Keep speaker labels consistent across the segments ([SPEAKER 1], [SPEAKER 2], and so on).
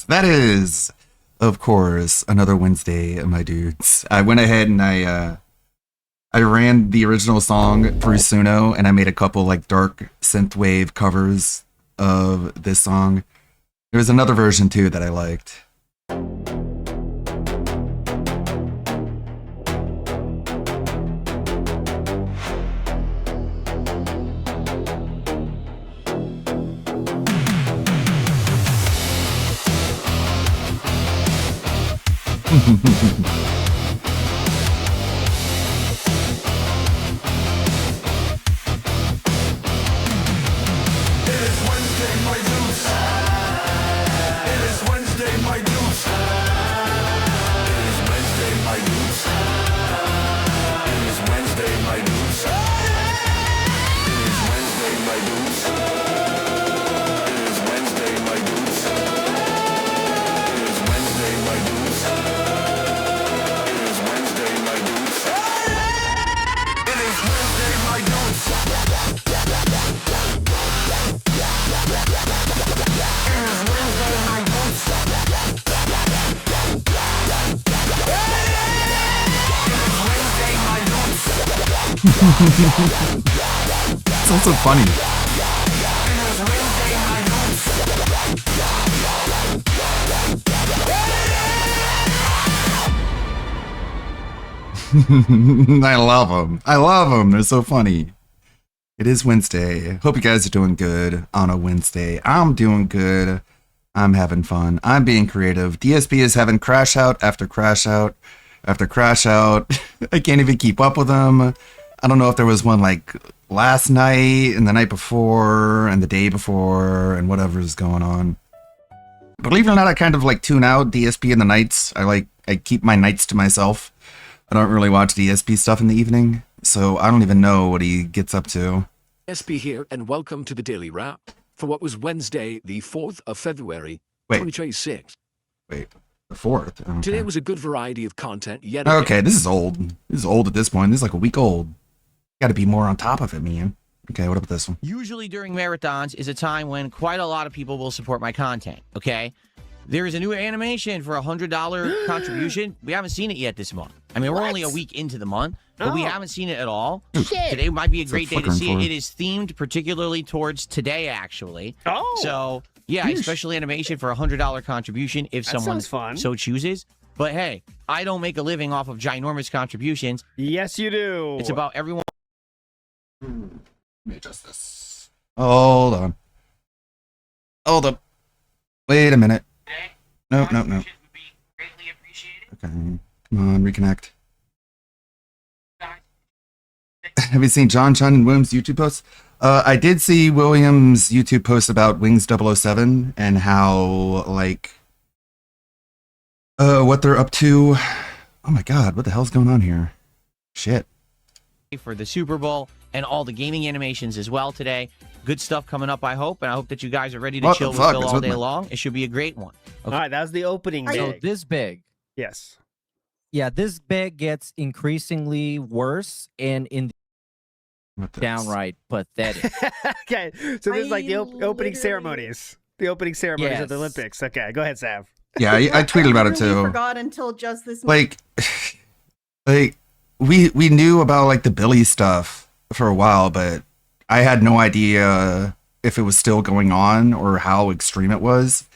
[SPEAKER 1] That is, of course, another Wednesday, my dudes. I went ahead and I ran the original song through Suno, and I made a couple like dark synthwave covers of this song. There was another version too that I liked. It's also funny. I love them. I love them. They're so funny. It is Wednesday. Hope you guys are doing good on a Wednesday. I'm doing good. I'm having fun. I'm being creative. DSP is having crash out after crash out after crash out. I can't even keep up with them. I don't know if there was one like last night and the night before and the day before and whatever's going on. Believe it or not, I kind of like tune out DSP in the nights. I keep my nights to myself. I don't really watch DSP stuff in the evening, so I don't even know what he gets up to.
[SPEAKER 2] SP here, and welcome to the Daily Wrap for what was Wednesday, the 4th of February,
[SPEAKER 1] Wait.
[SPEAKER 2] 2026.
[SPEAKER 1] Wait, the 4th? Okay.
[SPEAKER 2] Today was a good variety of content yet
[SPEAKER 1] Okay, this is old. This is old at this point. This is like a week old. Gotta be more on top of it, man. Okay, what about this one?
[SPEAKER 3] Usually during marathons is a time when quite a lot of people will support my content, okay? There is a new animation for a $100 contribution. We haven't seen it yet this month. I mean, we're only a week into the month, but we haven't seen it at all.
[SPEAKER 4] Shit.
[SPEAKER 3] Today might be a great day to see it.
[SPEAKER 1] for?
[SPEAKER 3] It is themed particularly towards today, actually.
[SPEAKER 4] Oh.
[SPEAKER 3] So, yeah, a special animation for a $100 contribution if
[SPEAKER 4] That
[SPEAKER 3] someone
[SPEAKER 4] sounds fun.
[SPEAKER 3] so chooses. But hey, I don't make a living off of ginormous contributions.
[SPEAKER 4] Yes, you do.
[SPEAKER 3] It's about everyone.
[SPEAKER 1] Let me adjust this. Hold on. Hold up. Wait a minute. No. Okay. Come on, reconnect. Have you seen John Chun and Williams' YouTube posts? I did see Williams' YouTube post about Wings 007 and how, like, what they're up to. Oh my god, what the hell's going on here? Shit.
[SPEAKER 3] For the Super Bowl and all the gaming animations as well today. Good stuff coming up, I hope, and I hope that you guys are ready to
[SPEAKER 1] What the
[SPEAKER 3] chill with
[SPEAKER 1] fuck
[SPEAKER 3] Phil
[SPEAKER 1] is
[SPEAKER 3] all
[SPEAKER 1] with
[SPEAKER 3] day
[SPEAKER 1] my-
[SPEAKER 3] long. It should be a great one.
[SPEAKER 4] All right, that was the opening
[SPEAKER 5] So
[SPEAKER 4] day.
[SPEAKER 5] this big.
[SPEAKER 4] Yes.
[SPEAKER 5] Yeah, this big gets increasingly worse and in
[SPEAKER 1] What the
[SPEAKER 5] downright pathetic.
[SPEAKER 4] Okay, so this is like the
[SPEAKER 5] I
[SPEAKER 4] opening
[SPEAKER 5] literally-
[SPEAKER 4] ceremonies. The opening ceremonies of the
[SPEAKER 5] Yes.
[SPEAKER 4] Olympics. Okay, go ahead, Sav.
[SPEAKER 1] Yeah, I tweeted about it
[SPEAKER 6] really
[SPEAKER 1] too.
[SPEAKER 6] forgot until just this
[SPEAKER 1] Like we knew about like the Billy stuff for a while, but I had no idea if it was still going on or how extreme it was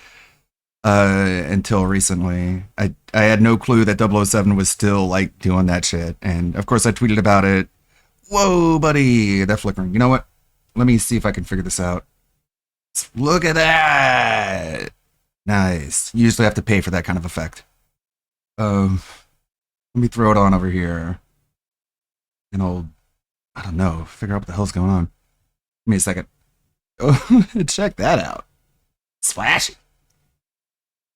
[SPEAKER 1] until recently. I had no clue that 007 was still like doing that shit, and of course I tweeted about it. Whoa, buddy, that flickering. You know what? Let me see if I can figure this out. Look at that. Nice. You usually have to pay for that kind of effect. Let me throw it on over here. And I don't know, figure out what the hell's going on. Give me a second. Oh, check that out. Splashy.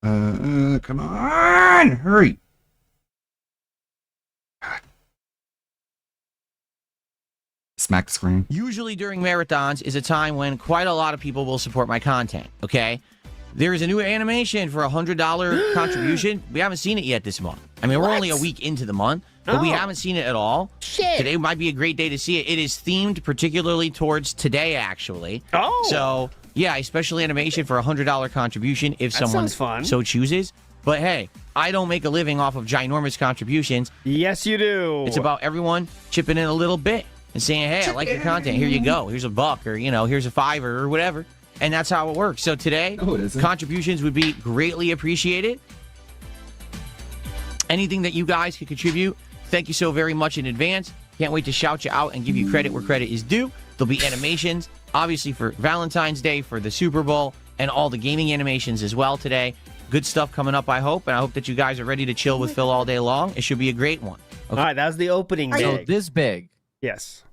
[SPEAKER 1] Come on, hurry. Smack the screen.
[SPEAKER 3] Usually during marathons is a time when quite a lot of people will support my content, okay? There is a new animation for a $100 contribution. We haven't seen it yet this month. I mean, we're only a week into the month, but we
[SPEAKER 4] Oh.
[SPEAKER 3] haven't seen it at all.
[SPEAKER 4] Shit.
[SPEAKER 3] Today might be a great day to see it. It is themed particularly towards today, actually.
[SPEAKER 4] Oh.
[SPEAKER 3] So, Yeah, a special animation for a $100 contribution if
[SPEAKER 4] That
[SPEAKER 3] someone
[SPEAKER 4] sounds fun.
[SPEAKER 3] so chooses. But hey, I don't make a living off of ginormous contributions.
[SPEAKER 4] Yes, you do.
[SPEAKER 3] It's about everyone chipping in a little bit and saying, hey, I like your content. Here you go. Here's a buck, or, here's a $5 or whatever. And that's how it works. So today,
[SPEAKER 1] No, it isn't.
[SPEAKER 3] contributions would be greatly appreciated. Anything that you guys could contribute, thank you so very much in advance. Can't wait to shout you out and give you credit where credit is due. There'll be animations, obviously, for Valentine's Day, for the Super Bowl, and all the gaming animations as well today. Good stuff coming up, I hope. And I hope that you guys are ready to chill with Phil all day long. It should be a great one.
[SPEAKER 4] All right, that was the opening
[SPEAKER 5] So
[SPEAKER 4] big.
[SPEAKER 5] this big.
[SPEAKER 4] Yes.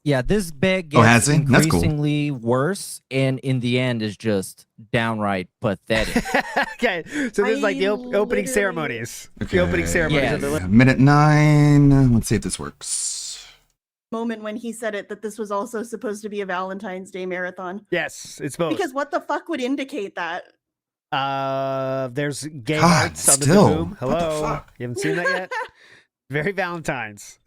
[SPEAKER 5] Yeah, this big
[SPEAKER 1] Oh,
[SPEAKER 5] gets
[SPEAKER 1] has he? That's cool.
[SPEAKER 5] increasingly worse, and in the end is just downright pathetic.
[SPEAKER 4] Okay, so this is like the
[SPEAKER 6] I
[SPEAKER 4] opening
[SPEAKER 6] literally-
[SPEAKER 4] ceremonies.
[SPEAKER 1] Okay.
[SPEAKER 4] The opening ceremonies.
[SPEAKER 5] Yes.
[SPEAKER 4] of the
[SPEAKER 1] Minute 9. Let's see if this works.
[SPEAKER 6] Moment when he said it that this was also supposed to be a Valentine's Day marathon.
[SPEAKER 4] Yes, it's both.
[SPEAKER 6] Because what the fuck would indicate that?
[SPEAKER 4] There's gay
[SPEAKER 1] God,
[SPEAKER 4] hearts under
[SPEAKER 1] still.
[SPEAKER 4] the boom.
[SPEAKER 1] What the
[SPEAKER 4] Hello.
[SPEAKER 1] fuck?
[SPEAKER 4] You haven't seen that yet? Very Valentine's.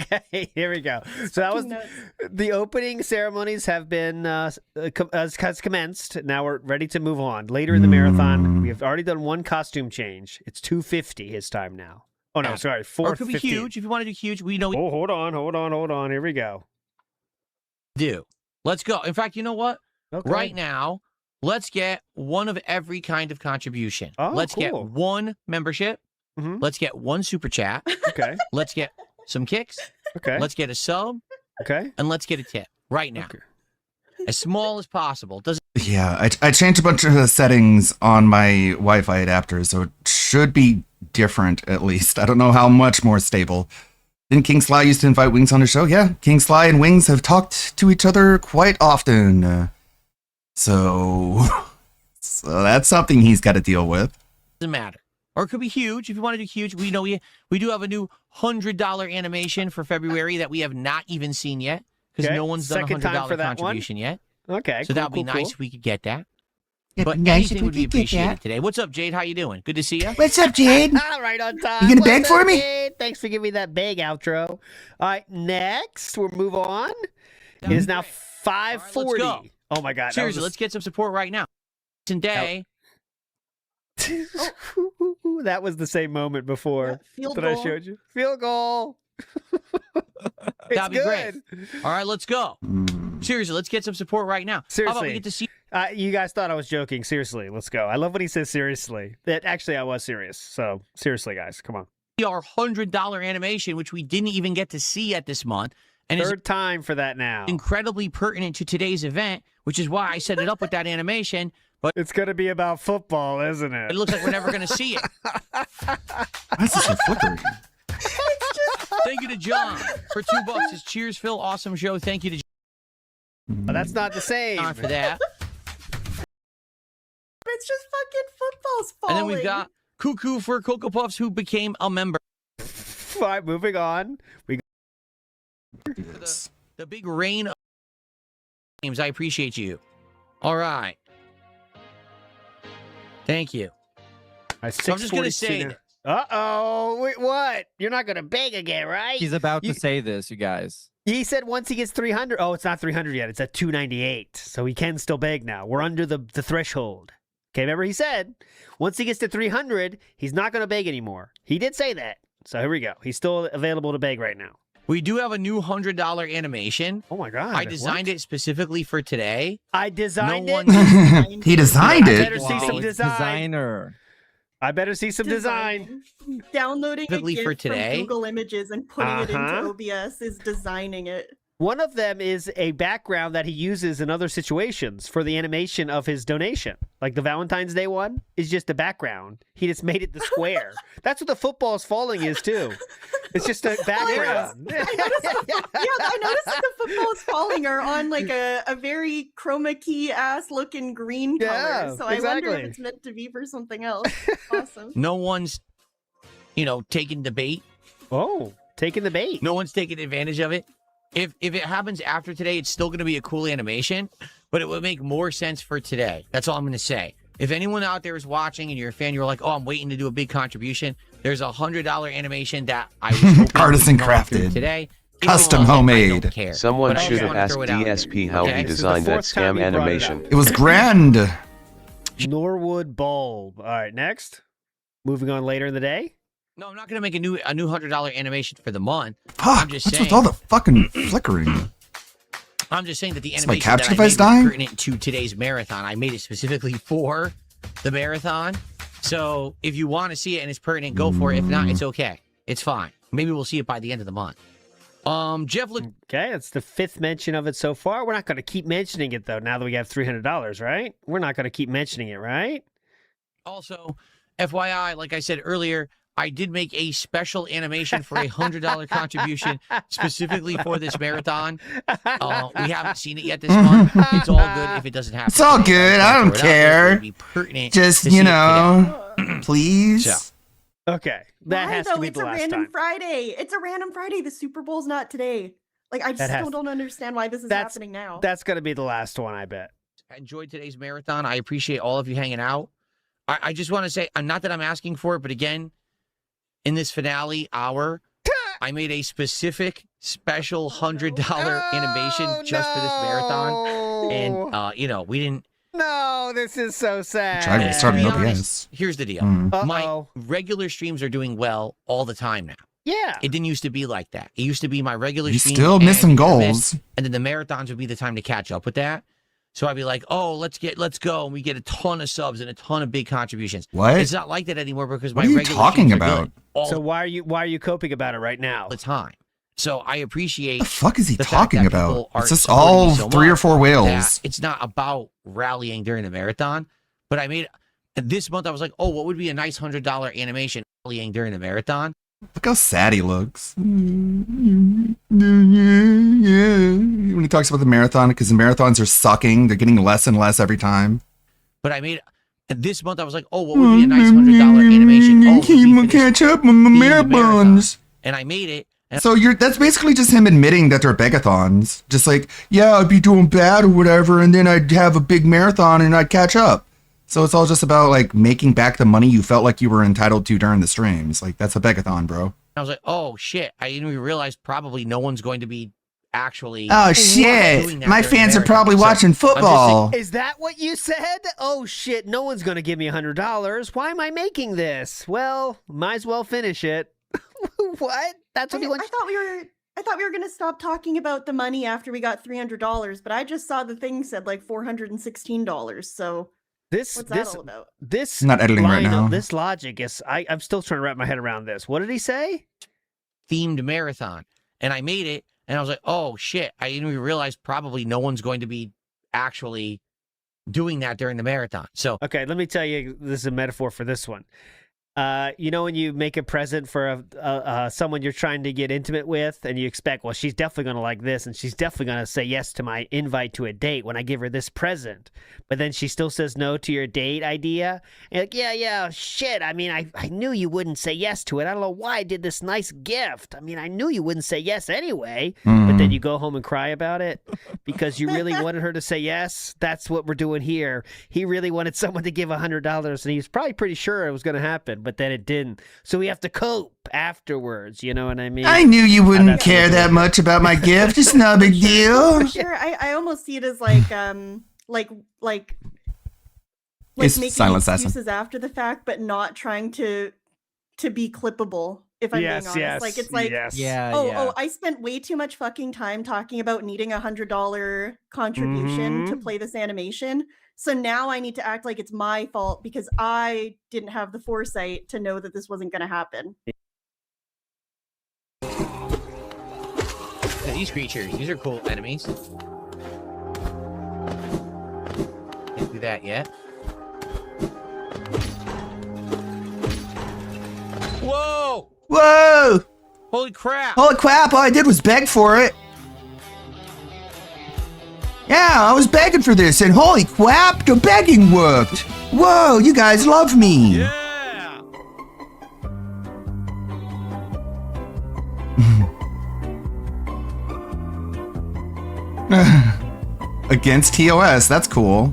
[SPEAKER 4] Okay, here we go. So that was
[SPEAKER 6] Fucking nuts.
[SPEAKER 4] the opening ceremonies have been has commenced. Now we're ready to move on. Later in the marathon, we have already done one costume change. It's 250 his time now. Oh no,
[SPEAKER 3] Yeah.
[SPEAKER 4] sorry,
[SPEAKER 3] Or it
[SPEAKER 4] 450.
[SPEAKER 3] could be huge. If you want to do huge, we know we
[SPEAKER 4] Oh, hold on. Here we go.
[SPEAKER 3] do. Let's go. In fact, you know what?
[SPEAKER 4] Okay.
[SPEAKER 3] Right now, let's get one of every kind of contribution.
[SPEAKER 4] Oh,
[SPEAKER 3] Let's get
[SPEAKER 4] cool.
[SPEAKER 3] one membership.
[SPEAKER 4] Mhm.
[SPEAKER 3] Let's get one super chat.
[SPEAKER 4] Okay.
[SPEAKER 3] Let's get some kicks.
[SPEAKER 4] Okay.
[SPEAKER 3] Let's get a sub.
[SPEAKER 4] Okay.
[SPEAKER 3] And let's get a tip right now.
[SPEAKER 4] Okay.
[SPEAKER 3] As small as possible. Doesn't
[SPEAKER 1] Yeah, I changed a bunch of the settings on my Wi-Fi adapter, so it should be different at least. I don't know how much more stable. Didn't King Sly used to invite Wings on his show? Yeah, King Sly and Wings have talked to each other quite often. So that's something he's got to deal with.
[SPEAKER 3] matter. Or it could be huge. If you want to do huge, we know we do have a new $100 animation for February that we have not even seen yet because
[SPEAKER 4] Okay.
[SPEAKER 3] no one's done a
[SPEAKER 4] Second time for
[SPEAKER 3] $100
[SPEAKER 4] that one.
[SPEAKER 3] contribution yet.
[SPEAKER 4] Okay.
[SPEAKER 3] So that would be nice if we could get that.
[SPEAKER 1] It'd
[SPEAKER 3] But
[SPEAKER 1] be nice if
[SPEAKER 3] anything
[SPEAKER 1] we
[SPEAKER 3] would be
[SPEAKER 1] could get
[SPEAKER 3] appreciated
[SPEAKER 1] that.
[SPEAKER 3] today. What's up, Jade? How you doing? Good to see you.
[SPEAKER 1] What's up, Jade?
[SPEAKER 4] Right on time.
[SPEAKER 1] You gonna
[SPEAKER 4] What's
[SPEAKER 1] beg for
[SPEAKER 4] up,
[SPEAKER 1] me?
[SPEAKER 4] Jade? Thanks for giving me that big outro. All right, next we'll move on. It is now 5:40.
[SPEAKER 3] All right, let's
[SPEAKER 4] Oh my God!
[SPEAKER 3] Seriously, let's get some support right now. Today,
[SPEAKER 4] that was the same moment before
[SPEAKER 6] Field
[SPEAKER 4] that
[SPEAKER 6] goal.
[SPEAKER 4] I showed you. Field goal. It's
[SPEAKER 3] That'd be great.
[SPEAKER 4] good.
[SPEAKER 3] all right, let's go. Seriously, let's get some support right now. How about
[SPEAKER 4] Seriously.
[SPEAKER 3] we get to see
[SPEAKER 4] You guys thought I was joking. Seriously, let's go. I love when he says seriously. That actually I was serious. So seriously, guys, come on.
[SPEAKER 3] our $100 animation, which we didn't even get to see yet this month, and is
[SPEAKER 4] Third time for that now.
[SPEAKER 3] incredibly pertinent to today's event, which is why I set it up with that animation. But
[SPEAKER 4] It's gonna be about football, isn't it?
[SPEAKER 3] it looks like we're never going to see it.
[SPEAKER 1] Why is this so flickering?
[SPEAKER 3] Thank you to John for $2. His cheers, Phil. Awesome show. Thank you to
[SPEAKER 4] But that's not the same.
[SPEAKER 3] John for that.
[SPEAKER 6] It's just fucking football's
[SPEAKER 3] And
[SPEAKER 6] falling.
[SPEAKER 3] then we've got Cuckoo for Cocoa Puffs, who became a member.
[SPEAKER 4] All right, moving on. We
[SPEAKER 3] The big rain of games. I appreciate you. All right. Thank you. So I'm just going to say this.
[SPEAKER 4] Uh-oh. Wait, what? You're not going to beg again, right?
[SPEAKER 5] He's about
[SPEAKER 4] You-
[SPEAKER 5] to say this, you guys.
[SPEAKER 4] He said once he gets 300. Oh, it's not 300 yet. It's at 298. So he can still beg now. We're under the threshold. Okay, remember he said once he gets to 300, he's not going to beg anymore. He did say that. So here we go. He's still available to beg right now.
[SPEAKER 3] We do have a new $100 animation.
[SPEAKER 4] Oh my God.
[SPEAKER 3] I designed it specifically for today.
[SPEAKER 4] I designed
[SPEAKER 3] No
[SPEAKER 4] it.
[SPEAKER 3] one-
[SPEAKER 1] He designed
[SPEAKER 4] I
[SPEAKER 1] it.
[SPEAKER 4] better see some
[SPEAKER 5] It's
[SPEAKER 4] design.
[SPEAKER 5] designer.
[SPEAKER 4] I better see some design.
[SPEAKER 6] Downloading a
[SPEAKER 3] Specifically
[SPEAKER 6] GIF
[SPEAKER 3] for
[SPEAKER 6] from
[SPEAKER 3] today.
[SPEAKER 6] Google Images and putting it into
[SPEAKER 4] Uh-huh.
[SPEAKER 6] OBS is designing it.
[SPEAKER 4] One of them is a background that he uses in other situations for the animation of his donation. Like the Valentine's Day one is just a background. He just made it the square. That's what the football's falling is too. It's just a background.
[SPEAKER 6] Yeah, I noticed that the footballs falling are on like a very chroma key ass looking green color.
[SPEAKER 4] Yeah,
[SPEAKER 6] So I wonder
[SPEAKER 4] exactly.
[SPEAKER 6] if it's meant to be for something else. Awesome.
[SPEAKER 3] No one's, taking the bait.
[SPEAKER 4] Oh, taking the bait.
[SPEAKER 3] No one's taking advantage of it. If it happens after today, it's still going to be a cool animation, but it would make more sense for today. That's all I'm going to say. If anyone out there is watching and you're a fan, you're like, oh, I'm waiting to do a big contribution. There's a $100 animation that I was hoping
[SPEAKER 1] Artisan
[SPEAKER 3] would come through
[SPEAKER 1] crafted.
[SPEAKER 3] today.
[SPEAKER 1] Custom
[SPEAKER 3] I don't
[SPEAKER 1] homemade.
[SPEAKER 3] care.
[SPEAKER 7] Someone
[SPEAKER 3] But I
[SPEAKER 7] should
[SPEAKER 3] just
[SPEAKER 7] have
[SPEAKER 3] wanted to
[SPEAKER 7] asked
[SPEAKER 3] throw it out there.
[SPEAKER 7] DSP how
[SPEAKER 3] Okay,
[SPEAKER 7] he
[SPEAKER 3] this is the
[SPEAKER 7] designed that
[SPEAKER 4] fourth time
[SPEAKER 7] scam
[SPEAKER 4] you brought it
[SPEAKER 7] animation.
[SPEAKER 4] up.
[SPEAKER 1] It was grand.
[SPEAKER 4] Norwood bulb. All right, next. Moving on later in the day.
[SPEAKER 3] No, I'm not gonna make a new $100 animation for the month.
[SPEAKER 1] Fuck,
[SPEAKER 3] just
[SPEAKER 1] what's
[SPEAKER 3] saying.
[SPEAKER 1] with all the fucking flickering?
[SPEAKER 3] I'm just saying that the
[SPEAKER 1] Is my
[SPEAKER 3] animation
[SPEAKER 1] capture
[SPEAKER 3] that I
[SPEAKER 1] device
[SPEAKER 3] made was
[SPEAKER 1] dying?
[SPEAKER 3] pertinent to today's marathon. I made it specifically for the marathon. So if you want to see it and it's pertinent, go for it. If not, it's okay. It's fine. Maybe we'll see it by the end of the month. Jeff, look.
[SPEAKER 4] Okay, that's the 5th mention of it so far. We're not going to keep mentioning it, though, now that we have $300, right? We're not going to keep mentioning it, right?
[SPEAKER 3] Also, FYI, like I said earlier, I did make a special animation for a $100 contribution specifically for this marathon. We haven't seen it yet this month. It's all good if it doesn't happen.
[SPEAKER 1] It's all
[SPEAKER 3] today.
[SPEAKER 1] good.
[SPEAKER 3] just
[SPEAKER 1] I
[SPEAKER 3] wanna
[SPEAKER 1] don't
[SPEAKER 3] throw it out there.
[SPEAKER 1] care.
[SPEAKER 3] It'd be pertinent
[SPEAKER 1] Just,
[SPEAKER 3] to see
[SPEAKER 1] you
[SPEAKER 3] it today.
[SPEAKER 1] know, please.
[SPEAKER 3] So.
[SPEAKER 4] Okay, that
[SPEAKER 6] Why,
[SPEAKER 4] has
[SPEAKER 6] though?
[SPEAKER 4] to be
[SPEAKER 6] It's
[SPEAKER 4] the
[SPEAKER 6] a
[SPEAKER 4] last
[SPEAKER 6] random
[SPEAKER 4] time.
[SPEAKER 6] Friday. It's a random Friday. The Super Bowl's not today. Like, I just don't understand why this is
[SPEAKER 4] That's-
[SPEAKER 6] happening now.
[SPEAKER 4] That's going to be the last one, I bet.
[SPEAKER 3] I enjoyed today's marathon. I appreciate all of you hanging out. I just want to say, not that I'm asking for it, but again, in this finale hour, I made a specific special $100 animation just for this marathon. And, you know, we didn't.
[SPEAKER 4] No, this is so sad.
[SPEAKER 1] Tried
[SPEAKER 3] And
[SPEAKER 1] restarting
[SPEAKER 3] to be
[SPEAKER 1] OBS.
[SPEAKER 3] honest, here's the deal.
[SPEAKER 1] Mm.
[SPEAKER 3] My
[SPEAKER 4] Uh-oh.
[SPEAKER 3] regular streams are doing well all the time now.
[SPEAKER 4] Yeah.
[SPEAKER 3] It didn't used to be like that. It used to be my regular
[SPEAKER 1] You
[SPEAKER 3] stream.
[SPEAKER 1] still
[SPEAKER 3] and
[SPEAKER 1] missing
[SPEAKER 3] if I missed,
[SPEAKER 1] goals.
[SPEAKER 3] and then the marathons would be the time to catch up with that. So I'd be like, oh, let's go. And we get a ton of subs and a ton of big contributions.
[SPEAKER 1] What?
[SPEAKER 3] It's not like that anymore because
[SPEAKER 1] What
[SPEAKER 3] my
[SPEAKER 1] are you
[SPEAKER 3] regular
[SPEAKER 1] talking
[SPEAKER 3] streams are
[SPEAKER 1] about?
[SPEAKER 3] good all
[SPEAKER 4] So why are you coping about it right now?
[SPEAKER 3] the time. So I appreciate
[SPEAKER 1] What the fuck is he
[SPEAKER 3] the fact
[SPEAKER 1] talking
[SPEAKER 3] that
[SPEAKER 1] about?
[SPEAKER 3] people are
[SPEAKER 1] It's just
[SPEAKER 3] supporting me
[SPEAKER 1] all
[SPEAKER 3] so
[SPEAKER 1] 3 or
[SPEAKER 3] much
[SPEAKER 1] 4
[SPEAKER 3] that
[SPEAKER 1] whales.
[SPEAKER 3] it's not about rallying during the marathon. But I made this month I was like, oh, what would be a nice $100 animation rallying during the marathon?
[SPEAKER 1] Look how sad he looks. When he talks about the marathon, because the marathons are sucking. They're getting less and less every time.
[SPEAKER 3] But I made this month I was like, oh, what would be a nice $100 animation? Oh, it would be for this
[SPEAKER 1] catch up on the
[SPEAKER 3] themed marathon.
[SPEAKER 1] marathons.
[SPEAKER 3] And I made it. And
[SPEAKER 1] So that's basically just him admitting that they're begathons. Just like, yeah, I'd be doing bad or whatever, and then I'd have a big marathon and I'd catch up. So it's all just about like making back the money you felt like you were entitled to during the streams. Like that's a begathon, bro.
[SPEAKER 3] I was like, oh shit! I didn't even realize probably no one's going to be actually.
[SPEAKER 1] Oh
[SPEAKER 3] doing
[SPEAKER 1] shit!
[SPEAKER 3] that
[SPEAKER 1] My
[SPEAKER 3] during
[SPEAKER 1] fans
[SPEAKER 3] the
[SPEAKER 1] are probably
[SPEAKER 3] marathon.
[SPEAKER 1] watching football.
[SPEAKER 4] Is that what you said? Oh shit, no one's gonna give me $100. Why am I making this? Well, might as well finish it. What? That's what
[SPEAKER 6] I,
[SPEAKER 4] you want?
[SPEAKER 6] I thought we were gonna stop talking about the money after we got $300, but I just saw the thing said like $416. So
[SPEAKER 4] This
[SPEAKER 6] what's that all about?
[SPEAKER 4] this
[SPEAKER 1] I'm not editing right
[SPEAKER 4] line of-
[SPEAKER 1] now.
[SPEAKER 4] This logic is I'm still trying to wrap my head around this. What did he say?
[SPEAKER 3] themed marathon, and I made it, and I was like, oh shit! I didn't even realize probably no one's going to be actually doing that during the marathon. So
[SPEAKER 4] Okay, let me tell you, this is a metaphor for this one. You know when you make a present for someone you're trying to get intimate with, and you expect, well, she's definitely going to like this, and she's definitely going to say yes to my invite to a date when I give her this present. But then she still says no to your date idea. And like, yeah, shit. I mean, I knew you wouldn't say yes to it. I don't know why I did this nice gift. I mean, I knew you wouldn't say yes anyway. But then you go home and cry about it because you really wanted her to say yes. That's what we're doing here. He really wanted someone to give $100, and he was probably pretty sure it was going to happen, but then it didn't. So we have to cope afterwards. You know what I mean?
[SPEAKER 1] I knew you wouldn't
[SPEAKER 4] that's
[SPEAKER 1] care
[SPEAKER 4] what it
[SPEAKER 1] that
[SPEAKER 4] is.
[SPEAKER 1] much about my gift. It's no big deal.
[SPEAKER 6] For sure, I almost see it as like
[SPEAKER 1] It's
[SPEAKER 6] making
[SPEAKER 1] Silent Assassin.
[SPEAKER 6] excuses after the fact, but not trying to be clippable. If I'm being honest, like it's like,
[SPEAKER 4] yes.
[SPEAKER 6] oh, I spent way too much fucking time talking about needing $100 contribution to play this animation. So now I need to act like it's my fault because I didn't have the foresight to know that this wasn't going to happen.
[SPEAKER 3] these creatures, these are cool enemies. Can't do that yet. Whoa!
[SPEAKER 1] Whoa!
[SPEAKER 3] Holy crap!
[SPEAKER 1] Holy crap, all I did was beg for it. Yeah, I was begging for this, and holy crap, the begging worked. Whoa, you guys love me.
[SPEAKER 3] Yeah!
[SPEAKER 1] Against TOS, that's cool.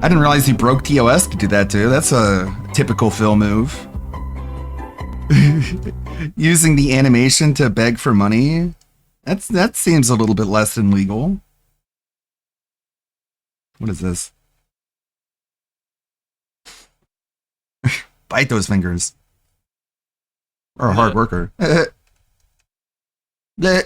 [SPEAKER 1] I didn't realize he broke TOS to do that too. That's a typical Phil move. Using the animation to beg for money? That seems a little bit less than legal. What is this? Bite those fingers. Or a hard worker. Bleh.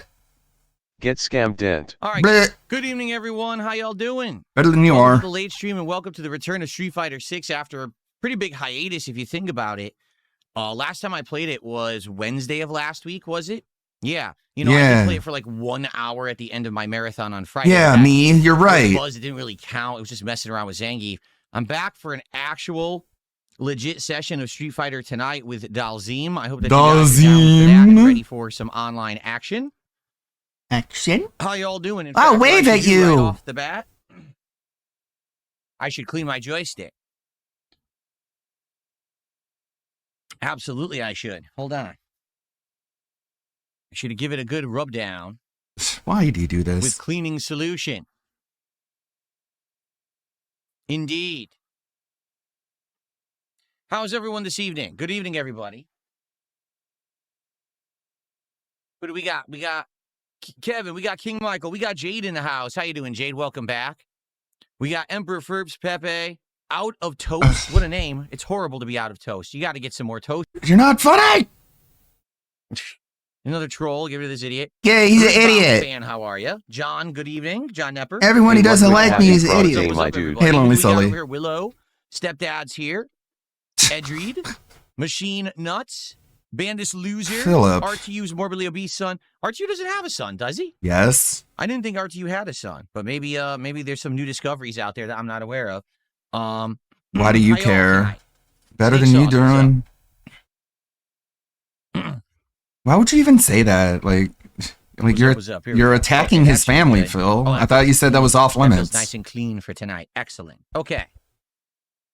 [SPEAKER 7] Get scammed dent.
[SPEAKER 3] All right.
[SPEAKER 1] Bleh.
[SPEAKER 3] Good evening, everyone. How y'all doing?
[SPEAKER 1] Better than you
[SPEAKER 3] Welcome
[SPEAKER 1] are.
[SPEAKER 3] to the late stream, and welcome to the return of Street Fighter 6 after a pretty big hiatus, if you think about it. Last time I played it was Wednesday of last week, was it? Yeah. You know, I
[SPEAKER 1] Yeah.
[SPEAKER 3] did play it for like 1 hour at the end of my marathon on Friday.
[SPEAKER 1] Yeah,
[SPEAKER 3] That
[SPEAKER 1] me. You're right.
[SPEAKER 3] Buzz, it didn't really count. It was just messing around with Zangief. I'm back for an actual legit session of Street Fighter tonight with Dalzim. I hope that you guys are down for that and
[SPEAKER 1] Dalzim.
[SPEAKER 3] ready for some online action.
[SPEAKER 1] Action?
[SPEAKER 3] How y'all doing? In
[SPEAKER 1] I'll
[SPEAKER 3] fact, what I
[SPEAKER 1] wave
[SPEAKER 3] should
[SPEAKER 1] at
[SPEAKER 3] do
[SPEAKER 1] you.
[SPEAKER 3] Right off the bat, I should clean my joystick. Absolutely, I should. Hold on. I should give it a good rub down
[SPEAKER 1] Why do you do this?
[SPEAKER 3] with cleaning solution. Indeed. How's everyone this evening? Good evening, everybody. What do we got? We got Kevin. We got King Michael. We got Jade in the house. How you doing, Jade? Welcome back. We got Emperor Ferbs Pepe. Out of toast. What a name. It's horrible to be out of toast. You got to get some more toast.
[SPEAKER 1] You're not funny!
[SPEAKER 3] Another troll. Get rid of this idiot.
[SPEAKER 1] Yeah, he's an
[SPEAKER 3] Chris Bob
[SPEAKER 1] idiot.
[SPEAKER 3] Fan, how are you? John, good evening. John Nepper.
[SPEAKER 1] Everyone who
[SPEAKER 7] Hey,
[SPEAKER 1] doesn't
[SPEAKER 7] what
[SPEAKER 1] like
[SPEAKER 7] we
[SPEAKER 1] me
[SPEAKER 7] have
[SPEAKER 1] is an
[SPEAKER 7] in front of
[SPEAKER 1] idiot.
[SPEAKER 7] me, my
[SPEAKER 3] What's up,
[SPEAKER 7] dude.
[SPEAKER 3] everybody?
[SPEAKER 1] Hey, Lonely
[SPEAKER 3] We got
[SPEAKER 1] Sully.
[SPEAKER 3] over here Willow. Stepdad's here. Edreed. Machine Nuts. Bandis Loser.
[SPEAKER 1] Philip.
[SPEAKER 3] RTU's morbidly obese son. RTU doesn't have a son, does he?
[SPEAKER 1] Yes.
[SPEAKER 3] I didn't think RTU had a son, but maybe there's some new discoveries out there that I'm not aware of.
[SPEAKER 1] Why do you
[SPEAKER 3] how y'all
[SPEAKER 1] care?
[SPEAKER 3] tonight?
[SPEAKER 1] Better
[SPEAKER 3] Snake
[SPEAKER 1] than you,
[SPEAKER 3] sauce, what's
[SPEAKER 1] Duran. Why would you even say that? Like
[SPEAKER 3] What's
[SPEAKER 1] you're
[SPEAKER 3] up, what's up? Here we
[SPEAKER 1] you're
[SPEAKER 3] go.
[SPEAKER 1] attacking
[SPEAKER 3] Okay,
[SPEAKER 1] his
[SPEAKER 3] that should be
[SPEAKER 1] family,
[SPEAKER 3] good.
[SPEAKER 1] Phil.
[SPEAKER 3] Oh,
[SPEAKER 1] I thought you said that was off
[SPEAKER 3] That feels
[SPEAKER 1] limits.
[SPEAKER 3] nice and clean for tonight. Excellent. Okay.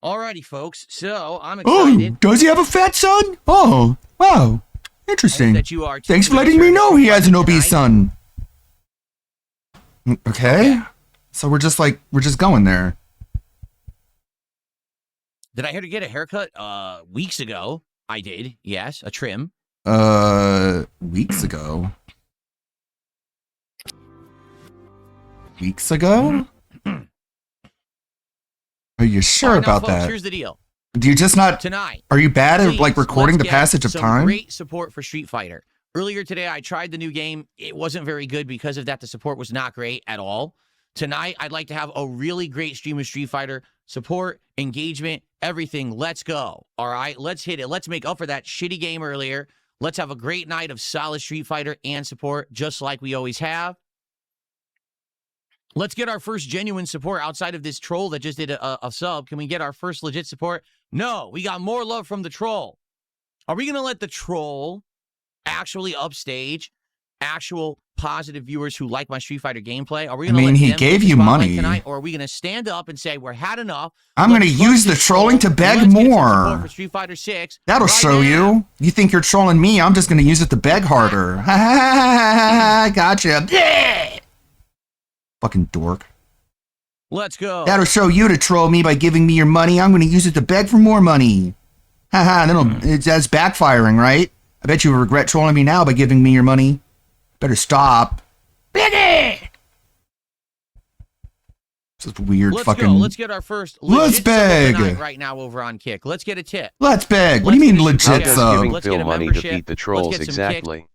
[SPEAKER 3] Alrighty, folks. So I'm
[SPEAKER 1] Oh,
[SPEAKER 3] excited.
[SPEAKER 1] does he have a fat son? Oh, wow.
[SPEAKER 3] I hope
[SPEAKER 1] Interesting.
[SPEAKER 3] that you are too
[SPEAKER 1] Thanks for
[SPEAKER 3] with
[SPEAKER 1] letting
[SPEAKER 3] the
[SPEAKER 1] me
[SPEAKER 3] return
[SPEAKER 1] know
[SPEAKER 3] of
[SPEAKER 1] he has an obese
[SPEAKER 3] tonight.
[SPEAKER 1] son. Okay. So we're just going there.
[SPEAKER 3] Did I hear to get a haircut weeks ago? I did. Yes, a trim.
[SPEAKER 1] Weeks ago. Weeks ago? Are you sure
[SPEAKER 3] All right, now,
[SPEAKER 1] about
[SPEAKER 3] folks,
[SPEAKER 1] that?
[SPEAKER 3] Here's the deal.
[SPEAKER 1] Do you just not?
[SPEAKER 3] Tonight,
[SPEAKER 1] Are you bad at like
[SPEAKER 3] please,
[SPEAKER 1] recording
[SPEAKER 3] let's
[SPEAKER 1] the
[SPEAKER 3] get
[SPEAKER 1] passage of
[SPEAKER 3] some
[SPEAKER 1] time?
[SPEAKER 3] Great support for Street Fighter. Earlier today, I tried the new game. It wasn't very good because of that. The support was not great at all. Tonight, I'd like to have a really great stream of Street Fighter support, engagement, everything. Let's go. All right, let's hit it. Let's make up for that shitty game earlier. Let's have a great night of solid Street Fighter and support, just like we always have. Let's get our first genuine support outside of this troll that just did a sub. Can we get our first legit support? No, we got more love from the troll. Are we going to let the troll actually upstage actual positive viewers who like my Street Fighter gameplay? Are we going to
[SPEAKER 1] mean,
[SPEAKER 3] let
[SPEAKER 1] he
[SPEAKER 3] them
[SPEAKER 1] gave
[SPEAKER 3] get the
[SPEAKER 1] you
[SPEAKER 3] spotlight
[SPEAKER 1] money.
[SPEAKER 3] tonight, or are we going to stand up and say, we're had enough?
[SPEAKER 1] I'm going to
[SPEAKER 3] Let's
[SPEAKER 1] use the
[SPEAKER 3] this
[SPEAKER 1] trolling to
[SPEAKER 3] troll.
[SPEAKER 1] beg
[SPEAKER 3] Let's get some support
[SPEAKER 1] more.
[SPEAKER 3] for Street Fighter 6
[SPEAKER 1] That'll
[SPEAKER 3] right
[SPEAKER 1] show
[SPEAKER 3] now.
[SPEAKER 1] you. You think you're trolling me? I'm just going to use it to beg harder. Ha ha ha ha! Gotcha. Yeah! Fucking dork.
[SPEAKER 3] Let's go.
[SPEAKER 1] That'll show you to troll me by giving me your money. I'm going to use it to beg for more money. Haha, that's backfiring, right? I bet you regret trolling me now by giving me your money. Better stop. Biggie! This is weird
[SPEAKER 3] Let's
[SPEAKER 1] fucking...
[SPEAKER 3] go. Let's get our first
[SPEAKER 1] Let's
[SPEAKER 3] legit sub of the
[SPEAKER 1] beg.
[SPEAKER 3] night right now over on Kick. Let's get a tip.
[SPEAKER 1] Let's beg. What do you
[SPEAKER 3] Let's
[SPEAKER 1] mean
[SPEAKER 3] get a super
[SPEAKER 7] How
[SPEAKER 1] legit
[SPEAKER 3] chat.
[SPEAKER 7] does
[SPEAKER 1] sub?
[SPEAKER 7] giving
[SPEAKER 3] Let's get
[SPEAKER 7] Phil
[SPEAKER 3] a
[SPEAKER 7] money to
[SPEAKER 3] membership.
[SPEAKER 7] beat the
[SPEAKER 3] Let's
[SPEAKER 7] trolls
[SPEAKER 3] get some Kick.
[SPEAKER 7] exactly?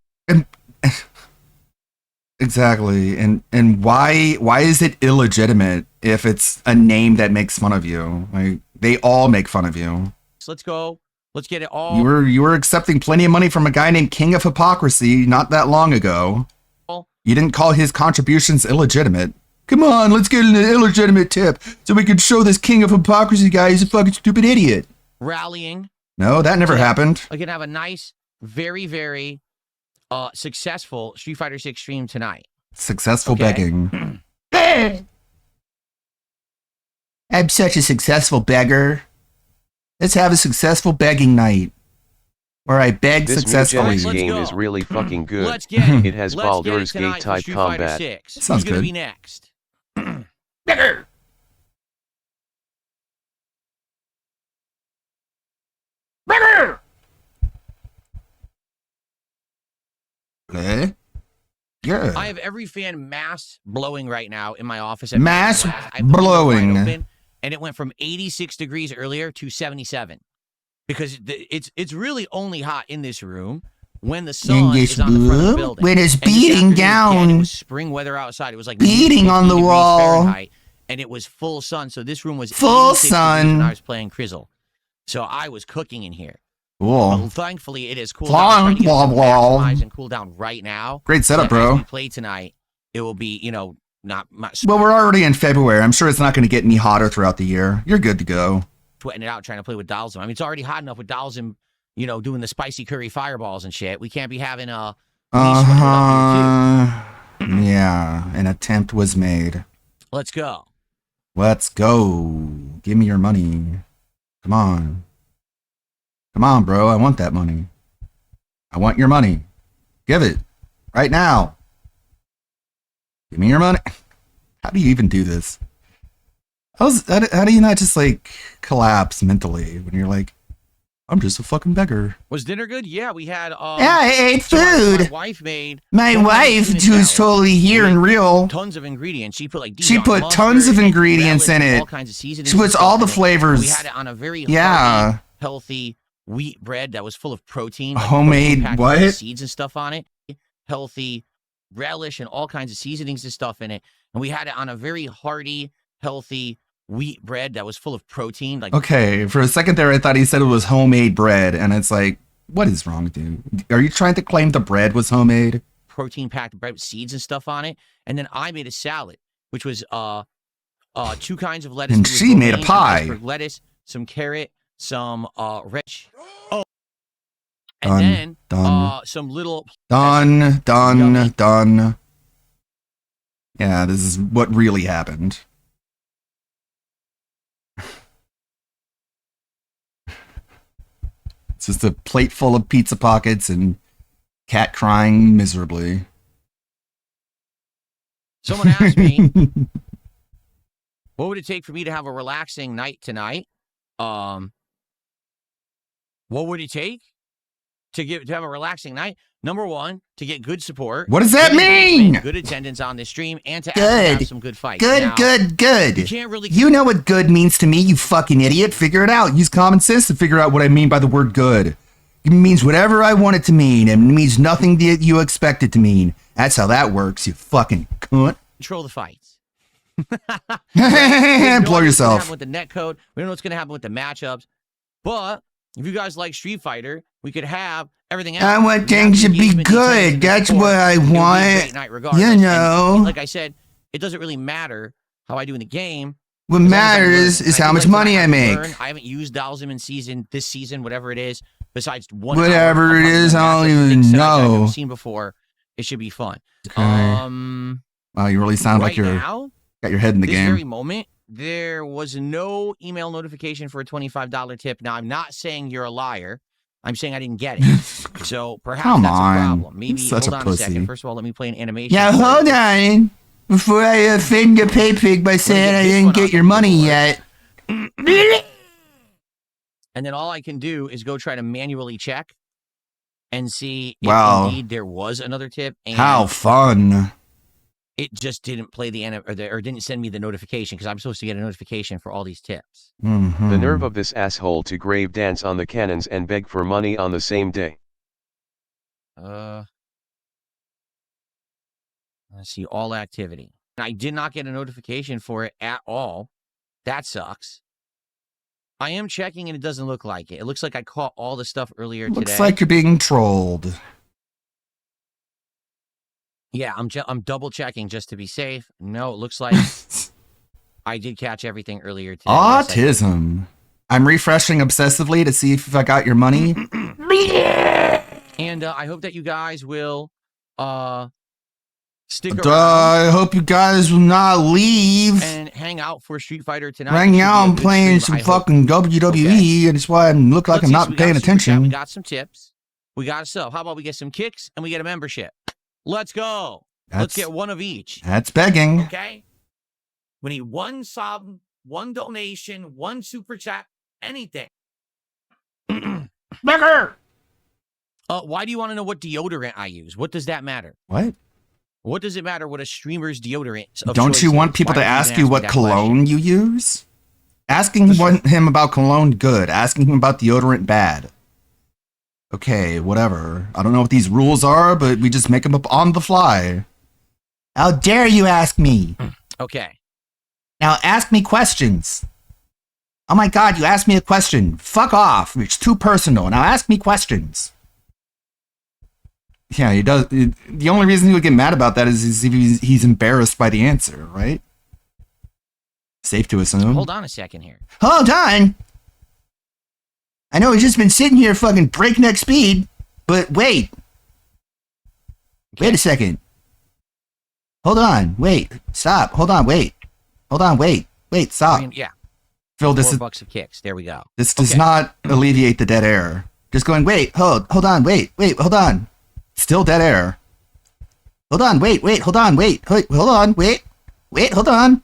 [SPEAKER 1] Exactly. And why is it illegitimate if it's a name that makes fun of you? Like they all make fun of you.
[SPEAKER 3] Let's go. Let's get it all.
[SPEAKER 1] You were accepting plenty of money from a guy named King of Hypocrisy not that long ago. You didn't call his contributions illegitimate. Come on, let's get an illegitimate tip so we can show this King of Hypocrisy guy he's a fucking stupid idiot.
[SPEAKER 3] Rallying.
[SPEAKER 1] No, that never
[SPEAKER 3] Yeah.
[SPEAKER 1] happened.
[SPEAKER 3] We can have a nice, very, very successful Street Fighter 6 stream tonight.
[SPEAKER 1] Successful
[SPEAKER 3] Okay.
[SPEAKER 1] begging. I'm such a successful beggar. Let's have a successful begging night. Where I beg
[SPEAKER 7] This new
[SPEAKER 1] successfully.
[SPEAKER 3] Let's
[SPEAKER 7] Genesis game
[SPEAKER 3] go.
[SPEAKER 7] is really fucking good.
[SPEAKER 3] Let's get it.
[SPEAKER 7] It has
[SPEAKER 3] Let's get it
[SPEAKER 7] Baldur's
[SPEAKER 3] tonight
[SPEAKER 7] Gate
[SPEAKER 3] for
[SPEAKER 7] type
[SPEAKER 3] Street Fighter
[SPEAKER 7] combat.
[SPEAKER 3] 6.
[SPEAKER 1] Sounds
[SPEAKER 3] Who's gonna
[SPEAKER 1] good.
[SPEAKER 3] be next?
[SPEAKER 1] Beggar! Beggar! Eh? Yeah.
[SPEAKER 3] I have every fan mass blowing right now in my office. At
[SPEAKER 1] Mass
[SPEAKER 3] Blast. I have the window
[SPEAKER 1] blowing.
[SPEAKER 3] wide open, and it went from 86 degrees earlier to 77 because it's really only hot in this room when the sun
[SPEAKER 1] this
[SPEAKER 3] is on the front of the
[SPEAKER 1] room,
[SPEAKER 3] building.
[SPEAKER 1] when it's
[SPEAKER 3] And this
[SPEAKER 1] beating
[SPEAKER 3] afternoon,
[SPEAKER 1] down.
[SPEAKER 3] again, it was spring weather outside. It was like
[SPEAKER 1] Beating
[SPEAKER 3] -50
[SPEAKER 1] on the
[SPEAKER 3] degrees
[SPEAKER 1] wall.
[SPEAKER 3] Fahrenheit, and it was full sun. So this room was
[SPEAKER 1] Full
[SPEAKER 3] 86 degrees
[SPEAKER 1] sun.
[SPEAKER 3] when I was playing Crizzle. So I was cooking in here.
[SPEAKER 1] Cool.
[SPEAKER 3] Well, thankfully, it is cooled down. I'm trying to get it to maximize and cool down right now.
[SPEAKER 1] Great
[SPEAKER 3] So
[SPEAKER 1] setup,
[SPEAKER 3] that as
[SPEAKER 1] bro.
[SPEAKER 3] we play tonight, it will be, not
[SPEAKER 1] Well, we're already in February. I'm sure it's not going to get any hotter throughout the year. You're good to go.
[SPEAKER 3] sweating it out trying to play with Dalsum. I mean, it's already hot enough with Dalsum, doing the spicy curry fireballs and shit. We can't be having me sweating it up here,
[SPEAKER 1] Yeah, an attempt was made.
[SPEAKER 3] too. Let's go.
[SPEAKER 1] Let's go. Give me your money. Come on. Come on, bro. I want that money. I want your money. Give it. Right now. Give me your money. How do you even do this? How do you not just like collapse mentally when you're like, I'm just a fucking beggar?
[SPEAKER 3] Was dinner good? Yeah, we had.
[SPEAKER 1] Yeah, I ate
[SPEAKER 3] so my
[SPEAKER 1] food.
[SPEAKER 3] wife made.
[SPEAKER 1] My wife, who's totally here and real,
[SPEAKER 3] Tons of ingredients. She put
[SPEAKER 1] She put tons of ingredients in it.
[SPEAKER 3] All kinds of seasonings.
[SPEAKER 1] she puts
[SPEAKER 3] and
[SPEAKER 1] all
[SPEAKER 3] stuff
[SPEAKER 1] the
[SPEAKER 3] in it.
[SPEAKER 1] flavors.
[SPEAKER 3] We had it on a very
[SPEAKER 1] Yeah.
[SPEAKER 3] hearty, healthy wheat bread that was full of protein. like
[SPEAKER 1] Homemade
[SPEAKER 3] protein-packed
[SPEAKER 1] what?
[SPEAKER 3] seeds and stuff on it. Healthy relish and all kinds of seasonings and stuff in it. And we had it on a very hearty, healthy wheat bread that was full of protein. Like
[SPEAKER 1] Okay, for a second there, I thought he said it was homemade bread, and it's like, what is wrong with you? Are you trying to claim the bread was homemade?
[SPEAKER 3] protein-packed bread with seeds and stuff on it. And then I made a salad, which was 2 kinds of lettuce.
[SPEAKER 1] And
[SPEAKER 3] It was
[SPEAKER 1] she made a
[SPEAKER 3] romaine, some
[SPEAKER 1] pie.
[SPEAKER 3] iceberg lettuce, some carrot, some rich. Oh, and
[SPEAKER 1] Done,
[SPEAKER 3] then
[SPEAKER 1] done.
[SPEAKER 3] some little
[SPEAKER 1] Done, done,
[SPEAKER 3] Yummy.
[SPEAKER 1] done. Yeah, this is what really happened. It's just a plate full of pizza pockets and cat crying miserably.
[SPEAKER 3] Someone asked me, what would it take for me to have a relaxing night tonight? What would it take to have a relaxing night? Number one, to get good support.
[SPEAKER 1] What does that
[SPEAKER 3] good engagement,
[SPEAKER 1] mean?
[SPEAKER 3] Good attendance on this stream, and to
[SPEAKER 1] Good.
[SPEAKER 3] actually have some good fights.
[SPEAKER 1] Good,
[SPEAKER 3] Now,
[SPEAKER 1] good,
[SPEAKER 3] You
[SPEAKER 1] good.
[SPEAKER 3] can't really.
[SPEAKER 1] You know what good means to me, you fucking idiot. Figure it out. Use common sense to figure out what I mean by the word good. It means whatever I want it to mean, and it means nothing that you expect it to mean. That's how that works, you fucking cunt.
[SPEAKER 3] control the fights.
[SPEAKER 1] Blow
[SPEAKER 3] We don't know what's gonna
[SPEAKER 1] yourself.
[SPEAKER 3] happen with the net code. We don't know what's going to happen with the matchups. But if you guys like Street Fighter, we could have everything else.
[SPEAKER 1] I want
[SPEAKER 3] We have
[SPEAKER 1] things
[SPEAKER 3] the
[SPEAKER 1] to be
[SPEAKER 3] engagement, the
[SPEAKER 1] good.
[SPEAKER 3] attendance,
[SPEAKER 1] That's
[SPEAKER 3] and the
[SPEAKER 1] what I
[SPEAKER 3] support. It would be a
[SPEAKER 1] want.
[SPEAKER 3] great night regardless.
[SPEAKER 1] You
[SPEAKER 3] And
[SPEAKER 1] know.
[SPEAKER 3] like I said, it doesn't really matter how I do in the game.
[SPEAKER 1] What
[SPEAKER 3] as long as I'm
[SPEAKER 1] matters
[SPEAKER 3] learning.
[SPEAKER 1] is
[SPEAKER 3] I
[SPEAKER 1] how
[SPEAKER 3] do
[SPEAKER 1] much
[SPEAKER 3] like that
[SPEAKER 1] money I
[SPEAKER 3] have to
[SPEAKER 1] make.
[SPEAKER 3] learn. I haven't used Dalsum in this season, whatever it is, besides one
[SPEAKER 1] Whatever
[SPEAKER 3] hour.
[SPEAKER 1] it
[SPEAKER 3] I'll
[SPEAKER 1] is,
[SPEAKER 3] probably
[SPEAKER 1] I don't
[SPEAKER 3] learn
[SPEAKER 1] even
[SPEAKER 3] things that I've
[SPEAKER 1] know.
[SPEAKER 3] never seen before. It should be fun.
[SPEAKER 1] Okay. Wow, you really sound like
[SPEAKER 3] Right
[SPEAKER 1] you're
[SPEAKER 3] now,
[SPEAKER 1] got your head in the
[SPEAKER 3] this
[SPEAKER 1] game.
[SPEAKER 3] very moment, there was no email notification for a $25 tip. Now, I'm not saying you're a liar. I'm saying I didn't get it. So perhaps
[SPEAKER 1] Come
[SPEAKER 3] that's
[SPEAKER 1] on.
[SPEAKER 3] a problem. Maybe
[SPEAKER 1] You're such
[SPEAKER 3] hold
[SPEAKER 1] a
[SPEAKER 3] on
[SPEAKER 1] pussy.
[SPEAKER 3] a second. First of all, let me play an animation.
[SPEAKER 1] Yeah, hold on. Before I offend the pay pig by saying I
[SPEAKER 3] this
[SPEAKER 1] didn't
[SPEAKER 3] one
[SPEAKER 1] get
[SPEAKER 3] on
[SPEAKER 1] your
[SPEAKER 3] the
[SPEAKER 1] money
[SPEAKER 3] board.
[SPEAKER 1] yet.
[SPEAKER 3] And then all I can do is go try to manually check and see if
[SPEAKER 1] Wow.
[SPEAKER 3] indeed there was another tip. And
[SPEAKER 1] How fun.
[SPEAKER 3] it just didn't play or didn't send me the notification because I'm supposed to get a notification for all these tips.
[SPEAKER 1] Mhm.
[SPEAKER 7] The nerve of this asshole to grave dance on the cannons and beg for money on the same day.
[SPEAKER 3] Let's see, all activity. I did not get a notification for it at all. That sucks. I am checking and it doesn't look like it. It looks like I caught all the stuff earlier today.
[SPEAKER 1] Looks like you're being trolled.
[SPEAKER 3] Yeah, I'm double checking just to be safe. No, it looks like I did catch everything earlier today. Yes, I did.
[SPEAKER 1] Autism. I'm refreshing obsessively to see if I got your money.
[SPEAKER 3] And I hope that you guys will stick around
[SPEAKER 1] I hope you guys will not leave.
[SPEAKER 3] and hang out for Street Fighter tonight.
[SPEAKER 1] Right
[SPEAKER 3] It should
[SPEAKER 1] now,
[SPEAKER 3] be a
[SPEAKER 1] I'm
[SPEAKER 3] good
[SPEAKER 1] playing
[SPEAKER 3] stream,
[SPEAKER 1] some
[SPEAKER 3] I hope.
[SPEAKER 1] fucking WWE, and that's why I look like
[SPEAKER 3] Let's
[SPEAKER 1] I'm
[SPEAKER 3] see, so
[SPEAKER 1] not
[SPEAKER 3] we got
[SPEAKER 1] paying
[SPEAKER 3] a super chat, we
[SPEAKER 1] attention.
[SPEAKER 3] got some tips. We got a sub. How about we get some kicks and we get a membership? Let's go. Let's
[SPEAKER 1] That's,
[SPEAKER 3] get one of each.
[SPEAKER 1] that's begging.
[SPEAKER 8] Okay? We need one sub, one donation, one super chat, anything.
[SPEAKER 3] Why do you want to know what deodorant I use? What does that matter?
[SPEAKER 1] What?
[SPEAKER 3] What does it matter what a streamer's deodorant of
[SPEAKER 1] Don't
[SPEAKER 3] choice
[SPEAKER 1] you
[SPEAKER 3] is?
[SPEAKER 1] want people
[SPEAKER 3] Why
[SPEAKER 1] to
[SPEAKER 3] would
[SPEAKER 1] ask
[SPEAKER 3] even
[SPEAKER 1] you
[SPEAKER 3] me
[SPEAKER 1] what
[SPEAKER 3] that question?
[SPEAKER 1] cologne you use? Asking him about cologne, good. Asking him about deodorant, bad. Okay, whatever. I don't know what these rules are, but we just make them up on the fly. How dare you ask me?
[SPEAKER 3] Okay.
[SPEAKER 1] Now ask me questions. Oh my god, you asked me a question. Fuck off. It's too personal. Now ask me questions. Yeah, he does. The only reason he would get mad about that is if he's embarrassed by the answer, right? Safe to assume.
[SPEAKER 3] Hold on a second here.
[SPEAKER 1] Hold on. I know he's just been sitting here fucking breakneck speed, but wait. Wait a second. Hold on. Wait. Stop. Hold on. Wait. Hold on. Wait. Wait. Stop.
[SPEAKER 3] Yeah.
[SPEAKER 1] Phil, this
[SPEAKER 3] $4 of kicks. There we go.
[SPEAKER 1] This does
[SPEAKER 3] Okay.
[SPEAKER 1] not alleviate the dead air. Just going, wait, hold on, wait, hold on. Still dead air. Hold on, wait, hold on, wait, hold on, wait, hold on.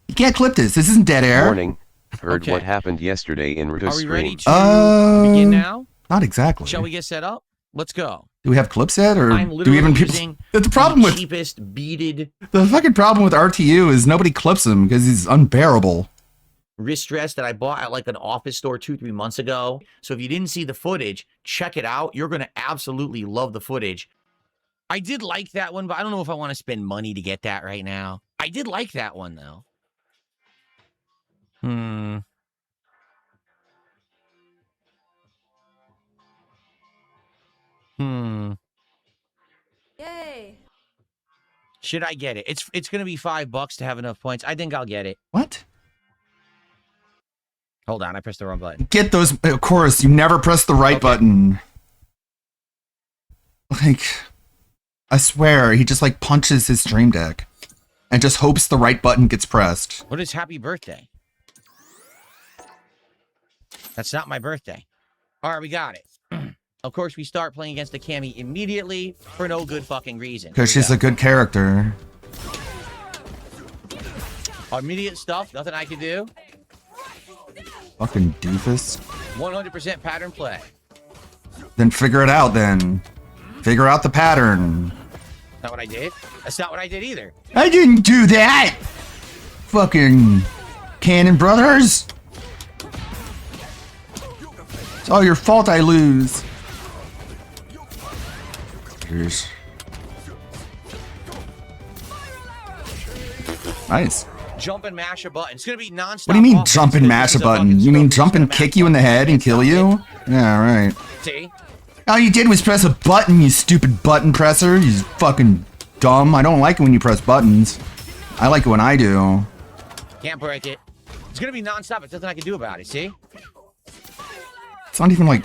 [SPEAKER 1] You can't clip this. This isn't dead air.
[SPEAKER 7] Warning. Heard
[SPEAKER 3] Okay.
[SPEAKER 7] what happened yesterday in Rita's
[SPEAKER 3] Are we ready
[SPEAKER 7] stream.
[SPEAKER 3] to begin now?
[SPEAKER 1] Not exactly.
[SPEAKER 3] Shall we get set up? Let's go.
[SPEAKER 1] Do we have clips yet, or
[SPEAKER 3] I'm
[SPEAKER 1] do we
[SPEAKER 3] literally
[SPEAKER 1] even people?
[SPEAKER 3] using
[SPEAKER 1] The problem
[SPEAKER 3] the
[SPEAKER 1] with
[SPEAKER 3] cheapest beaded
[SPEAKER 1] the fucking problem with RTU is nobody clips him because he's unbearable.
[SPEAKER 3] wrist dress that I bought at like an office store 2-3 months ago. So if you didn't see the footage, check it out. You're going to absolutely love the footage. I did like that one, but I don't know if I want to spend money to get that right now. I did like that one though.
[SPEAKER 9] Yay.
[SPEAKER 3] Should I get it? It's going to be $5 to have enough points. I think I'll get it.
[SPEAKER 1] What?
[SPEAKER 3] Hold on, I pressed the wrong button.
[SPEAKER 1] Get those. Of course, you never press the right
[SPEAKER 3] Okay.
[SPEAKER 1] button. Like, I swear, he just like punches his stream deck and just hopes the right button gets pressed.
[SPEAKER 3] What is happy birthday? That's not my birthday. All right, we got it. Of course, we start playing against the Cammy immediately for no good fucking reason.
[SPEAKER 1] Because she's a good character.
[SPEAKER 3] Immediate stuff, nothing I can do.
[SPEAKER 1] Fucking doofus.
[SPEAKER 3] 100% pattern play.
[SPEAKER 1] Then figure it out then. Figure out the pattern.
[SPEAKER 3] Not what I did. That's not what I did either.
[SPEAKER 1] I didn't do that! Fucking Cannon Brothers! It's all your fault I lose. Here's... Nice.
[SPEAKER 3] Jump and mash a button. It's going to be nonstop.
[SPEAKER 1] What do you mean
[SPEAKER 3] offense.
[SPEAKER 1] jump and
[SPEAKER 3] This
[SPEAKER 1] mash
[SPEAKER 3] is
[SPEAKER 1] a button?
[SPEAKER 3] fucking
[SPEAKER 1] You mean
[SPEAKER 3] scope.
[SPEAKER 1] jump
[SPEAKER 3] It's
[SPEAKER 1] and
[SPEAKER 3] gonna
[SPEAKER 1] kick
[SPEAKER 3] mash
[SPEAKER 1] you in the
[SPEAKER 3] button.
[SPEAKER 1] head and kill you? Yeah, right.
[SPEAKER 3] See?
[SPEAKER 1] All you did was press a button, you stupid button presser. You fucking dumb. I don't like it when you press buttons. I like it when I do.
[SPEAKER 3] Can't break it. It's going to be nonstop. There's nothing I can do about it. See?
[SPEAKER 1] It's not even like...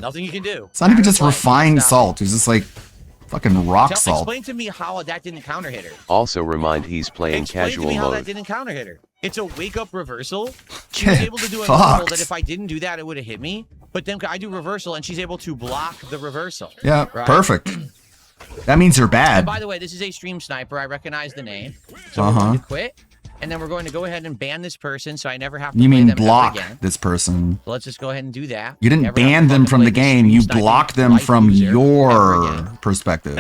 [SPEAKER 3] Nothing you can do.
[SPEAKER 1] It's not even
[SPEAKER 3] Pattern
[SPEAKER 1] just
[SPEAKER 3] play,
[SPEAKER 1] refined
[SPEAKER 3] nonstop.
[SPEAKER 1] salt. It's just like fucking rock salt.
[SPEAKER 3] Explain to me how that didn't counter hit her.
[SPEAKER 7] Also remind he's playing
[SPEAKER 3] Explain to
[SPEAKER 7] casual
[SPEAKER 3] me how that
[SPEAKER 7] mode.
[SPEAKER 3] didn't counter hit her. It's a wake up reversal. She was
[SPEAKER 1] Get
[SPEAKER 3] able to do a normal
[SPEAKER 1] fucked.
[SPEAKER 3] that if I didn't do that, it would have hit me. But then I do reversal and she's able to block the reversal.
[SPEAKER 1] Yeah,
[SPEAKER 3] Right?
[SPEAKER 1] perfect. That means you're
[SPEAKER 3] And
[SPEAKER 1] bad.
[SPEAKER 3] by the way, this is a stream sniper. I recognize the name. So we're
[SPEAKER 1] Uh-huh.
[SPEAKER 3] going to quit. And then we're going to go ahead and ban this person so I never have to
[SPEAKER 1] You
[SPEAKER 3] play
[SPEAKER 1] mean
[SPEAKER 3] them ever
[SPEAKER 1] block
[SPEAKER 3] again.
[SPEAKER 1] this person.
[SPEAKER 3] So let's just go ahead and do that.
[SPEAKER 1] You didn't
[SPEAKER 3] Never have to
[SPEAKER 1] ban them
[SPEAKER 3] fucking
[SPEAKER 1] from
[SPEAKER 3] play
[SPEAKER 1] the
[SPEAKER 3] this
[SPEAKER 1] game.
[SPEAKER 3] stream
[SPEAKER 1] You
[SPEAKER 3] sniping
[SPEAKER 1] blocked them
[SPEAKER 3] life
[SPEAKER 1] from
[SPEAKER 3] loser ever
[SPEAKER 1] your
[SPEAKER 3] again.
[SPEAKER 1] perspective.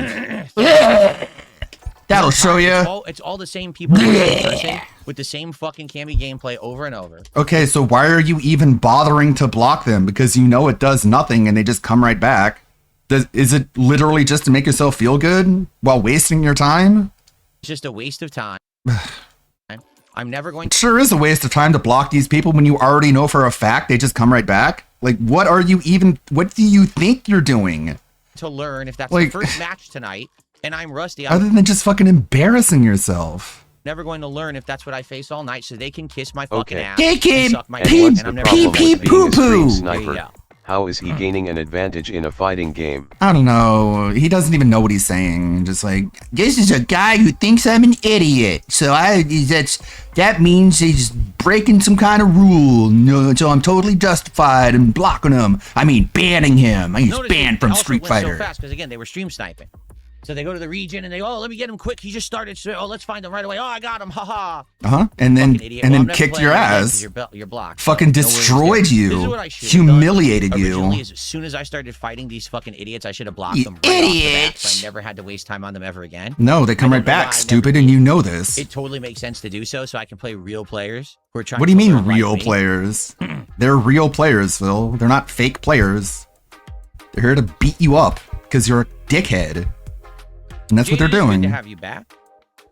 [SPEAKER 1] That'll show you.
[SPEAKER 3] It's all the same people in the same person with the same fucking Cammy gameplay over and over.
[SPEAKER 1] Okay, so why are you even bothering to block them? Because you know it does nothing and they just come right back. Is it literally just to make yourself feel good while wasting your time?
[SPEAKER 3] It's just a waste of time. I'm never going
[SPEAKER 1] It sure is a waste of time to block these people when you already know for a fact they just come right back. Like, what do you think you're doing?
[SPEAKER 3] to learn if that's
[SPEAKER 1] Like-
[SPEAKER 3] the first match tonight and I'm rusty. I'm
[SPEAKER 1] Other than just fucking embarrassing yourself.
[SPEAKER 3] never going to learn if that's what I face all night so they can kiss my fucking
[SPEAKER 7] Okay.
[SPEAKER 3] ass.
[SPEAKER 1] Dick
[SPEAKER 3] and
[SPEAKER 1] him,
[SPEAKER 3] suck my
[SPEAKER 7] And
[SPEAKER 3] dick,
[SPEAKER 7] what's
[SPEAKER 3] and
[SPEAKER 7] the
[SPEAKER 3] I'm never
[SPEAKER 7] problem
[SPEAKER 1] pee,
[SPEAKER 7] with
[SPEAKER 1] pee,
[SPEAKER 7] being a stream
[SPEAKER 1] poo-poo?
[SPEAKER 3] There you
[SPEAKER 7] sniper?
[SPEAKER 3] go.
[SPEAKER 7] How is he gaining an advantage in a fighting game?
[SPEAKER 1] I don't know. He doesn't even know what he's saying. Just like, this is a guy who thinks I'm an idiot. So that means he's breaking some kind of rule. No, so I'm totally justified in blocking him. I mean, banning him. He's
[SPEAKER 3] Notice
[SPEAKER 1] banned
[SPEAKER 3] it
[SPEAKER 1] from
[SPEAKER 3] also
[SPEAKER 1] Street
[SPEAKER 3] went
[SPEAKER 1] Fighter.
[SPEAKER 3] so fast because again they were stream sniping. So they go to the region and they, oh, let me get him quick. He just started. Oh, let's find him right away. Oh, I got him. Haha.
[SPEAKER 1] And then
[SPEAKER 3] Fucking idiot. Well, I'm never
[SPEAKER 1] kicked
[SPEAKER 3] playing
[SPEAKER 1] your
[SPEAKER 3] again 'cause
[SPEAKER 1] ass.
[SPEAKER 3] You're blocked.
[SPEAKER 1] Fucking
[SPEAKER 3] No worries
[SPEAKER 1] destroyed
[SPEAKER 3] there. This is
[SPEAKER 1] you.
[SPEAKER 3] what I should've done.
[SPEAKER 1] Humiliated
[SPEAKER 3] Originally,
[SPEAKER 1] you.
[SPEAKER 3] as soon as I started fighting these fucking idiots, I should have blocked
[SPEAKER 1] You
[SPEAKER 3] them right off the bat,
[SPEAKER 1] idiots.
[SPEAKER 3] so I never had to waste time on them ever again.
[SPEAKER 1] No, they come
[SPEAKER 3] I
[SPEAKER 1] right
[SPEAKER 3] don't know why
[SPEAKER 1] back,
[SPEAKER 3] I never
[SPEAKER 1] stupid,
[SPEAKER 3] did.
[SPEAKER 1] and you know this.
[SPEAKER 3] It totally makes sense to do so I can play real players who are trying
[SPEAKER 1] What do you
[SPEAKER 3] to
[SPEAKER 1] mean
[SPEAKER 3] learn like
[SPEAKER 1] real
[SPEAKER 3] me.
[SPEAKER 1] players? They're real players, Phil. They're not fake players. They're here to beat you up because you're a dickhead. And that's what they're
[SPEAKER 3] JD, it's good
[SPEAKER 1] doing.
[SPEAKER 3] to have you back.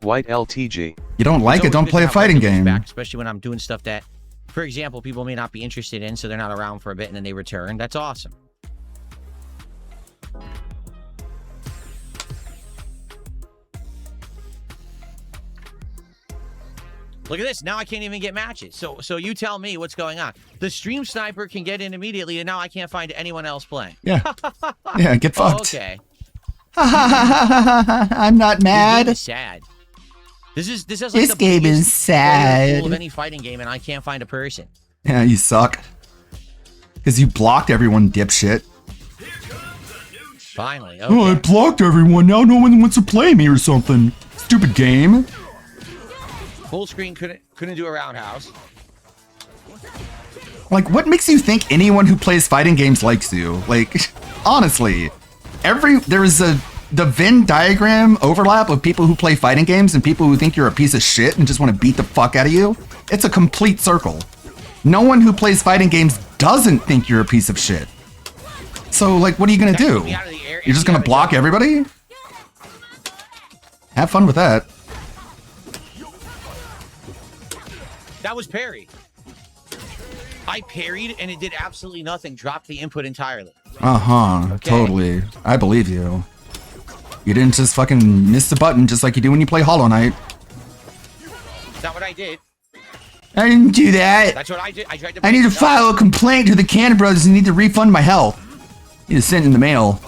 [SPEAKER 7] White LTG.
[SPEAKER 1] You don't like
[SPEAKER 3] It's
[SPEAKER 1] it,
[SPEAKER 3] always
[SPEAKER 1] don't
[SPEAKER 3] good
[SPEAKER 1] play
[SPEAKER 3] to
[SPEAKER 1] a
[SPEAKER 3] have
[SPEAKER 1] fighting
[SPEAKER 3] regulars
[SPEAKER 1] game.
[SPEAKER 3] back, especially when I'm doing stuff that, for example, people may not be interested in, so they're not around for a bit and then they return. That's awesome. Look at this. Now I can't even get matches. So you tell me what's going on. The stream sniper can get in immediately, and now I can't find anyone else playing.
[SPEAKER 1] Yeah. Yeah, get
[SPEAKER 3] Oh,
[SPEAKER 1] fucked.
[SPEAKER 3] okay.
[SPEAKER 1] I'm not
[SPEAKER 3] This game
[SPEAKER 1] mad.
[SPEAKER 3] is sad. This is like
[SPEAKER 1] This
[SPEAKER 3] the
[SPEAKER 1] game is
[SPEAKER 3] biggest player pool of
[SPEAKER 1] sad.
[SPEAKER 3] any fighting game, and I can't find a person.
[SPEAKER 1] Yeah, you suck. Because you blocked everyone, dipshit.
[SPEAKER 3] Finally,
[SPEAKER 1] Oh, I
[SPEAKER 3] okay.
[SPEAKER 1] blocked everyone. Now no one wants to play me or something. Stupid game.
[SPEAKER 3] Full screen couldn't do a roundhouse.
[SPEAKER 1] Like, what makes you think anyone who plays fighting games likes you? Like, honestly, there is the Venn diagram overlap of people who play fighting games and people who think you're a piece of shit and just want to beat the fuck out of you. It's a complete circle. No one who plays fighting games doesn't think you're a piece of shit. So, like, what are you gonna do?
[SPEAKER 3] Me out of the air
[SPEAKER 1] You're just
[SPEAKER 3] and
[SPEAKER 1] gonna block everybody? Have fun with that.
[SPEAKER 3] That was parry. I parried and it did absolutely nothing. Dropped the input entirely.
[SPEAKER 1] Uh-huh,
[SPEAKER 3] Okay.
[SPEAKER 1] totally. I believe you. You didn't just fucking miss the button just like you do when you play Hollow Knight.
[SPEAKER 3] Is that what I did?
[SPEAKER 1] I didn't do that.
[SPEAKER 3] That's what I did. I tried to.
[SPEAKER 1] I need to
[SPEAKER 3] break it up.
[SPEAKER 1] file a complaint to the Cannon Brothers and need to refund my health. Need to send it in the mail.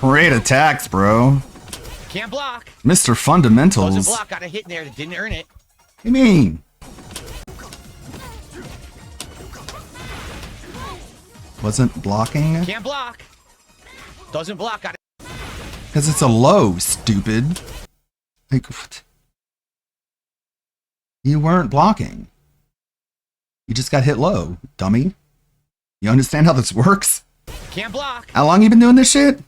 [SPEAKER 1] Great attacks, bro.
[SPEAKER 3] Can't block.
[SPEAKER 1] Mr.
[SPEAKER 3] Doesn't
[SPEAKER 1] Fundamentals.
[SPEAKER 3] block. Got a hit in there that didn't earn it.
[SPEAKER 1] What do you mean? Wasn't blocking?
[SPEAKER 3] Can't block. Doesn't block. Got it.
[SPEAKER 1] Because it's a low, stupid. Like, what? You weren't blocking. You just got hit low, dummy. You understand how this works?
[SPEAKER 3] Can't block.
[SPEAKER 1] How long you been doing this shit?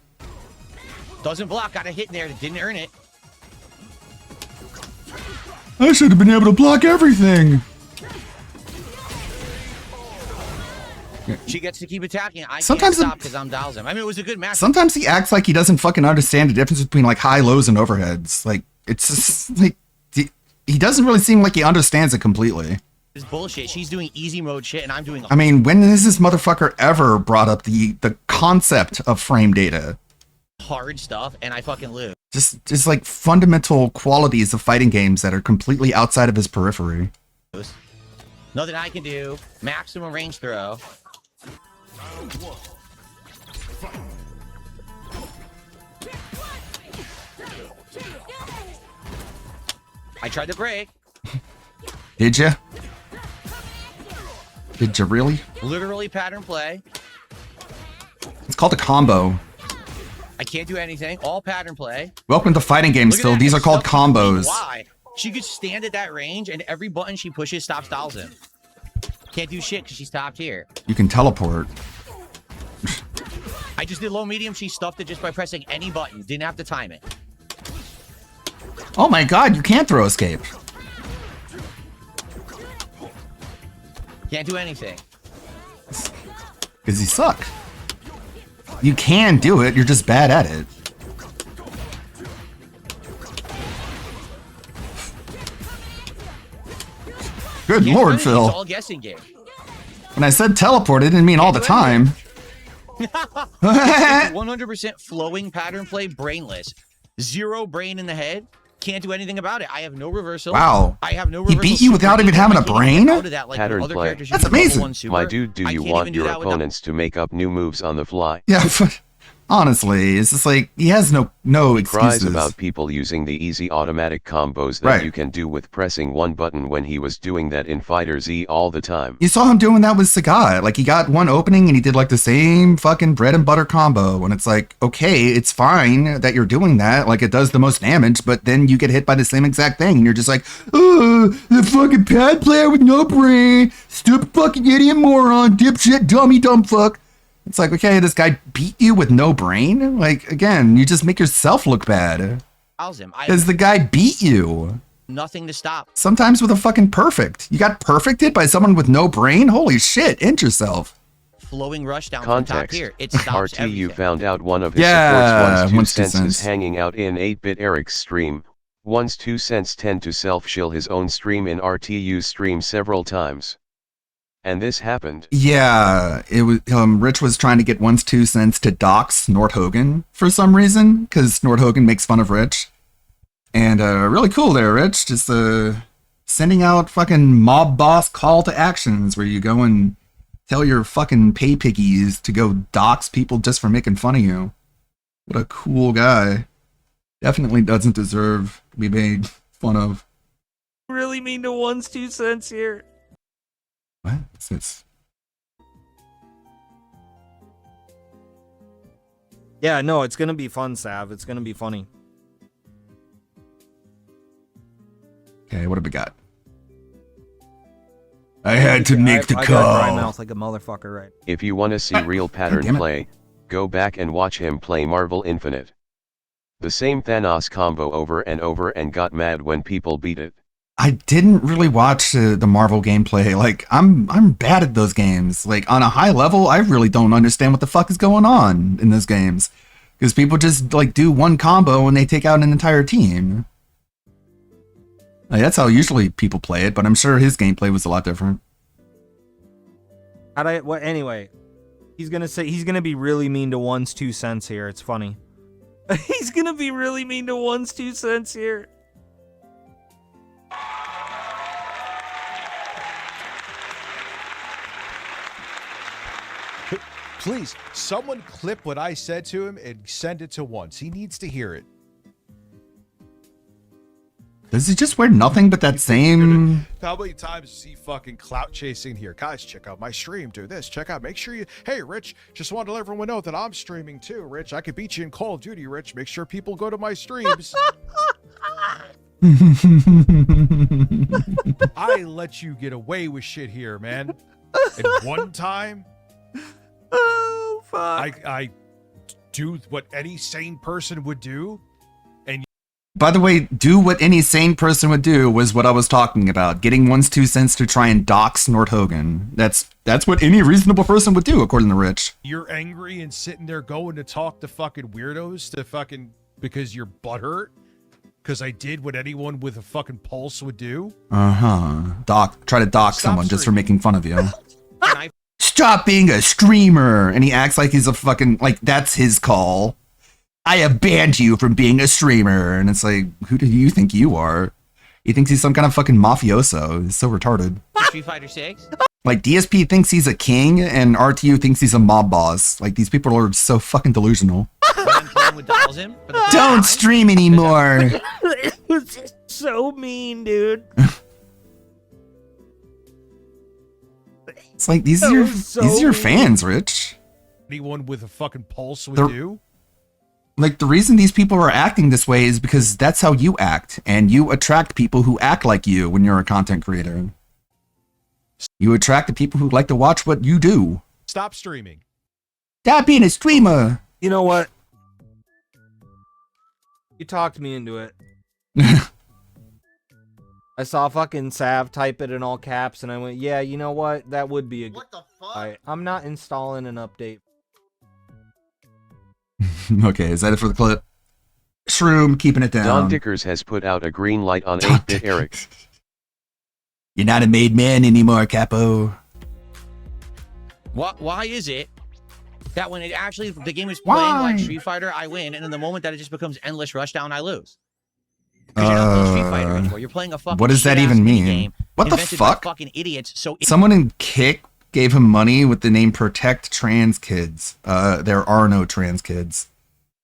[SPEAKER 3] Doesn't block. Got a hit in there that didn't earn it.
[SPEAKER 1] I should have been able to block everything.
[SPEAKER 3] She gets to keep attacking. I
[SPEAKER 1] Sometimes
[SPEAKER 3] can't stop because I'm Dalzim. I mean, it was a good match.
[SPEAKER 1] Sometimes he acts like he doesn't fucking understand the difference between like high lows and overheads. Like, it's just like he doesn't really seem like he understands it completely.
[SPEAKER 3] It's bullshit. She's doing easy mode shit, and I'm doing
[SPEAKER 1] I mean, when has this motherfucker ever brought up the concept of frame data?
[SPEAKER 3] hard stuff, and I fucking lose.
[SPEAKER 1] Just like fundamental qualities of fighting games that are completely outside of his periphery.
[SPEAKER 3] Nothing I can do. Maximum range throw. I tried to break.
[SPEAKER 1] Did ya? Did you really?
[SPEAKER 3] Literally pattern play.
[SPEAKER 1] It's called a combo.
[SPEAKER 3] I can't do anything. All pattern play.
[SPEAKER 1] Welcome to fighting games,
[SPEAKER 3] Look at
[SPEAKER 1] Phil.
[SPEAKER 3] that.
[SPEAKER 1] These are
[SPEAKER 3] It's
[SPEAKER 1] called
[SPEAKER 3] stuff you can
[SPEAKER 1] combos.
[SPEAKER 3] do. Why? She could stand at that range, and every button she pushes stops Dalzim. Can't do shit because she stopped here.
[SPEAKER 1] You can teleport.
[SPEAKER 3] I just did low medium. She stuffed it just by pressing any button. Didn't have to time it.
[SPEAKER 1] Oh my god, you can't throw escape.
[SPEAKER 3] Can't do anything.
[SPEAKER 1] Because you suck. You can do it, you're just bad at it. Good
[SPEAKER 3] Can't do
[SPEAKER 1] lord,
[SPEAKER 3] anything.
[SPEAKER 1] Phil.
[SPEAKER 3] It's all guessing game.
[SPEAKER 1] When I said teleport, it didn't mean all the
[SPEAKER 3] do
[SPEAKER 1] time.
[SPEAKER 3] 100% flowing pattern play, brainless. Zero brain in the head. Can't do anything about it. I have no reversal.
[SPEAKER 1] Wow.
[SPEAKER 3] I have no
[SPEAKER 1] He
[SPEAKER 3] reversal.
[SPEAKER 1] beat you without
[SPEAKER 3] super
[SPEAKER 1] even
[SPEAKER 3] deep.
[SPEAKER 1] having
[SPEAKER 3] I
[SPEAKER 1] a
[SPEAKER 3] can't even
[SPEAKER 1] brain?
[SPEAKER 3] get out of that like
[SPEAKER 7] Pattern
[SPEAKER 3] other
[SPEAKER 7] play.
[SPEAKER 3] characters
[SPEAKER 1] That's
[SPEAKER 3] use level
[SPEAKER 1] amazing.
[SPEAKER 3] 1 super.
[SPEAKER 7] My dude, do
[SPEAKER 3] I
[SPEAKER 7] you
[SPEAKER 3] can't
[SPEAKER 7] want
[SPEAKER 3] even do
[SPEAKER 7] your
[SPEAKER 3] that without-
[SPEAKER 7] opponents to make up new moves on the fly?
[SPEAKER 1] Yeah, Honestly, it's just like he has no
[SPEAKER 7] He cries
[SPEAKER 1] excuses.
[SPEAKER 7] about people using the easy automatic combos that
[SPEAKER 1] Right.
[SPEAKER 7] you can do with pressing one button when he was doing that in Fighter Z all the time.
[SPEAKER 1] You saw him doing that with Sagat. Like he got one opening and he did like the same fucking bread and butter combo. And it's like, okay, it's fine that you're doing that. Like it does the most damage, but then you get hit by the same exact thing. And you're just like, oh, the fucking pad player with no brain, stupid fucking idiot moron, dipshit, dummy, dumb fuck. It's like, okay, this guy beat you with no brain? Like, again, you just make yourself look bad.
[SPEAKER 3] Fouls him. I
[SPEAKER 1] Because
[SPEAKER 3] have
[SPEAKER 1] the guy beat you.
[SPEAKER 3] nothing to stop.
[SPEAKER 1] Sometimes with a fucking perfect. You got perfected by someone with no brain? Holy shit, end yourself.
[SPEAKER 3] Flowing rush down from top
[SPEAKER 7] Context.
[SPEAKER 3] here. It stops
[SPEAKER 7] RTU
[SPEAKER 3] everything.
[SPEAKER 7] found out one of his
[SPEAKER 1] Yeah,
[SPEAKER 7] supports
[SPEAKER 1] once
[SPEAKER 7] 2
[SPEAKER 1] 2
[SPEAKER 7] cents is
[SPEAKER 1] cents.
[SPEAKER 7] hanging out in 8-bit Eric's stream. Once 2 cents tend to self-shill his own stream in RTU's stream several times. And this happened.
[SPEAKER 1] Yeah, it was Rich was trying to get once 2 cents to dox Nort Hogan for some reason, because Nort Hogan makes fun of Rich. And really cool there, Rich. Just sending out fucking mob boss call to actions where you go and tell your fucking pay piggies to go dox people just for making fun of you. What a cool guy. Definitely doesn't deserve to be made fun of.
[SPEAKER 8] Really mean to one's 2 cents here.
[SPEAKER 1] What? It's
[SPEAKER 9] Yeah, no, it's gonna be fun, Sav. It's gonna be funny.
[SPEAKER 1] okay, what have we got? I had to make the
[SPEAKER 9] I got dry
[SPEAKER 1] call.
[SPEAKER 9] mouth like a motherfucker, right?
[SPEAKER 7] If you want to see real pattern
[SPEAKER 1] damn it.
[SPEAKER 7] play, go back and watch him play Marvel Infinite. The same Thanos combo over and over and got mad when people beat it.
[SPEAKER 1] I didn't really watch the Marvel gameplay. Like, I'm bad at those games. Like, on a high level, I really don't understand what the fuck is going on in those games. Because people just, like, do one combo and they take out an entire team. Like, that's how usually people play it, but I'm sure his gameplay was a lot different.
[SPEAKER 9] Anyway, he's gonna be really mean to one's 2 cents here. It's funny.
[SPEAKER 8] He's gonna be really mean to one's 2 cents here.
[SPEAKER 10] Please, someone clip what I said to him and send it to Once. He needs to hear it.
[SPEAKER 1] Does he just wear nothing but that same...
[SPEAKER 10] How many times is he fucking clout chasing here? Guys, check out my stream. Do this. Check out. Make sure you... Hey, Rich, just want to let everyone know that I'm streaming too, Rich. I could beat you in Call of Duty, Rich. Make sure people go to my streams. I let you get away with shit here, man. And one time...
[SPEAKER 8] Oh, fuck.
[SPEAKER 10] I do what any sane person would do.
[SPEAKER 1] By the way, do what any sane person would do was what I was talking about. Getting one's 2 cents to try and dox Nort Hogan. That's what any reasonable person would do, according to Rich.
[SPEAKER 10] You're angry and sitting there going to talk to fucking weirdos to fucking because you're butthurt? Because I did what anyone with a fucking pulse would do?
[SPEAKER 1] Try to dox
[SPEAKER 10] Stop
[SPEAKER 1] someone just for
[SPEAKER 10] streaming.
[SPEAKER 1] making fun of you.
[SPEAKER 3] And I
[SPEAKER 1] Stop being a streamer! And he acts like he's a fucking, like, that's his call. I have banned you from being a streamer. And it's like, who do you think you are? He thinks he's some kind of fucking mafioso. He's so retarded.
[SPEAKER 3] Street Fighter 6.
[SPEAKER 1] Like, DSP thinks he's a king, and RTU thinks he's a mob boss. Like, these people are so fucking delusional.
[SPEAKER 3] When I'm playing with dolls in for the first
[SPEAKER 1] Don't
[SPEAKER 3] time.
[SPEAKER 1] stream anymore!
[SPEAKER 8] It was just so mean, dude.
[SPEAKER 1] It's like, these are your fans, Rich.
[SPEAKER 10] Anyone with a fucking pulse would
[SPEAKER 1] They're-
[SPEAKER 10] do?
[SPEAKER 1] Like, the reason these people are acting this way is because that's how you act, and you attract people who act like you when you're a content creator. You attract the people who like to watch what you do.
[SPEAKER 10] Stop streaming.
[SPEAKER 1] Stop being a streamer!
[SPEAKER 9] You know what? You talked me into it. I saw fucking Sav type it in all caps, and I went, yeah, you know what? That would be a... What the fuck? I'm not installing an update.
[SPEAKER 1] Okay, is that it for the clip? Shroom, keeping it
[SPEAKER 7] Don
[SPEAKER 1] down.
[SPEAKER 7] Dickers has put out a green light on
[SPEAKER 1] Don
[SPEAKER 7] 8-bit Eric.
[SPEAKER 1] Dickers. You're not a made man anymore, Capo.
[SPEAKER 3] Why is it that when it actually the game is playing
[SPEAKER 1] Why?
[SPEAKER 3] like Street Fighter, I win, and then the moment that it just becomes endless rushdown, I lose? Because you're not playing Street Fighter anymore. You're playing a fucking
[SPEAKER 1] what does that
[SPEAKER 3] shit-ass
[SPEAKER 1] even mean?
[SPEAKER 3] game
[SPEAKER 1] What the
[SPEAKER 3] invented by
[SPEAKER 1] fuck?
[SPEAKER 3] fucking idiots. So
[SPEAKER 1] Someone in Kick gave him money with the name Protect Trans Kids. There are no trans kids.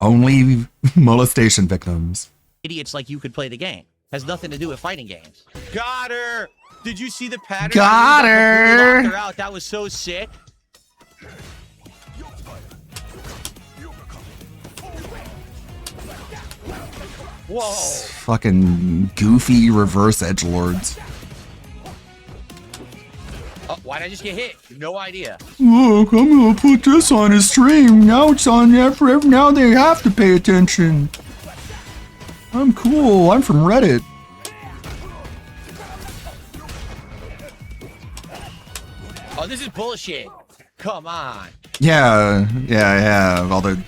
[SPEAKER 1] Only molestation victims.
[SPEAKER 3] Idiots like you could play the game. Has nothing to do with fighting games. Got her! Did you see the pattern?
[SPEAKER 1] Got her!
[SPEAKER 3] Knocked her out. That was so sick. Whoa.
[SPEAKER 1] Fucking goofy reverse edgelords.
[SPEAKER 3] Oh, why did I just get hit? No idea.
[SPEAKER 1] Look, I'm gonna put this on his stream. Now it's on there forever. Now they have to pay attention. I'm cool. I'm from Reddit.
[SPEAKER 3] Oh, this is bullshit. Come on.
[SPEAKER 1] Yeah. All the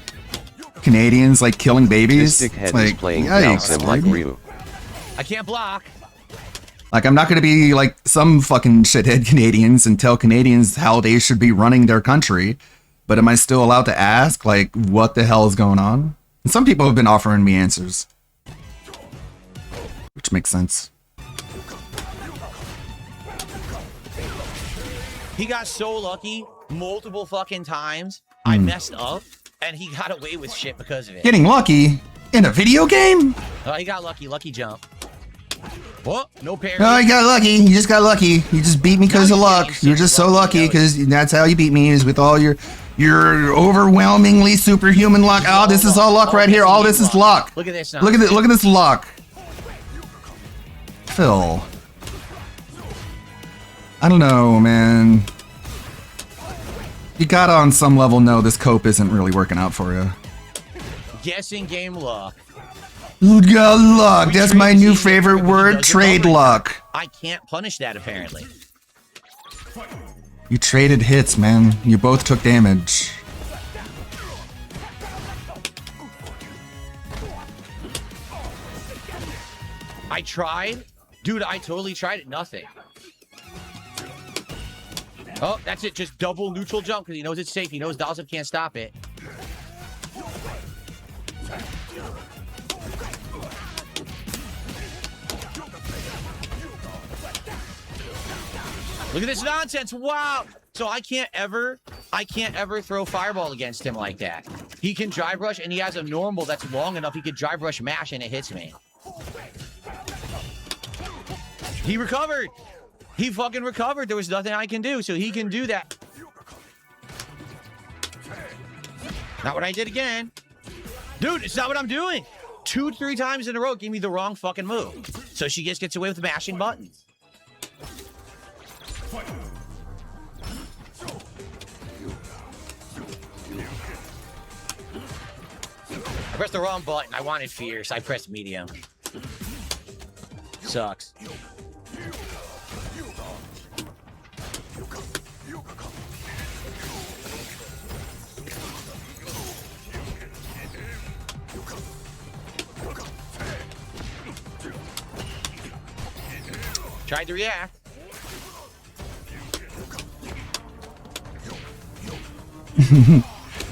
[SPEAKER 1] Canadians like killing babies.
[SPEAKER 7] This dickhead
[SPEAKER 1] Like,
[SPEAKER 7] is playing
[SPEAKER 1] yikes,
[SPEAKER 7] Dalsim like
[SPEAKER 1] dude.
[SPEAKER 7] Ryu.
[SPEAKER 3] I can't block.
[SPEAKER 1] Like, I'm not gonna be like some fucking shithead Canadians and tell Canadians how they should be running their country. But am I still allowed to ask, like, what the hell is going on? And some people have been offering me answers. Which makes sense.
[SPEAKER 3] He got so lucky multiple fucking times. I messed up, and he got away with shit because of it.
[SPEAKER 1] Getting lucky in a video game?
[SPEAKER 3] Oh, he got lucky. Lucky jump. What? No parry.
[SPEAKER 1] No, you got lucky. You just got lucky. You just beat me because of luck. You're just so lucky because that's how you beat me, is with all your overwhelmingly superhuman luck. Oh, this is all luck right here. All this is luck.
[SPEAKER 3] Look at this now.
[SPEAKER 1] Look at this luck. Phil. I don't know, man. You gotta on some level know this cope isn't really working out for you.
[SPEAKER 3] Guessing game luck.
[SPEAKER 1] You got luck. That's my new favorite word, trade luck.
[SPEAKER 3] I can't punish that, apparently.
[SPEAKER 1] You traded hits, man. You both took damage.
[SPEAKER 3] I tried. Dude, I totally tried it. Nothing. Oh, that's it. Just double neutral jump because he knows it's safe. He knows Dalsim can't stop it. Look at this nonsense. Wow. So I can't ever throw fireball against him like that. He can drive rush, and he has a normal that's long enough. He could drive rush mash, and it hits me. He recovered. He fucking recovered. There was nothing I can do, so he can do that. Not what I did again. Dude, it's not what I'm doing. 2-3 times in a row gave me the wrong fucking move. So she just gets away with mashing buttons. I pressed the wrong button. I wanted fierce. I pressed medium. Sucks. Tried to react.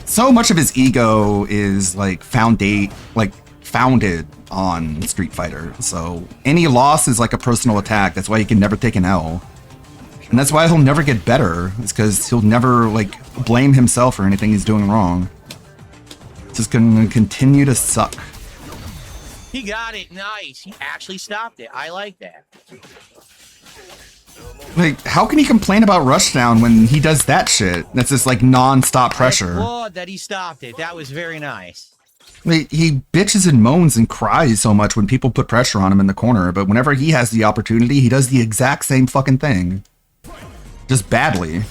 [SPEAKER 1] So much of his ego is like founded on Street Fighter. So any loss is like a personal attack. That's why he can never take an L. And that's why he'll never get better. It's because he'll never like blame himself for anything he's doing wrong. It's just gonna continue to suck.
[SPEAKER 3] He got it. Nice. He actually stopped it. I like that.
[SPEAKER 1] Like, how can he complain about Rushdown when he does that shit? That's just like non-stop pressure.
[SPEAKER 3] I applaud that he stopped it. That was very nice.
[SPEAKER 1] Like, he bitches and moans and cries so much when people put pressure on him in the corner, but whenever he has the opportunity, he does the exact same fucking thing. Just badly.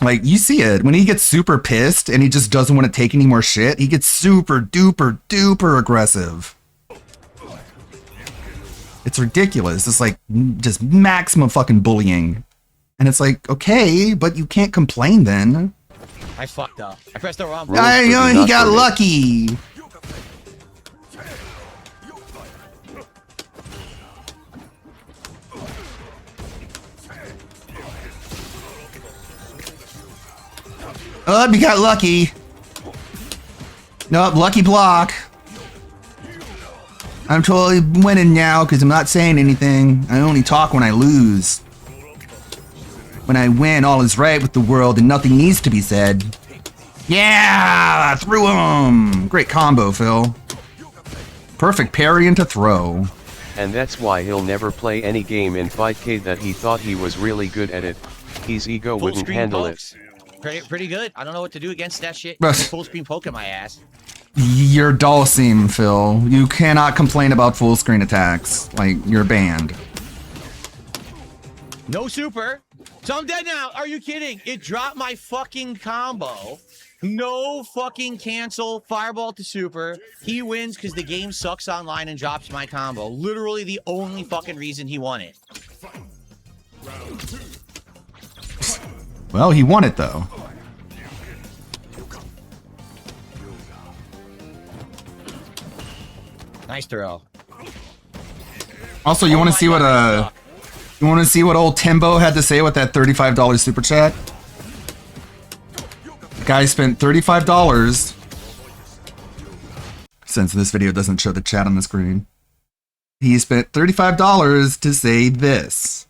[SPEAKER 1] Like, you see it. When he gets super pissed and he just doesn't want to take any more shit, he gets super duper duper aggressive. It's ridiculous. It's like just maximum fucking bullying. And it's like, okay, but you can't complain then.
[SPEAKER 3] I fucked up. I pressed the wrong button.
[SPEAKER 1] I know he got lucky. Oh, he got lucky. Nope, lucky block. I'm totally winning now because I'm not saying anything. I only talk when I lose. When I win, all is right with the world and nothing needs to be said. Yeah! Threw him! Great combo, Phil. Perfect parry into throw.
[SPEAKER 7] And that's why he'll never play any game in Fightcade that he thought he was really good at it. His ego
[SPEAKER 3] Full
[SPEAKER 7] wouldn't
[SPEAKER 3] screen
[SPEAKER 7] handle
[SPEAKER 3] pokes. Pretty good. I don't know what to do against that shit.
[SPEAKER 1] But-
[SPEAKER 3] Full screen poke in my ass.
[SPEAKER 1] You're Dhalsim, Phil. You cannot complain about full screen attacks. Like, you're banned.
[SPEAKER 3] No super. So I'm dead now. Are you kidding? It dropped my fucking combo. No fucking cancel. Fireball to super. He wins because the game sucks online and drops my combo. Literally the only fucking reason he won it.
[SPEAKER 1] Well, he won it, though.
[SPEAKER 3] Nice throw.
[SPEAKER 1] Also, you want to see what you want to see what old Timbo had to say with that $35 super chat? The guy spent $35. Since this video doesn't show the chat on the screen, he spent $35 to say this.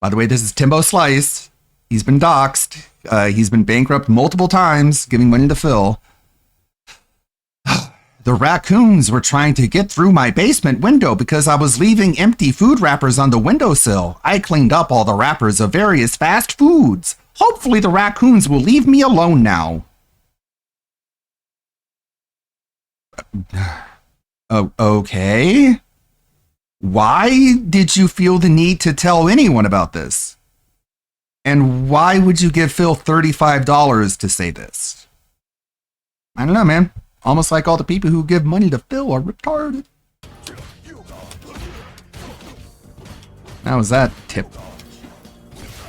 [SPEAKER 1] By the way, this is Timbo Slice. He's been doxxed. He's been bankrupt multiple times, giving money to Phil. The raccoons were trying to get through my basement window because I was leaving empty food wrappers on the windowsill. I cleaned up all the wrappers of various fast foods. Hopefully the raccoons will leave me alone now. Okay. Why did you feel the need to tell anyone about this? And why would you give Phil $35 to say this? I don't know, man. Almost like all the people who give money to Phil are retarded. How was that tip?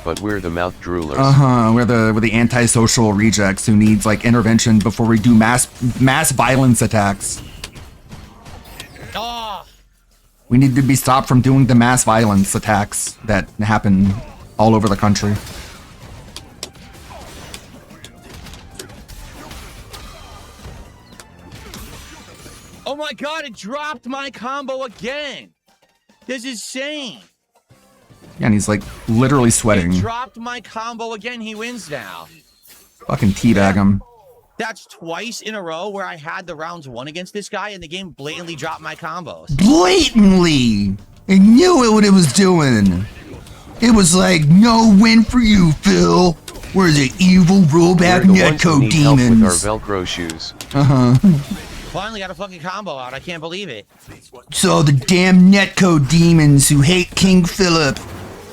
[SPEAKER 7] But we're the mouth droolers.
[SPEAKER 1] We're the antisocial rejects who needs like intervention before we do mass violence attacks.
[SPEAKER 3] Oh.
[SPEAKER 1] We need to be stopped from doing the mass violence attacks that happen all over the country.
[SPEAKER 3] Oh my god, it dropped my combo again. This is insane.
[SPEAKER 1] Yeah, and he's like literally sweating.
[SPEAKER 3] It dropped my combo again. He wins now.
[SPEAKER 1] Fucking teabag him.
[SPEAKER 3] That's twice in a row where I had the rounds won against this guy and the game blatantly dropped my combos.
[SPEAKER 1] Blatantly! It knew what it was doing. It was like, no win for you, Phil. We're the evil rollback
[SPEAKER 7] We're the ones who
[SPEAKER 1] netcode
[SPEAKER 7] need help with
[SPEAKER 1] demons.
[SPEAKER 7] our Velcro shoes.
[SPEAKER 3] Finally got a fucking combo out. I can't believe it.
[SPEAKER 1] So the damn netcode demons who hate King Philip,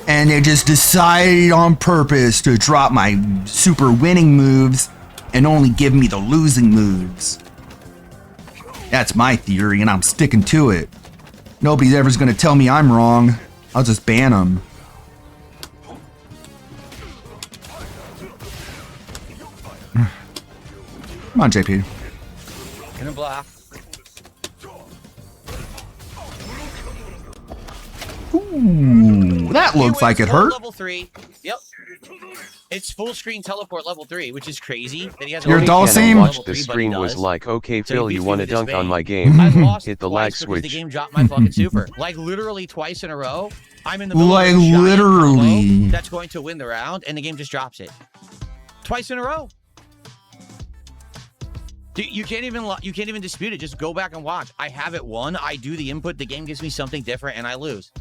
[SPEAKER 1] and they just decided on purpose to drop my super winning moves and only give me the losing moves. That's my theory, and I'm sticking to it. Nobody's ever gonna tell me I'm wrong. I'll just ban them. Come on, JP.
[SPEAKER 3] In a block.
[SPEAKER 1] Ooh, that looks like it hurt.
[SPEAKER 3] Level 3. Yep. It's full screen teleport level 3, which is crazy. That he has
[SPEAKER 1] Your
[SPEAKER 3] a
[SPEAKER 1] doll
[SPEAKER 3] level
[SPEAKER 1] seam?
[SPEAKER 7] Watch
[SPEAKER 3] 3,
[SPEAKER 7] the
[SPEAKER 3] but he
[SPEAKER 7] stream was
[SPEAKER 3] does.
[SPEAKER 7] like, okay,
[SPEAKER 3] So
[SPEAKER 7] Phil,
[SPEAKER 3] he
[SPEAKER 7] you
[SPEAKER 3] beats me
[SPEAKER 7] want to
[SPEAKER 3] with this
[SPEAKER 7] dunk on
[SPEAKER 3] vein.
[SPEAKER 7] my game?
[SPEAKER 3] I've lost
[SPEAKER 7] Hit the
[SPEAKER 3] twice
[SPEAKER 7] lag
[SPEAKER 3] because
[SPEAKER 7] switch.
[SPEAKER 3] the game dropped my fucking super. Like literally twice in a row. I'm in the middle
[SPEAKER 1] Like
[SPEAKER 3] of a giant
[SPEAKER 1] literally.
[SPEAKER 3] combo that's going to win the round, and the game just drops it. Twice in a row. Dude, you can't even dispute it. Just go back and watch. I have it won. I do the input. The game gives me something different, and I lose.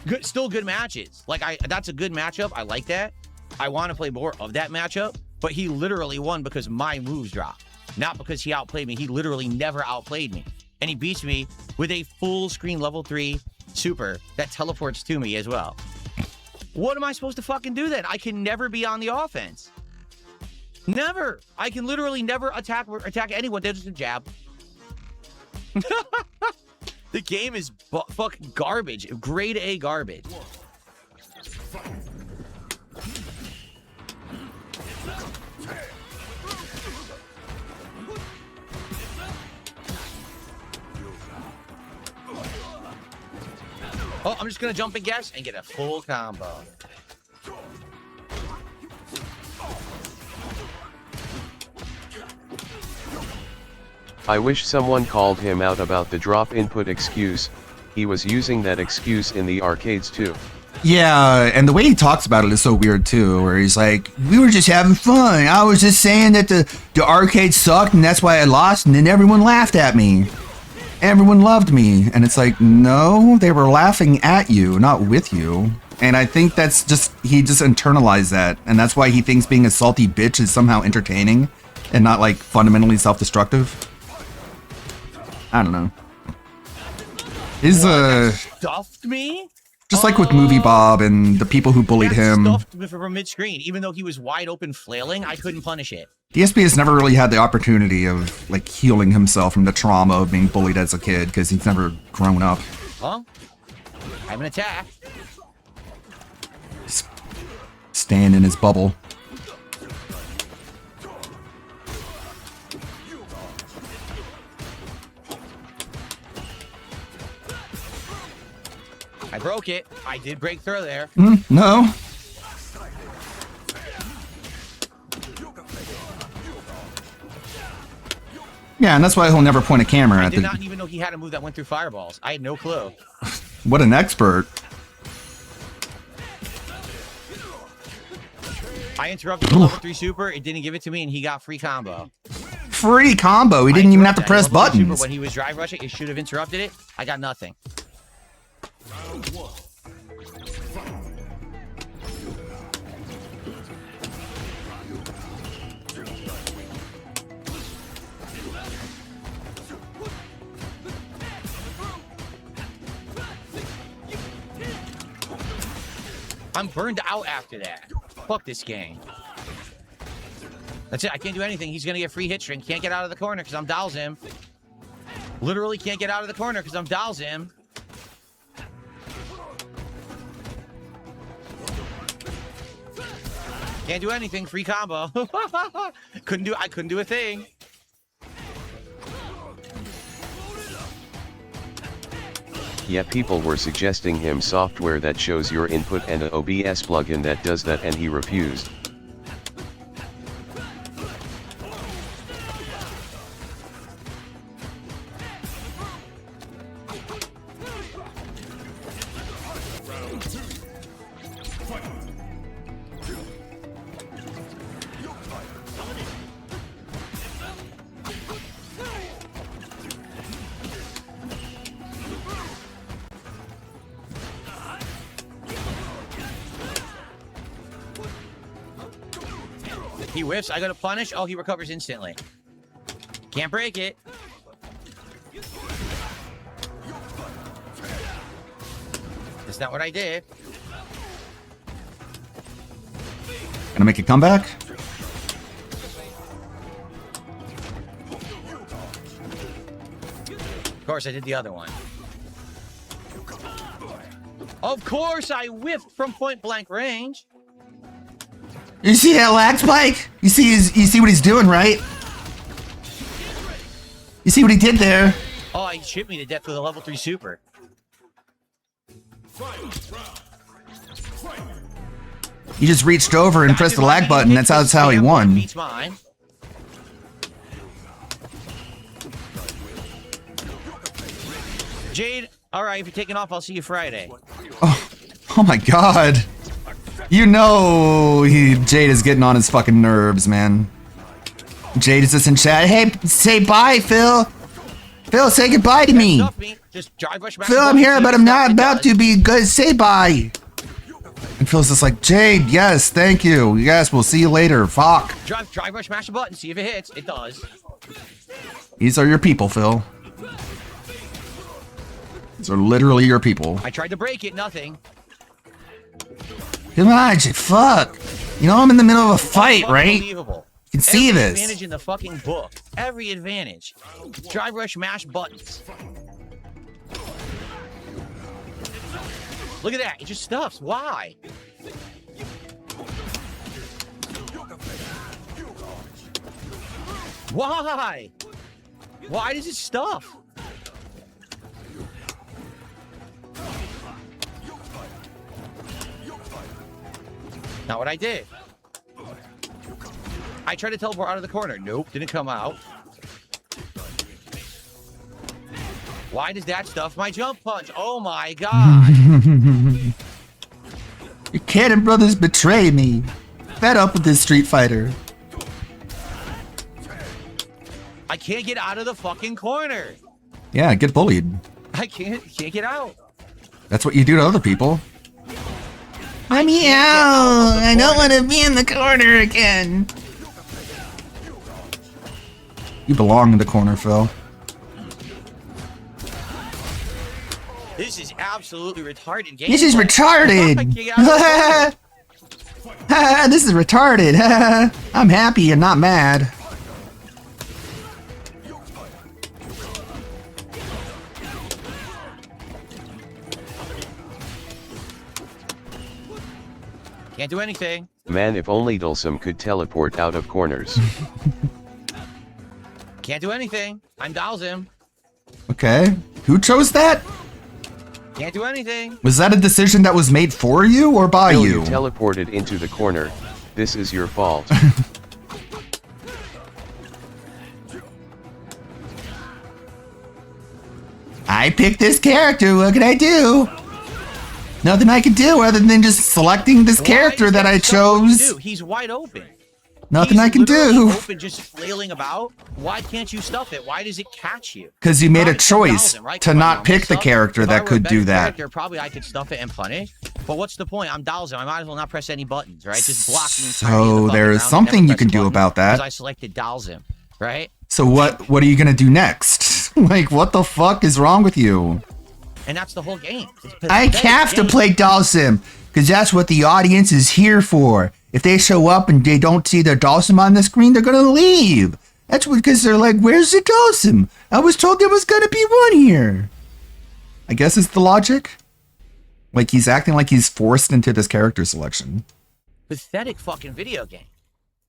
[SPEAKER 3] Good, still good matches. Like that's a good matchup. I like that. I want to play more of that matchup. But he literally won because my moves dropped, not because he outplayed me. He literally never outplayed me, and he beats me with a full screen level 3 super that teleports to me as well. What am I supposed to fucking do then? I can never be on the offense. Never. I can literally never attack anyone. They're just a jab. The game is fucking garbage. Grade A garbage. Oh, I'm just gonna jump and guess and get a full combo.
[SPEAKER 7] I wish someone called him out about the drop input excuse. He was using that excuse in the arcades too.
[SPEAKER 1] Yeah, and the way he talks about it is so weird too, where he's like, we were just having fun. I was just saying that the arcade sucked and that's why I lost, and then everyone laughed at me. Everyone loved me. And it's like, no, they were laughing at you, not with you. And I think that's just, he just internalized that. And that's why he thinks being a salty bitch is somehow entertaining and not like fundamentally self-destructive. I don't know. His,
[SPEAKER 3] Stuffed me?
[SPEAKER 1] just like with Movie Bob and the people who bullied him.
[SPEAKER 3] Stuffed me from mid-screen. Even though he was wide open flailing, I couldn't punish it.
[SPEAKER 1] DSP has never really had the opportunity of like healing himself from the trauma of being bullied as a kid because he's never grown up.
[SPEAKER 3] Huh? I have an attack.
[SPEAKER 1] Staying in his bubble.
[SPEAKER 3] I broke it. I did break through there.
[SPEAKER 1] No. Yeah, and that's why he'll never point a camera
[SPEAKER 3] I
[SPEAKER 1] at
[SPEAKER 3] did
[SPEAKER 1] the.
[SPEAKER 3] not even know he had a move that went through fireballs. I had no clue.
[SPEAKER 1] What an expert.
[SPEAKER 3] I interrupted the level 3 super. It didn't give it to me, and he got free combo.
[SPEAKER 1] Free combo. He didn't even have to press
[SPEAKER 3] Level 3 super,
[SPEAKER 1] buttons.
[SPEAKER 3] when he was drive rushing, it should have interrupted it. I got nothing. I'm burned out after that. Fuck this game. That's it. I can't do anything. He's going to get free hit string. Can't get out of the corner because I'm Dolls him. Literally can't get out of the corner because I'm Dolls him. Can't do anything. Free combo. I couldn't do a thing.
[SPEAKER 7] Yeah, people were suggesting him software that shows your input and a OBS plugin that does that, and he refused.
[SPEAKER 3] He whiffs. I go to punish. Oh, he recovers instantly. Can't break it. That's not what I did.
[SPEAKER 1] Gonna make a comeback?
[SPEAKER 3] Of course, I did the other one. Of course, I whiffed from point blank range.
[SPEAKER 1] You see that lag spike? You see what he's doing, right? You see what he did there?
[SPEAKER 3] Oh, he chipped me to death with a level 3 super.
[SPEAKER 1] He just reached over and pressed the lag button. That's how he won.
[SPEAKER 3] Beats mine. Jade, all right, if you're taking off, I'll see you Friday.
[SPEAKER 1] Oh my god. You know Jade is getting on his fucking nerves, man. Jade is just in chat. Hey, say bye, Phil. Phil, say goodbye to me.
[SPEAKER 3] Just drive rush back.
[SPEAKER 1] Phil, I'm here, but I'm not about to be good. Say bye. And Phil's just like, Jade, yes, thank you. Yes, we'll see you later. Fuck.
[SPEAKER 3] Drive rush, mash the button, see if it hits. It does.
[SPEAKER 1] These are your people, Phil. These are literally your people.
[SPEAKER 3] I tried to break it, nothing.
[SPEAKER 1] Come on, Jade, fuck. You know I'm in the middle of a fight, right?
[SPEAKER 3] Unbelievable.
[SPEAKER 1] You can see
[SPEAKER 3] Every
[SPEAKER 1] this.
[SPEAKER 3] advantage in the fucking book. Every advantage. Drive rush, mash buttons. Look at that. It just stuffs. Why? Why? Why does it stuff? Not what I did. I tried to teleport out of the corner. Nope, didn't come out. Why does that stuff my jump punch? Oh my god.
[SPEAKER 1] Your Cannon brothers betray me. Fed up with this Street Fighter.
[SPEAKER 3] I can't get out of the fucking corner.
[SPEAKER 1] Yeah, get bullied.
[SPEAKER 3] I can't get out.
[SPEAKER 1] That's what you do to other people. Let me out! I don't want to be in the corner again. You belong in the corner, Phil.
[SPEAKER 3] This is absolutely retarded game.
[SPEAKER 1] This is retarded!
[SPEAKER 3] I can't get out of the corner.
[SPEAKER 1] This is retarded. I'm happy and not mad.
[SPEAKER 3] Can't do anything.
[SPEAKER 7] Man, if only Dulcim could teleport out of corners.
[SPEAKER 3] Can't do anything. I'm Dalsim.
[SPEAKER 1] Okay. Who chose that?
[SPEAKER 3] Can't do anything.
[SPEAKER 1] Was that a decision that was made for you or by
[SPEAKER 7] Phil,
[SPEAKER 1] you?
[SPEAKER 7] you teleported into the corner. This is your fault.
[SPEAKER 1] I picked this character. What can I do? Nothing I can do other than just selecting this character that I chose.
[SPEAKER 3] He's wide open.
[SPEAKER 1] Nothing I can
[SPEAKER 3] literally
[SPEAKER 1] do.
[SPEAKER 3] Open, just flailing about. Why can't you stuff it? Why does it catch you?
[SPEAKER 1] Because you made a
[SPEAKER 3] Probably
[SPEAKER 1] choice
[SPEAKER 3] 1000, right?
[SPEAKER 1] to
[SPEAKER 3] Come on
[SPEAKER 1] not
[SPEAKER 3] now,
[SPEAKER 1] pick the
[SPEAKER 3] stuff.
[SPEAKER 1] character
[SPEAKER 3] If I
[SPEAKER 1] that
[SPEAKER 3] were a
[SPEAKER 1] could
[SPEAKER 3] better
[SPEAKER 1] do that.
[SPEAKER 3] character, probably I could stuff it and punish. But what's the point? I'm Dalsim. I might as well not press any buttons, right? Just block the entirety of the
[SPEAKER 1] So
[SPEAKER 3] fucking
[SPEAKER 1] there is
[SPEAKER 3] round and
[SPEAKER 1] something
[SPEAKER 3] never
[SPEAKER 1] you can
[SPEAKER 3] press a
[SPEAKER 1] do
[SPEAKER 3] button
[SPEAKER 1] about
[SPEAKER 3] because
[SPEAKER 1] that.
[SPEAKER 3] I selected Dalsim, right?
[SPEAKER 1] So what are you gonna do next? Like, what the fuck is wrong with you?
[SPEAKER 3] And that's the whole game.
[SPEAKER 1] I have to play Dalsim because that's what the audience is here for. If they show up and they don't see their Dalsim on the screen, they're gonna leave. That's because they're like, "Where's the Dalsim? I was told there was gonna be one here." I guess it's the logic. Like he's acting like he's forced into this character selection.
[SPEAKER 3] Pathetic fucking video game.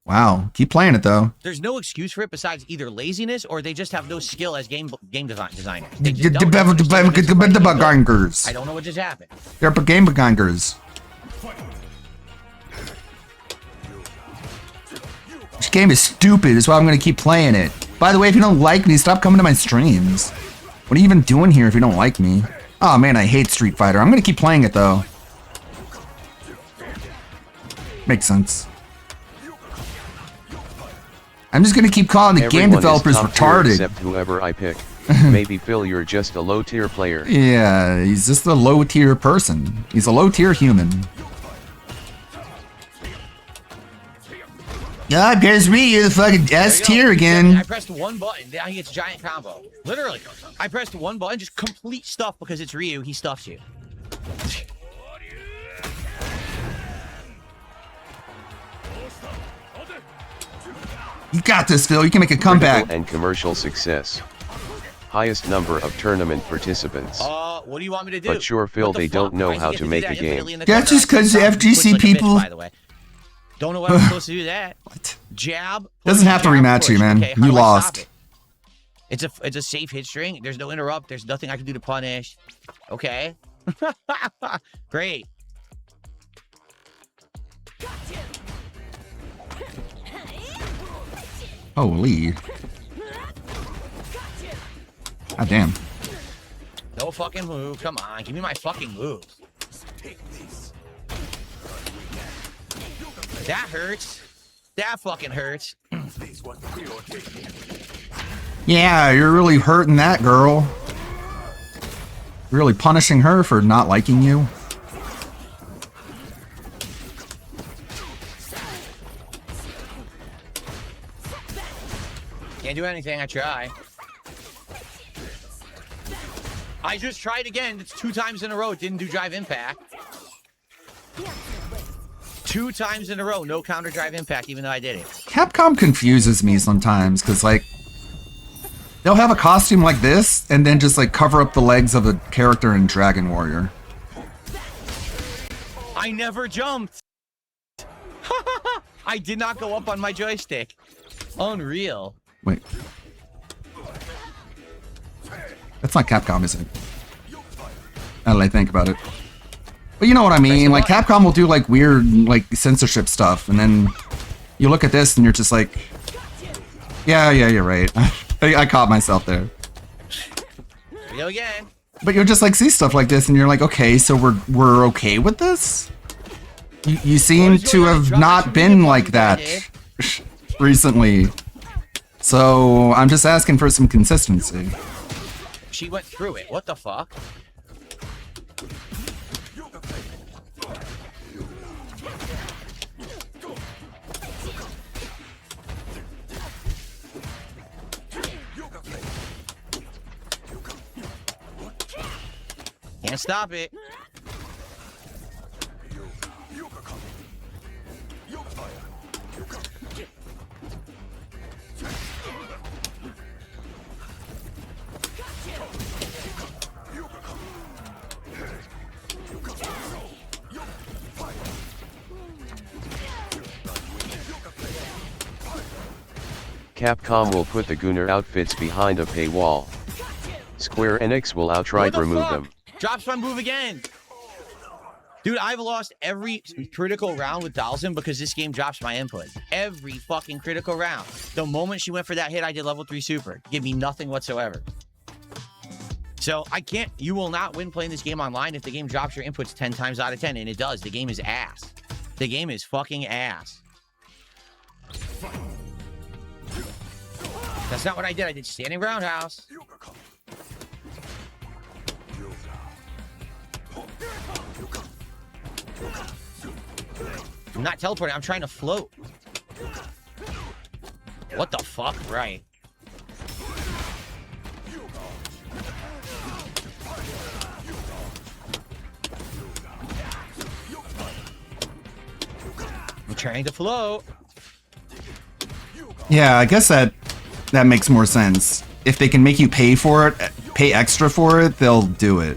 [SPEAKER 1] Wow, keep playing it though.
[SPEAKER 3] There's no excuse for it besides either laziness or they just have no skill as game designers. They just don't understand what this fucking game does. I don't know what just happened.
[SPEAKER 1] They're game gangers. This game is stupid. That's why I'm gonna keep playing it. By the way, if you don't like me, stop coming to my streams. What are you even doing here if you don't like me? Oh man, I hate Street Fighter. I'm gonna keep playing it though. Makes sense. I'm just gonna keep calling the game
[SPEAKER 7] Everyone is
[SPEAKER 1] developers
[SPEAKER 7] top tier
[SPEAKER 1] retarded.
[SPEAKER 7] except whoever I pick. Maybe Phil, you're just a low tier player.
[SPEAKER 1] Yeah, he's just a low tier person. He's a low tier human. Ah, there's me, you're the fucking S tier again.
[SPEAKER 3] I pressed one button, now he gets giant combo. Literally. I pressed one button, just complete stuff because it's Ryu, he stuffs you.
[SPEAKER 1] You got this, Phil. You can make a comeback.
[SPEAKER 7] Critical and commercial success. Highest number of tournament participants.
[SPEAKER 3] What do you want me to do?
[SPEAKER 7] But sure, Phil,
[SPEAKER 3] What the
[SPEAKER 7] they don't
[SPEAKER 3] fuck?
[SPEAKER 7] know
[SPEAKER 3] Why does
[SPEAKER 7] how
[SPEAKER 3] he get
[SPEAKER 7] to
[SPEAKER 3] do
[SPEAKER 7] make
[SPEAKER 3] that
[SPEAKER 7] a
[SPEAKER 3] infinitely
[SPEAKER 7] game.
[SPEAKER 3] in the
[SPEAKER 1] That's
[SPEAKER 3] corner?
[SPEAKER 1] just 'cause the
[SPEAKER 3] I sound
[SPEAKER 1] FGC
[SPEAKER 3] like a bitch,
[SPEAKER 1] people-
[SPEAKER 3] by the way. Don't know why I'm supposed to do that.
[SPEAKER 1] What?
[SPEAKER 3] Jab.
[SPEAKER 1] Doesn't have to
[SPEAKER 3] jab,
[SPEAKER 1] rematch you,
[SPEAKER 3] push.
[SPEAKER 1] man.
[SPEAKER 3] Okay, how
[SPEAKER 1] You
[SPEAKER 3] do I stop
[SPEAKER 1] lost.
[SPEAKER 3] it? It's a safe hit string. There's no interrupt. There's nothing I can do to punish. Okay. Great.
[SPEAKER 1] Holy. God damn.
[SPEAKER 3] No fucking move. Come on. Give me my fucking move. That hurts. That fucking hurts.
[SPEAKER 1] Yeah, you're really hurting that girl. Really punishing her for not liking you.
[SPEAKER 3] Can't do anything. I try. I just tried again. It's 2 times in a row. It didn't do drive impact. 2 times in a row. No counter drive impact, even though I did it.
[SPEAKER 1] Capcom confuses me sometimes because, like, they'll have a costume like this and then just, like, cover up the legs of a character in Dragon Warrior.
[SPEAKER 3] I never jumped. I did not go up on my joystick. Unreal.
[SPEAKER 1] Wait. That's not Capcom, is it? Now that I think about it. But you know what I mean? Like, Capcom will do, like, weird, like, censorship stuff, and then you look at this and you're just like, yeah, you're right. I caught myself there.
[SPEAKER 3] Here we go again.
[SPEAKER 1] But you'll just, like, see stuff like this and you're like, okay, so we're okay with this? You seem to have not been like that recently. So I'm just asking for some consistency.
[SPEAKER 3] She went through it. What the fuck? Can't stop it.
[SPEAKER 7] Capcom will put the Gunnar outfits behind a paywall. Square Enix will outright remove them.
[SPEAKER 3] Drops my move again. Dude, I've lost every critical round with Dalsim because this game drops my input. Every fucking critical round. The moment she went for that hit, I did level 3 super. Give me nothing whatsoever. So I can't, you will not win playing this game online if the game drops your inputs 10 times out of 10, and it does. The game is ass. The game is fucking ass. That's not what I did. I did standing roundhouse. I'm not teleporting. I'm trying to float. What the fuck? Right. I'm trying to float.
[SPEAKER 1] Yeah, I guess that makes more sense. If they can make you pay for it, pay extra for it, they'll do it.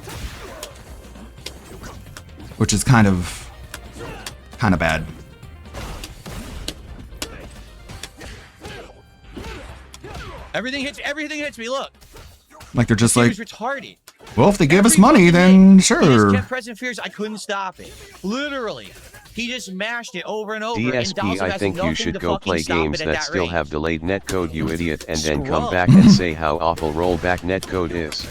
[SPEAKER 1] Which is kind of bad.
[SPEAKER 3] Everything hits me, look.
[SPEAKER 1] Like they're just like,
[SPEAKER 3] retarded.
[SPEAKER 1] well, if they give us money, then
[SPEAKER 3] He just
[SPEAKER 1] sure.
[SPEAKER 3] kept pressing fears. I couldn't stop it. Literally. He just mashed it over and over.
[SPEAKER 7] DSP, I think you should go play games that still
[SPEAKER 3] range.
[SPEAKER 7] have delayed netcode, you idiot, and then come back and say how awful rollback netcode is.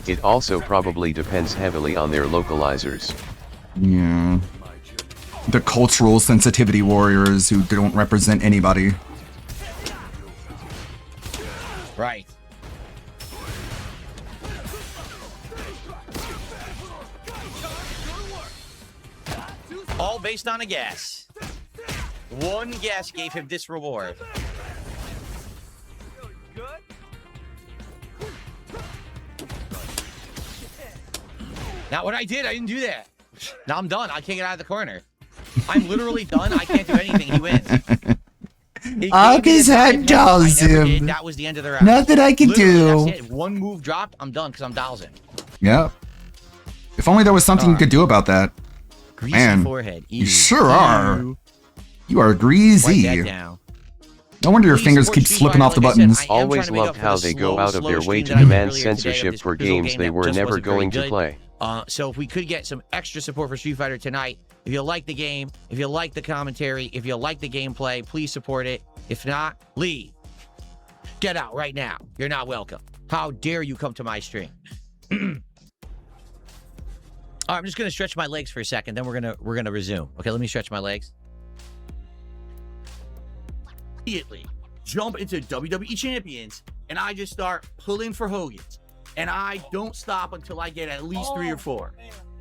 [SPEAKER 7] It also probably depends heavily on their localizers.
[SPEAKER 1] Yeah. The cultural sensitivity warriors who don't represent anybody.
[SPEAKER 3] Right. All based on a guess. One guess gave him this reward. Not what I did. I didn't do that. Now I'm done. I can't get out of the corner. I'm literally done. I can't do anything. He wins.
[SPEAKER 1] His head dolls him.
[SPEAKER 3] That was the end of the round.
[SPEAKER 1] Nothing I can do.
[SPEAKER 3] That's it. One move dropped. I'm done because I'm dowsing.
[SPEAKER 1] Yeah. If only there was something you could do about that.
[SPEAKER 3] Greasy
[SPEAKER 1] Man,
[SPEAKER 3] forehead.
[SPEAKER 1] you sure are. You are greasy.
[SPEAKER 3] Write that down.
[SPEAKER 1] No wonder your
[SPEAKER 3] Please
[SPEAKER 1] fingers
[SPEAKER 3] support
[SPEAKER 1] keep
[SPEAKER 3] Street
[SPEAKER 1] slipping
[SPEAKER 3] Fighter.
[SPEAKER 1] off the
[SPEAKER 3] Like I said,
[SPEAKER 1] buttons.
[SPEAKER 3] I am
[SPEAKER 7] Always
[SPEAKER 3] trying to make up
[SPEAKER 7] loved
[SPEAKER 3] for
[SPEAKER 7] how
[SPEAKER 3] the
[SPEAKER 7] they go out of their way
[SPEAKER 3] stream
[SPEAKER 7] to
[SPEAKER 3] that I did
[SPEAKER 7] demand
[SPEAKER 3] earlier today of
[SPEAKER 7] censorship
[SPEAKER 3] this
[SPEAKER 7] for
[SPEAKER 3] Brazil
[SPEAKER 7] games
[SPEAKER 3] game
[SPEAKER 7] they
[SPEAKER 3] that
[SPEAKER 7] were
[SPEAKER 3] just
[SPEAKER 7] never
[SPEAKER 3] wasn't very
[SPEAKER 7] going to
[SPEAKER 3] good.
[SPEAKER 7] play.
[SPEAKER 3] So if we could get some extra support for Street Fighter tonight, if you like the game, if you like the commentary, if you like the gameplay, please support it. If not, leave. Get out right now. You're not welcome. How dare you come to my stream? All right, I'm just gonna stretch my legs for a second, then we're gonna resume. Okay, let me stretch my legs. Immediately jump into WWE Champions, and I just start pulling for Hogan's, and I don't stop until I get at least 3 or 4.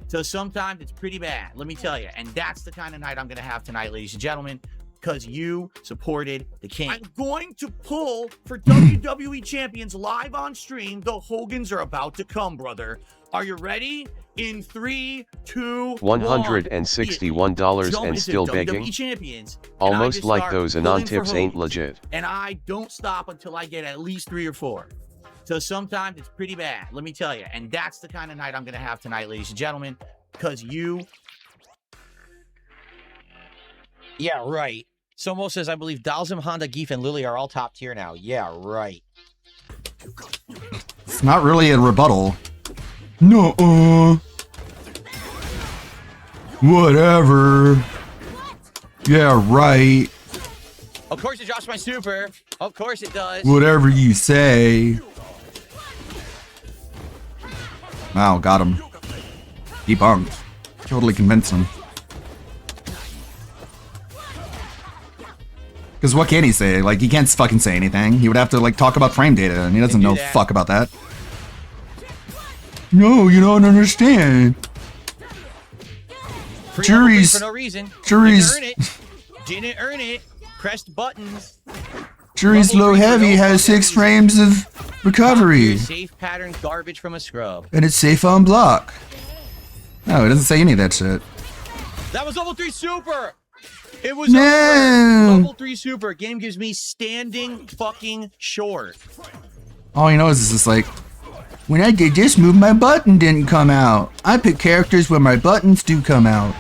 [SPEAKER 3] So sometimes it's pretty bad, let me tell you. And that's the kind of night I'm gonna have tonight, ladies and gentlemen, because you supported the king. I'm going to pull for WWE Champions live on stream. The Hogans are about to come, brother. Are you ready? In 3, 2,
[SPEAKER 7] $161
[SPEAKER 3] 1.
[SPEAKER 7] and still begging?
[SPEAKER 3] Champions,
[SPEAKER 7] Almost like those Anon tips ain't legit.
[SPEAKER 3] And I don't stop until I get at least 3 or 4. So sometimes it's pretty bad, let me tell you. And that's the kind of night I'm going to have tonight, ladies and gentlemen, because you... Yeah, right. Somo says, I believe Dalsim, Honda, Geef, and Lily are all top tier now. Yeah, right.
[SPEAKER 1] It's not really a rebuttal. No. Whatever. Yeah, right.
[SPEAKER 3] Of course it drops my super. Of course it does.
[SPEAKER 1] Whatever you say. Wow, got him. Debunked. Totally convinced him. Because what can he say? Like, he can't fucking say anything. He would have to, like, talk about frame data, and he doesn't know fuck about that. No, you don't understand. Juries.
[SPEAKER 3] For no reason.
[SPEAKER 1] Juries.
[SPEAKER 3] Didn't earn it. Pressed buttons.
[SPEAKER 1] Jury's low heavy has 6 frames of recovery.
[SPEAKER 3] Safe pattern garbage from a scrub.
[SPEAKER 1] And it's safe on block. No, it doesn't say any of that shit.
[SPEAKER 3] That was level 3 super. It was
[SPEAKER 1] No.
[SPEAKER 3] over. Level 3 super. Game gives me standing fucking short.
[SPEAKER 1] All he knows is just like, when I did this move, my button didn't come out. I pick characters where my buttons do come out.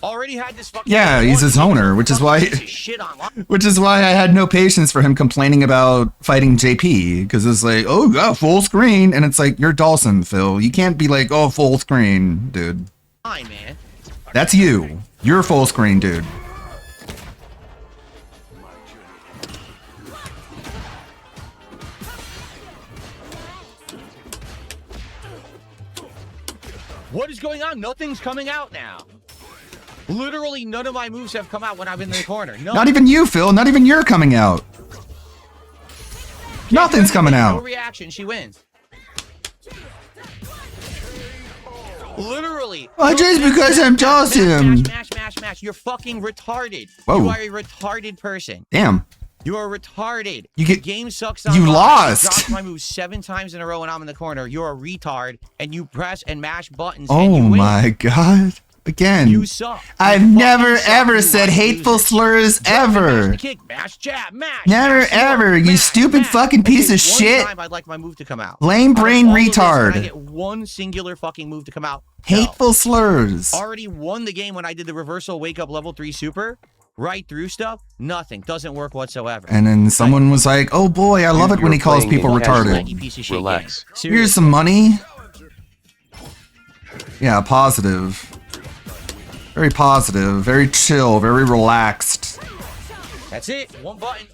[SPEAKER 3] Already had this fucking.
[SPEAKER 1] Yeah, he's his owner, which is why I had no patience for him complaining about fighting JP, because it's like, oh, yeah, full screen, and it's like, you're Dawson, Phil. You can't be like, oh, full screen, dude.
[SPEAKER 3] Fine, man.
[SPEAKER 1] That's you. You're full screen, dude.
[SPEAKER 3] What is going on? Nothing's coming out now. Literally, none of my moves have come out when I'm in the corner. No.
[SPEAKER 1] Not even you, Phil. Not even you're coming out. Nothing's coming
[SPEAKER 3] No
[SPEAKER 1] out.
[SPEAKER 3] reaction. She wins. Literally.
[SPEAKER 1] Just because I'm Dawson.
[SPEAKER 3] Mash. You're fucking retarded.
[SPEAKER 1] Whoa.
[SPEAKER 3] You are a retarded person.
[SPEAKER 1] Damn.
[SPEAKER 3] You are retarded.
[SPEAKER 1] You get.
[SPEAKER 3] Game sucks.
[SPEAKER 1] You lost.
[SPEAKER 3] You dropped my move 7 times in a row when I'm in the corner. You're a retard, and you press and mash buttons. And you
[SPEAKER 1] Oh
[SPEAKER 3] win.
[SPEAKER 1] my god. Again.
[SPEAKER 3] You suck.
[SPEAKER 1] I've never ever said hateful slurs ever.
[SPEAKER 3] Mash, kick, mash, jab, mash.
[SPEAKER 1] Never
[SPEAKER 3] mash,
[SPEAKER 1] ever, you
[SPEAKER 3] mash,
[SPEAKER 1] stupid
[SPEAKER 3] mash.
[SPEAKER 1] fucking piece of
[SPEAKER 3] One
[SPEAKER 1] shit.
[SPEAKER 3] time I'd like my move to come out.
[SPEAKER 1] Lame brain
[SPEAKER 3] Out of all of this,
[SPEAKER 1] retard.
[SPEAKER 3] when I get one singular fucking move to come out. No.
[SPEAKER 1] Hateful slurs.
[SPEAKER 3] Already won the game when I did the reversal wake up level 3 super. Right through stuff. Nothing. Doesn't work whatsoever.
[SPEAKER 1] And then someone was like, oh boy, I love it when he calls people retarded.
[SPEAKER 7] Relax.
[SPEAKER 1] Here's some money. Yeah, positive. Very positive, very chill, very relaxed.
[SPEAKER 3] That's it. One button.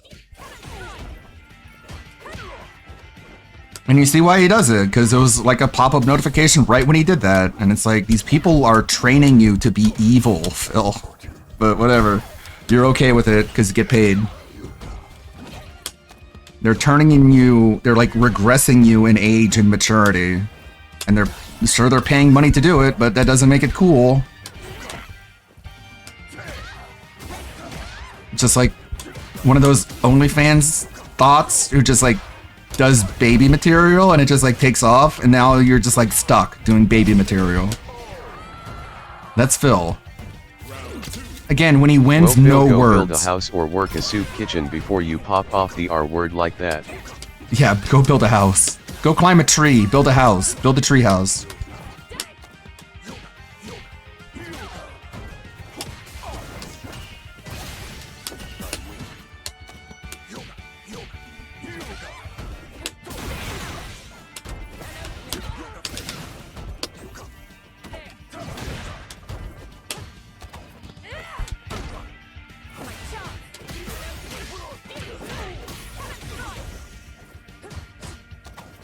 [SPEAKER 1] And you see why he does it, because it was like a pop-up notification right when he did that. And it's like, these people are training you to be evil, Phil. But whatever. You're okay with it, because you get paid. They're turning in you, they're like regressing you in age and maturity. And they're sure they're paying money to do it, but that doesn't make it cool. Just like one of those OnlyFans thoughts who just like does baby material and it just like takes off, and now you're just like stuck doing baby material. That's Phil. Again, when he wins, no
[SPEAKER 7] go
[SPEAKER 1] words.
[SPEAKER 7] Build a house or work a soup kitchen before you pop off the R word like that.
[SPEAKER 1] Yeah, go build a house. Go climb a tree, build a house, build a tree house.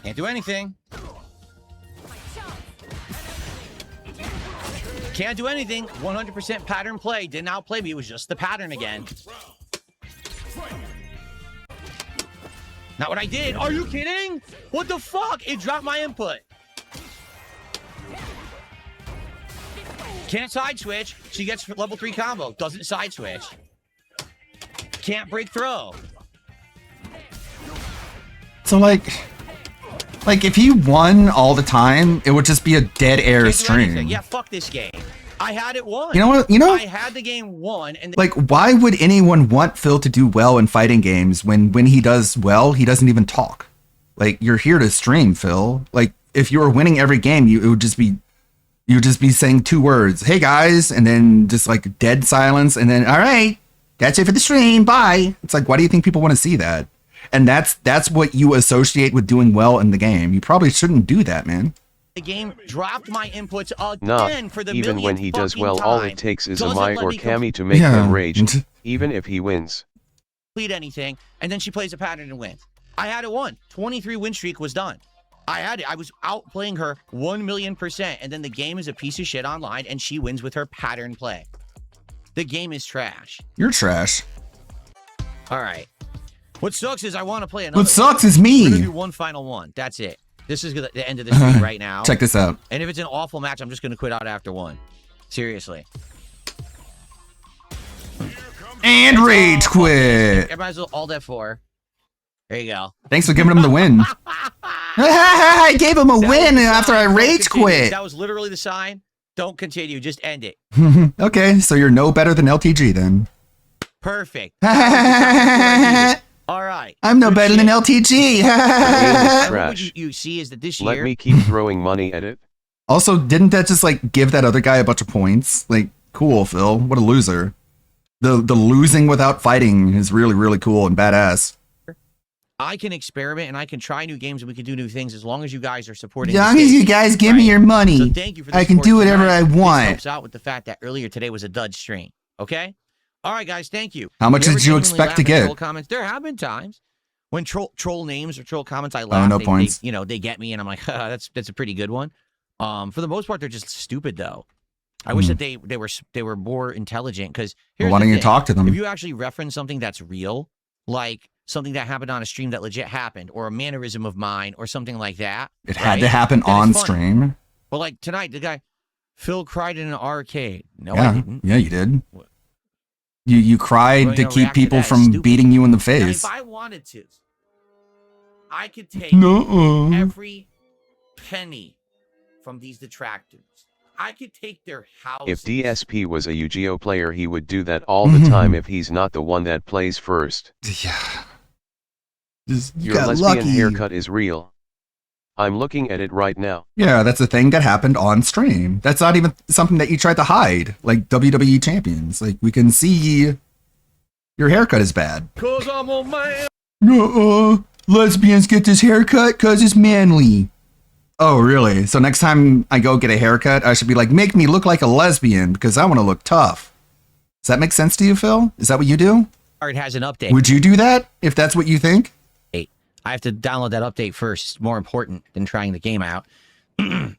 [SPEAKER 3] Can't do anything. Can't do anything. 100% pattern play. Didn't outplay me. It was just the pattern again. Not what I did. Are you kidding? What the fuck? It dropped my input. Can't side switch. She gets level 3 combo. Doesn't side switch. Can't break throw.
[SPEAKER 1] So like if he won all the time, it would just be a dead air
[SPEAKER 3] Can't do
[SPEAKER 1] stream.
[SPEAKER 3] anything. Yeah, fuck this game. I had it won.
[SPEAKER 1] You know what? You know,
[SPEAKER 3] I had the game won, and
[SPEAKER 1] like, why would anyone want Phil to do well in fighting games when he does well, he doesn't even talk? Like, you're here to stream, Phil. Like, if you were winning every game, you would just be saying 2 words, "Hey guys," and then just like dead silence, and then, "All right, that's it for the stream. Bye." It's like, why do you think people want to see that? And that's what you associate with doing well in the game. You probably shouldn't do that, man.
[SPEAKER 3] the game dropped my inputs
[SPEAKER 7] Nah,
[SPEAKER 3] again for the
[SPEAKER 7] even when he does well, all it takes is a
[SPEAKER 3] Doesn't
[SPEAKER 7] Mai
[SPEAKER 3] let
[SPEAKER 7] or
[SPEAKER 3] me
[SPEAKER 7] Cammy to make them rage, even if he wins.
[SPEAKER 3] complete anything, and then she plays a pattern and wins. I had it won. 23 win streak was done. I had it. I was outplaying her 1,000,000%, and then the game is a piece of shit online, and she wins with her pattern play. The game is trash.
[SPEAKER 1] You're trash.
[SPEAKER 3] All right. What sucks is I want to play another.
[SPEAKER 1] What sucks
[SPEAKER 3] one.
[SPEAKER 1] is
[SPEAKER 3] We're
[SPEAKER 1] me.
[SPEAKER 3] gonna do one final one. That's it. This is the end of the stream right now.
[SPEAKER 1] Check this out.
[SPEAKER 3] And if it's an awful match, I'm just gonna quit out after one. Seriously.
[SPEAKER 1] And rage quit.
[SPEAKER 3] Everybody's all F4. There you go.
[SPEAKER 1] Thanks for giving him the win. I gave him a win after I rage quit.
[SPEAKER 3] That was literally the sign. Don't continue. Just end it.
[SPEAKER 1] Okay, so you're no better than LTG then.
[SPEAKER 3] Perfect.
[SPEAKER 1] I'm
[SPEAKER 3] All right.
[SPEAKER 1] no better than LTG.
[SPEAKER 3] And what you see is that this year.
[SPEAKER 7] Let me keep throwing money at it.
[SPEAKER 1] Also, didn't that just like give that other guy a bunch of points? Like, cool, Phil. What a loser. The losing without fighting is really, really cool and badass.
[SPEAKER 3] I can experiment and I can try new games and we can do new things as long as you guys are supporting.
[SPEAKER 1] As long as you guys give me your money,
[SPEAKER 3] so thank you for the
[SPEAKER 1] I can
[SPEAKER 3] support
[SPEAKER 1] do whatever
[SPEAKER 3] tonight.
[SPEAKER 1] I
[SPEAKER 3] This
[SPEAKER 1] want.
[SPEAKER 3] helps out with the fact that earlier today was a dud stream. Okay. All right, guys. Thank you.
[SPEAKER 1] How much
[SPEAKER 3] ever
[SPEAKER 1] did you
[SPEAKER 3] genuinely
[SPEAKER 1] expect
[SPEAKER 3] laugh
[SPEAKER 1] to
[SPEAKER 3] at
[SPEAKER 1] get?
[SPEAKER 3] Troll comments? There have been times when troll names or troll comments I laugh.
[SPEAKER 1] no points.
[SPEAKER 3] They get me and I'm like, that's a pretty good one. For the most part, they're just stupid though. I wish that they were more intelligent because
[SPEAKER 1] Well, why don't you talk to them?
[SPEAKER 3] If you actually reference something that's real, like something that happened on a stream that legit happened, or a mannerism of mine, or something like that,
[SPEAKER 1] It had to happen
[SPEAKER 3] then
[SPEAKER 1] on
[SPEAKER 3] it's funny.
[SPEAKER 1] stream.
[SPEAKER 3] Well, like tonight, the guy Phil cried in an arcade. No, I
[SPEAKER 1] Yeah,
[SPEAKER 3] didn't.
[SPEAKER 1] yeah, you did. You cried
[SPEAKER 3] Well,
[SPEAKER 1] to
[SPEAKER 3] you know,
[SPEAKER 1] keep
[SPEAKER 3] react to
[SPEAKER 1] people
[SPEAKER 3] that is
[SPEAKER 1] from
[SPEAKER 3] stupid.
[SPEAKER 1] beating you in the
[SPEAKER 8] Now,
[SPEAKER 1] face.
[SPEAKER 8] if I wanted to, I could take
[SPEAKER 1] No.
[SPEAKER 8] every penny from these detractors. I could take their house.
[SPEAKER 7] If DSP was a Yu-Gi-Oh player, he would do that all the time if he's not the one that plays first.
[SPEAKER 1] Yeah. Just, you
[SPEAKER 7] Your
[SPEAKER 1] got
[SPEAKER 7] lesbian
[SPEAKER 1] lucky.
[SPEAKER 7] haircut is real. I'm looking at it right now.
[SPEAKER 1] Yeah, that's a thing that happened on stream. That's not even something that you tried to hide, like WWE champions. Like, we can see your haircut is bad.
[SPEAKER 8] Cause I'm a man.
[SPEAKER 1] Lesbians get this haircut because it's manly. Oh, really? So next time I go get a haircut, I should be like, make me look like a lesbian because I want to look tough. Does that make sense to you, Phil? Is that what you do?
[SPEAKER 3] It has an update.
[SPEAKER 1] Would you do that if that's what you think?
[SPEAKER 3] I have to download that update first. It's more important than trying the game out.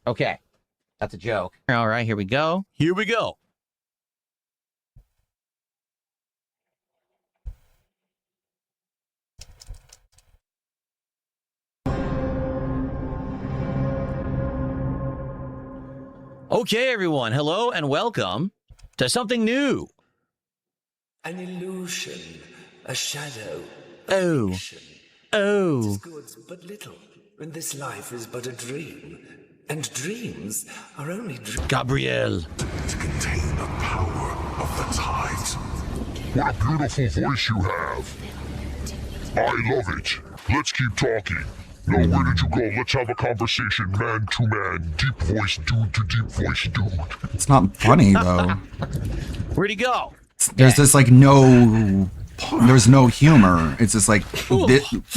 [SPEAKER 3] Okay. That's a joke. All right, here we go. Here we go. Okay, everyone. Hello and welcome to something new.
[SPEAKER 11] An illusion, a shadow.
[SPEAKER 3] Oh. Oh.
[SPEAKER 11] Goods but little, when this life is but a dream, and dreams are only dreams.
[SPEAKER 3] Gabrielle.
[SPEAKER 12] To contain the power of the tides. What a beautiful voice you have. I love it. Let's keep talking. Now, where did you go? Let's have a conversation, man to man, deep voice dude to deep voice dude.
[SPEAKER 1] It's not funny, though.
[SPEAKER 3] Where'd he go?
[SPEAKER 1] There's just like no... There's no humor. It's just like,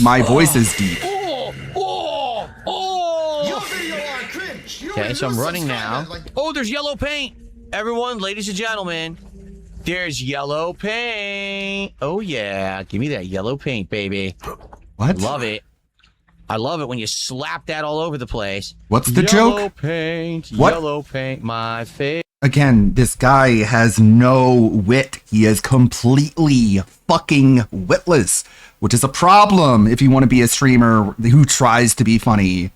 [SPEAKER 1] my voice is deep.
[SPEAKER 3] Okay, so I'm running now. Oh, there's yellow paint. Everyone, ladies and gentlemen, there's yellow paint. Oh, yeah. Give me that yellow paint, baby.
[SPEAKER 1] What?
[SPEAKER 3] Love it. I love it when you slap that all over the place.
[SPEAKER 1] What's the
[SPEAKER 3] Yellow
[SPEAKER 1] joke?
[SPEAKER 3] Paint,
[SPEAKER 1] What?
[SPEAKER 3] Yellow paint, my face.
[SPEAKER 1] Again, this guy has no wit. He is completely fucking witless, which is a problem if you want to be a streamer who tries to be funny.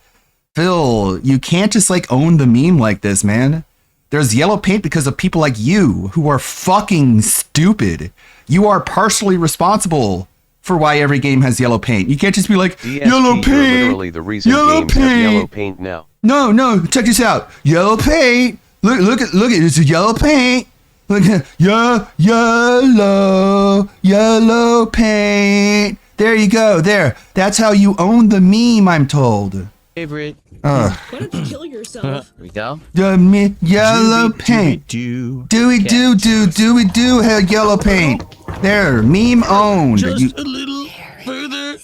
[SPEAKER 1] Phil, you can't just like own the meme like this, man. There's yellow paint because of people like you who are fucking stupid. You are partially responsible for why every game has yellow paint. You can't just be like,
[SPEAKER 7] DSP
[SPEAKER 1] yellow
[SPEAKER 7] are
[SPEAKER 1] paint,
[SPEAKER 7] literally the reason
[SPEAKER 1] yellow
[SPEAKER 7] games have yellow
[SPEAKER 1] paint.
[SPEAKER 7] paint now.
[SPEAKER 1] No, check this out. Yellow paint. Look at it's a yellow paint. Look at yellow paint. There you go. There. That's how you own the meme, I'm told.
[SPEAKER 3] Favorite.
[SPEAKER 13] Why don't you kill yourself?
[SPEAKER 3] Here we go.
[SPEAKER 1] Yellow paint. Dewey do have yellow paint. There, meme owned.
[SPEAKER 3] Just a little further.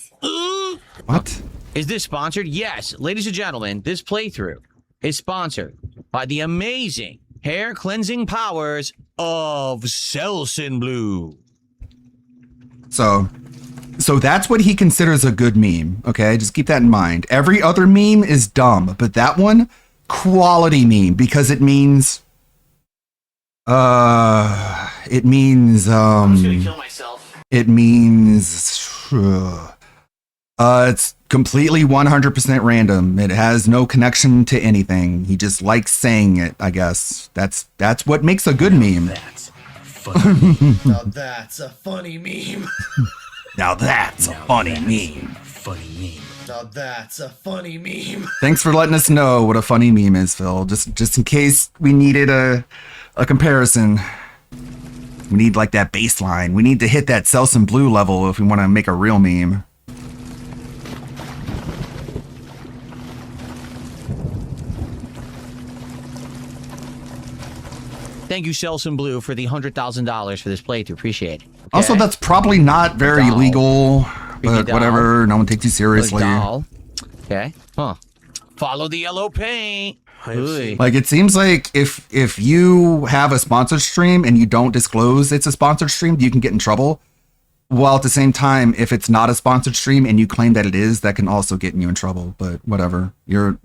[SPEAKER 1] What?
[SPEAKER 3] Is this sponsored? Yes. Ladies and gentlemen, this playthrough is sponsored by the amazing hair cleansing powers of Selsun Blue.
[SPEAKER 1] So, So that's what he considers a good meme. Okay, just keep that in mind. Every other meme is dumb, but that one, quality meme, because it means it means
[SPEAKER 3] I'm just gonna kill myself.
[SPEAKER 1] it means it's completely 100% random. It has no connection to anything. He just likes saying it, I guess. That's what makes a good meme.
[SPEAKER 11] That's funny. Now that's a funny meme.
[SPEAKER 1] Now that's a funny meme.
[SPEAKER 11] Funny meme. Now that's a funny meme.
[SPEAKER 1] Thanks for letting us know what a funny meme is, Phil. Just in case we needed a comparison. We need like that baseline. We need to hit that Selsun Blue level if we want to make a real meme.
[SPEAKER 3] Thank you, Selsun Blue, for the $100,000 for this playthrough. Appreciate it. Okay.
[SPEAKER 1] Also, that's probably not very legal, but whatever. No one takes you seriously.
[SPEAKER 3] Doll. Okay. Huh. Follow the yellow paint.
[SPEAKER 1] Like, it seems like if you have a sponsored stream and you don't disclose it's a sponsored stream, you can get in trouble. While at the same time, if it's not a sponsored stream and you claim that it is, that can also get you in trouble. But whatever.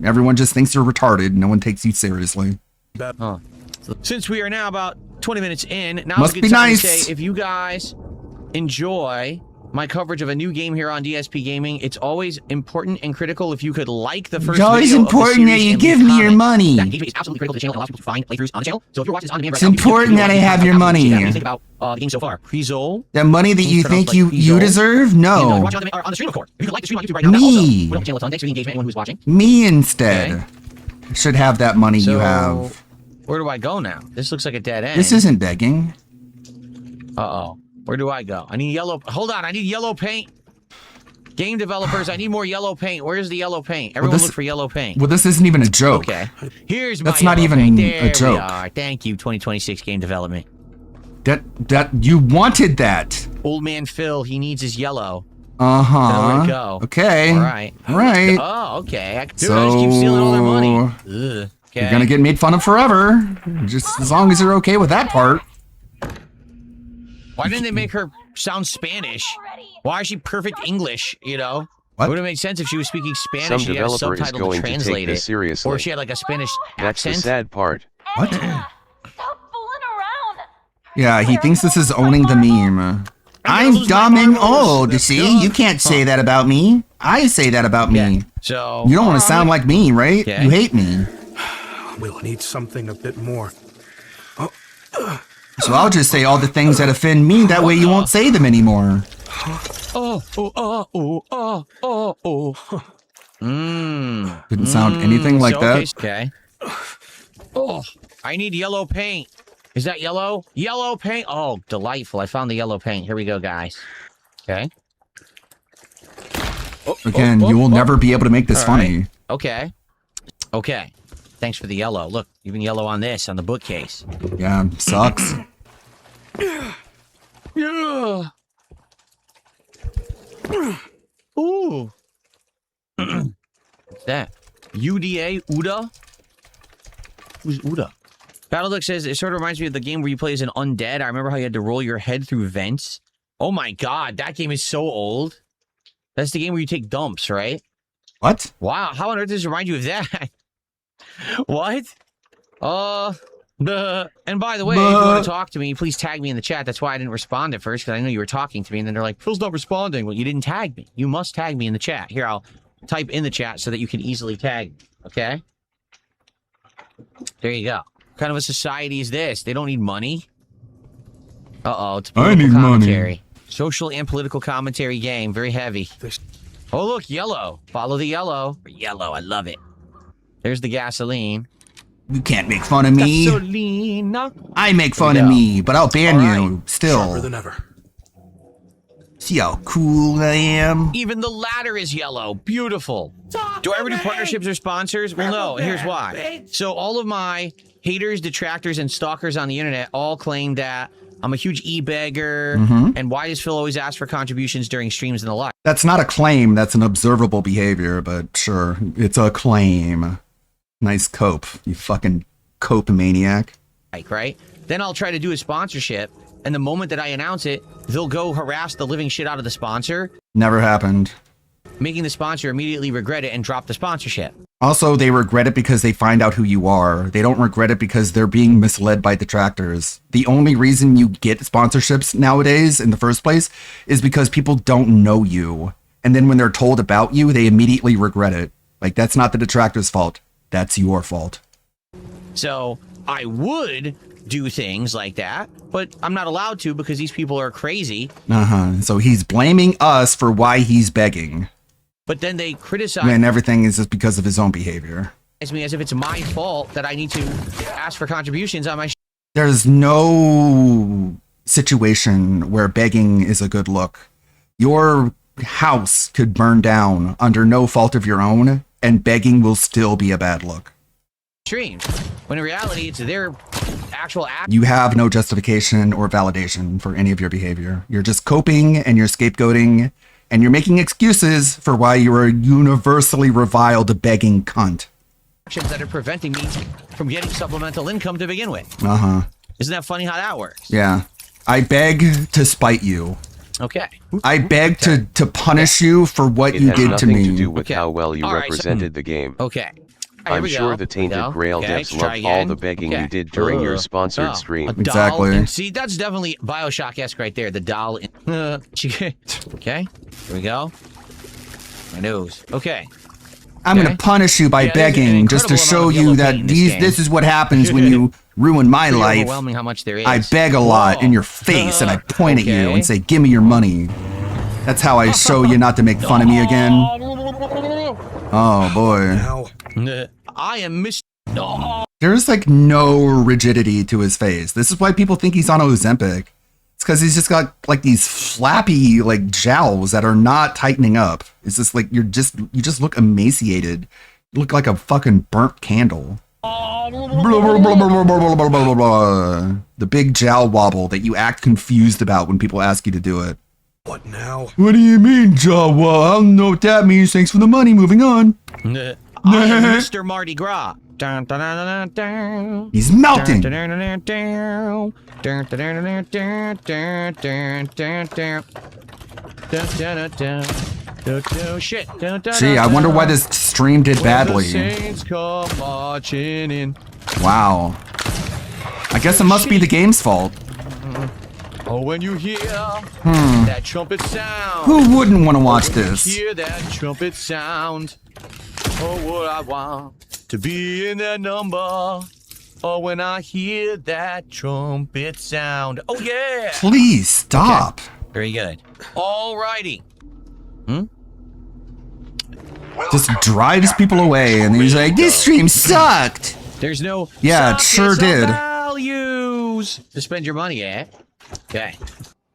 [SPEAKER 1] Everyone just thinks you're retarded. No one takes you seriously.
[SPEAKER 3] Huh. Since we are now about 20 minutes in, now
[SPEAKER 1] Must
[SPEAKER 3] is a
[SPEAKER 1] be
[SPEAKER 3] good time
[SPEAKER 1] nice.
[SPEAKER 3] to say, if you guys enjoy my coverage of a new game here on DSP Gaming, it's always important and critical if you could like the first
[SPEAKER 1] It's always
[SPEAKER 3] video of the
[SPEAKER 1] important that
[SPEAKER 3] series
[SPEAKER 1] you
[SPEAKER 3] and
[SPEAKER 1] give
[SPEAKER 3] leave
[SPEAKER 1] me your
[SPEAKER 3] comments.
[SPEAKER 1] money.
[SPEAKER 3] That engagement is absolutely critical to the channel and allows people to find playthroughs on the channel. So if you're watching this on demand right
[SPEAKER 1] It's
[SPEAKER 3] now,
[SPEAKER 1] important that I have your money.
[SPEAKER 3] What do you think about the game so far? Pre-Zol?
[SPEAKER 1] The money that you think you deserve?
[SPEAKER 3] And,
[SPEAKER 1] No.
[SPEAKER 3] watch on the stream record. If you could like the stream on YouTube right now, that
[SPEAKER 1] Me.
[SPEAKER 3] also would help the channel a ton. Thanks for the engagement, anyone who's watching.
[SPEAKER 1] Me instead should have that money you have.
[SPEAKER 3] Where do I go now? This looks like a dead end.
[SPEAKER 1] This isn't begging.
[SPEAKER 3] Uh-oh. Where do I go? I need yellow. Hold on. I need yellow paint. Game developers, I need more yellow paint. Where's the yellow paint? Everyone look for yellow paint.
[SPEAKER 1] Well, this isn't even a joke.
[SPEAKER 3] Okay. Here's my
[SPEAKER 1] That's not
[SPEAKER 3] yellow
[SPEAKER 1] even
[SPEAKER 3] paint. There
[SPEAKER 1] a joke.
[SPEAKER 3] We are. Thank you, 2026 game development.
[SPEAKER 1] That you wanted that.
[SPEAKER 3] Old man Phil, he needs his yellow.
[SPEAKER 1] Uh-huh.
[SPEAKER 3] Where'd it go?
[SPEAKER 1] Okay.
[SPEAKER 3] All right.
[SPEAKER 1] All right.
[SPEAKER 3] Oh, okay. Dude, I just keep stealing all their money. Ugh. Okay.
[SPEAKER 1] You're gonna get made fun of forever. Just as long as you're okay with that part.
[SPEAKER 3] Why didn't they make her sound Spanish? Why is she perfect English, you know?
[SPEAKER 1] What?
[SPEAKER 3] It would have made sense if she was speaking Spanish.
[SPEAKER 7] Some
[SPEAKER 3] She had a
[SPEAKER 7] developer is
[SPEAKER 3] subtitle
[SPEAKER 7] going
[SPEAKER 3] to
[SPEAKER 7] to take
[SPEAKER 3] translate
[SPEAKER 7] this
[SPEAKER 3] it.
[SPEAKER 7] seriously.
[SPEAKER 3] Or she had like a Spanish
[SPEAKER 7] That's the
[SPEAKER 3] accent.
[SPEAKER 7] sad part.
[SPEAKER 1] What? Yeah, he thinks this is owning the meme. I'm dumb and old, see? You can't say that about me. I say that about me.
[SPEAKER 3] So
[SPEAKER 1] You don't want to sound like me, right?
[SPEAKER 3] Okay.
[SPEAKER 1] You hate me.
[SPEAKER 14] We'll need something a bit more.
[SPEAKER 1] So I'll just say all the things that offend me, that way you won't say them anymore. Didn't sound anything like
[SPEAKER 3] So,
[SPEAKER 1] that.
[SPEAKER 3] Okay. Oh, I need yellow paint. Is that yellow? Yellow paint. Oh, delightful. I found the yellow paint. Here we go, guys. Okay.
[SPEAKER 1] Again, you will never be able to make this
[SPEAKER 3] All right.
[SPEAKER 1] funny.
[SPEAKER 3] Okay. Okay. Thanks for the yellow. Look, even yellow on this, on the bookcase.
[SPEAKER 1] Yeah, sucks.
[SPEAKER 3] Yeah. Ooh. What's that? UDA? Uda? Who's Uda? Battleduck says, it sort of reminds me of the game where you play as an undead. I remember how you had to roll your head through vents. Oh my god, that game is so old. That's the game where you take dumps, right?
[SPEAKER 1] What?
[SPEAKER 3] Wow, how on earth does it remind you of that? What? And by the way, if you want to talk to me, please tag me in the chat. That's why I didn't respond at first, because I know you were talking to me, and then they're like, Phil's not responding. Well, you didn't tag me. You must tag me in the chat. Here, I'll type in the chat so that you can easily tag me, okay? There you go. What kind of a society is this? They don't need money? Uh-oh, it's
[SPEAKER 1] I
[SPEAKER 3] political
[SPEAKER 1] need
[SPEAKER 3] commentary.
[SPEAKER 1] money.
[SPEAKER 3] Social and political commentary game. Very heavy. Oh, look, yellow. Follow the yellow. Yellow, I love it. There's the gasoline.
[SPEAKER 1] You can't make fun of me.
[SPEAKER 3] Gasoline.
[SPEAKER 1] I make fun of me, but I'll ban you still.
[SPEAKER 14] Sharper than ever.
[SPEAKER 1] See how cool I am?
[SPEAKER 3] Even the ladder is yellow. Beautiful. Do I ever do partnerships or sponsors? Well, no. Here's why. So all of my haters, detractors, and stalkers on the internet all claim that I'm a huge e-beggar, and why does Phil always ask for contributions during streams and the like?
[SPEAKER 1] That's not a claim, that's an observable behavior, but sure, it's a claim. Nice cope, you fucking cope maniac.
[SPEAKER 3] Right? Then I'll try to do a sponsorship, and the moment that I announce it, they'll go harass the living shit out of the sponsor,
[SPEAKER 1] Never happened.
[SPEAKER 3] making the sponsor immediately regret it and drop the sponsorship.
[SPEAKER 1] Also, they regret it because they find out who you are. They don't regret it because they're being misled by detractors. The only reason you get sponsorships nowadays in the first place is because people don't know you. And then when they're told about you, they immediately regret it. Like, that's not the detractor's fault. That's your fault.
[SPEAKER 3] So I would do things like that, but I'm not allowed to because these people are crazy.
[SPEAKER 1] So he's blaming us for why he's begging.
[SPEAKER 3] But then they criticize
[SPEAKER 1] And everything is just because of his own behavior.
[SPEAKER 3] me as if it's my fault that I need to ask for contributions on my
[SPEAKER 1] There's no situation where begging is a good look. Your house could burn down under no fault of your own, and begging will still be a bad look.
[SPEAKER 3] stream, when in reality it's their actual act.
[SPEAKER 1] You have no justification or validation for any of your behavior. You're just coping and you're scapegoating, and you're making excuses for why you're a universally reviled begging cunt.
[SPEAKER 3] Actions that are preventing me from getting supplemental income to begin with. Isn't that funny how that works?
[SPEAKER 1] Yeah. I beg to spite you.
[SPEAKER 3] Okay.
[SPEAKER 1] I beg to punish you for what
[SPEAKER 7] It
[SPEAKER 1] you
[SPEAKER 7] has
[SPEAKER 1] did to
[SPEAKER 7] nothing
[SPEAKER 1] me.
[SPEAKER 7] to do with how well you
[SPEAKER 3] All right, so-
[SPEAKER 7] represented the game.
[SPEAKER 3] Okay.
[SPEAKER 7] I'm sure the Tainted Grail devs loved all the begging you did during your sponsored stream.
[SPEAKER 3] A doll in- see, that's definitely Bioshock-esque right there. The doll. Okay. Here we go. My nose. Okay.
[SPEAKER 1] I'm going to punish you by
[SPEAKER 3] Yeah, there's an
[SPEAKER 1] begging just to
[SPEAKER 3] incredible
[SPEAKER 1] show
[SPEAKER 3] amount of
[SPEAKER 1] you
[SPEAKER 3] yellow
[SPEAKER 1] that
[SPEAKER 3] paint in this game.
[SPEAKER 1] this is what happens when you ruin my
[SPEAKER 3] Pretty
[SPEAKER 1] life.
[SPEAKER 3] overwhelming how much there is.
[SPEAKER 1] I beg a lot in your face and I point at you and say, give me your money. That's how I show you not to make fun of me again. Oh boy.
[SPEAKER 3] I am Mr. No.
[SPEAKER 1] There's like no rigidity to his face. This is why people think he's on Ozempic. It's because he's just got like these flappy like jowls that are not tightening up. It's just like you just look emaciated. You look like a fucking burnt candle. Blah, blah, blah, blah, blah, blah, blah, blah, blah. The big jowl wobble that you act confused about when people ask you to do it.
[SPEAKER 14] What now?
[SPEAKER 1] What do you mean, jowl wobble? I don't know what that means. Thanks for the money. Moving on.
[SPEAKER 3] I am Mr. Mardi Gras. Dun, dun, dun, dun, dun.
[SPEAKER 1] He's melting.
[SPEAKER 3] Dun, dun, dun, dun, dun, dun, dun, dun, dun, dun, dun, dun. Dun, dun, dun, dun. Dun, dun, shit. Dun, dun,
[SPEAKER 1] Gee, I
[SPEAKER 3] dun,
[SPEAKER 1] wonder why
[SPEAKER 3] dun.
[SPEAKER 1] this stream did
[SPEAKER 3] When the
[SPEAKER 1] badly.
[SPEAKER 3] saints come marching in.
[SPEAKER 1] Wow. I guess it must be the game's fault.
[SPEAKER 3] Oh, when you hear that trumpet sound.
[SPEAKER 1] Who wouldn't want to watch
[SPEAKER 3] When you
[SPEAKER 1] this?
[SPEAKER 3] hear that trumpet sound. Oh, what I want to be in that number. Oh, when I hear that trumpet sound. Oh, yeah.
[SPEAKER 1] Please stop.
[SPEAKER 3] Very good. Alrighty.
[SPEAKER 1] Just drives people away, and then he's like, "This stream sucked."
[SPEAKER 3] There's no
[SPEAKER 1] Yeah, it sure
[SPEAKER 3] softness of
[SPEAKER 1] did.
[SPEAKER 3] values to spend your money at. Okay.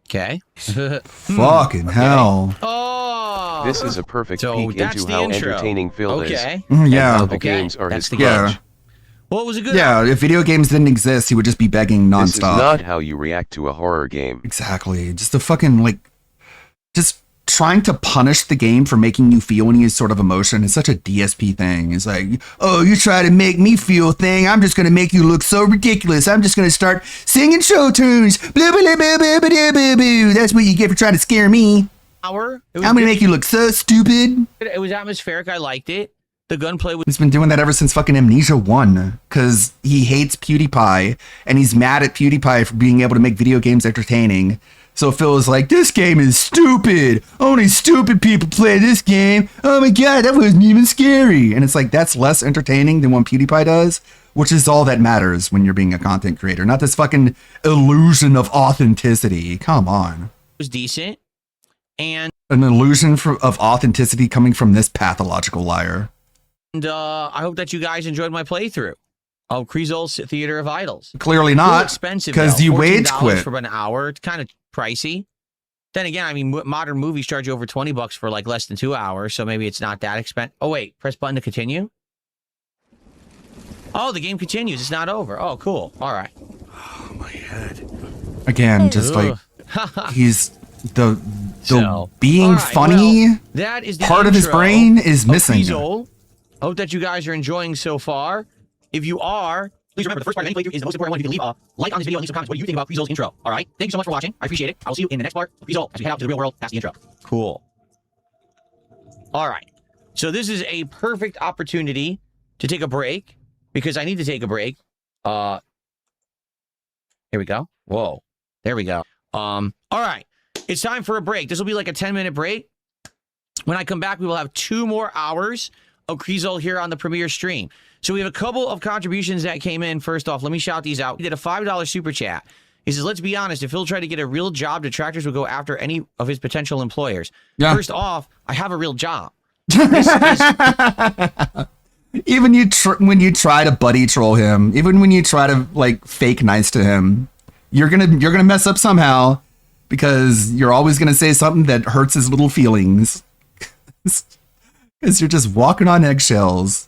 [SPEAKER 3] Okay.
[SPEAKER 1] Fucking hell.
[SPEAKER 3] Oh.
[SPEAKER 7] This is a perfect
[SPEAKER 3] So
[SPEAKER 7] peek
[SPEAKER 3] that's
[SPEAKER 7] into
[SPEAKER 3] the
[SPEAKER 7] how
[SPEAKER 3] intro.
[SPEAKER 7] entertaining Phil is.
[SPEAKER 3] Okay.
[SPEAKER 7] And
[SPEAKER 1] Yeah.
[SPEAKER 7] how the
[SPEAKER 3] Okay.
[SPEAKER 7] games are
[SPEAKER 3] That's
[SPEAKER 7] his
[SPEAKER 3] the
[SPEAKER 1] Yeah.
[SPEAKER 7] crutch.
[SPEAKER 3] Well, it was a good.
[SPEAKER 1] Yeah, if video games didn't exist, he would just be begging
[SPEAKER 7] This is
[SPEAKER 1] nonstop.
[SPEAKER 7] not how you react to a horror game.
[SPEAKER 1] Exactly. Just a fucking like, just trying to punish the game for making you feel any sort of emotion is such a DSP thing. It's like, oh, you try to make me feel a thing. I'm just gonna make you look so ridiculous. I'm just gonna start singing show tunes. Blah, blah, blah, blah, blah, blah, blah, blah. That's what you get for trying to scare me.
[SPEAKER 3] Hour.
[SPEAKER 1] I'm gonna make you look so stupid.
[SPEAKER 3] It was atmospheric. I liked it. The gunplay was.
[SPEAKER 1] He's been doing that ever since fucking Amnesia 1, because he hates PewDiePie, and he's mad at PewDiePie for being able to make video games entertaining. So Phil is like, this game is stupid. Only stupid people play this game. Oh my god, that wasn't even scary. And it's like, that's less entertaining than what PewDiePie does, which is all that matters when you're being a content creator, not this fucking illusion of authenticity. Come on.
[SPEAKER 3] Was decent, and
[SPEAKER 1] An illusion of authenticity coming from this pathological liar.
[SPEAKER 3] I hope that you guys enjoyed my playthrough of Kreezel's Theater of Idols.
[SPEAKER 1] Clearly
[SPEAKER 3] A little
[SPEAKER 1] not,
[SPEAKER 3] expensive
[SPEAKER 1] because
[SPEAKER 3] though.
[SPEAKER 1] you wage
[SPEAKER 3] $14
[SPEAKER 1] quit.
[SPEAKER 3] for about an hour. It's kind of pricey. Then again, I mean, modern movies charge you over $20 for like less than 2 hours, so maybe it's not that expensive. Oh wait, press button to continue. Oh, the game continues. It's not over. Oh, cool. All right.
[SPEAKER 14] My head.
[SPEAKER 1] Again, just like
[SPEAKER 3] Ugh.
[SPEAKER 1] he's the
[SPEAKER 3] So,
[SPEAKER 1] being
[SPEAKER 3] all right,
[SPEAKER 1] funny
[SPEAKER 3] well, that is the
[SPEAKER 1] part of his
[SPEAKER 3] intro
[SPEAKER 1] brain is
[SPEAKER 3] of
[SPEAKER 1] missing.
[SPEAKER 3] Kreezel. Hope that you guys are enjoying so far. If you are, Please remember, the first part of any playthrough is the most important one. You can leave a like on this video and leave some comments. What do you think about Kreezol's intro? All right? Thank you so much for watching. I appreciate it. I will see you in the next part of Kreezol as we head out to the real world past the intro. Cool. All right. So this is a perfect opportunity to take a break because I need to take a break. Here we go. Whoa. There we go. All right. It's time for a break. This will be like a 10-minute break. When I come back, we will have 2 more hours of Kreezol here on the premiere stream. So we have a couple of contributions that came in. First off, let me shout these out. We did a $5 super chat. He says, let's be honest, if Phil tried to get a real job, detractors would go after any of his potential employers. Yeah. First off, I have a real job.
[SPEAKER 1] Even when you try to buddy troll him, even when you try to like fake nice to him, you're gonna mess up somehow because you're always gonna say something that hurts his little feelings. Because you're just walking on eggshells.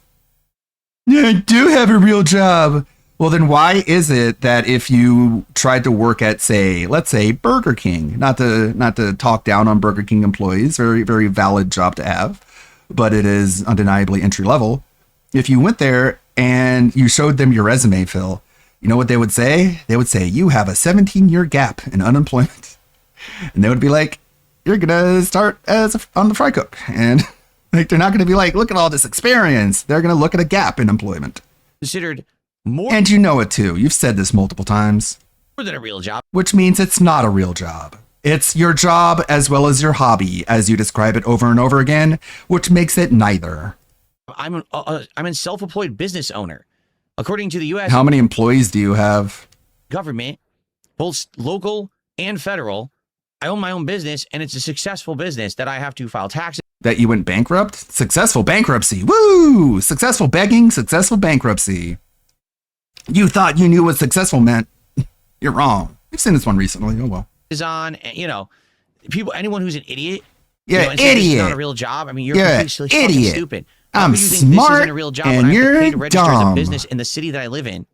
[SPEAKER 1] Yeah, I do have a real job. Well, then why is it that if you tried to work at, say, let's say Burger King, not to talk down on Burger King employees, very, very valid job to have, but it is undeniably entry level. If you went there and you showed them your resume, Phil, you know what they would say? They would say, you have a 17-year gap in unemployment. And they would be like, you're going to start on the fry cook. And like, they're not going to be like, look at all this experience. They're going to look at a gap in employment.
[SPEAKER 3] Considered more.
[SPEAKER 1] And you know it too. You've said this multiple times.
[SPEAKER 3] More than a real job.
[SPEAKER 1] Which means it's not a real job. It's your job as well as your hobby, as you describe it over and over again, which makes it neither.
[SPEAKER 3] I'm a self-employed business owner. According to the U.S.
[SPEAKER 1] How many employees do you have?
[SPEAKER 3] Government, both local and federal. I own my own business, and it's a successful business that I have to file taxes.
[SPEAKER 1] That you went bankrupt? Successful bankruptcy. Woo! Successful begging, successful bankruptcy. You thought you knew what successful meant. You're wrong. We've seen this one recently. Oh, well.
[SPEAKER 3] Is on, anyone who's an idiot.
[SPEAKER 1] Yeah,
[SPEAKER 3] and
[SPEAKER 1] idiot.
[SPEAKER 3] It's not a real job. I mean, you're
[SPEAKER 1] completely
[SPEAKER 3] fucking stupid.
[SPEAKER 1] I'm
[SPEAKER 3] This isn't
[SPEAKER 1] smart
[SPEAKER 3] a real job
[SPEAKER 1] and
[SPEAKER 3] when I have to
[SPEAKER 1] you're
[SPEAKER 3] pay to register as a
[SPEAKER 1] dumb.
[SPEAKER 3] business in the city that I live in.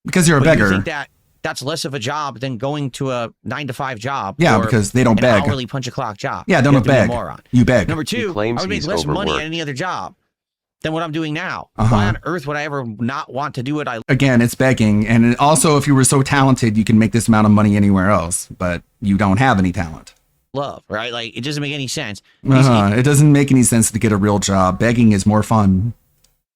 [SPEAKER 1] Because you're a
[SPEAKER 3] But
[SPEAKER 1] beggar.
[SPEAKER 3] You think that's less of a job than going to a 9-to-5 job?
[SPEAKER 1] Yeah,
[SPEAKER 3] or
[SPEAKER 1] because they don't
[SPEAKER 3] an
[SPEAKER 1] beg.
[SPEAKER 3] hourly punch a clock job.
[SPEAKER 1] Yeah,
[SPEAKER 3] You
[SPEAKER 1] don't
[SPEAKER 3] have to be a
[SPEAKER 1] beg.
[SPEAKER 3] moron.
[SPEAKER 1] You beg.
[SPEAKER 3] Number 2, I
[SPEAKER 7] claims
[SPEAKER 3] would make
[SPEAKER 7] he's
[SPEAKER 3] less money
[SPEAKER 7] overworked.
[SPEAKER 3] at any other job than what I'm doing now.
[SPEAKER 1] Uh-huh.
[SPEAKER 3] Why on earth would I ever not want to do what I
[SPEAKER 1] Again, it's begging. And also, if you were so talented, you can make this amount of money anywhere else, but you don't have any talent.
[SPEAKER 3] love, right? Like, it doesn't make any sense.
[SPEAKER 1] It doesn't make any sense to get a real job. Begging is more fun.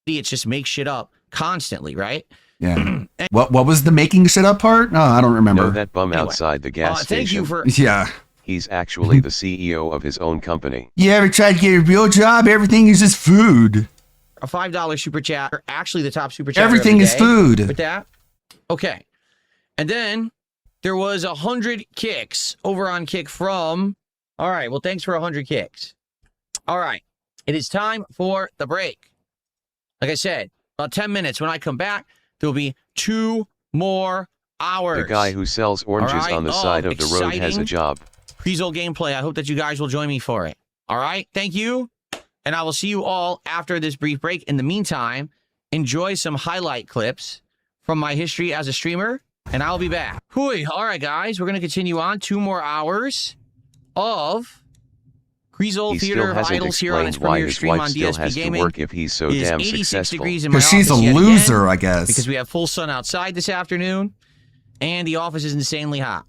[SPEAKER 3] Idiots just make shit up constantly, right?
[SPEAKER 1] Yeah. What was the making shit up part? No, I don't remember.
[SPEAKER 7] Know that bum outside the gas
[SPEAKER 3] thank
[SPEAKER 7] station?
[SPEAKER 3] you for.
[SPEAKER 1] Yeah.
[SPEAKER 7] He's actually the CEO of his own company.
[SPEAKER 1] You ever tried to get a real job? Everything is just food.
[SPEAKER 3] A $5 super chat, or actually the top super chat.
[SPEAKER 1] Everything is food.
[SPEAKER 3] With that, okay. And then there was 100 kicks over on Kick from. All right. Well, thanks for 100 kicks. All right. It is time for the break. Like I said, about 10 minutes. When I come back, there will be 2 more hours.
[SPEAKER 7] The guy who sells oranges on the side of the road has a job.
[SPEAKER 3] Kreezol gameplay. I hope that you guys will join me for it. All right. Thank you. And I will see you all after this brief break. In the meantime, enjoy some highlight clips from my history as a streamer, and I'll be back. Hooey. All right, guys. We're going to continue on. 2 more hours of Kreezol
[SPEAKER 7] He
[SPEAKER 3] Theater
[SPEAKER 7] still
[SPEAKER 3] of
[SPEAKER 7] hasn't
[SPEAKER 3] Idols here on its
[SPEAKER 7] explained why
[SPEAKER 3] premiere
[SPEAKER 7] his
[SPEAKER 3] stream on
[SPEAKER 7] wife still
[SPEAKER 3] DSP
[SPEAKER 7] has to
[SPEAKER 3] Gaming.
[SPEAKER 7] work if he's so
[SPEAKER 3] It is
[SPEAKER 7] damn
[SPEAKER 3] 86
[SPEAKER 7] successful.
[SPEAKER 3] degrees in my
[SPEAKER 1] Because she's a
[SPEAKER 3] office yet
[SPEAKER 1] loser,
[SPEAKER 3] again,
[SPEAKER 1] I guess.
[SPEAKER 3] Because we have full sun outside this afternoon, and the office is insanely hot.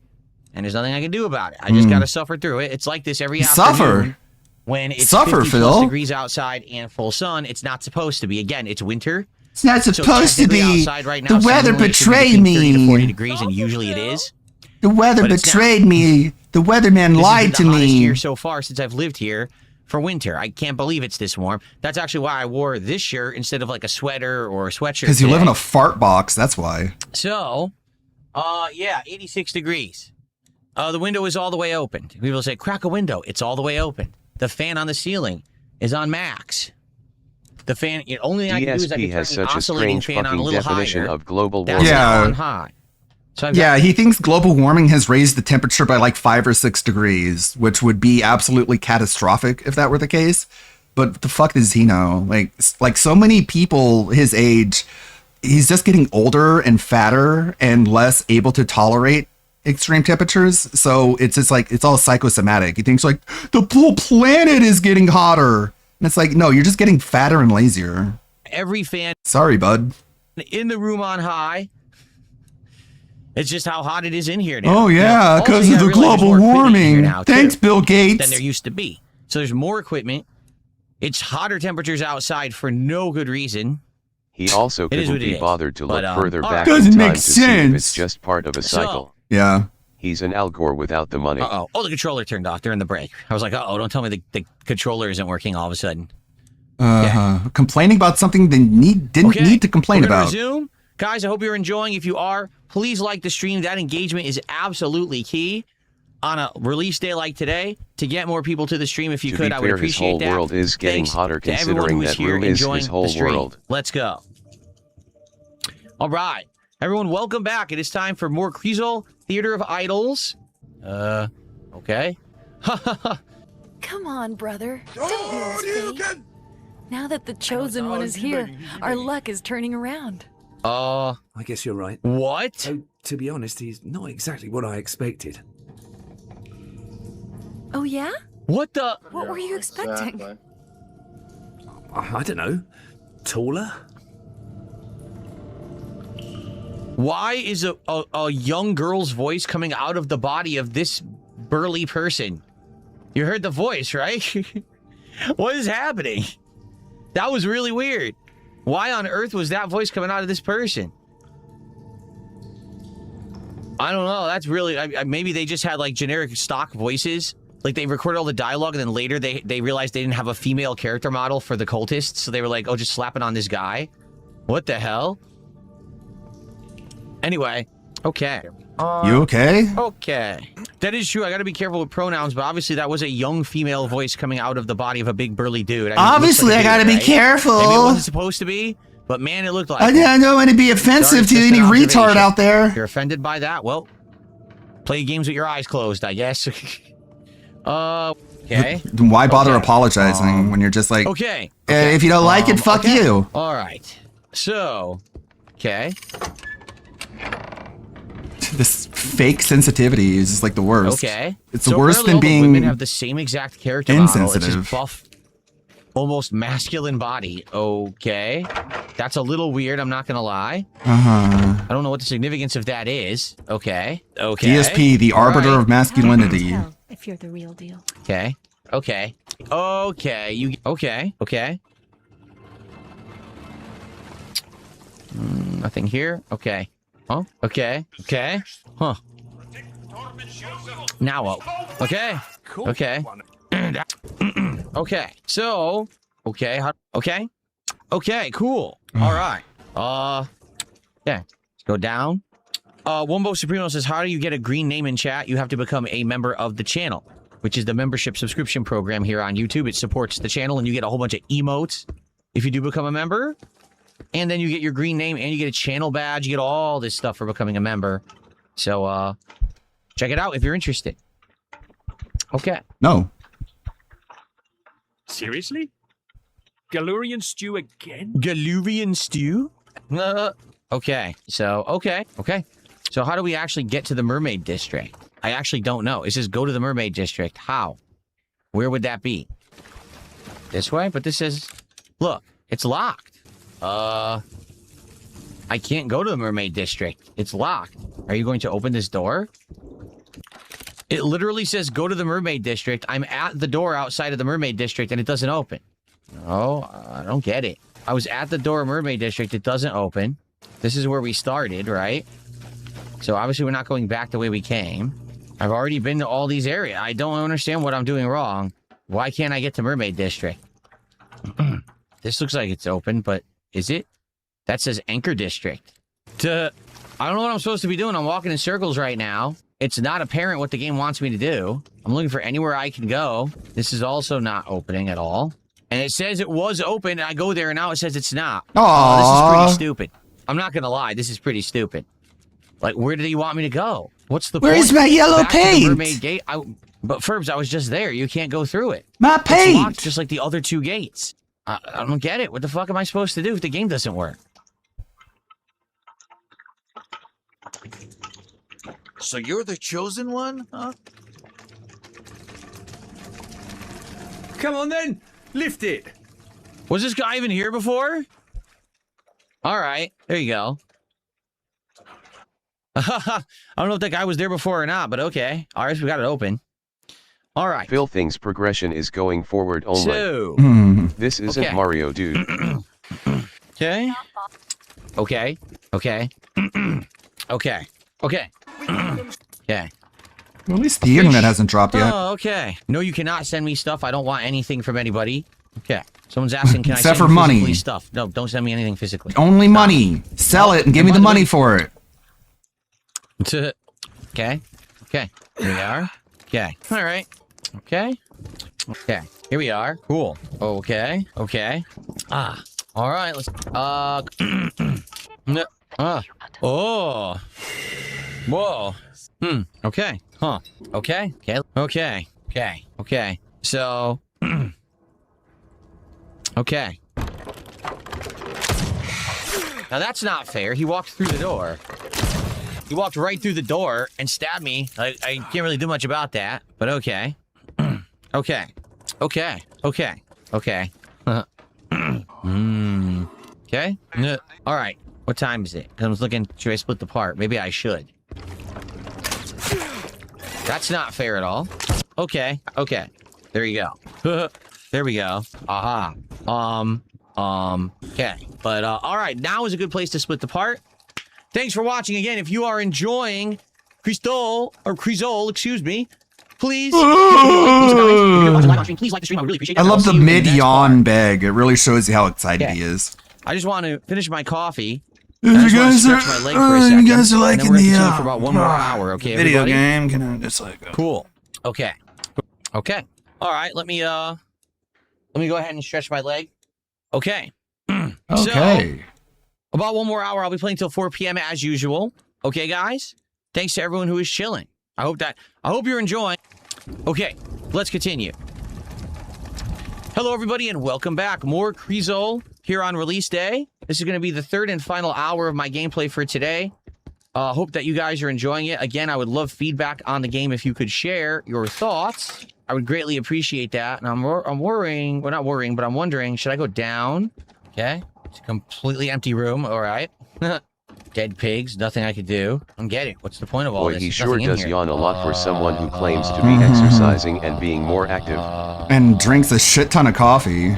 [SPEAKER 3] And there's nothing I can do about it. I just got to suffer through it. It's like this every afternoon.
[SPEAKER 1] Suffer.
[SPEAKER 3] When it's
[SPEAKER 1] Suffer,
[SPEAKER 3] 50
[SPEAKER 1] Phil.
[SPEAKER 3] plus degrees outside and full sun, it's not supposed to be. Again, it's winter.
[SPEAKER 1] It's not
[SPEAKER 3] So
[SPEAKER 1] supposed to
[SPEAKER 3] technically
[SPEAKER 1] be.
[SPEAKER 3] outside right now,
[SPEAKER 1] The weather
[SPEAKER 3] normally it should be
[SPEAKER 1] betrayed
[SPEAKER 3] between 30 to
[SPEAKER 1] me.
[SPEAKER 3] 40 degrees, and usually it is.
[SPEAKER 1] The weather
[SPEAKER 3] But it's not.
[SPEAKER 1] betrayed me. The weatherman
[SPEAKER 3] This
[SPEAKER 1] lied
[SPEAKER 3] has
[SPEAKER 1] to
[SPEAKER 3] been the hottest
[SPEAKER 1] me.
[SPEAKER 3] year so far since I've lived here for winter. I can't believe it's this warm. That's actually why I wore this shirt instead of like a sweater or a sweatshirt.
[SPEAKER 1] Because you live in
[SPEAKER 3] today.
[SPEAKER 1] a fart box. That's why.
[SPEAKER 3] So, yeah, 86 degrees. The window is all the way open. People say, crack a window. It's all the way open. The fan on the ceiling is on max. The fan, the only thing I can do is I
[SPEAKER 7] DSP
[SPEAKER 3] can
[SPEAKER 7] has
[SPEAKER 3] turn the
[SPEAKER 7] such a
[SPEAKER 3] oscillating
[SPEAKER 7] strange
[SPEAKER 3] fan on a
[SPEAKER 7] fucking
[SPEAKER 3] little
[SPEAKER 7] definition
[SPEAKER 3] higher.
[SPEAKER 7] of global
[SPEAKER 3] That's
[SPEAKER 7] warming.
[SPEAKER 1] Yeah.
[SPEAKER 3] on high. So I've
[SPEAKER 1] Yeah,
[SPEAKER 3] got-
[SPEAKER 1] he thinks global warming has raised the temperature by like 5 or 6 degrees, which would be absolutely catastrophic if that were the case. But what the fuck does he know? Like so many people his age, he's just getting older and fatter and less able to tolerate extreme temperatures. So it's just like, it's all psychosomatic. He thinks like the whole planet is getting hotter. And it's like, no, you're just getting fatter and lazier.
[SPEAKER 3] every fan
[SPEAKER 1] Sorry, bud.
[SPEAKER 3] in the room on high. It's just how hot it is in here now.
[SPEAKER 1] Oh yeah,
[SPEAKER 3] Also,
[SPEAKER 1] because
[SPEAKER 3] you
[SPEAKER 1] of
[SPEAKER 3] gotta
[SPEAKER 1] the
[SPEAKER 3] realize there's
[SPEAKER 1] global
[SPEAKER 3] more equipment in here
[SPEAKER 1] warming.
[SPEAKER 3] now,
[SPEAKER 1] Thanks,
[SPEAKER 3] too,
[SPEAKER 1] Bill Gates.
[SPEAKER 3] than there used to be. So there's more equipment. It's hotter temperatures outside for no good reason.
[SPEAKER 7] He also
[SPEAKER 3] It is
[SPEAKER 7] couldn't
[SPEAKER 3] what it
[SPEAKER 7] be
[SPEAKER 3] is.
[SPEAKER 7] bothered to look
[SPEAKER 3] But,
[SPEAKER 7] further
[SPEAKER 3] all
[SPEAKER 7] back
[SPEAKER 3] right.
[SPEAKER 7] in
[SPEAKER 1] Doesn't
[SPEAKER 7] time
[SPEAKER 1] make
[SPEAKER 7] to see if it's
[SPEAKER 1] sense.
[SPEAKER 7] just part of a
[SPEAKER 3] So-
[SPEAKER 7] cycle.
[SPEAKER 1] Yeah.
[SPEAKER 7] He's an Al Gore without the money.
[SPEAKER 3] Uh-oh. Oh, the controller turned off during the break. I was like, uh-oh, don't tell me the controller isn't working all of a sudden.
[SPEAKER 1] Complaining about something they didn't
[SPEAKER 3] Okay,
[SPEAKER 1] need to complain
[SPEAKER 3] we're gonna
[SPEAKER 1] about.
[SPEAKER 3] Resume. Guys, I hope you're enjoying. If you are, please like the stream. That engagement is absolutely key on a release day like today to get more people to the stream. If you
[SPEAKER 7] To
[SPEAKER 3] could,
[SPEAKER 7] be
[SPEAKER 3] I would
[SPEAKER 7] fair, his
[SPEAKER 3] appreciate
[SPEAKER 7] whole
[SPEAKER 3] that.
[SPEAKER 7] world is getting
[SPEAKER 3] Thanks
[SPEAKER 7] hotter
[SPEAKER 3] to everyone
[SPEAKER 7] considering
[SPEAKER 3] who is
[SPEAKER 7] that
[SPEAKER 3] here
[SPEAKER 7] room is
[SPEAKER 3] enjoying
[SPEAKER 7] his whole
[SPEAKER 3] the stream.
[SPEAKER 7] world.
[SPEAKER 3] Let's go. All right. Everyone, welcome back. It is time for more Kriesel Theater of Idols. Okay.
[SPEAKER 15] Come on, brother. Don't lose faith. Now that the chosen one is here, our luck is turning around.
[SPEAKER 14] I guess you're right.
[SPEAKER 3] What?
[SPEAKER 14] Oh, to be honest, he's not exactly what I expected.
[SPEAKER 15] Oh, yeah?
[SPEAKER 3] What the?
[SPEAKER 15] What were you expecting?
[SPEAKER 14] I don't know. Taller?
[SPEAKER 3] Why is a young girl's voice coming out of the body of this burly person? You heard the voice, right? What is happening? That was really weird. Why on earth was that voice coming out of this person? I don't know. That's really... maybe they just had, like, generic stock voices. Like, they recorded all the dialogue, and then later they realized they didn't have a female character model for the cultists, so they were like, oh, just slap it on this guy? What the hell? Anyway, okay.
[SPEAKER 1] You okay?
[SPEAKER 3] Okay. That is true. I gotta be careful with pronouns, but obviously that was a young female voice coming out of the body of a big burly dude. I mean, it looks
[SPEAKER 1] Obviously,
[SPEAKER 3] like a
[SPEAKER 1] I gotta
[SPEAKER 3] dude,
[SPEAKER 1] be
[SPEAKER 3] right?
[SPEAKER 1] careful.
[SPEAKER 3] Maybe it wasn't supposed to be, but man, it looked like
[SPEAKER 1] I
[SPEAKER 3] it.
[SPEAKER 1] don't want to be offensive to
[SPEAKER 3] Sorry,
[SPEAKER 1] any
[SPEAKER 3] just an
[SPEAKER 1] retard
[SPEAKER 3] observation.
[SPEAKER 1] out there.
[SPEAKER 3] You're offended by that? Well, play games with your eyes closed, I guess. Okay.
[SPEAKER 1] Why bother apologizing when you're just like,
[SPEAKER 3] Okay.
[SPEAKER 1] If you don't like it, fuck
[SPEAKER 3] okay.
[SPEAKER 1] you.
[SPEAKER 3] All right. So, okay.
[SPEAKER 1] This fake sensitivity is just like the worst.
[SPEAKER 3] Okay.
[SPEAKER 1] It's
[SPEAKER 3] So
[SPEAKER 1] worse
[SPEAKER 3] apparently
[SPEAKER 1] than
[SPEAKER 3] all the women
[SPEAKER 1] being
[SPEAKER 3] have the same exact character model. It's
[SPEAKER 1] insensitive.
[SPEAKER 3] just buff, almost masculine body. Okay. That's a little weird, I'm not gonna lie.
[SPEAKER 1] Uh-huh.
[SPEAKER 3] I don't know what the significance of that is. Okay. Okay.
[SPEAKER 1] DSP, the
[SPEAKER 3] All
[SPEAKER 1] arbiter
[SPEAKER 3] right.
[SPEAKER 1] of masculinity.
[SPEAKER 15] If you're the real deal.
[SPEAKER 3] Okay. Okay. Okay. You okay. Okay. Nothing here. Okay. Huh? Okay. Okay. Huh. Now what? Okay. Okay. Okay. So. Okay. Okay. Okay. Cool. All right. Yeah. Let's go down. Wombo Supremo says, how do you get a green name in chat? You have to become a member of the channel, which is the membership subscription program here on YouTube. It supports the channel, and you get a whole bunch of emotes if you do become a member. And then you get your green name, and you get a channel badge. You get all this stuff for becoming a member. So, check it out if you're interested. Okay.
[SPEAKER 1] No.
[SPEAKER 16] Seriously? Galurian stew again?
[SPEAKER 3] Galurian stew? Okay. So, okay. So how do we actually get to the Mermaid District? I actually don't know. It says go to the Mermaid District. How? Where would that be? This way? But this says, look, it's locked. I can't go to the Mermaid District. It's locked. Are you going to open this door? It literally says go to the Mermaid District. I'm at the door outside of the Mermaid District and it doesn't open. Oh, I don't get it. I was at the door of Mermaid District. It doesn't open. This is where we started, right? So obviously we're not going back the way we came. I've already been to all these areas. I don't understand what I'm doing wrong. Why can't I get to Mermaid District? This looks like it's open, but is it? That says Anchor District. I don't know what I'm supposed to be doing. I'm walking in circles right now. It's not apparent what the game wants me to do. I'm looking for anywhere I can go. This is also not opening at all. And it says it was open, and I go there, and now it says it's not. Oh, this is pretty stupid. I'm not gonna lie, this is pretty stupid. Like, where did he want me to go? What's the point?
[SPEAKER 1] Where's my yellow
[SPEAKER 3] Back to the
[SPEAKER 1] paint?
[SPEAKER 3] Mermaid Gate? But Ferbs, I was just there. You can't go through it.
[SPEAKER 1] My
[SPEAKER 3] It's
[SPEAKER 1] paint!
[SPEAKER 3] locked just like the other two gates. I don't get it. What the fuck am I supposed to do if the game doesn't work?
[SPEAKER 8] So you're the chosen one, huh?
[SPEAKER 16] Come on then, lift it.
[SPEAKER 3] Was this guy even here before? All right, there you go. I don't know if that guy was there before or not, but okay. All right, so we got it open. All right.
[SPEAKER 7] Phil thinks progression is going forward only.
[SPEAKER 3] So,
[SPEAKER 7] This isn't
[SPEAKER 3] okay.
[SPEAKER 7] Mario, dude.
[SPEAKER 3] Okay. Okay. Okay. Okay. Okay. Okay.
[SPEAKER 1] Well, at least the internet hasn't dropped yet.
[SPEAKER 3] Oh, okay. No, you cannot send me stuff. I don't want anything from anybody. Okay. Someone's asking, can I
[SPEAKER 1] Except
[SPEAKER 3] send
[SPEAKER 1] for
[SPEAKER 3] you
[SPEAKER 1] money.
[SPEAKER 3] physically stuff? No, don't send me anything physically.
[SPEAKER 1] Only money. Sell it and give me the money for it.
[SPEAKER 3] Okay. Okay. Here we are. Okay. All right. Okay. Okay. Here we are. Cool. Okay. Okay. Ah. All right. Let's. Oh. Whoa. Okay. Huh. Okay. Okay. Okay. Okay. Okay. So. Okay. Now that's not fair. He walked through the door. He walked right through the door and stabbed me. I can't really do much about that, but okay. Okay. Okay. Okay. Okay. Okay. All right. What time is it? 'Cause I was looking, should I split the part? Maybe I should. That's not fair at all. Okay. Okay. There you go. There we go. Aha. Okay. But, all right. Now is a good place to split the part. Thanks for watching again. If you are enjoying Crizol, excuse me, please. Please like the stream. I really appreciate it.
[SPEAKER 1] I love the
[SPEAKER 3] I'll see you in next
[SPEAKER 1] mid-yawn bag. It really shows you how excited he is.
[SPEAKER 3] I just want to finish my coffee.
[SPEAKER 1] You
[SPEAKER 3] I just want to
[SPEAKER 1] guys
[SPEAKER 3] stretch my leg for a second.
[SPEAKER 1] you guys are
[SPEAKER 3] and
[SPEAKER 1] liking
[SPEAKER 3] then we're gonna
[SPEAKER 1] the
[SPEAKER 3] continue for about one more hour. Okay,
[SPEAKER 1] video
[SPEAKER 3] everybody?
[SPEAKER 1] game. Can I just like
[SPEAKER 3] Cool. Okay. Okay. All right. Let me go ahead and stretch my leg. Okay.
[SPEAKER 1] Okay.
[SPEAKER 3] So, about one more hour. I'll be playing till 4 p.m. as usual. Okay, guys. Thanks to everyone who is chilling. I hope you're enjoying. Okay, let's continue. Hello, everybody, and welcome back. More Crizol here on release day. This is going to be the third and final hour of my gameplay for today. Hope that you guys are enjoying it. Again, I would love feedback on the game if you could share your thoughts. I would greatly appreciate that. And I'm worrying, well, not worrying, but I'm wondering, should I go down? Okay, it's a completely empty room. All right. Dead pigs, nothing I could do. I'm getting. What's the point of all
[SPEAKER 7] Boy,
[SPEAKER 3] this?
[SPEAKER 7] he
[SPEAKER 3] There's
[SPEAKER 7] sure
[SPEAKER 3] nothing in
[SPEAKER 7] does
[SPEAKER 3] here.
[SPEAKER 7] yawn a lot for someone who claims to be exercising and being more active.
[SPEAKER 1] And drinks a shit ton of coffee.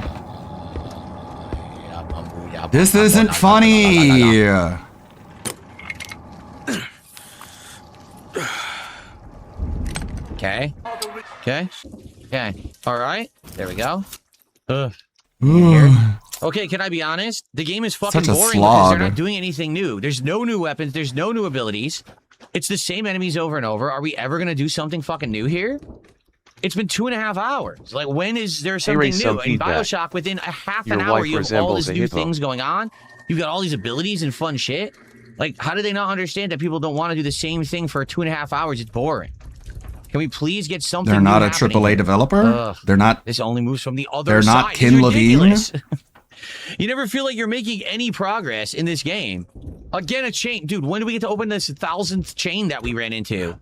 [SPEAKER 1] This isn't funny.
[SPEAKER 3] Okay. Okay. Okay. All right. There we go. Okay, can I be honest? The game is fucking
[SPEAKER 1] Such a
[SPEAKER 3] boring because they're
[SPEAKER 1] slog.
[SPEAKER 3] not doing anything new. There's no new weapons. There's no new abilities. It's the same enemies over and over. Are we ever going to do something fucking new here? It's been 2.5 hours. Like, when is there something
[SPEAKER 7] raise
[SPEAKER 3] new?
[SPEAKER 7] some
[SPEAKER 3] In
[SPEAKER 7] feedback.
[SPEAKER 3] Bioshock, within a half
[SPEAKER 7] Your
[SPEAKER 3] an hour,
[SPEAKER 7] wife
[SPEAKER 3] you have all
[SPEAKER 7] resembles
[SPEAKER 3] these
[SPEAKER 7] a
[SPEAKER 3] new
[SPEAKER 7] hippo.
[SPEAKER 3] things going on. You've got all these abilities and fun shit. Like, how do they not understand that people don't want to do the same thing for 2.5 hours? It's boring. Can we please get something
[SPEAKER 1] They're
[SPEAKER 3] new
[SPEAKER 1] not a
[SPEAKER 3] happening
[SPEAKER 1] AAA
[SPEAKER 3] here?
[SPEAKER 1] developer.
[SPEAKER 3] Ugh.
[SPEAKER 1] They're not.
[SPEAKER 3] This only moves from the other
[SPEAKER 1] They're
[SPEAKER 3] side.
[SPEAKER 1] not
[SPEAKER 3] It's
[SPEAKER 1] Ken Levine.
[SPEAKER 3] ridiculous. You never feel like you're making any progress in this game. Again, a chain. Dude, when do we get to open this 1,000th chain that we ran into?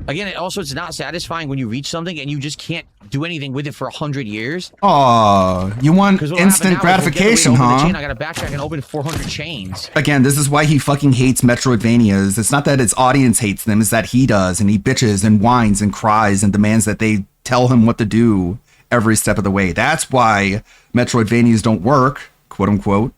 [SPEAKER 3] Again, it's not satisfying when you reach something and you just can't do anything with it for 100 years.
[SPEAKER 1] Aw, you want
[SPEAKER 3] 'Cause what'll happen
[SPEAKER 1] instant
[SPEAKER 3] now is we'll get away to
[SPEAKER 1] gratification,
[SPEAKER 3] open the
[SPEAKER 1] huh?
[SPEAKER 3] chain. I gotta backtrack and open 400 chains.
[SPEAKER 1] Again, this is why he fucking hates Metroidvanias. It's not that his audience hates them, it's that he does, and he bitches and whines and cries and demands that they tell him what to do every step of the way. That's why Metroidvanias don't work, quote unquote.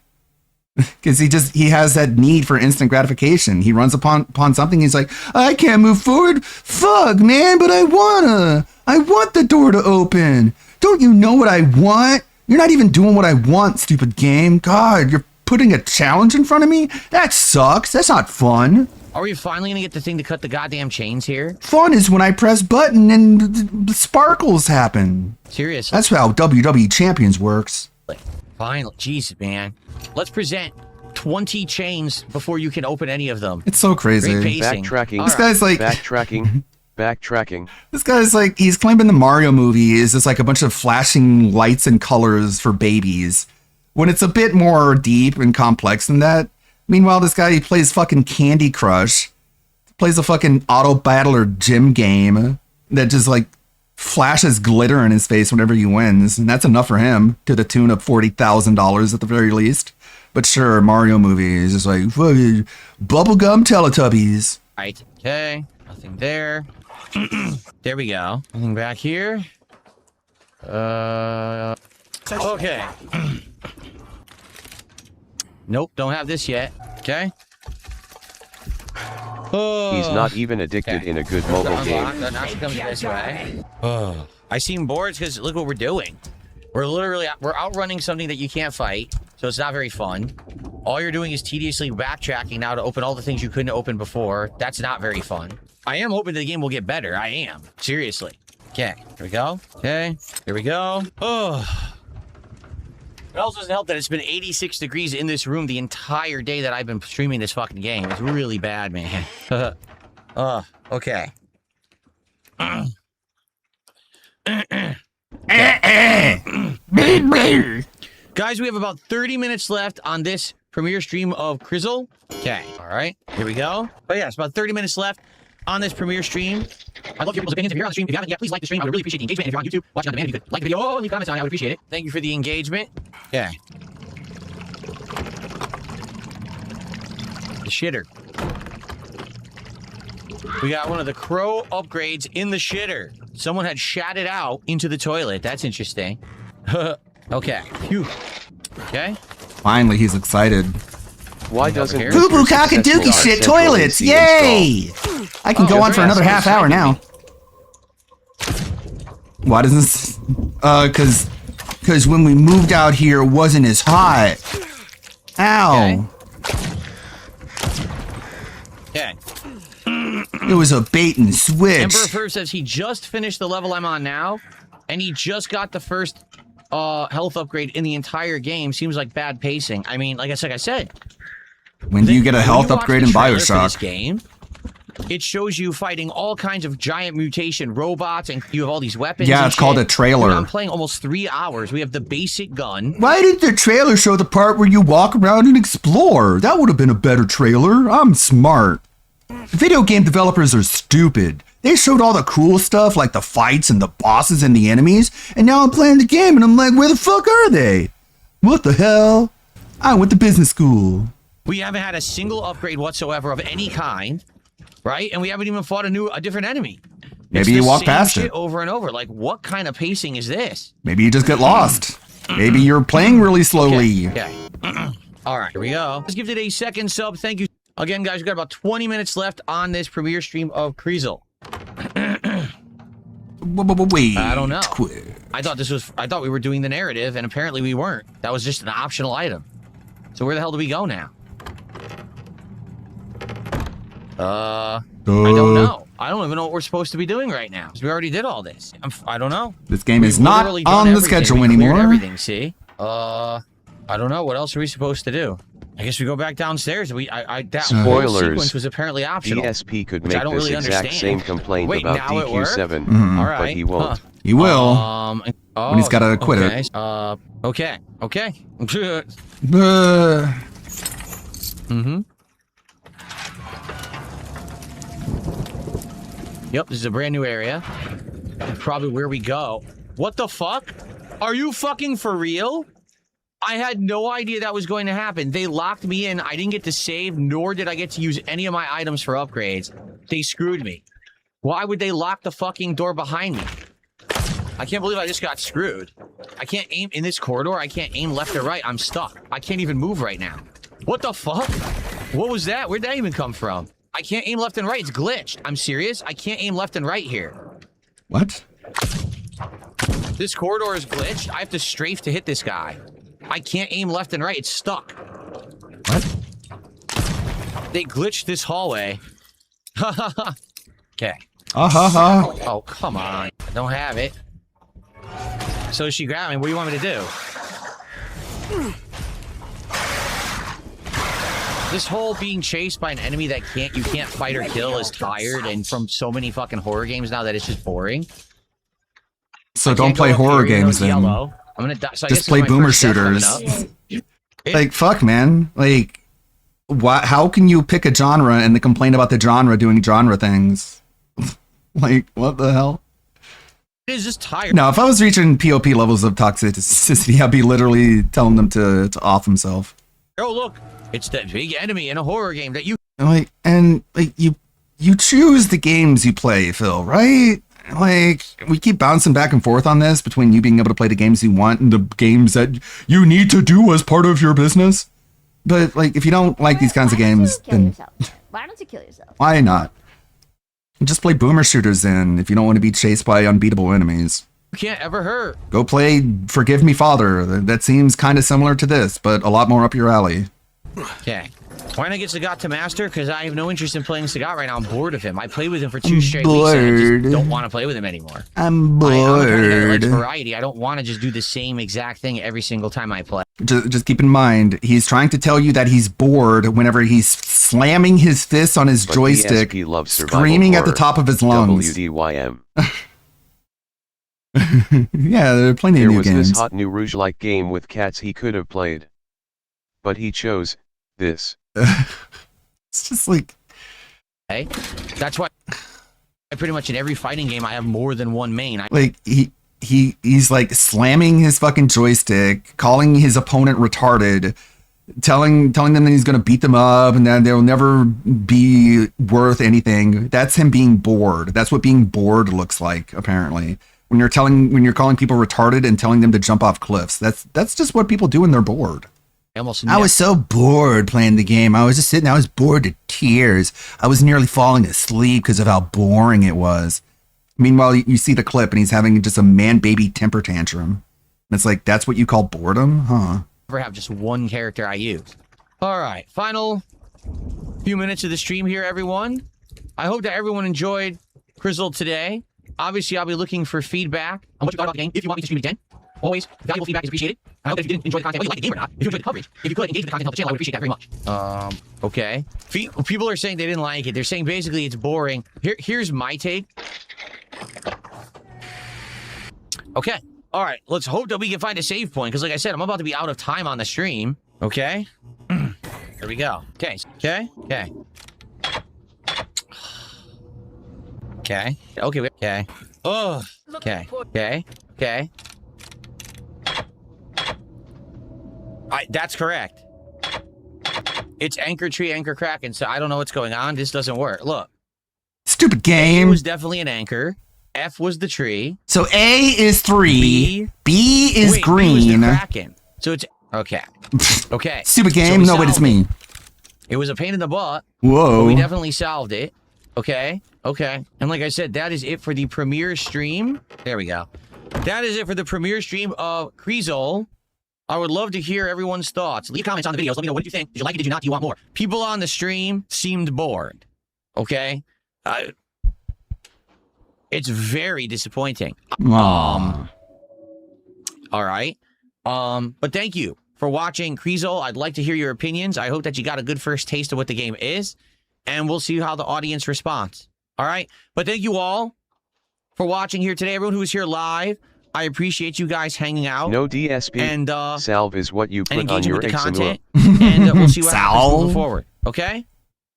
[SPEAKER 1] Because he has that need for instant gratification. He runs upon something, he's like, I can't move forward. Fuck, man, but I want the door to open. Don't you know what I want? You're not even doing what I want, stupid game. God, you're putting a challenge in front of me? That sucks. That's not fun.
[SPEAKER 3] Are we finally gonna get the thing to cut the goddamn chains here?
[SPEAKER 1] Fun is when I press button and the sparkles happen.
[SPEAKER 3] Seriously.
[SPEAKER 1] That's how WWE Champions works.
[SPEAKER 3] Finally. Jesus, man. Let's present 20 chains before you can open any of them.
[SPEAKER 1] It's so crazy.
[SPEAKER 3] Great pacing.
[SPEAKER 7] Backtracking.
[SPEAKER 1] This guy's like-
[SPEAKER 7] Backtracking. Backtracking.
[SPEAKER 1] This guy's like, he's claiming the Mario movie is just like a bunch of flashing lights and colors for babies, when it's a bit more deep and complex than that. Meanwhile, this guy, he plays fucking Candy Crush, plays a fucking auto battler gym game that just like flashes glitter in his face whenever he wins, and that's enough for him, to the tune of $40,000 at the very least. But sure, Mario movie is just like fucking bubblegum Teletubbies.
[SPEAKER 3] Right. Okay. Nothing there. There we go. Nothing back here. Okay. Nope, don't have this yet. Okay. Oh.
[SPEAKER 7] He's not even addicted in a good mobile game.
[SPEAKER 3] Now she comes this way. Oh. I seem bored because look what we're doing. We're outrunning something that you can't fight, so it's not very fun. All you're doing is tediously backtracking now to open all the things you couldn't open before. That's not very fun. I am hoping the game will get better. I am. Seriously. Okay, here we go. Okay, here we go. Oh. It also doesn't help that it's been 86 degrees in this room the entire day that I've been streaming this fucking game. It's really bad, man. Okay. Guys, we have about 30 minutes left on this premiere stream of Crizzle. Okay, all right, here we go. But yeah, it's about 30 minutes left on this premiere stream. I love your people's opinions. If you're on the stream, if you haven't yet, please like the stream. I would really appreciate the engagement. And if you're on YouTube, watching on demand, if you could like the video and leave comments on it, I would appreciate it. Thank you for the engagement. Yeah. The shitter. We got one of the crow upgrades in the shitter. Someone had shat it out into the toilet. That's interesting. Okay. Phew. Okay.
[SPEAKER 1] Finally, he's excited.
[SPEAKER 7] Why doesn't
[SPEAKER 1] Boo boo cockadookie shit toilets? Yay! I can go on for another half hour now. Why doesn't this? Cause when we moved out here, it wasn't as hot. Ow.
[SPEAKER 3] Okay.
[SPEAKER 1] It was a bait and switch.
[SPEAKER 3] Emperor First says he just finished the level I'm on now, and he just got the first health upgrade in the entire game. Seems like bad pacing. I mean, like I said.
[SPEAKER 1] When do you get a health upgrade in Bioshock?
[SPEAKER 3] This game, it shows you fighting all kinds of giant mutation robots, and you have all these weapons.
[SPEAKER 1] Yeah, it's called a trailer.
[SPEAKER 3] I'm playing almost 3 hours. We have the basic gun.
[SPEAKER 1] Why didn't the trailer show the part where you walk around and explore? That would have been a better trailer. I'm smart. Video game developers are stupid. They showed all the cool stuff like the fights and the bosses and the enemies, and now I'm playing the game and I'm like, where the fuck are they? What the hell? I went to business school.
[SPEAKER 3] We haven't had a single upgrade whatsoever of any kind, right? And we haven't even fought a different enemy.
[SPEAKER 1] Maybe you walk past
[SPEAKER 3] it
[SPEAKER 1] it.
[SPEAKER 3] Over and over. Like, what kind of pacing is this?
[SPEAKER 1] Maybe you just get lost. Maybe you're playing really slowly.
[SPEAKER 3] Okay. All right, here we go. Let's give it a second sub. Thank you. Again, guys, we've got about 20 minutes left on this premiere stream of Crizzle.
[SPEAKER 1] Wait.
[SPEAKER 3] I don't know. I thought we were doing the narrative, and apparently we weren't. That was just an optional item. So where the hell do we go now? I don't know. I don't even know what we're supposed to be doing right now. We already did all this. I don't know.
[SPEAKER 1] This game is not on the schedule anymore.
[SPEAKER 3] Everything, see? I don't know. What else are we supposed to do? I guess we go back downstairs. That whole sequence was apparently optional.
[SPEAKER 7] DSP could make
[SPEAKER 3] I don't
[SPEAKER 7] this
[SPEAKER 3] really
[SPEAKER 7] exact
[SPEAKER 3] understand.
[SPEAKER 7] same complaint
[SPEAKER 3] Wait,
[SPEAKER 7] about
[SPEAKER 3] now it
[SPEAKER 7] DQ7,
[SPEAKER 1] Mhm.
[SPEAKER 3] All right.
[SPEAKER 7] but he won't.
[SPEAKER 3] Huh.
[SPEAKER 1] He will. When he's gotta quit it.
[SPEAKER 3] Okay. Okay. Mm-hmm. Yep, this is a brand new area. It's probably where we go. What the fuck? Are you fucking for real? I had no idea that was going to happen. They locked me in. I didn't get to save, nor did I get to use any of my items for upgrades. They screwed me. Why would they lock the fucking door behind me? I can't believe I just got screwed. I can't aim in this corridor. I can't aim left or right. I'm stuck. I can't even move right now. What the fuck? What was that? Where'd that even come from? I can't aim left and right. It's glitched. I'm serious. I can't aim left and right here.
[SPEAKER 1] What?
[SPEAKER 3] This corridor is glitched. I have to strafe to hit this guy. I can't aim left and right. It's stuck.
[SPEAKER 1] What?
[SPEAKER 3] They glitched this hallway. Okay.
[SPEAKER 1] Oh,
[SPEAKER 3] come on. I don't have it. So she grabbed me. What do you want me to do? This whole being chased by an enemy that you can't fight or kill is tired, and from so many fucking horror games now that it's just boring.
[SPEAKER 1] So don't play horror games then.
[SPEAKER 3] I'm gonna die. So
[SPEAKER 1] just play boomer shooters. Like, fuck, man. Like, how can you pick a genre and then complain about the genre doing genre things? Like, what the hell?
[SPEAKER 3] is just tired.
[SPEAKER 1] No, if I was reaching POP levels of toxicity, I'd be literally telling them to off himself.
[SPEAKER 3] Oh, look, it's that big enemy in a horror game that you.
[SPEAKER 1] You choose the games you play, Phil, right? Like, we keep bouncing back and forth on this between you being able to play the games you want and the games that you need to do as part of your business. But, like, if you don't like these kinds of games, then
[SPEAKER 17] Why don't you kill yourself?
[SPEAKER 1] why not? Just play boomer shooters then if you don't want to be chased by unbeatable enemies.
[SPEAKER 3] You can't ever hurt.
[SPEAKER 1] Go play Forgive Me Father. That seems kind of similar to this, but a lot more up your alley.
[SPEAKER 3] Okay. Why not get Sagat to master? Because I have no interest in playing Sagat right now. I'm bored of him. I played with him for 2 straight weeks and I just don't want to play with him anymore.
[SPEAKER 1] I'm bored.
[SPEAKER 3] I'm trying to get, like, variety. I don't want to just do the same exact thing every single time I play.
[SPEAKER 1] Just keep in mind, he's trying to tell you that he's bored whenever he's slamming his fists on his joystick, screaming at the top of his lungs.
[SPEAKER 7] WDYM.
[SPEAKER 1] Yeah, there are plenty
[SPEAKER 7] There
[SPEAKER 1] of new
[SPEAKER 7] was
[SPEAKER 1] games.
[SPEAKER 7] this hot new Rouge-like game with cats he could have played. But he chose this.
[SPEAKER 1] It's just like...
[SPEAKER 3] Hey, that's why pretty much in every fighting game I have more than one main.
[SPEAKER 1] Like, he's like slamming his fucking joystick, calling his opponent retarded, telling them that he's going to beat them up and that they'll never be worth anything. That's him being bored. That's what being bored looks like, apparently. When you're calling people retarded and telling them to jump off cliffs. That's just what people do when they're bored. I was so bored playing the game. I was just sitting, I was bored to tears. I was nearly falling asleep because of how boring it was. Meanwhile, you see the clip and he's having just a man-baby temper tantrum. And it's like, that's what you call boredom? Huh?
[SPEAKER 3] Never have just one character I use. All right, final few minutes of the stream here, everyone. I hope that everyone enjoyed Crizzle today. Obviously, I'll be looking for feedback on what you thought about the game. If you want me to stream it again, always valuable feedback is appreciated. I hope that if you didn't enjoy the content, whether you like the game or not, if you enjoyed the coverage, if you could engage with the content of the channel, I would appreciate that very much. Okay. People are saying they didn't like it. They're saying basically it's boring. Here's my take. Okay. All right. Let's hope that we can find a save point because, like I said, I'm about to be out of time on the stream. Okay. There we go. Okay. Okay. Okay. Okay. Okay. Okay. Oh. Okay. Okay. Okay. That's correct. It's Anchor Tree, Anchor Kraken, so I don't know what's going on. This doesn't work. Look.
[SPEAKER 1] Stupid game.
[SPEAKER 3] A was definitely an anchor. F was the tree.
[SPEAKER 1] So A is 3. B is green.
[SPEAKER 3] B was the Kraken. So it's... Okay. Okay.
[SPEAKER 1] Stupid game.
[SPEAKER 3] So
[SPEAKER 1] no, but it's me.
[SPEAKER 3] It was a pain in the butt.
[SPEAKER 1] Whoa.
[SPEAKER 3] But we definitely solved it. Okay. Okay. And like I said, that is it for the premiere stream. There we go. That is it for the premiere stream of Crizzle. I would love to hear everyone's thoughts. Leave comments on the videos. Let me know, what did you think? Did you like it? Did you not? Do you want more? People on the stream seemed bored. Okay? It's very disappointing. All right. But thank you for watching Crizzle. I'd like to hear your opinions. I hope that you got a good first taste of what the game is. And we'll see how the audience responds. All right? But thank you all for watching here today. Everyone who was here live. I appreciate you guys hanging out.
[SPEAKER 7] No DSP.
[SPEAKER 3] And
[SPEAKER 7] salve is what you put on your
[SPEAKER 3] with the
[SPEAKER 7] Ixamua.
[SPEAKER 3] content. And we'll see what happens moving forward. Okay?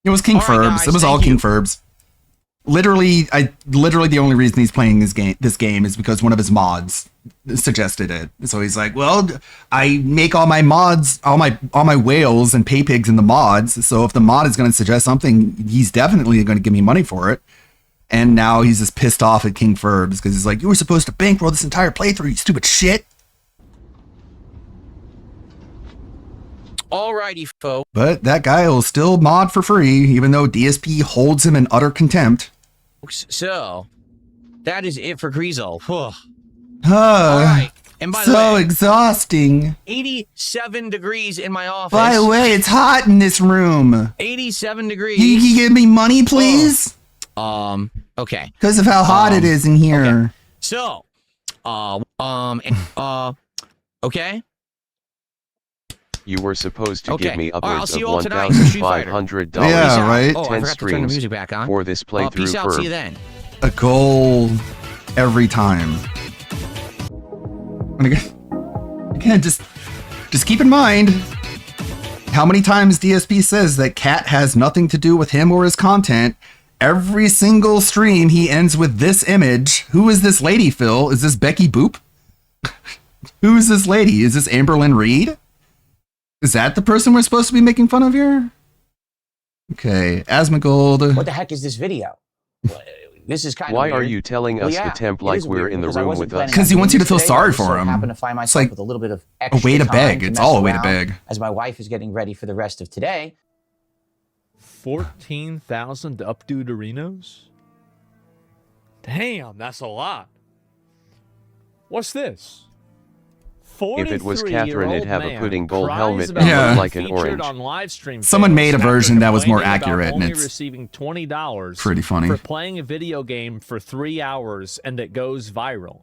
[SPEAKER 1] It was King Furbs.
[SPEAKER 3] guys,
[SPEAKER 1] It was all
[SPEAKER 3] thank
[SPEAKER 1] King
[SPEAKER 3] you.
[SPEAKER 1] Furbs. Literally the only reason he's playing this game is because one of his mods suggested it. So he's like, well, I make all my mods, all my whales and pay pigs in the mods. So if the mod is going to suggest something, he's definitely going to give me money for it. And now he's just pissed off at King Furbs because he's like, you were supposed to bankroll this entire playthrough, you stupid shit.
[SPEAKER 3] Alrighty, folks.
[SPEAKER 1] But that guy will still mod for free, even though DSP holds him in utter contempt.
[SPEAKER 3] So, that is it for Crizzle. All
[SPEAKER 1] right.
[SPEAKER 3] And by the
[SPEAKER 1] So
[SPEAKER 3] way,
[SPEAKER 1] exhausting.
[SPEAKER 3] 87 degrees in my office.
[SPEAKER 1] By the way, it's hot in this room.
[SPEAKER 3] 87 degrees.
[SPEAKER 1] Can you give me money, please?
[SPEAKER 3] Okay.
[SPEAKER 1] Because of how hot it is in here.
[SPEAKER 3] Okay. So, okay.
[SPEAKER 7] You were supposed to
[SPEAKER 3] Okay.
[SPEAKER 7] give me
[SPEAKER 3] All right, I'll
[SPEAKER 7] upwards
[SPEAKER 3] see
[SPEAKER 7] of
[SPEAKER 3] you all tonight for Street Fighter.
[SPEAKER 7] $1,500
[SPEAKER 1] Yeah, right.
[SPEAKER 3] Oh, I
[SPEAKER 7] 10
[SPEAKER 3] forgot to turn the
[SPEAKER 7] streams
[SPEAKER 3] music back on.
[SPEAKER 7] for this playthrough.
[SPEAKER 3] Peace out.
[SPEAKER 7] for
[SPEAKER 3] See you then.
[SPEAKER 1] A goal every time. And again, just keep in mind how many times DSP says that Cat has nothing to do with him or his content. every single stream he ends with this image. Who is this lady, Phil? Is this Becky Boop? Who is this lady? Is this Amberlynn Reed? Is that the person we're supposed to be making fun of here? Okay, Asmongold.
[SPEAKER 3] What the heck is this video? This is kind of
[SPEAKER 7] Why
[SPEAKER 3] weird.
[SPEAKER 7] are you telling us the temp like we're in the room with us?
[SPEAKER 1] Because he wants you to feel sorry for him.
[SPEAKER 3] Happen to find
[SPEAKER 1] It's
[SPEAKER 3] myself
[SPEAKER 1] like
[SPEAKER 3] with a little bit of
[SPEAKER 1] a
[SPEAKER 3] extra
[SPEAKER 1] way to
[SPEAKER 3] time
[SPEAKER 1] beg. It's
[SPEAKER 3] mess
[SPEAKER 1] all a way to
[SPEAKER 3] around
[SPEAKER 1] beg.
[SPEAKER 3] As my wife is getting ready for the rest of today.
[SPEAKER 16] 14,000 updo Doritos? Damn, that's a lot. What's this?
[SPEAKER 7] If it was Catherine, it'd have a pudding bowl helmet and
[SPEAKER 1] Yeah.
[SPEAKER 7] look like an orange.
[SPEAKER 16] On live stream
[SPEAKER 1] Someone made a
[SPEAKER 16] after
[SPEAKER 1] version that was more
[SPEAKER 16] complaining about
[SPEAKER 1] accurate, and
[SPEAKER 16] only
[SPEAKER 1] it's
[SPEAKER 16] receiving $20
[SPEAKER 1] pretty funny.
[SPEAKER 16] for playing a video game for 3 hours and it goes viral.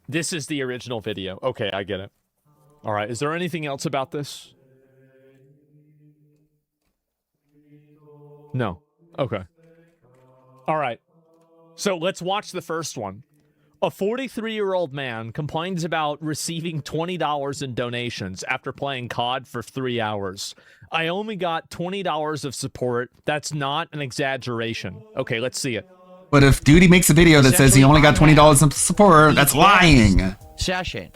[SPEAKER 16] This is the original video. Okay, I get it. All right, is there anything else about this? No. Okay. All right. So let's watch the first one. A 43-year-old man complains about receiving $20 in donations after playing COD for 3 hours. I only got $20 of support. That's not an exaggeration. Okay, let's see it.
[SPEAKER 1] But if Duty makes a video that says he only got $20 in support, that's lying.
[SPEAKER 3] Session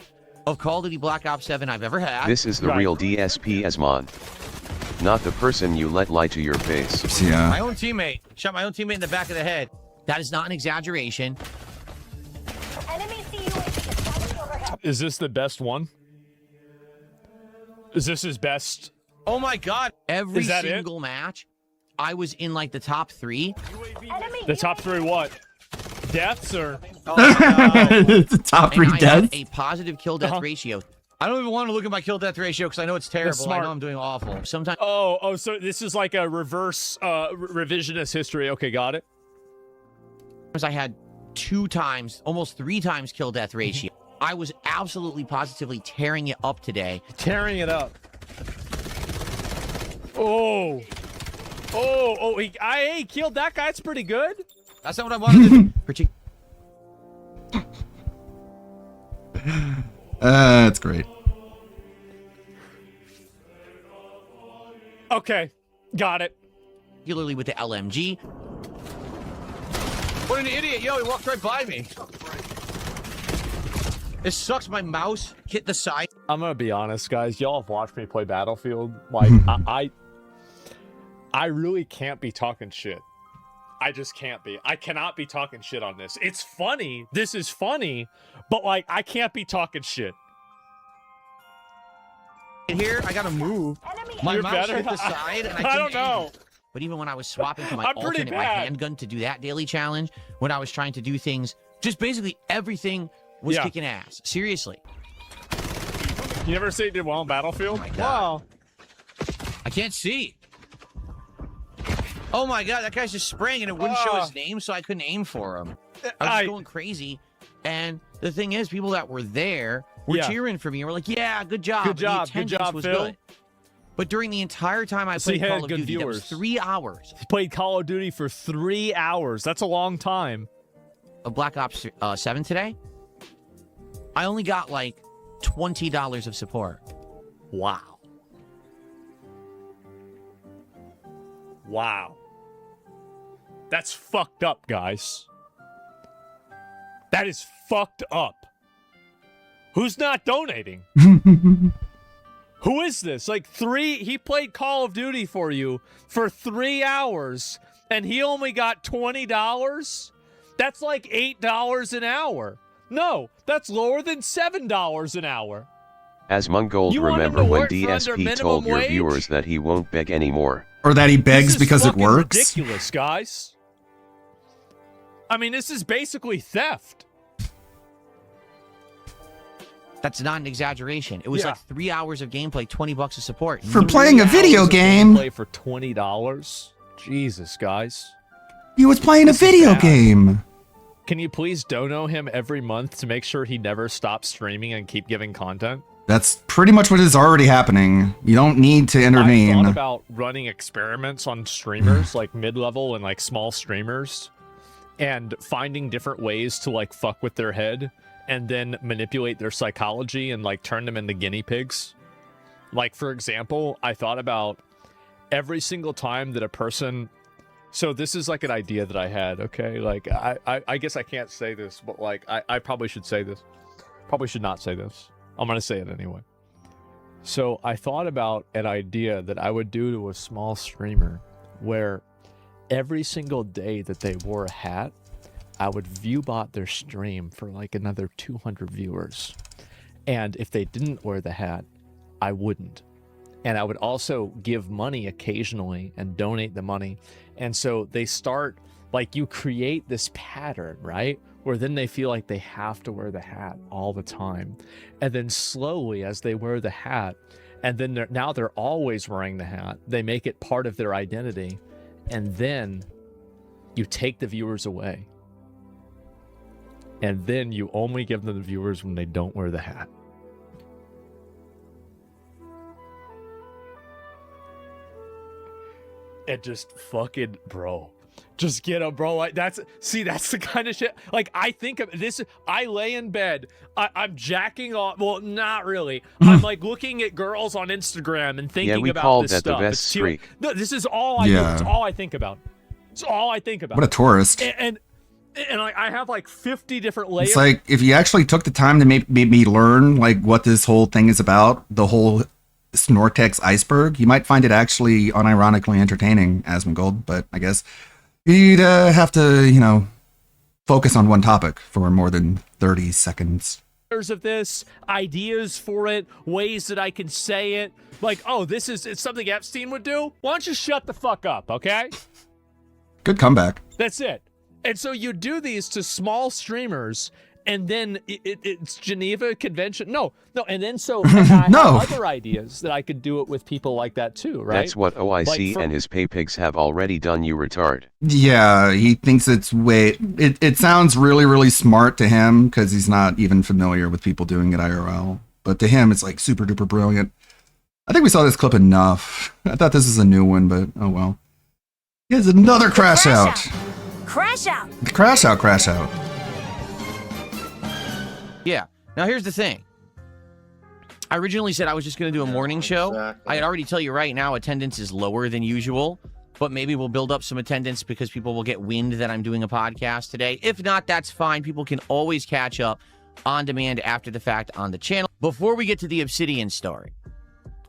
[SPEAKER 3] of Call of Duty Black Ops 7 I've ever had.
[SPEAKER 7] This is the real DSP Asmon. Not the person you let lie to your face.
[SPEAKER 1] Yeah.
[SPEAKER 3] My own teammate. Shot my own teammate in the back of the head. That is not an exaggeration.
[SPEAKER 16] Is this the best one? Is this his best?
[SPEAKER 3] Oh my god. Every
[SPEAKER 16] Is that
[SPEAKER 3] single match, I was in like the top 3.
[SPEAKER 16] The top 3 what? Deaths or?
[SPEAKER 1] The top 3
[SPEAKER 3] And I
[SPEAKER 1] deaths?
[SPEAKER 3] have a positive kill death ratio. I don't even want to look at my kill death ratio because I know it's terrible. I
[SPEAKER 16] smart.
[SPEAKER 3] know I'm doing awful. Sometimes.
[SPEAKER 16] Oh, so this is like a reverse revisionist history. Okay, got it.
[SPEAKER 3] I had 2 times, almost 3 times kill death ratio. I was absolutely positively tearing it up today.
[SPEAKER 16] Tearing it up. Oh, he killed that guy. It's pretty good.
[SPEAKER 3] That's not what I wanted to do.
[SPEAKER 1] That's great.
[SPEAKER 16] Okay, got it.
[SPEAKER 3] Particularly with the LMG. What an idiot. Yo, he walked right by me. It sucks. My mouse hit the side.
[SPEAKER 16] I'm gonna be honest, guys. Y'all have watched me play Battlefield. Like, I really can't be talking shit. I just can't be. I cannot be talking shit on this. It's funny. This is funny, but like, I can't be talking shit.
[SPEAKER 3] Here, I gotta move. My
[SPEAKER 16] You're
[SPEAKER 3] mouse
[SPEAKER 16] better?
[SPEAKER 3] hit the side, and
[SPEAKER 16] I don't know.
[SPEAKER 3] But even when I was swapping to my
[SPEAKER 16] I'm pretty
[SPEAKER 3] alternate, my
[SPEAKER 16] bad.
[SPEAKER 3] handgun to do that daily challenge, when I was trying to do things, just basically everything was
[SPEAKER 16] Yeah.
[SPEAKER 3] kicking ass. Seriously.
[SPEAKER 16] You never say you did well in Battlefield? Wow.
[SPEAKER 3] I can't see. Oh my god, that guy's just spraying and it wouldn't show his name, so I couldn't aim for him. I was just going crazy. And the thing is, people that were there were
[SPEAKER 16] Yeah.
[SPEAKER 3] cheering for me and were like, yeah, good job.
[SPEAKER 16] Good
[SPEAKER 3] And the
[SPEAKER 16] job, good
[SPEAKER 3] attendance
[SPEAKER 16] job,
[SPEAKER 3] was
[SPEAKER 16] Phil.
[SPEAKER 3] good. But during the entire time I
[SPEAKER 16] So you
[SPEAKER 3] played
[SPEAKER 16] had
[SPEAKER 3] Call of
[SPEAKER 16] good
[SPEAKER 3] Duty, that was
[SPEAKER 16] viewers.
[SPEAKER 3] 3 hours
[SPEAKER 16] He played Call of Duty for 3 hours. That's a long time.
[SPEAKER 3] of Black Ops 7 today. I only got like $20 of support.
[SPEAKER 16] Wow. Wow. That's fucked up, guys. That is fucked up. Who's not donating? Who is this? Like he played Call of Duty for you for 3 hours and he only got $20? That's like $8 an hour. No, that's lower than $7 an hour.
[SPEAKER 7] Asmongold,
[SPEAKER 16] You want him
[SPEAKER 7] remember
[SPEAKER 16] to
[SPEAKER 7] when
[SPEAKER 16] work for under
[SPEAKER 7] DSP
[SPEAKER 16] minimum
[SPEAKER 7] told your
[SPEAKER 16] wage?
[SPEAKER 7] viewers that he won't beg anymore?
[SPEAKER 1] Or that he begs
[SPEAKER 16] This is
[SPEAKER 1] because it
[SPEAKER 16] fucking
[SPEAKER 1] works?
[SPEAKER 16] ridiculous, guys. I mean, this is basically theft.
[SPEAKER 3] That's not an exaggeration. It was
[SPEAKER 16] Yeah.
[SPEAKER 3] like 3 hours of gameplay, $20 of support.
[SPEAKER 1] For playing a video game.
[SPEAKER 16] Play for $20. Jesus, guys.
[SPEAKER 1] He was playing a
[SPEAKER 16] This is
[SPEAKER 1] video
[SPEAKER 16] bad.
[SPEAKER 1] game.
[SPEAKER 16] Can you please dono him every month to make sure he never stops streaming and keep giving content?
[SPEAKER 1] That's pretty much what is already happening. You don't need to
[SPEAKER 16] I
[SPEAKER 1] intervene.
[SPEAKER 16] thought about running experiments on streamers, like mid-level and like small streamers, and finding different ways to like fuck with their head and then manipulate their psychology and like turn them into guinea pigs. Like, for example, I thought about every single time that a person... So this is like an idea that I had, okay? Like, I guess I can't say this, but like, I probably should say this. Probably should not say this. I'm going to say it anyway. So I thought about an idea that I would do to a small streamer where every single day that they wore a hat, I would viewbot their stream for like another 200 viewers. And if they didn't wear the hat, I wouldn't. And I would also give money occasionally and donate the money. And so they start, like, you create this pattern, right? Where then they feel like they have to wear the hat all the time. And then slowly, as they wear the hat, and then now they're always wearing the hat, they make it part of their identity. And then you take the viewers away. And then you only give them the viewers when they don't wear the hat. And just fucking, bro, just get him, bro. Like, that's the kind of shit. Like, I think of this. I lay in bed. I'm jacking off. Well, not really. I'm like looking at girls on Instagram and thinking about this stuff.
[SPEAKER 7] The best streak.
[SPEAKER 16] No, this is all I do. It's all I think about. It's all I think about.
[SPEAKER 1] What a tourist.
[SPEAKER 16] And like, I have like 50 different layers.
[SPEAKER 1] It's like, if you actually took the time to make me learn like what this whole thing is about, the whole Snortex iceberg, you might find it actually unironically entertaining, Asmongold, but I guess you'd have to, focus on one topic for more than 30 seconds.
[SPEAKER 16] Of this, ideas for it, ways that I can say it. Like, oh, it's something Epstein would do? Why don't you shut the fuck up, okay?
[SPEAKER 1] Good comeback.
[SPEAKER 16] That's it. And so you do these to small streamers, and then it's Geneva Convention. No. And then so I have other ideas that I could do it with people like that too, right?
[SPEAKER 7] That's what OIC and his paypigs have already done, you retard.
[SPEAKER 1] Yeah, he thinks it's it sounds really, really smart to him because he's not even familiar with people doing it IRL. But to him, it's like super duper brilliant. I think we saw this clip enough. I thought this was a new one, but oh well. Here's another crash out.
[SPEAKER 15] Crash out.
[SPEAKER 1] Crash out.
[SPEAKER 3] Yeah. Now here's the thing. I originally said I was just going to do a morning show. I had already tell you right now attendance is lower than usual, but maybe we'll build up some attendance because people will get wind that I'm doing a podcast today. If not, that's fine. People can always catch up on demand after the fact on the channel. Before we get to the Obsidian story,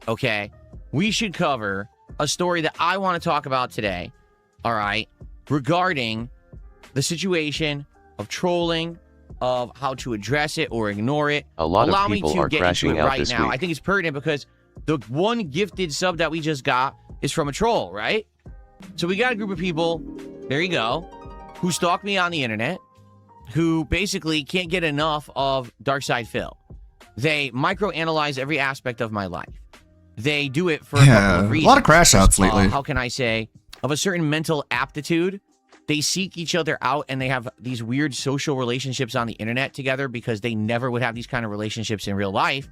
[SPEAKER 3] okay, we should cover a story that I want to talk about today, all right, regarding the situation of trolling, of how to address it or ignore it.
[SPEAKER 7] A lot of people are crashing out this week.
[SPEAKER 3] I think it's pertinent because the one gifted sub that we just got is from a troll, right? So we got a group of people, there you go, who stalk me on the internet, who basically can't get enough of Darkside Phil. They microanalyze every aspect of my life. They do it for a couple of reasons.
[SPEAKER 1] A lot of crash outs lately.
[SPEAKER 3] How can I say? Of a certain mental aptitude. They seek each other out and they have these weird social relationships on the internet together because they never would have these kind of relationships in real life.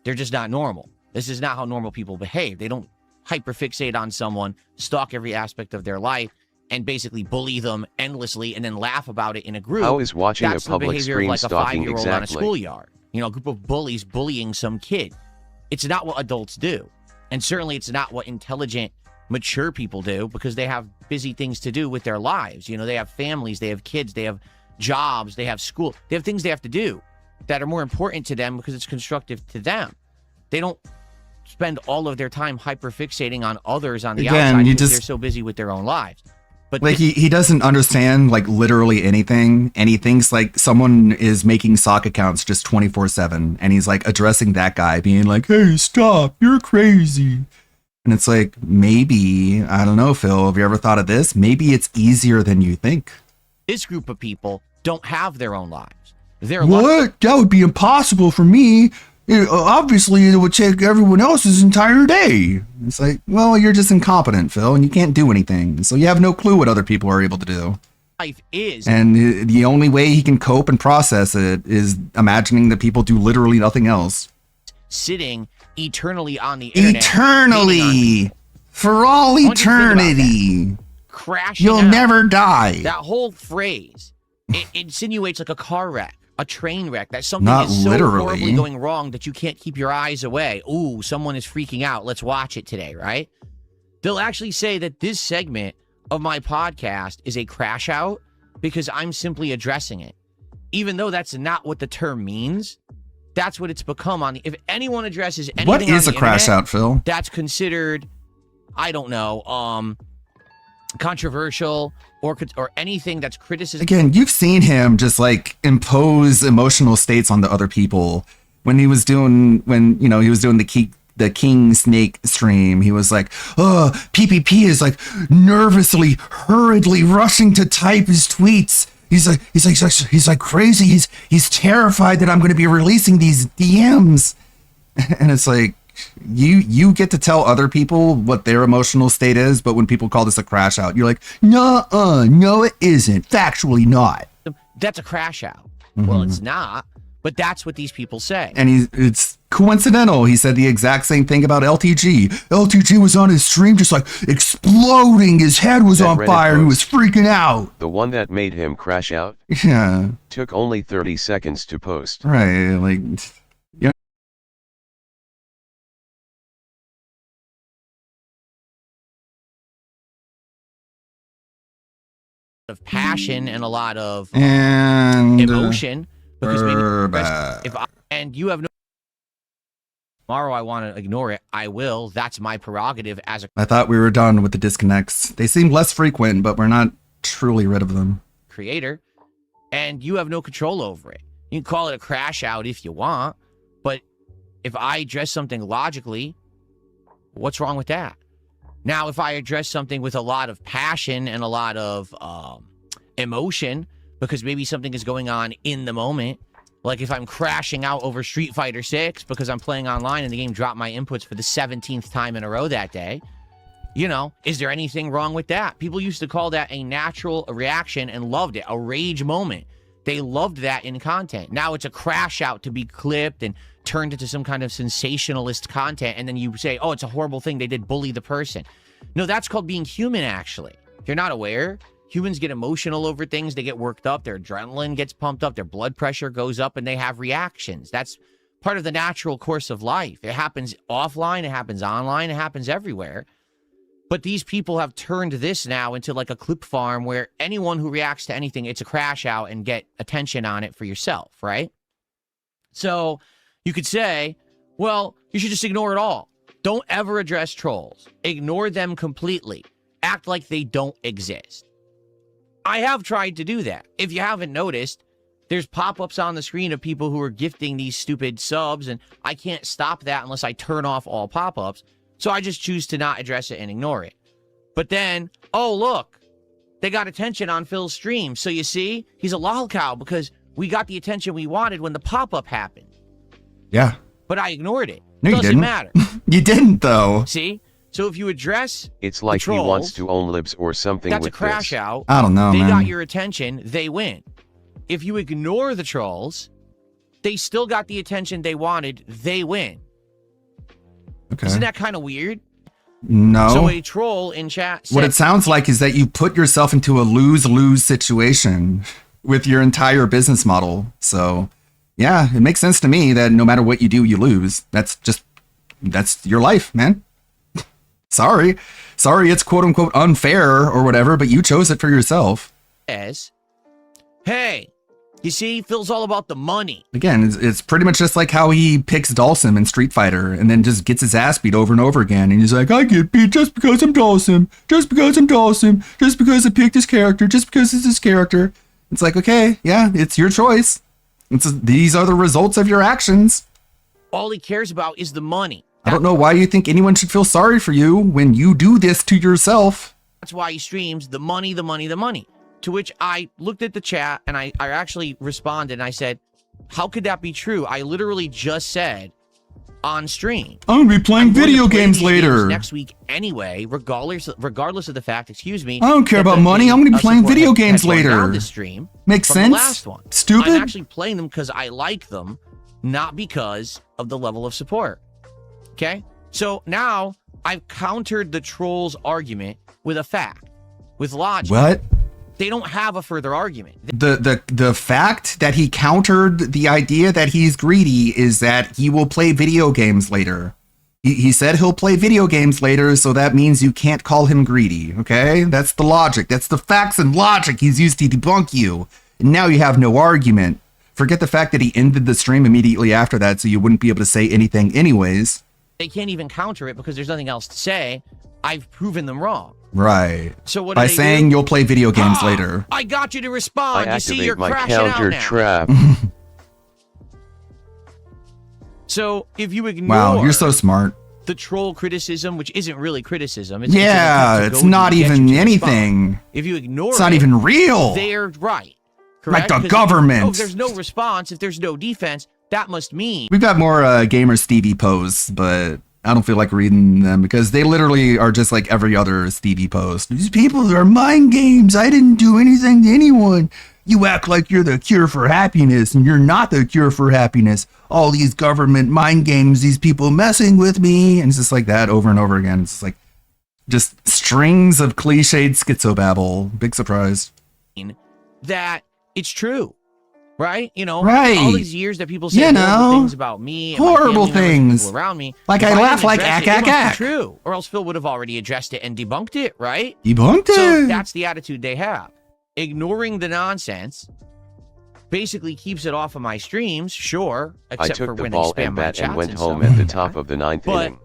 [SPEAKER 3] They're just not normal. This is not how normal people behave. They don't hyperfixate on someone, stalk every aspect of their life, and basically bully them endlessly and then laugh about it in a group.
[SPEAKER 7] How is watching
[SPEAKER 3] That's
[SPEAKER 7] a public
[SPEAKER 3] the behavior
[SPEAKER 7] stream
[SPEAKER 3] of like a
[SPEAKER 7] stalking
[SPEAKER 3] 5-year-old on a
[SPEAKER 7] exactly?
[SPEAKER 3] schoolyard. A group of bullies bullying some kid. It's not what adults do. And certainly it's not what intelligent, mature people do because they have busy things to do with their lives. They have families, they have kids, they have jobs, they have school. They have things they have to do that are more important to them because it's constructive to them. They don't spend all of their time hyperfixating on others on the outside because they're so busy with their own lives. But
[SPEAKER 1] like he doesn't understand like literally anything, and he thinks like someone is making sock accounts just 24/7, and he's like addressing that guy, being like, "Hey, stop! You're crazy." And it's like, maybe, I don't know, Phil, have you ever thought of this? Maybe it's easier than you think.
[SPEAKER 3] This group of people don't have their own lives.
[SPEAKER 1] What? That would be impossible for me. Obviously, it would take everyone else's entire day. It's like, well, you're just incompetent, Phil, and you can't do anything. So you have no clue what other people are able to do.
[SPEAKER 3] Life is.
[SPEAKER 1] And the only way he can cope and process it is imagining that people do literally nothing else.
[SPEAKER 3] Sitting eternally on the internet.
[SPEAKER 1] Eternally! For all eternity!
[SPEAKER 3] Crashing
[SPEAKER 1] You'll
[SPEAKER 3] out.
[SPEAKER 1] never die.
[SPEAKER 3] That whole phrase, it insinuates like a car wreck a train wreck, that something
[SPEAKER 1] Not
[SPEAKER 3] is so
[SPEAKER 1] literally.
[SPEAKER 3] horribly going wrong that you can't keep your eyes away. Ooh, someone is freaking out. Let's watch it today, right? They'll actually say that this segment of my podcast is a crash out because I'm simply addressing it. Even though that's not what the term means, that's what it's become on the, if anyone addresses anything
[SPEAKER 1] What
[SPEAKER 3] on
[SPEAKER 1] is
[SPEAKER 3] the
[SPEAKER 1] a crash
[SPEAKER 3] internet,
[SPEAKER 1] out, Phil?
[SPEAKER 3] that's considered, I don't know, controversial or anything that's criticism.
[SPEAKER 1] Again, you've seen him just like impose emotional states on the other people. When he was doing the King Snake stream, he was like, "Oh, PPP is like nervously, hurriedly rushing to type his tweets. He's like crazy. He's terrified that I'm going to be releasing these DMs." And it's like, you get to tell other people what their emotional state is, but when people call this a crash out, you're like, no, it isn't. Factually not.
[SPEAKER 3] That's a crash out.
[SPEAKER 1] Mm-hmm.
[SPEAKER 3] Well, it's not, but that's what these people say.
[SPEAKER 1] And it's coincidental. He said the exact same thing about LTG. LTG was on his stream just like exploding. His head was
[SPEAKER 7] That
[SPEAKER 1] on
[SPEAKER 7] Reddit
[SPEAKER 1] fire. He was
[SPEAKER 7] post.
[SPEAKER 1] freaking out.
[SPEAKER 7] The one that made him crash out
[SPEAKER 1] Yeah.
[SPEAKER 7] took only 30 seconds to post.
[SPEAKER 1] Right. Like, yeah.
[SPEAKER 3] Of passion and a lot of
[SPEAKER 1] And
[SPEAKER 3] emotion because
[SPEAKER 1] we're
[SPEAKER 3] maybe
[SPEAKER 1] back.
[SPEAKER 3] and you have no tomorrow I want to ignore it, I will. That's my prerogative as a
[SPEAKER 1] I thought we were done with the disconnects. They seem less frequent, but we're not truly rid of them.
[SPEAKER 3] creator, and you have no control over it. You can call it a crash out if you want, but if I address something logically, what's wrong with that? Now, if I address something with a lot of passion and a lot of emotion, because maybe something is going on in the moment, like if I'm crashing out over Street Fighter 6 because I'm playing online and the game dropped my inputs for the 17th time in a row that day, you know, is there anything wrong with that? People used to call that a natural reaction and loved it, a rage moment. They loved that in content. Now it's a crash out to be clipped and turned into some kind of sensationalist content, and then you say, oh, it's a horrible thing, they did bully the person. No, that's called being human, actually. If you're not aware, humans get emotional over things, they get worked up, their adrenaline gets pumped up, their blood pressure goes up, and they have reactions. That's part of the natural course of life. It happens offline, it happens online, it happens everywhere. But these people have turned this now into like a clip farm where anyone who reacts to anything, it's a crash out and get attention on it for yourself, right? So you could say, well, you should just ignore it all. Don't ever address trolls. Ignore them completely. Act like they don't exist. I have tried to do that. If you haven't noticed, there's pop-ups on the screen of people who are gifting these stupid subs, and I can't stop that unless I turn off all pop-ups. So I just choose to not address it and ignore it. But then, oh, look, they got attention on Phil's stream. So you see, he's a lol cow because we got the attention we wanted when the pop-up happened.
[SPEAKER 1] Yeah.
[SPEAKER 3] But I ignored it.
[SPEAKER 1] No, you
[SPEAKER 3] Doesn't
[SPEAKER 1] didn't.
[SPEAKER 3] matter.
[SPEAKER 1] You didn't, though.
[SPEAKER 3] See? So if you address
[SPEAKER 7] It's like
[SPEAKER 3] the
[SPEAKER 7] he
[SPEAKER 3] trolls,
[SPEAKER 7] wants to own libs or something
[SPEAKER 3] that's
[SPEAKER 7] with
[SPEAKER 3] a crash
[SPEAKER 7] this.
[SPEAKER 3] out.
[SPEAKER 1] I don't know,
[SPEAKER 3] They
[SPEAKER 1] man.
[SPEAKER 3] got your attention, they win. If you ignore the trolls, they still got the attention they wanted, they win.
[SPEAKER 1] Okay.
[SPEAKER 3] Isn't that kind of weird?
[SPEAKER 1] No.
[SPEAKER 3] So a troll in chat
[SPEAKER 1] What
[SPEAKER 3] said,
[SPEAKER 1] it sounds like is that you put yourself into a lose-lose situation with your entire business model. So, yeah, it makes sense to me that no matter what you do, you lose. That's your life, man. Sorry, it's quote-unquote unfair or whatever, but you chose it for yourself.
[SPEAKER 3] says, hey, you see, Phil's all about the money.
[SPEAKER 1] Again, it's pretty much just like how he picks Dhalsim in Street Fighter and then just gets his ass beat over and over again. And he's like, I get beat just because I'm Dhalsim, just because I'm Dhalsim, just because I picked this character, just because it's this character. It's like, okay, yeah, it's your choice. These are the results of your actions.
[SPEAKER 3] All he cares about is the money.
[SPEAKER 1] I don't know why you think anyone should feel sorry for you when you do this to yourself.
[SPEAKER 3] That's why he streams the money, the money, the money. To which I looked at the chat and I actually responded and I said, how could that be true? I literally just said on stream,
[SPEAKER 1] I'm gonna be playing
[SPEAKER 3] I'm going
[SPEAKER 1] video
[SPEAKER 3] to play
[SPEAKER 1] games
[SPEAKER 3] these
[SPEAKER 1] later.
[SPEAKER 3] next week anyway, regardless of the fact, excuse me.
[SPEAKER 1] I don't care
[SPEAKER 3] that
[SPEAKER 1] about
[SPEAKER 3] the
[SPEAKER 1] money. I'm gonna be playing
[SPEAKER 3] support
[SPEAKER 1] video
[SPEAKER 3] had
[SPEAKER 1] games
[SPEAKER 3] gone down
[SPEAKER 1] later.
[SPEAKER 3] this stream
[SPEAKER 1] Makes
[SPEAKER 3] from
[SPEAKER 1] sense?
[SPEAKER 3] The last one.
[SPEAKER 1] Stupid?
[SPEAKER 3] I'm actually playing them because I like them, not because of the level of support. Okay? So now I've countered the troll's argument with a fact, with logic.
[SPEAKER 1] What?
[SPEAKER 3] They don't have a further argument.
[SPEAKER 1] The fact that he countered the idea that he's greedy is that he will play video games later. He said he'll play video games later, so that means you can't call him greedy, okay? That's the logic. That's the facts and logic he's used to debunk you. And now you have no argument. Forget the fact that he ended the stream immediately after that, so you wouldn't be able to say anything anyways.
[SPEAKER 3] They can't even counter it because there's nothing else to say. I've proven them wrong.
[SPEAKER 1] Right.
[SPEAKER 3] So what
[SPEAKER 1] by saying you'll play video games later.
[SPEAKER 3] I got you to respond.
[SPEAKER 7] I
[SPEAKER 3] You see,
[SPEAKER 7] activate
[SPEAKER 3] you're
[SPEAKER 7] my
[SPEAKER 3] crashing
[SPEAKER 7] counter
[SPEAKER 3] out now.
[SPEAKER 7] trap.
[SPEAKER 3] So if you ignore
[SPEAKER 1] Wow, you're so smart.
[SPEAKER 3] the troll criticism, which isn't really criticism, it's
[SPEAKER 1] Yeah,
[SPEAKER 3] an attempt to
[SPEAKER 1] it's
[SPEAKER 3] goad
[SPEAKER 1] not
[SPEAKER 3] you to get
[SPEAKER 1] even
[SPEAKER 3] you to
[SPEAKER 1] anything.
[SPEAKER 3] respond. If you ignore
[SPEAKER 1] It's not
[SPEAKER 3] it,
[SPEAKER 1] even real.
[SPEAKER 3] They're right.
[SPEAKER 1] Like
[SPEAKER 3] Correct?
[SPEAKER 1] the
[SPEAKER 3] 'Cause if
[SPEAKER 1] government.
[SPEAKER 3] if there's no response, if there's no defense, that must mean
[SPEAKER 1] We've got more Gamer Stevie posts, but I don't feel like reading them because they literally are just like every other Stevie post. These people are mind games. I didn't do anything to anyone. You act like you're the cure for happiness, and you're not the cure for happiness. All these government mind games, these people messing with me. And it's just like that over and over again. It's like just strings of cliched schizobabble. Big surprise.
[SPEAKER 3] that it's true. Right? You know,
[SPEAKER 1] Right.
[SPEAKER 3] all these years that people say
[SPEAKER 1] You
[SPEAKER 3] horrible
[SPEAKER 1] know,
[SPEAKER 3] things about me, and my
[SPEAKER 1] horrible
[SPEAKER 3] family members and
[SPEAKER 1] things.
[SPEAKER 3] people around me.
[SPEAKER 1] Like
[SPEAKER 3] if
[SPEAKER 1] I laugh
[SPEAKER 3] didn't
[SPEAKER 1] like
[SPEAKER 3] address
[SPEAKER 1] ack,
[SPEAKER 3] it,
[SPEAKER 1] ack,
[SPEAKER 3] it must
[SPEAKER 1] ack.
[SPEAKER 3] be true, or else Phil would have already addressed it and debunked it, right?
[SPEAKER 1] Debunked
[SPEAKER 3] So
[SPEAKER 1] it.
[SPEAKER 3] that's the attitude they have. Ignoring the nonsense basically keeps it off of my streams, sure,
[SPEAKER 7] I
[SPEAKER 3] except for
[SPEAKER 7] took the
[SPEAKER 3] when
[SPEAKER 7] ball
[SPEAKER 3] they spam
[SPEAKER 7] and
[SPEAKER 3] my
[SPEAKER 7] bat
[SPEAKER 3] chats
[SPEAKER 7] and went
[SPEAKER 3] and
[SPEAKER 7] home
[SPEAKER 3] stuff.
[SPEAKER 7] at the top of the ninth
[SPEAKER 3] But
[SPEAKER 7] inning.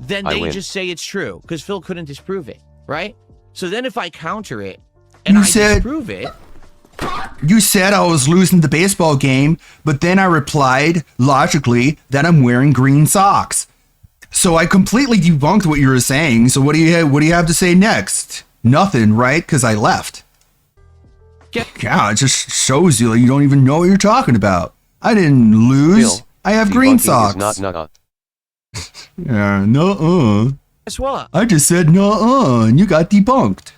[SPEAKER 3] then
[SPEAKER 7] I
[SPEAKER 3] they
[SPEAKER 7] win.
[SPEAKER 3] just say it's true because Phil couldn't disprove it, right? So then if I counter it and
[SPEAKER 1] You
[SPEAKER 3] I
[SPEAKER 1] said-
[SPEAKER 3] disprove it,
[SPEAKER 1] You said I was losing the baseball game, but then I replied logically that I'm wearing green socks. So I completely debunked what you were saying. So what do you have to say next? Nothing, right? Because I left. Yeah, it just shows you you don't even know what you're talking about. I didn't lose.
[SPEAKER 7] Phil,
[SPEAKER 1] I have green
[SPEAKER 7] debunking is
[SPEAKER 1] socks.
[SPEAKER 7] not nuh-uh.
[SPEAKER 1] Yeah, nuh-uh.
[SPEAKER 3] guess what?
[SPEAKER 1] I just said nuh-uh, and you got debunked.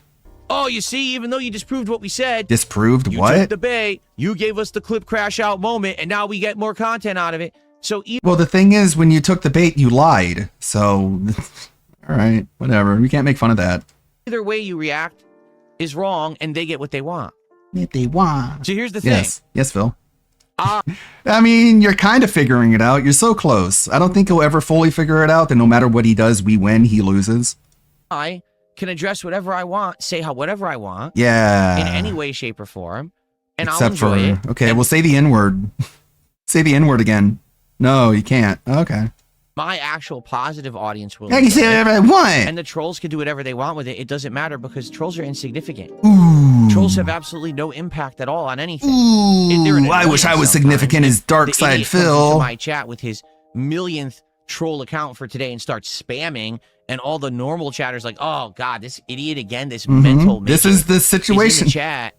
[SPEAKER 3] Oh, you see, even though you disproved what we said,
[SPEAKER 1] Disproved
[SPEAKER 3] you
[SPEAKER 1] what?
[SPEAKER 3] took the bait, you gave us the clip crash out moment, and now we get more content out of it. So
[SPEAKER 1] Well, the thing is, when you took the bait, you lied. So, all right, whatever. We can't make fun of that.
[SPEAKER 3] either way you react is wrong, and they get what they want.
[SPEAKER 1] If they want.
[SPEAKER 3] So here's the thing.
[SPEAKER 1] Yes, Phil. I mean, you're kind of figuring it out. You're so close. I don't think he'll ever fully figure it out. That no matter what he does, we win, he loses.
[SPEAKER 3] I can address whatever I want, say whatever I want.
[SPEAKER 1] Yeah.
[SPEAKER 3] In any way, shape, or form. And
[SPEAKER 1] Except
[SPEAKER 3] I'll enjoy
[SPEAKER 1] for
[SPEAKER 3] it.
[SPEAKER 1] okay, we'll say the N word. Say the N word again. No, you can't. Okay.
[SPEAKER 3] My actual positive audience will.
[SPEAKER 1] I can say
[SPEAKER 3] enjoy it.
[SPEAKER 1] whatever I want.
[SPEAKER 3] And the trolls can do whatever they want with it. It doesn't matter because trolls are insignificant.
[SPEAKER 1] Ooh.
[SPEAKER 3] Trolls have absolutely no impact at all on anything.
[SPEAKER 1] Ooh, I wish I was significant as Dark
[SPEAKER 3] The
[SPEAKER 1] Side
[SPEAKER 3] idiot comes
[SPEAKER 1] Phil.
[SPEAKER 3] into my chat with his millionth troll account for today and starts spamming, and all the normal chatters like, "Oh God, this idiot again! This mental."
[SPEAKER 1] This
[SPEAKER 3] midget
[SPEAKER 1] is the situation.
[SPEAKER 3] in the chat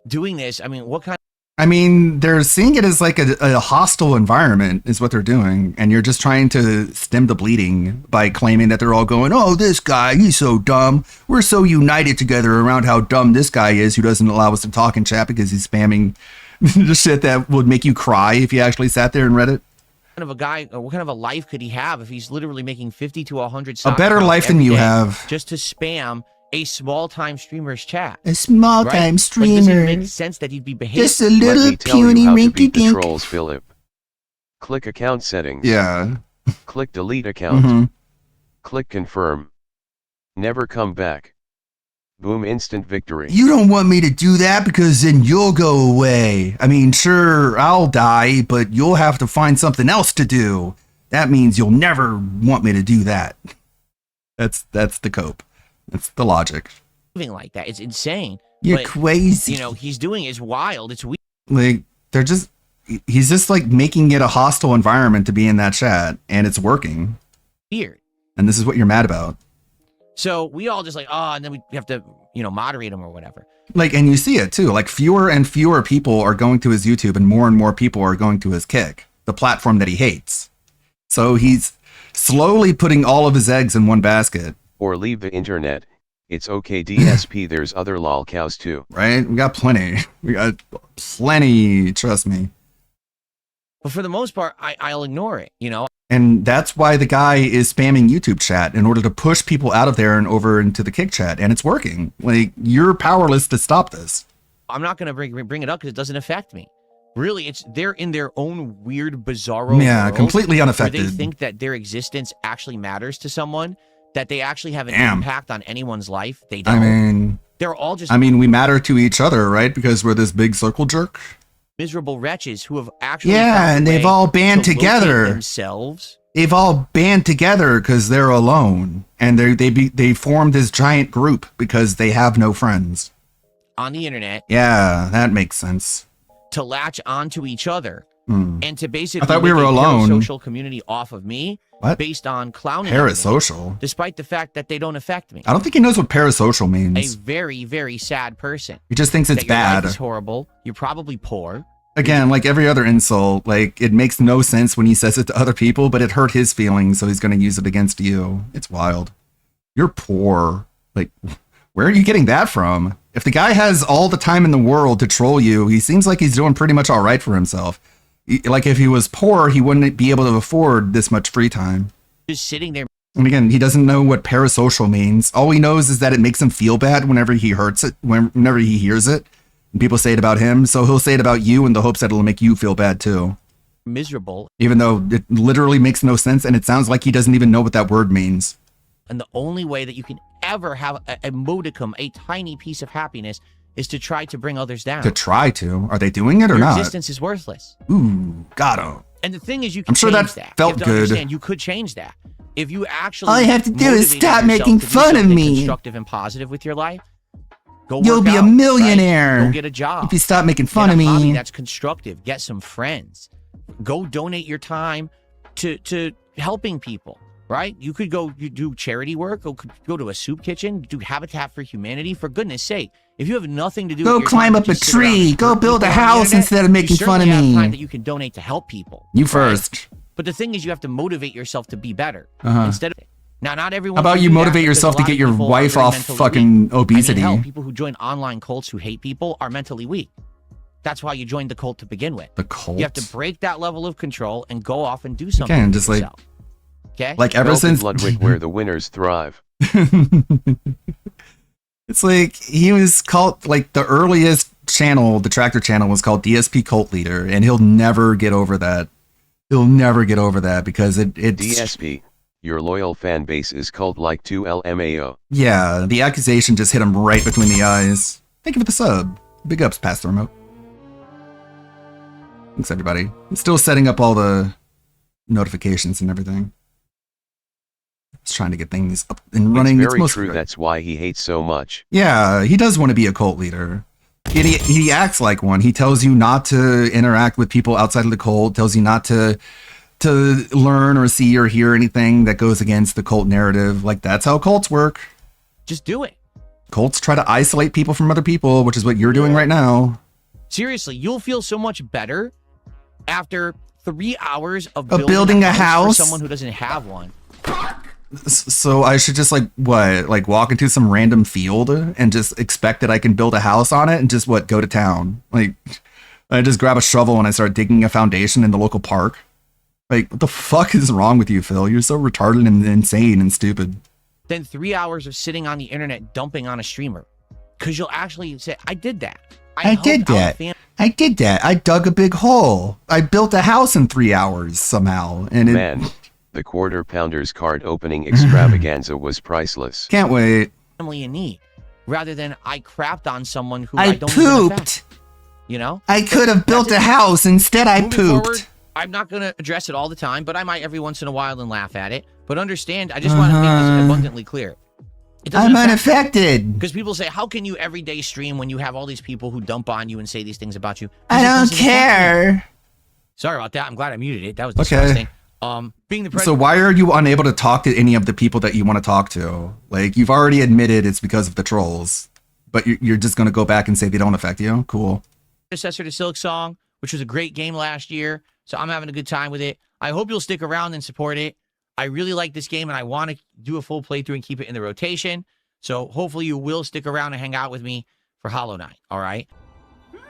[SPEAKER 3] doing this. I mean, what kind?
[SPEAKER 1] I mean, they're seeing it as like a hostile environment is what they're doing. And you're just trying to stem the bleeding by claiming that they're all going, oh, this guy, he's so dumb. We're so united together around how dumb this guy is who doesn't allow us to talk in chat because he's spamming the shit that would make you cry if you actually sat there and read it.
[SPEAKER 3] Kind of a guy, or what kind of a life could he have if he's literally making 50 to 100
[SPEAKER 1] A better
[SPEAKER 3] accounts
[SPEAKER 1] life than
[SPEAKER 3] every
[SPEAKER 1] you
[SPEAKER 3] day
[SPEAKER 1] have.
[SPEAKER 3] just to spam a small-time streamer's chat?
[SPEAKER 1] A small-time
[SPEAKER 3] Like, doesn't
[SPEAKER 1] streamer.
[SPEAKER 3] it make sense that he'd be behaving?
[SPEAKER 1] Just a
[SPEAKER 7] Let
[SPEAKER 1] little
[SPEAKER 7] me tell you
[SPEAKER 1] puny
[SPEAKER 7] how to beat the
[SPEAKER 1] rinky-dink.
[SPEAKER 7] trolls, Philip. Click account settings.
[SPEAKER 1] Yeah.
[SPEAKER 7] Click delete account.
[SPEAKER 1] Mhm.
[SPEAKER 7] Click confirm. Never come back. Boom, instant victory.
[SPEAKER 1] You don't want me to do that because then you'll go away. I mean, sure, I'll die, but you'll have to find something else to do. That means you'll never want me to do that. That's the cope. That's the logic.
[SPEAKER 3] Like that. It's insane.
[SPEAKER 1] You're
[SPEAKER 3] But,
[SPEAKER 1] crazy.
[SPEAKER 3] You know, he's doing is wild. It's weird.
[SPEAKER 1] Like, he's just like making it a hostile environment to be in that chat, and it's working. And this is what you're mad about.
[SPEAKER 3] So we all just like, oh, and then we have to, you know, moderate him or whatever.
[SPEAKER 1] Like, and you see it too. Like, fewer and fewer people are going to his YouTube, and more people are going to his Kick, the platform that he hates. So he's slowly putting all of his eggs in one basket.
[SPEAKER 7] Or leave the internet. It's okay, DSP. There's other lol cows too.
[SPEAKER 1] Right? We got plenty. We got plenty, trust me.
[SPEAKER 3] But for the most part, I'll ignore it, you know?
[SPEAKER 1] And that's why the guy is spamming YouTube chat in order to push people out of there and over into the Kick chat. And it's working. Like, you're powerless to stop this.
[SPEAKER 3] I'm not going to bring it up because it doesn't affect me. Really, they're in their own weird, bizarro world
[SPEAKER 1] completely unaffected.
[SPEAKER 3] Where they think that their existence actually matters to someone, that they actually have an impact on anyone's life. They don't.
[SPEAKER 1] I mean,
[SPEAKER 3] they're all just
[SPEAKER 1] we matter to each other, right? Because we're this big circle jerk.
[SPEAKER 3] miserable wretches who have actually
[SPEAKER 1] and they've all band together
[SPEAKER 3] themselves.
[SPEAKER 1] They've all band together because they're alone, and they formed this giant group because they have no friends
[SPEAKER 3] on the internet.
[SPEAKER 1] Yeah, that makes sense.
[SPEAKER 3] To latch onto each other and to basically
[SPEAKER 1] I thought we were alone.
[SPEAKER 3] Social community off of me based on clowning.
[SPEAKER 1] Parasocial,
[SPEAKER 3] despite the fact that they don't affect me.
[SPEAKER 1] I don't think he knows what parasocial means.
[SPEAKER 3] A very, very sad person.
[SPEAKER 1] He just thinks it's
[SPEAKER 3] that your
[SPEAKER 1] bad.
[SPEAKER 3] Life is horrible. You're probably poor.
[SPEAKER 1] Again, like every other insult, like it makes no sense when he says it to other people, but it hurt his feelings, so he's going to use it against you. It's wild. You're poor. Like, where are you getting that from? If the guy has all the time in the world to troll you, he seems like he's doing pretty much all right for himself. Like, if he was poor, he wouldn't be able to afford this much free time.
[SPEAKER 3] Just sitting there.
[SPEAKER 1] And again, he doesn't know what parasocial means. All he knows is that it makes him feel bad whenever he hurts it, whenever he hears it. And people say it about him, so he'll say it about you in the hopes that it'll make you feel bad too.
[SPEAKER 3] Miserable.
[SPEAKER 1] Even though it literally makes no sense, and it sounds like he doesn't even know what that word means.
[SPEAKER 3] And the only way that you can ever have a modicum, a tiny piece of happiness, is to try to bring others down.
[SPEAKER 1] To try to? Are they doing it or
[SPEAKER 3] Your
[SPEAKER 1] not?
[SPEAKER 3] existence is worthless.
[SPEAKER 1] Ooh, got him.
[SPEAKER 3] And the thing is, you can
[SPEAKER 1] I'm sure
[SPEAKER 3] change
[SPEAKER 1] that felt
[SPEAKER 3] you have to
[SPEAKER 1] good.
[SPEAKER 3] Understand, you could change that. If you actually
[SPEAKER 1] All you have to do is
[SPEAKER 3] motivated
[SPEAKER 1] stop
[SPEAKER 3] yourself
[SPEAKER 1] making
[SPEAKER 3] to do
[SPEAKER 1] fun of
[SPEAKER 3] something
[SPEAKER 1] me.
[SPEAKER 3] Constructive and positive with your life. Go
[SPEAKER 1] You'll
[SPEAKER 3] work
[SPEAKER 1] be a
[SPEAKER 3] out,
[SPEAKER 1] millionaire
[SPEAKER 3] right? Go get a job.
[SPEAKER 1] if you stop making
[SPEAKER 3] Get
[SPEAKER 1] fun
[SPEAKER 3] a
[SPEAKER 1] of me.
[SPEAKER 3] hobby that's constructive. Get some friends. Go donate your time to helping people. Right? You could you do charity work. Go to a soup kitchen. Do Habitat for Humanity. For goodness sake, if you have nothing to do,
[SPEAKER 1] Go
[SPEAKER 3] with your
[SPEAKER 1] climb
[SPEAKER 3] time,
[SPEAKER 1] up a
[SPEAKER 3] just sit around
[SPEAKER 1] tree.
[SPEAKER 3] and
[SPEAKER 1] Go
[SPEAKER 3] hurt
[SPEAKER 1] build a
[SPEAKER 3] people on the
[SPEAKER 1] house
[SPEAKER 3] internet,
[SPEAKER 1] instead of making
[SPEAKER 3] you
[SPEAKER 1] fun of
[SPEAKER 3] certainly have
[SPEAKER 1] me.
[SPEAKER 3] time that you can donate to help people.
[SPEAKER 1] You
[SPEAKER 3] right?
[SPEAKER 1] first.
[SPEAKER 3] But the thing is, you have to motivate yourself to be better
[SPEAKER 1] Uh-huh.
[SPEAKER 3] instead of. Now, not everyone.
[SPEAKER 1] How about
[SPEAKER 3] can
[SPEAKER 1] you
[SPEAKER 3] do that
[SPEAKER 1] motivate
[SPEAKER 3] because
[SPEAKER 1] yourself
[SPEAKER 3] a
[SPEAKER 1] to
[SPEAKER 3] lot
[SPEAKER 1] get
[SPEAKER 3] of
[SPEAKER 1] your
[SPEAKER 3] people are
[SPEAKER 1] wife
[SPEAKER 3] very
[SPEAKER 1] off
[SPEAKER 3] mentally
[SPEAKER 1] fucking
[SPEAKER 3] weak.
[SPEAKER 1] obesity?
[SPEAKER 3] I mean, hell, people who join online cults who hate people are mentally weak. That's why you joined the cult to begin with.
[SPEAKER 1] The cult?
[SPEAKER 3] You have to break that level of control and go off and do something.
[SPEAKER 1] Again,
[SPEAKER 3] for
[SPEAKER 1] just like-
[SPEAKER 3] yourself. Okay.
[SPEAKER 1] Like ever
[SPEAKER 7] Welcome
[SPEAKER 1] since
[SPEAKER 7] Ludwig, where the winners thrive.
[SPEAKER 1] It's like he was called, like, the earliest channel, the Tractor channel, was called DSP Cult Leader, and he'll never get over that. He'll never get over that because it's
[SPEAKER 7] DSP, your loyal fan base is cult like 2LMAO.
[SPEAKER 1] yeah, the accusation just hit him right between the eyes. Thank you for the sub. Big ups, Pastor Remote. Thanks, everybody. I'm still setting up all the notifications and everything. Just trying to get things up and running.
[SPEAKER 7] It's very
[SPEAKER 1] mostly
[SPEAKER 7] true.
[SPEAKER 1] right.
[SPEAKER 7] That's why he hates so much.
[SPEAKER 1] Yeah, he does want to be a cult leader. He acts like one. He tells you not to interact with people outside of the cult, tells you not to learn or see or hear anything that goes against the cult narrative. Like, that's how cults work.
[SPEAKER 3] Just do it.
[SPEAKER 1] Cults try to isolate people from other people, which is what you're doing right now.
[SPEAKER 3] Seriously, you'll feel so much better after 3 hours of
[SPEAKER 1] building a house?
[SPEAKER 3] for someone who doesn't have one.
[SPEAKER 1] So I should just like walk into some random field and just expect that I can build a house on it and just go to town. Like, I just grab a shovel and I start digging a foundation in the local park. Like, what the fuck is wrong with you, Phil? You're so retarded and insane and stupid.
[SPEAKER 3] Then 3 hours of sitting on the internet dumping on a streamer. Because you'll actually say, I did that.
[SPEAKER 1] I did that. I did that. I dug a big hole. I built a house in 3 hours somehow. And
[SPEAKER 7] Man, the Quarter Pounders card opening extravaganza was priceless.
[SPEAKER 1] Can't wait.
[SPEAKER 3] Family in need. Rather than I crapped on someone who I
[SPEAKER 1] I
[SPEAKER 3] don't even
[SPEAKER 1] pooped.
[SPEAKER 3] affect. You know?
[SPEAKER 1] I could have built a house. Instead, I
[SPEAKER 3] Moving forward,
[SPEAKER 1] pooped.
[SPEAKER 3] I'm not going to address it all the time, but I might every once in a while and laugh at it. But understand, I just want to make this abundantly clear.
[SPEAKER 1] I'm unaffected.
[SPEAKER 3] Because people say, how can you every day stream when you have all these people who dump on you and say these things about you?
[SPEAKER 1] I don't care.
[SPEAKER 3] Sorry about that. I'm glad I muted it. That was
[SPEAKER 1] Okay.
[SPEAKER 3] disgusting. Being the
[SPEAKER 1] So
[SPEAKER 3] president.
[SPEAKER 1] why are you unable to talk to any of the people that you want to talk to? Like, you've already admitted it's because of the trolls, but you're just going to go back and say they don't affect you? Cool.
[SPEAKER 3] Predecessor to Silk Song, which was a great game last year. So I'm having a good time with it. I hope you'll stick around and support it. I really like this game and I want to do a full playthrough and keep it in the rotation. So hopefully you will stick around and hang out with me for Hollow Knight. All right.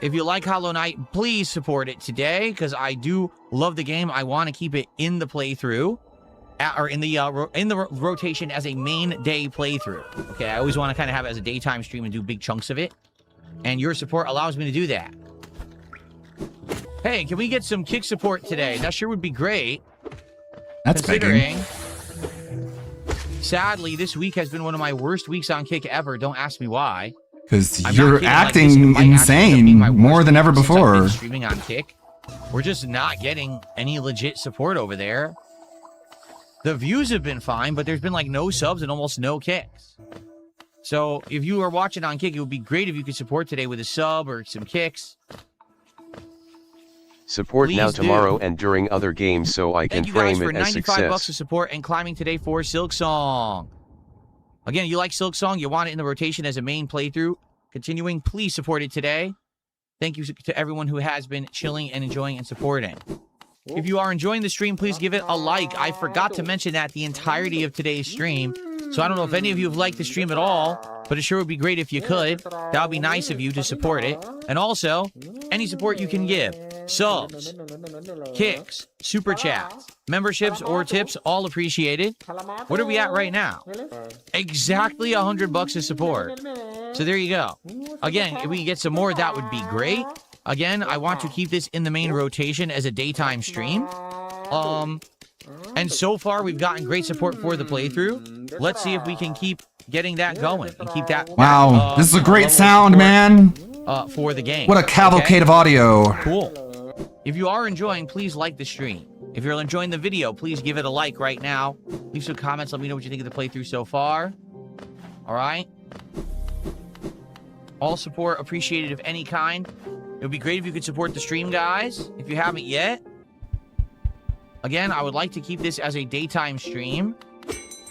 [SPEAKER 3] If you like Hollow Knight, please support it today because I do love the game. I want to keep it in the playthrough, or in the rotation as a main day playthrough. Okay, I always want to kind of have it as a daytime stream and do big chunks of it, and your support allows me to do that. Hey, can we get some kick support today? That sure would be great.
[SPEAKER 1] That's
[SPEAKER 3] considering.
[SPEAKER 1] begging.
[SPEAKER 3] Sadly, this week has been one of my worst weeks on Kick ever. Don't ask me why.
[SPEAKER 1] Because
[SPEAKER 3] I'm
[SPEAKER 1] you're
[SPEAKER 3] not kidding, like,
[SPEAKER 1] acting
[SPEAKER 3] this might actually
[SPEAKER 1] insane
[SPEAKER 3] be my worst
[SPEAKER 1] more than
[SPEAKER 3] week
[SPEAKER 1] ever
[SPEAKER 3] since I've been
[SPEAKER 1] before.
[SPEAKER 3] streaming on Kick. We're just not getting any legit support over there. The views have been fine, but there's been like no subs and almost no kicks. So if you are watching on Kick, it would be great if you could support today with a sub or some kicks.
[SPEAKER 7] Support
[SPEAKER 3] Please
[SPEAKER 7] now
[SPEAKER 3] do.
[SPEAKER 7] tomorrow and during other games so I can
[SPEAKER 3] Thank you guys
[SPEAKER 7] frame
[SPEAKER 3] for
[SPEAKER 7] it as
[SPEAKER 3] 95 bucks
[SPEAKER 7] success.
[SPEAKER 3] of support and climbing today for Silksong. Again, you like Silksong, you want it in the rotation as a main playthrough. Continuing, please support it today. Thank you to everyone who has been chilling and enjoying and supporting. If you are enjoying the stream, please give it a like. I forgot to mention that the entirety of today's stream. So I don't know if any of you have liked the stream at all, but it sure would be great if you could. That would be nice of you to support it. And also, any support you can give. Subs, kicks, super chats, memberships, or tips, all appreciated. What are we at right now? Exactly $100 of support. So there you go. Again, if we can get some more, that would be great. Again, I want to keep this in the main rotation as a daytime stream. And so far, we've gotten great support for the playthrough. Let's see if we can keep getting that going and keep that.
[SPEAKER 1] Wow, this is a great
[SPEAKER 3] level of
[SPEAKER 1] sound,
[SPEAKER 3] support,
[SPEAKER 1] man.
[SPEAKER 3] For the game.
[SPEAKER 1] What a cavalcade of audio.
[SPEAKER 3] Cool. If you are enjoying, please like the stream. If you're enjoying the video, please give it a like right now. Leave some comments. Let me know what you think of the playthrough so far. All right. All support appreciated of any kind. It would be great if you could support the stream, guys, if you haven't yet. Again, I would like to keep this as a daytime stream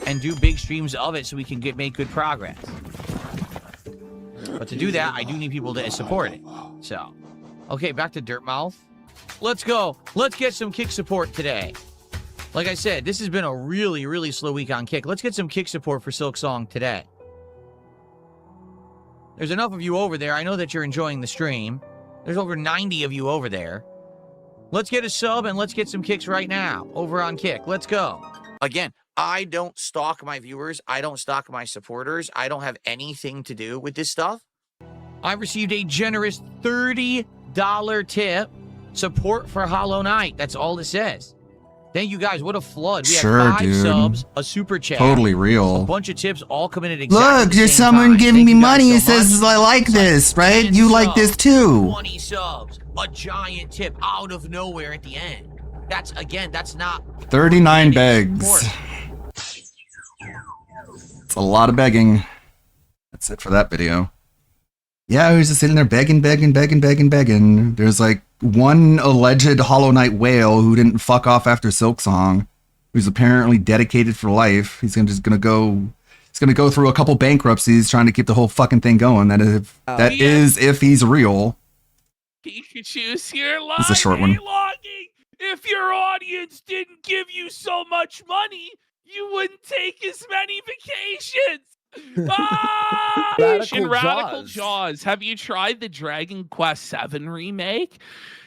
[SPEAKER 3] and do big streams of it so we can make good progress. But to do that, I do need people to support it. So, okay, back to Dirtmouth. Let's go. Let's get some kick support today. Like I said, this has been a really, really slow week on Kick. Let's get some kick support for Silksong today. There's enough of you over there. I know that you're enjoying the stream. There's over 90 of you over there. Let's get a sub and let's get some kicks right now over on Kick. Let's go. Again, I don't stalk my viewers. I don't stalk my supporters. I don't have anything to do with this stuff. I received a generous $30 tip. Support for Hollow Knight. That's all it says. Thank you guys. What a flood. We
[SPEAKER 1] Sure,
[SPEAKER 3] had 5
[SPEAKER 1] dude.
[SPEAKER 3] subs, a super chat.
[SPEAKER 1] Totally real.
[SPEAKER 3] A bunch of tips all coming in exactly
[SPEAKER 1] Look,
[SPEAKER 3] the
[SPEAKER 1] there's
[SPEAKER 3] same
[SPEAKER 1] someone
[SPEAKER 3] time.
[SPEAKER 1] giving
[SPEAKER 3] Thank
[SPEAKER 1] me
[SPEAKER 3] you guys
[SPEAKER 1] money who
[SPEAKER 3] so
[SPEAKER 1] says
[SPEAKER 3] much.
[SPEAKER 1] I like this, right? You like this too.
[SPEAKER 3] 20 subs. A giant tip out of nowhere at the end. That's, again, that's not
[SPEAKER 1] 39 begs. It's a lot of begging. That's it for that video. Yeah, I was just sitting there begging. There's like one alleged Hollow Knight whale who didn't fuck off after Silksong, who's apparently dedicated for life. He's gonna go through a couple bankruptcies trying to keep the whole fucking thing going. That is if he's real.
[SPEAKER 17] Pikachu, you're lying.
[SPEAKER 1] It's a short one.
[SPEAKER 17] Logging. If your audience didn't give you so much money, you wouldn't take as many vacations. Radical Jaws. Have you tried the Dragon Quest VII remake?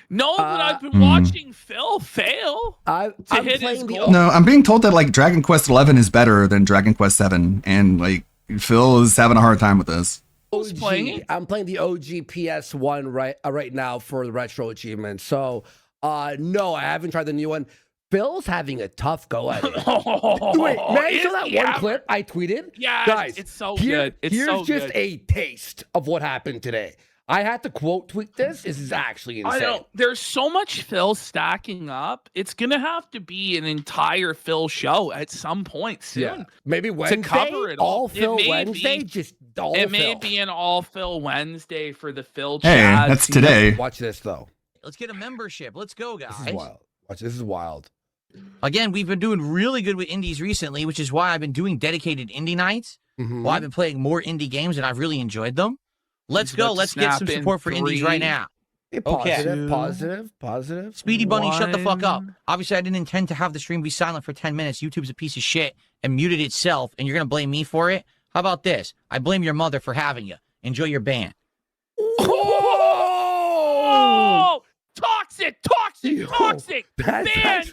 [SPEAKER 17] No, but I've been watching Phil fail.
[SPEAKER 18] I'm
[SPEAKER 17] hit his
[SPEAKER 18] playing
[SPEAKER 17] goal.
[SPEAKER 1] No, I'm being told that like Dragon Quest 11 is better than Dragon Quest 7, and like Phil is having a hard time with this.
[SPEAKER 18] I'm playing the OG PS1 right now for the retro achievement. So, no, I haven't tried the new one. Phil's having a tough go at it. Wait, may I show that one clip I tweeted?
[SPEAKER 17] Yeah,
[SPEAKER 18] guys,
[SPEAKER 17] it's so good.
[SPEAKER 18] Here's just a taste of what happened today. I had to quote tweet this. This is actually insane.
[SPEAKER 17] I know. There's so much Phil stacking up. It's going to have to be an entire Phil show at some point soon.
[SPEAKER 18] Yeah. Maybe Wednesday?
[SPEAKER 17] To cover it all.
[SPEAKER 18] Phil Wednesday? Just all
[SPEAKER 17] It
[SPEAKER 18] Phil.
[SPEAKER 17] may be an all Phil Wednesday for the Phil
[SPEAKER 1] Hey,
[SPEAKER 17] chat.
[SPEAKER 1] that's today.
[SPEAKER 18] Watch this, though.
[SPEAKER 3] Let's get a membership. Let's go, guys.
[SPEAKER 18] This is wild. Watch, this is wild.
[SPEAKER 3] Again, we've been doing really good with indies recently, which is why I've been doing dedicated indie nights. Why I've been playing more indie games, and I've really enjoyed them. Let's go. Let's get some support for indies right now.
[SPEAKER 18] Positive.
[SPEAKER 3] Speedy Bunny, shut the fuck up. Obviously, I didn't intend to have the stream be silent for 10 minutes. YouTube's a piece of shit and muted itself, and you're going to blame me for it? How about this? I blame your mother for having you. Enjoy your ban.
[SPEAKER 17] toxic, ban.
[SPEAKER 18] That's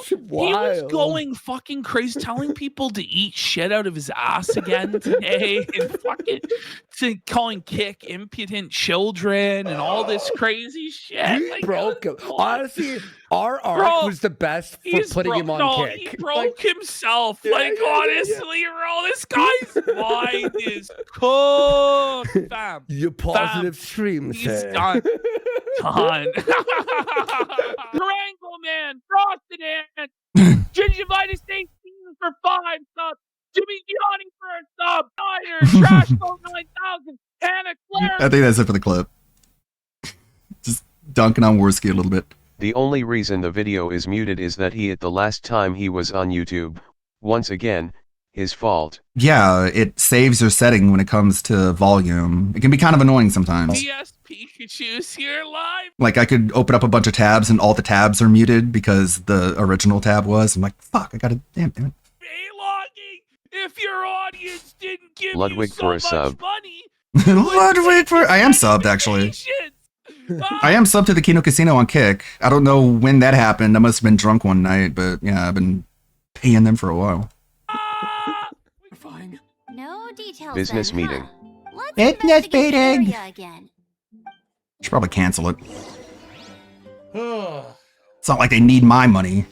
[SPEAKER 17] He was
[SPEAKER 18] wild.
[SPEAKER 17] going fucking crazy, telling people to eat shit out of his ass again today, and fucking calling Kick impudent children and all this crazy shit.
[SPEAKER 18] We
[SPEAKER 17] Like,
[SPEAKER 18] broke him. Honestly, our arc
[SPEAKER 17] Bro,
[SPEAKER 18] was the best for
[SPEAKER 17] he's
[SPEAKER 18] putting him on
[SPEAKER 17] He
[SPEAKER 18] Kick.
[SPEAKER 17] broke himself.
[SPEAKER 18] Yeah,
[SPEAKER 17] like,
[SPEAKER 18] yeah, yeah,
[SPEAKER 17] honestly, bro, this guy's mind is cooked, fam.
[SPEAKER 18] You positive stream,
[SPEAKER 17] He's
[SPEAKER 18] sir.
[SPEAKER 17] done. Done. Triangle Man, Frosted Ant, Gingivitis 18 for 5 subs, Jimmy Gianni for a sub, Diner, Trash Phone 9000, Anna Claire.
[SPEAKER 1] I think that's it for the clip. Just dunking on Worski a little bit.
[SPEAKER 7] The only reason the video is muted is that he at the last time he was on YouTube. Once again, his fault.
[SPEAKER 1] Yeah, it saves your setting when it comes to volume. It can be kind of annoying sometimes.
[SPEAKER 17] PS Pikachu's here live.
[SPEAKER 1] Like I could open up a bunch of tabs and all the tabs are muted because the original tab was. I'm like, fuck, I gotta, damn it.
[SPEAKER 17] Logging. If your audience didn't give
[SPEAKER 7] Ludwig
[SPEAKER 17] you so
[SPEAKER 7] for a
[SPEAKER 17] much
[SPEAKER 7] sub.
[SPEAKER 17] money,
[SPEAKER 1] Ludwig for, I am subbed actually. I am subbed to the Kino Casino on Kick. I don't know when that happened. I must have been drunk one night, but yeah, I've been paying them for a while.
[SPEAKER 19] No details.
[SPEAKER 7] Business
[SPEAKER 19] then,
[SPEAKER 7] meeting.
[SPEAKER 19] Huh? Let's
[SPEAKER 1] Business
[SPEAKER 19] investigate the
[SPEAKER 1] meeting.
[SPEAKER 19] area again.
[SPEAKER 1] Should probably cancel it. It's not like they need my money.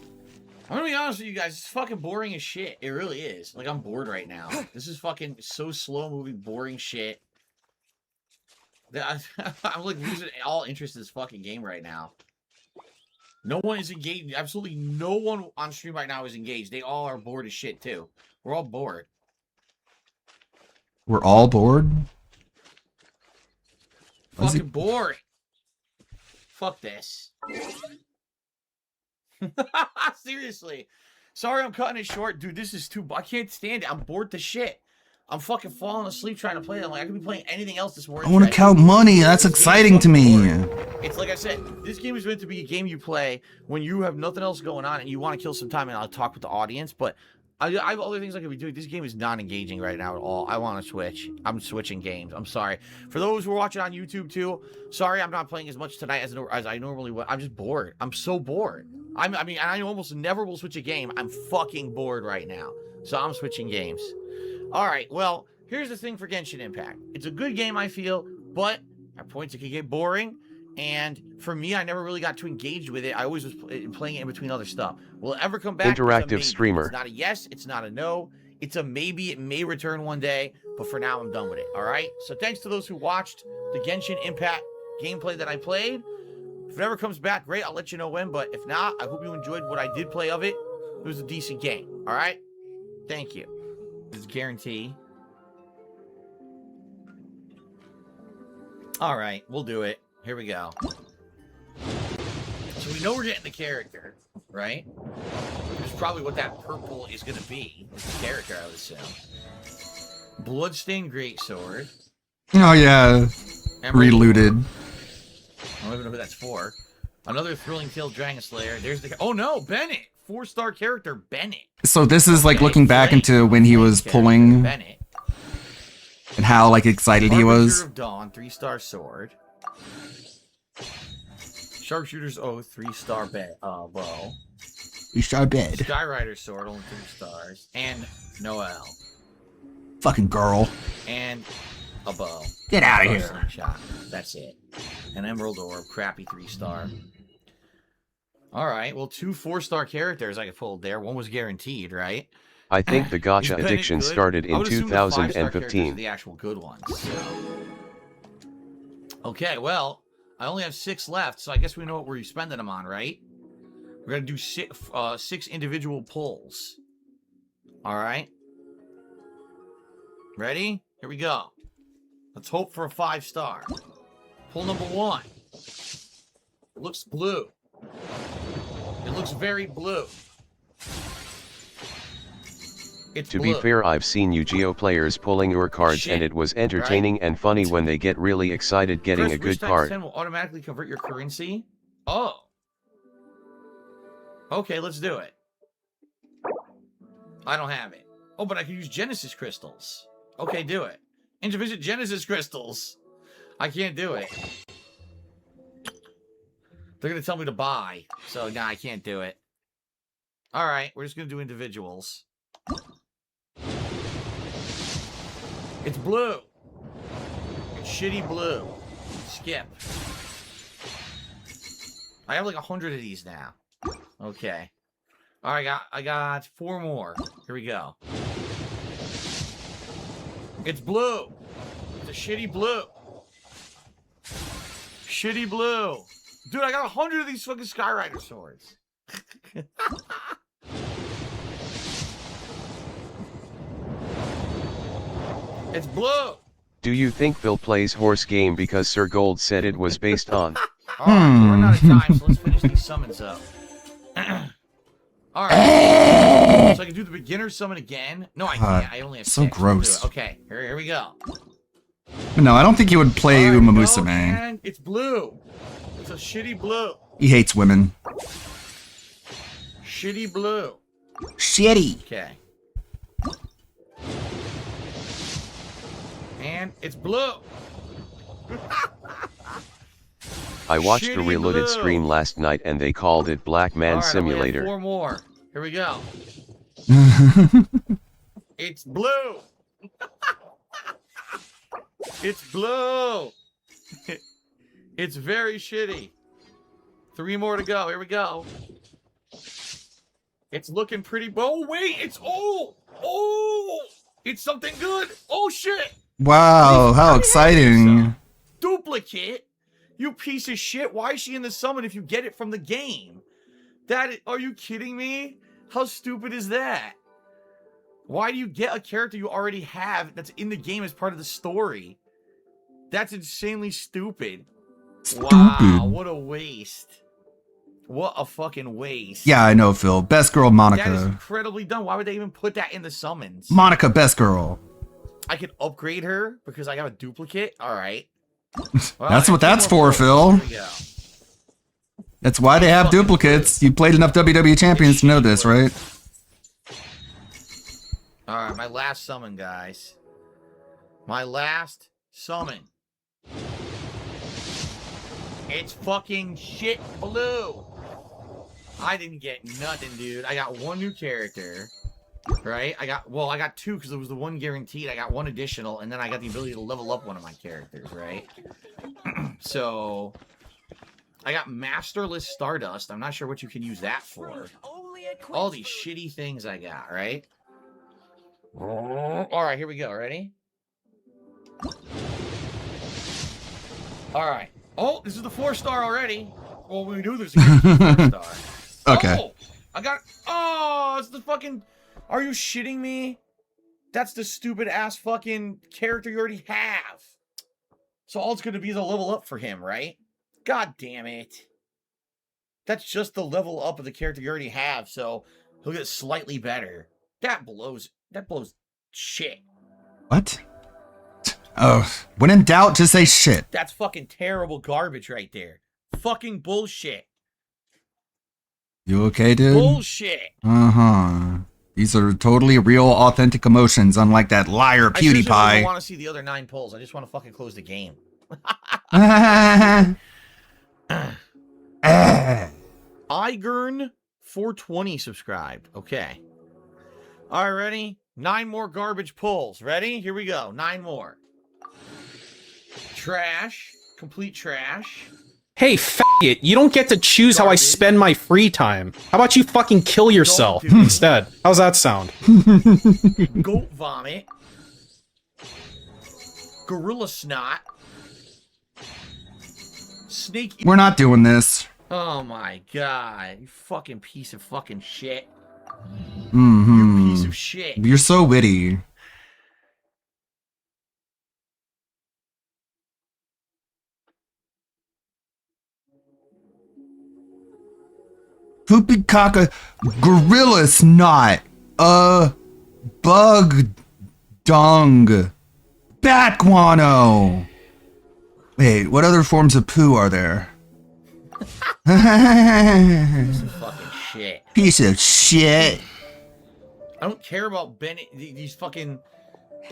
[SPEAKER 3] I'm gonna be honest with you guys, it's fucking boring as shit. It really is. Like, I'm bored right now. This is fucking so slow moving, boring shit. I'm like losing all interest in this fucking game right now. No one is engaged. Absolutely no one on stream right now is engaged. They all are bored as shit too. We're all bored.
[SPEAKER 1] We're all bored.
[SPEAKER 3] Fucking bored. Fuck this. Seriously. Sorry I'm cutting it short. Dude, this is too... I can't stand it. I'm bored to shit. I'm fucking falling asleep trying to play it. I'm like, I could be playing anything else this morning.
[SPEAKER 1] I want to count money. That's exciting to me.
[SPEAKER 3] It's like I said, this game is meant to be a game you play when you have nothing else going on and you want to kill some time and I'll talk with the audience, but I have other things I could be doing. This game is not engaging right now at all. I want to switch. I'm switching games. I'm sorry. For those who are watching on YouTube too, sorry I'm not playing as much tonight as I normally would. I'm just bored. I'm so bored. I mean, I almost never will switch a game. I'm fucking bored right now. So I'm switching games. All right, well, here's the thing for Genshin Impact. It's a good game, I feel, but at points it can get boring. And for me, I never really got too engaged with it. I always was playing it in between other stuff. Will it ever come back?
[SPEAKER 7] Interactive streamer.
[SPEAKER 3] It's not a yes. It's not a no. It's a maybe. It may return one day. But for now, I'm done with it. All right? So thanks to those who watched the Genshin Impact gameplay that I played. If it ever comes back, great. I'll let you know when. But if not, I hope you enjoyed what I did play of it. It was a decent game. All right? Thank you. This is guarantee. All right. We'll do it. Here we go. So we know we're getting the character, right? Which is probably what that purple is going to be. It's the character, I would assume. Bloodstained Greatsword.
[SPEAKER 1] Oh yeah, relooted.
[SPEAKER 3] I don't even know who that's for. Another Thrilling Tale Dragon Slayer. There's the... Oh no, Bennett! 4-star character, Bennett.
[SPEAKER 1] So this is like looking back into when he was pulling
[SPEAKER 3] Bennett.
[SPEAKER 1] and how like excited he
[SPEAKER 3] Harbinger
[SPEAKER 1] was.
[SPEAKER 3] of Dawn, 3-star sword. Sharpshooter's Oath, 3-star bow.
[SPEAKER 1] 3-star bed.
[SPEAKER 3] Skyrider sword, only 3 stars. And Noel.
[SPEAKER 1] Fucking girl.
[SPEAKER 3] And a bow.
[SPEAKER 1] Get outta here.
[SPEAKER 3] Slingshot. That's it. An Emerald Orb, crappy 3-star. Alright, well 2 4-star characters I could pull there. One was guaranteed, right?
[SPEAKER 7] I think the
[SPEAKER 3] Is
[SPEAKER 7] gacha
[SPEAKER 3] Bennett
[SPEAKER 7] addiction
[SPEAKER 3] good?
[SPEAKER 7] started
[SPEAKER 3] I
[SPEAKER 7] in
[SPEAKER 3] would assume the 5-star characters are
[SPEAKER 7] 2015.
[SPEAKER 3] the actual good ones. So. Okay, well, I only have 6 left, so I guess we know what we're spending them on, right? We're gonna do 6 individual pulls. All right. Ready? Here we go. Let's hope for a 5-star. Pull number 1. It looks blue. It looks very blue. It's
[SPEAKER 7] To
[SPEAKER 3] blue.
[SPEAKER 7] be fair, I've seen Yu-Gi-Oh players pulling your cards and it was entertaining and funny when they get really excited getting
[SPEAKER 3] Chris,
[SPEAKER 7] a good
[SPEAKER 3] Wish Times
[SPEAKER 7] card.
[SPEAKER 3] 10 will automatically convert your currency. Oh. Okay, let's do it. I don't have it. Oh, but I can use Genesis crystals. Okay, do it. Intervisit Genesis crystals. I can't do it.
[SPEAKER 8] They're gonna tell me to buy, so nah, I can't do it. All right, we're just gonna do individuals. It's blue. It's shitty blue. Skip. I have like 100 of these now. Okay. All right, I got 4 more. Here we go. It's blue. It's a shitty blue. Shitty blue. Dude, I got 100 of these fucking Skyrider swords. It's blue.
[SPEAKER 7] Do you think Phil plays horse game because Sir Gold said it was based on?
[SPEAKER 8] All right, we're running out of time, so let's finish these summons up. All right. So I can do the beginner summon again. No, I can't. I only have
[SPEAKER 1] so
[SPEAKER 8] 6.
[SPEAKER 1] gross.
[SPEAKER 8] Okay, here we go.
[SPEAKER 1] No, I don't think he would play Umamusa, man.
[SPEAKER 8] Man, it's blue. It's a shitty blue.
[SPEAKER 1] He hates women.
[SPEAKER 8] Shitty blue.
[SPEAKER 1] Shitty.
[SPEAKER 8] Okay. And it's blue.
[SPEAKER 7] I watched a
[SPEAKER 8] Shitty
[SPEAKER 7] Reloaded
[SPEAKER 8] blue.
[SPEAKER 7] stream last night and they called it Black Man
[SPEAKER 8] All right, I only have
[SPEAKER 7] Simulator.
[SPEAKER 8] 4 more. Here we go. It's blue. It's blue. It's very shitty. 3 more to go. Here we go. It's looking pretty. Oh wait, it's it's something good. Oh shit.
[SPEAKER 1] Wow, how exciting.
[SPEAKER 8] Duplicate. You piece of shit. Why is she in the summon if you get it from the game? Are you kidding me? How stupid is that? Why do you get a character you already have that's in the game as part of the story? That's insanely stupid. Wow, what a waste. What a fucking waste.
[SPEAKER 1] Yeah, I know, Phil. Best girl,
[SPEAKER 8] That is
[SPEAKER 1] Monica.
[SPEAKER 8] incredibly dumb. Why would they even put that in the summons?
[SPEAKER 1] Monica, best girl.
[SPEAKER 8] I could upgrade her because I got a duplicate. All right. Well,
[SPEAKER 1] That's
[SPEAKER 8] I
[SPEAKER 1] what
[SPEAKER 8] got 2
[SPEAKER 1] that's
[SPEAKER 8] more
[SPEAKER 1] for,
[SPEAKER 8] pulls.
[SPEAKER 1] Phil.
[SPEAKER 8] Here we go.
[SPEAKER 1] That's why they have duplicates. You played enough WWE champions to know this, right?
[SPEAKER 8] All right, my last summon, guys. My last summon. It's fucking shit blue. I didn't get nothing, dude. I got 1 new character, right? I got 2 because it was the 1 guaranteed. I got 1 additional, and then I got the ability to level up one of my characters, right? So, I got Masterless Stardust. I'm not sure what you can use that for. All these shitty things I got, right? All right, here we go. Ready? All right. Oh, this is the 4-star already. Well, we knew this was going to be 4-star.
[SPEAKER 1] Okay.
[SPEAKER 8] Oh, I got. Oh, it's the fucking. Are you shitting me? That's the stupid ass fucking character you already have. So all it's going to be is a level up for him, right? God damn it. That's just the level up of the character you already have, so he'll get slightly better. That blows shit.
[SPEAKER 1] What? Oh, when in doubt, just say shit.
[SPEAKER 8] That's fucking terrible garbage right there. Fucking bullshit.
[SPEAKER 1] You okay, dude?
[SPEAKER 8] Bullshit.
[SPEAKER 1] Uh-huh. These are totally real, authentic emotions, unlike that liar
[SPEAKER 8] I seriously don't
[SPEAKER 1] PewDiePie.
[SPEAKER 8] want to see the other 9 polls. I just want to fucking close the game. Igern420 subscribed. Okay. All right, ready? 9 more garbage pulls. Ready? Here we go. 9 more. Trash. Complete trash.
[SPEAKER 19] Hey, faggot, you don't get to choose how I spend my free time. How about you fucking kill yourself instead? How's that sound?
[SPEAKER 8] Goat vomit. Gorilla snot. Snake.
[SPEAKER 1] We're not doing this.
[SPEAKER 8] Oh my god. You fucking piece of fucking shit.
[SPEAKER 1] Mm-hmm.
[SPEAKER 8] Piece of shit.
[SPEAKER 1] You're so witty. Poopy caca gorilla snot. Bug dung. Bat guano. Wait, what other forms of poo are there?
[SPEAKER 8] Piece of fucking shit.
[SPEAKER 1] Piece of shit.
[SPEAKER 8] I don't care about these fucking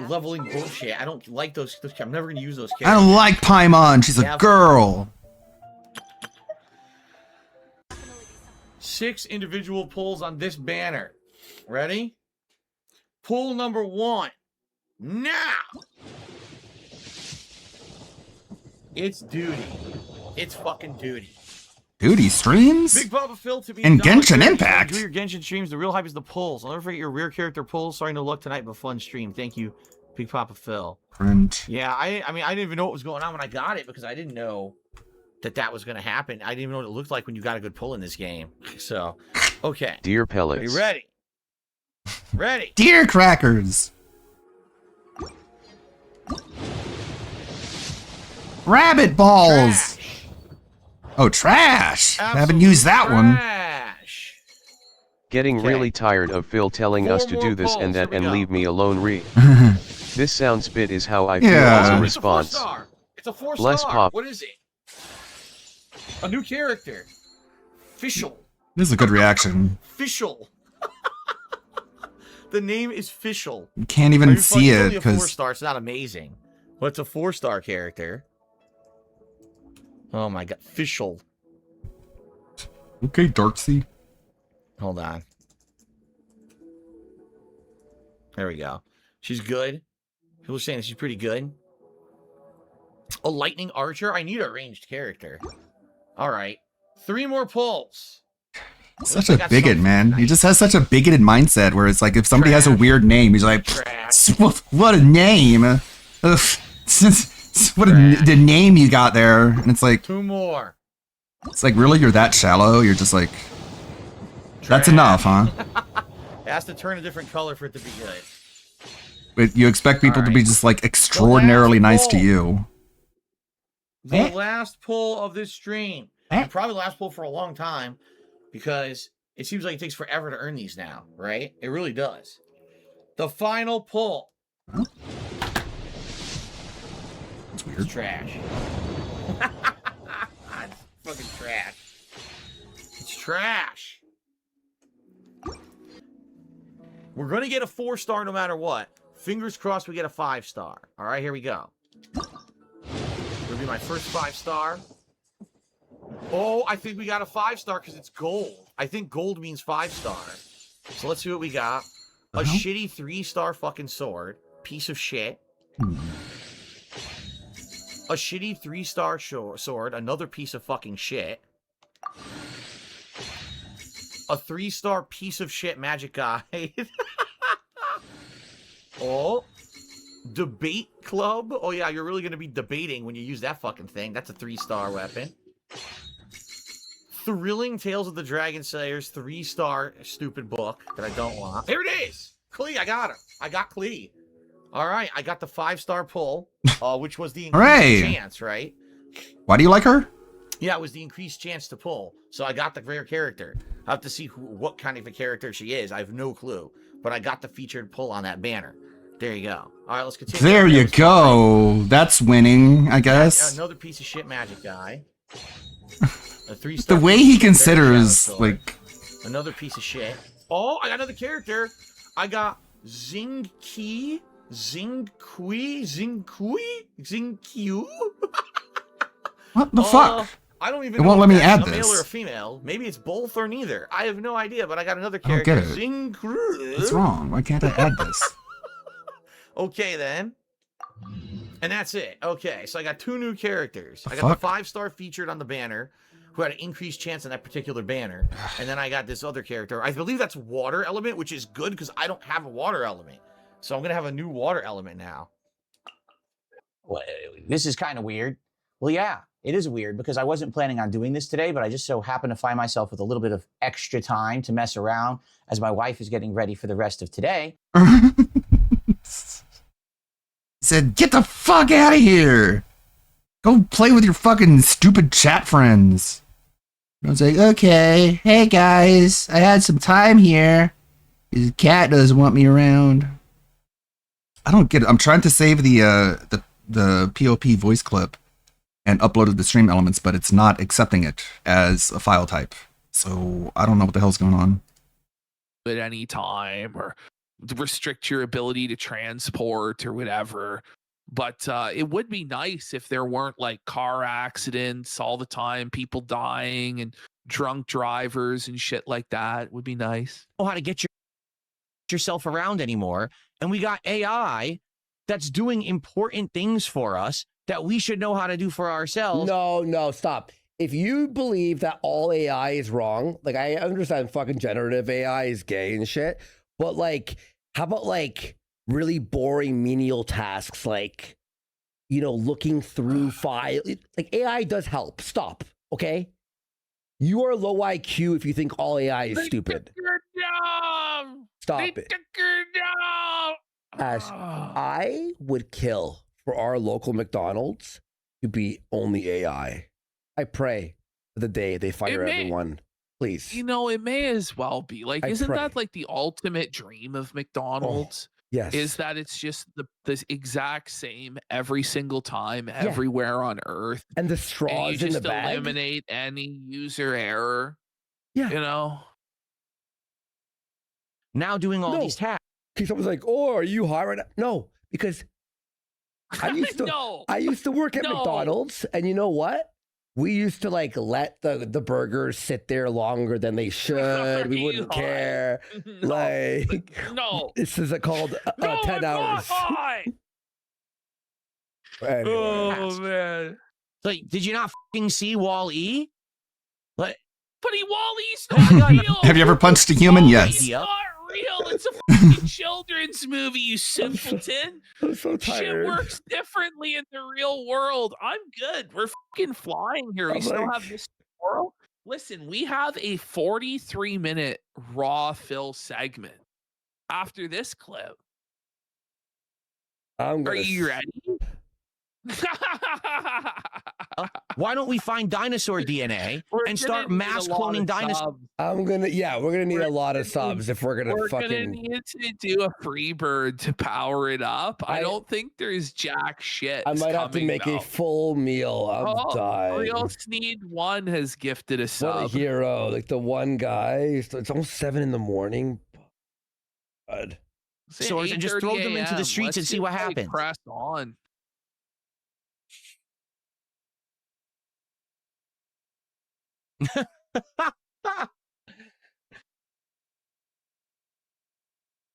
[SPEAKER 8] leveling bullshit. I don't like those. I'm never gonna use those characters.
[SPEAKER 1] I don't like Paimon. She's a girl.
[SPEAKER 8] 6 individual pulls on this banner. Ready? Pull number 1. Now! It's Duty. It's fucking Duty.
[SPEAKER 1] Duty streams?
[SPEAKER 8] Big Papa Phil to be
[SPEAKER 1] And
[SPEAKER 8] done.
[SPEAKER 1] Genshin Impact.
[SPEAKER 8] Do your Genshin streams. The real hype is the pulls. I'll never forget your rear character pulls. Sorry, no luck tonight, but fun stream. Thank you, Big Papa Phil.
[SPEAKER 1] Print.
[SPEAKER 8] Yeah, I mean, I didn't even know what was going on when I got it because I didn't know that was going to happen. I didn't even know what it looked like when you got a good pull in this game. So, okay.
[SPEAKER 7] Dear
[SPEAKER 8] Are
[SPEAKER 7] pellets.
[SPEAKER 8] you ready? Ready.
[SPEAKER 1] Deer crackers. Rabbit balls. Oh, trash. I haven't used that one.
[SPEAKER 7] Getting really tired of Phil telling us to do this and that and leave me alone This sounds bit is how I feel as a response.
[SPEAKER 8] It's a 4-star.
[SPEAKER 7] Less pop.
[SPEAKER 8] What is it? A new character. Fischl.
[SPEAKER 1] This is a good reaction.
[SPEAKER 8] Fischl. The name is Fischl.
[SPEAKER 1] You can't even see it
[SPEAKER 8] It's only a
[SPEAKER 1] because
[SPEAKER 8] 4-star. It's not amazing, but it's a 4-star character. Oh my god, Fischl.
[SPEAKER 1] okay, Darksea.
[SPEAKER 8] Hold on. There we go. She's good. People are saying she's pretty good. A lightning archer. I need a ranged character. All right, 3 more pulls.
[SPEAKER 1] Such a bigot, man. He just has such a bigoted mindset where it's like if somebody has a weird name, he's like, what a name. Ugh. What the name you got there. And it's like
[SPEAKER 8] 2 more.
[SPEAKER 1] It's like, really? You're that shallow? You're just like, that's enough, huh?
[SPEAKER 8] It has to turn a different color for it to be good.
[SPEAKER 1] But you expect people to be just like extraordinarily nice to you.
[SPEAKER 8] The last pull of this stream. And probably the last pull for a long time because it seems like it takes forever to earn these now, right? It really does. The final pull.
[SPEAKER 1] Huh? That's weird.
[SPEAKER 8] It's trash. It's fucking trash. It's trash. We're going to get a 4-star no matter what. Fingers crossed we get a 5-star. All right, here we go. It'll be my first 5-star. Oh, I think we got a 5-star because it's gold. I think gold means 5-star. So let's see what we got. A shitty 3-star fucking sword. Piece of shit. A shitty 3-star sword. Another piece of fucking shit. A 3-star piece of shit magic guy. Oh. Debate club. Oh yeah, you're really going to be debating when you use that fucking thing. That's a 3-star weapon. Thrilling Tales of the Dragon Slayers 3-star stupid book that I don't want. Here it is. Klee, I got her. I got Klee. All right, I got the 5-star pull, which was the increased chance, right?
[SPEAKER 1] Why do you like her?
[SPEAKER 8] Yeah, it was the increased chance to pull. So I got the rare character. I have to see what kind of a character she is. I have no clue. But I got the featured pull on that banner. There you go. All right, let's continue.
[SPEAKER 1] There you go. That's winning, I guess.
[SPEAKER 8] Another piece of shit magic guy. A 3-star.
[SPEAKER 1] The way he considers, like...
[SPEAKER 8] Another piece of shit. Oh, I got another character. I got Xingqiu?
[SPEAKER 1] What the fuck?
[SPEAKER 8] I don't even
[SPEAKER 1] It
[SPEAKER 8] know
[SPEAKER 1] won't
[SPEAKER 8] if
[SPEAKER 1] let me
[SPEAKER 8] that's
[SPEAKER 1] add
[SPEAKER 8] a male
[SPEAKER 1] this.
[SPEAKER 8] or a female. Maybe it's both or neither. I have no idea, but I got another
[SPEAKER 1] I don't
[SPEAKER 8] character.
[SPEAKER 1] get it.
[SPEAKER 8] Xingqiu.
[SPEAKER 1] What's wrong? Why can't I add this?
[SPEAKER 8] Okay, then. And that's it. Okay, so I got 2 new characters. I got
[SPEAKER 1] fuck?
[SPEAKER 8] the 5-star featured on the banner, who had an increased chance on that particular banner. And then I got this other character. I believe that's water element, which is good because I don't have a water element. So I'm going to have a new water element now.
[SPEAKER 3] Well, this is kind of weird. Well, yeah, it is weird because I wasn't planning on doing this today, but I just so happened to find myself with a little bit of extra time to mess around as my wife is getting ready for the rest of today.
[SPEAKER 1] Said, get the fuck out of here. Go play with your fucking stupid chat friends. I was like, okay, hey guys, I had some time here. His cat doesn't want me around. I don't get it. I'm trying to save the POP voice clip and uploaded the stream elements, but it's not accepting it as a file type. So I don't know what the hell's going on.
[SPEAKER 17] At any time or restrict your ability to transport or whatever. But it would be nice if there weren't like car accidents all the time, people dying and drunk drivers and shit like that. It would be nice.
[SPEAKER 3] Know how to get yourself around anymore. And we got AI that's doing important things for us that we should know how to do for ourselves.
[SPEAKER 18] No, stop. If you believe that all AI is wrong, like I understand fucking generative AI is gay and shit, but like, how about like really boring menial tasks like, you know, looking through files? Like AI does help. Stop, okay? You are low IQ if you think all AI is stupid. Stop it. Ash, I would kill for our local McDonald's to be only AI. I pray for the day they fire everyone. Please.
[SPEAKER 17] You know, it may as well be. Like, isn't that like the ultimate dream of McDonald's?
[SPEAKER 18] Yes.
[SPEAKER 17] Is that it's just this exact same every single time, everywhere on Earth.
[SPEAKER 18] And the straws
[SPEAKER 17] and
[SPEAKER 18] in the bag.
[SPEAKER 17] You just eliminate any user error.
[SPEAKER 18] Yeah.
[SPEAKER 17] You know?
[SPEAKER 3] Now doing all these tasks.
[SPEAKER 18] Because someone's like, oh, are you high right now? No, because I used to I used to work at McDonald's, and you know what? We used to like let the burgers sit there longer than they should. We wouldn't care. Like, this is called 10 hours. Anyway.
[SPEAKER 17] Oh man!
[SPEAKER 3] Like, did you not fucking see Wall-E? Like,
[SPEAKER 17] but Wall-E's not real.
[SPEAKER 1] Have you ever punched a human? Yes.
[SPEAKER 17] It's not real. It's a fucking children's movie, you simpleton.
[SPEAKER 18] I'm so tired.
[SPEAKER 17] Shit works differently in the real world. I'm good. We're fucking flying here. We still have this world. Listen, we have a 43-minute raw fill segment after this clip. Are you ready?
[SPEAKER 3] Why don't we find dinosaur DNA and start mass cloning dinosaurs?
[SPEAKER 18] We're gonna need a lot of subs if we're gonna
[SPEAKER 17] We're gonna need to do a Freebird to power it up. I don't think there's jack shit.
[SPEAKER 18] I might have to make a full meal. I'm dying.
[SPEAKER 17] Real Sneed 1 has gifted a sub.
[SPEAKER 18] What a hero! Like the one guy. It's almost 7 a.m. God.
[SPEAKER 3] Source and just throw them into the streets and see what happens.
[SPEAKER 17] Press on.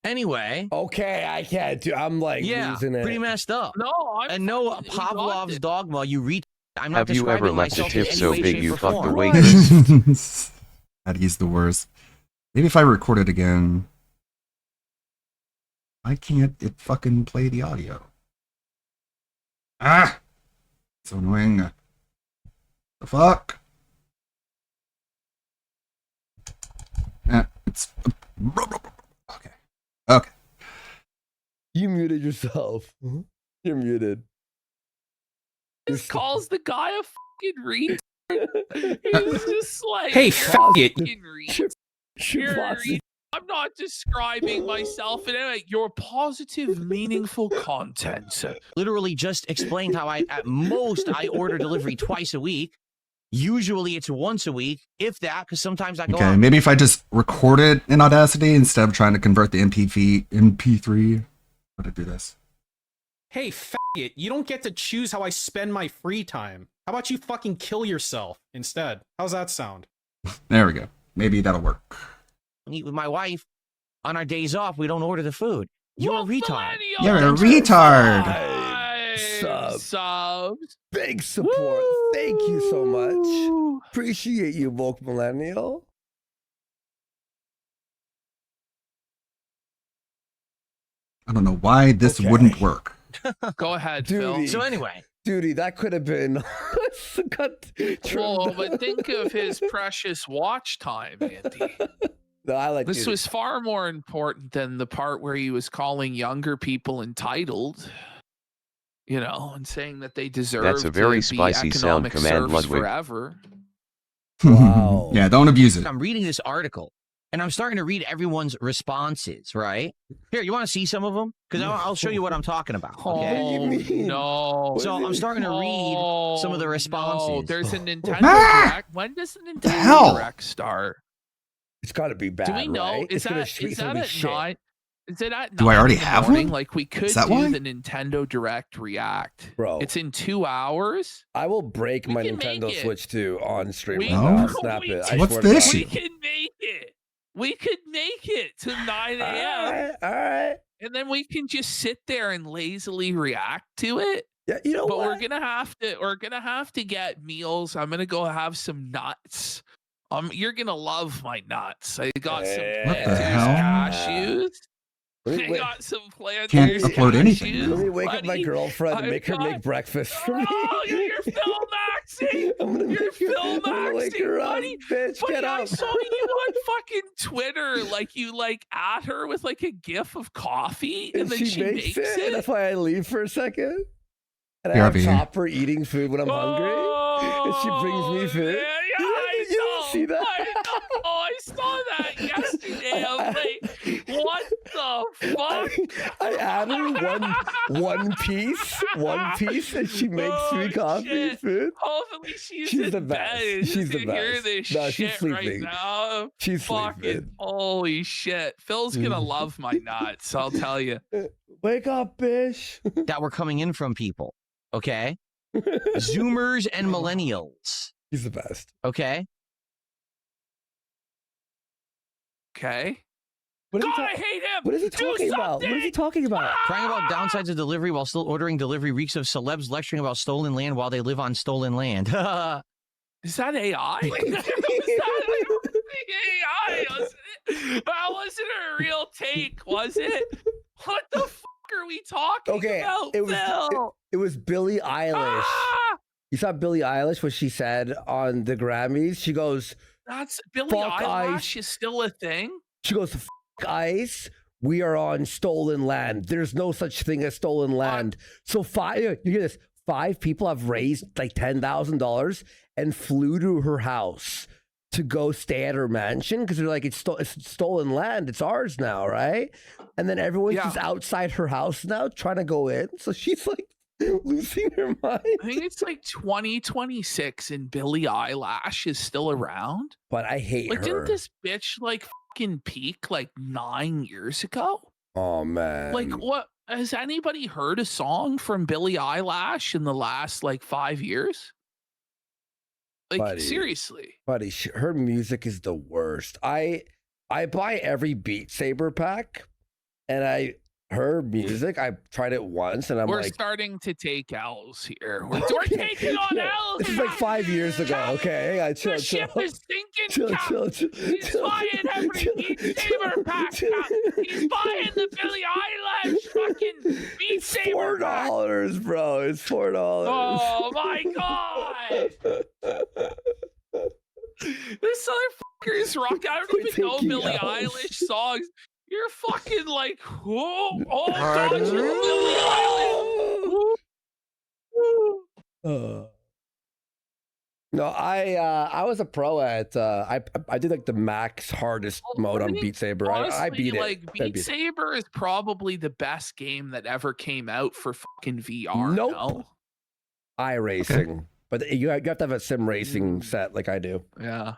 [SPEAKER 3] Anyway.
[SPEAKER 18] Okay, I can't do. I'm like losing it.
[SPEAKER 3] Pretty messed up.
[SPEAKER 17] No,
[SPEAKER 3] and no Pavlov's dogma. You read. I'm not
[SPEAKER 7] Have you ever
[SPEAKER 3] describing
[SPEAKER 7] left a
[SPEAKER 3] myself in
[SPEAKER 7] tip
[SPEAKER 3] any
[SPEAKER 7] so
[SPEAKER 3] way,
[SPEAKER 7] big
[SPEAKER 3] shape,
[SPEAKER 7] you
[SPEAKER 3] or
[SPEAKER 7] fucked the
[SPEAKER 3] form.
[SPEAKER 7] waitress?
[SPEAKER 1] He's the worst. Maybe if I record it again. Why can't it fucking play the audio? Ah! So annoying. The fuck? It's okay. Okay.
[SPEAKER 18] You muted yourself. You're muted.
[SPEAKER 17] This calls the guy a fucking retard. He's just like,
[SPEAKER 19] hey, faggot.
[SPEAKER 17] I'm not describing myself in any your positive, meaningful content.
[SPEAKER 3] Literally just explained how at most I order delivery twice a week. Usually it's once a week, if that, because sometimes I go
[SPEAKER 1] Okay,
[SPEAKER 3] out.
[SPEAKER 1] maybe if I just record it in Audacity instead of trying to convert the MP3. How to do this?
[SPEAKER 19] Hey, faggot, you don't get to choose how I spend my free time. How about you fucking kill yourself instead? How's that sound?
[SPEAKER 1] There we go. Maybe that'll work.
[SPEAKER 3] Eat with my wife. On our days off, we don't order the food. You're a retard.
[SPEAKER 1] You're a retard.
[SPEAKER 17] Subs.
[SPEAKER 18] Big support. Woo! Thank you so much. Appreciate you, Woke Millennial.
[SPEAKER 1] I don't know why this wouldn't work.
[SPEAKER 17] Go ahead,
[SPEAKER 18] Duty.
[SPEAKER 17] Phil.
[SPEAKER 3] So anyway.
[SPEAKER 18] Duty, that could have been...
[SPEAKER 17] Well, but think of his precious watch time, Andy.
[SPEAKER 18] No, I like
[SPEAKER 17] this
[SPEAKER 18] Duty.
[SPEAKER 17] was far more important than the part where he was calling younger people entitled, you know, and saying that they deserve
[SPEAKER 7] That's a very
[SPEAKER 17] to
[SPEAKER 7] spicy
[SPEAKER 17] be
[SPEAKER 7] sound,
[SPEAKER 17] economic
[SPEAKER 7] Command
[SPEAKER 17] serfs
[SPEAKER 7] Ludwig.
[SPEAKER 17] forever.
[SPEAKER 18] Wow.
[SPEAKER 1] Yeah, don't abuse it.
[SPEAKER 3] I'm reading this article, and I'm starting to read everyone's responses, right? Here, you want to see some of them? Because I'll show you what I'm talking about. Okay?
[SPEAKER 17] Oh, no.
[SPEAKER 3] So I'm starting to read some of the responses.
[SPEAKER 17] No, there's a Nintendo Direct. When does the Nintendo Direct start?
[SPEAKER 18] It's got to be bad,
[SPEAKER 17] Do we know?
[SPEAKER 18] right?
[SPEAKER 17] Is
[SPEAKER 18] It's gonna
[SPEAKER 17] that
[SPEAKER 18] be
[SPEAKER 17] at
[SPEAKER 18] shit.
[SPEAKER 17] Is it at
[SPEAKER 1] Do I
[SPEAKER 17] 9
[SPEAKER 1] already
[SPEAKER 17] in the
[SPEAKER 1] have
[SPEAKER 17] morning?
[SPEAKER 1] one?
[SPEAKER 17] Like we could
[SPEAKER 1] Is that
[SPEAKER 17] do
[SPEAKER 1] why?
[SPEAKER 17] the Nintendo Direct React.
[SPEAKER 18] Bro.
[SPEAKER 17] It's in 2 hours.
[SPEAKER 18] I will break my
[SPEAKER 17] can make
[SPEAKER 18] Nintendo
[SPEAKER 17] it.
[SPEAKER 18] Switch 2 on stream.
[SPEAKER 17] We-
[SPEAKER 18] right now. I'll
[SPEAKER 1] No.
[SPEAKER 18] snap
[SPEAKER 17] we
[SPEAKER 18] it.
[SPEAKER 17] can-
[SPEAKER 18] I
[SPEAKER 1] What's
[SPEAKER 18] swear
[SPEAKER 1] the
[SPEAKER 18] to God.
[SPEAKER 1] issue?
[SPEAKER 17] We can make it. We could make it to 9 a.m.
[SPEAKER 18] All right.
[SPEAKER 17] And then we can just sit there and lazily react to it.
[SPEAKER 18] Yeah, you know
[SPEAKER 17] But
[SPEAKER 18] what?
[SPEAKER 17] we're gonna have to get meals. I'm gonna go have some nuts. You're gonna love my nuts. I got some
[SPEAKER 18] What
[SPEAKER 1] the
[SPEAKER 17] Planters
[SPEAKER 1] hell?
[SPEAKER 17] cashews.
[SPEAKER 18] Let me
[SPEAKER 17] I
[SPEAKER 18] wait.
[SPEAKER 17] got some Planters
[SPEAKER 1] Can't upload anything
[SPEAKER 17] cashews,
[SPEAKER 1] now.
[SPEAKER 18] Let me wake up my
[SPEAKER 17] buddy.
[SPEAKER 18] girlfriend and
[SPEAKER 17] I've
[SPEAKER 18] make her
[SPEAKER 17] got-
[SPEAKER 18] make breakfast for me.
[SPEAKER 17] Oh, you're Phil Maxing.
[SPEAKER 18] I'm gonna
[SPEAKER 17] You're
[SPEAKER 18] make her,
[SPEAKER 17] Phil
[SPEAKER 18] I'm gonna wake
[SPEAKER 17] Maxing,
[SPEAKER 18] her up,
[SPEAKER 17] buddy.
[SPEAKER 18] bitch.
[SPEAKER 17] Buddy,
[SPEAKER 18] Get
[SPEAKER 17] I
[SPEAKER 18] up.
[SPEAKER 17] saw you on fucking Twitter. Like you like at her with like a gif of coffee, and then she makes
[SPEAKER 18] And
[SPEAKER 17] it.
[SPEAKER 18] that's why I leave for a second. And I
[SPEAKER 1] BRB.
[SPEAKER 18] have Chopper eating food when I'm hungry. And she brings me food.
[SPEAKER 17] Man, yeah, I
[SPEAKER 18] You
[SPEAKER 17] know.
[SPEAKER 18] didn't see that?
[SPEAKER 17] I saw that yesterday. I'm like, what the fuck?
[SPEAKER 18] I add her one piece, and she makes me coffee and
[SPEAKER 17] shit.
[SPEAKER 18] food.
[SPEAKER 17] Hopefully she's
[SPEAKER 18] She's
[SPEAKER 17] in
[SPEAKER 18] the
[SPEAKER 17] bed
[SPEAKER 18] best.
[SPEAKER 17] and
[SPEAKER 18] She's the
[SPEAKER 17] to hear
[SPEAKER 18] best.
[SPEAKER 17] this
[SPEAKER 18] No, she's
[SPEAKER 17] shit right
[SPEAKER 18] sleeping.
[SPEAKER 17] now.
[SPEAKER 18] She's
[SPEAKER 17] Fucking
[SPEAKER 18] sleeping.
[SPEAKER 17] holy shit. Phil's gonna love my nuts, I'll tell you.
[SPEAKER 18] Wake up, bitch.
[SPEAKER 3] That were coming in from people. Okay. Zoomers and millennials.
[SPEAKER 18] He's the best.
[SPEAKER 3] Okay.
[SPEAKER 17] Okay.
[SPEAKER 18] What is he
[SPEAKER 17] God,
[SPEAKER 18] ta-
[SPEAKER 17] I hate him.
[SPEAKER 18] What is he
[SPEAKER 17] Do
[SPEAKER 18] talking about? What is he
[SPEAKER 17] something!
[SPEAKER 18] talking about?
[SPEAKER 3] Crying about downsides of delivery while still ordering delivery reeks of celebs lecturing about stolen land while they live on stolen land.
[SPEAKER 17] Is that AI? Was that AI? That wasn't a real take, was it? What the fuck are we talking
[SPEAKER 18] Okay,
[SPEAKER 17] about,
[SPEAKER 18] it was
[SPEAKER 17] Phil?
[SPEAKER 18] it was Billie Eilish.
[SPEAKER 17] Ah!
[SPEAKER 18] You saw Billie Eilish what she said on the Grammys. She goes,
[SPEAKER 17] That's Billie
[SPEAKER 18] Fuck
[SPEAKER 17] Eilish
[SPEAKER 18] ice.
[SPEAKER 17] is still a thing.
[SPEAKER 18] She goes, "F ice. We are on stolen land. There's no such thing as stolen land." So you hear this? 5 people have raised like $10,000 and flew to her house to go stay at her mansion because they're like, it's stolen land. It's ours now, right? And then everyone's just outside her house now trying to go in. So she's like losing her mind.
[SPEAKER 17] I think it's like 2026 and Billie Eilish is still around.
[SPEAKER 18] But I hate
[SPEAKER 17] Like,
[SPEAKER 18] her.
[SPEAKER 17] didn't this bitch like fucking peak like 9 years ago?
[SPEAKER 18] Oh man.
[SPEAKER 17] Like, what? Has anybody heard a song from Billie Eilish in the last like 5 years? Like,
[SPEAKER 18] Buddy.
[SPEAKER 17] seriously.
[SPEAKER 18] Buddy, her music is the worst. I buy every Beat Saber pack, and her music, I tried it once, and I'm
[SPEAKER 17] We're
[SPEAKER 18] like,
[SPEAKER 17] starting to take L's here. We're taking on
[SPEAKER 18] Yeah,
[SPEAKER 17] L's.
[SPEAKER 18] this is like 5 years ago. Okay, hang on, chill,
[SPEAKER 17] The
[SPEAKER 18] chill.
[SPEAKER 17] ship is sinking,
[SPEAKER 18] Chill,
[SPEAKER 17] Cap.
[SPEAKER 18] chill, chill,
[SPEAKER 17] He's
[SPEAKER 18] chill,
[SPEAKER 17] buying every
[SPEAKER 18] chill,
[SPEAKER 17] Beat
[SPEAKER 18] chill,
[SPEAKER 17] Saber pack.
[SPEAKER 18] chill.
[SPEAKER 17] Cap. He's buying the Billie Eilish fucking Beat
[SPEAKER 18] It's
[SPEAKER 17] Saber pack.
[SPEAKER 18] $4, bro. It's $4.
[SPEAKER 17] Oh my god! This motherfucker is rock. I don't even know
[SPEAKER 18] taking
[SPEAKER 17] Billie
[SPEAKER 18] L's.
[SPEAKER 17] Eilish songs. You're fucking like, oh
[SPEAKER 18] Pardon?
[SPEAKER 17] god, you're Billie Eilish.
[SPEAKER 18] No, I was a pro at I did like the max hardest mode on Beat Saber. I
[SPEAKER 17] Honestly,
[SPEAKER 18] beat it.
[SPEAKER 17] like
[SPEAKER 18] I
[SPEAKER 17] Beat
[SPEAKER 18] beat it.
[SPEAKER 17] Saber is probably the best game that ever came out for fucking VR.
[SPEAKER 18] Nope.
[SPEAKER 17] No?
[SPEAKER 18] iRacing, but you have to have a sim racing set like I do.
[SPEAKER 17] Yeah.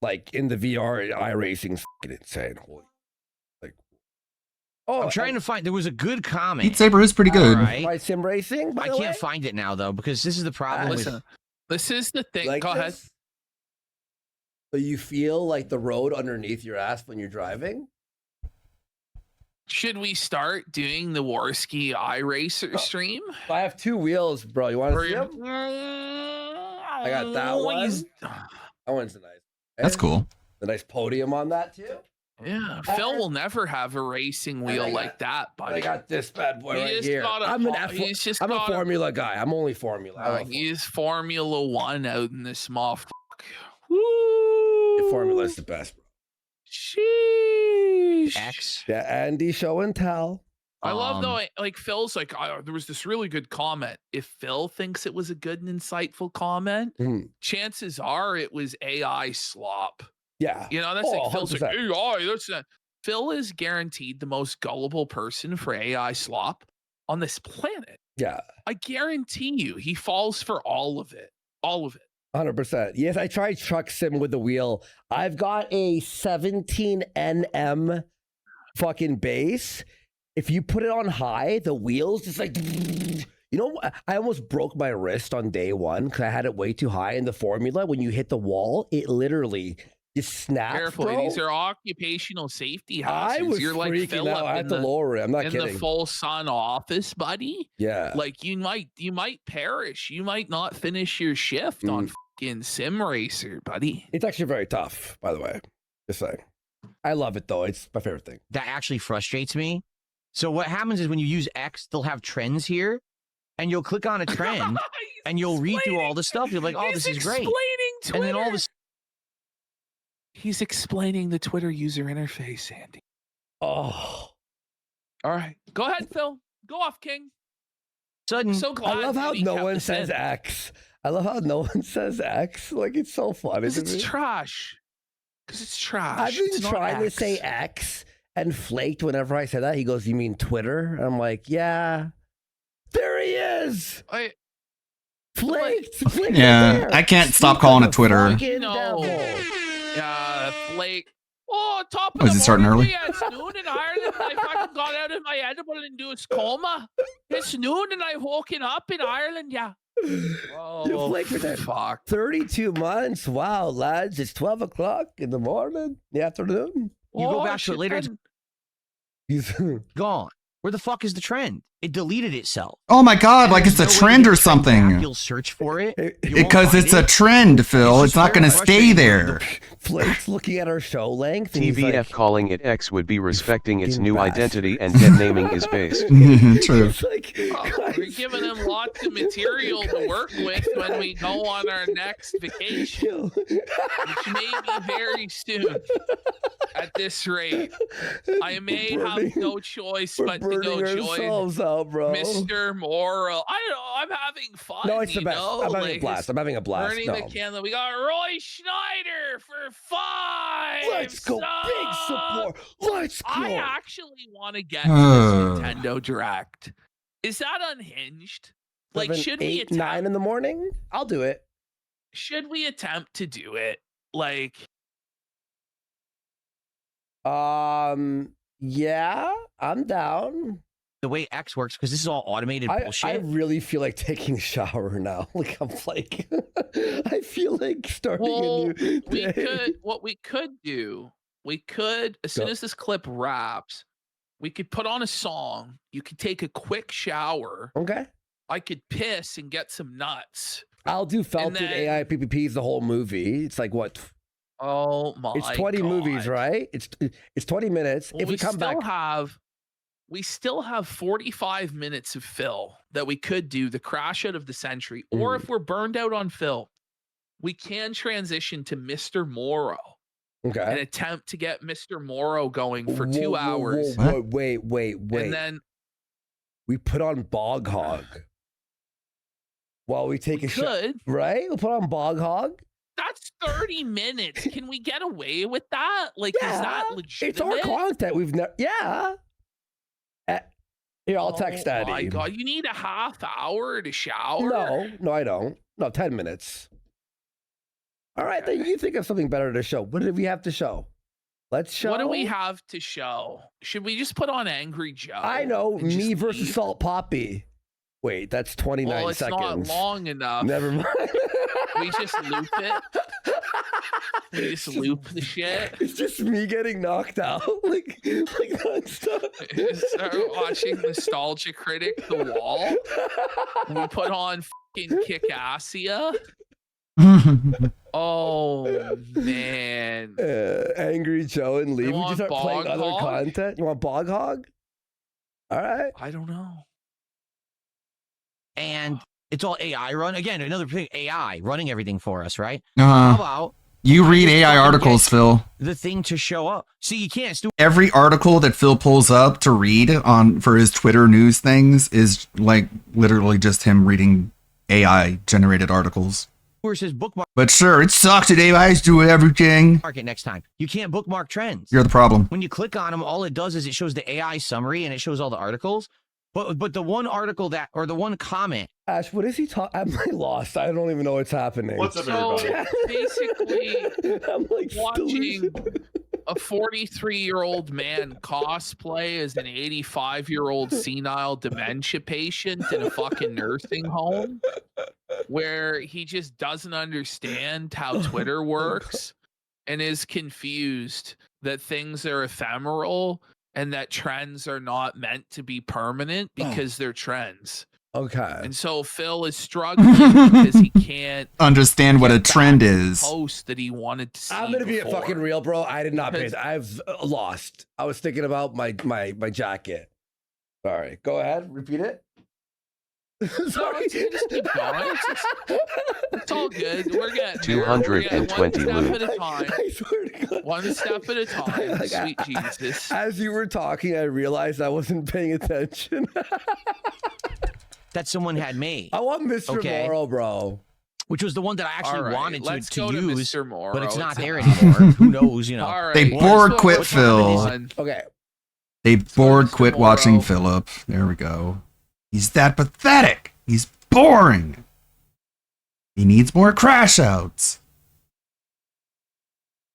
[SPEAKER 18] Like in the VR, iRacing's fucking insane. Holy, like,
[SPEAKER 3] I'm trying to find. There was a good comment.
[SPEAKER 1] Beat Saber is pretty good.
[SPEAKER 3] All right.
[SPEAKER 18] Right, sim racing. By
[SPEAKER 3] I
[SPEAKER 18] the
[SPEAKER 3] can't
[SPEAKER 18] way?
[SPEAKER 3] find it now though because this is the problem with.
[SPEAKER 17] Listen, this is the thing.
[SPEAKER 18] Like
[SPEAKER 17] Go ahead.
[SPEAKER 18] this? So you feel like the road underneath your ass when you're driving?
[SPEAKER 17] Should we start doing the Warski iRacer stream?
[SPEAKER 18] I have 2 wheels, bro. You want to see them? I got that one. That one's nice.
[SPEAKER 1] That's cool.
[SPEAKER 18] The nice podium on that too.
[SPEAKER 17] Yeah, Phil will never have a racing wheel like that, buddy.
[SPEAKER 18] I got this bad boy
[SPEAKER 17] He
[SPEAKER 18] right
[SPEAKER 17] just
[SPEAKER 18] here.
[SPEAKER 17] got a
[SPEAKER 18] I'm an
[SPEAKER 17] F- he's just
[SPEAKER 18] I'm a
[SPEAKER 17] got a-
[SPEAKER 18] Formula guy. I'm only Formula. I love
[SPEAKER 17] He's Formula One out in this motherfucker.
[SPEAKER 18] Formula. Formula is the best, bro.
[SPEAKER 17] Sheesh.
[SPEAKER 3] X.
[SPEAKER 18] Yeah, Andy Show and Tell.
[SPEAKER 17] I love though, like Phil's like, there was this really good comment. If Phil thinks it was a good and insightful comment, chances are it was AI slop.
[SPEAKER 18] Yeah.
[SPEAKER 17] You know, that's
[SPEAKER 18] Oh,
[SPEAKER 17] like Phil's like
[SPEAKER 18] 100%.
[SPEAKER 17] AI. That's not. Phil is guaranteed the most gullible person for AI slop on this planet.
[SPEAKER 18] Yeah.
[SPEAKER 17] I guarantee you, he falls for all of it. All of it.
[SPEAKER 18] 100%. Yes, I tried truck sim with the wheel. I've got a 17 NM fucking bass. If you put it on high, the wheels just like, you know, I almost broke my wrist on day one because I had it way too high in the formula. When you hit the wall, it literally just snaps.
[SPEAKER 17] Careful,
[SPEAKER 18] bro.
[SPEAKER 17] these are occupational safety
[SPEAKER 18] I
[SPEAKER 17] hazards.
[SPEAKER 18] was
[SPEAKER 17] You're like
[SPEAKER 18] freaking
[SPEAKER 17] Philip
[SPEAKER 18] out. I had
[SPEAKER 17] in
[SPEAKER 18] to
[SPEAKER 17] the,
[SPEAKER 18] lower it. I'm not
[SPEAKER 17] in
[SPEAKER 18] kidding.
[SPEAKER 17] the full sun office, buddy.
[SPEAKER 18] Yeah.
[SPEAKER 17] Like you might perish. You might not finish your shift on fucking Sim Racer, buddy.
[SPEAKER 18] It's actually very tough, by the way. Just saying. I love it though. It's my favorite thing.
[SPEAKER 3] That actually frustrates me. So what happens is when you use X, they'll have trends here, and you'll click on a trend, and you'll read through all the stuff. You're like, oh, this is great.
[SPEAKER 17] Twitter.
[SPEAKER 3] And then all this.
[SPEAKER 17] He's explaining the Twitter user interface, Andy.
[SPEAKER 18] Oh.
[SPEAKER 17] All right. Go ahead, Phil. Go off, King.
[SPEAKER 3] Sudden.
[SPEAKER 17] So glad
[SPEAKER 18] I love how
[SPEAKER 17] Andy
[SPEAKER 18] no
[SPEAKER 17] kept
[SPEAKER 18] one
[SPEAKER 17] this
[SPEAKER 18] says
[SPEAKER 17] in.
[SPEAKER 18] X. I love how no one says X. Like, it's so funny.
[SPEAKER 17] Because
[SPEAKER 18] to
[SPEAKER 17] it's
[SPEAKER 18] me.
[SPEAKER 17] trash. Because it's trash.
[SPEAKER 18] I've been
[SPEAKER 17] It's not
[SPEAKER 18] trying to
[SPEAKER 17] X.
[SPEAKER 18] say X and flaked whenever I say that. He goes, you mean Twitter? And I'm like, yeah. There he is. Flaked. Flaked
[SPEAKER 1] Yeah,
[SPEAKER 18] right there.
[SPEAKER 1] I can't stop
[SPEAKER 18] Speak
[SPEAKER 1] calling
[SPEAKER 18] of
[SPEAKER 1] it Twitter.
[SPEAKER 18] fucking
[SPEAKER 17] No.
[SPEAKER 18] devil.
[SPEAKER 17] Flake. Oh, top of
[SPEAKER 1] Oh, is
[SPEAKER 17] the
[SPEAKER 1] it starting
[SPEAKER 17] morning,
[SPEAKER 1] early?
[SPEAKER 17] Yeah, it's noon in Ireland. I fucking got out of my edible-induced coma. It's noon and I've woken up in Ireland, yeah. Oh,
[SPEAKER 18] Flaked right there.
[SPEAKER 17] fuck.
[SPEAKER 18] 32 months. Wow, lads. It's 12 o'clock in the morning, the afternoon.
[SPEAKER 3] You go
[SPEAKER 17] Oh,
[SPEAKER 3] back to
[SPEAKER 17] shit,
[SPEAKER 3] it later, it's
[SPEAKER 17] then.
[SPEAKER 18] He's
[SPEAKER 3] gone. Where the fuck is the trend? It deleted itself.
[SPEAKER 1] Oh my god, like it's a
[SPEAKER 3] There's no way to
[SPEAKER 1] trend
[SPEAKER 3] get
[SPEAKER 1] or
[SPEAKER 3] the trend back.
[SPEAKER 1] something.
[SPEAKER 3] You'll search for it. You won't
[SPEAKER 1] Because
[SPEAKER 3] find
[SPEAKER 1] it's a
[SPEAKER 3] it.
[SPEAKER 1] trend, Phil. It's not going to
[SPEAKER 3] so
[SPEAKER 1] stay
[SPEAKER 3] frustrating.
[SPEAKER 1] there.
[SPEAKER 18] Flake's looking at our show length. And he's
[SPEAKER 7] TVF
[SPEAKER 18] like,
[SPEAKER 7] calling it X would be respecting its
[SPEAKER 18] fucking
[SPEAKER 7] new
[SPEAKER 18] bastard.
[SPEAKER 7] identity and dead naming is based.
[SPEAKER 1] True.
[SPEAKER 18] It's like,
[SPEAKER 17] We're giving him lots of material to work with when we go on our next vacation, which may be very soon. At this rate, I may have no choice
[SPEAKER 18] we're
[SPEAKER 17] but to go
[SPEAKER 18] burning
[SPEAKER 17] join
[SPEAKER 18] ourselves out, bro.
[SPEAKER 17] Mr. Morrow. I don't know. I'm having fun.
[SPEAKER 18] No, it's the
[SPEAKER 17] you
[SPEAKER 18] best.
[SPEAKER 17] know?
[SPEAKER 18] I'm having a
[SPEAKER 17] Like,
[SPEAKER 18] blast. I'm having a blast.
[SPEAKER 17] Burning
[SPEAKER 18] No.
[SPEAKER 17] the candle. We got Roy Schneider for 5.
[SPEAKER 18] Let's go. Big support. Let's go.
[SPEAKER 17] I actually want to get to this Nintendo Direct. Is that unhinged? Like,
[SPEAKER 18] 7,
[SPEAKER 17] should we
[SPEAKER 18] 8, 9 in the morning? I'll do it.
[SPEAKER 17] should we attempt to do it? Like,
[SPEAKER 18] Yeah, I'm down.
[SPEAKER 3] The way X works, because this is all automated bullshit.
[SPEAKER 18] I really feel like taking a shower now. Like I'm like, I feel like starting
[SPEAKER 17] well,
[SPEAKER 18] a new
[SPEAKER 17] we
[SPEAKER 18] day.
[SPEAKER 17] could. What we could do, we could as soon
[SPEAKER 18] Go.
[SPEAKER 17] as this clip wraps, we could put on a song. You could take a quick shower.
[SPEAKER 18] Okay.
[SPEAKER 17] I could piss and get some nuts.
[SPEAKER 18] I'll do Felton
[SPEAKER 17] then-
[SPEAKER 18] AI PPPs the whole movie. It's like what?
[SPEAKER 17] Oh my!
[SPEAKER 18] It's 20 movies,
[SPEAKER 17] God.
[SPEAKER 18] right? It's 20 minutes.
[SPEAKER 17] Well,
[SPEAKER 18] if we come back,
[SPEAKER 17] we still have 45 minutes of Phil that we could do the crash out of the century. Or if we're burned out on Phil, we can transition to Mr. Morrow and
[SPEAKER 18] okay.
[SPEAKER 17] attempt to get Mr. Morrow going for 2
[SPEAKER 18] Whoa, whoa,
[SPEAKER 17] hours.
[SPEAKER 18] whoa, wait.
[SPEAKER 17] And then
[SPEAKER 18] We put on Bog Hog while we take
[SPEAKER 17] we
[SPEAKER 18] a shower.
[SPEAKER 17] could.
[SPEAKER 18] Right? We'll put on Bog Hog.
[SPEAKER 17] That's 30 minutes. Can we get away with that? Like, is that legitimate?
[SPEAKER 18] It's our content. We've never. Yeah. Here, I'll text
[SPEAKER 17] Oh
[SPEAKER 18] Daddy.
[SPEAKER 17] my God, you need a half hour to shower?
[SPEAKER 18] No, I don't. No, 10 minutes. All right, then you think of something better to show. What do we have to show? Let's show.
[SPEAKER 17] What do we have to show? Should we just put on Angry Joe?
[SPEAKER 18] I know.
[SPEAKER 17] and just
[SPEAKER 18] Me versus
[SPEAKER 17] leave?
[SPEAKER 18] Salt Poppy. Wait, that's 29
[SPEAKER 17] Well, it's
[SPEAKER 18] seconds.
[SPEAKER 17] not long enough.
[SPEAKER 18] Never mind.
[SPEAKER 17] We just loop it. We just loop the shit.
[SPEAKER 18] It's just me getting knocked out. like nonstop.
[SPEAKER 17] Start watching Nostalgia Critic The Wall. We put on fucking Kick-Assia. Oh, man.
[SPEAKER 18] Angry Joe and Lee. We
[SPEAKER 17] want
[SPEAKER 18] just start playing
[SPEAKER 17] Bog
[SPEAKER 18] other
[SPEAKER 17] Hog?
[SPEAKER 18] content. You want Bog Hog? All right.
[SPEAKER 17] I don't know.
[SPEAKER 3] And it's all AI run. Again, another thing, AI running everything for us, right?
[SPEAKER 1] Uh-huh.
[SPEAKER 3] How about
[SPEAKER 1] You read AI articles, Phil.
[SPEAKER 3] the thing to show up? See, you can't do
[SPEAKER 1] Every article that Phil pulls up to read on for his Twitter news things is like literally just him reading AI generated articles.
[SPEAKER 3] where it says bookmark
[SPEAKER 1] But sure, it sucks that AI's doing everything.
[SPEAKER 3] it next time. You can't bookmark trends.
[SPEAKER 1] You're the problem.
[SPEAKER 3] When you click on them, all it does is it shows the AI summary and it shows all the articles. But the one article that, or the one comment.
[SPEAKER 18] Ash, what is he talking? I'm like lost. I don't even know what's happening.
[SPEAKER 17] So basically,
[SPEAKER 18] I'm like
[SPEAKER 17] watching a 43-year-old man cosplay as an 85-year-old senile dementia patient in a fucking nursing home where he just doesn't understand how Twitter works and is confused that things are ephemeral and that trends are not meant to be permanent because they're trends.
[SPEAKER 18] Okay.
[SPEAKER 17] And so Phil is struggling because he can't
[SPEAKER 1] understand what a trend is.
[SPEAKER 17] Post that he wanted to see.
[SPEAKER 18] I'm gonna be
[SPEAKER 17] before.
[SPEAKER 18] fucking real, bro. I did not pay.
[SPEAKER 17] Because-
[SPEAKER 18] I've lost. I was thinking about my jacket. Sorry. Go ahead. Repeat it.
[SPEAKER 17] Sorry. Just keep going. It's all good. We're getting
[SPEAKER 7] 220
[SPEAKER 17] one
[SPEAKER 7] loot.
[SPEAKER 17] step at a time.
[SPEAKER 18] I swear to God.
[SPEAKER 17] One step at a time.
[SPEAKER 18] Like,
[SPEAKER 17] Sweet Jesus.
[SPEAKER 18] As you were talking, I realized I wasn't paying attention.
[SPEAKER 3] That someone had made.
[SPEAKER 18] I want Mr.
[SPEAKER 3] Okay.
[SPEAKER 18] Morrow, bro.
[SPEAKER 3] Which was the one that I actually
[SPEAKER 17] All right,
[SPEAKER 3] wanted
[SPEAKER 17] let's
[SPEAKER 3] to
[SPEAKER 17] go to
[SPEAKER 3] use,
[SPEAKER 17] Mr. Morrow.
[SPEAKER 3] but it's not
[SPEAKER 17] It's
[SPEAKER 3] there
[SPEAKER 17] not.
[SPEAKER 3] anymore. Who knows, you know.
[SPEAKER 17] All right.
[SPEAKER 1] They
[SPEAKER 17] let's
[SPEAKER 1] bored
[SPEAKER 17] go-
[SPEAKER 1] quit
[SPEAKER 17] what's
[SPEAKER 1] Phil.
[SPEAKER 17] happening?
[SPEAKER 18] Okay.
[SPEAKER 1] They bored
[SPEAKER 17] Mr.
[SPEAKER 1] quit
[SPEAKER 17] Morrow.
[SPEAKER 1] watching Philip. There we go. He's that pathetic. He's boring. He needs more crash outs.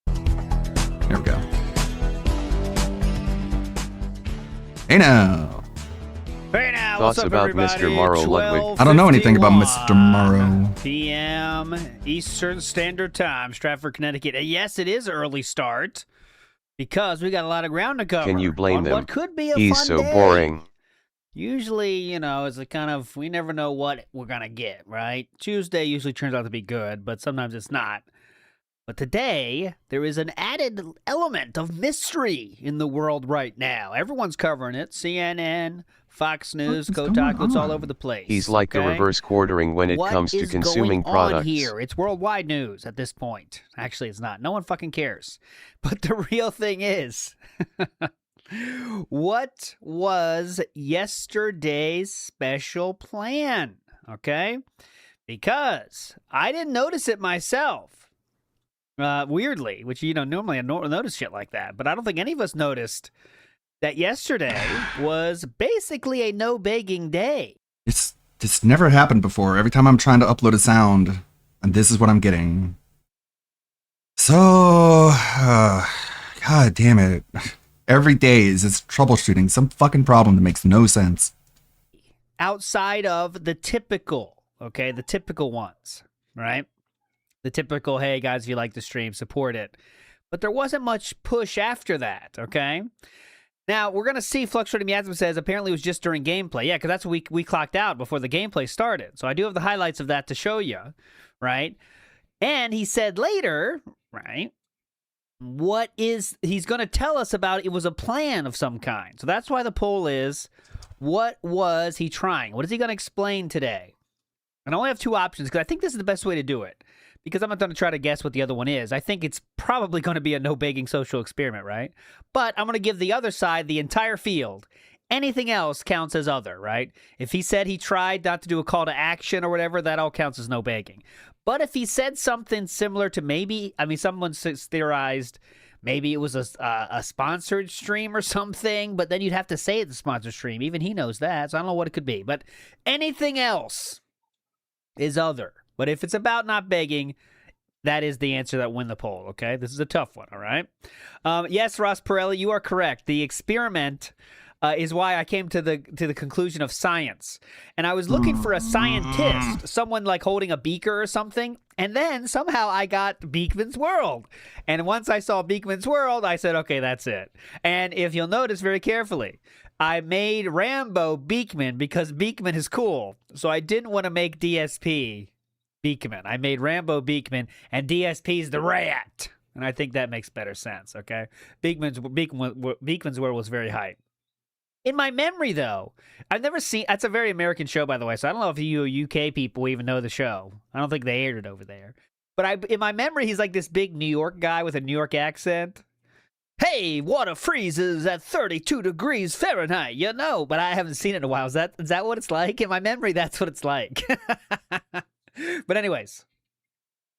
[SPEAKER 1] There we go. Hey now.
[SPEAKER 4] Hey now,
[SPEAKER 7] Thoughts
[SPEAKER 4] what's up,
[SPEAKER 7] about
[SPEAKER 4] everybody?
[SPEAKER 7] Mr. Morrow, Ludwig?
[SPEAKER 1] I don't know anything about Mr. Morrow.
[SPEAKER 4] PM Eastern Standard Time, Stratford, Connecticut. Yes, it is early start because we got a lot of ground to cover.
[SPEAKER 7] Can you blame
[SPEAKER 4] on
[SPEAKER 7] him?
[SPEAKER 4] What could be a
[SPEAKER 7] He's
[SPEAKER 4] fun
[SPEAKER 7] so
[SPEAKER 4] day.
[SPEAKER 7] boring.
[SPEAKER 4] Usually, you know, it's a kind of, we never know what we're going to get, right? Tuesday usually turns out to be good, but sometimes it's not. But today, there is an added element of mystery in the world right now. Everyone's covering it. CNN, Fox News, Kotaku, it's all over the place.
[SPEAKER 7] He's like the
[SPEAKER 4] okay?
[SPEAKER 7] reverse quartering when it
[SPEAKER 4] What
[SPEAKER 7] comes to
[SPEAKER 4] is
[SPEAKER 7] consuming
[SPEAKER 4] going on
[SPEAKER 7] products.
[SPEAKER 4] here? It's worldwide news at this point. Actually, it's not. No one fucking cares. But the real thing is, what was yesterday's special plan? Okay? Because I didn't notice it myself. Weirdly, which, you know, normally I don't notice shit like that. But I don't think any of us noticed that yesterday was basically a no begging day.
[SPEAKER 1] It's never happened before. Every time I'm trying to upload a sound, and this is what I'm getting. So, god damn it. Every day is just troubleshooting some fucking problem that makes no sense.
[SPEAKER 4] Outside of the typical, okay, the typical ones, right? The typical, hey guys, if you like the stream, support it. But there wasn't much push after that, okay? Now, we're going to see, Fluctuating Miasma says, apparently it was just during gameplay. Yeah, because that's what we clocked out before the gameplay started. So I do have the highlights of that to show you, right? And he said later, right, he's going to tell us about it was a plan of some kind. So that's why the poll is, what was he trying? What is he going to explain today? And I only have two options because I think this is the best way to do it. Because I'm not going to try to guess what the other one is. I think it's probably going to be a no-begging social experiment, right? But I'm going to give the other side the entire field. Anything else counts as other, right? If he said he tried not to do a call to action or whatever, that all counts as no-begging. But if he said something similar to maybe, I mean, someone theorized maybe it was a sponsored stream or something, but then you'd have to say it's a sponsored stream. Even he knows that, so I don't know what it could be. But anything else is other. But if it's about not begging, that is the answer that win the poll, okay? This is a tough one, all right? Yes, Ross Pirelli, you are correct. The experiment is why I came to the conclusion of science. And I was looking for a scientist, someone like holding a beaker or something, and then somehow I got Beakman's World. And once I saw Beakman's World, I said, okay, that's it. And if you'll notice very carefully, I made Rambo Beakman because Beakman is cool. So I didn't want to make DSP Beakman. I made Rambo Beakman, and DSP's the rat. And I think that makes better sense, okay? Beakman's World was very hype. In my memory, though, I've never seen... That's a very American show, by the way, so I don't know if you UK people even know the show. I don't think they aired it over there. But in my memory, he's like this big New York guy with a New York accent. Hey, water freezes at 32 degrees Fahrenheit, you know. But I haven't seen it in a while. Is that what it's like? In my memory, that's what it's like. But anyways,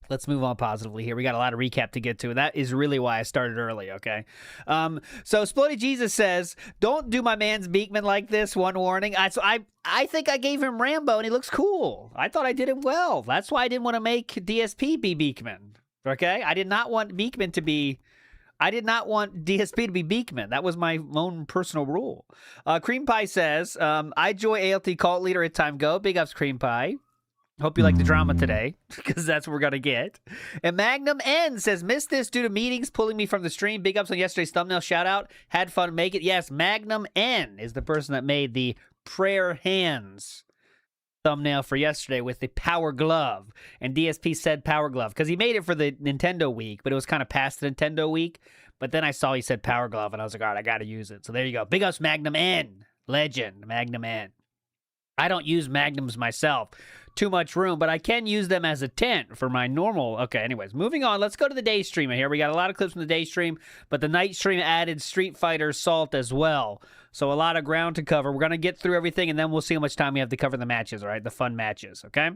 [SPEAKER 4] let's move on positively here. We got a lot of recap to get to, and that is really why I started early, okay? So Splody Jesus says, don't do my man's Beakman like this, one warning. I think I gave him Rambo, and he looks cool. I thought I did him well. That's why I didn't want to make DSP be Beakman, okay? I did not want Beakman to be I did not want DSP to be Beekman. That was my own personal rule. Cream Pie says, I joy ALT cult leader at time go. Big ups, Cream Pie. Hope you like the drama today, because that's what we're going to get. And Magnum N says, missed this due to meetings pulling me from the stream. Big ups on yesterday's thumbnail. Shout out. Had fun make it. Yes, Magnum N is the person that made the prayer hands thumbnail for yesterday with the Power Glove. And DSP said Power Glove because he made it for the Nintendo week, but it was kind of past the Nintendo week. But then I saw he said Power Glove, and I was like, all right, I got to use it. So there you go. Big ups, Magnum N. Legend, Magnum N. I don't use Magnums myself. Too much room, but I can use them as a tent for my normal. Okay, anyways, moving on. Let's go to the day stream here. We got a lot of clips from the day stream, but the night stream added Street Fighter Salt as well. So a lot of ground to cover. We're going to get through everything, and then we'll see how much time we have to cover the matches, all right? The fun matches, okay?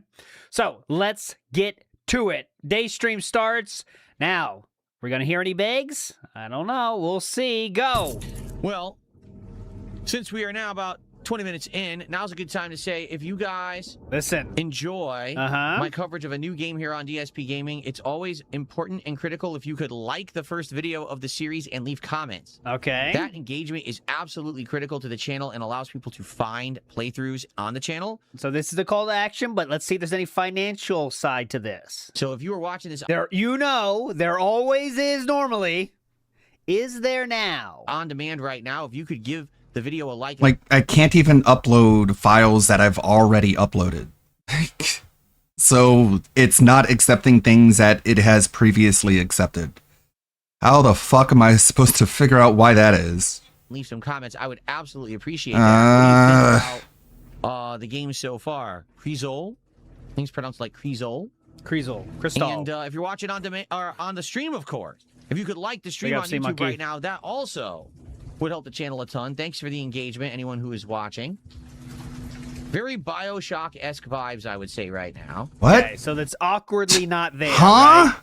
[SPEAKER 4] So let's get to it. Day stream starts now. We're going to hear any begs? I don't know. We'll see. Go.
[SPEAKER 3] Well, since we are now about 20 minutes in, now's a good time to say, if you guys enjoy my coverage of a new game here on DSP Gaming, it's always important and critical if you could like the first video of the series and leave comments.
[SPEAKER 4] Okay.
[SPEAKER 3] That engagement is absolutely critical to the channel and allows people to find playthroughs on the channel.
[SPEAKER 4] So this is the call to action, but let's see if there's any financial side to this.
[SPEAKER 3] So if you are watching this...
[SPEAKER 4] There always is normally. Is there now?
[SPEAKER 3] On demand right now, if you could give the video a like.
[SPEAKER 1] Like, I can't even upload files that I've already uploaded. So it's not accepting things that it has previously accepted. How the fuck am I supposed to figure out why that is?
[SPEAKER 3] Leave some comments. I would absolutely appreciate that. What do you think about the game so far? Crizol? I think it's pronounced like Crizol.
[SPEAKER 4] Crystal.
[SPEAKER 3] And if you're watching on demand or on the stream, of course, if you could like the stream on YouTube right now, that also would help the channel a ton. Thanks for the engagement, anyone who is watching. Very Bioshock-esque vibes, I would say, right now.
[SPEAKER 1] What?
[SPEAKER 4] Okay, so that's awkwardly not there.
[SPEAKER 1] Huh?
[SPEAKER 4] Right?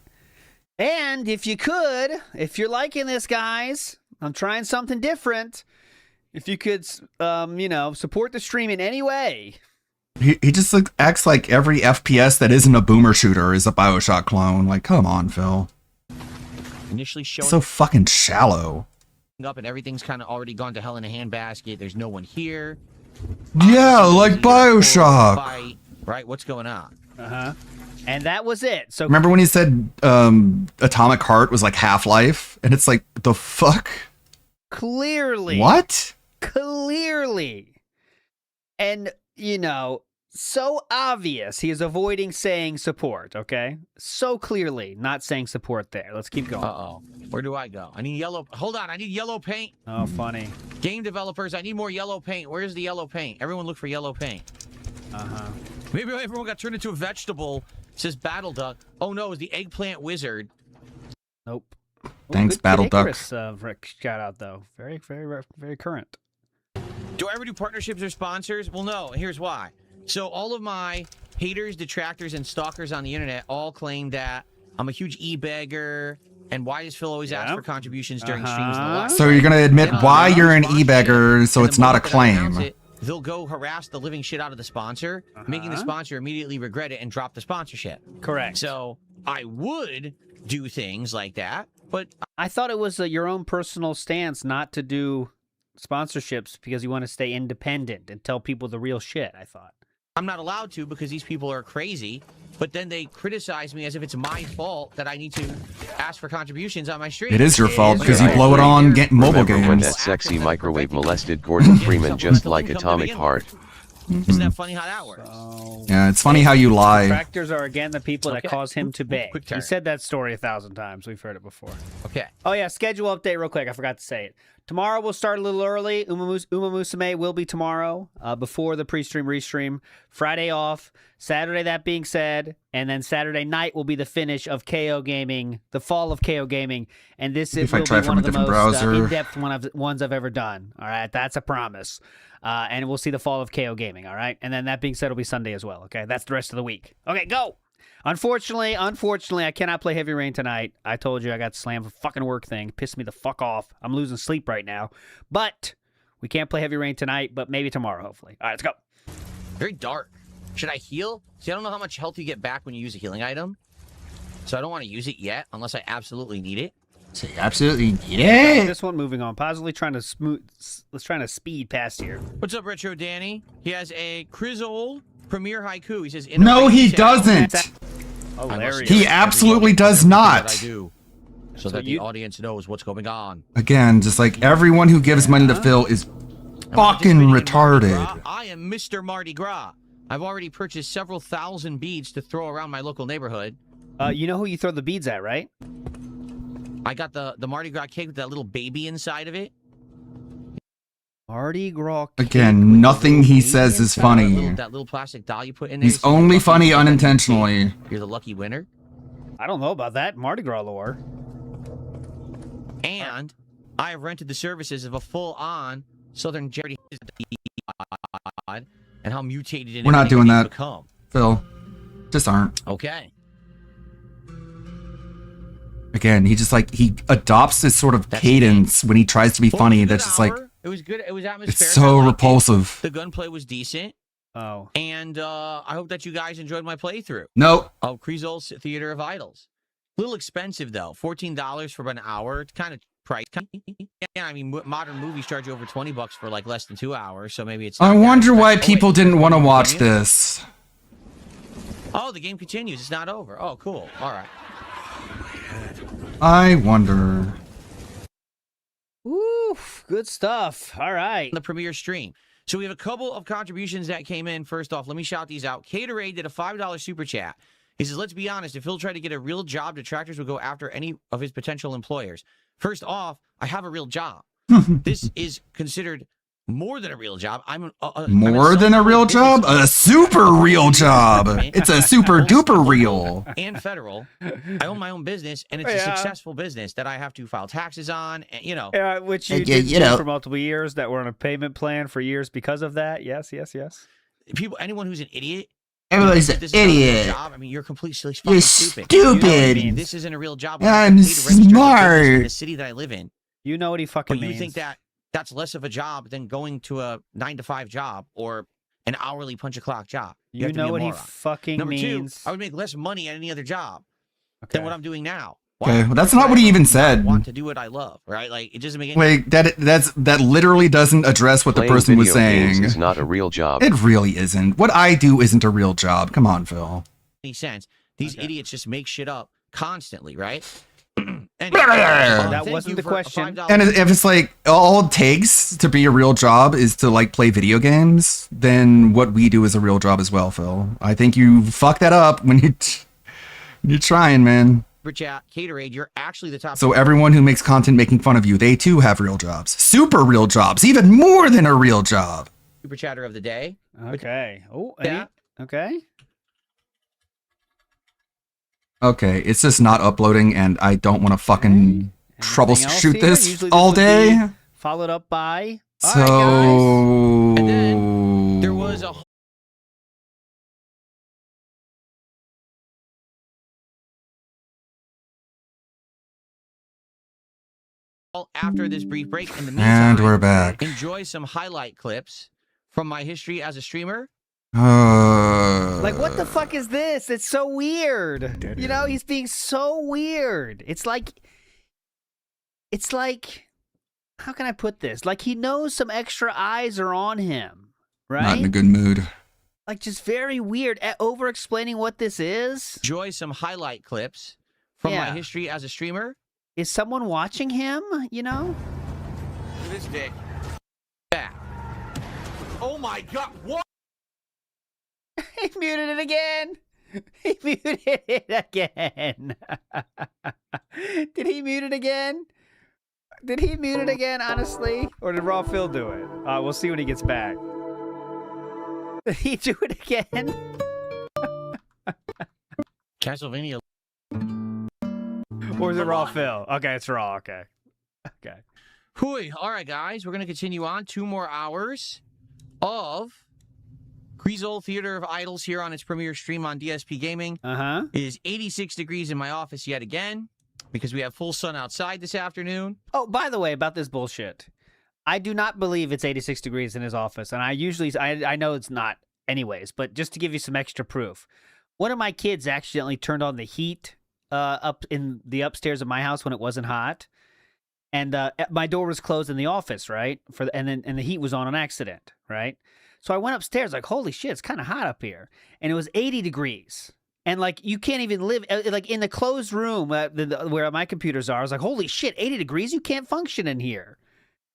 [SPEAKER 4] And if you could, if you're liking this, guys, I'm trying something different. If you could, support the stream in any way.
[SPEAKER 1] He just acts like every FPS that isn't a boomer shooter is a Bioshock clone. Like, come on, Phil.
[SPEAKER 3] Initially showing
[SPEAKER 1] so fucking shallow.
[SPEAKER 3] Up and everything's kind of already gone to hell in a handbasket. There's no one here.
[SPEAKER 1] Yeah, like Bioshock.
[SPEAKER 3] Fight, right? What's going on?
[SPEAKER 4] And that was it. So
[SPEAKER 1] remember when he said Atomic Heart was like Half-Life? And it's like, the fuck?
[SPEAKER 4] Clearly.
[SPEAKER 1] What?
[SPEAKER 4] Clearly. And, so obvious he is avoiding saying support, okay? So clearly not saying support there. Let's keep going.
[SPEAKER 3] Uh-oh. Where do I go? I need yellow. Hold on. I need yellow paint.
[SPEAKER 4] Oh, funny.
[SPEAKER 3] Game developers, I need more yellow paint. Where's the yellow paint? Everyone look for yellow paint. Maybe everyone got turned into a vegetable. It says Battle Duck. Oh, no. It was the Eggplant Wizard.
[SPEAKER 4] Nope.
[SPEAKER 1] Thanks, Battle Duck.
[SPEAKER 4] Rick, shout out, though. Very, very, very current.
[SPEAKER 3] Do I ever do partnerships or sponsors? Well, no. Here's why. So all of my haters, detractors, and stalkers on the internet all claim that I'm a huge e-beggar, and why does Phil always ask for contributions during streams and the like?
[SPEAKER 1] So you're going to admit why you're an e-beggar, so it's not a claim.
[SPEAKER 3] They'll go harass the living shit out of the sponsor, making the sponsor immediately regret it and drop the sponsorship.
[SPEAKER 4] Correct.
[SPEAKER 3] So I would do things like that, but
[SPEAKER 4] I thought it was your own personal stance not to do sponsorships because you want to stay independent and tell people the real shit, I thought.
[SPEAKER 3] I'm not allowed to because these people are crazy, but then they criticize me as if it's my fault that I need to ask for contributions on my stream.
[SPEAKER 1] It is your fault because you blow it on mobile games.
[SPEAKER 7] When that sexy microwave molested Gordon Freeman just like Atomic Heart.
[SPEAKER 3] Isn't that funny how that works?
[SPEAKER 1] Yeah, it's funny how you lie.
[SPEAKER 4] Detractors are, again, the people that cause him to beg. He said that story 1,000 times. We've heard it before.
[SPEAKER 3] Okay.
[SPEAKER 4] Oh, yeah, schedule update real quick. I forgot to say it. Tomorrow we'll start a little early. Uma Musume will be tomorrow before the pre-stream, restream. Friday off. Saturday, that being said. And then Saturday night will be the finish of KO Gaming, the fall of KO Gaming. And this will be one of the most in-depth ones I've ever done. All right, that's a promise. And we'll see the fall of KO Gaming, all right? And then that being said, it'll be Sunday as well, okay? That's the rest of the week. Okay, go! Unfortunately, I cannot play Heavy Rain tonight. I told you I got slammed for fucking work thing. Pissed me the fuck off. I'm losing sleep right now. But we can't play Heavy Rain tonight, but maybe tomorrow, hopefully. All right, let's go.
[SPEAKER 3] Very dark. Should I heal? See, I don't know how much health you get back when you use a healing item. So I don't want to use it yet unless I absolutely need it.
[SPEAKER 1] So you absolutely need it.
[SPEAKER 4] This one moving on. Positively trying to smooth. Let's try to speed past here.
[SPEAKER 3] What's up, Retro Danny? He has a Crizzle Premier Haiku. He says,
[SPEAKER 1] No, he doesn't.
[SPEAKER 4] Hilarious.
[SPEAKER 1] He absolutely does not.
[SPEAKER 3] I do, so that the audience knows what's going on.
[SPEAKER 1] Again, just like everyone who gives money to Phil is fucking retarded.
[SPEAKER 3] I am Mr. Mardi Gras. I've already purchased several thousand beads to throw around my local neighborhood.
[SPEAKER 4] You know who you throw the beads at, right?
[SPEAKER 3] I got the Mardi Gras cake with that little baby inside of it.
[SPEAKER 4] Mardi Gras.
[SPEAKER 1] Again, nothing he says is funny.
[SPEAKER 3] That little plastic doll you put in there.
[SPEAKER 1] He's only funny unintentionally.
[SPEAKER 3] You're the lucky winner.
[SPEAKER 4] I don't know about that Mardi Gras lore.
[SPEAKER 3] And I have rented the services of a full-on Southern Jerry and how mutated and
[SPEAKER 1] We're not doing that,
[SPEAKER 3] become.
[SPEAKER 1] Phil. Just aren't.
[SPEAKER 3] Okay.
[SPEAKER 1] Again, he just like he adopts this sort of cadence when he tries to be funny. That's just like
[SPEAKER 3] It was good. It was atmospheric.
[SPEAKER 1] it's so repulsive.
[SPEAKER 3] The gunplay was decent.
[SPEAKER 4] Oh.
[SPEAKER 3] And I hope that you guys enjoyed my playthrough.
[SPEAKER 1] Nope.
[SPEAKER 3] Of Crizzle's Theater of Idols. A little expensive though. $14 for an hour. It's kind of price. Yeah, I mean, modern movies charge you over $20 for like less than 2 hours. So maybe it's.
[SPEAKER 1] I wonder why people didn't want to watch this.
[SPEAKER 3] Oh, the game continues. It's not over. Oh, cool. All right.
[SPEAKER 1] I wonder.
[SPEAKER 4] Oof, good stuff. All right.
[SPEAKER 3] The premiere stream. So we have a couple of contributions that came in. First off, let me shout these out. Caterade did a $5 super chat. He says, let's be honest, if Phil tried to get a real job, detractors would go after any of his potential employers. First off, I have a real job. This is considered more than a real job.
[SPEAKER 1] More than a real job? A super real job. It's a super duper real.
[SPEAKER 3] And federal. I own my own business, and it's a successful business that I have to file taxes on, and, you know.
[SPEAKER 4] Which you did do for multiple years that were on a payment plan for years because of that. Yes, yes, yes.
[SPEAKER 3] People, anyone who's an idiot.
[SPEAKER 1] Everybody's an idiot.
[SPEAKER 3] Job. I mean, you're completely fucking
[SPEAKER 1] You're
[SPEAKER 3] stupid.
[SPEAKER 1] stupid.
[SPEAKER 3] You know what I mean? This isn't a real job.
[SPEAKER 1] I'm smart.
[SPEAKER 3] In the city that I live in.
[SPEAKER 4] You know what he fucking
[SPEAKER 3] but
[SPEAKER 4] means.
[SPEAKER 3] You think that that's less of a job than going to a 9-to-5 job or an hourly punch-a-clock job. You have to
[SPEAKER 4] know
[SPEAKER 3] be a
[SPEAKER 4] what he
[SPEAKER 3] moron.
[SPEAKER 4] fucking
[SPEAKER 3] Number
[SPEAKER 4] means.
[SPEAKER 3] two, I would make less money at any other job than what I'm doing now.
[SPEAKER 1] Okay, well, that's not what he even said.
[SPEAKER 3] I want to do what I love, right? Like, it doesn't make any
[SPEAKER 1] Wait, that literally doesn't address what the
[SPEAKER 7] Playing
[SPEAKER 1] person was
[SPEAKER 7] video games
[SPEAKER 1] saying.
[SPEAKER 7] is not a real job.
[SPEAKER 1] It really isn't. What I do isn't a real job. Come on, Phil.
[SPEAKER 3] sense. These idiots just make shit up constantly, right?
[SPEAKER 4] That wasn't the question.
[SPEAKER 1] And if it's like all it takes to be a real job is to like play video games, then what we do is a real job as well, Phil. I think you fuck that up when you're trying, man.
[SPEAKER 3] Super chat, Caterade, you're actually the top.
[SPEAKER 1] So everyone who makes content making fun of you, they too have real jobs. Super real jobs, even more than a real job.
[SPEAKER 3] Super chatter of the day.
[SPEAKER 4] Okay. Oh,
[SPEAKER 3] yeah.
[SPEAKER 4] Okay.
[SPEAKER 1] Okay, it's just not uploading, and I don't want to fucking troubleshoot this all day.
[SPEAKER 4] Followed up by.
[SPEAKER 1] So.
[SPEAKER 3] And then there was a. After this brief break, in the meantime,
[SPEAKER 1] And we're back.
[SPEAKER 3] Enjoy some highlight clips from my history as a streamer.
[SPEAKER 4] Like, what the fuck is this? It's so weird. You know, he's being so weird. It's like, how can I put this? Like, he knows some extra eyes are on him, right?
[SPEAKER 1] Not in a good mood.
[SPEAKER 4] Like, just very weird. Over explaining what this is.
[SPEAKER 3] Enjoy some highlight clips from my history as a streamer.
[SPEAKER 4] Is someone watching him? You know?
[SPEAKER 8] Look at this dick. Yeah. Oh my god, what?
[SPEAKER 4] He muted it again. He muted it again. Did he mute it again? Did he mute it again, honestly? Or did Raw Phil do it? We'll see when he gets back. Did he do it again?
[SPEAKER 3] Castlevania.
[SPEAKER 4] Or is it Raw Phil? Okay, it's Raw. Okay. Okay.
[SPEAKER 3] Hooey. All right, guys. We're going to continue on. 2 more hours of Crizzle Theater of Idols here on its premiere stream on DSP Gaming. It is 86 degrees in my office yet again because we have full sun outside this afternoon.
[SPEAKER 4] Oh, by the way, about this bullshit. I do not believe it's 86 degrees in his office, and I know it's not anyways, but just to give you some extra proof. One of my kids accidentally turned on the heat up in the upstairs of my house when it wasn't hot, and my door was closed in the office, right? And the heat was on accident, right? So I went upstairs, like, holy shit, it's kind of hot up here, and it was 80 degrees. And, like, you can't even live, like, in the closed room where my computers are. I was like, holy shit, 80 degrees? You can't function in here.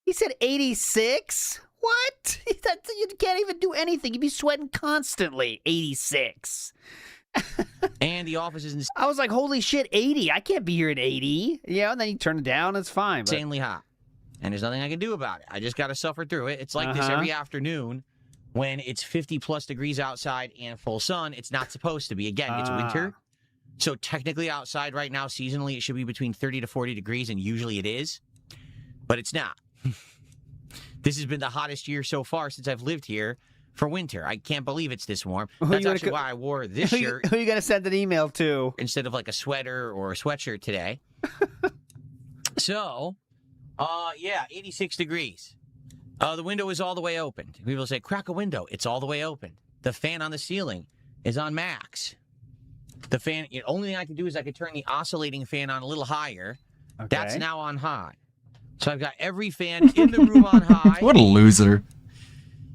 [SPEAKER 4] He said 86? What? You can't even do anything. You'd be sweating constantly. 86.
[SPEAKER 3] And the office is
[SPEAKER 4] I was like, holy shit, 80. I can't be here at 80. Yeah, and then you turn it down, it's fine. But...
[SPEAKER 3] insanely hot. And there's nothing I can do about it. I just got to suffer through it. It's like this every afternoon. When it's 50+ degrees outside and full sun, it's not supposed to be. Again, it's winter. So technically outside right now, seasonally, it should be between 30 to 40 degrees, and usually it is. But it's not. This has been the hottest year so far since I've lived here for winter. I can't believe it's this warm. That's actually why I wore this shirt.
[SPEAKER 4] Who are you going to send an email to?
[SPEAKER 3] Instead of like a sweater or a sweatshirt today. So, yeah, 86 degrees. The window is all the way open. People say, crack a window. It's all the way open. The fan on the ceiling is on max. The fan, the only thing I can do is I could turn the oscillating fan on a little higher. Okay. That's now on high. So I've got every fan in the room on high.
[SPEAKER 1] What a loser.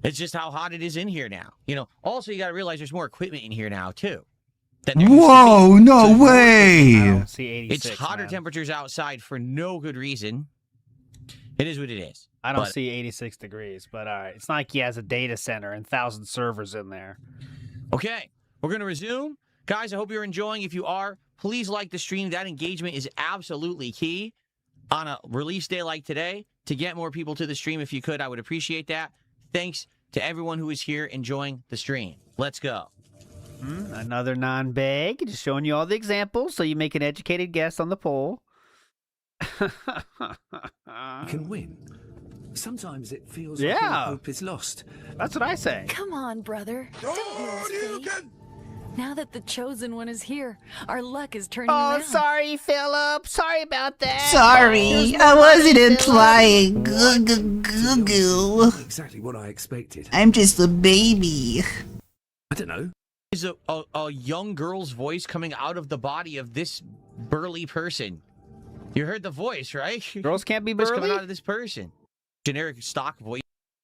[SPEAKER 3] It's just how hot it is in here now. You know, also you got to realize there's more equipment in here now, too.
[SPEAKER 1] Whoa, no way.
[SPEAKER 4] I don't see 86,
[SPEAKER 3] it's hotter
[SPEAKER 4] man.
[SPEAKER 3] temperatures outside for no good reason. It is what it is.
[SPEAKER 4] I don't see 86 degrees, but all right. It's not like he has a data center and 1,000 servers in there.
[SPEAKER 3] Okay, we're going to resume. Guys, I hope you're enjoying. If you are, please like the stream. That engagement is absolutely key on a release day like today. To get more people to the stream, if you could, I would appreciate that. Thanks to everyone who is here enjoying the stream. Let's go.
[SPEAKER 4] Another non-bag. Just showing you all the examples so you make an educated guess on the poll.
[SPEAKER 14] You can win. Sometimes it feels like
[SPEAKER 4] Yeah.
[SPEAKER 14] all hope is lost.
[SPEAKER 4] That's what I say.
[SPEAKER 15] Come on, brother. Don't lose faith. Now that the chosen one is here, our luck is turning around.
[SPEAKER 4] Sorry, Philip. Sorry about that.
[SPEAKER 20] Sorry, I wasn't implying. Goo.
[SPEAKER 14] Exactly what I expected.
[SPEAKER 20] I'm just a baby.
[SPEAKER 14] I don't know.
[SPEAKER 3] Is a young girl's voice coming out of the body of this burly person. You heard the voice, right?
[SPEAKER 4] Girls can't be
[SPEAKER 3] It's
[SPEAKER 4] burly?
[SPEAKER 3] coming out of this person. Generic stock voice.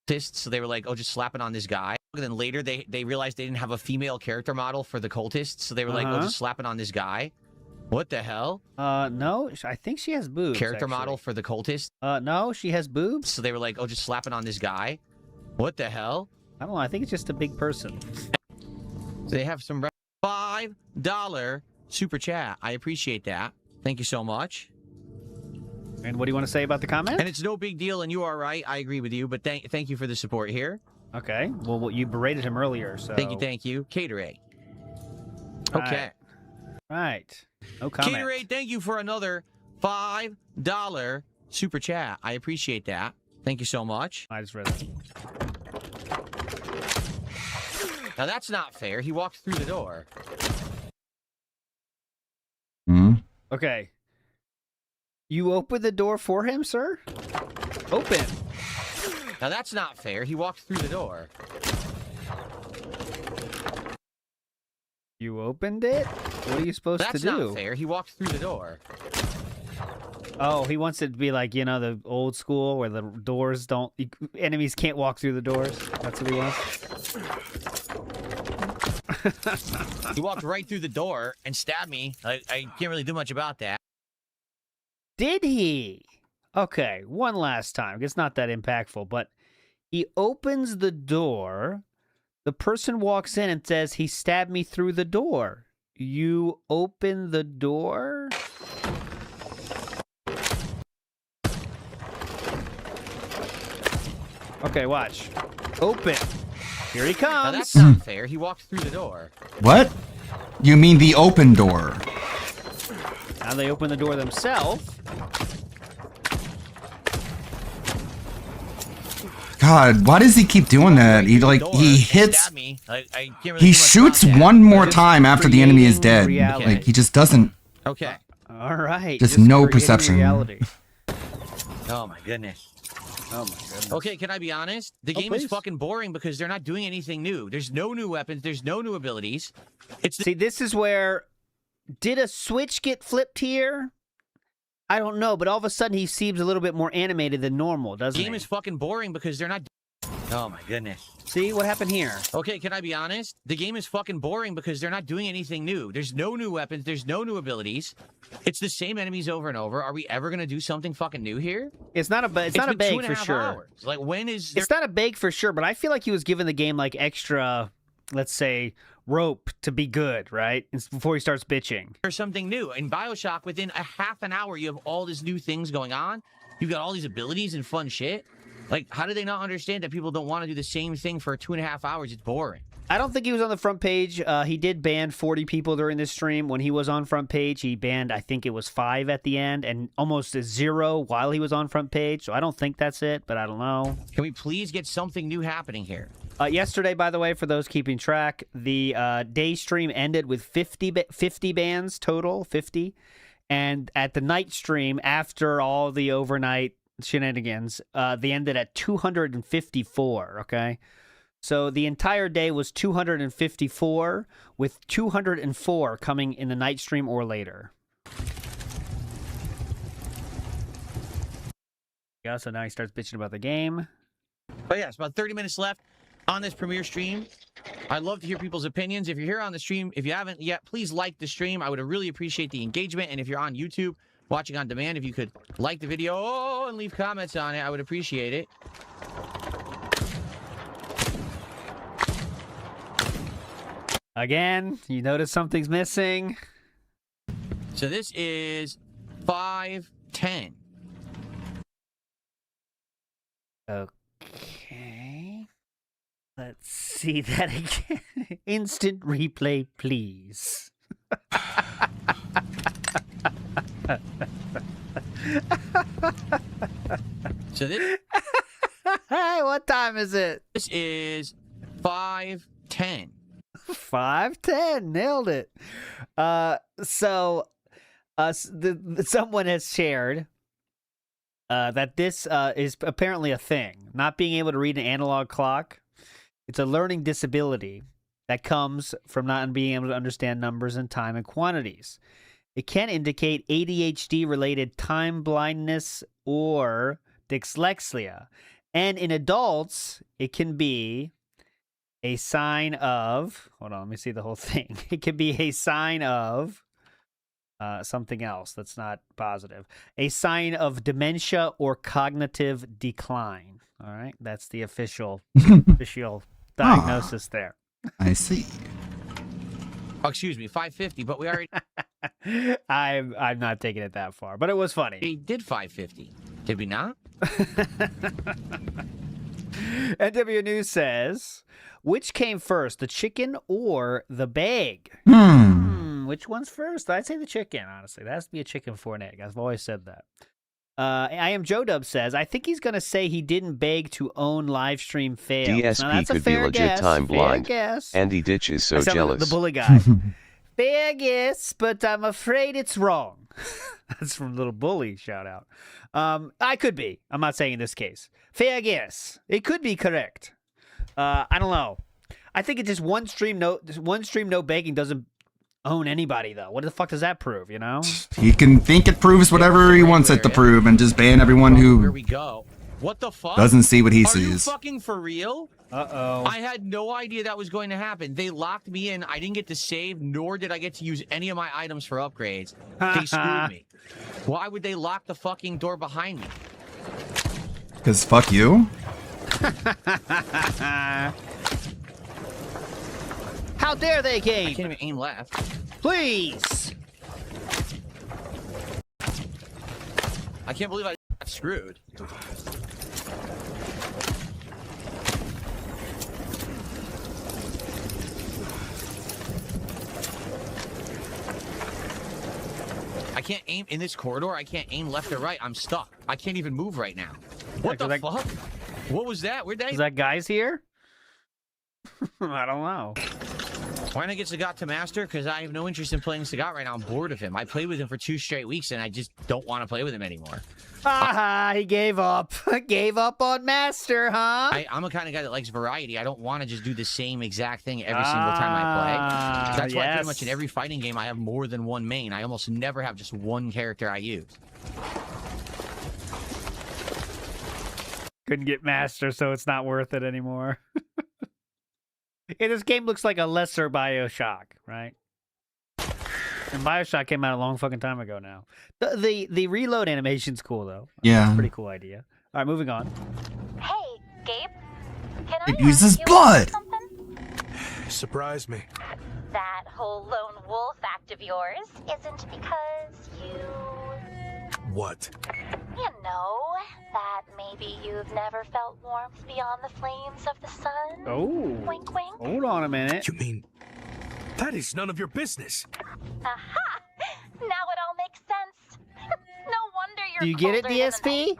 [SPEAKER 3] So they were like, oh, just slap it on this guy. And then later they realized they didn't have a female character model for the cultists. So they were like, oh, just slap it on this guy. What the hell?
[SPEAKER 4] No, I think she has boobs.
[SPEAKER 3] Character
[SPEAKER 4] actually.
[SPEAKER 3] model for the cultists.
[SPEAKER 4] No, she has boobs.
[SPEAKER 3] So they were like, oh, just slap it on this guy. What the hell?
[SPEAKER 4] I don't know. I think it's just a big person.
[SPEAKER 3] They have some $5 super chat. I appreciate that. Thank you so much.
[SPEAKER 4] And what do you want to say about the comment?
[SPEAKER 3] And it's no big deal, and you are right. I agree with you, but thank you for the support here.
[SPEAKER 4] Okay. Well, you berated him earlier, so...
[SPEAKER 3] Thank you. Caterade. Okay.
[SPEAKER 4] Right. No comment.
[SPEAKER 3] Caterade, thank you for another $5 super chat. I appreciate that. Thank you so much.
[SPEAKER 4] I just read it.
[SPEAKER 3] Now, that's not fair. He walked through the door.
[SPEAKER 4] Okay. You opened the door for him, sir? Open.
[SPEAKER 3] Now, that's not fair. He walked through the door.
[SPEAKER 4] You opened it? What are you supposed to do?
[SPEAKER 3] That's not fair. He walked through the door.
[SPEAKER 4] Oh, he wants it to be like, the old school where the doors don't... Enemies can't walk through the doors. That's what he wants?
[SPEAKER 3] He walked right through the door and stabbed me. I can't really do much about that.
[SPEAKER 4] Did he? Okay, one last time. It's not that impactful, but he opens the door. The person walks in and says, he stabbed me through the door. You open the door? Okay, watch. Open. Here he comes.
[SPEAKER 3] Now, that's not fair. He walked through the door.
[SPEAKER 1] What? You mean the open door?
[SPEAKER 4] Now they open the door themselves.
[SPEAKER 1] God, why does he keep doing that? He hits. He shoots one more time after the enemy is dead. Like he just doesn't.
[SPEAKER 3] Okay.
[SPEAKER 4] All right.
[SPEAKER 1] Just no
[SPEAKER 4] creating
[SPEAKER 1] perception.
[SPEAKER 4] Reality.
[SPEAKER 3] Oh my goodness.
[SPEAKER 4] Oh my goodness.
[SPEAKER 3] Okay, can I be honest? The game is fucking boring because they're not doing anything new. There's no new weapons. There's no new abilities.
[SPEAKER 4] See, this is where did a switch get flipped here? I don't know, but all of a sudden he seems a little bit more animated than normal, doesn't
[SPEAKER 3] The
[SPEAKER 4] he?
[SPEAKER 3] game is fucking boring because they're not. Oh my goodness.
[SPEAKER 4] See what happened here?
[SPEAKER 3] Okay, can I be honest? The game is fucking boring because they're not doing anything new. There's no new weapons. There's no new abilities. It's the same enemies over and over. Are we ever gonna do something fucking new here?
[SPEAKER 4] It's not a beg
[SPEAKER 3] been
[SPEAKER 4] for
[SPEAKER 3] 2.5
[SPEAKER 4] sure.
[SPEAKER 3] hours. Like when is there...
[SPEAKER 4] It's not a beg for sure, but I feel like he was giving the game like extra, let's say, rope to be good, right? Before he starts bitching.
[SPEAKER 3] There's something new. In BioShock, within a half an hour, you have all these new things going on. You've got all these abilities and fun shit. Like, how do they not understand that people don't want to do the same thing for 2.5 hours? It's boring.
[SPEAKER 4] I don't think he was on the front page. He did ban 40 people during this stream. When he was on front page, he banned, I think it was 5 at the end, and almost a 0 while he was on front page. So I don't think that's it, but I don't know.
[SPEAKER 3] Can we please get something new happening here?
[SPEAKER 4] Yesterday, by the way, for those keeping track, the day stream ended with 50 bans total, 50. And at the night stream, after all the overnight shenanigans, they ended at 254, okay? So the entire day was 254, with 204 coming in the night stream or later. Yeah, so now he starts bitching about the game.
[SPEAKER 3] But yeah, it's about 30 minutes left on this premiere stream. I'd love to hear people's opinions. If you're here on the stream, if you haven't yet, please like the stream. I would really appreciate the engagement. And if you're on YouTube, watching on demand, if you could like the video and leave comments on it, I would appreciate it.
[SPEAKER 4] Again, you notice something's missing.
[SPEAKER 3] So this is 5:10.
[SPEAKER 4] Okay. Let's see that again. Instant replay, please.
[SPEAKER 3] So this...
[SPEAKER 4] Hey, what time is it?
[SPEAKER 3] This is 5:10.
[SPEAKER 4] 5:10, nailed it. Someone has shared that this is apparently a thing. Not being able to read an analog clock. It's a learning disability that comes from not being able to understand numbers and time and quantities. It can indicate ADHD-related time blindness or dyslexia. And in adults, it can be a sign of... Hold on, let me see the whole thing. It can be a sign of something else that's not positive. A sign of dementia or cognitive decline. All right, that's the official diagnosis there.
[SPEAKER 1] I see.
[SPEAKER 3] Oh, excuse me, 5:50, but we already...
[SPEAKER 4] I'm not taking it that far, but it was funny.
[SPEAKER 3] We did 5:50. Did we not?
[SPEAKER 4] NW News says, which came first, the chicken or the bag? Which one's first? I'd say the chicken, honestly. That has to be a chicken for an egg. I've always said that. I am Joe Dub says, I think he's going to say he didn't beg to own live stream fails.
[SPEAKER 7] DSP
[SPEAKER 4] now, that's
[SPEAKER 7] could
[SPEAKER 4] a fair
[SPEAKER 7] be legit
[SPEAKER 4] guess.
[SPEAKER 7] time blind.
[SPEAKER 4] Guess.
[SPEAKER 7] Andy Ditch is so
[SPEAKER 4] I sound like
[SPEAKER 7] jealous.
[SPEAKER 4] the bully guy. Fair guess, but I'm afraid it's wrong. That's from Little Bully, shout out. I could be. I'm not saying in this case. Fair guess. It could be correct. I don't know. I think it's just one stream no begging doesn't own anybody though. What the fuck does that prove, you know?
[SPEAKER 1] He can think it proves whatever he wants it to prove and just ban everyone
[SPEAKER 3] Here
[SPEAKER 1] who
[SPEAKER 3] we go. What the fuck?
[SPEAKER 1] doesn't see what he
[SPEAKER 3] Are you
[SPEAKER 1] sees.
[SPEAKER 3] fucking for real?
[SPEAKER 4] Uh-oh.
[SPEAKER 3] I had no idea that was going to happen. They locked me in. I didn't get to save, nor did I get to use any of my items for upgrades. They screwed me. Why would they lock the fucking door behind me?
[SPEAKER 1] Because fuck you?
[SPEAKER 4] How dare they, game?
[SPEAKER 3] I can't even aim left.
[SPEAKER 4] Please.
[SPEAKER 3] I can't believe I got screwed. I can't aim in this corridor. I can't aim left or right. I'm stuck. I can't even move right now. What the fuck? What was that? Where'd that?
[SPEAKER 4] Is that guys here? I don't know.
[SPEAKER 3] Why not get Sagat to master? Because I have no interest in playing Sagat right now. I'm bored of him. I played with him for 2 straight weeks, and I just don't want to play with him anymore.
[SPEAKER 4] Haha, he gave up. Gave up on master, huh?
[SPEAKER 3] I'm a kind of guy that likes variety. I don't want to just do the same exact thing every single time I play. That's why pretty much in every fighting game I have more than one main. I almost never have just one character I use.
[SPEAKER 4] Couldn't get master, so it's not worth it anymore. Yeah, this game looks like a lesser BioShock, right? And BioShock came out a long fucking time ago now. The reload animation's cool though.
[SPEAKER 1] Yeah.
[SPEAKER 4] Pretty cool idea. All right, moving on.
[SPEAKER 15] Hey, Gabe. Can
[SPEAKER 1] It uses blood.
[SPEAKER 14] Surprise me.
[SPEAKER 15] That whole lone wolf act of yours isn't because you...
[SPEAKER 14] What?
[SPEAKER 15] You know, that maybe you've never felt warmth beyond the flames of the sun.
[SPEAKER 4] Oh.
[SPEAKER 15] Wink, wink.
[SPEAKER 4] Hold on a minute.
[SPEAKER 14] You mean that is none of your business?
[SPEAKER 15] Aha! Now it all makes sense. No wonder you're
[SPEAKER 4] Do you get it,
[SPEAKER 15] colder than
[SPEAKER 4] DSP?
[SPEAKER 15] an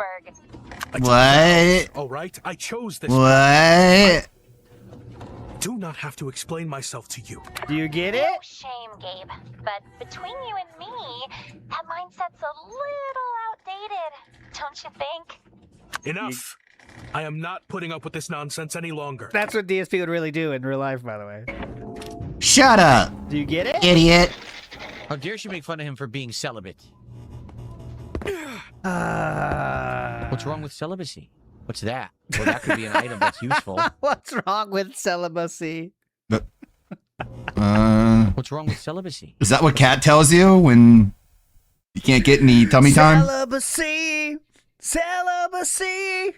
[SPEAKER 15] iceberg.
[SPEAKER 1] What?
[SPEAKER 14] All right, I chose this.
[SPEAKER 1] What?
[SPEAKER 14] Do not have to explain myself to you.
[SPEAKER 4] Do you get it?
[SPEAKER 15] No shame, Gabe. But between you and me, that mindset's a little outdated, don't you think?
[SPEAKER 14] Enough. I am not putting up with this nonsense any longer.
[SPEAKER 4] That's what DSP would really do in real life, by the way.
[SPEAKER 1] Shut up.
[SPEAKER 4] Do you get it?
[SPEAKER 1] Idiot.
[SPEAKER 3] How dare she make fun of him for being celibate? What's wrong with celibacy? What's that? Well, that could be an item that's useful.
[SPEAKER 4] What's wrong with celibacy?
[SPEAKER 3] What's wrong with celibacy?
[SPEAKER 1] Is that what Cat tells you when you can't get any tummy time?
[SPEAKER 4] Celibacy, celibacy.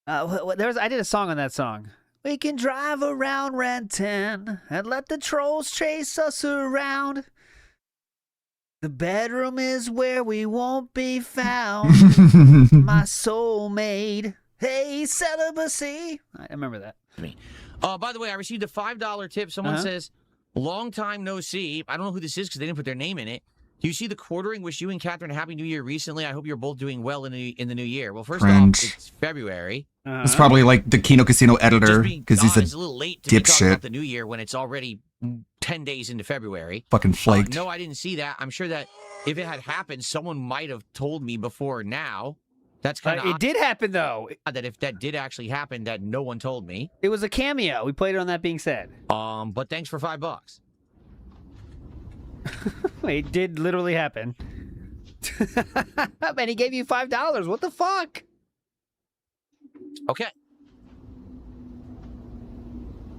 [SPEAKER 4] I did a song on that song. We can drive around Renton and let the trolls chase us around. The bedroom is where we won't be found. My soulmate. Hey, celibacy. I remember that.
[SPEAKER 3] By the way, I received a $5 tip. Someone says, long time no see. I don't know who this is because they didn't put their name in it. Do you see the quartering? Wish you and Catherine a happy new year recently. I hope you're both doing well in the new year. Well, first off, it's February.
[SPEAKER 1] It's probably like the Kino Casino editor because he's a
[SPEAKER 3] little late to be talking about
[SPEAKER 1] dipshit.
[SPEAKER 3] the new year when it's already 10 days into February.
[SPEAKER 1] Fucking flaked.
[SPEAKER 3] No, I didn't see that. I'm sure that if it had happened, someone might have told me before now. That's kind of
[SPEAKER 4] it did happen though.
[SPEAKER 3] That if that did actually happen, that no one told me.
[SPEAKER 4] It was a cameo. We played it on That Being Said.
[SPEAKER 3] But thanks for $5.
[SPEAKER 4] It did literally happen. Man, he gave you $5. What the fuck?
[SPEAKER 3] Okay.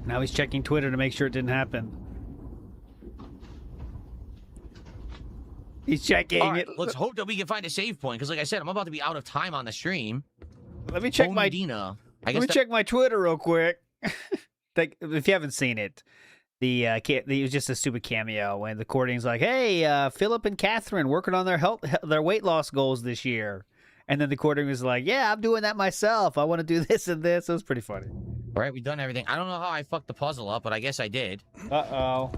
[SPEAKER 4] Now he's checking Twitter to make sure it didn't happen. He's checking.
[SPEAKER 3] All right, let's hope that we can find a save point because, like I said, I'm about to be out of time on the stream.
[SPEAKER 4] Let me check
[SPEAKER 3] Ondina.
[SPEAKER 4] Let me check my Twitter real quick. Like, if you haven't seen it, it was just a stupid cameo when the recording's like, "Hey, Philip and Catherine working on their weight loss goals this year," and then the recording was like, "Yeah, I'm doing that myself. I want to do this and this." It was pretty funny.
[SPEAKER 3] All right, we've done everything. I don't know how I fucked the puzzle up, but I guess I did.
[SPEAKER 4] Uh-oh.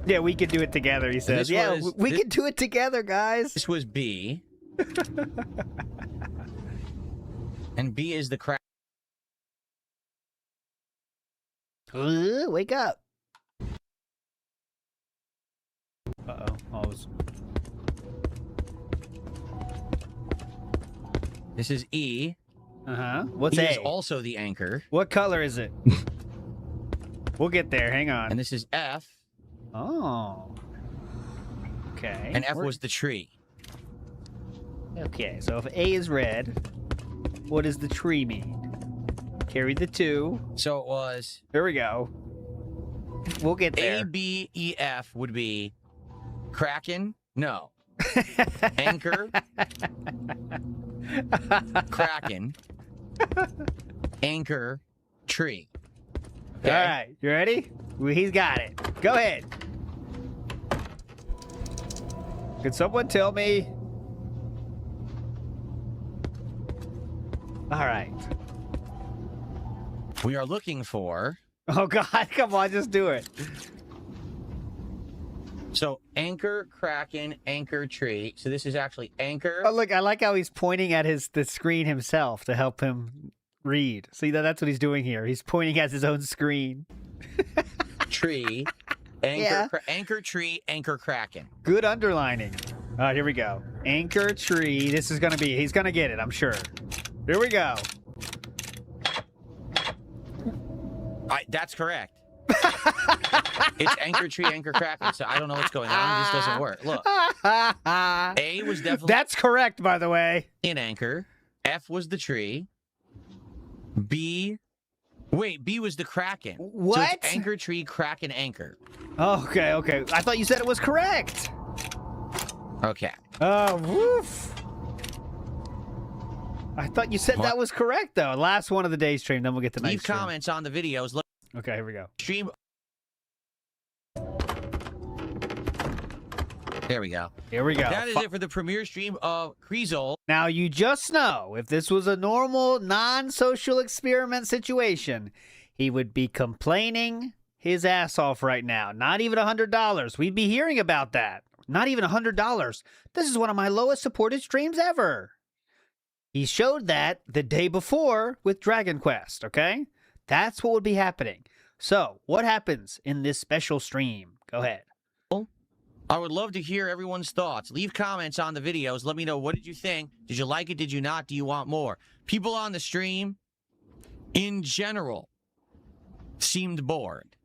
[SPEAKER 4] Yeah, we could do it together, he says. Yeah, we can do it together, guys.
[SPEAKER 3] This was B. And B is the crap.
[SPEAKER 4] Wake up. Uh-oh.
[SPEAKER 3] This is E.
[SPEAKER 4] Uh-huh. What's
[SPEAKER 3] E
[SPEAKER 4] A?
[SPEAKER 3] is also the anchor.
[SPEAKER 4] What color is it? We'll get there. Hang on.
[SPEAKER 3] And this is F.
[SPEAKER 4] Oh. Okay.
[SPEAKER 3] And F was the tree.
[SPEAKER 4] Okay, so if A is red, what does the tree mean? Carry the 2.
[SPEAKER 3] So it was...
[SPEAKER 4] There we go. We'll get there.
[SPEAKER 3] A, B, E, F would be Kraken? No. Anchor? Kraken. Anchor. Tree. Okay.
[SPEAKER 4] All right, you ready? He's got it. Go ahead. Can someone tell me? All right.
[SPEAKER 3] We are looking for...
[SPEAKER 4] Oh, God. Come on, just do it.
[SPEAKER 3] So Anchor, Kraken, Anchor Tree. So this is actually Anchor.
[SPEAKER 4] Oh, look, I like how he's pointing at the screen himself to help him read. See, that's what he's doing here. He's pointing at his own screen.
[SPEAKER 3] Tree, Anchor Tree, Anchor Kraken.
[SPEAKER 4] Good underlining. All right, here we go. Anchor Tree. This is going to be, he's going to get it, I'm sure. Here we go.
[SPEAKER 3] That's correct. It's Anchor Tree, Anchor Kraken. So I don't know what's going on. This doesn't work. Look. A was definitely...
[SPEAKER 4] That's correct, by the way.
[SPEAKER 3] In Anchor. F was the tree. B... Wait, B was the Kraken.
[SPEAKER 4] What?
[SPEAKER 3] So it's Anchor Tree, Kraken, Anchor.
[SPEAKER 4] Okay. I thought you said it was correct.
[SPEAKER 3] Okay.
[SPEAKER 4] Oh, woof. I thought you said that was correct, though. Last one of the day stream, then we'll get to night
[SPEAKER 3] Leave
[SPEAKER 4] stream.
[SPEAKER 3] comments on the videos. Look.
[SPEAKER 4] Okay, here we go.
[SPEAKER 3] Stream. There we go.
[SPEAKER 4] Here we go.
[SPEAKER 3] That is it for the premiere stream of Kreezol.
[SPEAKER 4] Now, you just know, if this was a normal, non-social experiment situation, he would be complaining his ass off right now. Not even $100. We'd be hearing about that. Not even $100. This is one of my lowest supported streams ever. He showed that the day before with Dragon Quest, okay? That's what would be happening. So, what happens in this special stream? Go ahead.
[SPEAKER 3] I would love to hear everyone's thoughts. Leave comments on the videos. Let me know, what did you think? Did you like it? Did you not? Do you want more? People on the stream, in general, seemed bored.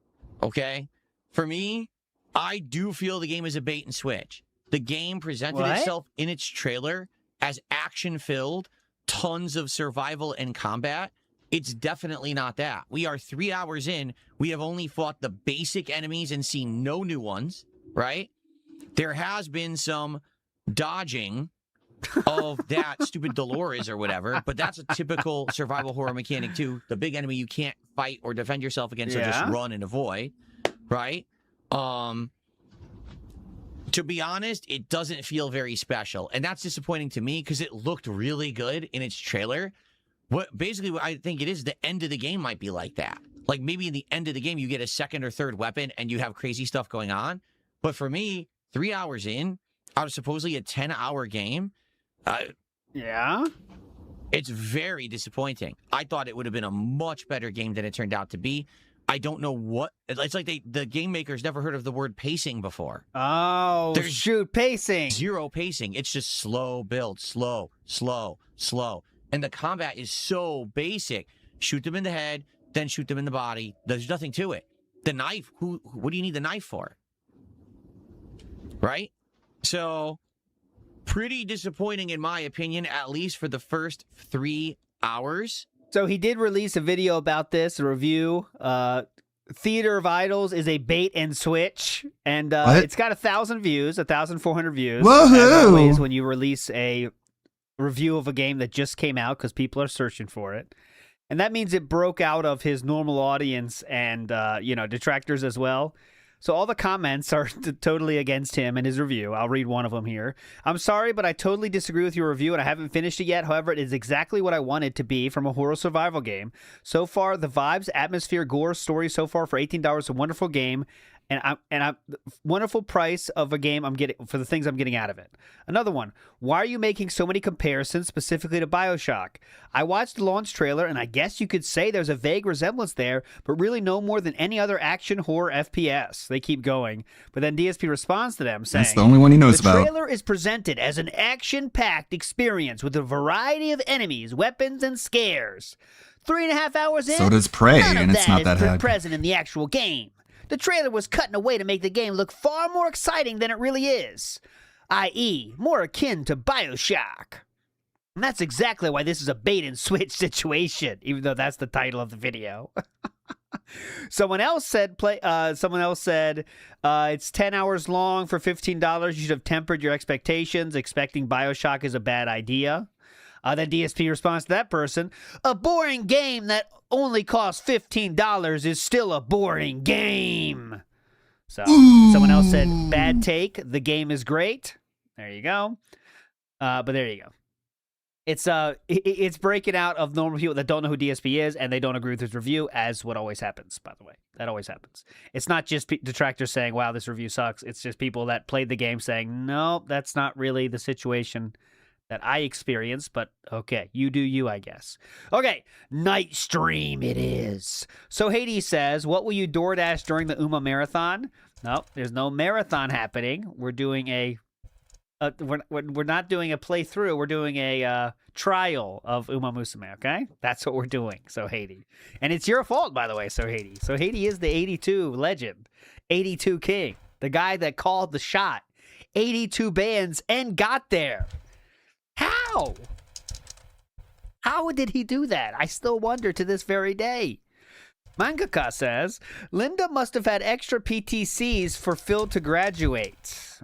[SPEAKER 3] Okay? For me, I do feel the game is a bait and switch. The game presented itself in its trailer as action-filled, tons of survival and combat. It's definitely not that. We are 3 hours in. We have only fought the basic enemies and seen no new ones, right? There has been some dodging of that stupid Dolores or whatever, but that's a typical survival horror mechanic too. The big enemy you can't fight or defend yourself against, so just run and avoid, right? To be honest, it doesn't feel very special, and that's disappointing to me because it looked really good in its trailer. What I think it is, the end of the game might be like that. Like maybe in the end of the game you get a second or third weapon and you have crazy stuff going on. But for me, 3 hours in, out of supposedly a 10-hour game, it's very disappointing. I thought it would have been a much better game than it turned out to be. I don't know what... It's like the game makers never heard of the word pacing before.
[SPEAKER 4] Oh, shoot, pacing.
[SPEAKER 3] Zero pacing. It's just slow build, slow. And the combat is so basic. Shoot them in the head, then shoot them in the body. There's nothing to it. The knife, what do you need the knife for? Right? So, pretty disappointing in my opinion, at least for the first 3 hours.
[SPEAKER 4] So he did release a video about this, a review. Theater of Idols is a bait and switch, and it's got 1,000 views, 1,400 views.
[SPEAKER 1] Woohoo!
[SPEAKER 4] As always, when you release a review of a game that just came out, because people are searching for it. And that means it broke out of his normal audience and, detractors as well. So all the comments are totally against him and his review. I'll read one of them here. I'm sorry, but I totally disagree with your review, and I haven't finished it yet. However, it is exactly what I wanted to be from a horror survival game. So far, the vibes, atmosphere, gore, story so far for $18, a wonderful game. And I'm wonderful price of a game I'm getting for the things I'm getting out of it. Another one. Why are you making so many comparisons specifically to BioShock? I watched the launch trailer, and I guess you could say there's a vague resemblance there, but really no more than any other action horror FPS. They keep going, but then DSP responds to them saying,
[SPEAKER 1] that's the only one he knows about.
[SPEAKER 4] The trailer is presented as an action-packed experience with a variety of enemies, weapons, and scares. 3.5 hours in,
[SPEAKER 1] So does Prey,
[SPEAKER 4] none of
[SPEAKER 1] and it's not that
[SPEAKER 4] is
[SPEAKER 1] heavy.
[SPEAKER 4] present in the actual game. The trailer was cut in a way to make the game look far more exciting than it really is, i.e., more akin to BioShock. And that's exactly why this is a bait and switch situation, even though that's the title of the video. Someone else said it's 10 hours long for $15. You should have tempered your expectations. Expecting BioShock is a bad idea. Then DSP responds to that person, a boring game that only costs $15 is still a boring game. So someone else said, bad take. The game is great. There you go. But there you go. It's breaking out of normal people that don't know who DSP is and they don't agree with his review, as what always happens, by the way. That always happens. It's not just detractors saying, wow, this review sucks. It's just people that played the game saying, no, that's not really the situation that I experienced, but okay, you do you, I guess. Okay, night stream it is. So Hades says, what will you DoorDash during the UMA marathon? No, there's no marathon happening. We're doing we're not doing a playthrough. We're doing a trial of Uma Musume, okay? That's what we're doing, So Hades. And it's your fault, by the way, So Hades. So Hades is the 82 legend, 82 king, the guy that called the shot, 82 bands, and got there. How? How did he do that? I still wonder to this very day. Mangaka says, Linda must have had extra PTCs for Phil to graduate.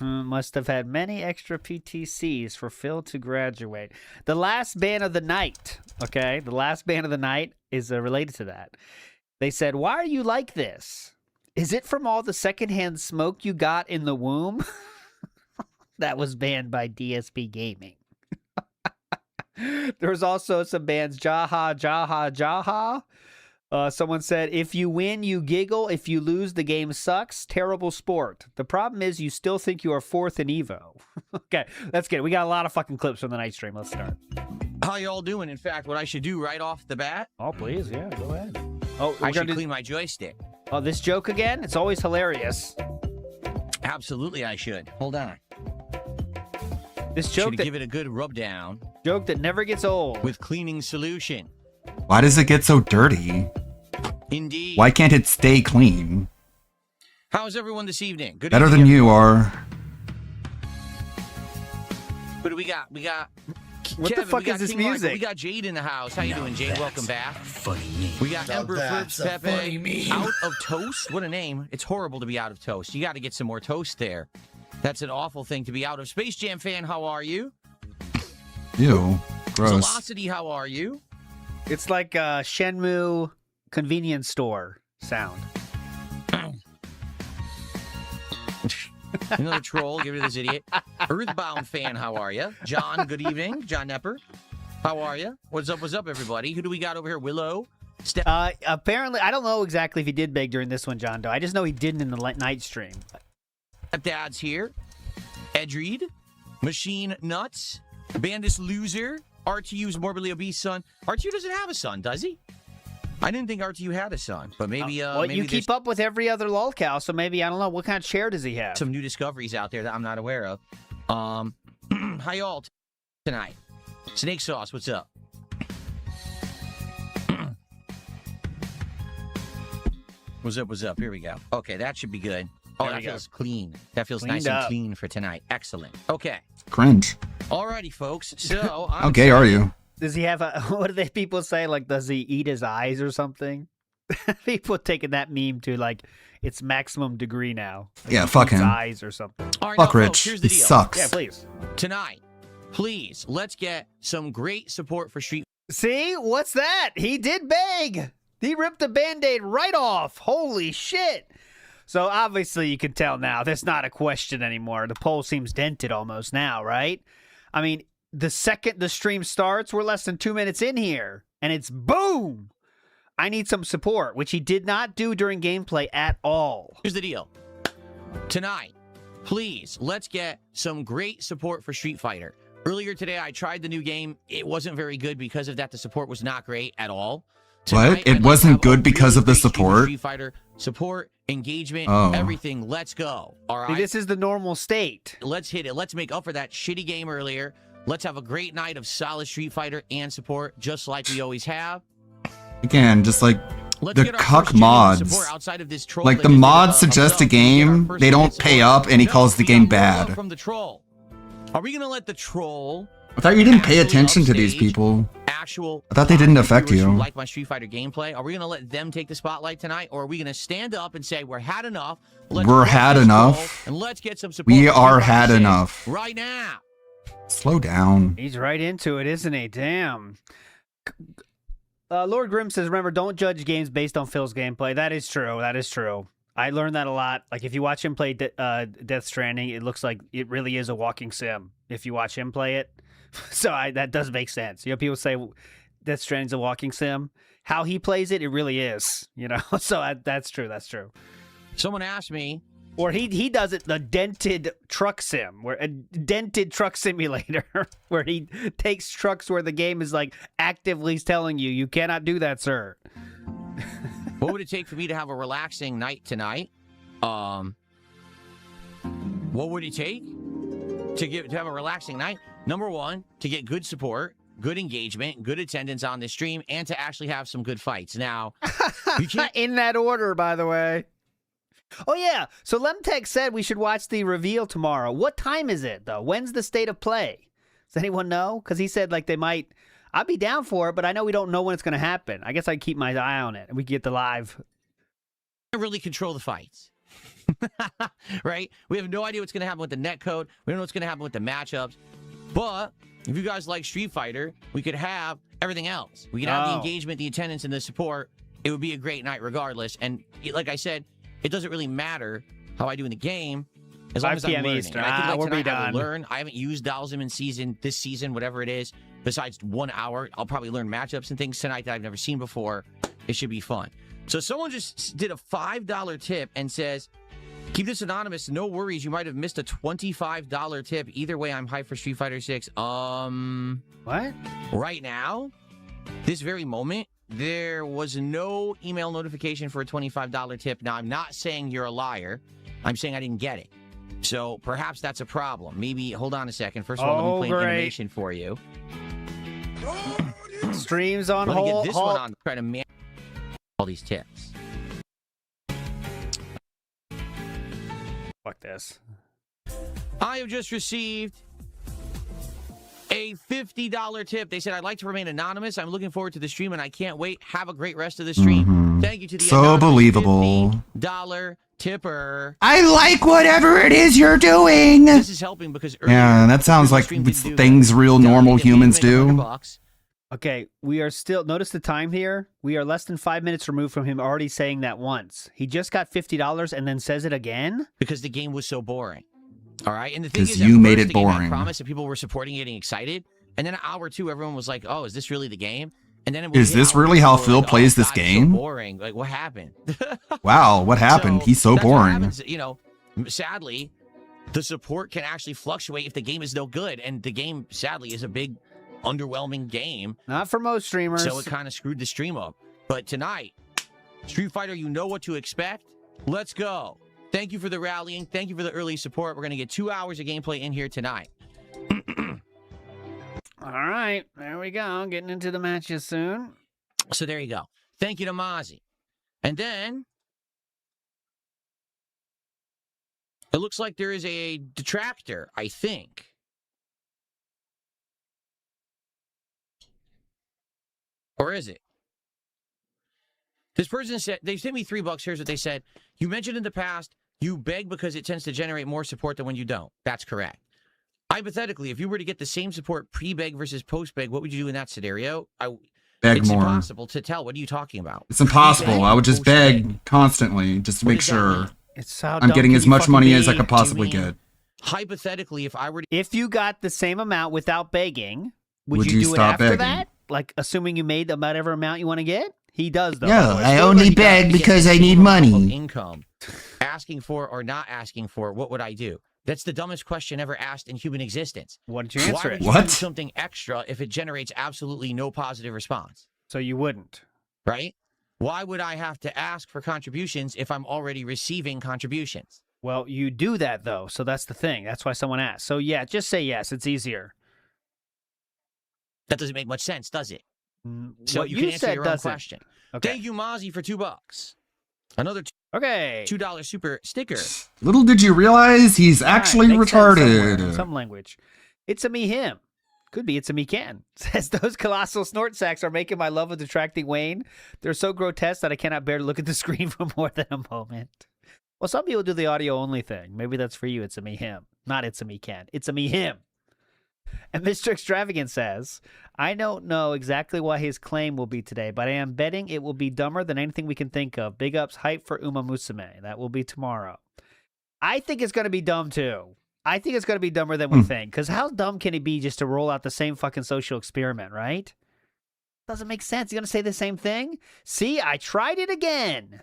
[SPEAKER 4] Must have had many extra PTCs for Phil to graduate. The last band of the night, okay? The last band of the night is related to that. They said, why are you like this? Is it from all the secondhand smoke you got in the womb? That was banned by DSP Gaming. There was also some bands, Jaha, Jaha, Jaha. Someone said, if you win, you giggle. If you lose, the game sucks. Terrible sport. The problem is you still think you are fourth in Evo. Okay, that's good. We got a lot of fucking clips from the night stream. Let's start.
[SPEAKER 3] How y'all doing? In fact, what I should do right off the bat?
[SPEAKER 4] Oh, please. Yeah, go ahead. Oh,
[SPEAKER 3] I should clean my joystick.
[SPEAKER 4] Oh, this joke again? It's always hilarious.
[SPEAKER 3] Absolutely, I should. Hold on.
[SPEAKER 4] This joke
[SPEAKER 3] give it a good rub down.
[SPEAKER 4] Joke that never gets old.
[SPEAKER 3] With cleaning solution.
[SPEAKER 1] Why does it get so dirty?
[SPEAKER 3] Indeed.
[SPEAKER 1] Why can't it stay clean?
[SPEAKER 3] How's everyone this evening? Good
[SPEAKER 1] Better
[SPEAKER 3] evening,
[SPEAKER 1] than you are.
[SPEAKER 3] What do we got? We got
[SPEAKER 4] what
[SPEAKER 3] Kevin,
[SPEAKER 4] the fuck
[SPEAKER 3] we got
[SPEAKER 4] is this
[SPEAKER 3] King Michael,
[SPEAKER 4] music?
[SPEAKER 3] we got Jade in the house. How you doing, Jade? Welcome back.
[SPEAKER 11] Funny name.
[SPEAKER 3] We got
[SPEAKER 11] Now
[SPEAKER 3] Emperor
[SPEAKER 11] that's
[SPEAKER 3] Flips
[SPEAKER 11] a funny
[SPEAKER 3] Pepe
[SPEAKER 11] meme.
[SPEAKER 3] out of toast. What a name. It's horrible to be out of toast. You got to get some more toast there. That's an awful thing to be out of. Space Jam fan, how are you?
[SPEAKER 1] Ew. Gross.
[SPEAKER 3] Velocity, how are you?
[SPEAKER 4] It's like a Shenmue convenience store sound.
[SPEAKER 3] Another troll, give it to this idiot. Earthbound fan, how are you? John, good evening. John Nepper, how are you? What's up, everybody? Who do we got over here? Willow?
[SPEAKER 4] Apparently, I don't know exactly if he did beg during this one, John Doe. I just know he didn't in the night stream.
[SPEAKER 3] Dad's here. Edreed. Machine Nuts. Bandis Loser. RTU's morbidly obese son. RTU doesn't have a son, does he? I didn't think RTU had a son, but maybe.
[SPEAKER 4] Well,
[SPEAKER 3] maybe
[SPEAKER 4] you keep up with every other lolcow, so maybe I don't know what kind of chair does he have.
[SPEAKER 3] Some new discoveries out there that I'm not aware of. How y'all tonight? Snake Sauce, what's up? What's up? What's up? Here we go. Okay, that should be good. Oh, that feels clean. That feels nice and clean for tonight. Excellent. Okay.
[SPEAKER 1] Cringe.
[SPEAKER 3] Alrighty, folks. So,
[SPEAKER 1] How gay are you?
[SPEAKER 4] Does he have a? What do they people say? Like, does he eat his eyes or something? People taking that meme to like its maximum degree now. Like
[SPEAKER 1] Yeah, fuck
[SPEAKER 4] his
[SPEAKER 1] him.
[SPEAKER 4] eyes or something.
[SPEAKER 3] All right,
[SPEAKER 1] Fuck
[SPEAKER 3] now,
[SPEAKER 1] Rich.
[SPEAKER 3] folks, here's the
[SPEAKER 1] He
[SPEAKER 3] deal.
[SPEAKER 1] sucks.
[SPEAKER 4] Yeah, please.
[SPEAKER 3] Tonight, please, let's get some great support for Street.
[SPEAKER 4] See, what's that? He did beg. He ripped the Band-Aid right off. Holy shit. So obviously you can tell now there's not a question anymore. The poll seems dented almost now, right? I mean, the second the stream starts, we're less than 2 minutes in here, and it's boom. I need some support, which he did not do during gameplay at all.
[SPEAKER 3] Here's the deal. Tonight, please, let's get some great support for Street Fighter. Earlier today, I tried the new game. It wasn't very good because of that. The support was not great at all.
[SPEAKER 1] What? It wasn't good because of the support?
[SPEAKER 3] Street Fighter support, engagement,
[SPEAKER 1] Oh.
[SPEAKER 3] everything. Let's go. All right.
[SPEAKER 4] See, this is the normal state.
[SPEAKER 3] Let's hit it. Let's make up for that shitty game earlier. Let's have a great night of solid Street Fighter and support, just like we always have.
[SPEAKER 1] Again, just like
[SPEAKER 3] Let's
[SPEAKER 1] the
[SPEAKER 3] get our
[SPEAKER 1] cuck
[SPEAKER 3] first genuine support
[SPEAKER 1] mods.
[SPEAKER 3] outside of this troll
[SPEAKER 1] Like
[SPEAKER 3] that
[SPEAKER 1] the
[SPEAKER 3] just did
[SPEAKER 1] mods
[SPEAKER 3] a
[SPEAKER 1] suggest a
[SPEAKER 3] thumbs up. We get our
[SPEAKER 1] game,
[SPEAKER 3] first
[SPEAKER 1] they don't
[SPEAKER 3] genuine
[SPEAKER 1] pay
[SPEAKER 3] support.
[SPEAKER 1] up, and he
[SPEAKER 3] No,
[SPEAKER 1] calls the
[SPEAKER 3] we
[SPEAKER 1] game
[SPEAKER 3] got more love
[SPEAKER 1] bad.
[SPEAKER 3] From the troll. Are we gonna let the troll?
[SPEAKER 1] I thought you didn't pay
[SPEAKER 3] actually
[SPEAKER 1] attention to these
[SPEAKER 3] upstage
[SPEAKER 1] people.
[SPEAKER 3] Actual.
[SPEAKER 1] I thought they didn't affect
[SPEAKER 3] viewers who
[SPEAKER 1] you.
[SPEAKER 3] Like my Street Fighter gameplay. Are we gonna let them take the spotlight tonight, or are we gonna stand up and say we're had enough? Let's
[SPEAKER 1] We're
[SPEAKER 3] crush
[SPEAKER 1] had
[SPEAKER 3] this
[SPEAKER 1] enough.
[SPEAKER 3] troll, and let's get some support.
[SPEAKER 1] We
[SPEAKER 3] for Street
[SPEAKER 1] are
[SPEAKER 3] Fighter
[SPEAKER 1] had
[SPEAKER 3] 6
[SPEAKER 1] enough.
[SPEAKER 3] right now.
[SPEAKER 1] Slow down.
[SPEAKER 4] He's right into it, isn't he? Damn. Lord Grimm says, remember, don't judge games based on Phil's gameplay. That is true. That is true. I learned that a lot. Like, if you watch him play Death Stranding, it looks like it really is a walking sim. If you watch him play it, So that does make sense. You know, people say Death Stranding's a walking sim. How he plays it, it really is. You know, so that's true. That's true.
[SPEAKER 3] Someone asked me,
[SPEAKER 4] or he does it the dented truck sim, where a dented truck simulator, where he takes trucks where the game is like actively telling you cannot do that, sir.
[SPEAKER 3] What would it take for me to have a relaxing night tonight? What would it take to have a relaxing night? Number one, to get good support, good engagement, good attendance on the stream, and to actually have some good fights. Now, you can't
[SPEAKER 4] in that order, by the way. Oh yeah, so Lemtech said we should watch the reveal tomorrow. What time is it though? When's the state of play? Does anyone know? Because he said like they might. I'd be down for it, but I know we don't know when it's going to happen. I guess I'd keep my eye on it, and we get the live.
[SPEAKER 3] Really control the fights. Right? We have no idea what's going to happen with the netcode. We don't know what's going to happen with the matchups. But if you guys like Street Fighter, we could have everything else. We could have the engagement, the attendance, and the support. It would be a great night regardless. And like I said, it doesn't really matter how I do in the game as long as I'm learning.
[SPEAKER 4] Eastern.
[SPEAKER 3] And I think like tonight I will
[SPEAKER 4] done.
[SPEAKER 3] learn. I haven't used Dalsim this season, whatever it is, besides 1 hour. I'll probably learn matchups and things tonight that I've never seen before. It should be fun. So someone just did a $5 tip and says, keep this anonymous. No worries. You might have missed a $25 tip. Either way, I'm hyped for Street Fighter 6.
[SPEAKER 4] What?
[SPEAKER 3] Right now, this very moment, there was no email notification for a $25 tip. Now, I'm not saying you're a liar. I'm saying I didn't get it. So perhaps that's a problem. Maybe, hold on a second. First of all, let me play an animation for you.
[SPEAKER 4] Streams on
[SPEAKER 3] Let me
[SPEAKER 4] hold.
[SPEAKER 3] get this one on. Try to manage all these tips.
[SPEAKER 4] Fuck this.
[SPEAKER 3] I have just received a $50 tip. They said, I'd like to remain anonymous. I'm looking forward to the stream, and I can't wait. Have a great rest of the stream. Thank you to the
[SPEAKER 1] So believable.
[SPEAKER 3] $50 tipper.
[SPEAKER 20] I like whatever it is you're doing.
[SPEAKER 3] This is helping because
[SPEAKER 1] Yeah, that sounds like things real normal humans do.
[SPEAKER 4] Okay, we are still. Notice the time here. We are less than 5 minutes removed from him already saying that once. He just got $50 and then says it again
[SPEAKER 3] because the game was so boring. All right, and the thing is,
[SPEAKER 1] you made it
[SPEAKER 3] the game had
[SPEAKER 1] boring.
[SPEAKER 3] promise that people were supporting, getting excited, and then an hour or two, everyone was like, "Oh, is this really the game?" And then
[SPEAKER 1] Is this really how Phil plays this
[SPEAKER 3] So
[SPEAKER 1] game?
[SPEAKER 3] boring. Like, what happened?
[SPEAKER 1] Wow, what happened? He's so
[SPEAKER 3] that's what
[SPEAKER 1] boring.
[SPEAKER 3] happens. You know, sadly, the support can actually fluctuate if the game is no good, and the game, sadly, is a big, underwhelming game.
[SPEAKER 4] Not for most streamers.
[SPEAKER 3] So it kind of screwed the stream up. But tonight, Street Fighter, you know what to expect. Let's go. Thank you for the rallying. Thank you for the early support. We're going to get 2 hours of gameplay in here tonight.
[SPEAKER 4] All right, there we go. Getting into the matches soon.
[SPEAKER 3] So there you go. Thank you to Mozzie. And then it looks like there is a detractor, I think. Or is it? This person said, they sent me $3. Here's what they said. You mentioned in the past, you beg because it tends to generate more support than when you don't. That's correct. Hypothetically, if you were to get the same support pre-beg versus post-beg, what would you do in that scenario?
[SPEAKER 1] Beg
[SPEAKER 3] it's
[SPEAKER 1] more.
[SPEAKER 3] impossible to tell. What are you talking about?
[SPEAKER 1] It's impossible. I would just beg constantly just to make sure I'm getting as much money as I could possibly get.
[SPEAKER 3] Hypothetically, if I were to...
[SPEAKER 4] If you got the same amount without begging, would
[SPEAKER 1] Would
[SPEAKER 4] you
[SPEAKER 1] you
[SPEAKER 4] do it
[SPEAKER 1] stop
[SPEAKER 4] after
[SPEAKER 1] begging?
[SPEAKER 4] that? Like, assuming you made whatever amount you want to get? He does, though.
[SPEAKER 20] No,
[SPEAKER 4] by the way.
[SPEAKER 20] I only beg because I need money.
[SPEAKER 3] Income, asking for or not asking for, what would I do? That's the dumbest question ever asked in human existence.
[SPEAKER 4] Why did you answer
[SPEAKER 3] Why
[SPEAKER 4] it?
[SPEAKER 3] would you do something extra if it generates absolutely no positive response?
[SPEAKER 4] So you wouldn't.
[SPEAKER 3] Right? Why would I have to ask for contributions if I'm already receiving contributions?
[SPEAKER 4] Well, you do that, though, so that's the thing. That's why someone asked. So, yeah, just say yes. It's easier.
[SPEAKER 3] That doesn't make much sense, does it? So
[SPEAKER 4] what
[SPEAKER 3] you
[SPEAKER 4] you
[SPEAKER 3] can answer
[SPEAKER 4] said
[SPEAKER 3] your own
[SPEAKER 4] doesn't.
[SPEAKER 3] question.
[SPEAKER 4] Okay.
[SPEAKER 3] Thank you, Mozzie, for $2. Another $2 super sticker.
[SPEAKER 1] Little did you realize he's actually
[SPEAKER 4] Makes sense somewhere,
[SPEAKER 1] retarded.
[SPEAKER 4] Some language. It's a me him. Could be it's a me can. Says those colossal snort sacks are making my love of detracting wane. They're so grotesque that I cannot bear to look at the screen for more than a moment. Well, some people do the audio only thing. Maybe that's for you. It's a me him. Not it's a me can. It's a me him. And Mr. Extravagant says, I don't know exactly what his claim will be today, but I am betting it will be dumber than anything we can think of. Big ups, hype for Uma Musume. That will be tomorrow. I think it's going to be dumb too. I think it's going to be dumber than we think. Because how dumb can it be just to roll out the same fucking social experiment, right? Doesn't make sense. You're going to say the same thing? See, I tried it again.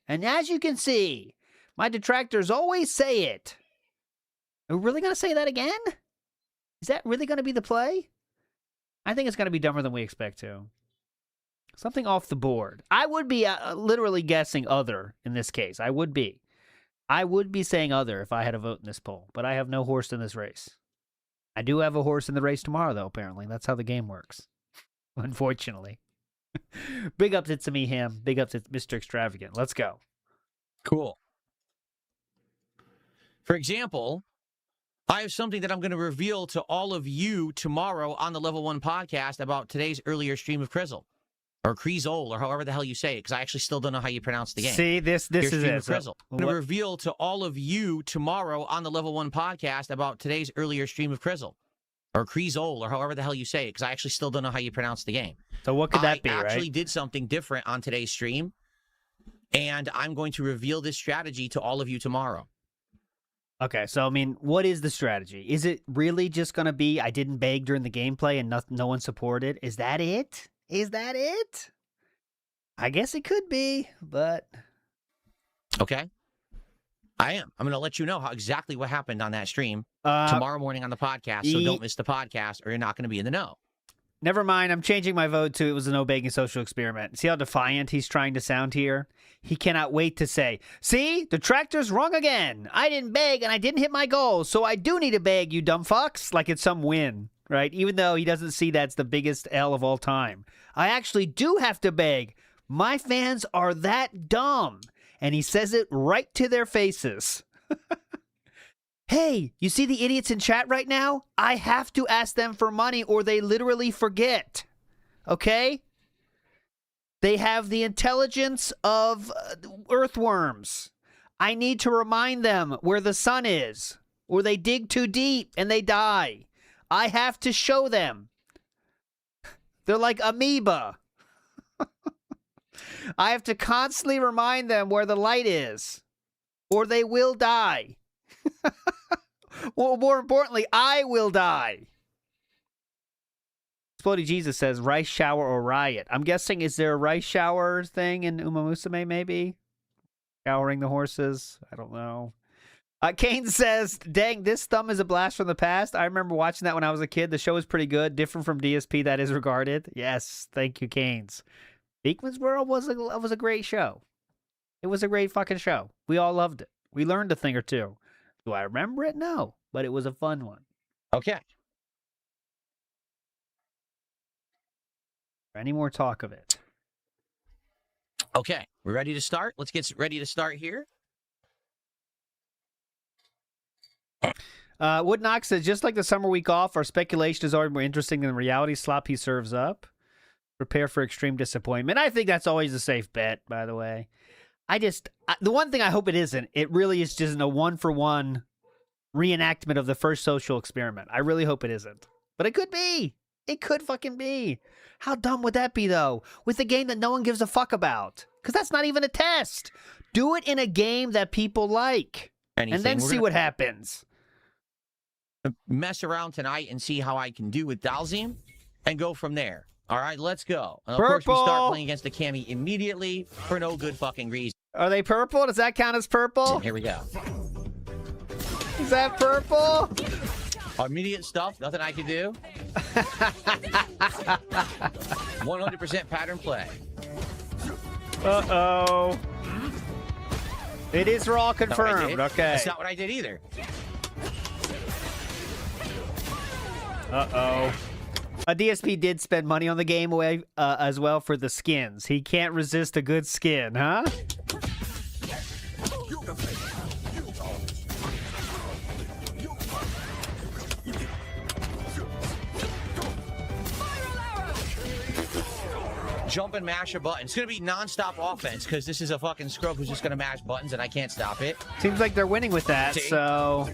[SPEAKER 4] And as you can see, my detractors always say it. Are we really going to say that again? Is that really going to be the play? I think it's going to be dumber than we expect to. Something off the board. I would be literally guessing other in this case. I would be saying other if I had a vote in this poll. But I have no horse in this race. I do have a horse in the race tomorrow, though, apparently. That's how the game works. Unfortunately. Big ups to me, Ham. Big ups to Mr. Extravagant. Let's go.
[SPEAKER 3] Cool. For example, I have something that I'm going to reveal to all of you tomorrow on the Level 1 podcast about today's earlier stream of Crizzle. Or Creezole, or however the hell you say it, because I actually still don't know how you pronounce the game.
[SPEAKER 4] See, this is it.
[SPEAKER 3] Crizzle. I'm going to reveal to all of you tomorrow on the Level 1 podcast about today's earlier stream of Crizzle. Or Creezole, or however the hell you say it, because I actually still don't know how you pronounce the game.
[SPEAKER 4] So what could that be,
[SPEAKER 3] I actually did something different on today's stream, and I'm going to reveal this strategy to all of you tomorrow.
[SPEAKER 4] Okay, so, I mean, what is the strategy? Is it really just going to be I didn't beg during the gameplay and no one supported? Is that it? Is that it? I guess it could be, but...
[SPEAKER 3] Okay. I am. I'm going to let you know exactly what happened on that stream tomorrow morning on the podcast, so don't miss the podcast or you're not going to be in the know.
[SPEAKER 4] Never mind, I'm changing my vote to it was a no-begging social experiment. See how defiant he's trying to sound here? He cannot wait to say, see, detractor's wrong again. I didn't beg and I didn't hit my goals, so I do need to beg, you dumb fucks, like it's some win. Right? Even though he doesn't see that's the biggest L of all time. I actually do have to beg. My fans are that dumb. And he says it right to their faces. Hey, you see the idiots in chat right now? I have to ask them for money or they literally forget. Okay? They have the intelligence of earthworms. I need to remind them where the sun is. Or they dig too deep and they die. I have to show them. They're like amoeba. I have to constantly remind them where the light is, or they will die. Well, more importantly, I will die. Exploding Jesus says, rice shower or riot. I'm guessing, is there a rice shower thing in Uma Musume, maybe? Showering the horses? I don't know. Kane says, dang, this thumb is a blast from the past. I remember watching that when I was a kid. The show was pretty good. Different from DSP, that is regarded. Yes, thank you, Canes. Beekman's World was a great show. It was a great fucking show. We all loved it. We learned a thing or two. Do I remember it? No, but it was a fun one.
[SPEAKER 3] Okay.
[SPEAKER 4] Any more talk of it?
[SPEAKER 3] Okay, we're ready to start? Let's get ready to start here.
[SPEAKER 4] Woodnox says, just like the summer week off, our speculation is always more interesting than the reality slop he serves up. Prepare for extreme disappointment. I think that's always a safe bet, by the way. The one thing I hope it isn't, it really is just a one-for-one reenactment of the first social experiment. I really hope it isn't. But it could be. It could fucking be. How dumb would that be, though? With a game that no one gives a fuck about. Because that's not even a test. Do it in a game that people like. And then see what happens.
[SPEAKER 3] Mess around tonight and see how I can do with Dalzim and go from there. All right, let's go. And of course, we start playing against the Cammy immediately for no good fucking reason.
[SPEAKER 4] Are they purple? Does that count as purple?
[SPEAKER 3] Here we go.
[SPEAKER 4] Is that purple?
[SPEAKER 3] Immediate stuff, nothing I can do. 100% pattern play.
[SPEAKER 4] Uh-oh. It is raw confirmed. Okay.
[SPEAKER 3] That's not what I did either.
[SPEAKER 4] Uh-oh. DSP did spend money on the game away as well for the skins. He can't resist a good skin, huh?
[SPEAKER 3] Jump and mash a button. It's going to be non-stop offense because this is a fucking scrub who's just going to mash buttons and I can't stop it.
[SPEAKER 4] Seems like they're winning with that, so...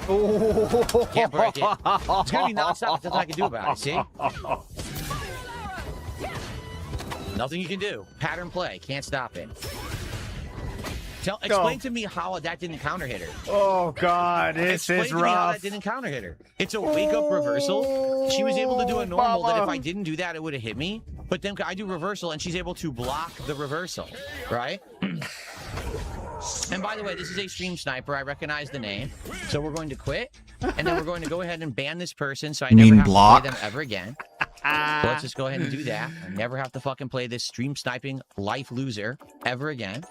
[SPEAKER 3] Oh. Can't break it. It's going to be non-stop. There's nothing I can do about it, see? Nothing you can do. Pattern play. Can't stop it. Explain to me how that didn't counter hit her.
[SPEAKER 4] Oh God, this
[SPEAKER 3] Explain
[SPEAKER 4] is
[SPEAKER 3] to me how
[SPEAKER 4] rough.
[SPEAKER 3] that didn't counter hit her. It's a wake up reversal. She was able to do a normal that if I didn't do that, it would have hit me. But then I do reversal and she's able to block the reversal, right? And by the way, this is a stream sniper. I recognize the name. So we're going to quit. And then we're going to go ahead and ban this person so I never have to play them ever again. So let's just go ahead and do that. I never have to fucking play this stream sniping life loser ever again.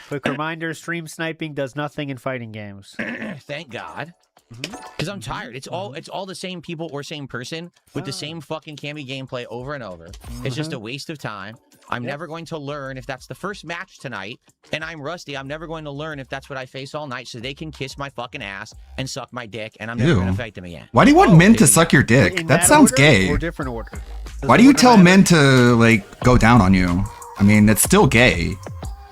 [SPEAKER 4] Quick reminder, stream sniping does nothing in fighting games.
[SPEAKER 3] Thank God. Because I'm tired. It's all the same people or same person with the same fucking Cammy gameplay over and over. It's just a waste of time. I'm never going to learn if that's the first match tonight, and I'm rusty. I'm never going to learn if that's what I face all night, so they can kiss my fucking ass and suck my dick, and I'm never going to fight them again.
[SPEAKER 1] Why do you want men to suck your dick? That sounds gay.
[SPEAKER 4] Or different order.
[SPEAKER 1] Why do you tell men to like go down on you? I mean, it's still gay.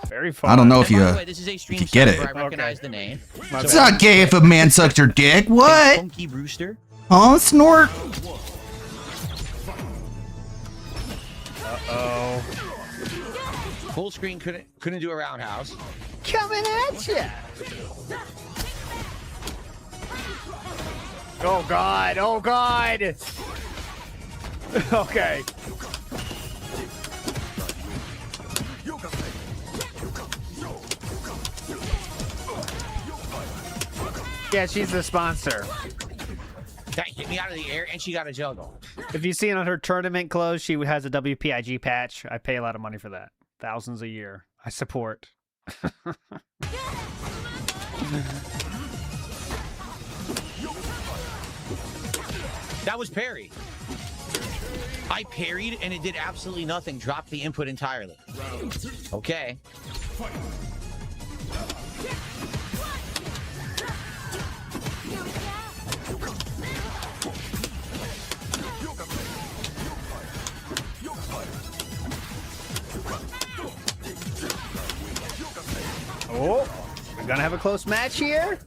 [SPEAKER 4] Very fun.
[SPEAKER 1] I don't know if
[SPEAKER 3] And
[SPEAKER 1] you,
[SPEAKER 3] by the way, this is a stream
[SPEAKER 1] if you get
[SPEAKER 3] sniper.
[SPEAKER 1] it.
[SPEAKER 3] I recognize the name.
[SPEAKER 1] It's not gay if a man sucks your dick. What?
[SPEAKER 3] Funky Brewster.
[SPEAKER 1] Oh, snort.
[SPEAKER 4] Uh-oh.
[SPEAKER 3] Full screen couldn't do a roundhouse.
[SPEAKER 4] Coming at ya. Oh God! Oh God! Okay. Yeah, she's the sponsor.
[SPEAKER 3] That hit me out of the air, and she got a juggle.
[SPEAKER 4] If you see it on her tournament clothes, she has a WPIG patch. I pay a lot of money for that. Thousands a year. I support.
[SPEAKER 3] That was parry. I parried, and it did absolutely nothing. Dropped the input entirely. Okay.
[SPEAKER 4] Oh, we're gonna have a close match here.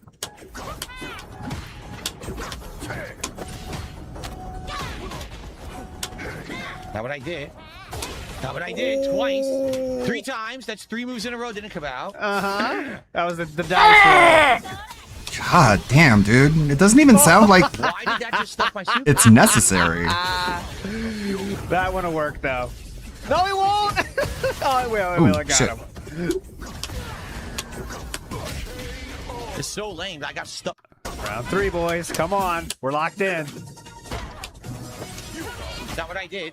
[SPEAKER 3] Not what I did. Not what I did. Twice. 3 times. That's 3 moves in a row. Didn't come out.
[SPEAKER 4] Uh-huh. That was the dice roll.
[SPEAKER 1] God damn, dude. It doesn't even sound like
[SPEAKER 3] Why did that just stuff my super?
[SPEAKER 1] it's necessary.
[SPEAKER 4] That wouldn't work, though. No, he won't! Oh, it will. It will. I got
[SPEAKER 1] shit.
[SPEAKER 4] him.
[SPEAKER 3] It's so lame. I got stuck.
[SPEAKER 4] Round 3, boys. Come on. We're locked in.
[SPEAKER 3] Not what I did.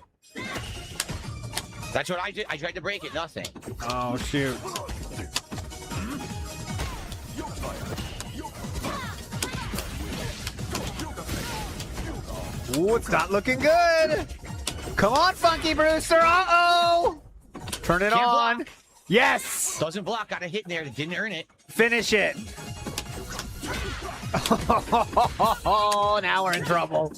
[SPEAKER 3] That's what I did. I tried to break it. Nothing.
[SPEAKER 4] Oh, shoot. Ooh, it's not looking good. Come on, Funky Brewster. Uh-oh. Turn it
[SPEAKER 3] Can't
[SPEAKER 4] on.
[SPEAKER 3] block.
[SPEAKER 4] Yes.
[SPEAKER 3] Doesn't block. Got a hit in there that didn't earn it.
[SPEAKER 4] Finish it. Oh, now we're in trouble.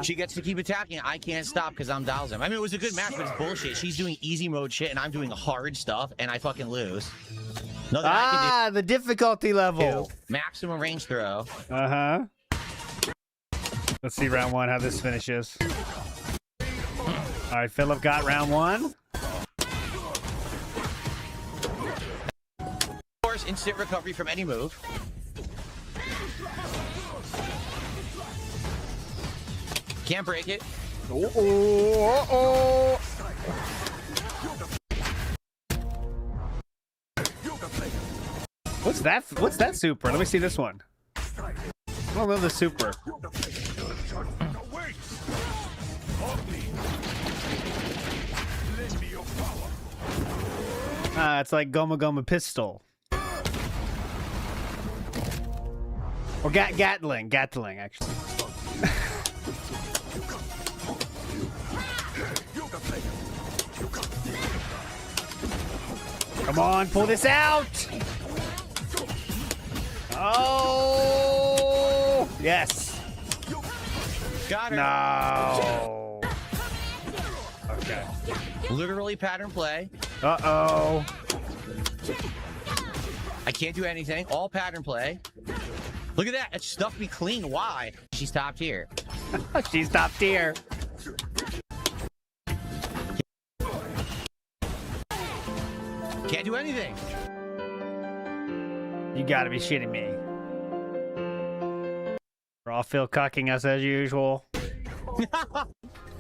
[SPEAKER 3] She gets to keep attacking. I can't stop because I'm Dowsing. I mean, it was a good match, but it's bullshit. She's doing easy mode shit, and I'm doing hard stuff, and I fucking lose. Nothing I can do.
[SPEAKER 4] The difficulty level.
[SPEAKER 3] Maximum range throw.
[SPEAKER 4] Uh-huh. Let's see round 1, how this finishes. All right, Philip got round 1.
[SPEAKER 3] Of course, instant recovery from any move. Can't break it.
[SPEAKER 4] Uh-oh. What's that? What's that super? Let me see this one. I love the super. It's like Goma Goma Pistol. Or Gatling, actually. Come on, pull this out! Oh! Yes!
[SPEAKER 3] Got her.
[SPEAKER 4] No! Okay.
[SPEAKER 3] Literally pattern play.
[SPEAKER 4] Uh-oh.
[SPEAKER 3] I can't do anything. All pattern play. Look at that. It stuffed me clean. Why? She's top tier.
[SPEAKER 4] She's top tier.
[SPEAKER 3] Can't do anything.
[SPEAKER 4] You gotta be shitting me. Raw Phil cucking us as usual.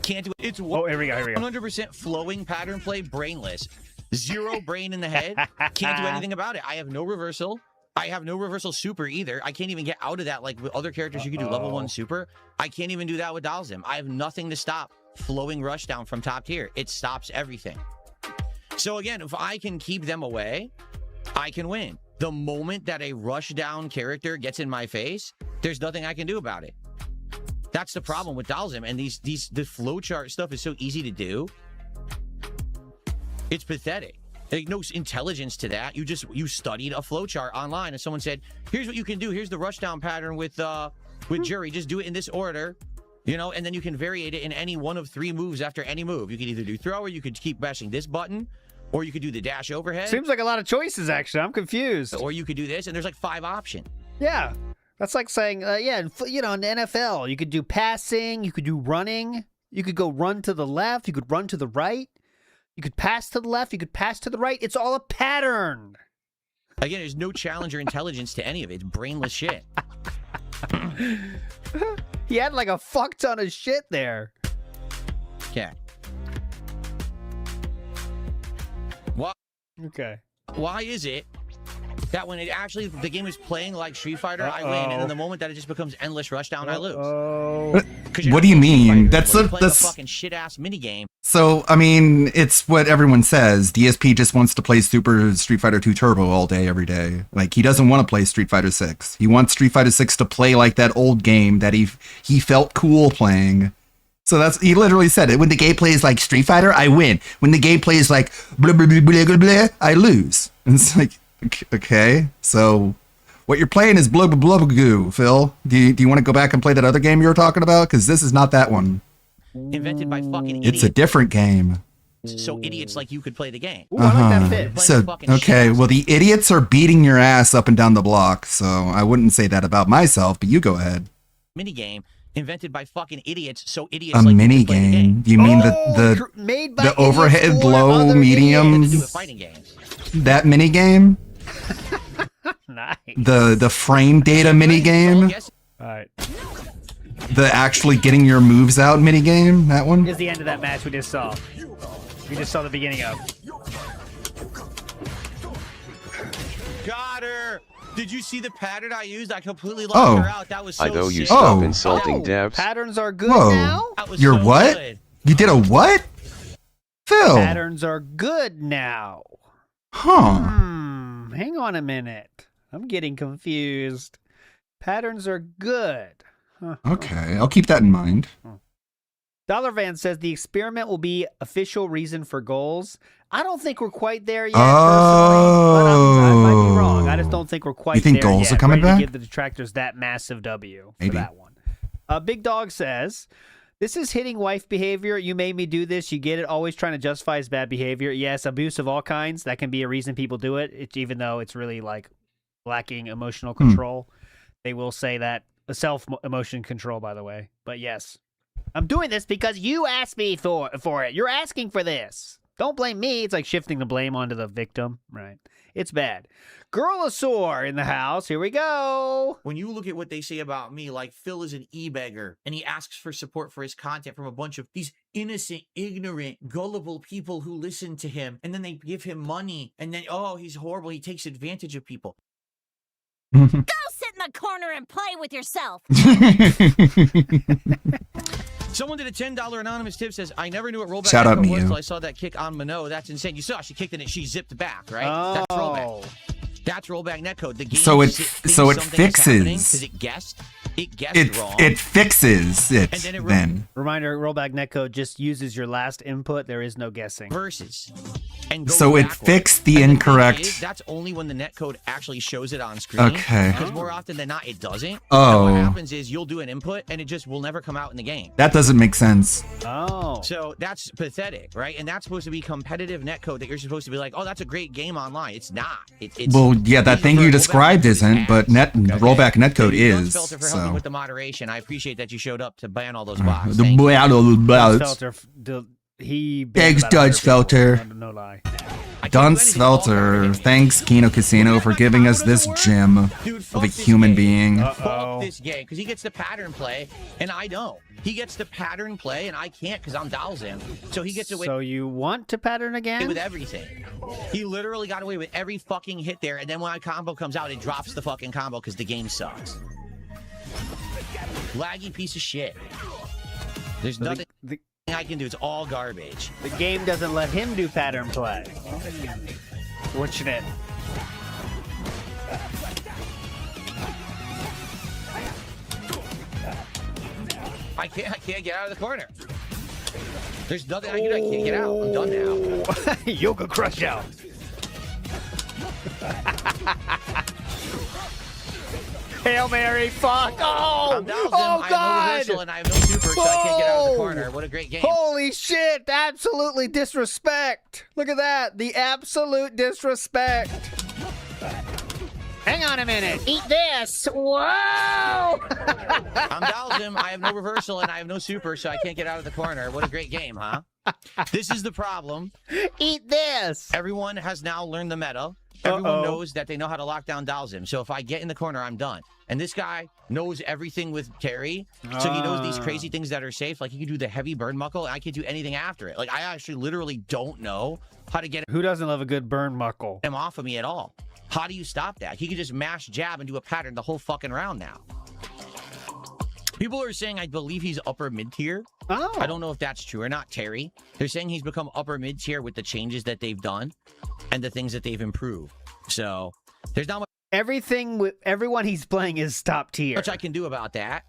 [SPEAKER 3] Can't do it. It's
[SPEAKER 4] Oh, here we go.
[SPEAKER 3] 100% flowing pattern play, brainless. Zero brain in the head. Can't do anything about it. I have no reversal. I have no reversal super either. I can't even get out of that like with other characters. You can do level 1 super. I can't even do that with Dalsim. I have nothing to stop flowing rushdown from top tier. It stops everything. So again, if I can keep them away, I can win. The moment that a rushdown character gets in my face, there's nothing I can do about it. That's the problem with Dalsim. And the flowchart stuff is so easy to do. It's pathetic. Like, no intelligence to that. You studied a flowchart online and someone said, here's what you can do. Here's the rushdown pattern with Jury. Just do it in this order, you know, and then you can variate it in any one of 3 moves after any move. You can either do throw, or you could keep bashing this button, or you could do the dash overhead.
[SPEAKER 4] Seems like a lot of choices, actually. I'm confused.
[SPEAKER 3] Or you could do this, and there's like 5 options.
[SPEAKER 4] Yeah. That's like saying, you know, in the NFL, you could do passing, you could do running, you could go run to the left, you could run to the right. You could pass to the left, you could pass to the right. It's all a pattern.
[SPEAKER 3] Again, there's no challenge or intelligence to any of it. It's brainless shit.
[SPEAKER 4] He had like a fuck ton of shit there.
[SPEAKER 3] Okay. Why?
[SPEAKER 4] Okay.
[SPEAKER 3] Why is it that when it actually the game is playing like Street Fighter, I win, and in the moment that it just becomes endless rushdown, I lose?
[SPEAKER 1] What do you mean? That's
[SPEAKER 3] a fucking shit ass mini game.
[SPEAKER 1] So, I mean, it's what everyone says. DSP just wants to play Super Street Fighter 2 Turbo all day, every day. Like, he doesn't want to play Street Fighter 6. He wants Street Fighter 6 to play like that old game that he felt cool playing. So he literally said it. When the gameplay is like Street Fighter, I win. When the gameplay is like blah, blah, blah, blah, blah, blah, I lose. And it's like, okay, so what you're playing is blah, blah, blah, blah, goo, Phil. Do you want to go back and play that other game you were talking about? Because this is not that one.
[SPEAKER 3] Invented by fucking idiots.
[SPEAKER 1] It's a different game.
[SPEAKER 3] So idiots like you could play the game.
[SPEAKER 4] Ooh, I like that fit.
[SPEAKER 1] So, okay, well, the idiots are beating your ass up and down the block, so I wouldn't say that about myself, but you go ahead.
[SPEAKER 3] Mini game invented by fucking idiots, so idiots
[SPEAKER 1] A
[SPEAKER 3] like
[SPEAKER 1] mini
[SPEAKER 3] you could play the game.
[SPEAKER 1] game? You mean the overhead blow medium? That mini game?
[SPEAKER 4] Nice.
[SPEAKER 1] The frame data mini game?
[SPEAKER 4] All right.
[SPEAKER 1] The actually getting your moves out mini game? That one?
[SPEAKER 4] Here's the end of that match we just saw. We just saw the beginning of.
[SPEAKER 3] Got her. Did you see the pattern I used? I completely locked her out. That was so
[SPEAKER 7] I know you
[SPEAKER 3] sick.
[SPEAKER 7] stop insulting devs.
[SPEAKER 4] Patterns are good
[SPEAKER 1] Whoa.
[SPEAKER 4] now.
[SPEAKER 1] You're what? You did a what? Phil.
[SPEAKER 4] Patterns are good now.
[SPEAKER 1] Huh.
[SPEAKER 4] Hang on a minute. I'm getting confused. Patterns are good. Huh.
[SPEAKER 1] Okay, I'll keep that in mind.
[SPEAKER 4] Dollar Van says the experiment will be official reason for goals. I don't think we're quite there yet.
[SPEAKER 1] Oh.
[SPEAKER 4] I might be wrong. I just don't think we're quite
[SPEAKER 1] You think
[SPEAKER 4] there
[SPEAKER 1] goals
[SPEAKER 4] yet.
[SPEAKER 1] are coming
[SPEAKER 4] Ready to
[SPEAKER 1] back?
[SPEAKER 4] give the detractors that massive W
[SPEAKER 1] Maybe.
[SPEAKER 4] for that one. Big Dog says, this is hitting wife behavior. You made me do this. You get it. Always trying to justify his bad behavior. Yes, abuse of all kinds. That can be a reason people do it. Even though it's really like lacking emotional control. They will say that. Self-emotion control, by the way. But yes. I'm doing this because you asked me for it. You're asking for this. Don't blame me. It's like shifting the blame onto the victim. Right. It's bad. Girlosaur in the house. Here we go.
[SPEAKER 3] When you look at what they say about me, like Phil is an e-beggar, and he asks for support for his content from a bunch of these innocent, ignorant, gullible people who listen to him, and then they give him money, and then, oh, he's horrible. He takes advantage of people.
[SPEAKER 21] Go sit in the corner and play with yourself.
[SPEAKER 3] Someone did a $10 anonymous tip, says, I never knew what rollback
[SPEAKER 1] Shout out
[SPEAKER 3] was
[SPEAKER 1] Mew.
[SPEAKER 3] until I saw that kick on Minot. That's insane. You saw she kicked it and she zipped back, right? That's rollback. That's rollback netcode. The game
[SPEAKER 1] So it
[SPEAKER 3] thinks
[SPEAKER 1] so it
[SPEAKER 3] something is happening
[SPEAKER 1] fixes.
[SPEAKER 3] 'cause it guessed. It guessed wrong.
[SPEAKER 1] It fixes it
[SPEAKER 3] And then it
[SPEAKER 1] then.
[SPEAKER 4] Reminder, rollback netcode just uses your last input. There is no guessing.
[SPEAKER 3] Versus. And goes
[SPEAKER 1] So it
[SPEAKER 3] backward.
[SPEAKER 1] fixed the
[SPEAKER 3] And
[SPEAKER 1] incorrect.
[SPEAKER 3] thing is, that's only when the netcode actually shows it on screen.
[SPEAKER 1] Okay.
[SPEAKER 3] Because more often than not, it doesn't.
[SPEAKER 1] Oh.
[SPEAKER 3] And what happens is you'll do an input and it just will never come out in the game.
[SPEAKER 1] That doesn't make sense.
[SPEAKER 4] Oh.
[SPEAKER 3] So that's pathetic, right? And that's supposed to be competitive netcode that you're supposed to be like, oh, that's a great game online. It's not. It's
[SPEAKER 1] Well, yeah, that thing you described isn't, but rollback netcode is.
[SPEAKER 3] Felter for helping
[SPEAKER 1] So.
[SPEAKER 3] with the moderation. I appreciate that you showed up to ban all those bots.
[SPEAKER 1] The
[SPEAKER 3] Thank you.
[SPEAKER 4] Felter, he
[SPEAKER 1] Thanks,
[SPEAKER 4] about
[SPEAKER 1] Judge
[SPEAKER 4] 100 people.
[SPEAKER 1] Felter.
[SPEAKER 4] No lie.
[SPEAKER 1] Dunce Svelter, thanks Kino Casino for giving us this gem of a human being.
[SPEAKER 3] Fuck this game, because he gets the pattern play, and I don't. He gets the pattern play, and I can't because I'm Dalzim. So he gets away.
[SPEAKER 4] So you want to pattern again?
[SPEAKER 3] With everything. He literally got away with every fucking hit there, and then when a combo comes out, it drops the fucking combo because the game sucks. Laggy piece of shit. There's nothing I can do. It's all garbage.
[SPEAKER 4] The game doesn't let him do pattern play. Fortunate.
[SPEAKER 3] I can't get out of the corner. There's nothing I can do. I can't get out. I'm done now.
[SPEAKER 4] Yoga crush out. Hail Mary, fuck! Oh! Oh, God!
[SPEAKER 3] I have no reversal and I have no super, so I can't get out of the corner. What a great game.
[SPEAKER 4] Holy shit! Absolutely disrespect! Look at that! The absolute disrespect! Hang on a minute! Eat this! Whoa!
[SPEAKER 3] I'm Dalzim. I have no reversal and I have no super, so I can't get out of the corner. What a great game, huh? This is the problem.
[SPEAKER 4] Eat this!
[SPEAKER 3] Everyone has now learned the meta. Everyone knows that they know how to lock down Dalzim. So if I get in the corner, I'm done. And this guy knows everything with carry. So he knows these crazy things that are safe. Like he can do the heavy burn muckle, and I can't do anything after it. Like I actually literally don't know how to get
[SPEAKER 4] Who doesn't love a good burn muckle?
[SPEAKER 3] him off of me at all. How do you stop that? He can just mash jab and do a pattern the whole fucking round now. People are saying I believe he's upper mid tier.
[SPEAKER 4] Oh.
[SPEAKER 3] I don't know if that's true or not, Terry. They're saying he's become upper mid tier with the changes that they've done and the things that they've improved. So there's not much
[SPEAKER 4] Everything with everyone he's playing is top tier.
[SPEAKER 3] I can do about that.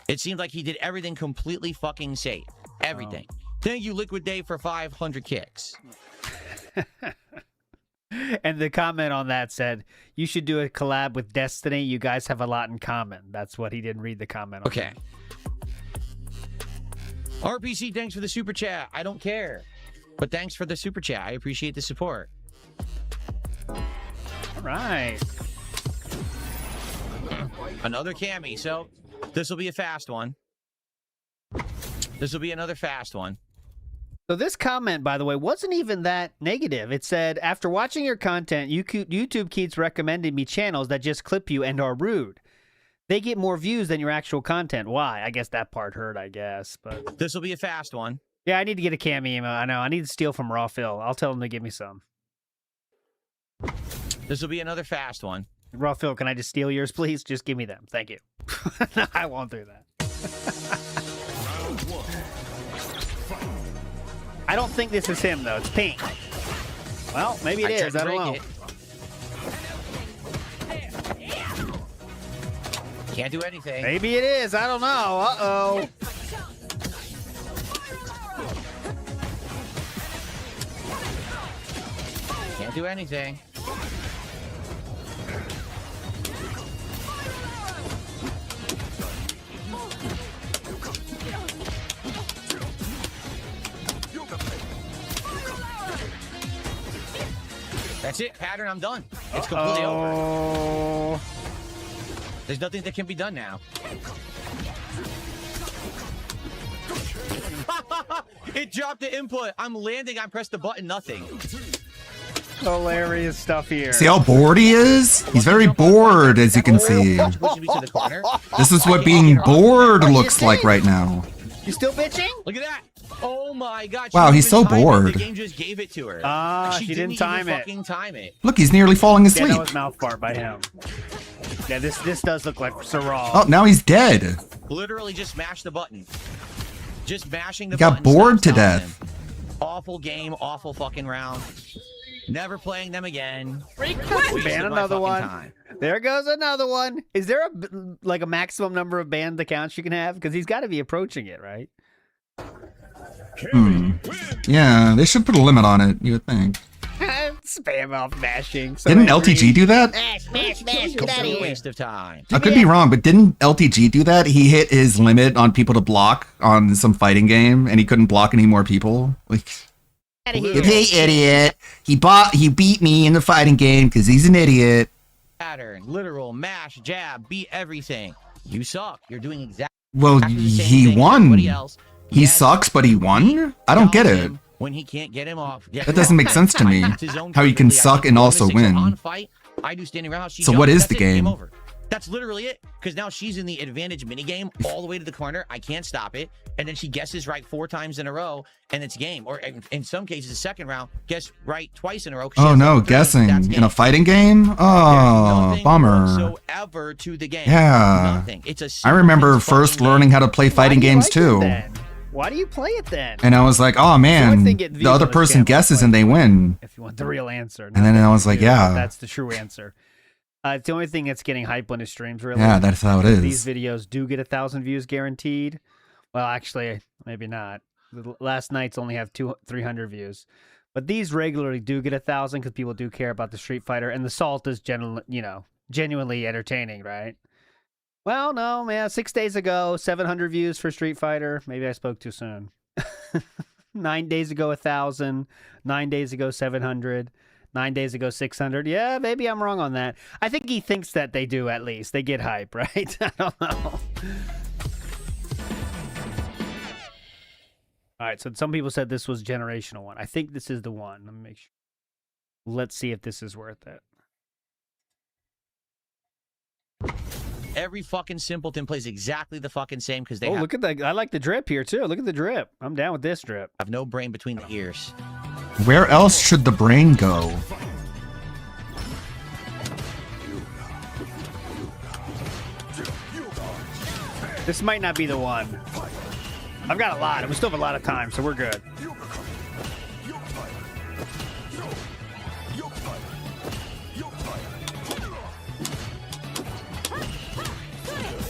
[SPEAKER 3] It seems like he did everything completely fucking safe. Everything. Thank you, Liquid Dave, for 500 kicks.
[SPEAKER 4] And the comment on that said, you should do a collab with Destiny. You guys have a lot in common. That's what he didn't read the comment on.
[SPEAKER 3] Okay. RPC, thanks for the super chat. I don't care. But thanks for the super chat. I appreciate the support.
[SPEAKER 4] All right.
[SPEAKER 3] Another Cammy. So this will be a fast one. This will be another fast one.
[SPEAKER 4] So this comment, by the way, wasn't even that negative. It said, after watching your content, YouTube keeps recommending me channels that just clip you and are rude. They get more views than your actual content. Why? I guess that part hurt, I guess. But
[SPEAKER 3] this will be a fast one.
[SPEAKER 4] Yeah, I need to get a Cammy email. I know. I need to steal from Raw Phil. I'll tell him to give me some.
[SPEAKER 3] This will be another fast one.
[SPEAKER 4] Raw Phil, can I just steal yours, please? Just give me them. Thank you. No, I won't do that. I don't think this is him, though. It's pink. Well, maybe it is. I don't know.
[SPEAKER 3] Can't do anything.
[SPEAKER 4] Maybe it is. I don't know. Uh-oh.
[SPEAKER 3] Can't do anything. That's it. Pattern, I'm done. It's completely over. There's nothing that can be done now. It dropped the input. I'm landing. I pressed the button. Nothing.
[SPEAKER 4] Hilarious stuff here.
[SPEAKER 1] See how bored he is? He's very bored, as you can see. This is what being bored looks like right now.
[SPEAKER 4] You still bitching?
[SPEAKER 3] Look at that. Oh my god.
[SPEAKER 1] Wow, he's so bored.
[SPEAKER 3] The game just gave it to her.
[SPEAKER 4] She didn't time it.
[SPEAKER 3] Fucking time it.
[SPEAKER 1] Look, he's nearly falling
[SPEAKER 4] Yeah,
[SPEAKER 1] asleep.
[SPEAKER 4] that was mouth fart by him. Yeah, this does look like Saral.
[SPEAKER 1] Oh, now he's dead.
[SPEAKER 3] Literally just mash the button. Just mashing the
[SPEAKER 1] He got
[SPEAKER 3] button.
[SPEAKER 1] bored to
[SPEAKER 3] stops
[SPEAKER 1] death.
[SPEAKER 3] him. Awful game, awful fucking round. Never playing them again.
[SPEAKER 4] Ban another one.
[SPEAKER 3] Time.
[SPEAKER 4] There goes another one. Is there a maximum number of banned accounts you can have? Because he's got to be approaching it, right?
[SPEAKER 1] Yeah, they should put a limit on it, you would think.
[SPEAKER 4] Spam off mashing. So
[SPEAKER 1] Didn't LTG do that?
[SPEAKER 21] Mash, get out of here.
[SPEAKER 3] Waste of time.
[SPEAKER 1] I could be wrong, but didn't LTG do that? He hit his limit on people to block on some fighting game, and he couldn't block any more people. Like, hey, idiot! He beat me in the fighting game because he's an idiot.
[SPEAKER 3] Pattern, literal, mash, jab, beat everything. You suck. You're doing exactly.
[SPEAKER 1] Well, he won. He sucks, but he won? I don't get it.
[SPEAKER 3] when he can't get him off.
[SPEAKER 1] That doesn't make sense to me. How you can suck and also win.
[SPEAKER 3] On fight, I do standing around. She
[SPEAKER 1] So what
[SPEAKER 3] jumps,
[SPEAKER 1] is the
[SPEAKER 3] that's it, game
[SPEAKER 1] game?
[SPEAKER 3] over. That's literally it. Because now she's in the advantage minigame all the way to the corner. I can't stop it. And then she guesses right 4 times in a row, and it's game. Or in some cases, the second round, guess right twice in a row.
[SPEAKER 1] Oh no, guessing in a fighting game? Oh, bummer.
[SPEAKER 3] Whatsoever to the game.
[SPEAKER 1] Yeah.
[SPEAKER 3] Nothing. It's a
[SPEAKER 1] I remember first learning how to play fighting games too.
[SPEAKER 4] Why do you play it then?
[SPEAKER 1] And I was like, oh man, the other person guesses and they win.
[SPEAKER 4] If you want the real answer.
[SPEAKER 1] And then I was like, yeah.
[SPEAKER 4] That's the true answer. It's the only thing that's getting hype on his streams, really.
[SPEAKER 1] Yeah, that's how it is.
[SPEAKER 4] These videos do get 1,000 views guaranteed. Well, actually, maybe not. The last night's only have 300 views. But these regularly do get 1,000 because people do care about the Street Fighter. And the Salt is genuinely entertaining, right? Well, no, man. 6 days ago, 700 views for Street Fighter. Maybe I spoke too soon. 9 days ago, 1,000. 9 days ago, 700. 9 days ago, 600. Yeah, maybe I'm wrong on that. I think he thinks that they do, at least. They get hype, right? I don't know. All right, so some people said this was generational one. I think this is the one. Let me make sure. Let's see if this is worth it.
[SPEAKER 3] Every fucking simpleton plays exactly the fucking same because they
[SPEAKER 4] look at that. I like the drip here, too. Look at the drip. I'm down with this drip.
[SPEAKER 3] have no brain between the ears.
[SPEAKER 1] Where else should the brain go?
[SPEAKER 4] This might not be the one. I've got a lot, and we still have a lot of time, so we're good.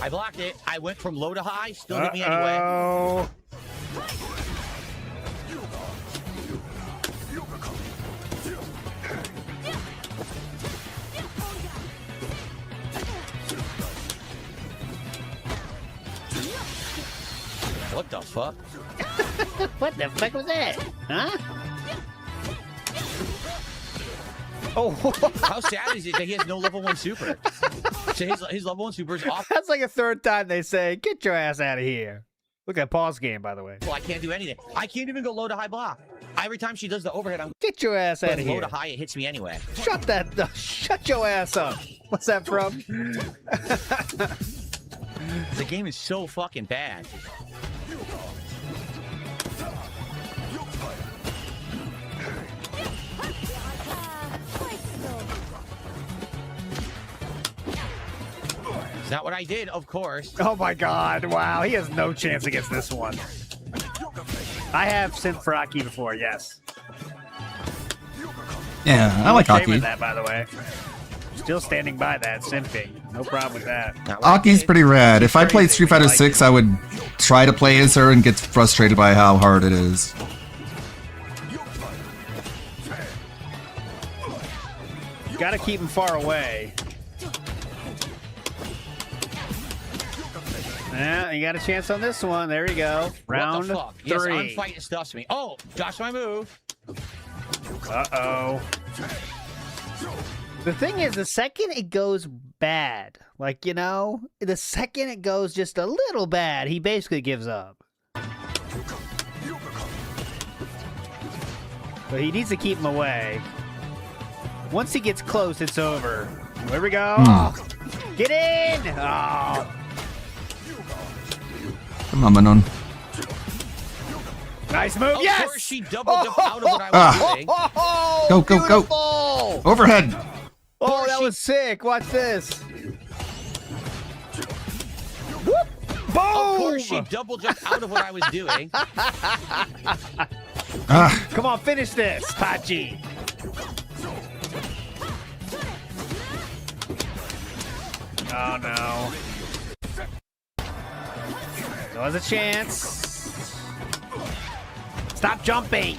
[SPEAKER 3] I blocked it. I went from low to high. Still hit me anyway. What the fuck?
[SPEAKER 4] What the fuck was that? Huh? Oh,
[SPEAKER 3] how sad is it that he has no level 1 super? So his level 1 super is off.
[SPEAKER 4] That's like a third time they say, get your ass out of here. Look at pause game, by the way.
[SPEAKER 3] Well, I can't do anything. I can't even go low to high block. Every time she does the overhead, I'm
[SPEAKER 4] get your ass out of here.
[SPEAKER 3] Low to high, it hits me anyway.
[SPEAKER 4] Shut your ass up. What's that from?
[SPEAKER 3] The game is so fucking bad. Is that what I did? Of course.
[SPEAKER 4] Oh my god, wow. He has no chance against this one. I have simped for Aki before, yes.
[SPEAKER 1] Yeah, I like
[SPEAKER 4] Aki.
[SPEAKER 1] Aki.
[SPEAKER 4] That, by the way. Still standing by that, simping. No problem with that.
[SPEAKER 1] Aki's pretty rad. If I played Street Fighter 6, I would try to play as her and get frustrated by how hard it is.
[SPEAKER 4] You gotta keep him far away. Yeah, you got a chance on this one. There you go. Round
[SPEAKER 3] what the fuck?
[SPEAKER 4] 3.
[SPEAKER 3] Yes, unfighting stuffs me. Oh, dodge my move.
[SPEAKER 4] Uh-oh. The thing is, the second it goes bad, like, the second it goes just a little bad, he basically gives up. But he needs to keep him away. Once he gets close, it's over. Here we go. Get in! Oh.
[SPEAKER 1] Come on, Manon.
[SPEAKER 4] Nice move,
[SPEAKER 3] Of
[SPEAKER 4] yes!
[SPEAKER 3] course she double jumped out of what I was doing.
[SPEAKER 1] Go, go, go.
[SPEAKER 4] Beautiful!
[SPEAKER 1] Overhead.
[SPEAKER 4] Oh, that was sick. Watch this. Whoop! Boom!
[SPEAKER 3] Of course she double jumped out of what I was doing.
[SPEAKER 4] Come on, finish this, Pachi. Oh, no. There was a chance. Stop jumping.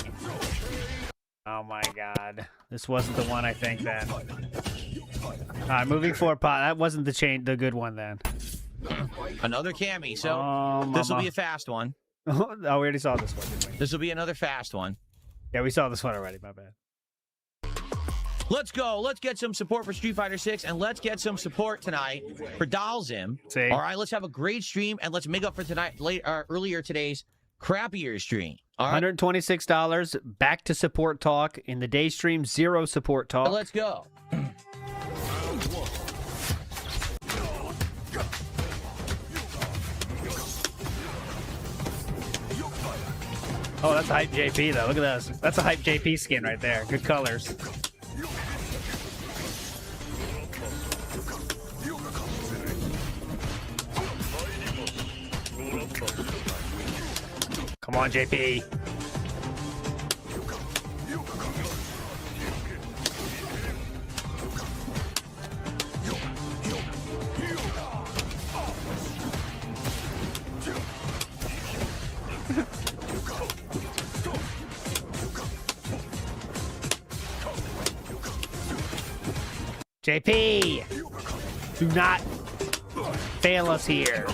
[SPEAKER 4] Oh, my God. This wasn't the one, I think, then. All right, moving forward, that wasn't the good one, then.
[SPEAKER 3] Another Cammy, so this will be a fast one.
[SPEAKER 4] Oh, we already saw this one, didn't we?
[SPEAKER 3] This will be another fast one.
[SPEAKER 4] Yeah, we saw this one already, my bad.
[SPEAKER 3] Let's go. Let's get some support for Street Fighter 6, and let's get some support tonight for Dalzim.
[SPEAKER 4] See?
[SPEAKER 3] All right, let's have a great stream, and let's make up for tonight, earlier today's crappier stream.
[SPEAKER 4] $126. Back to support talk. In the day stream, 0 support talk.
[SPEAKER 3] Let's go.
[SPEAKER 4] Oh, that's a hype JP though. Look at this. That's a hype JP skin right there. Good colors. Come on, JP. JP, do not fail us here.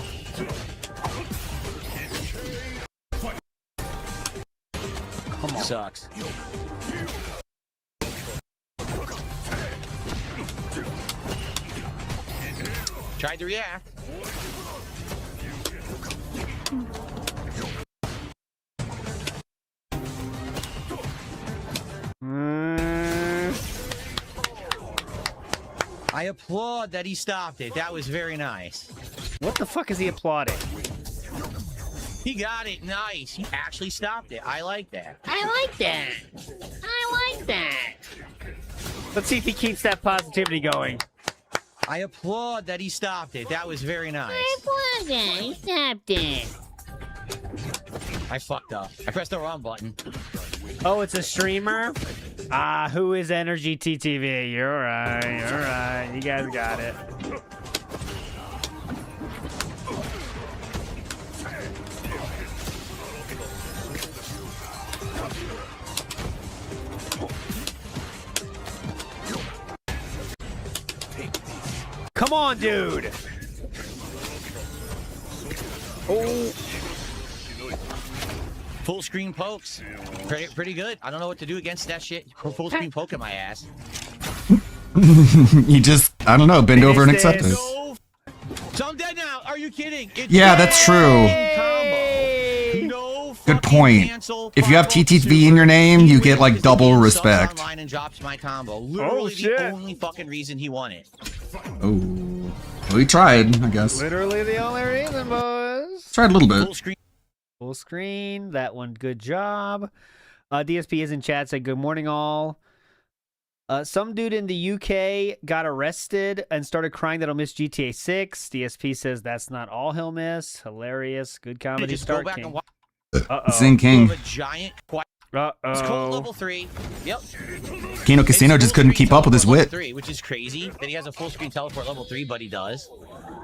[SPEAKER 3] Come on. Sucks. Tried to react. I applaud that he stopped it. That was very nice.
[SPEAKER 4] What the fuck is he applauding?
[SPEAKER 3] He got it nice. He actually stopped it. I like that.
[SPEAKER 21] I like that. I like that.
[SPEAKER 4] Let's see if he keeps that positivity going.
[SPEAKER 3] I applaud that he stopped it. That was very nice.
[SPEAKER 21] I applaud that. He stopped it.
[SPEAKER 3] I fucked up. I pressed the wrong button.
[SPEAKER 4] Oh, it's a streamer? Who is Energy TTV? You're right. You're right. You guys got it. Come on, dude.
[SPEAKER 3] Oh. Full screen pokes. Pretty good. I don't know what to do against that shit. Full screen poke in my ass.
[SPEAKER 1] You just, I don't know, bend over and accept it.
[SPEAKER 3] So I'm dead now. Are you kidding? It's
[SPEAKER 1] Yeah, that's true. Good point. If you have TTV in your name, you get like double respect.
[SPEAKER 3] Online and drops my combo. Literally the only fucking reason he won it.
[SPEAKER 1] Oh, well, he tried, I guess.
[SPEAKER 4] Literally the only reason, boys.
[SPEAKER 1] Tried a little bit.
[SPEAKER 4] Full screen. That one, good job. DSP is in chat. Said, good morning, all. Some dude in the UK got arrested and started crying that he'll miss GTA 6. DSP says that's not all he'll miss. Hilarious. Good comedy.
[SPEAKER 3] Just
[SPEAKER 4] Star
[SPEAKER 3] go back
[SPEAKER 4] King.
[SPEAKER 3] and watch.
[SPEAKER 1] Zing King.
[SPEAKER 3] A giant. It's called level 3. Yep.
[SPEAKER 1] Kino Casino just couldn't keep up with his wit.
[SPEAKER 3] 3, which is crazy that he has a full screen teleport level 3, but he does.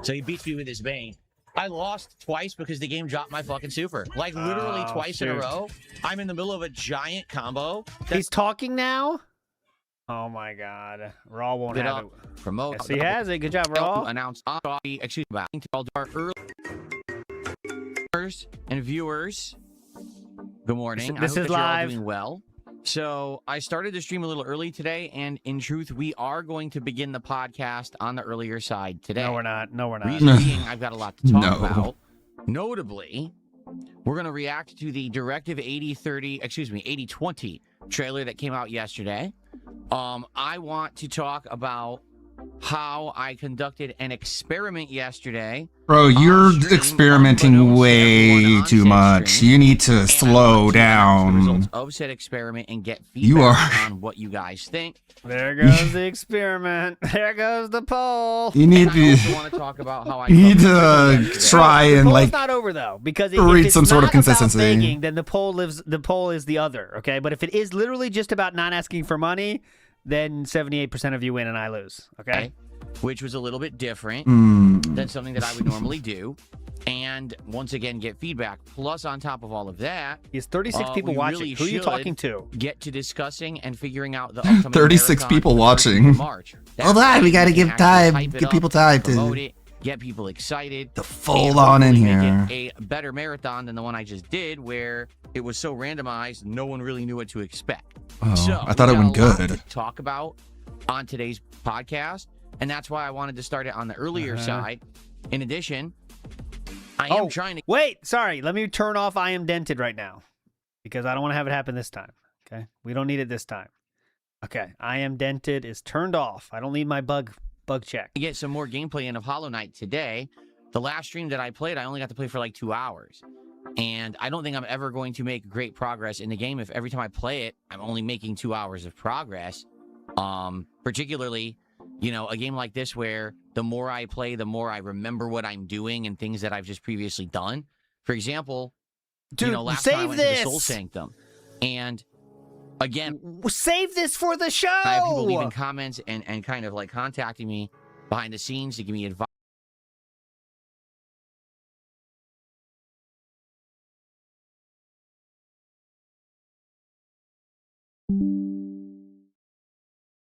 [SPEAKER 3] So he beats me with his Bane. I lost twice because the game dropped my fucking super. Like literally twice in a row. I'm in the middle of a giant combo.
[SPEAKER 4] He's talking now? Oh my god. Raw won't have it.
[SPEAKER 3] Promote.
[SPEAKER 4] Yes, he has it. Good job, Raw.
[SPEAKER 3] Announced excuse me, early and viewers. Good morning.
[SPEAKER 4] This
[SPEAKER 3] I hope
[SPEAKER 4] is
[SPEAKER 3] that you're all
[SPEAKER 4] live.
[SPEAKER 3] doing well. So I started the stream a little early today, and in truth, we are going to begin the podcast on the earlier side today.
[SPEAKER 4] No, we're not. No, we're not.
[SPEAKER 3] Reason being, I've got a lot to talk about. Notably, we're going to react to the Directive 8020 trailer that came out yesterday. I want to talk about how I conducted an experiment yesterday.
[SPEAKER 1] Bro, you're experimenting way too much. You need to slow down.
[SPEAKER 3] Of said experiment and get feedback on what you guys think.
[SPEAKER 4] There goes the experiment. There goes the poll.
[SPEAKER 1] You need
[SPEAKER 3] I also want to talk about how I
[SPEAKER 1] you need to try and
[SPEAKER 4] The
[SPEAKER 1] like
[SPEAKER 4] poll's not over though, because
[SPEAKER 1] reach
[SPEAKER 4] if
[SPEAKER 1] some
[SPEAKER 4] it's
[SPEAKER 1] sort of
[SPEAKER 4] not about
[SPEAKER 1] consistency.
[SPEAKER 4] begging, then the poll is the other. Okay, but if it is literally just about not asking for money, then 78% of you win and I lose. Okay.
[SPEAKER 3] Which was a little bit different
[SPEAKER 1] Mm.
[SPEAKER 3] than something that I would normally do. And once again, get feedback. Plus, on top of all of that,
[SPEAKER 4] is 36 people
[SPEAKER 3] we
[SPEAKER 4] watching.
[SPEAKER 3] really
[SPEAKER 4] Who are you
[SPEAKER 3] should
[SPEAKER 4] talking to?
[SPEAKER 3] Get to discussing and figuring out the upcoming
[SPEAKER 1] 36
[SPEAKER 3] marathon
[SPEAKER 1] people
[SPEAKER 3] for
[SPEAKER 1] watching.
[SPEAKER 3] March.
[SPEAKER 1] Hold on, we gotta give
[SPEAKER 3] Actually
[SPEAKER 1] time.
[SPEAKER 3] hype it
[SPEAKER 1] Give
[SPEAKER 3] up,
[SPEAKER 1] people time
[SPEAKER 3] promote
[SPEAKER 1] to
[SPEAKER 3] it, get people excited.
[SPEAKER 1] the full on in
[SPEAKER 3] hopefully
[SPEAKER 1] here.
[SPEAKER 3] make it a better marathon than the one I just did, where it was so randomized, no one really knew what to expect.
[SPEAKER 1] Oh,
[SPEAKER 3] So
[SPEAKER 1] I thought it
[SPEAKER 3] we
[SPEAKER 1] went
[SPEAKER 3] got a lot
[SPEAKER 1] good.
[SPEAKER 3] to talk about on today's podcast, and that's why I wanted to start it on the earlier side. In addition, I am trying to.
[SPEAKER 4] Wait, sorry. Let me turn off I Am Dented right now. because I don't want to have it happen this time. Okay, we don't need it this time. Okay, I Am Dented is turned off. I don't need my bug check.
[SPEAKER 3] To get some more gameplay in of Hollow Knight today. The last stream that I played, I only got to play for like 2 hours. And I don't think I'm ever going to make great progress in the game if every time I play it, I'm only making 2 hours of progress. Particularly, a game like this where the more I play, the more I remember what I'm doing and things that I've just previously done. For example,
[SPEAKER 4] dude,
[SPEAKER 3] last time I went to the Soul Sanctum. And again,
[SPEAKER 4] save this for the show.
[SPEAKER 3] I have people leaving comments and kind of like contacting me behind the scenes to give me advice.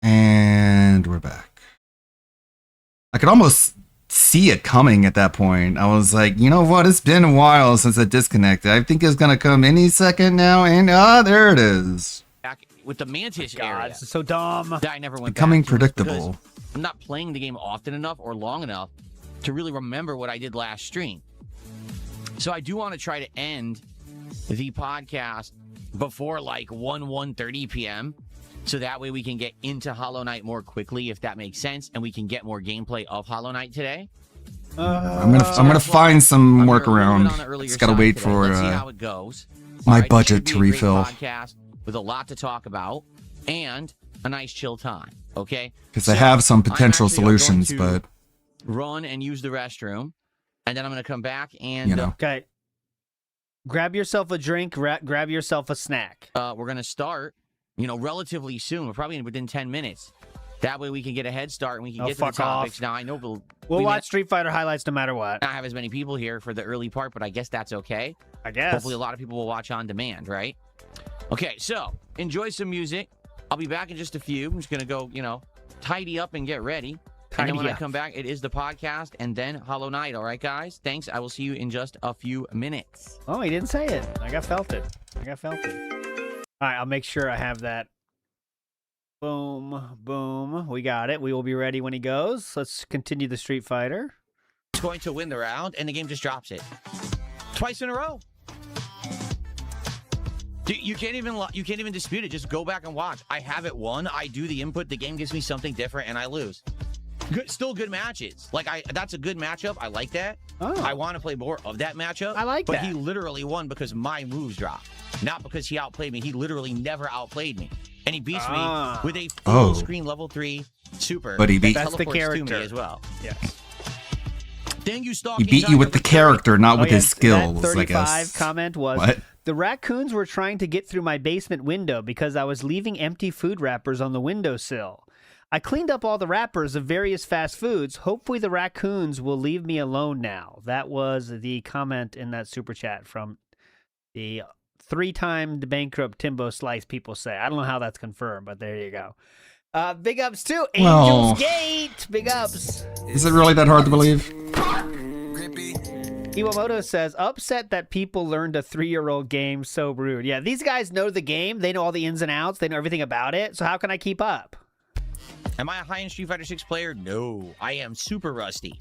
[SPEAKER 1] And we're back. I could almost see it coming at that point. I was like, you know what? It's been a while since I disconnected. I think it's going to come any second now. And there it is.
[SPEAKER 3] Back with the Mantis area.
[SPEAKER 4] This is so dumb.
[SPEAKER 3] That I never went
[SPEAKER 1] Becoming
[SPEAKER 3] back to
[SPEAKER 1] predictable.
[SPEAKER 3] because I'm not playing the game often enough or long enough to really remember what I did last stream. So I do want to try to end the podcast before like 1:30 p.m. So that way we can get into Hollow Knight more quickly, if that makes sense, and we can get more gameplay of Hollow Knight today.
[SPEAKER 1] I'm gonna find some workaround. Just gotta wait for
[SPEAKER 3] Let's see how it goes.
[SPEAKER 1] my
[SPEAKER 3] All
[SPEAKER 1] budget
[SPEAKER 3] this
[SPEAKER 1] to
[SPEAKER 3] should be a great
[SPEAKER 1] refill.
[SPEAKER 3] podcast with a lot to talk about and a nice chill time. Okay.
[SPEAKER 1] Because I have some
[SPEAKER 3] I'm
[SPEAKER 1] potential
[SPEAKER 3] actually going
[SPEAKER 1] solutions,
[SPEAKER 3] to
[SPEAKER 1] but
[SPEAKER 3] run and use the restroom, and then I'm going to come back and
[SPEAKER 4] Okay. Grab yourself a drink. Grab yourself a snack.
[SPEAKER 3] we're going to start. Relatively soon. We're probably within 10 minutes. That way we can get a head start and we can get to the
[SPEAKER 4] fuck
[SPEAKER 3] topics.
[SPEAKER 4] off.
[SPEAKER 3] Now I know
[SPEAKER 4] We'll watch Street Fighter highlights no matter what.
[SPEAKER 3] not have as many people here for the early part, but I guess that's okay.
[SPEAKER 4] I guess.
[SPEAKER 3] Hopefully a lot of people will watch on demand, right? Okay, so enjoy some music. I'll be back in just a few. I'm just gonna go, tidy up and get ready. And then when I come back, it is the podcast and then Hollow Knight. All right, guys? Thanks. I will see you in just a few minutes.
[SPEAKER 4] Oh, he didn't say it. I felt it. All right, I'll make sure I have that. Boom, boom. We got it. We will be ready when he goes. Let's continue the Street Fighter.
[SPEAKER 3] It's going to win the round, and the game just drops it. Twice in a row. You can't even dispute it. Just go back and watch. I have it won. I do the input. The game gives me something different, and I lose. Still good matches. That's a good matchup. I like that.
[SPEAKER 4] Oh.
[SPEAKER 3] I want to play more of that matchup.
[SPEAKER 4] I like
[SPEAKER 3] but
[SPEAKER 4] that.
[SPEAKER 3] He literally won because my moves dropped. Not because he outplayed me. He literally never outplayed me. And he beats me with a full screen level 3 super.
[SPEAKER 1] But he beat-
[SPEAKER 3] that
[SPEAKER 1] That's the
[SPEAKER 3] teleports to
[SPEAKER 4] character.
[SPEAKER 3] me as well.
[SPEAKER 4] Yes.
[SPEAKER 3] Then you stalk
[SPEAKER 1] he beat you with the character, not with his skills,
[SPEAKER 4] That
[SPEAKER 1] I
[SPEAKER 4] 35
[SPEAKER 1] guess.
[SPEAKER 4] comment was,
[SPEAKER 1] What?
[SPEAKER 4] the raccoons were trying to get through my basement window because I was leaving empty food wrappers on the windowsill. I cleaned up all the wrappers of various fast foods. Hopefully the raccoons will leave me alone now. That was the comment in that super chat from the 3-time bankrupt Timbo Slice, people say. I don't know how that's confirmed, but there you go. Big ups to
[SPEAKER 1] Well-
[SPEAKER 4] Angel's Gate. Big ups.
[SPEAKER 1] Is it really that hard to believe?
[SPEAKER 4] Iwamoto says, upset that people learned a 3-year-old game. So rude. Yeah, these guys know the game. They know all the ins and outs. They know everything about it. So how can I keep up?
[SPEAKER 3] Am I a high-end Street Fighter 6 player? No. I am super rusty.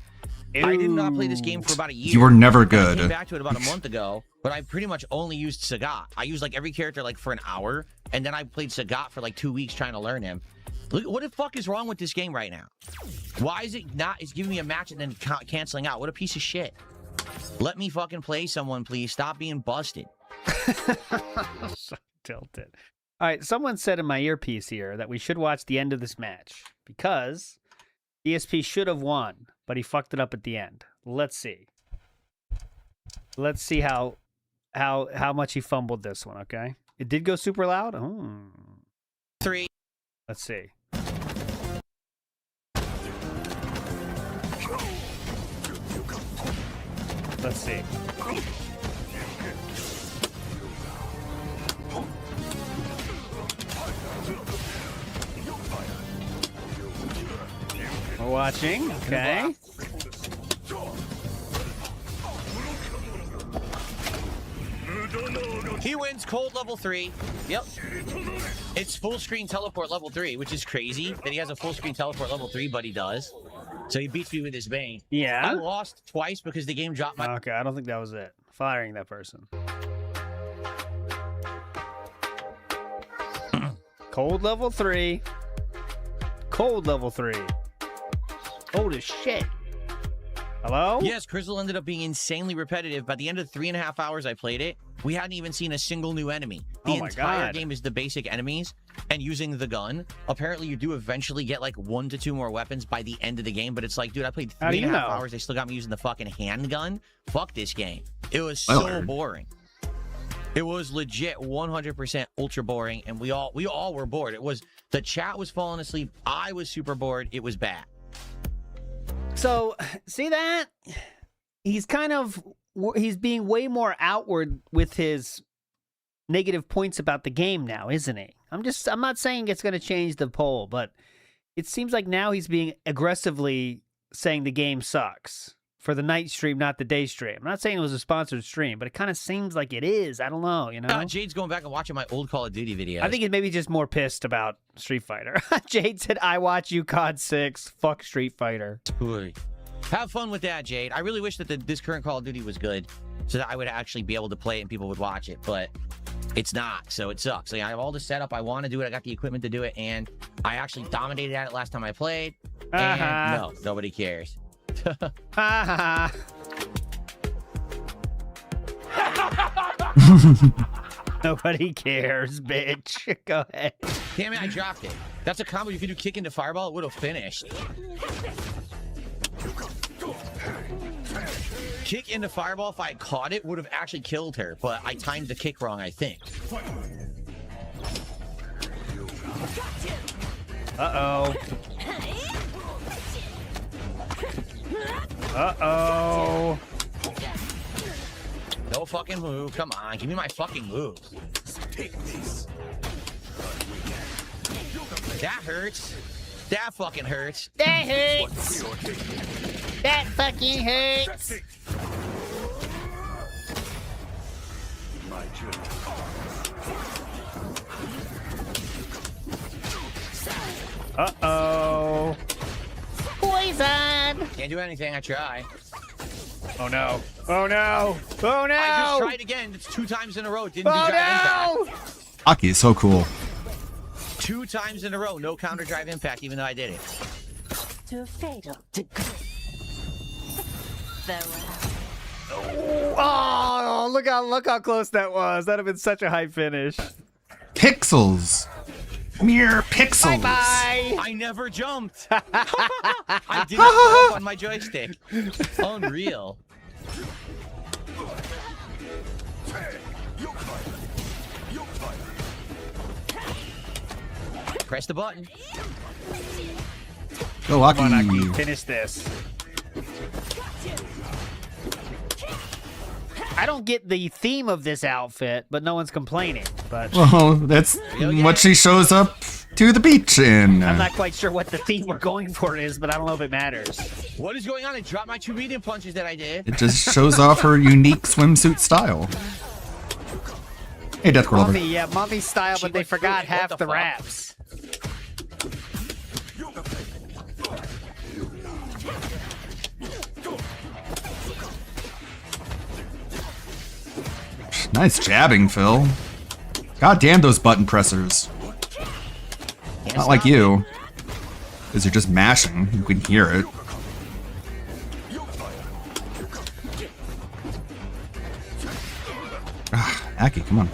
[SPEAKER 3] I did not play this game for about a year.
[SPEAKER 1] You were never
[SPEAKER 3] I
[SPEAKER 1] good.
[SPEAKER 3] came back to it about a month ago, but I pretty much only used Sagat. I used every character for an hour, and then I played Sagat for 2 weeks trying to learn him. Look, what the fuck is wrong with this game right now? Why is it not? It's giving me a match and then canceling out. What a piece of shit. Let me fucking play someone, please. Stop being busted.
[SPEAKER 4] So tilted. All right, someone said in my earpiece here that we should watch the end of this match because ESP should have won, but he fucked it up at the end. Let's see. Let's see how much he fumbled this one, okay? It did go super loud?
[SPEAKER 3] 3.
[SPEAKER 4] Let's see. Let's see. We're watching. Okay.
[SPEAKER 3] He wins cold level 3. Yep. It's full screen teleport level 3, which is crazy that he has a full screen teleport level 3, but he does. So he beats me with his Bane.
[SPEAKER 4] Yeah.
[SPEAKER 3] I lost twice because the game dropped my.
[SPEAKER 4] Okay, I don't think that was it. Firing that person. Cold level 3. Cold level 3. Cold as shit. Hello?
[SPEAKER 3] Yes, Crystal ended up being insanely repetitive. By the end of 3.5 hours I played it, we hadn't even seen a single new enemy. The entire game is the basic enemies and using the gun. Apparently, you do eventually get like 1 to 2 more weapons by the end of the game, but it's like, dude, I played 3.5 hours. They still got me using the fucking handgun. Fuck this game. It was so boring. It was legit 100% ultra boring, and we all were bored. It was, the chat was falling asleep. I was super bored. It was bad.
[SPEAKER 4] So, see that? He's being way more outward with his negative points about the game now, isn't he? I'm not saying it's going to change the poll, but it seems like now he's being aggressively saying the game sucks for the night stream, not the day stream. I'm not saying it was a sponsored stream, but it kind of seems like it is. I don't know, you know?
[SPEAKER 3] Jade's going back and watching my old Call of Duty videos.
[SPEAKER 4] I think he's maybe just more pissed about Street Fighter. Jade said, I watch you COD 6. Fuck Street Fighter.
[SPEAKER 3] Have fun with that, Jade. I really wish that this current Call of Duty was good so that I would actually be able to play it and people would watch it, but it's not, so it sucks. Like, I have all the setup. I want to do it. I got the equipment to do it, and I actually dominated at it last time I played, and no, nobody cares.
[SPEAKER 4] Nobody cares, bitch. Go ahead.
[SPEAKER 3] Damn it, I dropped it. That's a combo you could do kick into fireball. It would have finished. Kick into fireball, if I had caught it, would have actually killed her, but I timed the kick wrong, I think.
[SPEAKER 4] Uh-oh. Uh-oh.
[SPEAKER 3] No fucking move. Come on, give me my fucking move. That hurts. That fucking hurts.
[SPEAKER 21] That hurts. That fucking hurts.
[SPEAKER 4] Uh-oh.
[SPEAKER 21] Poison.
[SPEAKER 3] Can't do anything, I try.
[SPEAKER 4] Oh no. Oh no. Oh no.
[SPEAKER 3] I just tried again. It's 2 times in a row. It didn't do drive impact.
[SPEAKER 1] Aki is so cool.
[SPEAKER 3] 2 times in a row, no counter drive impact, even though I did it.
[SPEAKER 21] To a fatal degree.
[SPEAKER 4] Oh, look how close that was. That'd have been such a high finish.
[SPEAKER 1] Pixels. Mere pixels.
[SPEAKER 4] Bye-bye.
[SPEAKER 3] I never jumped. I didn't jump on my joystick. Unreal. Press the button.
[SPEAKER 1] Go, Aki.
[SPEAKER 4] Come on, Aki. Finish this. I don't get the theme of this outfit, but no one's complaining. But
[SPEAKER 1] Well, that's what she shows up to the beach in.
[SPEAKER 4] I'm not quite sure what the theme we're going for is, but I don't know if it matters.
[SPEAKER 3] What is going on? I dropped my 2 medium punches that I did.
[SPEAKER 1] It just shows off her unique swimsuit style. Hey, Death Girl.
[SPEAKER 4] Mommy, yeah, mommy style, but they forgot half the raps.
[SPEAKER 1] Nice jabbing, Phil. God damn those button pressers. Not like you. Because you're just mashing. You can hear it. Ah, Aki, come on.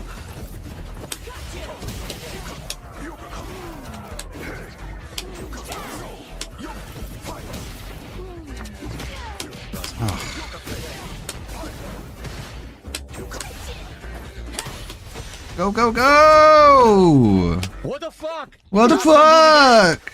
[SPEAKER 1] Oh. Go, go, go!
[SPEAKER 3] What the fuck?
[SPEAKER 1] What the fuck?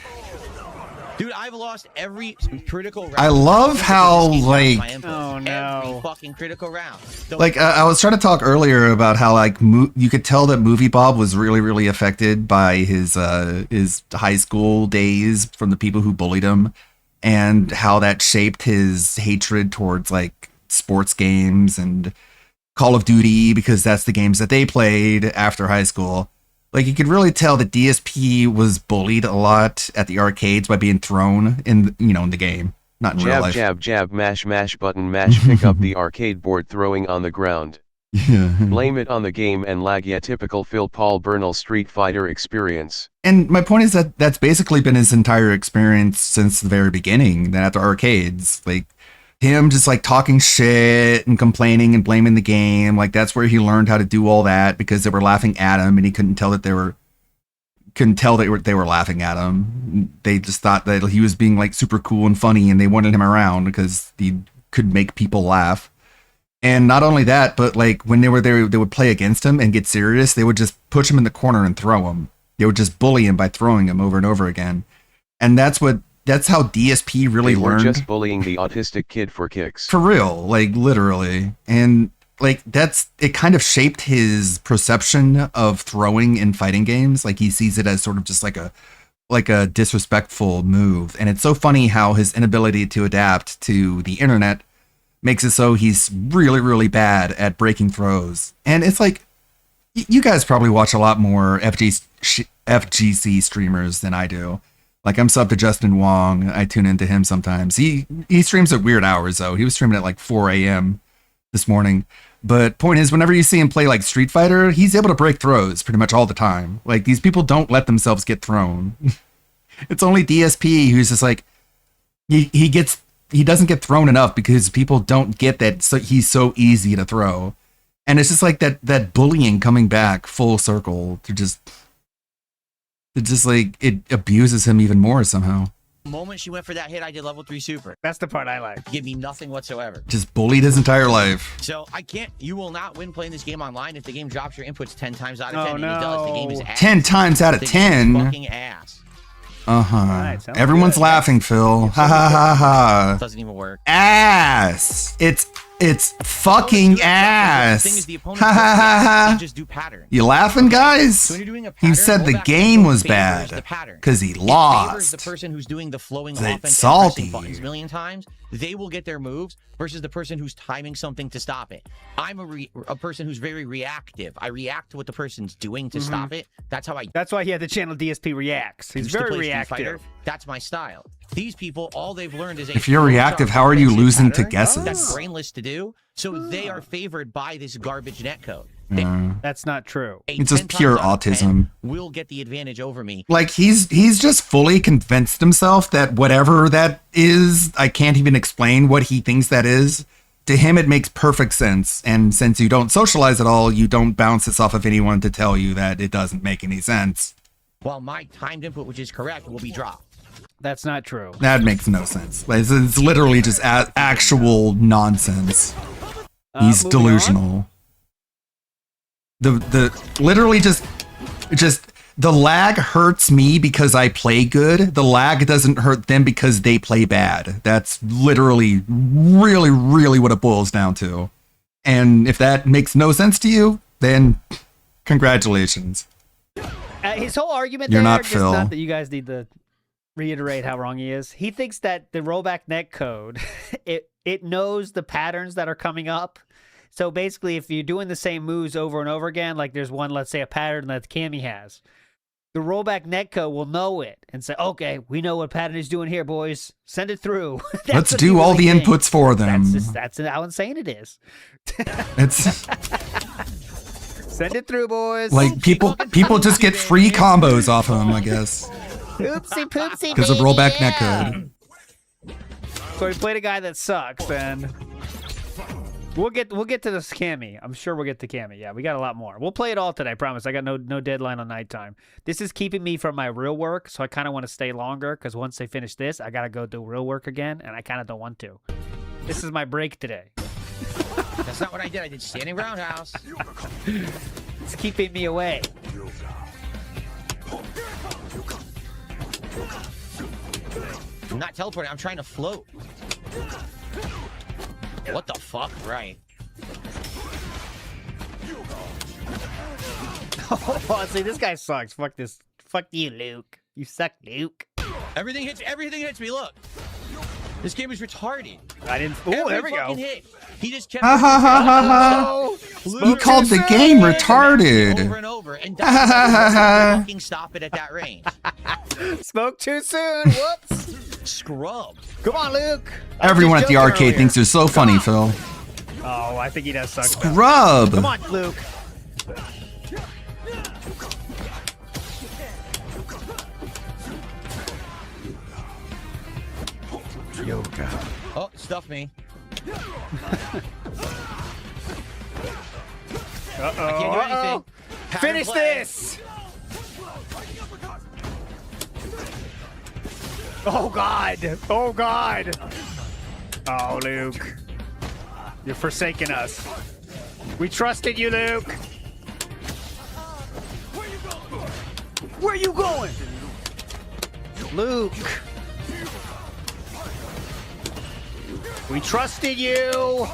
[SPEAKER 3] Dude, I've lost every critical round.
[SPEAKER 1] I love how, like...
[SPEAKER 4] Oh, no.
[SPEAKER 3] Every fucking critical round.
[SPEAKER 1] Like, I was trying to talk earlier about how, like, you could tell that Movie Bob was really, really affected by his high school days from the people who bullied him, and how that shaped his hatred towards, like, sports games and Call of Duty, because that's the games that they played after high school. Like, you could really tell that DSP was bullied a lot at the arcades by being thrown in, in the game, not in real
[SPEAKER 7] Jab,
[SPEAKER 1] life.
[SPEAKER 7] jab, jab, mash, mash, button, mash, pick up the arcade board throwing on the ground.
[SPEAKER 1] Yeah.
[SPEAKER 7] Blame it on the game and lag. Yeah, typical Phil Paul Bernal Street Fighter experience.
[SPEAKER 1] And my point is that that's basically been his entire experience since the very beginning, that at the arcades. Like, him just like talking shit and complaining and blaming the game. Like, that's where he learned how to do all that, because they were laughing at him and he couldn't tell that they were laughing at him. They just thought that he was being like super cool and funny, and they wanted him around because he could make people laugh. And not only that, but like when they were there, they would play against him and get serious. They would just push him in the corner and throw him. They would just bully him by throwing him over and over again. And that's how DSP really
[SPEAKER 7] They were
[SPEAKER 1] learned.
[SPEAKER 7] just bullying the autistic kid for kicks.
[SPEAKER 1] For real, like literally. And like it kind of shaped his perception of throwing in fighting games. Like, he sees it as sort of just like a disrespectful move. And it's so funny how his inability to adapt to the internet makes it so he's really, really bad at breaking throws. And it's like, you guys probably watch a lot more FGC streamers than I do. Like, I'm sub to Justin Wong. I tune into him sometimes. He streams at weird hours, though. He was streaming at like 4 a.m. this morning. But point is, whenever you see him play like Street Fighter, he's able to break throws pretty much all the time. Like, these people don't let themselves get thrown. It's only DSP who's just like, he doesn't get thrown enough because people don't get that, so he's so easy to throw. And it's just like that bullying coming back full circle to just like, it abuses him even more somehow.
[SPEAKER 3] The moment she went for that hit, I did level 3 super.
[SPEAKER 4] That's the part I like.
[SPEAKER 3] Give me nothing whatsoever.
[SPEAKER 1] Just bullied his entire life.
[SPEAKER 3] So you will not win playing this game online if the game drops your inputs 10 times out of 10. And it does. The game is ass.
[SPEAKER 1] 10 times out of 10.
[SPEAKER 3] Fucking ass.
[SPEAKER 1] Right, everyone's laughing, Phil. Ha ha ha ha.
[SPEAKER 3] Doesn't even work.
[SPEAKER 1] Ass. It's fucking ass.
[SPEAKER 3] The thing is, the opponent
[SPEAKER 1] Ha ha ha ha.
[SPEAKER 3] just do patterns.
[SPEAKER 1] You laughing, guys?
[SPEAKER 3] So when you're doing a pattern,
[SPEAKER 1] You said the
[SPEAKER 3] rollback
[SPEAKER 1] game was
[SPEAKER 3] favors the
[SPEAKER 1] bad
[SPEAKER 3] pattern.
[SPEAKER 1] because he
[SPEAKER 3] It favors the
[SPEAKER 1] lost.
[SPEAKER 3] person who's doing the flowing
[SPEAKER 1] It's
[SPEAKER 3] offense and
[SPEAKER 1] salty.
[SPEAKER 3] pressing buttons a million times. They will get their moves versus the person who's timing something to stop it. I'm a person who's very reactive. I react to what the person's doing to stop it. That's
[SPEAKER 4] why he had the channel DSP Reacts. He's
[SPEAKER 3] used to
[SPEAKER 4] very
[SPEAKER 3] play Street Fighter.
[SPEAKER 4] reactive.
[SPEAKER 3] That's my style. These people, all they've learned is
[SPEAKER 1] If you're reactive, how are you losing to guesses?
[SPEAKER 3] That's brainless to do. So they are favored by this garbage netcode.
[SPEAKER 4] That's not true.
[SPEAKER 1] It's just pure autism.
[SPEAKER 3] Will get the advantage over me.
[SPEAKER 1] Like, he's just fully convinced himself that whatever that is, I can't even explain what he thinks that is. To him, it makes perfect sense. And since you don't socialize at all, you don't bounce this off of anyone to tell you that it doesn't make any sense.
[SPEAKER 3] While my timed input, which is correct, will be dropped.
[SPEAKER 4] That's not true.
[SPEAKER 1] That makes no sense. Like, it's literally just actual nonsense. He's delusional. The literally just the lag hurts me because I play good. The lag doesn't hurt them because they play bad. That's literally really, really what it boils down to. And if that makes no sense to you, then congratulations.
[SPEAKER 4] His whole argument
[SPEAKER 1] You're
[SPEAKER 4] there,
[SPEAKER 1] not
[SPEAKER 4] just
[SPEAKER 1] Phil.
[SPEAKER 4] not that you guys need to reiterate how wrong he is. He thinks that the rollback netcode, it knows the patterns that are coming up. So basically, if you're doing the same moves over and over again, like there's one, let's say a pattern that Cammy has, the rollback netcode will know it and say, okay, we know what pattern he's doing here, boys. Send it through.
[SPEAKER 1] Let's do all the inputs for them.
[SPEAKER 4] That's how insane it is.
[SPEAKER 1] It's
[SPEAKER 4] Send it through, boys.
[SPEAKER 1] like people just get free combos off him, I guess,
[SPEAKER 4] Oopsie poopsie.
[SPEAKER 1] because of rollback netcode.
[SPEAKER 4] So we played a guy that sucks, and we'll get to this Cammy. I'm sure we'll get to Cammy. Yeah, we got a lot more. We'll play it all today, I promise. I got no deadline on nighttime. This is keeping me from my real work, so I kind of want to stay longer, because once they finish this, I got to go do real work again, and I kind of don't want to. This is my break today.
[SPEAKER 3] That's not what I did. I did standing roundhouse.
[SPEAKER 4] It's keeping me away.
[SPEAKER 3] I'm not teleporting. I'm trying to float. What the fuck? Right.
[SPEAKER 4] Oh, see, this guy sucks. Fuck this. Fuck you, Luke. You suck, Luke.
[SPEAKER 3] Everything hits me. Look. This game is retarded.
[SPEAKER 4] I didn't. Oh, there we go.
[SPEAKER 3] Hit. He just kept.
[SPEAKER 1] Ha ha ha ha ha. He called the game retarded.
[SPEAKER 3] Over and over, and doesn't fucking stop it at that range.
[SPEAKER 4] Spoke too soon. Whoops.
[SPEAKER 3] Scrub.
[SPEAKER 4] Come on, Luke.
[SPEAKER 1] Everyone at the arcade thinks they're so funny, Phil.
[SPEAKER 4] Oh, I think he does suck.
[SPEAKER 1] Scrub.
[SPEAKER 4] Come on, Luke.
[SPEAKER 1] Yoga.
[SPEAKER 3] Oh, stuff me.
[SPEAKER 4] Uh-oh.
[SPEAKER 3] I can't do anything. Pattern
[SPEAKER 4] Finish
[SPEAKER 3] play.
[SPEAKER 4] this! Oh, God. Oh, God. Oh, Luke. You're forsaking us. We trusted you, Luke. Where you going? Luke. We trusted you.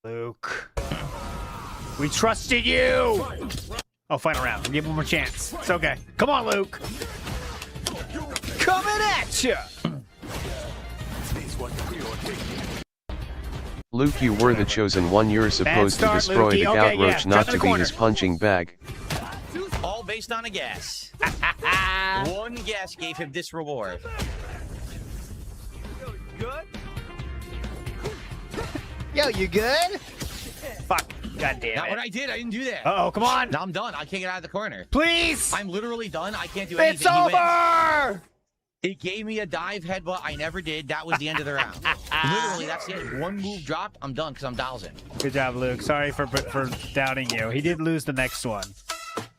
[SPEAKER 4] Luke. We trusted you. Oh, final round. We'll give him one more chance. It's okay. Come on, Luke. Coming at you.
[SPEAKER 7] Luke, you were the chosen one. You're supposed to destroy the gout roach, not to be his punching bag.
[SPEAKER 3] All based on a guess. One guess gave him this reward.
[SPEAKER 4] Yo, you good? Fuck. God damn
[SPEAKER 3] Not
[SPEAKER 4] it.
[SPEAKER 3] what I did. I didn't do that.
[SPEAKER 4] Uh-oh, come on.
[SPEAKER 3] Now I'm done. I can't get out of the corner.
[SPEAKER 4] Please.
[SPEAKER 3] I'm literally done. I can't do
[SPEAKER 4] It's
[SPEAKER 3] anything. He wins.
[SPEAKER 4] over.
[SPEAKER 3] It gave me a dive headbutt. I never did. That was the end of the round. Literally, that's the end. One move dropped. I'm done because I'm dowsing.
[SPEAKER 4] Good job, Luke. Sorry for doubting you. He did lose the next one.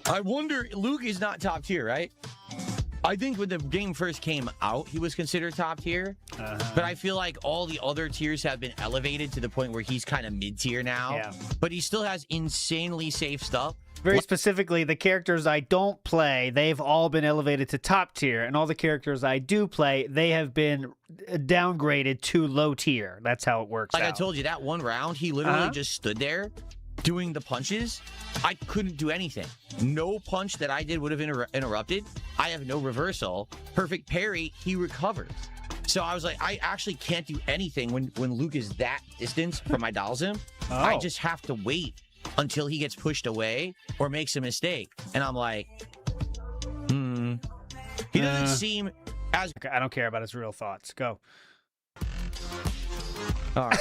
[SPEAKER 3] I wonder, Luke is not top tier, right? I think when the game first came out, he was considered top tier. But I feel like all the other tiers have been elevated to the point where he's kind of mid-tier now.
[SPEAKER 4] Yeah.
[SPEAKER 3] But he still has insanely safe stuff.
[SPEAKER 4] Very specifically, the characters I don't play, they've all been elevated to top tier. And all the characters I do play, they have been downgraded to low tier. That's how it works
[SPEAKER 3] Like
[SPEAKER 4] out.
[SPEAKER 3] I told you, that one round, he literally just stood there doing the punches. I couldn't do anything. No punch that I did would have interrupted. I have no reversal. Perfect parry, he recovered. So I was like, I actually can't do anything when Luke is that distance from my Dalsim. I just have to wait until he gets pushed away or makes a mistake. And I'm like, He doesn't seem as...
[SPEAKER 4] Okay, I don't care about his real thoughts. Go.
[SPEAKER 3] All right.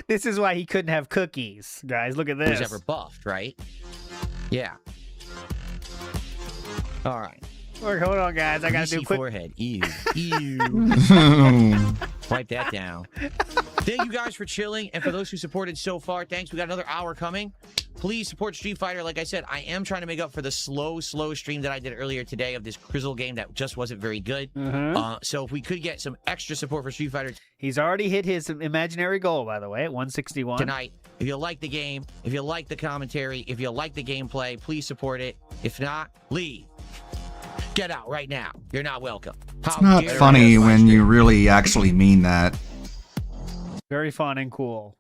[SPEAKER 4] This is why he couldn't have cookies, guys. Look at this.
[SPEAKER 3] Who's ever buffed, right? Yeah. All right.
[SPEAKER 4] Hold on, guys. I gotta do
[SPEAKER 3] Greasy
[SPEAKER 4] quick.
[SPEAKER 3] forehead. Ew. Ew. Wipe that down. Thank you guys for chilling, and for those who supported so far, thanks. We got another hour coming. Please support Street Fighter. Like I said, I am trying to make up for the slow stream that I did earlier today of this Crizzle game that just wasn't very good. So if we could get some extra support for Street Fighter.
[SPEAKER 4] He's already hit his imaginary goal, by the way, at 161.
[SPEAKER 3] Tonight, if you like the game, if you like the commentary, if you like the gameplay, please support it. If not, leave. Get out right now. You're not welcome.
[SPEAKER 1] It's not funny when you really actually mean that.
[SPEAKER 4] Very fun and cool.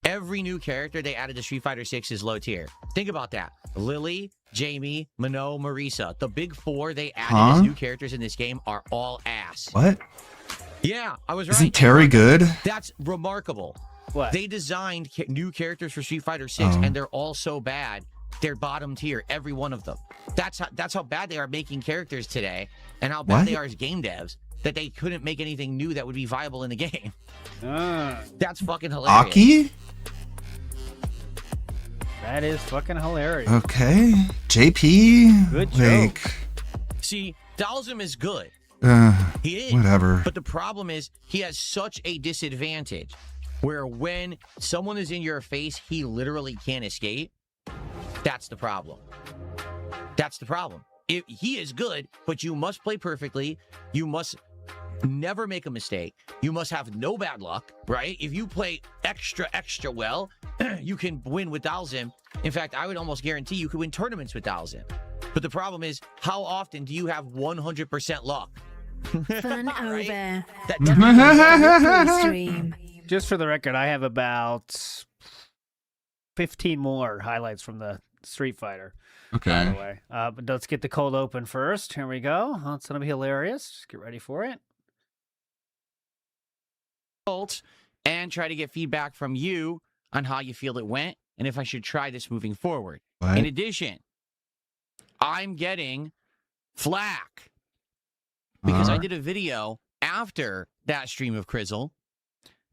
[SPEAKER 3] Every new character they added to Street Fighter 6 is low tier. Think about that. Lily, Jamie, Minot, Marisa. The big four they added as new characters in this game are all ass.
[SPEAKER 1] What?
[SPEAKER 3] Yeah, I was right.
[SPEAKER 1] Isn't Terry good?
[SPEAKER 3] That's remarkable.
[SPEAKER 4] What?
[SPEAKER 3] They designed new characters for Street Fighter 6 and they're all so bad. They're bottom tier, every one of them. That's how bad they are making characters today, and how bad they are as game devs, that they couldn't make anything new that would be viable in the game. That's fucking hilarious.
[SPEAKER 1] Aki?
[SPEAKER 4] That is fucking hilarious.
[SPEAKER 1] Okay. JP?
[SPEAKER 4] Good
[SPEAKER 1] joke.
[SPEAKER 3] See, Dalsim is good. He is.
[SPEAKER 1] Whatever.
[SPEAKER 3] But the problem is, he has such a disadvantage, where when someone is in your face, he literally can't escape. That's the problem. That's the problem. He is good, but you must play perfectly. You must never make a mistake. You must have no bad luck, right? If you play extra well, you can win with Dalsim. In fact, I would almost guarantee you could win tournaments with Dalsim. But the problem is, how often do you have 100% luck?
[SPEAKER 21] Fun over.
[SPEAKER 3] That
[SPEAKER 21] Stream.
[SPEAKER 4] Just for the record, I have about 15 more highlights from the Street Fighter.
[SPEAKER 1] Okay.
[SPEAKER 4] By the way. But let's get the cold open first. Here we go. Oh, it's going to be hilarious. Just get ready for it.
[SPEAKER 3] And try to get feedback from you on how you feel it went and if I should try this moving forward.
[SPEAKER 1] What?
[SPEAKER 3] In addition, I'm getting flack because I did a video after that stream of Crizzle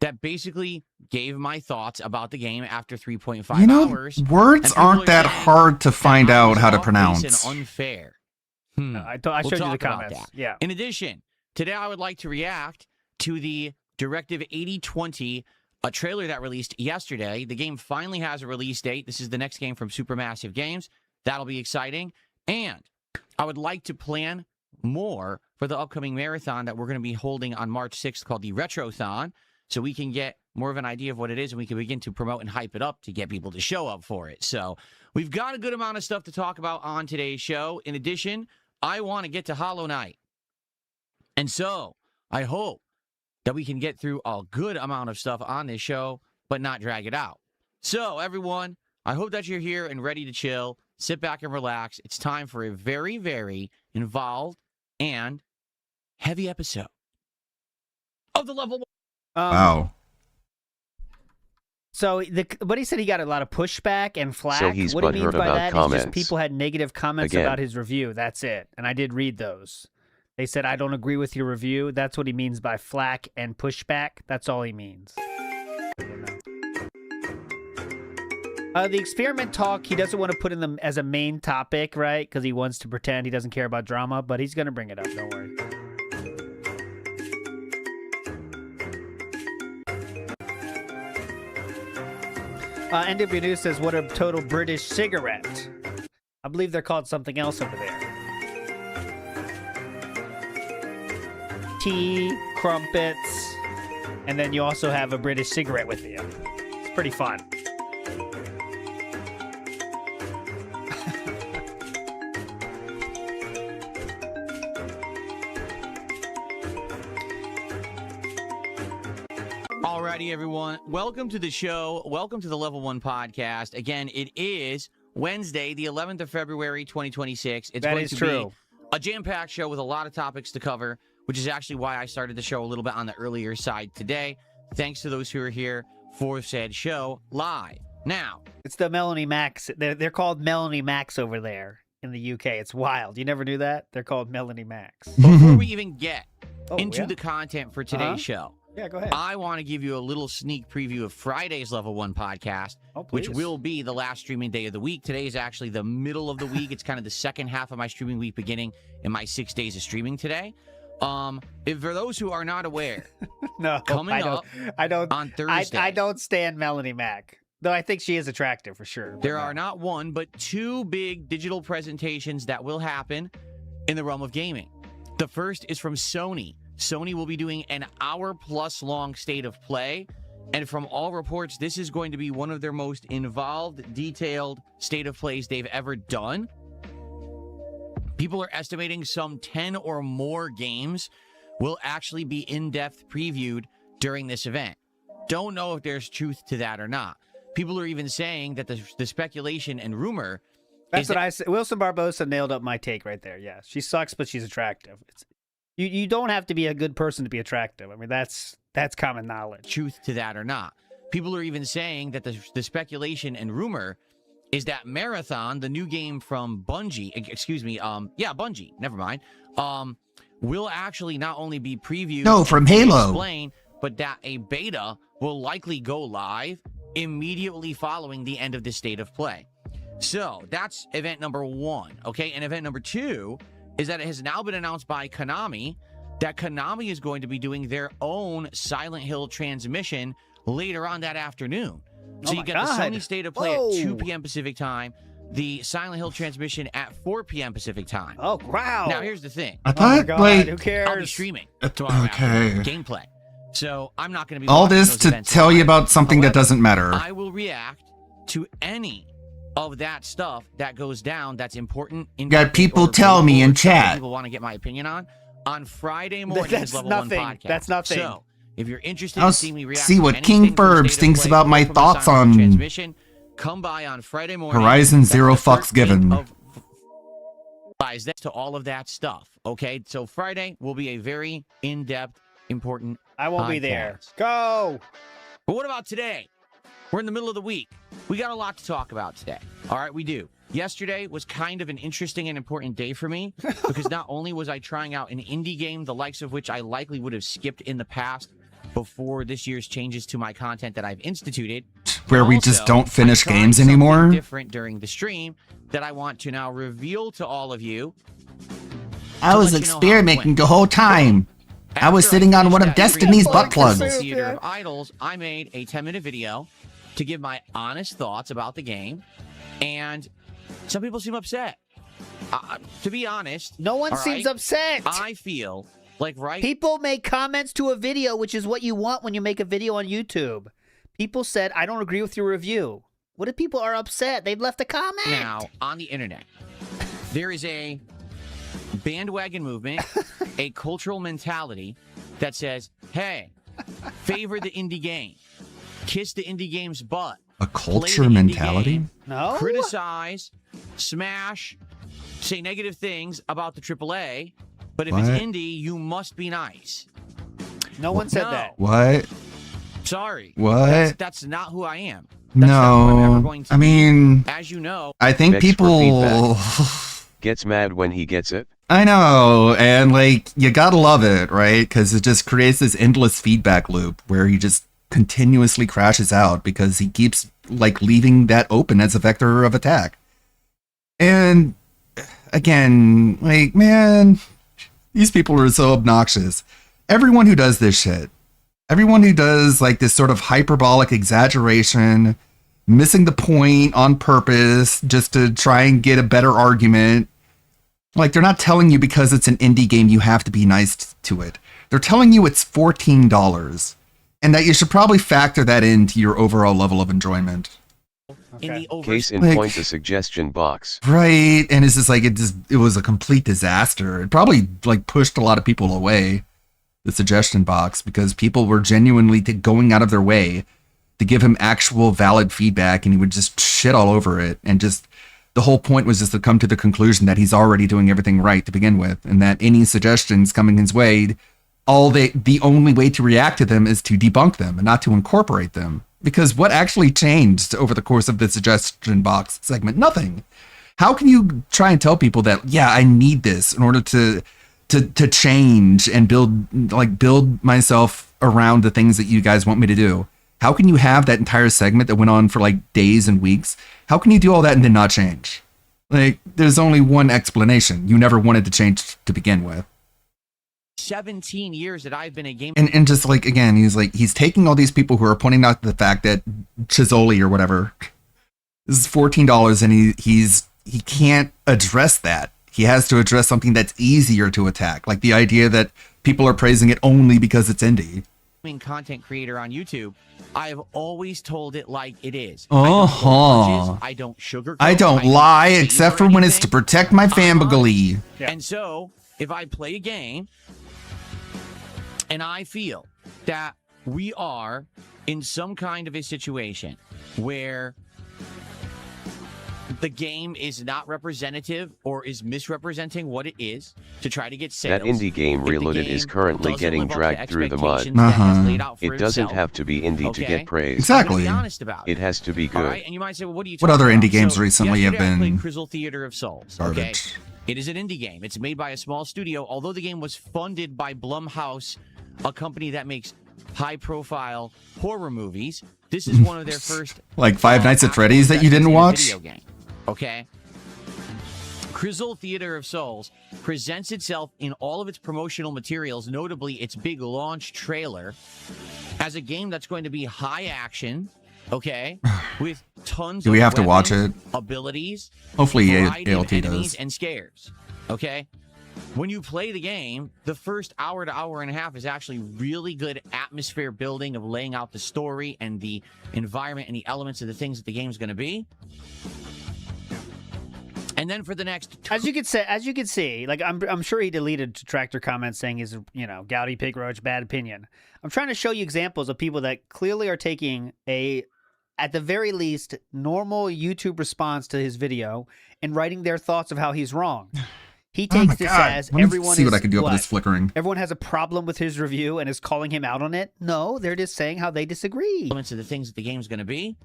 [SPEAKER 3] that basically gave my thoughts about the game after 3.5
[SPEAKER 1] You know,
[SPEAKER 3] hours.
[SPEAKER 1] words aren't that hard to find out how to
[SPEAKER 3] And
[SPEAKER 1] pronounce.
[SPEAKER 3] unfair.
[SPEAKER 4] I
[SPEAKER 3] We'll
[SPEAKER 4] showed you the
[SPEAKER 3] talk about
[SPEAKER 4] comments.
[SPEAKER 3] that.
[SPEAKER 4] Yeah.
[SPEAKER 3] In addition, today I would like to react to the Directive 8020, a trailer that released yesterday. The game finally has a release date. This is the next game from Supermassive Games. That'll be exciting. And I would like to plan more for the upcoming marathon that we're going to be holding on March 6th called the Retrothon, so we can get more of an idea of what it is and we can begin to promote and hype it up to get people to show up for it. So we've got a good amount of stuff to talk about on today's show. In addition, I want to get to Hollow Knight. And so I hope that we can get through a good amount of stuff on this show, but not drag it out. So everyone, I hope that you're here and ready to chill. Sit back and relax. It's time for a very, very involved and heavy episode of the Level 1.
[SPEAKER 1] Wow.
[SPEAKER 4] So, but he said he got a lot of pushback and flack.
[SPEAKER 7] So he's
[SPEAKER 4] what he means
[SPEAKER 7] butthurt
[SPEAKER 4] by
[SPEAKER 7] about
[SPEAKER 4] that is
[SPEAKER 7] comments.
[SPEAKER 4] just people had negative comments
[SPEAKER 7] Again.
[SPEAKER 4] about his review. That's it. And I did read those. They said, I don't agree with your review. That's what he means by flack and pushback. That's all he means. The experiment talk, he doesn't want to put in them as a main topic, right? Because he wants to pretend he doesn't care about drama, but he's going to bring it up. Don't worry. NW News says, what a total British cigarette. I believe they're called something else over there. Tea, crumpets, and then you also have a British cigarette with you. It's pretty fun.
[SPEAKER 3] Alrighty, everyone. Welcome to the show. Welcome to the Level 1 podcast. Again, it is Wednesday, the 11th of February, 2026. It's
[SPEAKER 4] That
[SPEAKER 3] going
[SPEAKER 4] is
[SPEAKER 3] to
[SPEAKER 4] true.
[SPEAKER 3] be a jam-packed show with a lot of topics to cover, which is actually why I started the show a little bit on the earlier side today. Thanks to those who are here for said show live. Now,
[SPEAKER 4] It's the Melanie Max. They're called Melanie Max over there in the UK. It's wild. You never knew that? They're called Melanie Max.
[SPEAKER 3] before we even get
[SPEAKER 4] Oh,
[SPEAKER 3] into
[SPEAKER 4] yeah?
[SPEAKER 3] the content for today's
[SPEAKER 4] Uh-huh.
[SPEAKER 3] show,
[SPEAKER 4] Yeah, go ahead.
[SPEAKER 3] I want to give you a little sneak preview of Friday's Level 1 podcast, which
[SPEAKER 4] please.
[SPEAKER 3] will be the last streaming day of the week. Today is actually the middle of the week. It's kind of the second half of my streaming week beginning in my 6 days of streaming today. If for those who are not aware,
[SPEAKER 4] No,
[SPEAKER 3] coming
[SPEAKER 4] I don't,
[SPEAKER 3] up
[SPEAKER 4] I don't,
[SPEAKER 3] on Thursday,
[SPEAKER 4] I don't stand Melanie Mac. Though I think she is attractive for sure. but
[SPEAKER 3] there
[SPEAKER 4] no.
[SPEAKER 3] are not one, but two big digital presentations that will happen in the realm of gaming. The first is from Sony. Sony will be doing an hour-plus long state of play, and from all reports, this is going to be one of their most involved, detailed state of plays they've ever done. People are estimating some 10 or more games will actually be in-depth previewed during this event. Don't know if there's truth to that or not. People are even saying that the speculation and rumor
[SPEAKER 4] That's
[SPEAKER 3] is
[SPEAKER 4] what
[SPEAKER 3] that
[SPEAKER 4] I said. Wilson Barbosa nailed up my take right there. Yeah, she sucks, but she's attractive. You don't have to be a good person to be attractive. I mean, that's common knowledge.
[SPEAKER 3] truth to that or not. People are even saying that the speculation and rumor is that Marathon, the new game from Bungie, Bungie, never mind, will actually not only be previewed
[SPEAKER 20] No,
[SPEAKER 3] and
[SPEAKER 20] from
[SPEAKER 3] fully
[SPEAKER 20] Halo.
[SPEAKER 3] explained, but that a beta will likely go live immediately following the end of the state of play. So that's event number one, okay? And event number two is that it has now been announced by Konami that Konami is going to be doing their own Silent Hill transmission later on that afternoon. So
[SPEAKER 4] Oh
[SPEAKER 3] you
[SPEAKER 4] my
[SPEAKER 3] get
[SPEAKER 4] God.
[SPEAKER 3] the Sony State of Play
[SPEAKER 4] Whoa.
[SPEAKER 3] at 2 p.m. Pacific time, the Silent Hill transmission at 4 p.m. Pacific time.
[SPEAKER 4] Oh, wow.
[SPEAKER 3] Now, here's the thing.
[SPEAKER 1] I
[SPEAKER 4] Oh my
[SPEAKER 1] thought,
[SPEAKER 4] God,
[SPEAKER 1] like,
[SPEAKER 4] who cares?
[SPEAKER 3] I'll be streaming tomorrow
[SPEAKER 1] okay.
[SPEAKER 3] afternoon, gameplay. So I'm not going to be
[SPEAKER 1] All
[SPEAKER 3] watching
[SPEAKER 1] this
[SPEAKER 3] those
[SPEAKER 1] to
[SPEAKER 3] events
[SPEAKER 1] tell you
[SPEAKER 3] live.
[SPEAKER 1] about something that
[SPEAKER 3] However,
[SPEAKER 1] doesn't matter.
[SPEAKER 3] I will react to any of that stuff that goes down that's important.
[SPEAKER 20] Got people tell me in chat.
[SPEAKER 3] People want to get my opinion on Friday morning's
[SPEAKER 4] That's
[SPEAKER 3] Level
[SPEAKER 4] nothing.
[SPEAKER 3] 1 podcast.
[SPEAKER 4] That's nothing.
[SPEAKER 3] So if you're interested
[SPEAKER 20] I'll
[SPEAKER 3] in seeing me react
[SPEAKER 20] see
[SPEAKER 3] to
[SPEAKER 20] what
[SPEAKER 3] anything
[SPEAKER 20] King
[SPEAKER 3] from
[SPEAKER 20] Furbs
[SPEAKER 3] State of
[SPEAKER 20] thinks
[SPEAKER 3] Play
[SPEAKER 20] about
[SPEAKER 3] or
[SPEAKER 20] my
[SPEAKER 3] from the
[SPEAKER 20] thoughts
[SPEAKER 3] Silent Hill
[SPEAKER 20] on
[SPEAKER 3] transmission, come by on Friday morning.
[SPEAKER 1] Horizon
[SPEAKER 3] That's
[SPEAKER 1] Zero
[SPEAKER 3] the
[SPEAKER 1] fucks
[SPEAKER 3] 13th
[SPEAKER 1] given.
[SPEAKER 3] of- Guys, that's to all of that stuff. Okay, so Friday will be a very in-depth, important.
[SPEAKER 4] I won't be there.
[SPEAKER 3] podcast.
[SPEAKER 4] Go.
[SPEAKER 3] But what about today? We're in the middle of the week. We got a lot to talk about today. All right, we do. Yesterday was kind of an interesting and important day for me because not only was I trying out an indie game, the likes of which I likely would have skipped in the past before this year's changes to my content that I've instituted.
[SPEAKER 1] Where we
[SPEAKER 3] Also,
[SPEAKER 1] just don't finish
[SPEAKER 3] I tried
[SPEAKER 1] games
[SPEAKER 3] something
[SPEAKER 1] anymore.
[SPEAKER 3] different during the stream that I want to now reveal to all of you.
[SPEAKER 20] I was experimenting the whole time. I was sitting on one of Destiny's butt plugs.
[SPEAKER 3] Theater of Idols, I made a 10-minute video to give my honest thoughts about the game, and some people seem upset. To be honest,
[SPEAKER 4] no one
[SPEAKER 3] all
[SPEAKER 4] seems
[SPEAKER 3] right,
[SPEAKER 4] upset.
[SPEAKER 3] I feel like
[SPEAKER 4] people make comments to a video, which is what you want when you make a video on YouTube. People said, "I don't agree with your review." What if people are upset? They've left a comment.
[SPEAKER 3] Now on the internet, there is a bandwagon movement, a cultural mentality that says, "Hey, favor the indie game, kiss the indie game's butt."
[SPEAKER 1] A culture mentality?
[SPEAKER 4] No.
[SPEAKER 3] Criticize, smash, say negative things about the AAA, but if
[SPEAKER 1] What?
[SPEAKER 3] it's indie, you must be nice.
[SPEAKER 4] No one said that.
[SPEAKER 1] What?
[SPEAKER 3] Sorry.
[SPEAKER 1] What?
[SPEAKER 3] That's not who I am. That's not who I'm ever
[SPEAKER 1] No.
[SPEAKER 3] going to
[SPEAKER 1] I
[SPEAKER 3] be.
[SPEAKER 1] mean,
[SPEAKER 3] As you know,
[SPEAKER 1] I think
[SPEAKER 7] Begs for
[SPEAKER 1] people.
[SPEAKER 7] feedback. Gets mad when he gets it.
[SPEAKER 1] I know, and like you gotta love it, right? Because it just creates this endless feedback loop where he just continuously crashes out because he keeps like leaving that open as a vector of attack. And again, like, man, these people are so obnoxious. Everyone who does this shit, everyone who does like this sort of hyperbolic exaggeration, missing the point on purpose just to try and get a better argument. Like, they're not telling you because it's an indie game you have to be nice to it. They're telling you it's $14 and that you should probably factor that into your overall level of enjoyment.
[SPEAKER 7] Case in
[SPEAKER 1] Like-
[SPEAKER 7] point, the suggestion box.
[SPEAKER 1] Right. And it's just like, it was a complete disaster. It probably like pushed a lot of people away, the suggestion box, because people were genuinely going out of their way to give him actual valid feedback, and he would just shit all over it. And just the whole point was just to come to the conclusion that he's already doing everything right to begin with, and that any suggestions coming his way, the only way to react to them is to debunk them and not to incorporate them. Because what actually changed over the course of the suggestion box segment? Nothing. How can you try and tell people that, yeah, I need this in order to change and build myself around the things that you guys want me to do? How can you have that entire segment that went on for like days and weeks? How can you do all that and then not change? Like, there's only one explanation. You never wanted to change to begin with.
[SPEAKER 3] 17 years that I've been a game.
[SPEAKER 1] And just like, again, he's taking all these people who are pointing out the fact that Chisoli or whatever, this is $14, and he can't address that. He has to address something that's easier to attack, like the idea that people are praising it only because it's indie.
[SPEAKER 3] Content creator on YouTube, I have always told it like it is. I don't sugarcoat.
[SPEAKER 1] I don't lie except for when it's to protect my family.
[SPEAKER 3] And so, if I play a game and I feel that we are in some kind of a situation where the game is not representative or is misrepresenting what it is to try to get sales.
[SPEAKER 7] That indie game
[SPEAKER 3] if the
[SPEAKER 7] Reloaded is
[SPEAKER 3] game
[SPEAKER 7] currently
[SPEAKER 3] doesn't
[SPEAKER 7] getting
[SPEAKER 3] live up to
[SPEAKER 7] dragged through the mud.
[SPEAKER 3] expectations that has laid out for
[SPEAKER 7] It doesn't
[SPEAKER 3] itself,
[SPEAKER 7] have to be indie to
[SPEAKER 3] okay?
[SPEAKER 7] get praise.
[SPEAKER 1] Exactly.
[SPEAKER 3] Be honest about it.
[SPEAKER 7] It has to be
[SPEAKER 3] All
[SPEAKER 7] good.
[SPEAKER 3] right, and you might say, well, what are you
[SPEAKER 1] What
[SPEAKER 3] talking
[SPEAKER 1] other
[SPEAKER 3] about?
[SPEAKER 1] indie games
[SPEAKER 3] So,
[SPEAKER 1] recently have
[SPEAKER 3] yesterday I played
[SPEAKER 1] been
[SPEAKER 3] Crizzle Theater of Souls.
[SPEAKER 1] garbage?
[SPEAKER 3] Okay? It is an indie game. It's made by a small studio, although the game was funded by Blumhouse, a company that makes high-profile horror movies. This is one of their first
[SPEAKER 1] Like Five Nights at Freddy's that you didn't watch?
[SPEAKER 3] video game. Okay? Crizzle Theater of Souls presents itself in all of its promotional materials, notably its big launch trailer, as a game that's going to be high action, okay, with tons
[SPEAKER 1] Do
[SPEAKER 3] of
[SPEAKER 1] we have to watch
[SPEAKER 3] weapons,
[SPEAKER 1] it?
[SPEAKER 3] abilities,
[SPEAKER 1] Hopefully
[SPEAKER 3] variety of
[SPEAKER 1] ALT
[SPEAKER 3] enemies,
[SPEAKER 1] does.
[SPEAKER 3] and scares, okay? When you play the game, the first hour to hour and a half is actually really good atmosphere building of laying out the story and the environment and the elements of the things that the game's going to be. And then for the next,
[SPEAKER 4] as you could see, like I'm sure he deleted detractor comments saying he's Gouty Pig Roach bad opinion. I'm trying to show you examples of people that clearly are taking at the very least, normal YouTube response to his video and writing their thoughts of how he's wrong. He
[SPEAKER 1] Oh my
[SPEAKER 4] takes this
[SPEAKER 1] God.
[SPEAKER 4] as
[SPEAKER 1] Let me
[SPEAKER 4] everyone
[SPEAKER 1] see what
[SPEAKER 4] is
[SPEAKER 1] I can do about this flickering.
[SPEAKER 4] Everyone has a problem with his review and is calling him out on it. No, they're just saying how they disagree.
[SPEAKER 3] Elements of the things that the game's going to be.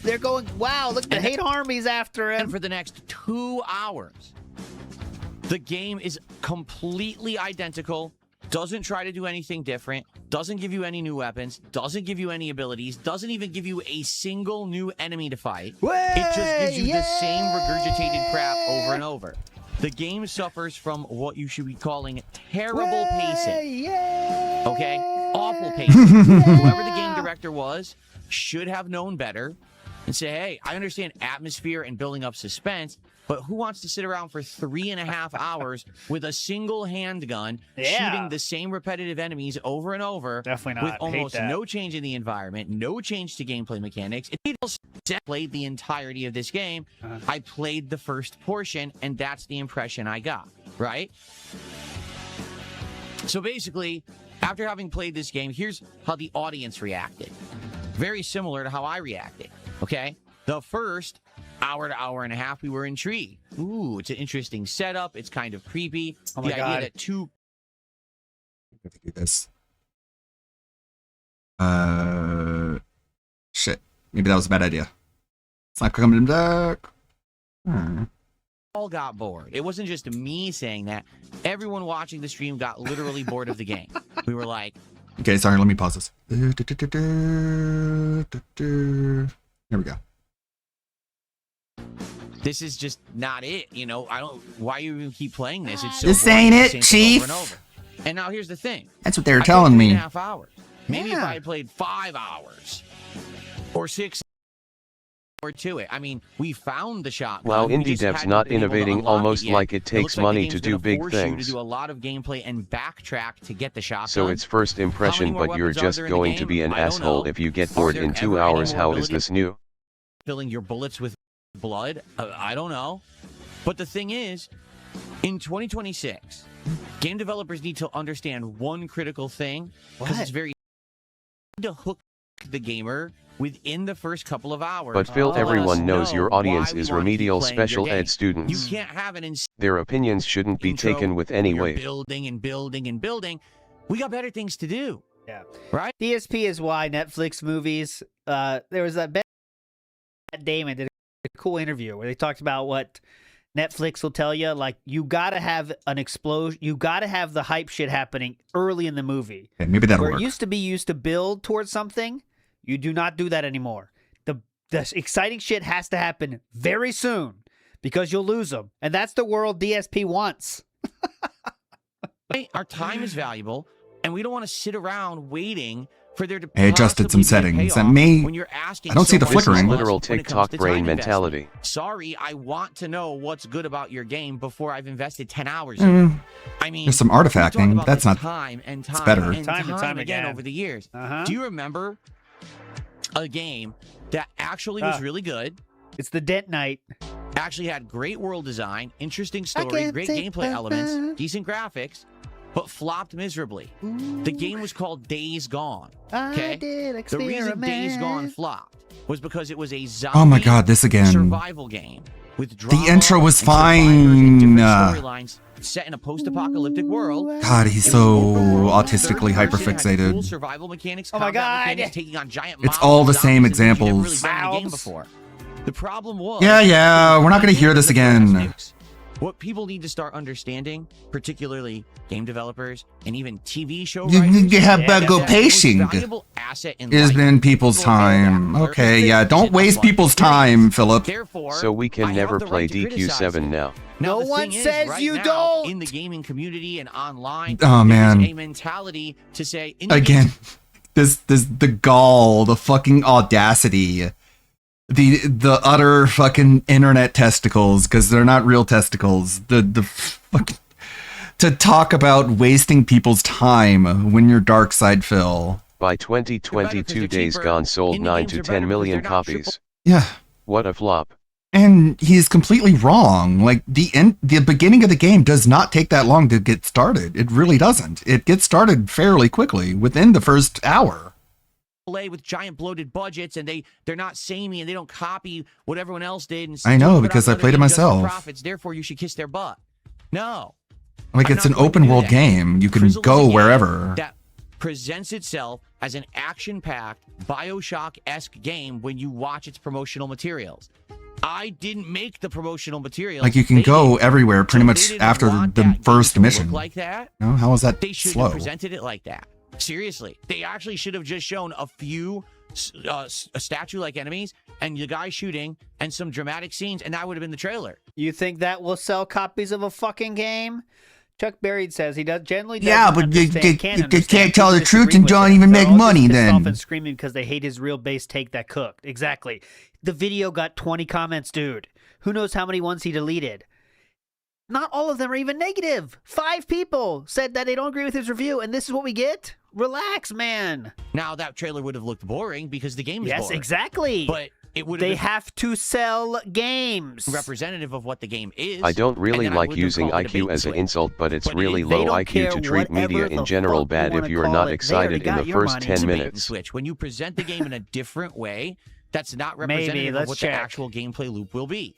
[SPEAKER 4] They're going, wow, look, the hate army's after him.
[SPEAKER 3] And for the next 2 hours, the game is completely identical. Doesn't try to do anything different, doesn't give you any new weapons, doesn't give you any abilities, doesn't even give you a single new enemy to fight. It just gives you the same regurgitated crap over and over. The game suffers from what you should be calling terrible pacing. Okay? Awful pacing. Whoever the game director was should have known better and say, hey, I understand atmosphere and building up suspense, but who wants to sit around for 3.5 hours with a single handgun shooting the same repetitive enemies over and over?
[SPEAKER 4] Definitely
[SPEAKER 3] with
[SPEAKER 4] not.
[SPEAKER 3] almost no change in the environment, no change to gameplay mechanics. If I played the entirety of this game, I played the first portion, and that's the impression I got, right? So basically, after having played this game, here's how the audience reacted. Very similar to how I reacted, okay? The first hour to hour and a half, we were intrigued. Ooh, it's an interesting setup. It's kind of creepy.
[SPEAKER 4] Oh my
[SPEAKER 3] the idea
[SPEAKER 4] God.
[SPEAKER 3] that two...
[SPEAKER 1] Do this. Shit. Maybe that was a bad idea. It's not coming back.
[SPEAKER 3] all got bored. It wasn't just me saying that. Everyone watching the stream got literally bored of the game. We were like...
[SPEAKER 1] Okay, sorry, let me pause this. Here we go.
[SPEAKER 3] This is just not it, you know. I don't. Why you even keep playing this? It's so
[SPEAKER 20] This
[SPEAKER 3] boring,
[SPEAKER 20] ain't
[SPEAKER 3] the
[SPEAKER 20] it,
[SPEAKER 3] same thing over
[SPEAKER 20] Chief.
[SPEAKER 3] and over. And now here's the thing.
[SPEAKER 20] That's what they were
[SPEAKER 3] I played
[SPEAKER 20] telling me.
[SPEAKER 3] 3.5 hours. Maybe if I had played 5 hours or 6 or to it. I mean, we found the shotgun.
[SPEAKER 7] Wow,
[SPEAKER 3] we
[SPEAKER 7] indie
[SPEAKER 3] just
[SPEAKER 7] devs
[SPEAKER 3] hadn't
[SPEAKER 7] not
[SPEAKER 3] been able to
[SPEAKER 7] innovating
[SPEAKER 3] unlock
[SPEAKER 7] almost
[SPEAKER 3] yet.
[SPEAKER 7] like it
[SPEAKER 3] It
[SPEAKER 7] takes
[SPEAKER 3] looks like the
[SPEAKER 7] money
[SPEAKER 3] game's
[SPEAKER 7] to do
[SPEAKER 3] gonna
[SPEAKER 7] big
[SPEAKER 3] force you
[SPEAKER 7] things.
[SPEAKER 3] to do a lot of gameplay and backtrack to get the shotgun.
[SPEAKER 7] So it's first impression,
[SPEAKER 3] more
[SPEAKER 7] but you're
[SPEAKER 3] weapons are
[SPEAKER 7] just
[SPEAKER 3] there in the
[SPEAKER 7] going to
[SPEAKER 3] game?
[SPEAKER 7] be an
[SPEAKER 3] I don't
[SPEAKER 7] asshole
[SPEAKER 3] know.
[SPEAKER 7] if you get
[SPEAKER 3] Are
[SPEAKER 7] bored
[SPEAKER 3] there
[SPEAKER 7] in 2
[SPEAKER 3] ever any
[SPEAKER 7] hours.
[SPEAKER 3] more
[SPEAKER 7] How is
[SPEAKER 3] abilities?
[SPEAKER 7] this new?
[SPEAKER 3] Filling your bullets with blood? I don't know. But the thing is, in 2026, game developers need to understand one critical thing, because it's very to hook the gamer within the first couple of hours.
[SPEAKER 7] But Phil,
[SPEAKER 3] to let us
[SPEAKER 7] everyone knows
[SPEAKER 3] know
[SPEAKER 7] your audience
[SPEAKER 3] why we
[SPEAKER 7] is
[SPEAKER 3] wanna keep
[SPEAKER 7] remedial
[SPEAKER 3] playing your
[SPEAKER 7] special
[SPEAKER 3] game.
[SPEAKER 7] ed students.
[SPEAKER 3] You can't have an
[SPEAKER 7] Their opinions shouldn't be
[SPEAKER 3] intro
[SPEAKER 7] taken with
[SPEAKER 3] where
[SPEAKER 7] any
[SPEAKER 3] you're
[SPEAKER 7] weight.
[SPEAKER 3] building and building and building. We got better things to do.
[SPEAKER 4] Yeah.
[SPEAKER 3] Right?
[SPEAKER 4] DSP is why Netflix movies. There was that Matt Damon did a cool interview where they talked about what Netflix will tell you. Like, you gotta have an explosion. You gotta have the hype shit happening early in the movie.
[SPEAKER 1] Okay, maybe that'll
[SPEAKER 4] Where
[SPEAKER 1] work.
[SPEAKER 4] it used to be used to build towards something, you do not do that anymore. The exciting shit has to happen very soon because you'll lose them, and that's the world DSP wants.
[SPEAKER 3] Our time is valuable, and we don't want to sit around waiting for there to
[SPEAKER 1] I adjusted some
[SPEAKER 3] possibly be a
[SPEAKER 1] settings. That
[SPEAKER 3] payoff
[SPEAKER 1] may.
[SPEAKER 3] when you're asking
[SPEAKER 1] I don't see the
[SPEAKER 3] so much
[SPEAKER 1] flickering.
[SPEAKER 3] from us
[SPEAKER 7] Literal
[SPEAKER 3] when it comes
[SPEAKER 7] TikTok
[SPEAKER 3] to
[SPEAKER 7] brain
[SPEAKER 3] time
[SPEAKER 7] mentality.
[SPEAKER 3] investment. Sorry, I want to know what's good about your game before I've invested 10 hours in it. I mean,
[SPEAKER 1] There's some
[SPEAKER 3] we talk
[SPEAKER 1] artifacting.
[SPEAKER 3] about
[SPEAKER 1] That's
[SPEAKER 3] this
[SPEAKER 1] not.
[SPEAKER 3] time and
[SPEAKER 1] It's
[SPEAKER 3] time
[SPEAKER 1] better.
[SPEAKER 3] and time again over the years. Do you remember a game that actually was really good?
[SPEAKER 4] It's the Dent Knight.
[SPEAKER 3] Actually had great world design, interesting
[SPEAKER 4] I
[SPEAKER 3] story,
[SPEAKER 4] can't
[SPEAKER 3] great
[SPEAKER 4] take
[SPEAKER 3] gameplay
[SPEAKER 4] that
[SPEAKER 3] elements,
[SPEAKER 4] back.
[SPEAKER 3] decent graphics, but flopped miserably. The game was called Days Gone. Okay?
[SPEAKER 4] I did
[SPEAKER 3] The reason Days Gone
[SPEAKER 4] experiment.
[SPEAKER 3] flopped was because it was a zombie
[SPEAKER 1] Oh my God, this again.
[SPEAKER 3] survival game with drama
[SPEAKER 1] The intro was
[SPEAKER 3] and survivors
[SPEAKER 1] fine.
[SPEAKER 3] and different storylines set in a post-apocalyptic world.
[SPEAKER 1] God, he's so autistically hyperfixated.
[SPEAKER 3] Cool survival mechanics,
[SPEAKER 4] Oh my
[SPEAKER 3] combat
[SPEAKER 4] God.
[SPEAKER 3] mechanics, taking on giant
[SPEAKER 1] It's
[SPEAKER 3] mobs
[SPEAKER 1] all
[SPEAKER 3] and
[SPEAKER 1] the same
[SPEAKER 3] zombies and things you've never
[SPEAKER 1] examples.
[SPEAKER 3] really done in a game
[SPEAKER 4] Mobs.
[SPEAKER 3] before. The problem was...
[SPEAKER 1] Yeah, we're not gonna hear this again.
[SPEAKER 3] What people need to start understanding, particularly game developers and even TV show
[SPEAKER 1] You
[SPEAKER 3] writers,
[SPEAKER 1] need to have
[SPEAKER 3] is that
[SPEAKER 1] good
[SPEAKER 3] the most
[SPEAKER 1] pacing.
[SPEAKER 3] valuable asset in
[SPEAKER 1] Is
[SPEAKER 3] life
[SPEAKER 1] in people's time. Okay, yeah, don't waste people's time, Philip.
[SPEAKER 3] Therefore,
[SPEAKER 7] So we can never play DQ7 now.
[SPEAKER 3] now,
[SPEAKER 4] No
[SPEAKER 3] the
[SPEAKER 4] one
[SPEAKER 3] thing is,
[SPEAKER 4] says
[SPEAKER 3] right
[SPEAKER 4] you
[SPEAKER 3] now,
[SPEAKER 4] don't.
[SPEAKER 3] In the gaming community and online,
[SPEAKER 1] Oh,
[SPEAKER 3] there's
[SPEAKER 1] man.
[SPEAKER 3] a mentality to say in the
[SPEAKER 1] Again, the gall, the fucking audacity, the utter fucking internet testicles, because they're not real testicles. The fucking to talk about wasting people's time when you're dark side Phil.
[SPEAKER 7] By 2022, Days Gone sold 9 to 10 million copies.
[SPEAKER 1] Yeah.
[SPEAKER 7] What a flop.
[SPEAKER 1] And he's completely wrong. Like the beginning of the game does not take that long to get started. It really doesn't. It gets started fairly quickly within the first hour.
[SPEAKER 3] with giant bloated budgets, and they're not samey and they don't copy what everyone else did. And
[SPEAKER 1] I know,
[SPEAKER 3] put out
[SPEAKER 1] because I
[SPEAKER 3] another
[SPEAKER 1] played it
[SPEAKER 3] game just for
[SPEAKER 1] myself.
[SPEAKER 3] Profits, therefore, you should kiss their butt. No.
[SPEAKER 1] Like,
[SPEAKER 3] I'm
[SPEAKER 1] it's
[SPEAKER 3] not
[SPEAKER 1] an
[SPEAKER 3] going to
[SPEAKER 1] open
[SPEAKER 3] do
[SPEAKER 1] world
[SPEAKER 3] that.
[SPEAKER 1] game. You can
[SPEAKER 3] Crizzle is
[SPEAKER 1] go
[SPEAKER 3] a game
[SPEAKER 1] wherever.
[SPEAKER 3] That presents itself as an action-packed, Bioshock-esque game when you watch its promotional materials. I didn't make the promotional materials.
[SPEAKER 1] Like, you can
[SPEAKER 3] They
[SPEAKER 1] go
[SPEAKER 3] did.
[SPEAKER 1] everywhere pretty
[SPEAKER 3] So
[SPEAKER 1] much
[SPEAKER 3] they didn't
[SPEAKER 1] after
[SPEAKER 3] want
[SPEAKER 1] the
[SPEAKER 3] that game
[SPEAKER 1] first
[SPEAKER 3] to look
[SPEAKER 1] mission.
[SPEAKER 3] like that.
[SPEAKER 1] No, how is that
[SPEAKER 3] They shouldn't
[SPEAKER 1] slow?
[SPEAKER 3] have presented it like that. Seriously, they actually should have just shown a few a statue-like enemies and the guy shooting and some dramatic scenes, and that would have been the trailer.
[SPEAKER 4] You think that will sell copies of a fucking game? Chuck Berry says he generally doesn't
[SPEAKER 20] Yeah, but they
[SPEAKER 4] understand
[SPEAKER 20] can't tell the
[SPEAKER 4] people
[SPEAKER 20] truth
[SPEAKER 4] disagreeing
[SPEAKER 20] and don't
[SPEAKER 4] with
[SPEAKER 20] even
[SPEAKER 4] him.
[SPEAKER 20] make
[SPEAKER 4] They're all just
[SPEAKER 20] money
[SPEAKER 4] pissed
[SPEAKER 20] then.
[SPEAKER 4] off and screaming because they hate his real base take that cooked. Exactly. The video got 20 comments, dude. Who knows how many ones he deleted? Not all of them are even negative. 5 people said that they don't agree with his review, and this is what we get? Relax, man.
[SPEAKER 3] Now, that trailer would have looked boring because the game is
[SPEAKER 4] Yes,
[SPEAKER 3] boring.
[SPEAKER 4] exactly.
[SPEAKER 3] But it would have
[SPEAKER 4] They
[SPEAKER 3] been
[SPEAKER 4] have to sell games.
[SPEAKER 3] representative of what the game is.
[SPEAKER 7] I don't really
[SPEAKER 3] and then I
[SPEAKER 7] like
[SPEAKER 3] wouldn't have
[SPEAKER 7] using
[SPEAKER 3] called it a bait
[SPEAKER 7] IQ
[SPEAKER 3] and
[SPEAKER 7] as an
[SPEAKER 3] switch.
[SPEAKER 7] insult, but it's
[SPEAKER 3] But
[SPEAKER 7] really
[SPEAKER 3] they
[SPEAKER 7] low
[SPEAKER 3] don't
[SPEAKER 7] IQ
[SPEAKER 3] care
[SPEAKER 7] to treat
[SPEAKER 3] whatever
[SPEAKER 7] media
[SPEAKER 3] the
[SPEAKER 7] in general
[SPEAKER 3] fuck
[SPEAKER 7] bad
[SPEAKER 3] you
[SPEAKER 7] if
[SPEAKER 3] wanna
[SPEAKER 7] you're
[SPEAKER 3] call
[SPEAKER 7] not
[SPEAKER 3] it. They
[SPEAKER 7] excited
[SPEAKER 3] already
[SPEAKER 7] in
[SPEAKER 3] got
[SPEAKER 7] the
[SPEAKER 3] your
[SPEAKER 7] first
[SPEAKER 3] money.
[SPEAKER 7] 10
[SPEAKER 3] It's a bait and
[SPEAKER 7] minutes.
[SPEAKER 3] switch. When you present the game in a different way, that's not
[SPEAKER 4] Maybe,
[SPEAKER 3] representative
[SPEAKER 4] let's
[SPEAKER 3] of what
[SPEAKER 4] check.
[SPEAKER 3] the actual gameplay loop will be.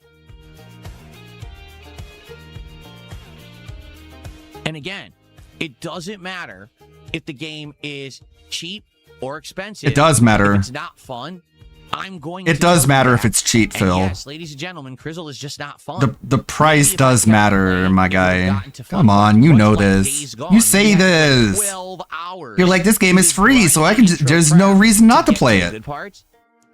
[SPEAKER 3] And again, it doesn't matter if the game is cheap or expensive.
[SPEAKER 1] It does matter.
[SPEAKER 3] If it's not fun, I'm going
[SPEAKER 1] It
[SPEAKER 3] to
[SPEAKER 1] does
[SPEAKER 3] tell you
[SPEAKER 1] matter
[SPEAKER 3] that.
[SPEAKER 1] if it's cheap,
[SPEAKER 3] And
[SPEAKER 1] Phil.
[SPEAKER 3] yes, ladies and gentlemen, Crizzle is just not fun.
[SPEAKER 1] The price does matter, my guy. Come on, you know this. You say this.
[SPEAKER 3] 12 hours.
[SPEAKER 1] You're like, this game is free, so I can just, there's no reason not to play
[SPEAKER 3] the
[SPEAKER 1] it.
[SPEAKER 3] good parts,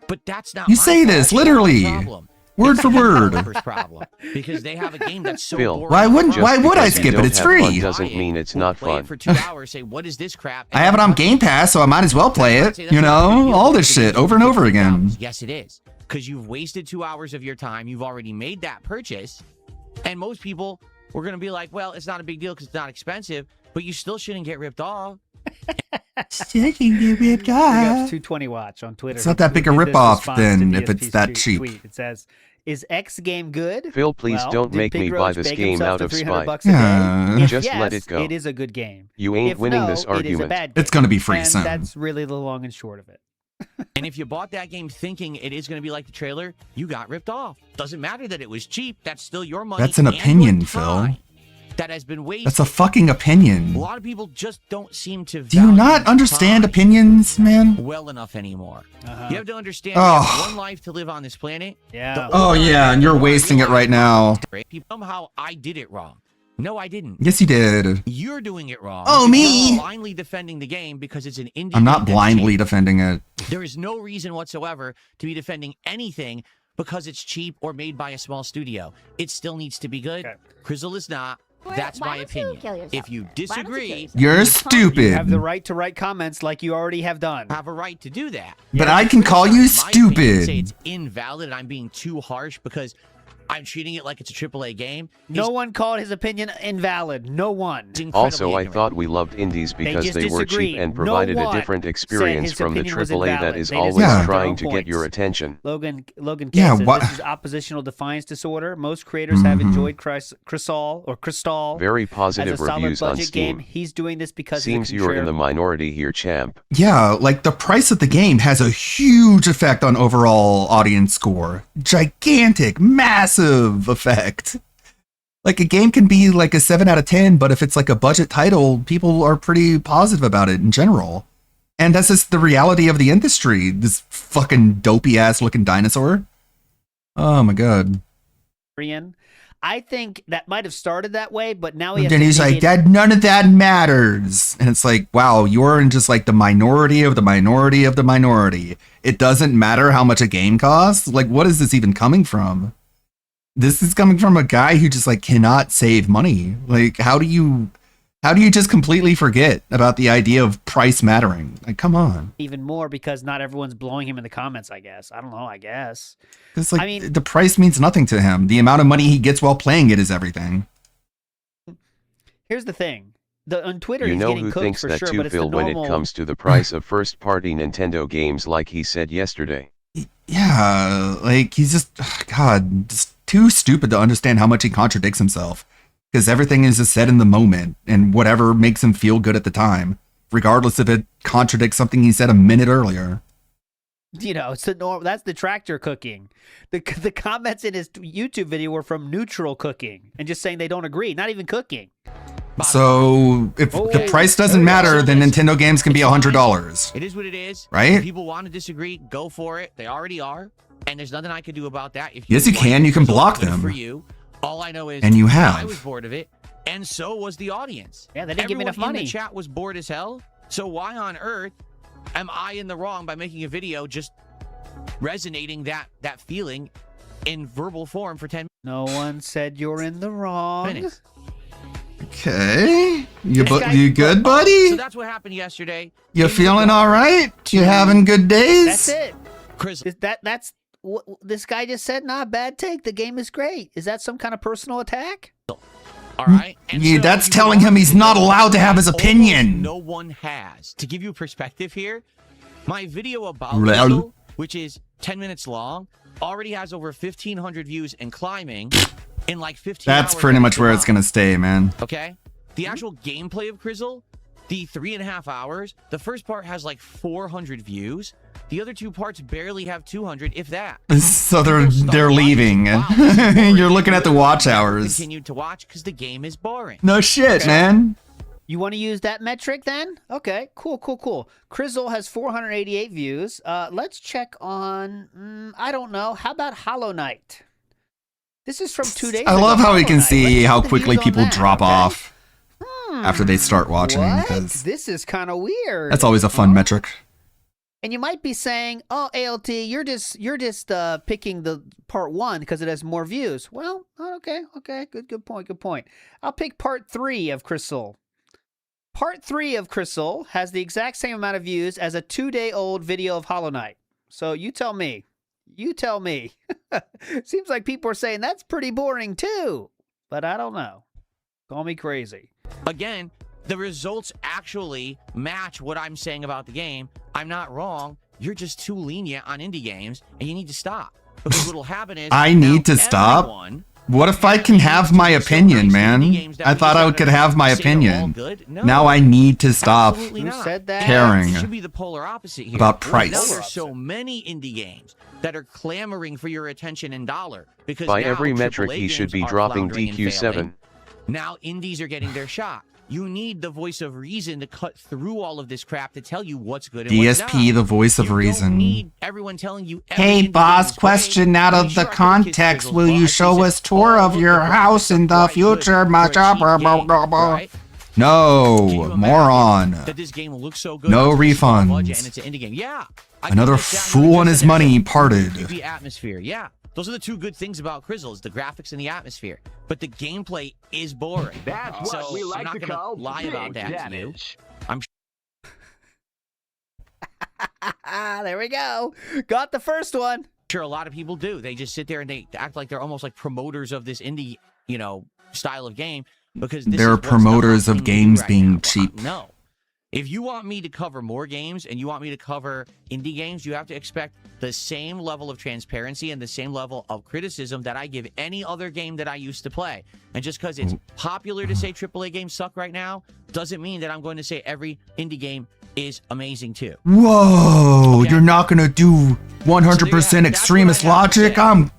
[SPEAKER 3] but that's not
[SPEAKER 1] You
[SPEAKER 3] my
[SPEAKER 1] say
[SPEAKER 3] fault.
[SPEAKER 1] this
[SPEAKER 3] It's my
[SPEAKER 1] literally,
[SPEAKER 3] problem.
[SPEAKER 1] word
[SPEAKER 3] It's
[SPEAKER 1] for
[SPEAKER 3] the
[SPEAKER 1] word.
[SPEAKER 3] developer's problem, because they have a game that's so
[SPEAKER 7] Phil,
[SPEAKER 3] boring.
[SPEAKER 1] Why wouldn't-
[SPEAKER 7] just
[SPEAKER 1] why would I
[SPEAKER 7] because you
[SPEAKER 1] skip it?
[SPEAKER 7] don't
[SPEAKER 1] It's
[SPEAKER 7] have fun
[SPEAKER 1] free.
[SPEAKER 7] doesn't mean it's not
[SPEAKER 3] Play
[SPEAKER 7] fun.
[SPEAKER 3] it for 2 hours, say, what is this crap?
[SPEAKER 1] I have it on Game Pass, so I might as well play it. You know, all this shit over and over again.
[SPEAKER 3] Yes, it is. Because you've wasted 2 hours of your time. You've already made that purchase. And most people were going to be like, well, it's not a big deal because it's not expensive, but you still shouldn't get ripped off.
[SPEAKER 1] Shaking the ripped
[SPEAKER 4] We
[SPEAKER 1] off.
[SPEAKER 4] got 220 watch on Twitter.
[SPEAKER 1] It's not that big a
[SPEAKER 4] This
[SPEAKER 1] ripoff
[SPEAKER 4] response
[SPEAKER 1] then,
[SPEAKER 4] to
[SPEAKER 1] if it's
[SPEAKER 4] DSP's
[SPEAKER 1] that cheap.
[SPEAKER 4] tweet. It says, "Is X game good?"
[SPEAKER 7] Phil, please
[SPEAKER 4] Well,
[SPEAKER 7] don't
[SPEAKER 4] did
[SPEAKER 7] make
[SPEAKER 4] Big
[SPEAKER 7] me
[SPEAKER 4] Roach
[SPEAKER 7] buy this
[SPEAKER 4] beg
[SPEAKER 7] game
[SPEAKER 4] himself
[SPEAKER 7] out
[SPEAKER 4] to
[SPEAKER 7] of
[SPEAKER 4] $300
[SPEAKER 7] spite.
[SPEAKER 4] bucks a day?
[SPEAKER 1] Yeah.
[SPEAKER 4] If
[SPEAKER 7] Just
[SPEAKER 4] yes,
[SPEAKER 7] let it go.
[SPEAKER 4] It is a good game.
[SPEAKER 7] You ain't
[SPEAKER 4] If
[SPEAKER 7] winning
[SPEAKER 4] no,
[SPEAKER 7] this
[SPEAKER 4] It is a
[SPEAKER 7] argument.
[SPEAKER 4] bad game.
[SPEAKER 1] It's gonna be free
[SPEAKER 4] and
[SPEAKER 1] soon.
[SPEAKER 4] That's really the long and short of it.
[SPEAKER 3] And if you bought that game thinking it is going to be like the trailer, you got ripped off. Doesn't matter that it was cheap. That's still your money.
[SPEAKER 1] That's an
[SPEAKER 3] and your
[SPEAKER 1] opinion,
[SPEAKER 3] time
[SPEAKER 1] Phil.
[SPEAKER 3] That has been wasted.
[SPEAKER 1] That's a fucking opinion.
[SPEAKER 3] A lot of people just don't seem to
[SPEAKER 1] Do you
[SPEAKER 3] value
[SPEAKER 1] not understand
[SPEAKER 3] time
[SPEAKER 1] opinions, man?
[SPEAKER 3] well enough anymore.
[SPEAKER 4] Uh-huh.
[SPEAKER 3] You have to understand
[SPEAKER 1] Oh.
[SPEAKER 3] you have one life to live on this planet.
[SPEAKER 4] Yeah.
[SPEAKER 1] Oh yeah, and you're wasting it right now.
[SPEAKER 3] Somehow I did it wrong. No, I didn't.
[SPEAKER 1] Yes, you did.
[SPEAKER 3] You're doing it wrong.
[SPEAKER 1] Oh,
[SPEAKER 3] You're
[SPEAKER 1] me?
[SPEAKER 3] blindly defending the game because it's an indie.
[SPEAKER 1] I'm not
[SPEAKER 3] game that's
[SPEAKER 1] blindly
[SPEAKER 3] cheap.
[SPEAKER 1] defending it.
[SPEAKER 3] There is no reason whatsoever to be defending anything because it's cheap or made by a small studio. It still needs to be good. Crizzle is not. That's
[SPEAKER 21] why
[SPEAKER 3] my
[SPEAKER 21] don't you
[SPEAKER 3] opinion.
[SPEAKER 21] kill yourself?
[SPEAKER 3] If you
[SPEAKER 21] Why don't you kill
[SPEAKER 3] disagree,
[SPEAKER 21] yourself?
[SPEAKER 1] You're
[SPEAKER 4] You
[SPEAKER 1] stupid.
[SPEAKER 4] have the right to write comments like you already have done.
[SPEAKER 3] have a right to do that.
[SPEAKER 1] But I can call you
[SPEAKER 3] My opinion, say
[SPEAKER 1] stupid.
[SPEAKER 3] it's invalid and I'm being too harsh because I'm treating it like it's a AAA game.
[SPEAKER 4] No one called his opinion invalid. No one.
[SPEAKER 7] Also, I thought we loved indies because
[SPEAKER 4] just
[SPEAKER 7] they were cheap
[SPEAKER 4] disagreed.
[SPEAKER 7] and
[SPEAKER 4] No
[SPEAKER 7] provided a
[SPEAKER 4] one
[SPEAKER 7] different
[SPEAKER 4] said
[SPEAKER 7] experience
[SPEAKER 4] his
[SPEAKER 7] from the
[SPEAKER 4] opinion was
[SPEAKER 7] AAA that
[SPEAKER 4] invalid.
[SPEAKER 7] is
[SPEAKER 4] They
[SPEAKER 7] always
[SPEAKER 4] disagreed
[SPEAKER 7] trying
[SPEAKER 4] on
[SPEAKER 7] to get your
[SPEAKER 4] points.
[SPEAKER 7] attention.
[SPEAKER 4] Logan
[SPEAKER 1] Yeah,
[SPEAKER 4] says
[SPEAKER 1] what-
[SPEAKER 4] this is oppositional defiance disorder. Most creators have enjoyed Crystal
[SPEAKER 7] Very
[SPEAKER 4] as a
[SPEAKER 7] positive
[SPEAKER 4] solid
[SPEAKER 7] reviews on
[SPEAKER 4] budget game.
[SPEAKER 7] Steam.
[SPEAKER 4] He's doing this because
[SPEAKER 7] Seems
[SPEAKER 4] he's a
[SPEAKER 7] you're in the minority here, champ.
[SPEAKER 1] Yeah, like the price of the game has a huge effect on overall audience score. Gigantic, massive effect. Like a game can be like a 7 out of 10, but if it's like a budget title, people are pretty positive about it in general. And that's just the reality of the industry. This fucking dopey ass looking dinosaur. Oh my god.
[SPEAKER 4] Korean. I think that might have started that way, but now he has
[SPEAKER 1] Then
[SPEAKER 4] to
[SPEAKER 1] he's
[SPEAKER 4] make
[SPEAKER 1] like,
[SPEAKER 4] it-
[SPEAKER 1] that none of that matters. And it's like, wow, you're in just like the minority of the minority of the minority. It doesn't matter how much a game costs. Like, what is this even coming from? This is coming from a guy who just like cannot save money. Like, how do you just completely forget about the idea of price mattering? Like, come on.
[SPEAKER 4] even more because not everyone's blowing him in the comments, I guess. I don't know, I guess.
[SPEAKER 1] It's like,
[SPEAKER 4] I mean,
[SPEAKER 1] the price means nothing to him. The amount of money he gets while playing it is everything.
[SPEAKER 4] here's the thing. On Twitter,
[SPEAKER 7] You
[SPEAKER 4] he's
[SPEAKER 7] know
[SPEAKER 4] getting
[SPEAKER 7] who
[SPEAKER 4] cooked
[SPEAKER 7] thinks
[SPEAKER 4] for
[SPEAKER 7] that
[SPEAKER 4] sure,
[SPEAKER 7] too,
[SPEAKER 4] but it's the
[SPEAKER 7] Phil, when
[SPEAKER 4] normal...
[SPEAKER 7] it comes to the price of first-party Nintendo games like he said yesterday.
[SPEAKER 1] Yeah, like he's just, God, just too stupid to understand how much he contradicts himself. Because everything is just said in the moment and whatever makes him feel good at the time, regardless if it contradicts something he said a minute earlier.
[SPEAKER 4] You know, it's the norm. That's the tractor cooking. The comments in his YouTube video were from neutral cooking and just saying they don't agree. Not even cooking.
[SPEAKER 1] So if the price doesn't matter, then Nintendo games can be $100.
[SPEAKER 3] It is what it is.
[SPEAKER 1] Right?
[SPEAKER 3] If people want to disagree, go for it. They already are. And there's nothing I can do about that. If
[SPEAKER 1] Yes, you can. You can block
[SPEAKER 3] good
[SPEAKER 1] them.
[SPEAKER 3] For you. All I know is
[SPEAKER 1] And you have.
[SPEAKER 3] I was bored of it, and so was the audience.
[SPEAKER 4] Yeah, they didn't give me enough
[SPEAKER 3] Everyone
[SPEAKER 4] money.
[SPEAKER 3] in the chat was bored as hell. So why on earth am I in the wrong by making a video just resonating that feeling in verbal form for 10 minutes?
[SPEAKER 4] No one said you're in the wrong.
[SPEAKER 1] Okay. You good, buddy?
[SPEAKER 3] So that's what happened yesterday.
[SPEAKER 1] You feeling all right? You having good days?
[SPEAKER 4] That's it.
[SPEAKER 3] Chris,
[SPEAKER 4] that's what this guy just said. Not bad take. The game is great. Is that some kind of personal attack?
[SPEAKER 3] All right. And
[SPEAKER 1] Yeah,
[SPEAKER 3] so
[SPEAKER 1] that's
[SPEAKER 3] you
[SPEAKER 1] telling
[SPEAKER 3] want
[SPEAKER 1] him he's
[SPEAKER 3] to
[SPEAKER 1] not
[SPEAKER 3] know
[SPEAKER 1] allowed to have his
[SPEAKER 3] that
[SPEAKER 1] opinion.
[SPEAKER 3] almost no one has. To give you perspective here, my video about
[SPEAKER 1] Well.
[SPEAKER 3] Crystal, which is 10 minutes long, already has over 1,500 views and climbing in like 15
[SPEAKER 1] That's
[SPEAKER 3] hours
[SPEAKER 1] pretty
[SPEAKER 3] of
[SPEAKER 1] much where it's
[SPEAKER 3] video.
[SPEAKER 1] gonna stay, man.
[SPEAKER 3] Okay? The actual gameplay of Crizzle, the 3.5 hours, the first part has like 400 views. The other two parts barely have 200, if that.
[SPEAKER 1] So they're leaving. You're looking at the watch hours.
[SPEAKER 3] Continued to watch because the game is boring.
[SPEAKER 1] No shit,
[SPEAKER 4] Okay.
[SPEAKER 1] man.
[SPEAKER 4] You want to use that metric then? Okay, cool. Crizzle has 488 views. Let's check on, I don't know. How about Hollow Knight? This is from 2 days ago.
[SPEAKER 1] I love how we
[SPEAKER 4] Hollow
[SPEAKER 1] can
[SPEAKER 4] Knight.
[SPEAKER 1] see
[SPEAKER 4] Let's
[SPEAKER 1] how
[SPEAKER 4] check the
[SPEAKER 1] quickly
[SPEAKER 4] views on
[SPEAKER 1] people
[SPEAKER 4] that,
[SPEAKER 1] drop
[SPEAKER 4] okay?
[SPEAKER 1] off after they start watching.
[SPEAKER 4] What?
[SPEAKER 1] Because
[SPEAKER 4] This is kind of weird.
[SPEAKER 1] that's always a fun metric.
[SPEAKER 4] And you might be saying, "Oh, ALT, you're just picking the part 1 because it has more views." Well, okay, good point. I'll pick part 3 of Crystal. Part 3 of Crystal has the exact same amount of views as a 2-day-old video of Hollow Knight. So you tell me. Seems like people are saying that's pretty boring too, but I don't know. Call me crazy.
[SPEAKER 3] Again, the results actually match what I'm saying about the game. I'm not wrong. You're just too lenient on indie games, and you need to stop. Because what'll happen is
[SPEAKER 1] I need to stop. What if I can have my opinion, man? I thought I could have my opinion. Now I need to stop
[SPEAKER 3] Absolutely not.
[SPEAKER 1] caring
[SPEAKER 3] It should be the polar opposite here.
[SPEAKER 1] about
[SPEAKER 3] Now
[SPEAKER 1] price.
[SPEAKER 3] there's so many indie games that are clamoring for your attention and dollar because
[SPEAKER 7] By
[SPEAKER 3] now
[SPEAKER 7] every
[SPEAKER 3] AAA
[SPEAKER 7] metric, he should
[SPEAKER 3] games
[SPEAKER 7] be
[SPEAKER 3] are
[SPEAKER 7] dropping
[SPEAKER 3] floundering and
[SPEAKER 7] DQ7.
[SPEAKER 3] failing. Now indies are getting their shot. You need the voice of reason to cut through all of this crap to tell you what's good and what's
[SPEAKER 1] DSP,
[SPEAKER 3] not.
[SPEAKER 1] the voice of reason.
[SPEAKER 3] Need everyone telling you every
[SPEAKER 20] Hey,
[SPEAKER 3] indie
[SPEAKER 20] boss,
[SPEAKER 3] game is
[SPEAKER 20] question
[SPEAKER 3] great.
[SPEAKER 20] out
[SPEAKER 3] I
[SPEAKER 20] of
[SPEAKER 3] mean,
[SPEAKER 20] the
[SPEAKER 3] sure, I could kiss
[SPEAKER 20] context.
[SPEAKER 3] Crizzle
[SPEAKER 20] Will
[SPEAKER 3] butt.
[SPEAKER 20] you
[SPEAKER 3] She
[SPEAKER 20] show
[SPEAKER 3] said,
[SPEAKER 20] us tour of your house in the future? Much up.
[SPEAKER 1] No, moron.
[SPEAKER 3] That this game looks so good.
[SPEAKER 1] No
[SPEAKER 3] it's a small
[SPEAKER 1] refunds.
[SPEAKER 3] budget and it's an indie game. Yeah. I can
[SPEAKER 1] Another
[SPEAKER 3] get that
[SPEAKER 1] fool on his
[SPEAKER 3] 100%
[SPEAKER 1] money parted.
[SPEAKER 3] The atmosphere. Yeah. Those are the two good things about Crizzle is the graphics and the atmosphere. But the gameplay is boring.
[SPEAKER 2] That's
[SPEAKER 3] so
[SPEAKER 2] what we like
[SPEAKER 3] I'm not
[SPEAKER 2] to
[SPEAKER 3] gonna
[SPEAKER 2] call
[SPEAKER 3] lie about
[SPEAKER 2] big
[SPEAKER 3] that to you.
[SPEAKER 2] damage.
[SPEAKER 3] I'm
[SPEAKER 4] There we go. Got the first one.
[SPEAKER 3] sure a lot of people do. They just sit there and they act like they're almost like promoters of this indie, style of game because this
[SPEAKER 1] They're
[SPEAKER 3] is what's the
[SPEAKER 1] promoters
[SPEAKER 3] hot
[SPEAKER 1] of
[SPEAKER 3] thing to do
[SPEAKER 1] games
[SPEAKER 3] right
[SPEAKER 1] being
[SPEAKER 3] now.
[SPEAKER 1] cheap.
[SPEAKER 3] No. If you want me to cover more games and you want me to cover indie games, you have to expect the same level of transparency and the same level of criticism that I give any other game that I used to play. And just because it's popular to say AAA games suck right now, doesn't mean that I'm going to say every indie game is amazing too.
[SPEAKER 1] Whoa, you're not gonna do 100% extremist logic? I'm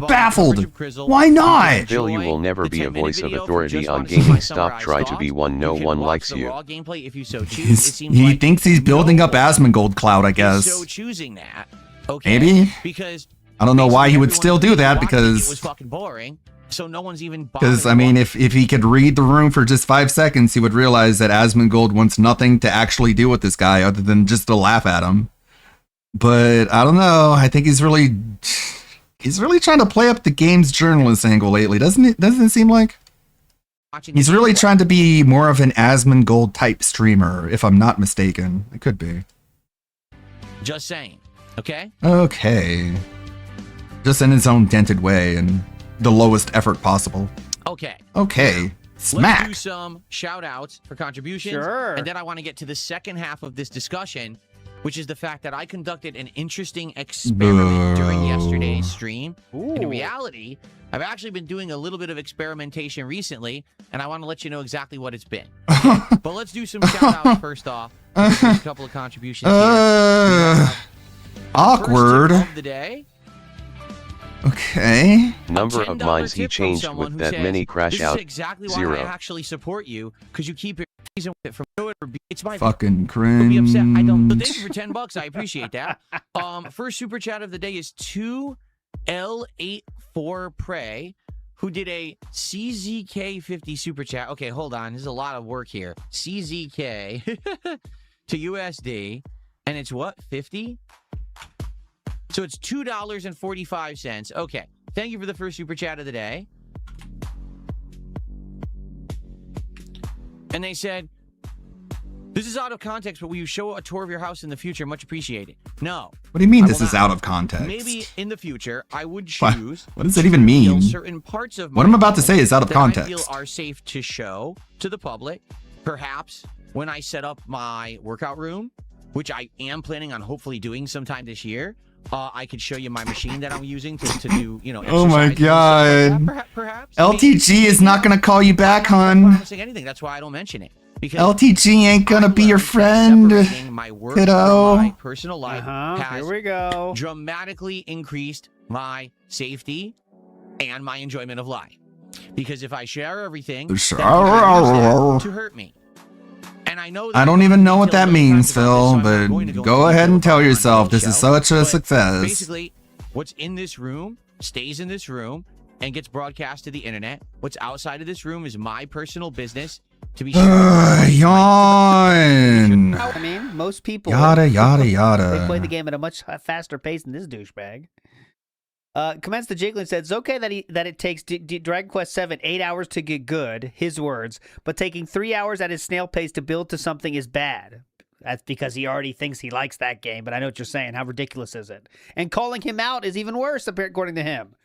[SPEAKER 1] baffled. Why not?
[SPEAKER 7] Phil, you will never be a voice of authority on gaming. Stop try to be one. No one likes you.
[SPEAKER 3] Raw gameplay if you so choose. It seems
[SPEAKER 1] He
[SPEAKER 3] like
[SPEAKER 1] thinks he's building up Asmongold Cloud, I
[SPEAKER 3] so
[SPEAKER 1] guess.
[SPEAKER 3] choosing that. Okay.
[SPEAKER 1] Maybe?
[SPEAKER 3] Because
[SPEAKER 1] I don't know why he would
[SPEAKER 3] everyone
[SPEAKER 1] still do that
[SPEAKER 3] watching it was
[SPEAKER 1] because
[SPEAKER 3] fucking boring. So no one's even
[SPEAKER 1] Because, I mean, if he could read the room for just 5 seconds, he would realize that Asmongold wants nothing to actually do with this guy other than just to laugh at him. But I don't know. I think he's really trying to play up the game's journalist angle lately, doesn't it? Doesn't it seem like? He's really trying to be more of an Asmongold type streamer, if I'm not mistaken. It could be.
[SPEAKER 3] Just saying. Okay?
[SPEAKER 1] Okay. Just in his own dented way and the lowest effort possible.
[SPEAKER 3] Okay.
[SPEAKER 1] Okay. Smack.
[SPEAKER 3] Let's do some shout outs for contributions.
[SPEAKER 4] Sure.
[SPEAKER 3] And then I want to get to the second half of this discussion, which is the fact that I conducted an interesting experiment during yesterday's stream. In reality, I've actually been doing a little bit of experimentation recently, and I want to let you know exactly what it's been. But let's do some shout outs first off. There's a couple of contributions here.
[SPEAKER 1] Awkward.
[SPEAKER 3] First tip of the day.
[SPEAKER 1] Okay.
[SPEAKER 7] Number of mines he
[SPEAKER 3] tip from
[SPEAKER 7] changed
[SPEAKER 3] someone
[SPEAKER 7] with
[SPEAKER 3] who
[SPEAKER 7] that
[SPEAKER 3] says,
[SPEAKER 7] many crash
[SPEAKER 3] this
[SPEAKER 7] out.
[SPEAKER 3] is exactly why
[SPEAKER 7] 0.
[SPEAKER 3] I actually support you, because you keep it reason with it from it's my
[SPEAKER 1] Fucking
[SPEAKER 3] Don't be upset. I don't. But
[SPEAKER 1] cringe.
[SPEAKER 3] thank you for $10. I appreciate that. First super chat of the day is 2L84 Prey, who did a CZK50 super chat. Okay, hold on. There's a lot of work here. CZK to USD, and it's what, 50? So it's $2.45. Okay. Thank you for the first super chat of the day. And they said, this is out of context, but will you show a tour of your house in the future? Much appreciated. No.
[SPEAKER 1] What do you mean
[SPEAKER 3] I
[SPEAKER 1] this
[SPEAKER 3] will
[SPEAKER 1] is
[SPEAKER 3] not.
[SPEAKER 1] out of context?
[SPEAKER 3] Maybe in the future, I would
[SPEAKER 1] What-
[SPEAKER 3] choose.
[SPEAKER 1] what does that even mean?
[SPEAKER 3] Certain parts of
[SPEAKER 1] What
[SPEAKER 3] my
[SPEAKER 1] I'm about to say is out of
[SPEAKER 3] that I
[SPEAKER 1] context.
[SPEAKER 3] feel are safe to show to the public. Perhaps when I set up my workout room, which I am planning on hopefully doing sometime this year, I could show you my machine that I'm using to do, you know,
[SPEAKER 1] Oh my
[SPEAKER 3] exercise and stuff like
[SPEAKER 1] god.
[SPEAKER 3] that. Perhaps.
[SPEAKER 1] LTG is not gonna call you back, hun.
[SPEAKER 3] Promising anything. That's why I don't mention it. Because
[SPEAKER 1] LTG ain't gonna be your friend,
[SPEAKER 3] my work
[SPEAKER 1] kiddo.
[SPEAKER 3] from my personal life has
[SPEAKER 4] Here we go.
[SPEAKER 3] dramatically increased my safety and my enjoyment of life. Because if I share everything, then people use that to hurt me. And I know that
[SPEAKER 1] I don't even know what that means, Phil, but go ahead and tell yourself this is such a success.
[SPEAKER 3] Basically, what's in this room stays in this room and gets broadcast to the internet. What's outside of this room is my personal business to be
[SPEAKER 1] Yawn.
[SPEAKER 4] I mean, most people
[SPEAKER 1] Yada, yada, yada.
[SPEAKER 4] They play the game at a much faster pace than this douchebag. Commence the Jiggling said it's okay that it takes Dragon Quest VII 8 hours to get good, his words, but taking 3 hours at his snail pace to build to something is bad. That's because he already thinks he likes that game, but I know what you're saying. How ridiculous is it? And calling him out is even worse, according to him.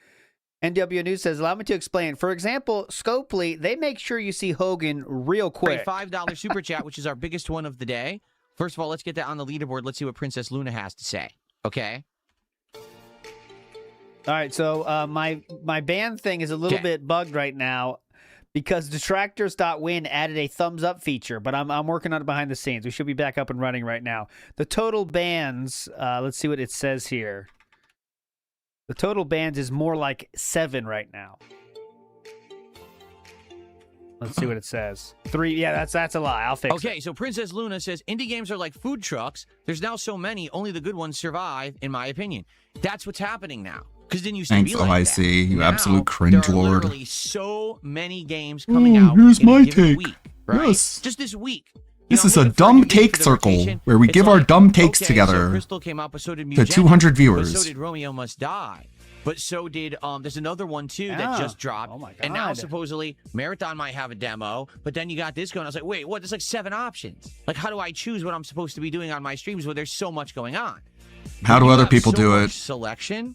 [SPEAKER 4] NW News says, allow me to explain. For example, Scopely, they make sure you see Hogan real quick.
[SPEAKER 3] $5 super chat, which is our biggest one of the day. First of all, let's get that on the leaderboard. Let's see what Princess Luna has to say. Okay?
[SPEAKER 4] All right, so my band thing is a little bit bugged right now because Detractors.win added a thumbs up feature, but I'm working on it behind the scenes. We should be back up and running right now. The total bans, let's see what it says here. The total bans is more like 7 right now. Let's see what it says. 3, yeah, that's a lie. I'll fix it.
[SPEAKER 3] Okay, so Princess Luna says, indie games are like food trucks. There's now so many, only the good ones survive, in my opinion. That's what's happening now. Because it didn't used to
[SPEAKER 1] Thanks,
[SPEAKER 3] be like that.
[SPEAKER 1] OIC, you
[SPEAKER 3] Now,
[SPEAKER 1] absolute cringe
[SPEAKER 3] there are
[SPEAKER 1] lord.
[SPEAKER 3] literally so many games coming out
[SPEAKER 1] here's
[SPEAKER 3] in
[SPEAKER 1] my
[SPEAKER 3] a given
[SPEAKER 1] take.
[SPEAKER 3] week, right?
[SPEAKER 1] Yes.
[SPEAKER 3] Just this week.
[SPEAKER 1] This is a dumb take circle where we give our dumb takes
[SPEAKER 3] So
[SPEAKER 1] together
[SPEAKER 3] Crystal came out, but so did
[SPEAKER 1] to
[SPEAKER 3] Mugenic,
[SPEAKER 1] 200
[SPEAKER 3] But
[SPEAKER 1] viewers.
[SPEAKER 3] so did Romeo Must Die. But so did there's another one too that just dropped.
[SPEAKER 4] Oh my god.
[SPEAKER 3] And now supposedly Marathon might have a demo, but then you got this going. I was like, wait, what? There's like 7 options. Like, how do I choose what I'm supposed to be doing on my streams when there's so much going on?
[SPEAKER 1] How do
[SPEAKER 3] You
[SPEAKER 1] other
[SPEAKER 3] have
[SPEAKER 1] people
[SPEAKER 3] so
[SPEAKER 1] do
[SPEAKER 3] much
[SPEAKER 1] it?
[SPEAKER 3] Selection.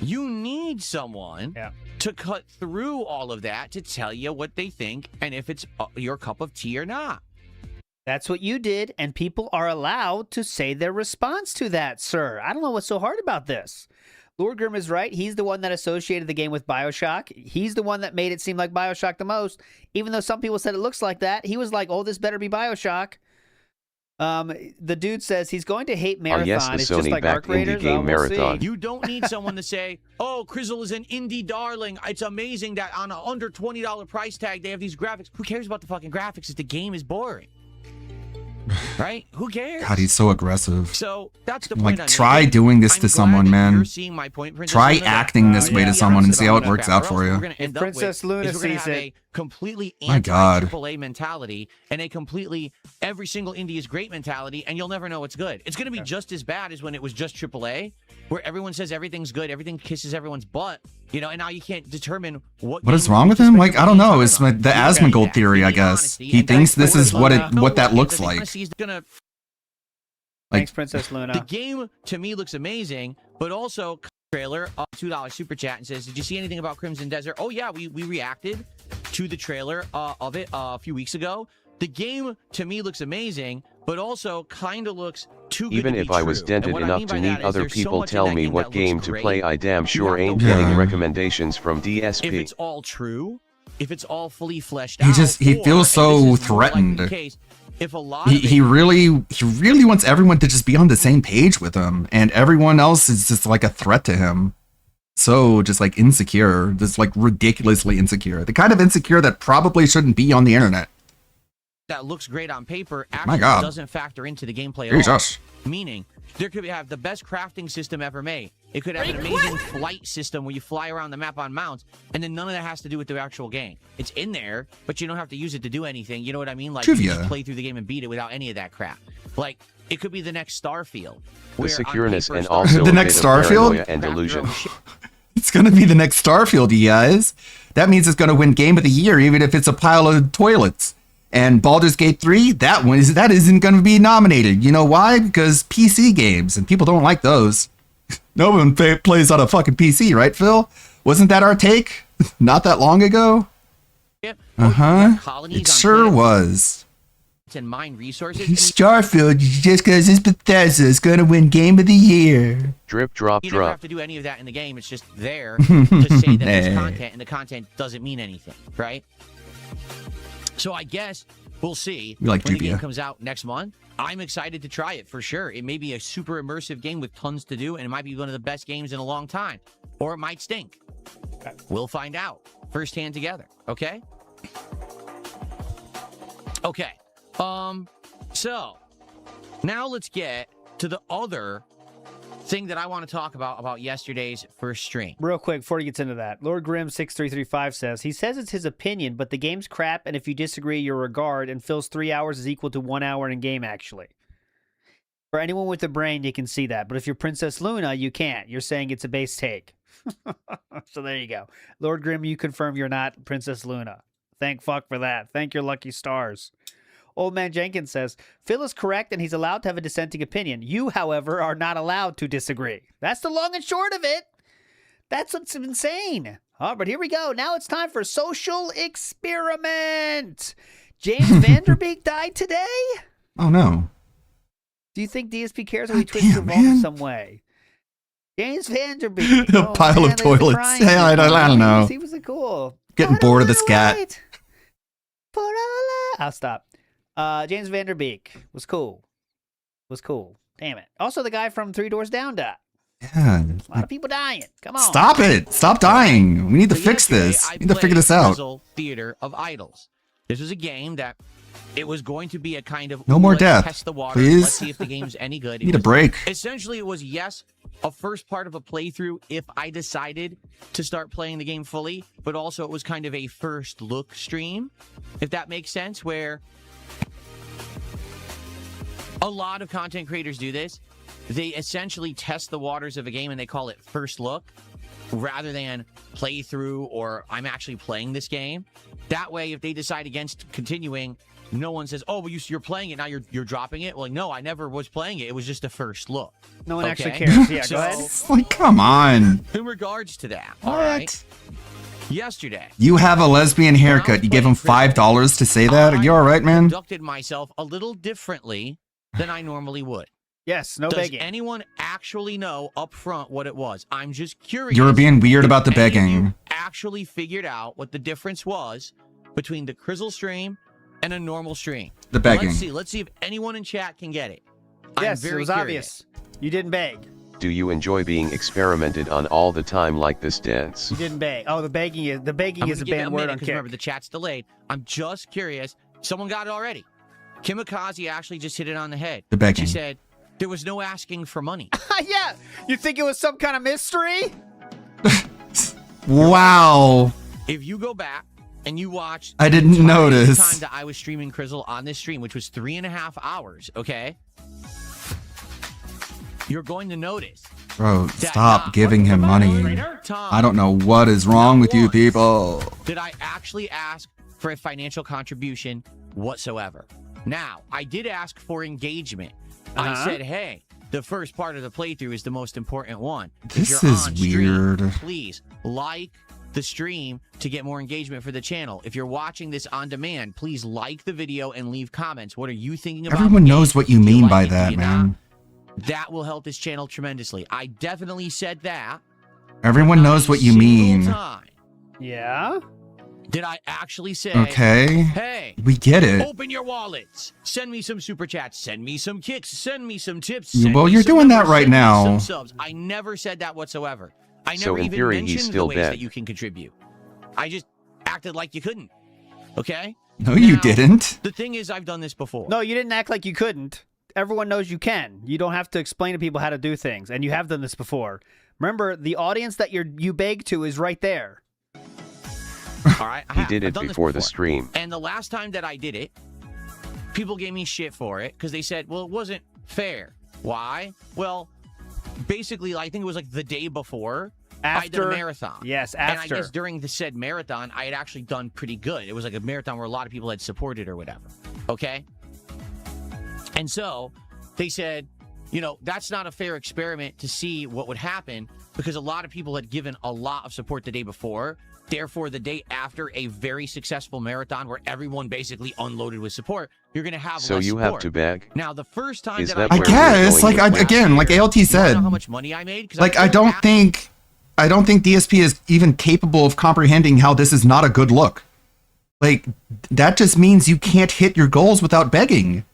[SPEAKER 3] You need someone to cut through all of that to tell you what they think and if it's your cup of tea or not.
[SPEAKER 4] That's what you did, and people are allowed to say their response to that, sir. I don't know what's so hard about this. Lord Grim is right. He's the one that associated the game with BioShock. He's the one that made it seem like BioShock the most. Even though some people said it looks like that, he was like, oh, this better be BioShock. The dude says he's going to hate Marathon.
[SPEAKER 7] yes, the
[SPEAKER 4] it's just
[SPEAKER 7] Sony
[SPEAKER 4] like
[SPEAKER 7] backed
[SPEAKER 4] Arc Raiders.
[SPEAKER 7] indie game
[SPEAKER 4] We'll
[SPEAKER 7] Marathon.
[SPEAKER 4] see.
[SPEAKER 3] You don't need someone to say, oh, Crizzle is an indie darling. It's amazing that on an under $20 price tag, they have these graphics. Who cares about the fucking graphics if the game is boring? Right? Who cares?
[SPEAKER 1] God, he's so aggressive.
[SPEAKER 3] So that's the point.
[SPEAKER 1] Like, try doing this to someone, man.
[SPEAKER 3] You're seeing my point, Princess
[SPEAKER 1] Try
[SPEAKER 3] Luna.
[SPEAKER 1] acting this way to
[SPEAKER 3] Yeah.
[SPEAKER 1] someone and see how it
[SPEAKER 3] Honest
[SPEAKER 1] works
[SPEAKER 3] about
[SPEAKER 1] out for
[SPEAKER 3] What
[SPEAKER 1] you.
[SPEAKER 3] we're gonna end up
[SPEAKER 4] Princess
[SPEAKER 3] with
[SPEAKER 4] Luna
[SPEAKER 3] is we're gonna
[SPEAKER 4] sees
[SPEAKER 3] have
[SPEAKER 4] it.
[SPEAKER 3] a completely
[SPEAKER 1] My God.
[SPEAKER 3] anti-AAA mentality and a completely every single indie is great mentality, and you'll never know what's good. It's going to be just as bad as when it was just AAA, where everyone says everything's good, everything kisses everyone's butt, you know, and now you can't determine what.
[SPEAKER 1] What is
[SPEAKER 3] game
[SPEAKER 1] wrong with
[SPEAKER 3] to
[SPEAKER 1] him?
[SPEAKER 3] spend
[SPEAKER 1] Like,
[SPEAKER 3] your
[SPEAKER 1] I don't
[SPEAKER 3] money
[SPEAKER 1] know.
[SPEAKER 3] on.
[SPEAKER 1] It's the Asmongold theory, I guess. He
[SPEAKER 3] and
[SPEAKER 1] thinks
[SPEAKER 3] that's
[SPEAKER 1] this is what
[SPEAKER 3] Princess
[SPEAKER 1] that
[SPEAKER 3] Luna.
[SPEAKER 1] looks
[SPEAKER 3] No,
[SPEAKER 1] like.
[SPEAKER 3] honesty is gonna
[SPEAKER 4] Thanks, Princess Luna.
[SPEAKER 3] the game to me looks amazing, but also trailer $2 super chat and says, did you see anything about Crimson Desert? Oh yeah, we reacted to the trailer of it a few weeks ago. The game to me looks amazing, but also kind of looks too good
[SPEAKER 7] Even
[SPEAKER 3] to
[SPEAKER 7] if
[SPEAKER 3] be
[SPEAKER 7] I was
[SPEAKER 3] true.
[SPEAKER 7] dented
[SPEAKER 3] And what I
[SPEAKER 7] enough
[SPEAKER 3] mean
[SPEAKER 7] to
[SPEAKER 3] by
[SPEAKER 7] need
[SPEAKER 3] that is
[SPEAKER 7] other
[SPEAKER 3] there's so
[SPEAKER 7] people
[SPEAKER 3] much in
[SPEAKER 7] tell
[SPEAKER 3] that
[SPEAKER 7] me
[SPEAKER 3] game
[SPEAKER 7] what
[SPEAKER 3] that
[SPEAKER 7] game
[SPEAKER 3] looks
[SPEAKER 7] to
[SPEAKER 3] great.
[SPEAKER 7] play, I damn sure
[SPEAKER 3] have
[SPEAKER 7] ain't
[SPEAKER 3] to
[SPEAKER 7] getting
[SPEAKER 3] wait.
[SPEAKER 7] recommendations from
[SPEAKER 3] If
[SPEAKER 7] DSP.
[SPEAKER 3] it's all true, if it's all fully fleshed
[SPEAKER 1] He
[SPEAKER 3] out,
[SPEAKER 1] just- he
[SPEAKER 3] or,
[SPEAKER 1] feels
[SPEAKER 3] and this
[SPEAKER 1] so
[SPEAKER 3] is more likely the
[SPEAKER 1] threatened.
[SPEAKER 3] case, if a lot
[SPEAKER 1] He really wants everyone to just be on the same page with him, and everyone else is just like a threat to him. So just like insecure, just like ridiculously insecure. The kind of insecure that probably shouldn't be on the internet.
[SPEAKER 3] that looks great on paper
[SPEAKER 1] My
[SPEAKER 3] actually
[SPEAKER 1] God.
[SPEAKER 3] doesn't factor into the gameplay at all.
[SPEAKER 1] Jesus.
[SPEAKER 3] Meaning, there could have the best crafting system ever made. It could have an amazing flight system where you fly around the map on mounts, and then none of that has to do with the actual game. It's in there, but you don't have to use it to do anything. You know what I mean? Like, you
[SPEAKER 1] Trivia.
[SPEAKER 3] just play through the game and beat it without any of that crap. Like, it could be the next Starfield.
[SPEAKER 7] The
[SPEAKER 3] where on
[SPEAKER 7] secureness
[SPEAKER 3] paper,
[SPEAKER 7] and also
[SPEAKER 1] The
[SPEAKER 7] a
[SPEAKER 1] next
[SPEAKER 7] bit of paranoia
[SPEAKER 1] Starfield?
[SPEAKER 7] and delusion.
[SPEAKER 1] It's gonna be the next Starfield, you guys. That means it's gonna win Game of the Year, even if it's a pile of toilets. And Baldur's Gate 3, that isn't gonna be nominated. You know why? Because PC games, and people don't like those. No one plays on a fucking PC, right, Phil? Wasn't that our take not that long ago?
[SPEAKER 3] Yep.
[SPEAKER 1] It sure was.
[SPEAKER 3] And mine resources.
[SPEAKER 20] Starfield, just because it's Bethesda, is going to win Game of the Year.
[SPEAKER 7] Drip, drop,
[SPEAKER 3] You don't
[SPEAKER 7] drop.
[SPEAKER 3] have to do any of that in the game. It's just there to say that there's
[SPEAKER 1] Hey.
[SPEAKER 3] content, and the content doesn't mean anything, right? So I guess we'll see
[SPEAKER 1] We like
[SPEAKER 3] when the game
[SPEAKER 1] Jupia.
[SPEAKER 3] comes out next month. I'm excited to try it for sure. It may be a super immersive game with tons to do, and it might be one of the best games in a long time. Or it might stink. We'll find out firsthand together, okay? Okay. So now let's get to the other thing that I want to talk about yesterday's first stream.
[SPEAKER 4] Real quick, before he gets into that, Lord Grimm 6335 says, he says it's his opinion, but the game's crap, and if you disagree, your regard, and Phil's 3 hours is equal to 1 hour in game, actually. For anyone with a brain, you can see that, but if you're Princess Luna, you can't. You're saying it's a base take. So there you go. Lord Grimm, you confirm you're not Princess Luna. Thank fuck for that. Thank your lucky stars. Old Man Jenkins says, Phil is correct and he's allowed to have a dissenting opinion. You, however, are not allowed to disagree. That's the long and short of it. That's what's insane. Oh, but here we go. Now it's time for social experiment. James Vanderbeek died today?
[SPEAKER 1] Oh no.
[SPEAKER 4] Do you think DSP cares or he twists your in some way? James Vanderbeek.
[SPEAKER 1] A pile of toilets. Hey, I don't know.
[SPEAKER 4] He was cool.
[SPEAKER 1] Getting bored of this cat.
[SPEAKER 4] I'll stop. James Vanderbeek was cool. Damn it. Also, the guy from Three Doors Down died.
[SPEAKER 1] Yeah.
[SPEAKER 4] A lot of people dying. Come on.
[SPEAKER 1] Stop it. Stop dying. We need to fix
[SPEAKER 3] yesterday,
[SPEAKER 1] this.
[SPEAKER 3] I
[SPEAKER 1] We need to figure
[SPEAKER 3] played
[SPEAKER 1] this out.
[SPEAKER 3] Grizzle Theater of Idols. This was a game that it was going to be a kind of
[SPEAKER 1] No more
[SPEAKER 3] let's
[SPEAKER 1] death,
[SPEAKER 3] test the water.
[SPEAKER 1] please.
[SPEAKER 3] Let's see if the game's any good. It
[SPEAKER 1] Need a
[SPEAKER 3] was-
[SPEAKER 1] break.
[SPEAKER 3] Essentially, it was a first part of a playthrough if I decided to start playing the game fully, but also it was kind of a first look stream, if that makes sense, where a lot of content creators do this. They essentially test the waters of a game and they call it first look rather than playthrough or I'm actually playing this game. That way, if they decide against continuing, no one says, oh, well, you're playing it, now you're dropping it. Well, no, I never was playing it. It was just a first look.
[SPEAKER 4] No one actually
[SPEAKER 3] Okay?
[SPEAKER 4] cares. Yeah,
[SPEAKER 3] So,
[SPEAKER 4] go ahead.
[SPEAKER 1] It's like, come on.
[SPEAKER 3] in regards to that, all right, yesterday,
[SPEAKER 1] You have a lesbian haircut. You give him $5 to say that? Are you all right, man?
[SPEAKER 3] conducted myself a little differently than I normally would.
[SPEAKER 4] Yes, no
[SPEAKER 3] Does
[SPEAKER 4] begging.
[SPEAKER 3] anyone actually know up front what it was? I'm just curious.
[SPEAKER 1] You were being weird
[SPEAKER 3] if
[SPEAKER 1] about the
[SPEAKER 3] any of you
[SPEAKER 1] begging.
[SPEAKER 3] actually figured out what the difference was between the Crizzle stream and a normal stream.
[SPEAKER 1] The begging.
[SPEAKER 3] Let's see if anyone in chat can get it.
[SPEAKER 4] Yes,
[SPEAKER 3] I'm very
[SPEAKER 4] it was
[SPEAKER 3] curious.
[SPEAKER 4] obvious. You didn't beg.
[SPEAKER 7] Do you enjoy being experimented on all the time like this dance?
[SPEAKER 4] You didn't beg. Oh, the begging is
[SPEAKER 3] I'm
[SPEAKER 4] a
[SPEAKER 3] gonna give it
[SPEAKER 4] banned word
[SPEAKER 3] minute
[SPEAKER 4] on
[SPEAKER 3] 'cause
[SPEAKER 4] Kick.
[SPEAKER 3] remember the chat's delayed. I'm just curious. Someone got it already. Kimikaze actually just hit it on the head.
[SPEAKER 1] The begging.
[SPEAKER 3] She said there was no asking for money.
[SPEAKER 4] Yeah, you think it was some kind of mystery?
[SPEAKER 1] Wow.
[SPEAKER 3] If you go back and you watch,
[SPEAKER 1] I didn't
[SPEAKER 3] the entire
[SPEAKER 1] notice.
[SPEAKER 3] time that I was streaming Crizzle on this stream, which was 3.5 hours, okay, you're going to notice.
[SPEAKER 1] Bro, stop giving him money. I don't know what is wrong with you people.
[SPEAKER 3] Did I actually ask for a financial contribution whatsoever? Now, I did ask for engagement. I said, hey, the first part of the playthrough is the most important one. If
[SPEAKER 1] This
[SPEAKER 3] you're
[SPEAKER 1] is
[SPEAKER 3] on stream,
[SPEAKER 1] weird.
[SPEAKER 3] please like the stream to get more engagement for the channel. If you're watching this on demand, please like the video and leave comments. What are you thinking about?
[SPEAKER 1] Everyone
[SPEAKER 3] the
[SPEAKER 1] knows
[SPEAKER 3] game?
[SPEAKER 1] what you
[SPEAKER 3] Do
[SPEAKER 1] mean
[SPEAKER 3] like
[SPEAKER 1] by
[SPEAKER 3] it? Do
[SPEAKER 1] that,
[SPEAKER 3] you not?
[SPEAKER 1] man.
[SPEAKER 3] That will help this channel tremendously. I definitely said that.
[SPEAKER 1] Everyone knows what you mean.
[SPEAKER 3] Time.
[SPEAKER 4] Yeah?
[SPEAKER 3] Did I actually say,
[SPEAKER 1] Okay.
[SPEAKER 3] hey,
[SPEAKER 1] We get it.
[SPEAKER 3] open your wallets, send me some super chats, send me some kicks, send me some tips.
[SPEAKER 1] Yeah,
[SPEAKER 3] send
[SPEAKER 1] well,
[SPEAKER 3] me
[SPEAKER 1] you're
[SPEAKER 3] some
[SPEAKER 1] doing that
[SPEAKER 3] numbers,
[SPEAKER 1] right
[SPEAKER 3] send me
[SPEAKER 1] now.
[SPEAKER 3] some subs. I never said that whatsoever. I
[SPEAKER 7] So
[SPEAKER 3] never
[SPEAKER 7] in
[SPEAKER 3] even
[SPEAKER 7] theory, he's
[SPEAKER 3] mentioned the
[SPEAKER 7] still
[SPEAKER 3] ways
[SPEAKER 7] dead.
[SPEAKER 3] that you can contribute. I just acted like you couldn't. Okay?
[SPEAKER 1] No, you didn't.
[SPEAKER 3] The thing is, I've done this before.
[SPEAKER 4] No, you didn't act like you couldn't. Everyone knows you can. You don't have to explain to people how to do things, and you have done this before. Remember, the audience that you beg to is right there.
[SPEAKER 3] All right?
[SPEAKER 7] He did it before the stream.
[SPEAKER 3] And the last time that I did it, people gave me shit for it because they said, well, it wasn't fair. Why? Well, basically, I think it was like the day before I did a marathon.
[SPEAKER 4] Yes,
[SPEAKER 3] And I
[SPEAKER 4] after.
[SPEAKER 3] guess during the said marathon, I had actually done pretty good. It was like a marathon where a lot of people had supported or whatever. Okay? And so they said, you know, that's not a fair experiment to see what would happen because a lot of people had given a lot of support the day before. Therefore, the day after a very successful marathon where everyone basically unloaded with support, you're going to have
[SPEAKER 7] So
[SPEAKER 3] less
[SPEAKER 7] you
[SPEAKER 3] support.
[SPEAKER 7] have to beg?
[SPEAKER 3] Now, the first time
[SPEAKER 7] Is
[SPEAKER 3] that
[SPEAKER 7] that
[SPEAKER 1] I
[SPEAKER 7] where we're
[SPEAKER 1] guess,
[SPEAKER 7] going
[SPEAKER 1] like,
[SPEAKER 7] with that?
[SPEAKER 1] again, like ALT said,
[SPEAKER 3] know how much money I made? 'Cause
[SPEAKER 1] like,
[SPEAKER 3] I
[SPEAKER 1] I don't think DSP is even capable of comprehending how this is not a good look. Like, that just means you can't hit your goals without begging.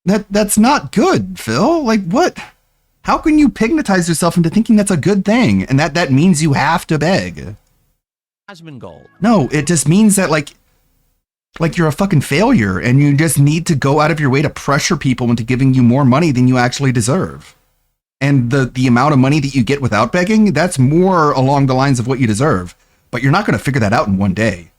[SPEAKER 1] That's not good, Phil. Like, what? How can you hypnotize yourself into thinking that's a good thing and that means you have to beg?
[SPEAKER 3] has been gold.
[SPEAKER 1] No, it just means that like you're a fucking failure and you just need to go out of your way to pressure people into giving you more money than you actually deserve. And the amount of money that you get without begging, that's more along the lines of what you deserve. But you're not going to figure that out in one day.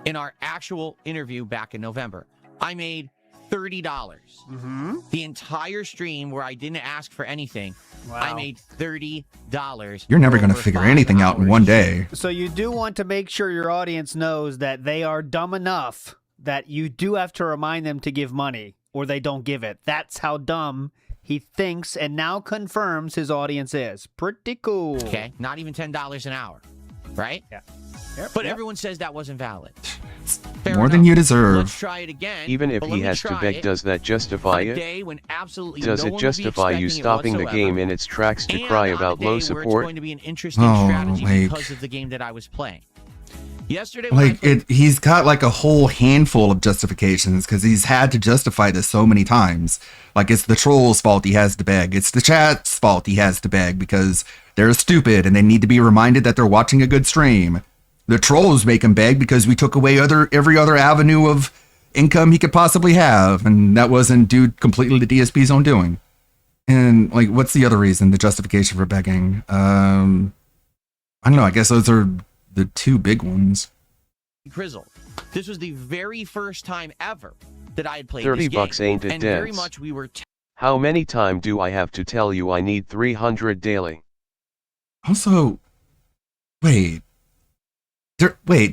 [SPEAKER 3] In our actual interview back in November, I made $30. The entire stream where I didn't ask for anything, I made $30.
[SPEAKER 1] You're never going to
[SPEAKER 3] over
[SPEAKER 1] figure
[SPEAKER 3] 5
[SPEAKER 1] anything out in
[SPEAKER 3] hours.
[SPEAKER 1] one day.
[SPEAKER 4] So you do want to make sure your audience knows that they are dumb enough that you do have to remind them to give money or they don't give it. That's how dumb he thinks and now confirms his audience is. Pretty cool.
[SPEAKER 3] Okay, not even $10 an hour, right?
[SPEAKER 4] Yeah.
[SPEAKER 3] But everyone says that wasn't valid.
[SPEAKER 1] More than you
[SPEAKER 3] Let's
[SPEAKER 1] deserve.
[SPEAKER 3] try it again.
[SPEAKER 7] Even if
[SPEAKER 3] but
[SPEAKER 7] he
[SPEAKER 3] let me
[SPEAKER 7] has to
[SPEAKER 3] try
[SPEAKER 7] beg,
[SPEAKER 3] it
[SPEAKER 7] does that justify
[SPEAKER 3] on a
[SPEAKER 7] it?
[SPEAKER 3] day when absolutely
[SPEAKER 7] Does
[SPEAKER 3] no
[SPEAKER 7] it
[SPEAKER 3] one would be
[SPEAKER 7] justify you
[SPEAKER 3] expecting it
[SPEAKER 7] stopping the
[SPEAKER 3] whatsoever,
[SPEAKER 7] game in its tracks to
[SPEAKER 3] and
[SPEAKER 7] cry
[SPEAKER 3] on a
[SPEAKER 7] about
[SPEAKER 3] day
[SPEAKER 7] low
[SPEAKER 3] where it's
[SPEAKER 7] support?
[SPEAKER 3] going to be an interesting
[SPEAKER 1] Oh,
[SPEAKER 3] strategy
[SPEAKER 1] like-
[SPEAKER 3] because of the game that I was playing. Yesterday, when I
[SPEAKER 1] Like
[SPEAKER 3] played
[SPEAKER 1] he's got like a whole handful of justifications because he's had to justify this so many times. Like it's the troll's fault he has to beg. It's the chat's fault he has to beg because they're stupid and they need to be reminded that they're watching a good stream. The trolls make him beg because we took away every other avenue of income he could possibly have, and that wasn't due completely to DSP's own doing. And like, what's the other reason? The justification for begging? I don't know. I guess those are the two big ones.
[SPEAKER 3] Grizzle. This was the very first time ever that I had played
[SPEAKER 7] $30
[SPEAKER 3] this game.
[SPEAKER 7] bucks ain't it
[SPEAKER 3] and very
[SPEAKER 7] dense?
[SPEAKER 3] much we were
[SPEAKER 7] How many time do I have to tell you I need 300 daily?
[SPEAKER 1] Also, wait,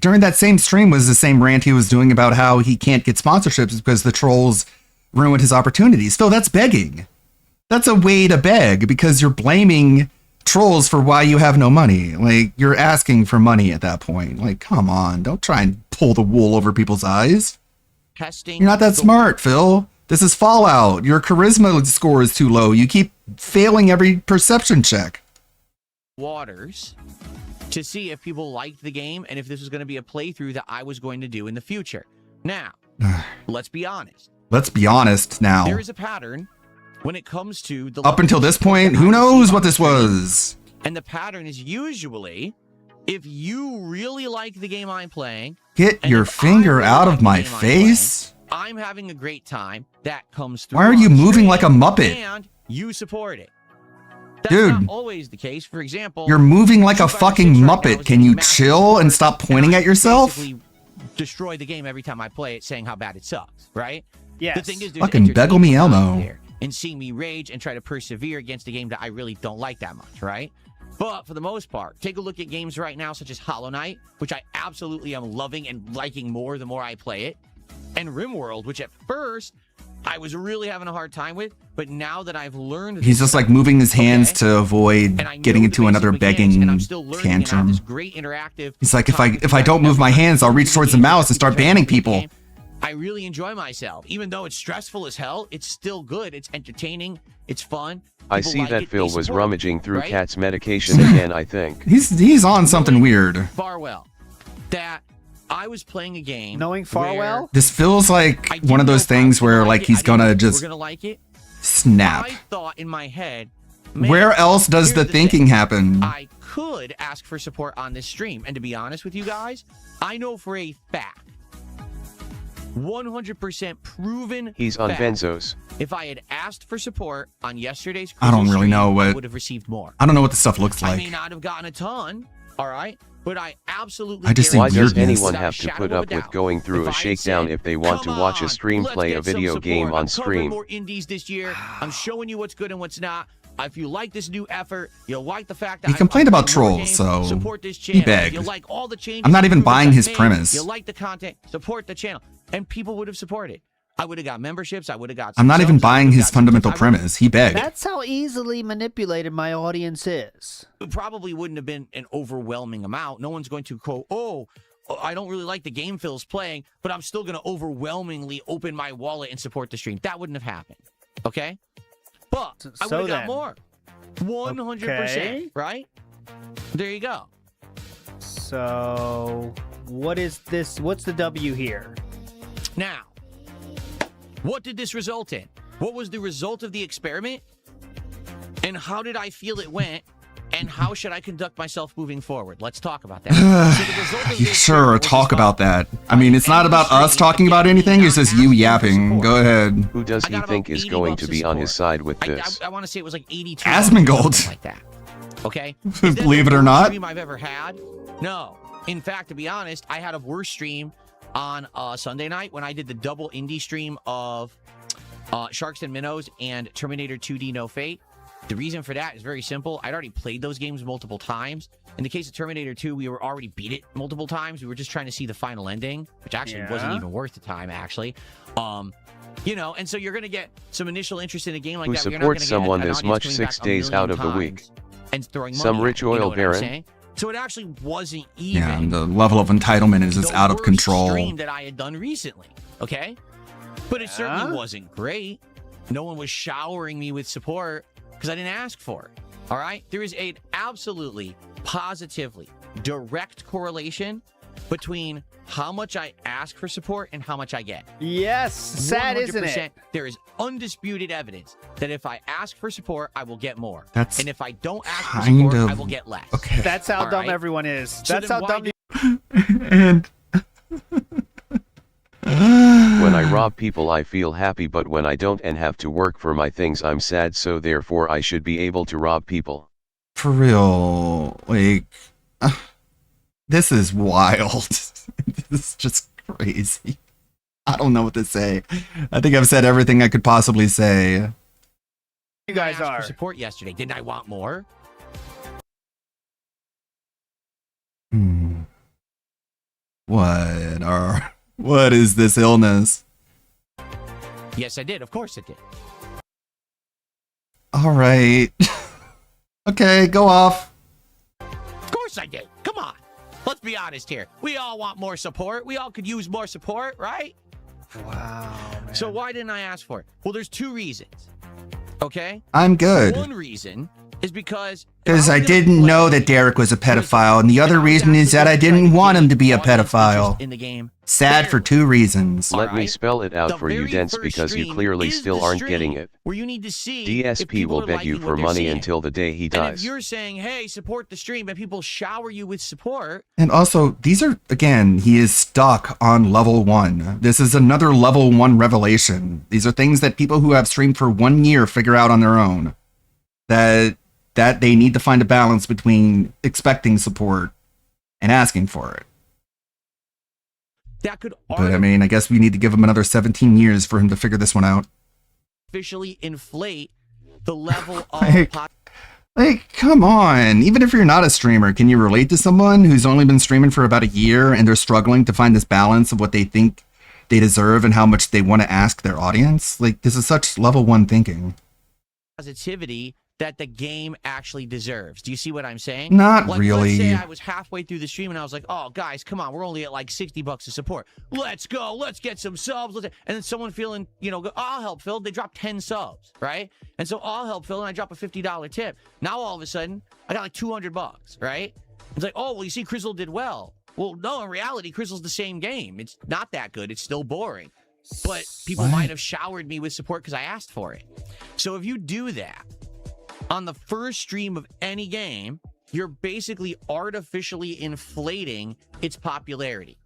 [SPEAKER 1] during that same stream was the same rant he was doing about how he can't get sponsorships because the trolls ruined his opportunities. So that's begging. That's a way to beg because you're blaming trolls for why you have no money. Like, you're asking for money at that point. Like, come on, don't try and pull the wool over people's eyes.
[SPEAKER 3] testing.
[SPEAKER 1] You're not that smart, Phil. This is Fallout. Your charisma score is too low. You keep failing every perception check.
[SPEAKER 3] Waters to see if people liked the game and if this was going to be a playthrough that I was going to do in the future. Now, let's be honest.
[SPEAKER 1] Let's be honest now.
[SPEAKER 3] There is a pattern when it comes to the
[SPEAKER 1] Up until this point, who knows what this was?
[SPEAKER 3] And the pattern is usually if you really like the game I'm playing,
[SPEAKER 1] Get your finger out of my face.
[SPEAKER 3] I'm having a great time. That comes through.
[SPEAKER 1] Why are you
[SPEAKER 3] on
[SPEAKER 1] moving
[SPEAKER 3] stream,
[SPEAKER 1] like a Muppet?
[SPEAKER 3] And you support it. That's
[SPEAKER 1] Dude.
[SPEAKER 3] not always the case. For example,
[SPEAKER 1] You're moving like a fucking Muppet. Can you chill and stop pointing at yourself?
[SPEAKER 3] basically destroy the game every time I play it, saying how bad it sucks, right?
[SPEAKER 4] Yes.
[SPEAKER 3] The thing is, there's
[SPEAKER 1] Fucking beggle me Elmo.
[SPEAKER 3] there and seeing me rage and try to persevere against a game that I really don't like that much, right? But for the most part, take a look at games right now such as Hollow Knight, which I absolutely am loving and liking more the more I play it, and RimWorld, which at first I was really having a hard time with, but now that I've learned,
[SPEAKER 1] He's just like moving his hands to avoid
[SPEAKER 3] and I know
[SPEAKER 1] getting
[SPEAKER 3] the
[SPEAKER 1] into
[SPEAKER 3] basic
[SPEAKER 1] another
[SPEAKER 3] mechanics,
[SPEAKER 1] begging
[SPEAKER 3] and I'm still learning, and I have
[SPEAKER 1] tantrum.
[SPEAKER 3] this great interactive.
[SPEAKER 1] He's like, if I don't move my hands, I'll reach towards the mouse and start banning people.
[SPEAKER 3] I really enjoy myself, even though it's stressful as hell. It's still good. It's entertaining. It's fun.
[SPEAKER 7] I
[SPEAKER 3] People
[SPEAKER 7] see
[SPEAKER 3] like
[SPEAKER 7] that
[SPEAKER 3] it,
[SPEAKER 7] Phil
[SPEAKER 3] they
[SPEAKER 7] was
[SPEAKER 3] support it,
[SPEAKER 7] rummaging through
[SPEAKER 3] right?
[SPEAKER 7] Cat's medication again, I think.
[SPEAKER 1] He's on something weird.
[SPEAKER 3] Farwell, that I was playing a game.
[SPEAKER 4] Knowing Farwell?
[SPEAKER 1] This feels like one of those things where like he's gonna just
[SPEAKER 3] We're gonna like it.
[SPEAKER 1] snap.
[SPEAKER 3] I thought in my head,
[SPEAKER 1] Where else does the thinking happen?
[SPEAKER 3] I could ask for support on this stream. And to be honest with you guys, I know for a fact, 100% proven
[SPEAKER 7] He's on
[SPEAKER 3] fact,
[SPEAKER 7] benzos.
[SPEAKER 3] if I had asked for support on yesterday's
[SPEAKER 1] I don't
[SPEAKER 3] Crystal
[SPEAKER 1] really know
[SPEAKER 3] stream, I
[SPEAKER 1] what
[SPEAKER 3] would have received more.
[SPEAKER 1] I don't know what the stuff looks
[SPEAKER 3] I
[SPEAKER 1] like.
[SPEAKER 3] may not have gotten a ton, all right? But I absolutely
[SPEAKER 1] I just see
[SPEAKER 7] Why does
[SPEAKER 1] weirdness.
[SPEAKER 7] anyone have to put up with going through a shakedown if they want to watch a stream play a video game on
[SPEAKER 3] I'm covering
[SPEAKER 7] stream?
[SPEAKER 3] more indies this year. I'm showing you what's good and what's not. If you like this new effort, you'll like the fact that
[SPEAKER 1] He complained about
[SPEAKER 3] playing more
[SPEAKER 1] trolls,
[SPEAKER 3] games,
[SPEAKER 1] so
[SPEAKER 3] support this
[SPEAKER 1] he
[SPEAKER 3] channel. If
[SPEAKER 1] begged.
[SPEAKER 3] you like all the changes
[SPEAKER 1] I'm not even
[SPEAKER 3] improvements
[SPEAKER 1] buying
[SPEAKER 3] I've
[SPEAKER 1] his
[SPEAKER 3] made,
[SPEAKER 1] premise.
[SPEAKER 3] You like the content, support the channel, and people would have supported. I would have got memberships. I would have got.
[SPEAKER 1] I'm not even
[SPEAKER 3] subs, I
[SPEAKER 1] buying
[SPEAKER 3] would've
[SPEAKER 1] his
[SPEAKER 3] got
[SPEAKER 1] fundamental
[SPEAKER 3] I would've-
[SPEAKER 1] premise. He begged.
[SPEAKER 4] That's how easily manipulated my audience is.
[SPEAKER 3] It probably wouldn't have been an overwhelming amount. No one's going to quote, "Oh, I don't really like the game Phil's playing, but I'm still going to overwhelmingly open my wallet and support the stream." That wouldn't have happened. Okay, but I
[SPEAKER 4] So
[SPEAKER 3] would have got
[SPEAKER 4] then.
[SPEAKER 3] more. 100%. Right? There you go.
[SPEAKER 4] So, what is this? What's the W here?
[SPEAKER 3] Now, what did this result in? What was the result of the experiment? And how did I feel it went? And how should I conduct myself moving forward? Let's talk about that. So the result of this
[SPEAKER 1] Sure, talk about that. I mean, it's not about us talking about anything. It's just you yapping. Go ahead.
[SPEAKER 7] Who does he think is going to be on his side with this?
[SPEAKER 3] I want to say it was like 82.
[SPEAKER 1] Asmongold.
[SPEAKER 3] Something like that. Okay? Is that
[SPEAKER 1] Believe
[SPEAKER 3] the
[SPEAKER 1] it or
[SPEAKER 3] worst
[SPEAKER 1] not.
[SPEAKER 3] Stream I've ever had? No. In fact, to be honest, I had a worse stream on Sunday night when I did the double indie stream of Sharks and Minnows and Terminator 2D No Fate. The reason for that is very simple. I'd already played those games multiple times. In the case of Terminator 2, we were already beat it multiple times. We were just trying to see the final ending, which actually wasn't even worth the time, actually. You know, and so you're going to get some initial interest in a game like
[SPEAKER 7] Who
[SPEAKER 3] that. But you're not gonna
[SPEAKER 7] supports
[SPEAKER 3] get
[SPEAKER 7] someone
[SPEAKER 3] an
[SPEAKER 7] this
[SPEAKER 3] audience
[SPEAKER 7] much
[SPEAKER 3] coming
[SPEAKER 7] 6
[SPEAKER 3] back a
[SPEAKER 7] days out
[SPEAKER 3] million
[SPEAKER 7] of the week?
[SPEAKER 3] times and throwing
[SPEAKER 7] Some
[SPEAKER 3] money
[SPEAKER 7] rich
[SPEAKER 3] at it, you know
[SPEAKER 7] oil
[SPEAKER 3] what I'm
[SPEAKER 7] baron?
[SPEAKER 3] saying? So it actually wasn't even
[SPEAKER 1] Yeah, the level of entitlement is just
[SPEAKER 3] the
[SPEAKER 1] out of
[SPEAKER 3] worst
[SPEAKER 1] control.
[SPEAKER 3] stream that I had done recently. Okay, but it certainly wasn't great. No one was showering me with support because I didn't ask for it. All right, there is an absolutely, positively direct correlation between how much I ask for support and how much I get.
[SPEAKER 4] Yes, sad, isn't it?
[SPEAKER 3] There is undisputed evidence that if I ask for support, I will get more.
[SPEAKER 1] That's
[SPEAKER 3] and if I don't ask for
[SPEAKER 1] kind
[SPEAKER 3] support,
[SPEAKER 1] of-
[SPEAKER 3] I will get less.
[SPEAKER 1] okay.
[SPEAKER 4] That's how
[SPEAKER 3] All
[SPEAKER 4] dumb
[SPEAKER 3] right?
[SPEAKER 4] everyone is.
[SPEAKER 3] So
[SPEAKER 4] That's
[SPEAKER 3] then
[SPEAKER 4] how
[SPEAKER 3] why
[SPEAKER 4] dumb.
[SPEAKER 1] And
[SPEAKER 7] When I rob people I feel happy, but when I don't and have to work for my things I'm sad, so therefore I should be able to rob people.
[SPEAKER 1] for real, like, this is wild. This is just crazy. I don't know what to say. I think I've said everything I could possibly say.
[SPEAKER 4] You guys
[SPEAKER 3] I asked
[SPEAKER 4] are.
[SPEAKER 3] for support yesterday. Didn't I want more?
[SPEAKER 1] What is this illness?
[SPEAKER 3] Yes, I did. Of course it did.
[SPEAKER 1] All right. Okay, go off.
[SPEAKER 3] Of course I did. Come on. Let's be honest here. We all want more support. We all could use more support, right?
[SPEAKER 4] Wow.
[SPEAKER 3] So why didn't I ask for it? Well, there's two reasons. Okay?
[SPEAKER 1] I'm good.
[SPEAKER 3] One reason is because
[SPEAKER 1] Because I didn't know that Derek was a pedophile, and the other reason is that I didn't want him to be a pedophile.
[SPEAKER 3] in the game.
[SPEAKER 1] Sad for two reasons.
[SPEAKER 7] Let me spell it out for you, Dents, because you clearly still aren't getting it.
[SPEAKER 3] Where you need to see if
[SPEAKER 7] DSP
[SPEAKER 3] people
[SPEAKER 7] will
[SPEAKER 3] are
[SPEAKER 7] beg you
[SPEAKER 3] liking
[SPEAKER 7] for
[SPEAKER 3] what they're
[SPEAKER 7] money
[SPEAKER 3] seeing.
[SPEAKER 7] until the day he
[SPEAKER 3] And if
[SPEAKER 7] dies.
[SPEAKER 3] you're saying, hey, support the stream, and people shower you with support,
[SPEAKER 1] And also, these are, again, he is stuck on level 1. This is another level 1 revelation. These are things that people who have streamed for 1 year figure out on their own. That they need to find a balance between expecting support and asking for it.
[SPEAKER 3] that could
[SPEAKER 1] But I mean, I guess we need to give him another 17 years for him to figure this one out.
[SPEAKER 3] artificially inflate the level of
[SPEAKER 1] Like, like, come on. Even if you're not a streamer, can you relate to someone who's only been streaming for about a year and they're struggling to find this balance of what they think they deserve and how much they want to ask their audience? Like, this is such level 1 thinking.
[SPEAKER 3] positivity that the game actually deserves. Do you see what I'm saying?
[SPEAKER 1] Not
[SPEAKER 3] like,
[SPEAKER 1] really.
[SPEAKER 3] Let's say I was halfway through the stream and I was like, oh, guys, come on. We're only at like $60 of support. Let's go. Let's get some subs. And then someone feeling, you know, I'll help Phil. They drop 10 subs, right? And so I'll help Phil and I drop a $50 tip. Now all of a sudden, I got like $200, right? It's like, oh, well, you see, Crizzle did well. Well, no, in reality, Crystal's the same game. It's not that good. It's still boring. But people might have showered me with support because I asked for it. So if you do that on the first stream of any game, you're basically artificially inflating its popularity.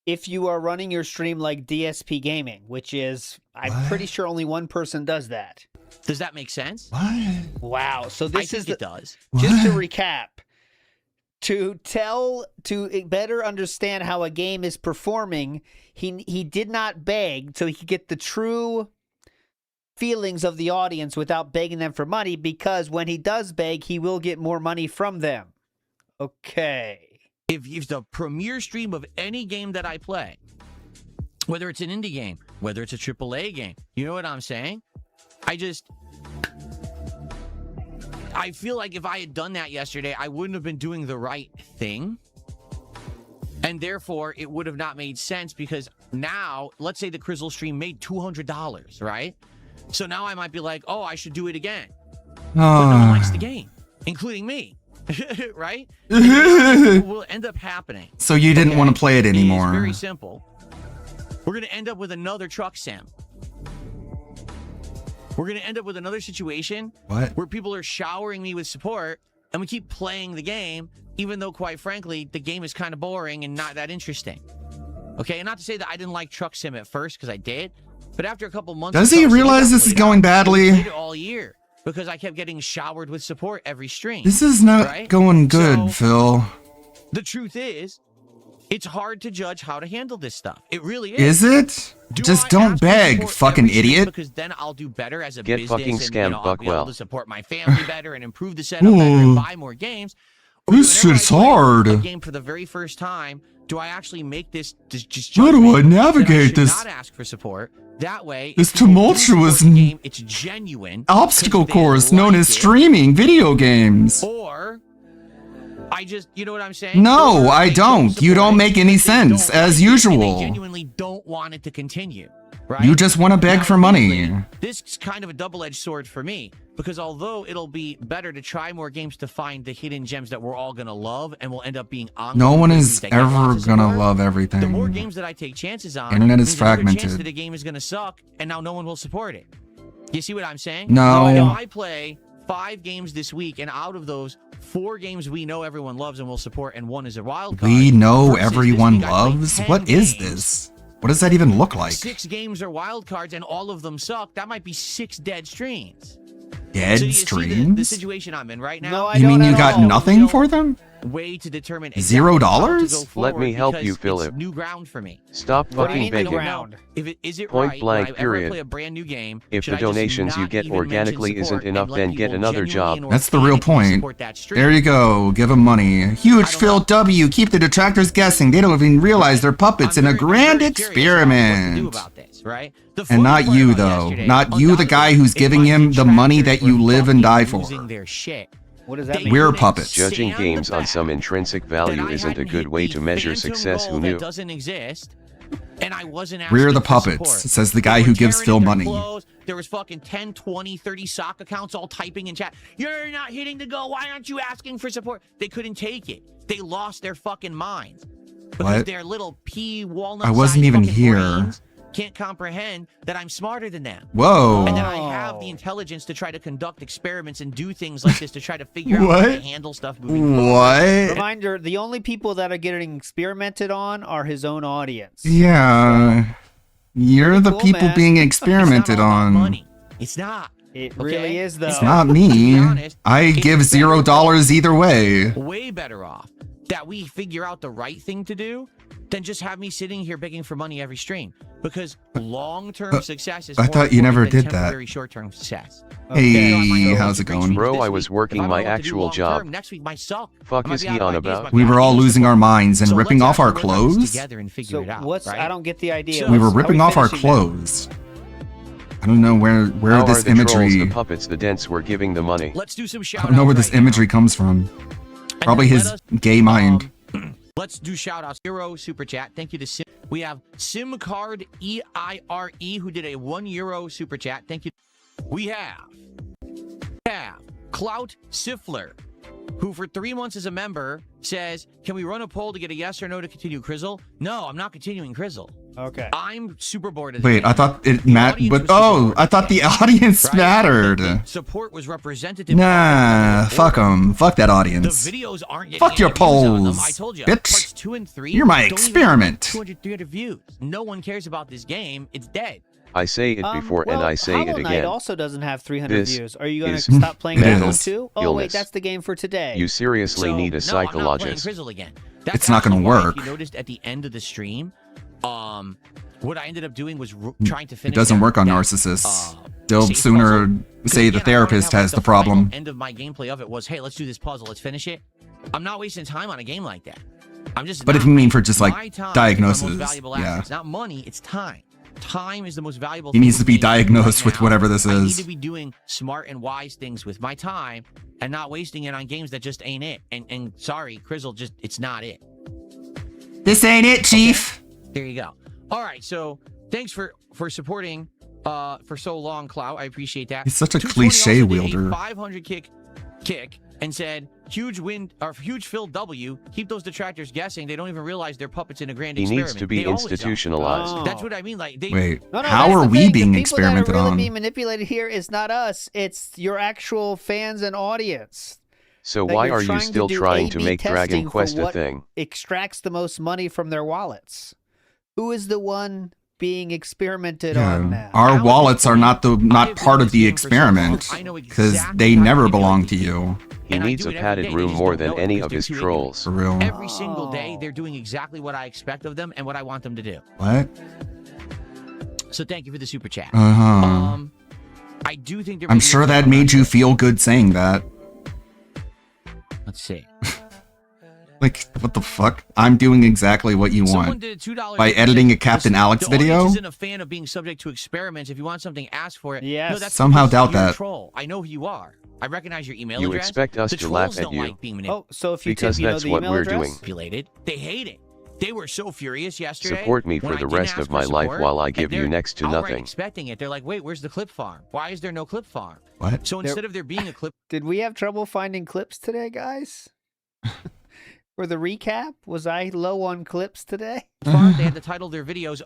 [SPEAKER 4] If you are running your stream like DSP Gaming, which is, I'm pretty sure only one person does that.
[SPEAKER 3] Does that make sense?
[SPEAKER 1] What?
[SPEAKER 4] Wow. So this
[SPEAKER 3] I
[SPEAKER 4] is
[SPEAKER 3] think it does.
[SPEAKER 4] Just to recap, to better understand how a game is performing, he did not beg so he could get the true feelings of the audience without begging them for money, because when he does beg, he will get more money from them. Okay.
[SPEAKER 3] If the premiere stream of any game that I play, whether it's an indie game, whether it's a AAA game, you know what I'm saying? I feel like if I had done that yesterday, I wouldn't have been doing the right thing. And therefore, it would have not made sense, because now, let's say the Crizzle stream made $200, right? So now I might be like, oh, I should do it again. But no one likes the game, including me. Right? What will end up happening.
[SPEAKER 1] So you didn't want to play it anymore.
[SPEAKER 3] It's very simple. We're going to end up with another truck sim. We're going to end up with another situation where people are showering me with support, and we keep playing the game, even though, quite frankly, the game is kind of boring and not that interesting. Okay, and not to say that I didn't like truck sim at first, because I did, but after a couple months,
[SPEAKER 1] does he realize this is going badly?
[SPEAKER 3] I played it all year because I kept getting showered with support every stream.
[SPEAKER 1] This is not going good, Phil.
[SPEAKER 3] The truth is, it's hard to judge how to handle this stuff. It really is.
[SPEAKER 1] Is it? Just don't beg, fucking idiot.
[SPEAKER 3] Because then I'll do better as a
[SPEAKER 7] Get
[SPEAKER 3] business,
[SPEAKER 7] fucking
[SPEAKER 3] and
[SPEAKER 7] scammed,
[SPEAKER 3] I'll be able
[SPEAKER 7] Buckwell.
[SPEAKER 3] to support my family better and improve the setup better and buy more games.
[SPEAKER 1] This shit's hard.
[SPEAKER 3] A game for the very first time. Do I actually make this just?
[SPEAKER 1] How do I
[SPEAKER 3] judgment that
[SPEAKER 1] navigate this?
[SPEAKER 3] Not ask for support. That way,
[SPEAKER 1] This
[SPEAKER 3] if people do
[SPEAKER 1] tumultuous
[SPEAKER 3] support the game, it's genuine.
[SPEAKER 1] obstacle course known as streaming video games.
[SPEAKER 3] Or I just, you know what I'm saying?
[SPEAKER 1] No, I don't. You don't make any sense, as
[SPEAKER 3] They
[SPEAKER 1] usual.
[SPEAKER 3] genuinely don't want it to continue. Right?
[SPEAKER 1] You just want to beg for money.
[SPEAKER 3] This is kind of a double-edged sword for me, because although it'll be better to try more games to find the hidden gems that we're all going to love and will end up being on.
[SPEAKER 1] No one is ever gonna love
[SPEAKER 3] The more
[SPEAKER 1] everything.
[SPEAKER 3] games that I take chances on,
[SPEAKER 1] Internet is
[SPEAKER 3] there's another chance
[SPEAKER 1] fragmented.
[SPEAKER 3] that a game is going to suck and now no one will support it. You see what I'm saying?
[SPEAKER 1] No.
[SPEAKER 3] If I play 5 games this week, and out of those, 4 games we know everyone loves and will support, and 1 is a wild card.
[SPEAKER 1] We know
[SPEAKER 3] versus this
[SPEAKER 1] everyone
[SPEAKER 3] week I played
[SPEAKER 1] loves?
[SPEAKER 3] 10
[SPEAKER 1] What is
[SPEAKER 3] games.
[SPEAKER 1] this? What does that even look like?
[SPEAKER 3] 6 games are wild cards and all of them suck. That might be 6 dead streams.
[SPEAKER 1] Dead
[SPEAKER 3] So do you see the
[SPEAKER 1] streams?
[SPEAKER 3] situation I'm in right now?
[SPEAKER 4] No, I
[SPEAKER 1] You
[SPEAKER 4] don't
[SPEAKER 1] mean you
[SPEAKER 4] at
[SPEAKER 1] got
[SPEAKER 4] all.
[SPEAKER 1] nothing for them?
[SPEAKER 3] Way to determine
[SPEAKER 1] $0?
[SPEAKER 3] exactly how to go
[SPEAKER 7] Let
[SPEAKER 3] forward,
[SPEAKER 7] me help
[SPEAKER 3] because
[SPEAKER 7] you,
[SPEAKER 3] it's
[SPEAKER 7] Philip.
[SPEAKER 3] new ground for me.
[SPEAKER 7] Stop
[SPEAKER 4] What do you
[SPEAKER 7] fucking
[SPEAKER 4] mean
[SPEAKER 7] begging.
[SPEAKER 4] ground?
[SPEAKER 3] If it is it
[SPEAKER 7] Point
[SPEAKER 3] right
[SPEAKER 7] blank,
[SPEAKER 3] when I ever
[SPEAKER 7] period.
[SPEAKER 3] play a brand new game,
[SPEAKER 7] If
[SPEAKER 3] should
[SPEAKER 7] the
[SPEAKER 3] I just
[SPEAKER 7] donations you
[SPEAKER 3] not
[SPEAKER 7] get
[SPEAKER 3] even mention
[SPEAKER 7] organically
[SPEAKER 3] support
[SPEAKER 7] isn't
[SPEAKER 3] and
[SPEAKER 7] enough,
[SPEAKER 3] let
[SPEAKER 7] then get
[SPEAKER 3] people
[SPEAKER 7] another
[SPEAKER 3] genuinely
[SPEAKER 7] job.
[SPEAKER 3] and
[SPEAKER 1] That's the real
[SPEAKER 3] organically
[SPEAKER 1] point.
[SPEAKER 3] support that stream?
[SPEAKER 1] There you go. Give them money. Huge Phil W. Keep the detractors guessing. They don't even realize they're puppets in a grand experiment.
[SPEAKER 3] Right?
[SPEAKER 1] And not you, though. Not you, the guy who's giving him the money that you live and die for.
[SPEAKER 3] Their shit.
[SPEAKER 4] What does that
[SPEAKER 3] They
[SPEAKER 4] mean?
[SPEAKER 1] We're
[SPEAKER 3] wouldn't
[SPEAKER 1] puppets.
[SPEAKER 7] Judging
[SPEAKER 3] stand
[SPEAKER 7] games
[SPEAKER 3] the
[SPEAKER 7] on
[SPEAKER 3] fact
[SPEAKER 7] some intrinsic
[SPEAKER 3] that
[SPEAKER 7] value
[SPEAKER 3] I
[SPEAKER 7] isn't a
[SPEAKER 3] hadn't
[SPEAKER 7] good
[SPEAKER 3] hit
[SPEAKER 7] way
[SPEAKER 3] the
[SPEAKER 7] to measure
[SPEAKER 3] phantom
[SPEAKER 7] success. Who
[SPEAKER 3] goal
[SPEAKER 7] knew?
[SPEAKER 3] That doesn't exist. And I wasn't
[SPEAKER 1] We're
[SPEAKER 3] asking
[SPEAKER 1] the
[SPEAKER 3] for
[SPEAKER 1] puppets,
[SPEAKER 3] support.
[SPEAKER 1] says the
[SPEAKER 3] They
[SPEAKER 1] guy
[SPEAKER 3] were
[SPEAKER 1] who gives
[SPEAKER 3] tearing
[SPEAKER 1] Phil
[SPEAKER 3] at their
[SPEAKER 1] money.
[SPEAKER 3] clothes. There was fucking 10, 20, 30 sock accounts all typing in chat. You're not hitting the goal. Why aren't you asking for support? They couldn't take it. They lost their fucking minds. Because
[SPEAKER 1] What?
[SPEAKER 3] their little pea walnut
[SPEAKER 1] I wasn't even
[SPEAKER 3] fucking
[SPEAKER 1] here.
[SPEAKER 3] brains can't comprehend that I'm smarter than them.
[SPEAKER 1] Whoa.
[SPEAKER 3] And that I have the intelligence to try to conduct experiments and do things like this to try to figure out how to
[SPEAKER 1] What?
[SPEAKER 3] handle stuff moving forward.
[SPEAKER 1] What?
[SPEAKER 4] Reminder, the only people that are getting experimented on are his own audience.
[SPEAKER 1] Yeah. You're the
[SPEAKER 4] Cool,
[SPEAKER 1] people
[SPEAKER 4] man.
[SPEAKER 1] being experimented on.
[SPEAKER 3] It's not.
[SPEAKER 4] It really is, though.
[SPEAKER 1] It's not me. I give $0 either way.
[SPEAKER 3] Way better off that we figure out the right thing to do than just have me sitting here begging for money every stream. Because long-term success is
[SPEAKER 1] I
[SPEAKER 3] more
[SPEAKER 1] thought you
[SPEAKER 3] important
[SPEAKER 1] never
[SPEAKER 3] than
[SPEAKER 1] did that.
[SPEAKER 3] temporary short-term success.
[SPEAKER 1] Hey, how's it going?
[SPEAKER 7] Bro, I was working my actual job.
[SPEAKER 3] Next week might suck.
[SPEAKER 7] Fuck is he on about?
[SPEAKER 1] We were all losing our minds and ripping off our clothes.
[SPEAKER 3] Together and figure
[SPEAKER 4] So
[SPEAKER 3] it out,
[SPEAKER 4] what's?
[SPEAKER 3] right?
[SPEAKER 4] I don't get the idea.
[SPEAKER 1] We were
[SPEAKER 4] What's-
[SPEAKER 1] ripping
[SPEAKER 4] are we
[SPEAKER 1] off our
[SPEAKER 4] finishing now?
[SPEAKER 1] clothes. I don't know where
[SPEAKER 7] How
[SPEAKER 1] this
[SPEAKER 7] are the trolls,
[SPEAKER 1] imagery.
[SPEAKER 7] the puppets, the dents were giving the money?
[SPEAKER 3] Let's do some
[SPEAKER 1] I
[SPEAKER 3] shout-outs
[SPEAKER 1] don't know where this
[SPEAKER 3] right now.
[SPEAKER 1] imagery comes from. Probably
[SPEAKER 3] then
[SPEAKER 1] his
[SPEAKER 3] let us,
[SPEAKER 1] gay mind.
[SPEAKER 3] Let's do shout-outs. Euro super chat. Thank you to Sim. We have SimCard EIRE who did a €1 super chat. Thank you. We have Clout Siffler who for 3 months as a member says, can we run a poll to get a yes or no to continue Crizzle? No, I'm not continuing Crizzle.
[SPEAKER 4] Okay.
[SPEAKER 3] I'm super bored of this.
[SPEAKER 1] Wait, I thought it mattered. But I thought the audience mattered.
[SPEAKER 3] Support was representative.
[SPEAKER 1] Nah, fuck them. Fuck that audience.
[SPEAKER 3] The videos aren't getting
[SPEAKER 1] Fuck your
[SPEAKER 3] any views on them.
[SPEAKER 1] polls,
[SPEAKER 3] I told you,
[SPEAKER 1] bitch.
[SPEAKER 3] Parts 2 and 3.
[SPEAKER 1] You're my
[SPEAKER 3] don't even have
[SPEAKER 1] experiment.
[SPEAKER 3] 200, 300 views. No one cares about this game. It's dead.
[SPEAKER 7] I say it before and I say
[SPEAKER 4] Hollow
[SPEAKER 7] it
[SPEAKER 4] Knight
[SPEAKER 7] again.
[SPEAKER 4] also doesn't have 300
[SPEAKER 7] This
[SPEAKER 4] views. Are you going to
[SPEAKER 7] is
[SPEAKER 4] stop playing that one
[SPEAKER 7] mental
[SPEAKER 4] too? Oh, wait,
[SPEAKER 7] illness.
[SPEAKER 4] that's the game for today.
[SPEAKER 7] You seriously need a
[SPEAKER 3] No, I'm not playing
[SPEAKER 7] psychologist.
[SPEAKER 3] Crizzle again.
[SPEAKER 1] It's not gonna
[SPEAKER 3] also why,
[SPEAKER 1] work.
[SPEAKER 3] If you noticed at the end of the stream, what I ended up doing was trying to
[SPEAKER 1] It
[SPEAKER 3] finish.
[SPEAKER 1] doesn't work on
[SPEAKER 3] that,
[SPEAKER 1] narcissists. They'll
[SPEAKER 3] safe
[SPEAKER 1] sooner
[SPEAKER 3] puzzle.
[SPEAKER 1] say the
[SPEAKER 3] Again, I
[SPEAKER 1] therapist
[SPEAKER 3] wanted to have,
[SPEAKER 1] has
[SPEAKER 3] like,
[SPEAKER 1] the problem.
[SPEAKER 3] final End of my gameplay of it was, hey, let's do this puzzle. Let's finish it. I'm not wasting time on a game like that. I'm just.
[SPEAKER 1] But if
[SPEAKER 3] not.
[SPEAKER 1] you mean for just, like,
[SPEAKER 3] My time is my
[SPEAKER 1] diagnosis,
[SPEAKER 3] most valuable
[SPEAKER 1] yeah.
[SPEAKER 3] asset. It's not money. It's time. Time is the most valuable.
[SPEAKER 1] He
[SPEAKER 3] thing
[SPEAKER 1] needs to be
[SPEAKER 3] me
[SPEAKER 1] diagnosed
[SPEAKER 3] right
[SPEAKER 1] with
[SPEAKER 3] now.
[SPEAKER 1] whatever this
[SPEAKER 3] I need
[SPEAKER 1] is.
[SPEAKER 3] to be doing smart and wise things with my time and not wasting it on games that just ain't it. And sorry, Crizzle, just it's not it.
[SPEAKER 20] This ain't it, Chief.
[SPEAKER 3] There you go. All right, so thanks for supporting for so long, Clout. I appreciate that.
[SPEAKER 1] He's such a
[SPEAKER 3] 220
[SPEAKER 1] cliche
[SPEAKER 3] also did a
[SPEAKER 1] wielder.
[SPEAKER 3] 500 kick and said huge win or huge Phil W. Keep those detractors guessing. They don't even realize they're puppets in a grand
[SPEAKER 7] He
[SPEAKER 3] experiment.
[SPEAKER 7] needs to be
[SPEAKER 3] They always are.
[SPEAKER 7] institutionalized.
[SPEAKER 3] That's what I mean. Like they.
[SPEAKER 1] Wait,
[SPEAKER 4] No,
[SPEAKER 1] how
[SPEAKER 4] that's
[SPEAKER 1] are
[SPEAKER 4] the
[SPEAKER 1] we
[SPEAKER 4] thing.
[SPEAKER 1] being
[SPEAKER 4] The people
[SPEAKER 1] experimented
[SPEAKER 4] that are really
[SPEAKER 1] on?
[SPEAKER 4] being manipulated here is not us. It's your actual fans and audience.
[SPEAKER 7] So
[SPEAKER 4] that
[SPEAKER 7] why
[SPEAKER 4] you're
[SPEAKER 7] are you
[SPEAKER 4] trying
[SPEAKER 7] still
[SPEAKER 4] do
[SPEAKER 7] trying to
[SPEAKER 4] A/B
[SPEAKER 7] make Dragon
[SPEAKER 4] testing for
[SPEAKER 7] Quest a
[SPEAKER 4] what
[SPEAKER 7] thing?
[SPEAKER 4] Extracts the most money from their wallets. Who is the one being experimented
[SPEAKER 1] Yeah,
[SPEAKER 4] on now?
[SPEAKER 1] our wallets are not part of the experiment because they never belong to you.
[SPEAKER 7] He needs a padded room more than any of his trolls.
[SPEAKER 1] For real.
[SPEAKER 3] Every single day, they're doing exactly what I expect of them and what I want them to do.
[SPEAKER 1] What?
[SPEAKER 3] So thank you for the super chat.
[SPEAKER 1] Uh-huh.
[SPEAKER 3] I do think there
[SPEAKER 1] I'm
[SPEAKER 3] may be a
[SPEAKER 1] sure that
[SPEAKER 3] problem.
[SPEAKER 1] made you feel good saying that.
[SPEAKER 3] Let's see.
[SPEAKER 1] Like, what the fuck? I'm doing exactly what you
[SPEAKER 3] Someone
[SPEAKER 1] want.
[SPEAKER 3] did a $2
[SPEAKER 1] By
[SPEAKER 3] super
[SPEAKER 1] editing
[SPEAKER 3] chat.
[SPEAKER 1] a Captain
[SPEAKER 3] Listen,
[SPEAKER 1] Alex
[SPEAKER 3] the
[SPEAKER 1] video?
[SPEAKER 3] audience isn't a fan of being subject to experiments. If you want something, ask for it.
[SPEAKER 4] Yes.
[SPEAKER 3] No, that's
[SPEAKER 1] Somehow
[SPEAKER 3] because
[SPEAKER 1] doubt
[SPEAKER 3] you're a
[SPEAKER 1] that.
[SPEAKER 3] troll. I know who you are. I recognize your email
[SPEAKER 7] You
[SPEAKER 3] address.
[SPEAKER 7] expect us
[SPEAKER 3] The
[SPEAKER 7] to laugh
[SPEAKER 3] trolls
[SPEAKER 7] at
[SPEAKER 3] don't
[SPEAKER 7] you.
[SPEAKER 3] like being manipulated.
[SPEAKER 4] Oh, so if you
[SPEAKER 7] Because
[SPEAKER 4] tip, you know
[SPEAKER 7] that's
[SPEAKER 4] the
[SPEAKER 7] what
[SPEAKER 4] email
[SPEAKER 7] we're
[SPEAKER 4] address?
[SPEAKER 7] doing.
[SPEAKER 3] Manipulated. They hate it. They were so furious yesterday.
[SPEAKER 7] Support me
[SPEAKER 3] when
[SPEAKER 7] for
[SPEAKER 3] I
[SPEAKER 7] the
[SPEAKER 3] didn't
[SPEAKER 7] rest
[SPEAKER 3] ask
[SPEAKER 7] of
[SPEAKER 3] for
[SPEAKER 7] my life
[SPEAKER 3] support,
[SPEAKER 7] while I
[SPEAKER 3] and
[SPEAKER 7] give you
[SPEAKER 3] they're
[SPEAKER 7] next to
[SPEAKER 3] outright
[SPEAKER 7] nothing.
[SPEAKER 3] expecting it. They're like, wait, where's the clip farm? Why is there no clip farm?
[SPEAKER 1] What?
[SPEAKER 3] So instead of there being a clip
[SPEAKER 4] Did we have trouble finding clips today, guys? For the recap, was I low on clips today?
[SPEAKER 3] farm, they had to title their videos,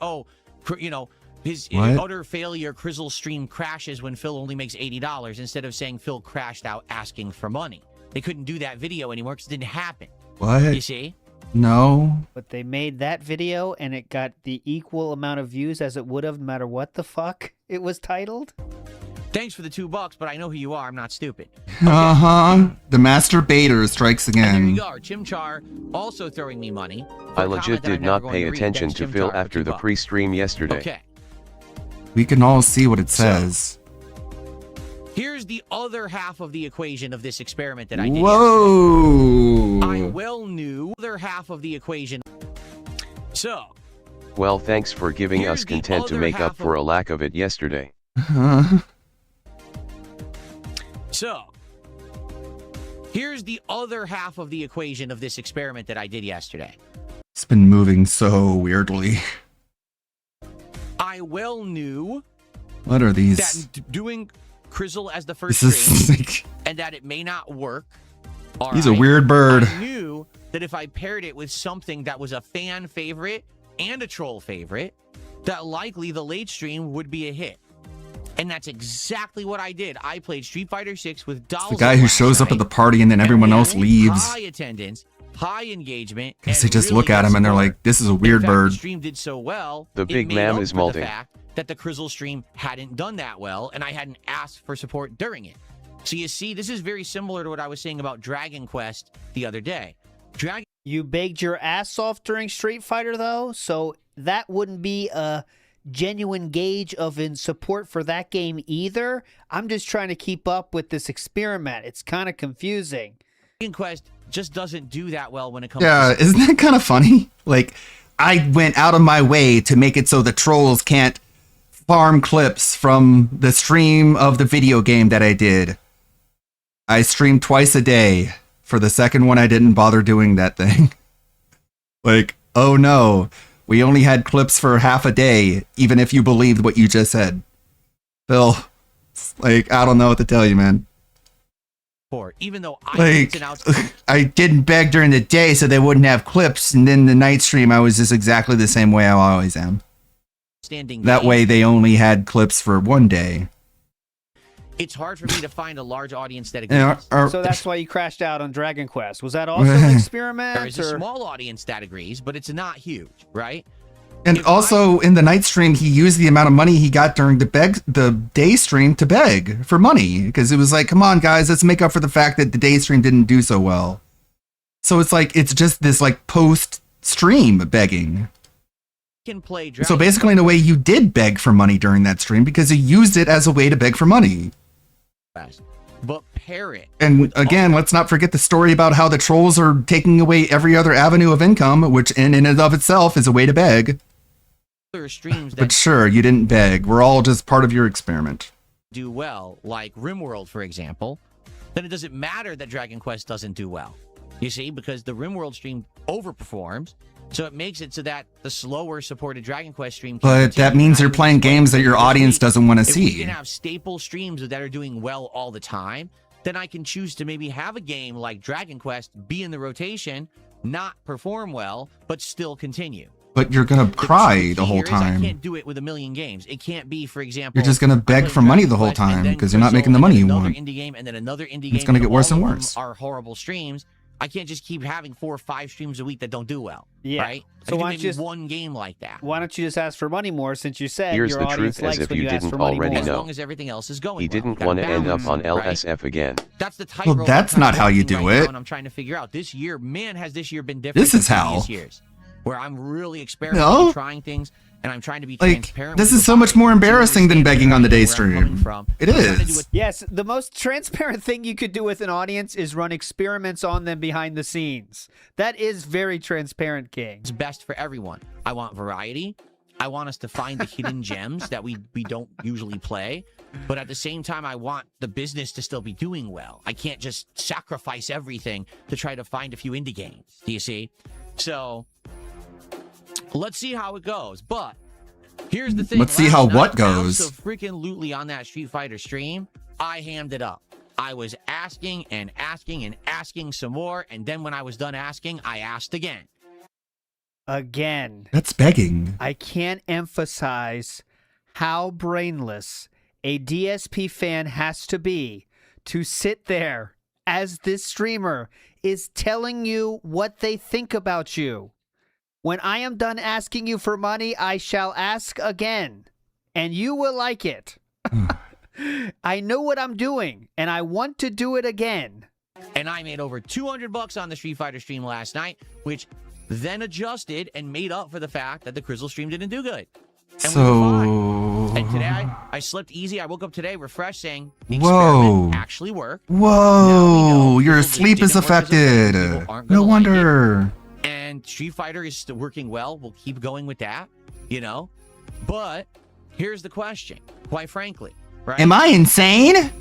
[SPEAKER 3] his
[SPEAKER 1] What?
[SPEAKER 3] utter failure Crizzle stream crashes when Phil only makes $80 instead of saying Phil crashed out asking for money. They couldn't do that video anymore because it didn't happen.
[SPEAKER 1] What?
[SPEAKER 3] You see?
[SPEAKER 1] No.
[SPEAKER 4] But they made that video and it got the equal amount of views as it would have no matter what the fuck it was titled.
[SPEAKER 3] Thanks for the $2, but I know who you are. I'm not stupid.
[SPEAKER 1] Uh-huh. The master baiter strikes
[SPEAKER 3] And there
[SPEAKER 1] again.
[SPEAKER 3] you go. Chimchar also throwing me money. for
[SPEAKER 7] I
[SPEAKER 3] a
[SPEAKER 7] legit
[SPEAKER 3] comment that I'm
[SPEAKER 7] did
[SPEAKER 3] never
[SPEAKER 7] not
[SPEAKER 3] going
[SPEAKER 7] pay
[SPEAKER 3] to read.
[SPEAKER 7] attention
[SPEAKER 3] Thanks,
[SPEAKER 7] to
[SPEAKER 3] Chimchar,
[SPEAKER 7] Phil
[SPEAKER 3] for
[SPEAKER 7] after the
[SPEAKER 3] $2.
[SPEAKER 7] pre-stream yesterday.
[SPEAKER 3] Okay.
[SPEAKER 1] We can all see what it says.
[SPEAKER 3] Here's the other half of the equation of this experiment that I did
[SPEAKER 1] Whoa.
[SPEAKER 3] yesterday. I well knew the other half of the equation. So,
[SPEAKER 7] Well, thanks for giving
[SPEAKER 3] Here's
[SPEAKER 7] us
[SPEAKER 3] the
[SPEAKER 7] content to
[SPEAKER 3] other
[SPEAKER 7] make up
[SPEAKER 3] half
[SPEAKER 7] for a lack of it yesterday.
[SPEAKER 3] here's the other half of the equation of this experiment that I did yesterday.
[SPEAKER 1] It's been moving so weirdly.
[SPEAKER 3] I well knew
[SPEAKER 1] What are these?
[SPEAKER 3] that doing Crizzle as the first
[SPEAKER 1] This is
[SPEAKER 3] stream
[SPEAKER 1] like,
[SPEAKER 3] and that it may not work. All
[SPEAKER 1] he's a
[SPEAKER 3] right?
[SPEAKER 1] weird bird.
[SPEAKER 3] I knew that if I paired it with something that was a fan favorite and a troll favorite, that likely the late stream would be a hit. And that's exactly what I did. I played Street Fighter 6 with Dolls.
[SPEAKER 1] The guy who shows up at the party and then everyone else leaves.
[SPEAKER 3] High attendance, high engagement.
[SPEAKER 1] Because
[SPEAKER 3] and
[SPEAKER 1] they just
[SPEAKER 3] really
[SPEAKER 1] look at
[SPEAKER 3] good
[SPEAKER 1] him and they're
[SPEAKER 3] support.
[SPEAKER 1] like, this is a
[SPEAKER 3] In
[SPEAKER 1] weird
[SPEAKER 3] fact,
[SPEAKER 1] bird.
[SPEAKER 3] The stream did so well.
[SPEAKER 7] The
[SPEAKER 3] it
[SPEAKER 7] big
[SPEAKER 3] made
[SPEAKER 7] man
[SPEAKER 3] up
[SPEAKER 7] is
[SPEAKER 3] for the
[SPEAKER 7] molding.
[SPEAKER 3] fact that the Crizzle stream hadn't done that well, and I hadn't asked for support during it. So you see, this is very similar to what I was saying about Dragon Quest the other day.
[SPEAKER 4] You begged your ass off during Street Fighter, though, so that wouldn't be a genuine gauge of in support for that game either. I'm just trying to keep up with this experiment. It's kind of confusing.
[SPEAKER 3] Dragon Quest just doesn't do that well when it comes
[SPEAKER 1] Yeah,
[SPEAKER 3] to...
[SPEAKER 1] isn't that kind of funny? Like, I went out of my way to make it so the trolls can't farm clips from the stream of the video game that I did. I streamed twice a day. For the second one, I didn't bother doing that thing. Like, oh no, we only had clips for half a day, even if you believed what you just said. Phil, like, I don't know what to tell you, man.
[SPEAKER 3] for, even though I
[SPEAKER 20] Like, I didn't beg during the day so they wouldn't have clips, and then the night stream I was just exactly the same way I always am.
[SPEAKER 3] standing.
[SPEAKER 20] That way they only had clips for one day.
[SPEAKER 3] It's hard for me to find a large audience that agrees.
[SPEAKER 20] And
[SPEAKER 4] So that's why you crashed out on Dragon Quest. Was that also an experiment?
[SPEAKER 3] There is a
[SPEAKER 4] or-
[SPEAKER 3] small audience that agrees, but it's not huge, right?
[SPEAKER 20] And also in the night stream, he used the amount of money he got during the day stream to beg for money, because it was like, come on, guys, let's make up for the fact that the day stream didn't do so well. So it's like it's just this like post stream begging.
[SPEAKER 3] Can play
[SPEAKER 20] So basically, in a way, you did beg for money during that stream because you used it as a way to beg for money.
[SPEAKER 3] But pair it.
[SPEAKER 20] And again, let's not forget the story about how the trolls are taking away every other avenue of income, which in and of itself is a way to beg.
[SPEAKER 3] Streams that
[SPEAKER 20] But sure, you didn't beg. We're all just part of your experiment.
[SPEAKER 3] do well, like RimWorld, for example, then it doesn't matter that Dragon Quest doesn't do well. You see, because the RimWorld stream overperforms, so it makes it so that the slower supported Dragon Quest stream can
[SPEAKER 20] But that
[SPEAKER 3] continue.
[SPEAKER 20] means you're playing games that your audience doesn't want to
[SPEAKER 3] If we
[SPEAKER 20] see.
[SPEAKER 3] can have staple streams that are doing well all the time, then I can choose to maybe have a game like Dragon Quest be in the rotation, not perform well, but still continue.
[SPEAKER 20] But you're gonna cry the whole
[SPEAKER 3] Here is I
[SPEAKER 20] time.
[SPEAKER 3] can't do it with a million games. It can't be, for example,
[SPEAKER 20] You're just gonna beg for money the whole time because you're not making the money you want.
[SPEAKER 3] indie game and then another indie game.
[SPEAKER 20] It's gonna
[SPEAKER 3] and
[SPEAKER 20] get worse
[SPEAKER 3] all
[SPEAKER 20] and
[SPEAKER 3] of them
[SPEAKER 20] worse.
[SPEAKER 3] Are horrible streams. I can't just keep having 4 or 5 streams a week that don't do well.
[SPEAKER 4] Yeah.
[SPEAKER 3] Right?
[SPEAKER 4] So
[SPEAKER 3] I
[SPEAKER 4] why
[SPEAKER 3] can
[SPEAKER 4] don't
[SPEAKER 3] do
[SPEAKER 4] you
[SPEAKER 3] maybe
[SPEAKER 4] just-
[SPEAKER 3] one game like that.
[SPEAKER 4] Why don't you just ask for money more, since you said
[SPEAKER 7] Here's
[SPEAKER 4] your
[SPEAKER 7] the
[SPEAKER 4] audience
[SPEAKER 7] truth, as
[SPEAKER 4] likes
[SPEAKER 7] if
[SPEAKER 4] when
[SPEAKER 7] you
[SPEAKER 4] you ask
[SPEAKER 7] didn't
[SPEAKER 4] for money
[SPEAKER 7] already
[SPEAKER 4] more?
[SPEAKER 3] As
[SPEAKER 7] know.
[SPEAKER 3] long as everything else is going
[SPEAKER 7] He
[SPEAKER 3] well.
[SPEAKER 7] didn't
[SPEAKER 3] Got
[SPEAKER 7] want to end up
[SPEAKER 3] balance,
[SPEAKER 7] on
[SPEAKER 3] right?
[SPEAKER 7] LSF again.
[SPEAKER 3] That's the
[SPEAKER 20] Well,
[SPEAKER 3] tightrope
[SPEAKER 20] that's
[SPEAKER 3] I'm
[SPEAKER 20] not how you
[SPEAKER 3] walking
[SPEAKER 20] do
[SPEAKER 3] right now,
[SPEAKER 20] it.
[SPEAKER 3] and I'm trying to figure out this year. Man, has this year been different?
[SPEAKER 20] This
[SPEAKER 3] than
[SPEAKER 20] is how.
[SPEAKER 3] previous years, where I'm really experimenting,
[SPEAKER 20] No.
[SPEAKER 3] trying things, and I'm trying to be
[SPEAKER 20] Like,
[SPEAKER 3] transparent.
[SPEAKER 20] this
[SPEAKER 3] with
[SPEAKER 20] is so much more embarrassing than begging on the day
[SPEAKER 3] where I'm coming
[SPEAKER 20] stream.
[SPEAKER 3] from.
[SPEAKER 20] It
[SPEAKER 3] I'm trying to do
[SPEAKER 20] is.
[SPEAKER 4] Yes, the most transparent thing you could do with an audience is run experiments on them behind the scenes. That is very transparent, King.
[SPEAKER 3] It's best for everyone. I want variety. I want us to find the hidden gems that we don't usually play. But at the same time, I want the business to still be doing well. I can't just sacrifice everything to try to find a few indie games. Do you see? So let's see how it goes. But here's the thing.
[SPEAKER 20] Let's see how
[SPEAKER 3] Last
[SPEAKER 20] what
[SPEAKER 3] night,
[SPEAKER 20] goes.
[SPEAKER 3] So freaking lootly on that Street Fighter stream, I hammed it up. I was asking and asking and asking some more. And then when I was done asking, I asked again.
[SPEAKER 4] Again.
[SPEAKER 20] That's begging.
[SPEAKER 4] I can't emphasize how brainless a DSP fan has to be to sit there as this streamer is telling you what they think about you. When I am done asking you for money, I shall ask again, and you will like it. I know what I'm doing, and I want to do it again.
[SPEAKER 3] And I made over $200 on the Street Fighter stream last night, which then adjusted and made up for the fact that the Crizzle stream didn't do good. And we were fine. And today I slept easy. I woke up today refreshed, saying the experiment actually worked.
[SPEAKER 20] Whoa, your sleep is
[SPEAKER 3] didn't work as
[SPEAKER 20] affected.
[SPEAKER 3] well. People aren't
[SPEAKER 20] No
[SPEAKER 3] gonna like
[SPEAKER 20] wonder.
[SPEAKER 3] And Street Fighter is still working well. We'll keep going with that, you know. But here's the question, quite frankly, right?
[SPEAKER 20] Am I insane?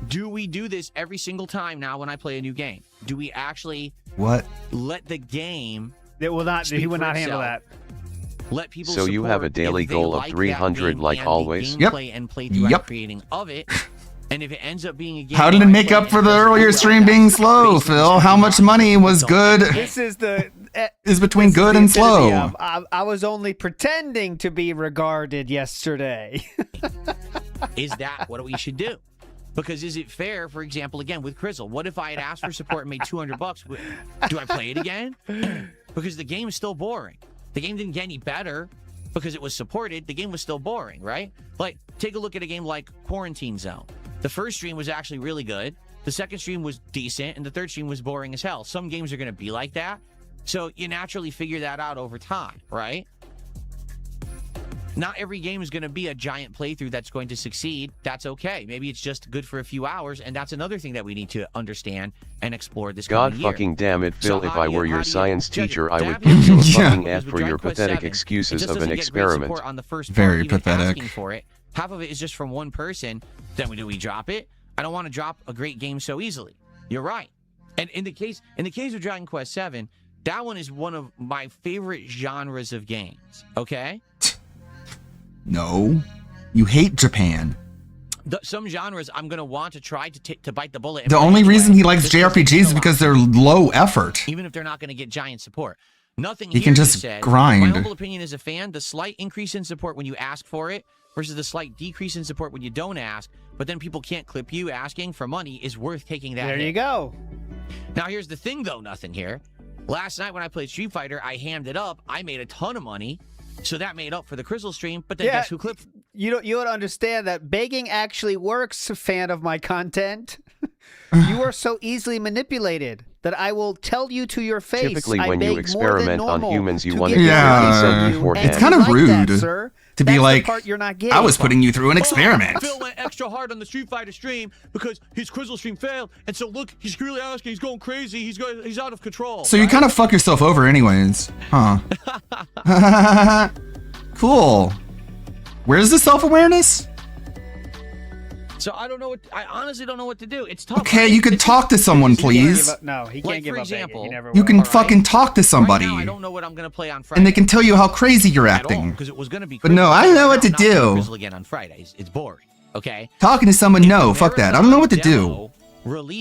[SPEAKER 3] Do we do this every single time now when I play a new game? Do we actually
[SPEAKER 20] What?
[SPEAKER 3] let the game?
[SPEAKER 4] It will not.
[SPEAKER 3] speak
[SPEAKER 4] He will
[SPEAKER 3] for
[SPEAKER 4] not handle
[SPEAKER 3] itself?
[SPEAKER 4] that.
[SPEAKER 3] Let people.
[SPEAKER 7] So you have a
[SPEAKER 3] support
[SPEAKER 7] daily
[SPEAKER 3] if they
[SPEAKER 7] goal of
[SPEAKER 3] like that
[SPEAKER 7] 300
[SPEAKER 3] game
[SPEAKER 7] like
[SPEAKER 3] and
[SPEAKER 7] always?
[SPEAKER 3] the
[SPEAKER 20] Yep.
[SPEAKER 3] gameplay and playthrough I'm
[SPEAKER 20] Yep.
[SPEAKER 3] creating of it. And if it ends up being a game,
[SPEAKER 20] How did it
[SPEAKER 3] where I
[SPEAKER 20] make
[SPEAKER 3] play
[SPEAKER 20] up for
[SPEAKER 3] and
[SPEAKER 20] the
[SPEAKER 3] it doesn't do
[SPEAKER 20] earlier
[SPEAKER 3] well,
[SPEAKER 20] stream
[SPEAKER 3] that's
[SPEAKER 20] being slow,
[SPEAKER 3] basically
[SPEAKER 20] Phil?
[SPEAKER 3] just
[SPEAKER 20] How
[SPEAKER 3] not
[SPEAKER 20] much money was
[SPEAKER 3] don't
[SPEAKER 20] good
[SPEAKER 3] like it.
[SPEAKER 4] This is the.
[SPEAKER 20] is between
[SPEAKER 4] This is
[SPEAKER 20] good
[SPEAKER 4] the
[SPEAKER 20] and
[SPEAKER 4] epitome
[SPEAKER 20] slow?
[SPEAKER 4] of, I was only pretending to be regarded yesterday.
[SPEAKER 3] Is that what we should do? Because is it fair, for example, again with Crizzle? What if I had asked for support and made $200? Do I play it again? Because the game is still boring. The game didn't get any better because it was supported. The game was still boring, right? Like, take a look at a game like Quarantine Zone. The first stream was actually really good. The second stream was decent, and the third stream was boring as hell. Some games are going to be like that. So you naturally figure that out over time, right? Not every game is going to be a giant playthrough that's going to succeed. That's okay. Maybe it's just good for a few hours, and that's another thing that we need to understand and explore this
[SPEAKER 7] God
[SPEAKER 3] coming year.
[SPEAKER 7] fucking damn it,
[SPEAKER 3] So
[SPEAKER 7] Phil, if
[SPEAKER 3] how
[SPEAKER 7] I
[SPEAKER 3] do you-
[SPEAKER 7] were
[SPEAKER 3] how
[SPEAKER 7] your
[SPEAKER 3] do you
[SPEAKER 7] science
[SPEAKER 3] judge it?
[SPEAKER 7] teacher, I would
[SPEAKER 3] That
[SPEAKER 7] give you a
[SPEAKER 3] being
[SPEAKER 7] fucking
[SPEAKER 3] said,
[SPEAKER 7] F
[SPEAKER 3] with
[SPEAKER 7] for your
[SPEAKER 3] Dragon Quest
[SPEAKER 7] pathetic
[SPEAKER 3] 7,
[SPEAKER 7] excuses
[SPEAKER 3] it just
[SPEAKER 7] of an
[SPEAKER 3] doesn't get great
[SPEAKER 7] experiment.
[SPEAKER 3] support on the first
[SPEAKER 20] Very
[SPEAKER 3] part, even
[SPEAKER 20] pathetic.
[SPEAKER 3] asking for it. Half of it is just from one person. Then do we drop it? I don't want to drop a great game so easily. You're right. And in the case of Dragon Quest 7, that one is one of my favorite genres of games. Okay?
[SPEAKER 20] No. You hate Japan.
[SPEAKER 3] some genres I'm going to want to try to bite the bullet. And
[SPEAKER 20] The
[SPEAKER 3] play
[SPEAKER 20] only
[SPEAKER 3] anyway,
[SPEAKER 20] reason he likes
[SPEAKER 3] just because they
[SPEAKER 20] JRPGs
[SPEAKER 3] mean
[SPEAKER 20] is
[SPEAKER 3] a lot.
[SPEAKER 20] because they're low effort.
[SPEAKER 3] Even if they're not going to get giant support. Nothing
[SPEAKER 20] He
[SPEAKER 3] here
[SPEAKER 20] can
[SPEAKER 3] is
[SPEAKER 20] just
[SPEAKER 3] said.
[SPEAKER 20] grind.
[SPEAKER 3] My humble opinion as a fan, the slight increase in support when you ask for it versus the slight decrease in support when you don't ask, but then people can't clip you asking for money is worth taking that
[SPEAKER 4] There
[SPEAKER 3] hit.
[SPEAKER 4] you go.
[SPEAKER 3] Now, here's the thing, though, nothing here. Last night when I played Street Fighter, I hammed it up. I made a ton of money, so that made up for the Crystal stream, but then guess who clipped?
[SPEAKER 4] You don't understand that begging actually works, fan of my content. You are so easily manipulated that I will tell you to your face.
[SPEAKER 7] Typically,
[SPEAKER 4] I
[SPEAKER 7] when you
[SPEAKER 4] beg more than
[SPEAKER 7] experiment on
[SPEAKER 4] normal
[SPEAKER 7] humans, you
[SPEAKER 4] to
[SPEAKER 7] want to
[SPEAKER 4] get
[SPEAKER 7] get
[SPEAKER 4] your
[SPEAKER 7] 30
[SPEAKER 4] face
[SPEAKER 7] cent
[SPEAKER 4] on you.
[SPEAKER 7] beforehand.
[SPEAKER 20] It's kind of
[SPEAKER 4] And you like
[SPEAKER 20] rude
[SPEAKER 4] that, sir.
[SPEAKER 20] to be
[SPEAKER 4] That's
[SPEAKER 20] like,
[SPEAKER 4] the part you're not getting.
[SPEAKER 20] I was putting you through an experiment.
[SPEAKER 3] Phil went extra hard on the Street Fighter stream because his Crystal stream failed, and so look, he's really asking, he's going crazy, he's out of control.
[SPEAKER 20] So you kind of fuck yourself over anyways. Huh. Cool. Where's the self-awareness?
[SPEAKER 3] So I honestly don't know what to do. It's tough.
[SPEAKER 20] Okay,
[SPEAKER 3] right?
[SPEAKER 20] you could talk to someone, please.
[SPEAKER 4] No, he can't
[SPEAKER 3] Like,
[SPEAKER 4] give
[SPEAKER 3] for
[SPEAKER 4] up
[SPEAKER 3] example,
[SPEAKER 4] begging. He never
[SPEAKER 20] You
[SPEAKER 4] will.
[SPEAKER 20] can fucking talk to somebody.
[SPEAKER 3] Right now, I don't know what I'm going to play on Friday.
[SPEAKER 20] And they can tell you how crazy you're acting.
[SPEAKER 3] because it was going to be
[SPEAKER 20] But no, I know what to do.
[SPEAKER 3] Crystal again on Fridays. It's boring. Okay.
[SPEAKER 20] Talking to someone, no, fuck that. I don't know what to do.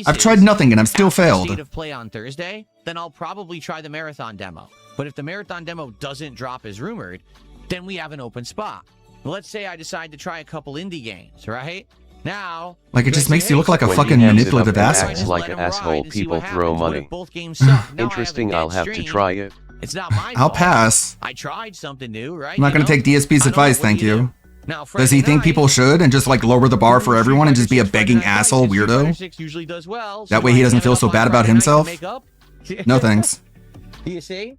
[SPEAKER 20] I've tried nothing and I'm still failed.
[SPEAKER 3] State of play on Thursday, then I'll probably try the marathon demo. But if the marathon demo doesn't drop as rumored, then we have an open spot. Let's say I decide to try a couple indie games, right? Now,
[SPEAKER 20] Like, it just makes you look like a
[SPEAKER 7] When he
[SPEAKER 20] fucking
[SPEAKER 7] hands it up
[SPEAKER 20] manipulative
[SPEAKER 7] and
[SPEAKER 20] asshole.
[SPEAKER 7] acts like an asshole, people throw money.
[SPEAKER 3] both games suck? Now I
[SPEAKER 7] Interesting,
[SPEAKER 3] have a
[SPEAKER 7] I'll
[SPEAKER 3] dead
[SPEAKER 7] have to
[SPEAKER 3] stream.
[SPEAKER 7] try it.
[SPEAKER 3] It's not my
[SPEAKER 20] I'll
[SPEAKER 3] fault.
[SPEAKER 20] pass.
[SPEAKER 3] I tried something new, right?
[SPEAKER 20] I'm not
[SPEAKER 3] You
[SPEAKER 20] going to
[SPEAKER 3] know?
[SPEAKER 20] take DSP's advice, thank you.
[SPEAKER 3] Now,
[SPEAKER 20] Does he
[SPEAKER 3] Friday
[SPEAKER 20] think
[SPEAKER 3] night,
[SPEAKER 20] people should and just like lower the bar for everyone and just be a begging asshole weirdo?
[SPEAKER 3] 6 usually does well.
[SPEAKER 20] That way he doesn't feel so bad about himself? No thanks.
[SPEAKER 3] You see?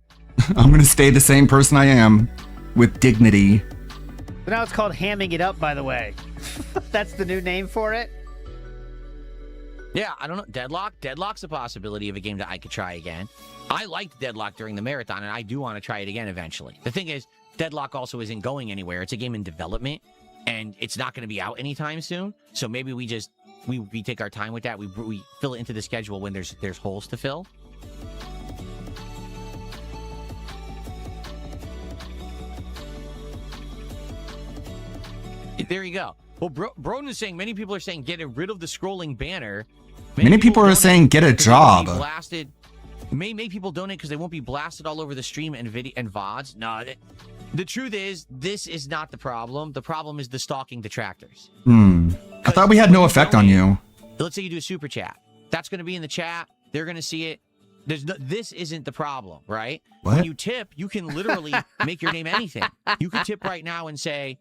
[SPEAKER 20] I'm going to stay the same person I am with dignity.
[SPEAKER 4] But now it's called hamming it up, by the way. That's the new name for it.
[SPEAKER 3] Yeah, I don't know. Deadlock? Deadlock's a possibility of a game that I could try again. I liked Deadlock during the marathon, and I do want to try it again eventually. The thing is, Deadlock also isn't going anywhere. It's a game in development, and it's not going to be out anytime soon. So maybe we just we take our time with that. We fill it into the schedule when there's holes to fill. There you go. Well, Broden is saying many people are saying getting rid of the scrolling banner.
[SPEAKER 20] Many people are
[SPEAKER 3] donate
[SPEAKER 20] saying get a
[SPEAKER 3] because they won't be
[SPEAKER 20] job.
[SPEAKER 3] Blasted. Make people donate because they won't be blasted all over the stream and video and VODs. No, the truth is this is not the problem. The problem is the stalking detractors.
[SPEAKER 20] I thought we had no effect on you.
[SPEAKER 3] Let's say you do a super chat. That's going to be in the chat. They're going to see it. This isn't the problem, right?
[SPEAKER 20] What?
[SPEAKER 3] When you tip, you can literally make your name anything. You can tip right now and say,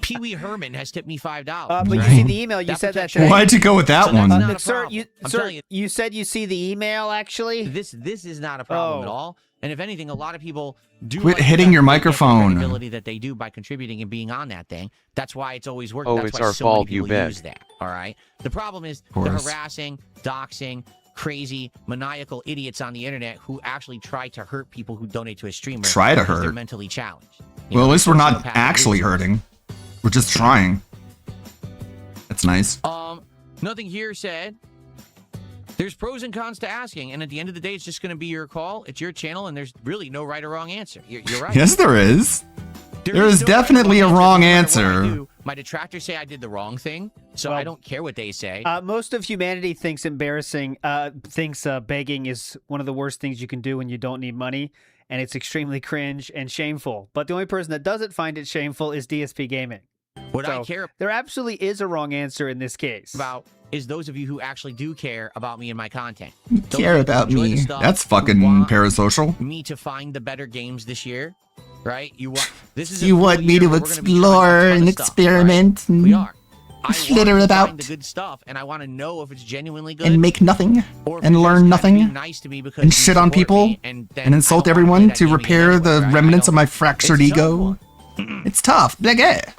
[SPEAKER 3] Pee Wee Herman has tipped me $5.
[SPEAKER 4] But you
[SPEAKER 20] Right.
[SPEAKER 4] see the email. You said that.
[SPEAKER 3] protects your name.
[SPEAKER 20] Why'd you go with that
[SPEAKER 3] So that's
[SPEAKER 20] one?
[SPEAKER 3] not a
[SPEAKER 4] Sir,
[SPEAKER 3] problem. I'm
[SPEAKER 4] sir,
[SPEAKER 3] telling you,
[SPEAKER 4] you said you see the email. Actually,
[SPEAKER 3] this is not a problem at
[SPEAKER 4] Oh.
[SPEAKER 3] all. And if anything, a lot of people do
[SPEAKER 20] Quit
[SPEAKER 3] like
[SPEAKER 20] hitting
[SPEAKER 3] that
[SPEAKER 20] your
[SPEAKER 3] they get the
[SPEAKER 20] microphone.
[SPEAKER 3] credibility that they do by contributing and being on that thing. That's why it's always worked.
[SPEAKER 7] Oh,
[SPEAKER 3] That's
[SPEAKER 7] it's
[SPEAKER 3] why
[SPEAKER 7] our
[SPEAKER 3] so many
[SPEAKER 7] fault, you
[SPEAKER 3] people
[SPEAKER 7] bet.
[SPEAKER 3] use that. All right. The problem is the
[SPEAKER 20] course.
[SPEAKER 3] harassing, doxing, crazy, maniacal idiots on the internet who actually try to hurt people who donate to a streamer.
[SPEAKER 20] Try to
[SPEAKER 3] because They're
[SPEAKER 20] hurt.
[SPEAKER 3] mentally challenged.
[SPEAKER 20] Well, at least we're not
[SPEAKER 3] sociopathic
[SPEAKER 20] actually
[SPEAKER 3] losers.
[SPEAKER 20] hurting. We're just trying. That's nice.
[SPEAKER 3] Nothing here said. There's pros and cons to asking, and at the end of the day, it's just going to be your call. It's your channel, and there's really no right or wrong answer. You're right.
[SPEAKER 20] Yes, there is. There is
[SPEAKER 3] no
[SPEAKER 20] definitely a wrong
[SPEAKER 3] No matter what I
[SPEAKER 20] answer.
[SPEAKER 3] do, my detractors say I did the wrong thing, so I don't care what they say.
[SPEAKER 4] most of humanity thinks begging is one of the worst things you can do when you don't need money, and it's extremely cringe and shameful. But the only person that doesn't find it shameful is DSP Gaming.
[SPEAKER 3] What I care
[SPEAKER 4] there absolutely is a wrong answer in this case.
[SPEAKER 3] about is those of you who actually do care about me and my content.
[SPEAKER 20] Care about
[SPEAKER 3] enjoy the
[SPEAKER 20] me.
[SPEAKER 3] stuff,
[SPEAKER 20] That's
[SPEAKER 3] who
[SPEAKER 20] fucking
[SPEAKER 3] want
[SPEAKER 20] parasocial.
[SPEAKER 3] Me to find the better games this year, right? You want this is a
[SPEAKER 20] You
[SPEAKER 3] cool
[SPEAKER 20] want me
[SPEAKER 3] year
[SPEAKER 20] to
[SPEAKER 3] where we're gonna be trying
[SPEAKER 20] explore
[SPEAKER 3] a ton
[SPEAKER 20] and
[SPEAKER 3] of stuff,
[SPEAKER 20] experiment
[SPEAKER 3] right? We
[SPEAKER 20] and
[SPEAKER 3] are. I
[SPEAKER 20] flitter
[SPEAKER 3] want to
[SPEAKER 20] about
[SPEAKER 3] find the good stuff, and I want to know if it's genuinely good
[SPEAKER 20] and make nothing
[SPEAKER 3] or if
[SPEAKER 20] and
[SPEAKER 3] you're
[SPEAKER 20] learn
[SPEAKER 3] just trying to be
[SPEAKER 20] nothing
[SPEAKER 3] nice to me because
[SPEAKER 20] and
[SPEAKER 3] you
[SPEAKER 20] shit on
[SPEAKER 3] support
[SPEAKER 20] people
[SPEAKER 3] me, and then
[SPEAKER 20] and
[SPEAKER 3] I
[SPEAKER 20] insult
[SPEAKER 3] don't wanna play
[SPEAKER 20] everyone
[SPEAKER 3] that
[SPEAKER 20] to
[SPEAKER 3] game
[SPEAKER 20] repair
[SPEAKER 3] anyway,
[SPEAKER 20] the
[SPEAKER 3] right? I
[SPEAKER 20] remnants of
[SPEAKER 3] don't-
[SPEAKER 20] my fractured
[SPEAKER 3] it's a tough
[SPEAKER 20] ego.
[SPEAKER 3] one.
[SPEAKER 20] It's tough. Bleh.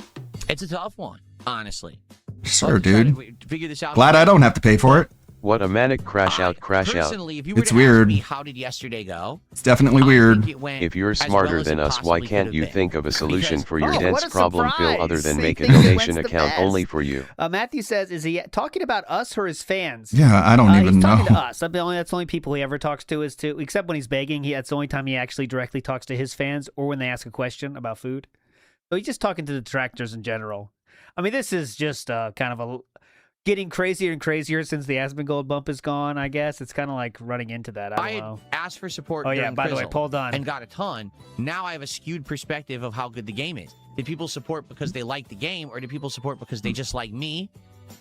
[SPEAKER 3] It's a tough one, honestly.
[SPEAKER 20] Sure,
[SPEAKER 3] Let's try
[SPEAKER 20] dude.
[SPEAKER 3] to figure this out.
[SPEAKER 20] Glad I don't have to pay for it.
[SPEAKER 7] What a manic crash out.
[SPEAKER 3] Personally, if you were
[SPEAKER 20] It's
[SPEAKER 3] to
[SPEAKER 20] weird.
[SPEAKER 3] ask me how did yesterday go,
[SPEAKER 20] It's definitely weird.
[SPEAKER 3] it went
[SPEAKER 7] If you're
[SPEAKER 3] as well
[SPEAKER 7] smarter
[SPEAKER 3] as
[SPEAKER 7] than
[SPEAKER 3] it
[SPEAKER 7] us, why
[SPEAKER 3] possibly could
[SPEAKER 7] can't
[SPEAKER 3] have
[SPEAKER 7] you
[SPEAKER 3] been.
[SPEAKER 7] think of a solution
[SPEAKER 3] Because-
[SPEAKER 7] for your
[SPEAKER 4] Oh,
[SPEAKER 7] dense
[SPEAKER 4] what a
[SPEAKER 7] problem, Phil,
[SPEAKER 4] surprise.
[SPEAKER 7] other than
[SPEAKER 4] See,
[SPEAKER 7] make a
[SPEAKER 4] thinks he
[SPEAKER 7] donation
[SPEAKER 4] wins the
[SPEAKER 7] account
[SPEAKER 4] best.
[SPEAKER 7] only for you?
[SPEAKER 4] Matthew says, is he talking about us or his fans?
[SPEAKER 20] Yeah, I don't even
[SPEAKER 4] He's talking
[SPEAKER 20] know.
[SPEAKER 4] to us. That's the only people he ever talks to is to, except when he's begging. That's the only time he actually directly talks to his fans or when they ask a question about food. So he's just talking to the detractors in general. I mean, this is just kind of a getting crazier and crazier since the Asmongold bump is gone, I guess. It's kind of like running into that. I don't know.
[SPEAKER 3] asked for support.
[SPEAKER 4] Oh, yeah,
[SPEAKER 3] during
[SPEAKER 4] by the way,
[SPEAKER 3] Grizzle
[SPEAKER 4] Paul Dunn.
[SPEAKER 3] and got a ton. Now I have a skewed perspective of how good the game is. Did people support because they like the game, or did people support because they just like me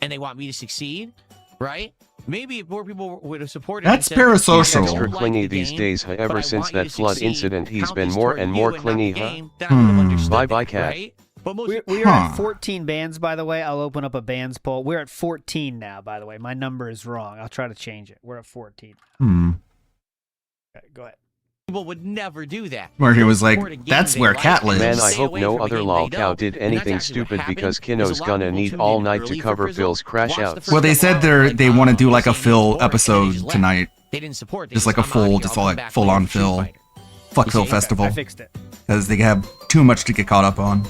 [SPEAKER 3] and they want me to succeed? Right? Maybe if more people would have supported.
[SPEAKER 20] That's
[SPEAKER 3] and said,
[SPEAKER 20] parasocial.
[SPEAKER 7] He's
[SPEAKER 3] "I
[SPEAKER 7] extra
[SPEAKER 3] don't like
[SPEAKER 7] clingy
[SPEAKER 3] the
[SPEAKER 7] these
[SPEAKER 3] game,
[SPEAKER 7] days,
[SPEAKER 3] but
[SPEAKER 7] ever
[SPEAKER 3] I
[SPEAKER 7] since
[SPEAKER 3] want you
[SPEAKER 7] that
[SPEAKER 3] to
[SPEAKER 7] flood
[SPEAKER 3] succeed,"
[SPEAKER 7] incident, he's
[SPEAKER 3] count
[SPEAKER 7] been
[SPEAKER 3] this
[SPEAKER 7] more
[SPEAKER 3] toward
[SPEAKER 7] and
[SPEAKER 3] you
[SPEAKER 7] more
[SPEAKER 3] and not
[SPEAKER 7] clingy,
[SPEAKER 3] the
[SPEAKER 7] huh?
[SPEAKER 3] game, then I would have understood
[SPEAKER 7] Bye-bye,
[SPEAKER 3] it,
[SPEAKER 7] cat.
[SPEAKER 3] right? But most
[SPEAKER 4] We are at 14 bans, by the way. I'll open up a bans poll. We're at 14 now, by the way. My number is wrong. I'll try to change it. We're at 14. Okay, go ahead.
[SPEAKER 3] people would never do that.
[SPEAKER 20] Where he
[SPEAKER 3] They
[SPEAKER 20] was like,
[SPEAKER 3] support a game
[SPEAKER 20] "That's
[SPEAKER 3] they
[SPEAKER 20] where
[SPEAKER 3] like,
[SPEAKER 20] Cat
[SPEAKER 3] and they
[SPEAKER 20] lives."
[SPEAKER 7] Man, I
[SPEAKER 3] stay
[SPEAKER 7] hope
[SPEAKER 3] away
[SPEAKER 7] no
[SPEAKER 3] from a
[SPEAKER 7] other
[SPEAKER 3] game
[SPEAKER 7] lol
[SPEAKER 3] they
[SPEAKER 7] cow
[SPEAKER 3] don't.
[SPEAKER 7] did
[SPEAKER 3] And that's
[SPEAKER 7] anything
[SPEAKER 3] actually what
[SPEAKER 7] stupid
[SPEAKER 3] happened,
[SPEAKER 7] because
[SPEAKER 3] is a
[SPEAKER 7] Kino's
[SPEAKER 3] lot of
[SPEAKER 7] gonna
[SPEAKER 3] people
[SPEAKER 7] need
[SPEAKER 3] tuned
[SPEAKER 7] all
[SPEAKER 3] in
[SPEAKER 7] night to
[SPEAKER 3] early for
[SPEAKER 7] cover
[SPEAKER 3] Grizzle,
[SPEAKER 7] Phil's crash
[SPEAKER 3] watched the
[SPEAKER 7] outs.
[SPEAKER 3] first
[SPEAKER 20] Well, they
[SPEAKER 3] couple
[SPEAKER 20] said
[SPEAKER 3] hours,
[SPEAKER 20] they
[SPEAKER 3] like,
[SPEAKER 20] want to do
[SPEAKER 3] "Oh,
[SPEAKER 20] like a
[SPEAKER 3] this game's
[SPEAKER 20] Phil
[SPEAKER 3] boring," and they
[SPEAKER 20] episode
[SPEAKER 3] just left.
[SPEAKER 20] tonight.
[SPEAKER 3] They didn't support. They
[SPEAKER 20] Just like a
[SPEAKER 3] "I'm outta
[SPEAKER 20] full,
[SPEAKER 3] here.
[SPEAKER 20] just
[SPEAKER 3] I'll come
[SPEAKER 20] like
[SPEAKER 3] back
[SPEAKER 20] full
[SPEAKER 3] later
[SPEAKER 20] on
[SPEAKER 3] for Street
[SPEAKER 20] Phil.
[SPEAKER 3] Fighter."
[SPEAKER 20] Fuck
[SPEAKER 3] You
[SPEAKER 20] Phil
[SPEAKER 3] see?
[SPEAKER 20] Festival.
[SPEAKER 4] I fixed it.
[SPEAKER 20] Because they have too much to get caught up on.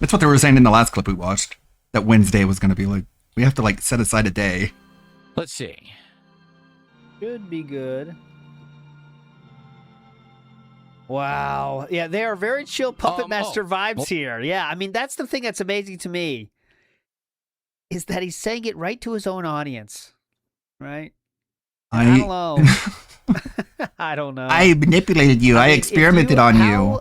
[SPEAKER 20] That's what they were saying in the last clip we watched. That Wednesday was going to be like, we have to like set aside a day.
[SPEAKER 3] Let's see.
[SPEAKER 4] Should be good. Wow. Yeah, they are very chill Puppet Master vibes here. Yeah, I mean, that's the thing that's amazing to me. Is that he's saying it right to his own audience. Right? I don't know. I don't know.
[SPEAKER 20] I manipulated you. I
[SPEAKER 4] mean, if
[SPEAKER 20] experimented on you.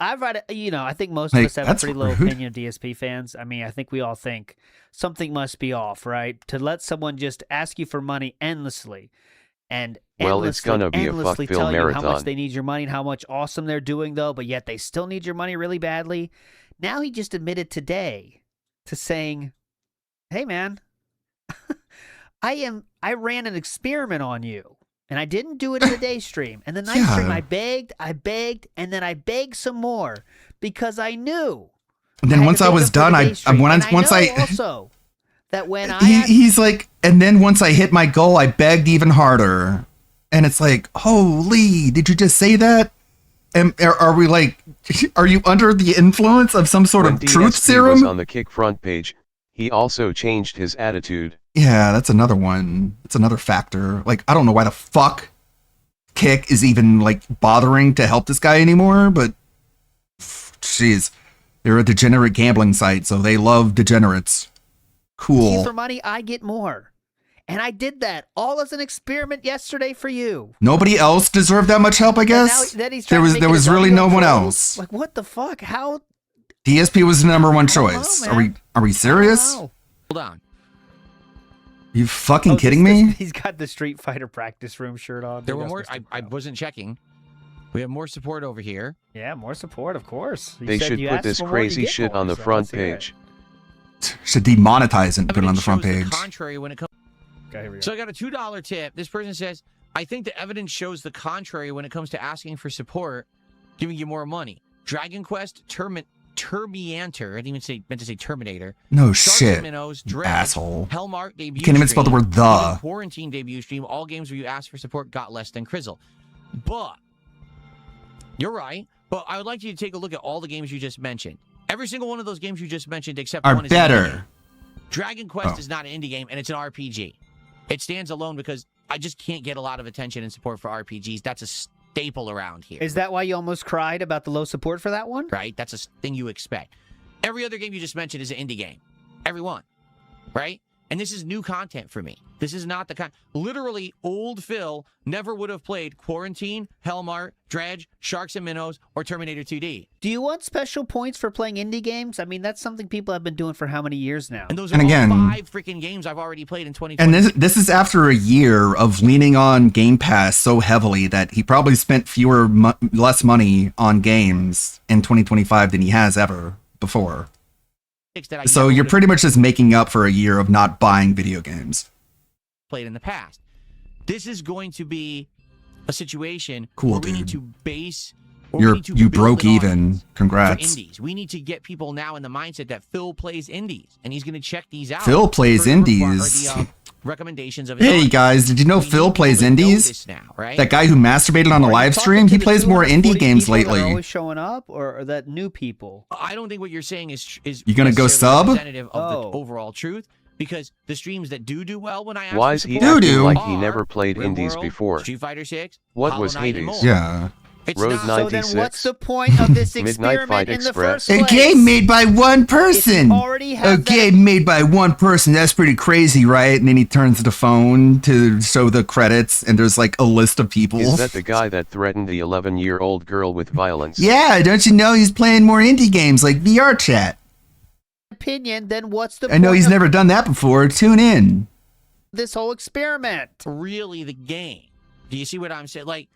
[SPEAKER 4] I've read, I think most
[SPEAKER 20] Like,
[SPEAKER 4] of us have a
[SPEAKER 20] that's
[SPEAKER 4] pretty low
[SPEAKER 20] rude.
[SPEAKER 4] opinion of DSP fans. I mean, I think we all think something must be off, right? To let someone just ask you for money endlessly and
[SPEAKER 7] Well, it's gonna be a fuck
[SPEAKER 4] endlessly
[SPEAKER 7] Phil
[SPEAKER 4] tell you how much
[SPEAKER 7] marathon.
[SPEAKER 4] they need your money and how much awesome they're doing, though, but yet they still need your money really badly. Now he just admitted today to saying, "Hey, man, I ran an experiment on you." And I didn't do it in the day stream. And the night stream, I begged, and then I begged some more because I knew.
[SPEAKER 20] And then
[SPEAKER 4] had
[SPEAKER 20] once
[SPEAKER 4] to
[SPEAKER 20] I
[SPEAKER 4] beg
[SPEAKER 20] was
[SPEAKER 4] him for the
[SPEAKER 20] done,
[SPEAKER 4] day stream. And
[SPEAKER 20] once
[SPEAKER 4] know
[SPEAKER 20] I
[SPEAKER 4] also that when I
[SPEAKER 20] he's like, and then once I hit my goal, I begged even harder. And it's like, holy, did you just say that? And are we like, are you under the influence of some sort
[SPEAKER 7] When
[SPEAKER 20] of truth
[SPEAKER 7] DSP
[SPEAKER 20] serum?
[SPEAKER 7] was on the Kick front page, he also changed his attitude.
[SPEAKER 20] Yeah, that's another one. It's another factor. Like, I don't know why the fuck Kick is even like bothering to help this guy anymore, but jeez, they're a degenerate gambling site, so they love degenerates. Cool.
[SPEAKER 4] for money, I get more. And I did that all as an experiment yesterday for you.
[SPEAKER 20] Nobody else deserved that much help, I guess.
[SPEAKER 4] Then he's
[SPEAKER 20] There
[SPEAKER 4] trying to
[SPEAKER 20] was
[SPEAKER 4] make
[SPEAKER 20] there
[SPEAKER 4] it
[SPEAKER 20] was
[SPEAKER 4] his
[SPEAKER 20] really
[SPEAKER 4] own
[SPEAKER 20] no one
[SPEAKER 4] control.
[SPEAKER 20] else.
[SPEAKER 4] Like, what the fuck? How?
[SPEAKER 20] DSP was the number one choice. Are we serious?
[SPEAKER 3] Hold on.
[SPEAKER 20] You fucking kidding me?
[SPEAKER 4] He's got the Street Fighter practice room shirt on.
[SPEAKER 3] There
[SPEAKER 4] Maybe
[SPEAKER 3] were
[SPEAKER 4] that's
[SPEAKER 3] more.
[SPEAKER 4] Mr.
[SPEAKER 3] I wasn't checking. We have more support over here.
[SPEAKER 4] Yeah, more support, of course. You
[SPEAKER 7] They
[SPEAKER 4] said
[SPEAKER 7] should
[SPEAKER 4] you
[SPEAKER 7] put
[SPEAKER 4] asked
[SPEAKER 7] this
[SPEAKER 4] for more, you
[SPEAKER 7] crazy
[SPEAKER 4] get
[SPEAKER 7] shit
[SPEAKER 4] more,
[SPEAKER 7] on the
[SPEAKER 4] so
[SPEAKER 7] front
[SPEAKER 4] let's hear it.
[SPEAKER 7] page.
[SPEAKER 20] Should demonetize it and put it on the front
[SPEAKER 3] Shows
[SPEAKER 20] page.
[SPEAKER 3] The contrary when it comes.
[SPEAKER 4] Okay, here we go.
[SPEAKER 3] So I got a $2 tip. This person says, "I think the evidence shows the contrary when it comes to asking for support, giving you more money. Dragon Quest, Terminator. I didn't even say meant to say Terminator.
[SPEAKER 20] No
[SPEAKER 3] Sharks
[SPEAKER 20] shit,
[SPEAKER 3] and Minnows,
[SPEAKER 20] you
[SPEAKER 3] Dredge,
[SPEAKER 20] asshole.
[SPEAKER 3] Hellmark debut.
[SPEAKER 20] You can't even spell the
[SPEAKER 3] stream,
[SPEAKER 20] word the.
[SPEAKER 3] even Quarantine debut stream. All games where you asked for support got less than Crizzle. But you're right. But I would like you to take a look at all the games you just mentioned. Every single one of those games you just mentioned, except
[SPEAKER 20] Are
[SPEAKER 3] one, is an indie
[SPEAKER 20] better.
[SPEAKER 3] game. Dragon Quest
[SPEAKER 20] Oh.
[SPEAKER 3] is not an indie game, and it's an RPG. It stands alone because I just can't get a lot of attention and support for RPGs. That's a staple around here.
[SPEAKER 4] Is that why you almost cried about the low support for that one?
[SPEAKER 3] Right? That's a thing you expect. Every other game you just mentioned is an indie game. Every one. Right? And this is new content for me. This is not the kind. Literally, old Phil never would have played Quarantine, Hellmart, Dredge, Sharks and Minnows, or Terminator 2D.
[SPEAKER 4] Do you want special points for playing indie games? I mean, that's something people have been doing for how many years now?
[SPEAKER 3] And those
[SPEAKER 20] And
[SPEAKER 3] are
[SPEAKER 20] again-
[SPEAKER 3] all 5 freaking games I've already played in 2020.
[SPEAKER 20] And this is after a year of leaning on Game Pass so heavily that he probably spent less money on games in 2025 than he has ever before.
[SPEAKER 3] that I
[SPEAKER 20] So
[SPEAKER 3] never
[SPEAKER 20] you're
[SPEAKER 3] would've
[SPEAKER 20] pretty much just making up for a year of not buying video games.
[SPEAKER 3] played in the past. This is going to be a situation
[SPEAKER 20] Cool,
[SPEAKER 3] where we need
[SPEAKER 20] dude.
[SPEAKER 3] to base. or we need to
[SPEAKER 20] You
[SPEAKER 3] build
[SPEAKER 20] broke
[SPEAKER 3] an
[SPEAKER 20] even.
[SPEAKER 3] audience for
[SPEAKER 20] Congrats.
[SPEAKER 3] indies. We need to get people now in the mindset that Phil plays indies, and he's going to check these out.
[SPEAKER 20] Phil plays
[SPEAKER 3] for the
[SPEAKER 20] indies.
[SPEAKER 3] recommendations of his
[SPEAKER 20] Hey
[SPEAKER 3] audience.
[SPEAKER 20] guys, did you know Phil plays indies?
[SPEAKER 3] this now, right?
[SPEAKER 20] That guy who masturbated on a live stream, he plays more indie games
[SPEAKER 4] That are
[SPEAKER 20] lately.
[SPEAKER 4] always showing up, or that new people?
[SPEAKER 3] I don't think what you're saying is
[SPEAKER 20] You gonna go
[SPEAKER 3] necessarily
[SPEAKER 20] sub?
[SPEAKER 3] representative of
[SPEAKER 4] Oh.
[SPEAKER 3] the overall truth, because the streams that do well when I ask
[SPEAKER 7] Why
[SPEAKER 3] for
[SPEAKER 7] is he
[SPEAKER 3] support
[SPEAKER 7] acting like he
[SPEAKER 3] are
[SPEAKER 7] never played
[SPEAKER 3] Rim
[SPEAKER 7] indies
[SPEAKER 3] World,
[SPEAKER 7] before?
[SPEAKER 3] Street Fighter 6,
[SPEAKER 7] What
[SPEAKER 3] Hollow
[SPEAKER 7] was
[SPEAKER 3] Knight, and
[SPEAKER 7] Hades?
[SPEAKER 3] more.
[SPEAKER 20] Yeah.
[SPEAKER 3] It's
[SPEAKER 7] Road
[SPEAKER 3] not.
[SPEAKER 7] 96.
[SPEAKER 4] So then what's the point of this
[SPEAKER 7] Midnight
[SPEAKER 4] experiment
[SPEAKER 7] Fight
[SPEAKER 4] in the
[SPEAKER 7] Express.
[SPEAKER 4] first
[SPEAKER 20] A
[SPEAKER 4] place?
[SPEAKER 20] game made by one person.
[SPEAKER 4] already
[SPEAKER 20] A
[SPEAKER 4] have that-
[SPEAKER 20] game made by one person. That's pretty crazy, right? And then he turns the phone to show the credits, and there's like a list of people.
[SPEAKER 7] Is that the guy that threatened the 11-year-old girl with violence?
[SPEAKER 20] Yeah, don't you know he's playing more indie games like VR Chat?
[SPEAKER 4] opinion, then what's the
[SPEAKER 20] I know
[SPEAKER 4] point
[SPEAKER 20] he's
[SPEAKER 4] of
[SPEAKER 20] never done that before. Tune in.
[SPEAKER 4] this whole experiment?
[SPEAKER 3] Really the game. Do you see what I'm saying? Like,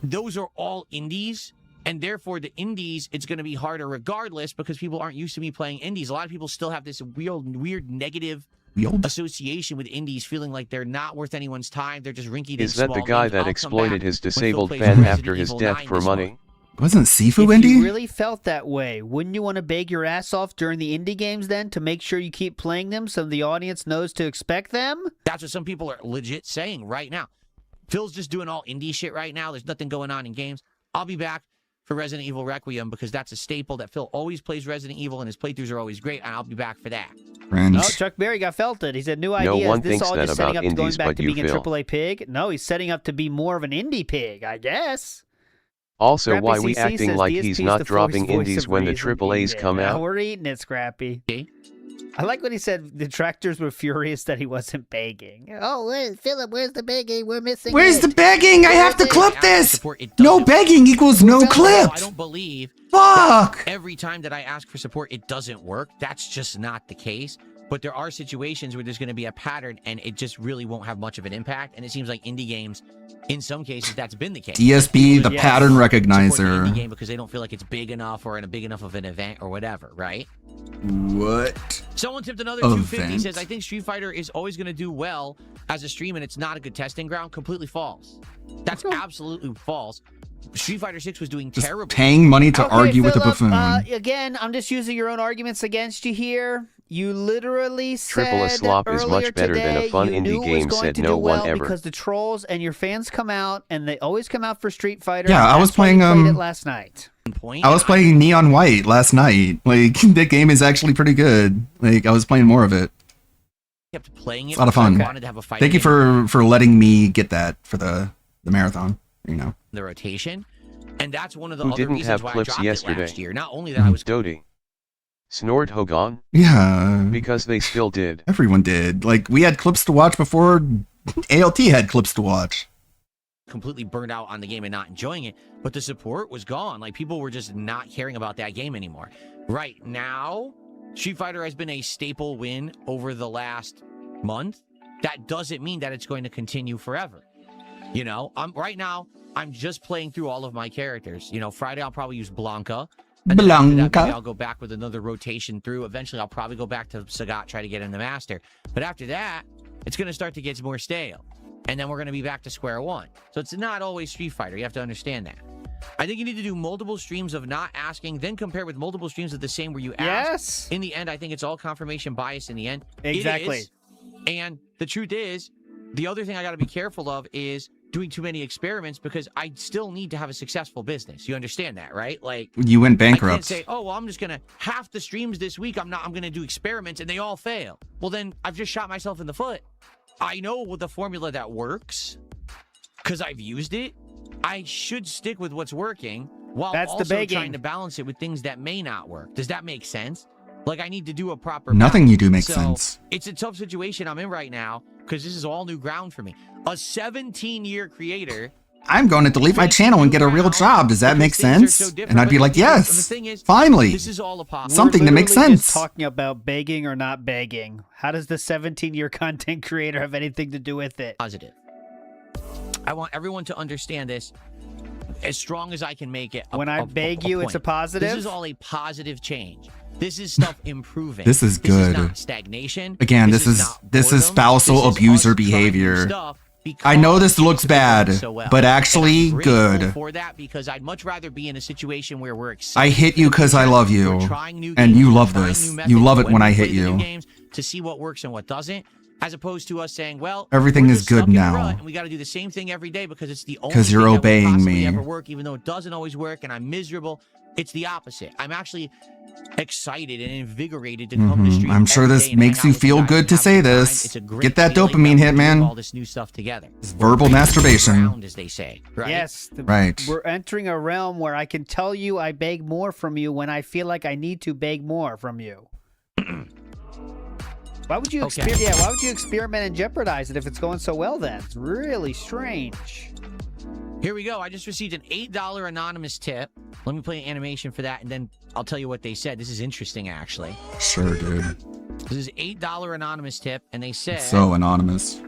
[SPEAKER 3] those are all indies, and therefore the indies, it's going to be harder regardless because people aren't used to me playing indies. A lot of people still have this weird negative association with indies, feeling like they're not worth anyone's time. They're just rinky-dink
[SPEAKER 7] Is that the
[SPEAKER 3] small
[SPEAKER 7] guy
[SPEAKER 3] names.
[SPEAKER 7] that
[SPEAKER 3] I'll come
[SPEAKER 7] exploited
[SPEAKER 3] back
[SPEAKER 7] his
[SPEAKER 3] when Phil
[SPEAKER 7] disabled
[SPEAKER 3] plays
[SPEAKER 7] fan
[SPEAKER 3] Resident
[SPEAKER 7] after his
[SPEAKER 3] Evil
[SPEAKER 7] death
[SPEAKER 3] 9
[SPEAKER 7] for
[SPEAKER 3] this
[SPEAKER 7] money?
[SPEAKER 3] month.
[SPEAKER 20] Wasn't Sifu
[SPEAKER 4] If
[SPEAKER 20] indie?
[SPEAKER 4] you really felt that way, wouldn't you want to beg your ass off during the indie games then to make sure you keep playing them so the audience knows to expect them?
[SPEAKER 3] That's what some people are legit saying right now. Phil's just doing all indie shit right now. There's nothing going on in games. I'll be back for Resident Evil Requiem because that's a staple that Phil always plays Resident Evil and his playthroughs are always great, and I'll be back for that.
[SPEAKER 4] Oh, Chuck Berry got felted. He said, new ideas.
[SPEAKER 7] one
[SPEAKER 4] This
[SPEAKER 7] thinks
[SPEAKER 4] all
[SPEAKER 7] that
[SPEAKER 4] just setting
[SPEAKER 7] about
[SPEAKER 4] up to going
[SPEAKER 7] indies,
[SPEAKER 4] back
[SPEAKER 7] but
[SPEAKER 4] to
[SPEAKER 7] you
[SPEAKER 4] being a
[SPEAKER 7] feel.
[SPEAKER 4] AAA pig? No, he's setting up to be more of an indie pig, I guess.
[SPEAKER 7] Also,
[SPEAKER 4] Scrappy
[SPEAKER 7] why we
[SPEAKER 4] CC
[SPEAKER 7] acting
[SPEAKER 4] says
[SPEAKER 7] like
[SPEAKER 4] DSP
[SPEAKER 7] he's
[SPEAKER 4] is
[SPEAKER 7] not
[SPEAKER 4] the
[SPEAKER 7] dropping
[SPEAKER 4] voice
[SPEAKER 7] indies
[SPEAKER 4] of
[SPEAKER 7] when the
[SPEAKER 4] reason.
[SPEAKER 7] AAAs
[SPEAKER 4] Eat it.
[SPEAKER 7] come
[SPEAKER 4] Yeah,
[SPEAKER 7] out?
[SPEAKER 4] we're eating it, Scrappy. I like when he said detractors were furious that he wasn't begging. Oh, Philip, where's the begging? We're missing
[SPEAKER 20] Where's
[SPEAKER 4] it.
[SPEAKER 20] the begging? I have to clip this. No begging equals no
[SPEAKER 3] I
[SPEAKER 20] clips.
[SPEAKER 3] don't believe
[SPEAKER 20] Fuck.
[SPEAKER 3] that every time that I ask for support, it doesn't work. That's just not the case. But there are situations where there's going to be a pattern and it just really won't have much of an impact. And it seems like indie games, in some cases, that's been the case.
[SPEAKER 20] DSP, the pattern
[SPEAKER 3] Support the
[SPEAKER 20] recognizer.
[SPEAKER 3] indie game because they don't feel like it's big enough or in a big enough of an event or whatever, right?
[SPEAKER 20] What?
[SPEAKER 3] Someone tipped another 250.
[SPEAKER 20] Event?
[SPEAKER 3] Says, I think Street Fighter is always going to do well as a stream and it's not a good testing ground. Completely false. That's absolutely false. Street Fighter 6 was doing terrible.
[SPEAKER 20] Paying money to
[SPEAKER 4] Okay,
[SPEAKER 20] argue with a
[SPEAKER 4] Philip,
[SPEAKER 20] buffoon.
[SPEAKER 4] Again, I'm just using your own arguments against you here. You literally said
[SPEAKER 7] Triple A Slop is much
[SPEAKER 4] earlier
[SPEAKER 7] better than a
[SPEAKER 4] today
[SPEAKER 7] fun
[SPEAKER 4] you knew
[SPEAKER 7] indie
[SPEAKER 4] it was
[SPEAKER 7] game,
[SPEAKER 4] going
[SPEAKER 7] said
[SPEAKER 4] to
[SPEAKER 7] no
[SPEAKER 4] do
[SPEAKER 7] one
[SPEAKER 4] well
[SPEAKER 7] ever.
[SPEAKER 4] because the trolls and your fans come out, and they always come out for Street Fighter.
[SPEAKER 20] Yeah,
[SPEAKER 4] and
[SPEAKER 20] I was
[SPEAKER 4] that's why you
[SPEAKER 20] playing,
[SPEAKER 4] played it last night.
[SPEAKER 20] I was playing Neon White last night. Like, that game is actually pretty good. Like, I was playing more of it.
[SPEAKER 3] Kept playing it.
[SPEAKER 20] It's a lot of
[SPEAKER 3] because I
[SPEAKER 20] fun.
[SPEAKER 3] wanted to have a fight
[SPEAKER 20] Thank you for letting me get that for the marathon. You know.
[SPEAKER 3] the rotation. And that's one of the
[SPEAKER 7] Who
[SPEAKER 3] other
[SPEAKER 7] didn't
[SPEAKER 3] reasons
[SPEAKER 7] have
[SPEAKER 3] why I
[SPEAKER 7] clips
[SPEAKER 3] dropped
[SPEAKER 7] yesterday?
[SPEAKER 3] it last year. Not only that I was
[SPEAKER 7] Doty. Snored Hogan?
[SPEAKER 20] Yeah.
[SPEAKER 7] Because they still did.
[SPEAKER 20] Everyone did. Like, we had clips to watch before ALT had clips to watch.
[SPEAKER 3] completely burned out on the game and not enjoying it, but the support was gone. Like, people were just not caring about that game anymore. Right now, Street Fighter has been a staple win over the last month. That doesn't mean that it's going to continue forever. You know, right now, I'm just playing through all of my characters. You know, Friday I'll probably use Blanca. And then after that, maybe I'll go back with another rotation through. Eventually, I'll probably go back to Sagat, try to get in the Master. But after that, it's going to start to get more stale. And then we're going to be back to square one. So it's not always Street Fighter. You have to understand that. I think you need to do multiple streams of not asking, then compare with multiple streams of the same where you ask.
[SPEAKER 4] Yes.
[SPEAKER 3] In the end, I think it's all confirmation bias in the end.
[SPEAKER 4] Exactly.
[SPEAKER 3] It is. And the truth is, the other thing I got to be careful of is doing too many experiments because I still need to have a successful business. You understand that, right? Like,
[SPEAKER 20] You went
[SPEAKER 3] I can't
[SPEAKER 20] bankrupt.
[SPEAKER 3] say, oh, well, I'm just going to half the streams this week. I'm going to do experiments and they all fail. Well, then I've just shot myself in the foot. I know with the formula that works because I've used it. I should stick with what's working while
[SPEAKER 4] That's the
[SPEAKER 3] also
[SPEAKER 4] begging.
[SPEAKER 3] trying to balance it with things that may not work. Does that make sense? Like, I need to do a proper
[SPEAKER 20] Nothing
[SPEAKER 3] balance.
[SPEAKER 20] you do makes
[SPEAKER 3] So,
[SPEAKER 20] sense.
[SPEAKER 3] It's a tough situation I'm in right now because this is all new ground for me. A 17-year creator.
[SPEAKER 20] I'm going to delete my channel and get a real job. Does that make sense? And I'd be like, yes, finally.
[SPEAKER 3] This is all a pop.
[SPEAKER 20] Something that makes
[SPEAKER 4] Literally just
[SPEAKER 20] sense.
[SPEAKER 4] talking about begging or not begging. How does the 17-year content creator have anything to do with it?
[SPEAKER 3] Positive. I want everyone to understand this as strong as I can make it.
[SPEAKER 4] When I beg you, it's a
[SPEAKER 3] point.
[SPEAKER 4] positive?
[SPEAKER 3] This is all a positive change. This is stuff improving.
[SPEAKER 20] This is
[SPEAKER 3] This is
[SPEAKER 20] good.
[SPEAKER 3] not stagnation.
[SPEAKER 20] Again, this is
[SPEAKER 3] not
[SPEAKER 20] spousal
[SPEAKER 3] This is
[SPEAKER 20] abuser
[SPEAKER 3] us trying new
[SPEAKER 20] behavior.
[SPEAKER 3] stuff
[SPEAKER 20] I know this looks
[SPEAKER 3] it's
[SPEAKER 20] bad,
[SPEAKER 3] working so well.
[SPEAKER 20] but
[SPEAKER 3] And
[SPEAKER 20] actually
[SPEAKER 3] I'm grateful
[SPEAKER 20] good.
[SPEAKER 3] for that because I'd much rather be in a situation where we're excited.
[SPEAKER 20] I hit you because I love you,
[SPEAKER 3] We're trying new
[SPEAKER 20] and
[SPEAKER 3] games,
[SPEAKER 20] you
[SPEAKER 3] we're
[SPEAKER 20] love
[SPEAKER 3] trying
[SPEAKER 20] this.
[SPEAKER 3] new methods
[SPEAKER 20] You love it when
[SPEAKER 3] we
[SPEAKER 20] I
[SPEAKER 3] play
[SPEAKER 20] hit
[SPEAKER 3] the new
[SPEAKER 20] you.
[SPEAKER 3] games to see what works and what doesn't, as opposed to us saying, well,
[SPEAKER 20] Everything
[SPEAKER 3] we're
[SPEAKER 20] is
[SPEAKER 3] just
[SPEAKER 20] good
[SPEAKER 3] stuck in a
[SPEAKER 20] now.
[SPEAKER 3] rut and we got to do the same thing every day because it's the only
[SPEAKER 20] 'Cause you're
[SPEAKER 3] thing that will
[SPEAKER 20] obeying
[SPEAKER 3] possibly
[SPEAKER 20] me.
[SPEAKER 3] ever work, even though it doesn't always work, and I'm miserable. It's the opposite. I'm actually excited and invigorated to come to stream.
[SPEAKER 20] I'm sure
[SPEAKER 3] every
[SPEAKER 20] this
[SPEAKER 3] day and
[SPEAKER 20] makes
[SPEAKER 3] hang
[SPEAKER 20] you
[SPEAKER 3] out with
[SPEAKER 20] feel
[SPEAKER 3] guys
[SPEAKER 20] good
[SPEAKER 3] and
[SPEAKER 20] to
[SPEAKER 3] have a
[SPEAKER 20] say
[SPEAKER 3] good time.
[SPEAKER 20] this.
[SPEAKER 3] It's a great
[SPEAKER 20] Get that
[SPEAKER 3] feeling
[SPEAKER 20] dopamine
[SPEAKER 3] that
[SPEAKER 20] hit,
[SPEAKER 3] we're doing
[SPEAKER 20] man.
[SPEAKER 3] all this new stuff together.
[SPEAKER 20] It's verbal masturbation.
[SPEAKER 3] Ground, as they say, right?
[SPEAKER 4] Yes.
[SPEAKER 20] Right.
[SPEAKER 4] We're entering a realm where I can tell you I beg more from you when I feel like I need to beg more from you. Why would you why would you experiment and jeopardize it if it's going so well then? It's really strange.
[SPEAKER 3] Here we go. I just received an $8 anonymous tip. Let me play an animation for that, and then I'll tell you what they said. This is interesting, actually.
[SPEAKER 20] Sure, dude.
[SPEAKER 3] This is $8 anonymous tip, and they said...
[SPEAKER 20] So anonymous.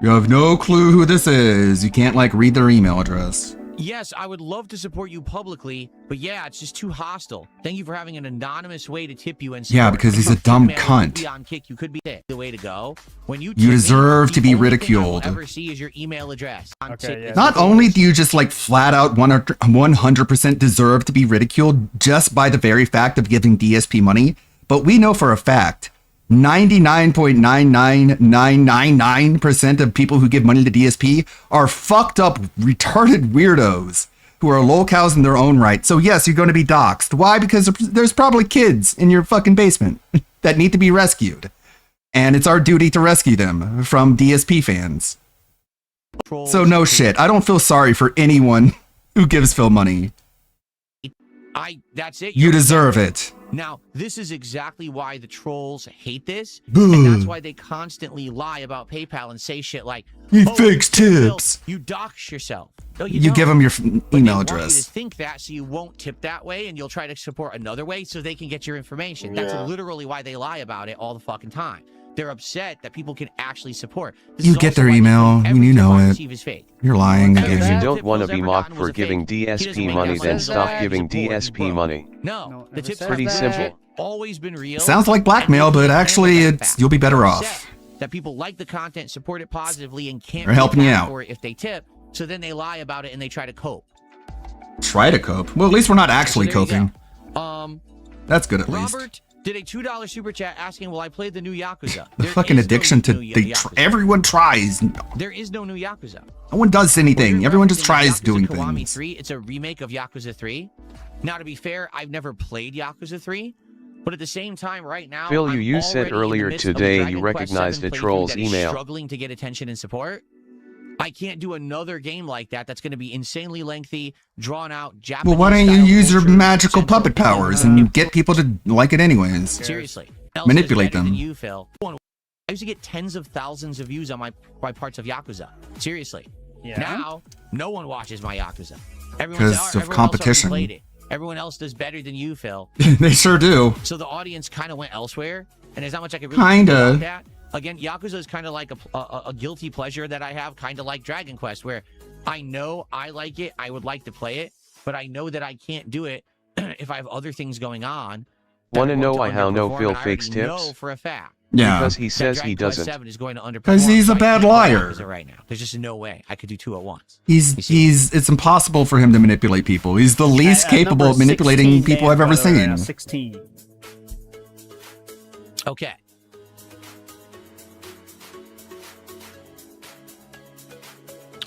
[SPEAKER 20] You have no clue who this is. You can't, like, read their email address.
[SPEAKER 3] Yes, I would love to support you publicly, but yeah, it's just too hostile. Thank you for having an anonymous way to tip you and support.
[SPEAKER 20] Yeah, because he's a dumb cunt.
[SPEAKER 3] On Kick, you could be the way to go. When you
[SPEAKER 20] deserve to be
[SPEAKER 3] the only thing
[SPEAKER 20] ridiculed.
[SPEAKER 3] I will ever see is your email address. On Kick.
[SPEAKER 20] Not only do you just like flat out 100% deserve to be ridiculed just by the very fact of giving DSP money, but we know for a fact 99.99999% of people who give money to DSP are fucked up, retarded weirdos who are lolcows in their own right. So yes, you're going to be doxxed. Why? Because there's probably kids in your fucking basement that need to be rescued. And it's our duty to rescue them from DSP fans. So no shit. I don't feel sorry for anyone who gives Phil money.
[SPEAKER 3] That's it.
[SPEAKER 20] You deserve it.
[SPEAKER 3] Now, this is exactly why the trolls hate this,
[SPEAKER 20] Boo.
[SPEAKER 3] and that's why they constantly lie about PayPal and say shit like,
[SPEAKER 20] He fakes tips.
[SPEAKER 3] You dox yourself. No,
[SPEAKER 20] You
[SPEAKER 3] don't.
[SPEAKER 20] give them your
[SPEAKER 3] But
[SPEAKER 20] email
[SPEAKER 3] they want
[SPEAKER 20] address.
[SPEAKER 3] you to think that, so you won't tip that way, and you'll try to support another way so they can get your information. That's
[SPEAKER 20] Yeah.
[SPEAKER 3] literally why they lie about it all the fucking time. They're upset that people can actually support. This
[SPEAKER 20] You
[SPEAKER 3] is
[SPEAKER 20] get
[SPEAKER 3] also
[SPEAKER 20] their
[SPEAKER 3] why they
[SPEAKER 20] email.
[SPEAKER 3] think every
[SPEAKER 20] You
[SPEAKER 3] tip
[SPEAKER 20] know
[SPEAKER 3] I
[SPEAKER 20] it.
[SPEAKER 3] receive is fake.
[SPEAKER 20] You're lying
[SPEAKER 7] If
[SPEAKER 20] again.
[SPEAKER 7] you don't want to be mocked for giving DSP money, then stop giving DSP money.
[SPEAKER 3] No, the tips
[SPEAKER 7] Pretty simple.
[SPEAKER 3] always been real.
[SPEAKER 20] Sounds like blackmail, but actually you'll be better off.
[SPEAKER 3] That people like the content, support it positively, and can't
[SPEAKER 20] They're helping
[SPEAKER 3] feel
[SPEAKER 20] you
[SPEAKER 3] bad
[SPEAKER 20] out.
[SPEAKER 3] for it if they tip. So then they lie about it and they try to cope.
[SPEAKER 20] Try to cope. Well, at least we're not actually
[SPEAKER 3] So there you
[SPEAKER 20] coping. That's good at least.
[SPEAKER 3] Robert did a $2 super chat asking, "Will I play the new Yakuza?"
[SPEAKER 20] The
[SPEAKER 3] There
[SPEAKER 20] fucking
[SPEAKER 3] is
[SPEAKER 20] addiction
[SPEAKER 3] no
[SPEAKER 20] to
[SPEAKER 3] new
[SPEAKER 20] they everyone tries. No
[SPEAKER 3] There is no new Yakuza.
[SPEAKER 20] one does anything. Everyone just tries
[SPEAKER 3] Yakuza
[SPEAKER 20] doing
[SPEAKER 3] Kiwami
[SPEAKER 20] things.
[SPEAKER 3] 3, it's a remake of Yakuza 3. Now, to be fair, I've never played Yakuza 3, but at the same time, right now,
[SPEAKER 7] Phil,
[SPEAKER 3] I'm
[SPEAKER 7] you said
[SPEAKER 3] already in the
[SPEAKER 7] earlier
[SPEAKER 3] midst of a
[SPEAKER 7] today
[SPEAKER 3] Dragon
[SPEAKER 7] you
[SPEAKER 3] Quest
[SPEAKER 7] recognized
[SPEAKER 3] 7
[SPEAKER 7] the
[SPEAKER 3] playthrough
[SPEAKER 7] troll's
[SPEAKER 3] that is
[SPEAKER 7] email.
[SPEAKER 3] struggling to get attention and support. I can't do another game like that. That's going to be insanely lengthy, drawn out, Japanese.
[SPEAKER 20] Well, why don't you use your magical puppet powers and get people to like it anyways?
[SPEAKER 3] Seriously.
[SPEAKER 20] Manipulate
[SPEAKER 3] Better than
[SPEAKER 20] them.
[SPEAKER 3] You, Phil. I used to get tens of thousands of views on my parts of Yakuza. Seriously.
[SPEAKER 4] Yeah.
[SPEAKER 3] Now, no one watches my Yakuza.
[SPEAKER 20] Because
[SPEAKER 3] says,
[SPEAKER 20] of
[SPEAKER 3] everyone
[SPEAKER 20] competition."
[SPEAKER 3] Else already played it. Everyone else does better than you, Phil.
[SPEAKER 20] They sure do.
[SPEAKER 3] So the audience kind of went elsewhere, and there's not much I could really
[SPEAKER 20] Kinda.
[SPEAKER 3] do about that. Again, Yakuza is kind of like a guilty pleasure that I have, kind of like Dragon Quest, where I know I like it, I would like to play it, but I know that I can't do it if I have other things going on.
[SPEAKER 7] Want to know
[SPEAKER 3] to
[SPEAKER 7] why how no
[SPEAKER 3] underperform,
[SPEAKER 7] Phil
[SPEAKER 3] and I
[SPEAKER 7] fakes
[SPEAKER 3] already
[SPEAKER 7] tips?
[SPEAKER 3] know for a fact.
[SPEAKER 20] Yeah.
[SPEAKER 7] Because he
[SPEAKER 3] that
[SPEAKER 7] says
[SPEAKER 3] Dragon
[SPEAKER 7] he
[SPEAKER 3] Quest
[SPEAKER 7] doesn't.
[SPEAKER 3] 7 is going to underperform.
[SPEAKER 20] 'Cause he's a
[SPEAKER 3] I
[SPEAKER 20] bad
[SPEAKER 3] can't play
[SPEAKER 20] liar.
[SPEAKER 3] Yakuza right now. There's just no way I could do two at once.
[SPEAKER 20] It's impossible for him to manipulate people. He's the least capable of manipulating people I've ever seen.
[SPEAKER 4] 16.
[SPEAKER 3] Okay.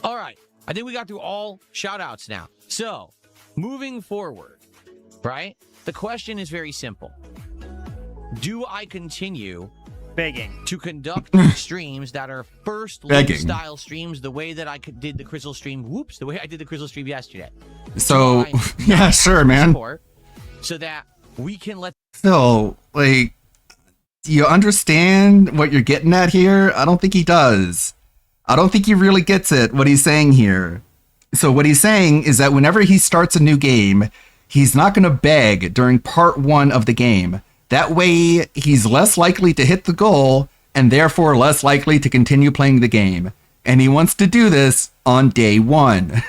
[SPEAKER 3] All right. I think we got through all shout outs now. So, moving forward, right? The question is very simple. Do I continue
[SPEAKER 4] begging
[SPEAKER 3] to conduct streams that are first
[SPEAKER 20] Begging.
[SPEAKER 3] style streams the way that I did the Crystal stream? Whoops, the way I did the Crystal stream yesterday.
[SPEAKER 20] So, yeah, sure, man.
[SPEAKER 3] Support so that we can let
[SPEAKER 20] Phil, like, do you understand what you're getting at here? I don't think he does. I don't think he really gets it, what he's saying here. So what he's saying is that whenever he starts a new game, he's not going to beg during part 1 of the game. That way, he's less likely to hit the goal and therefore less likely to continue playing the game. And he wants to do this on day 1.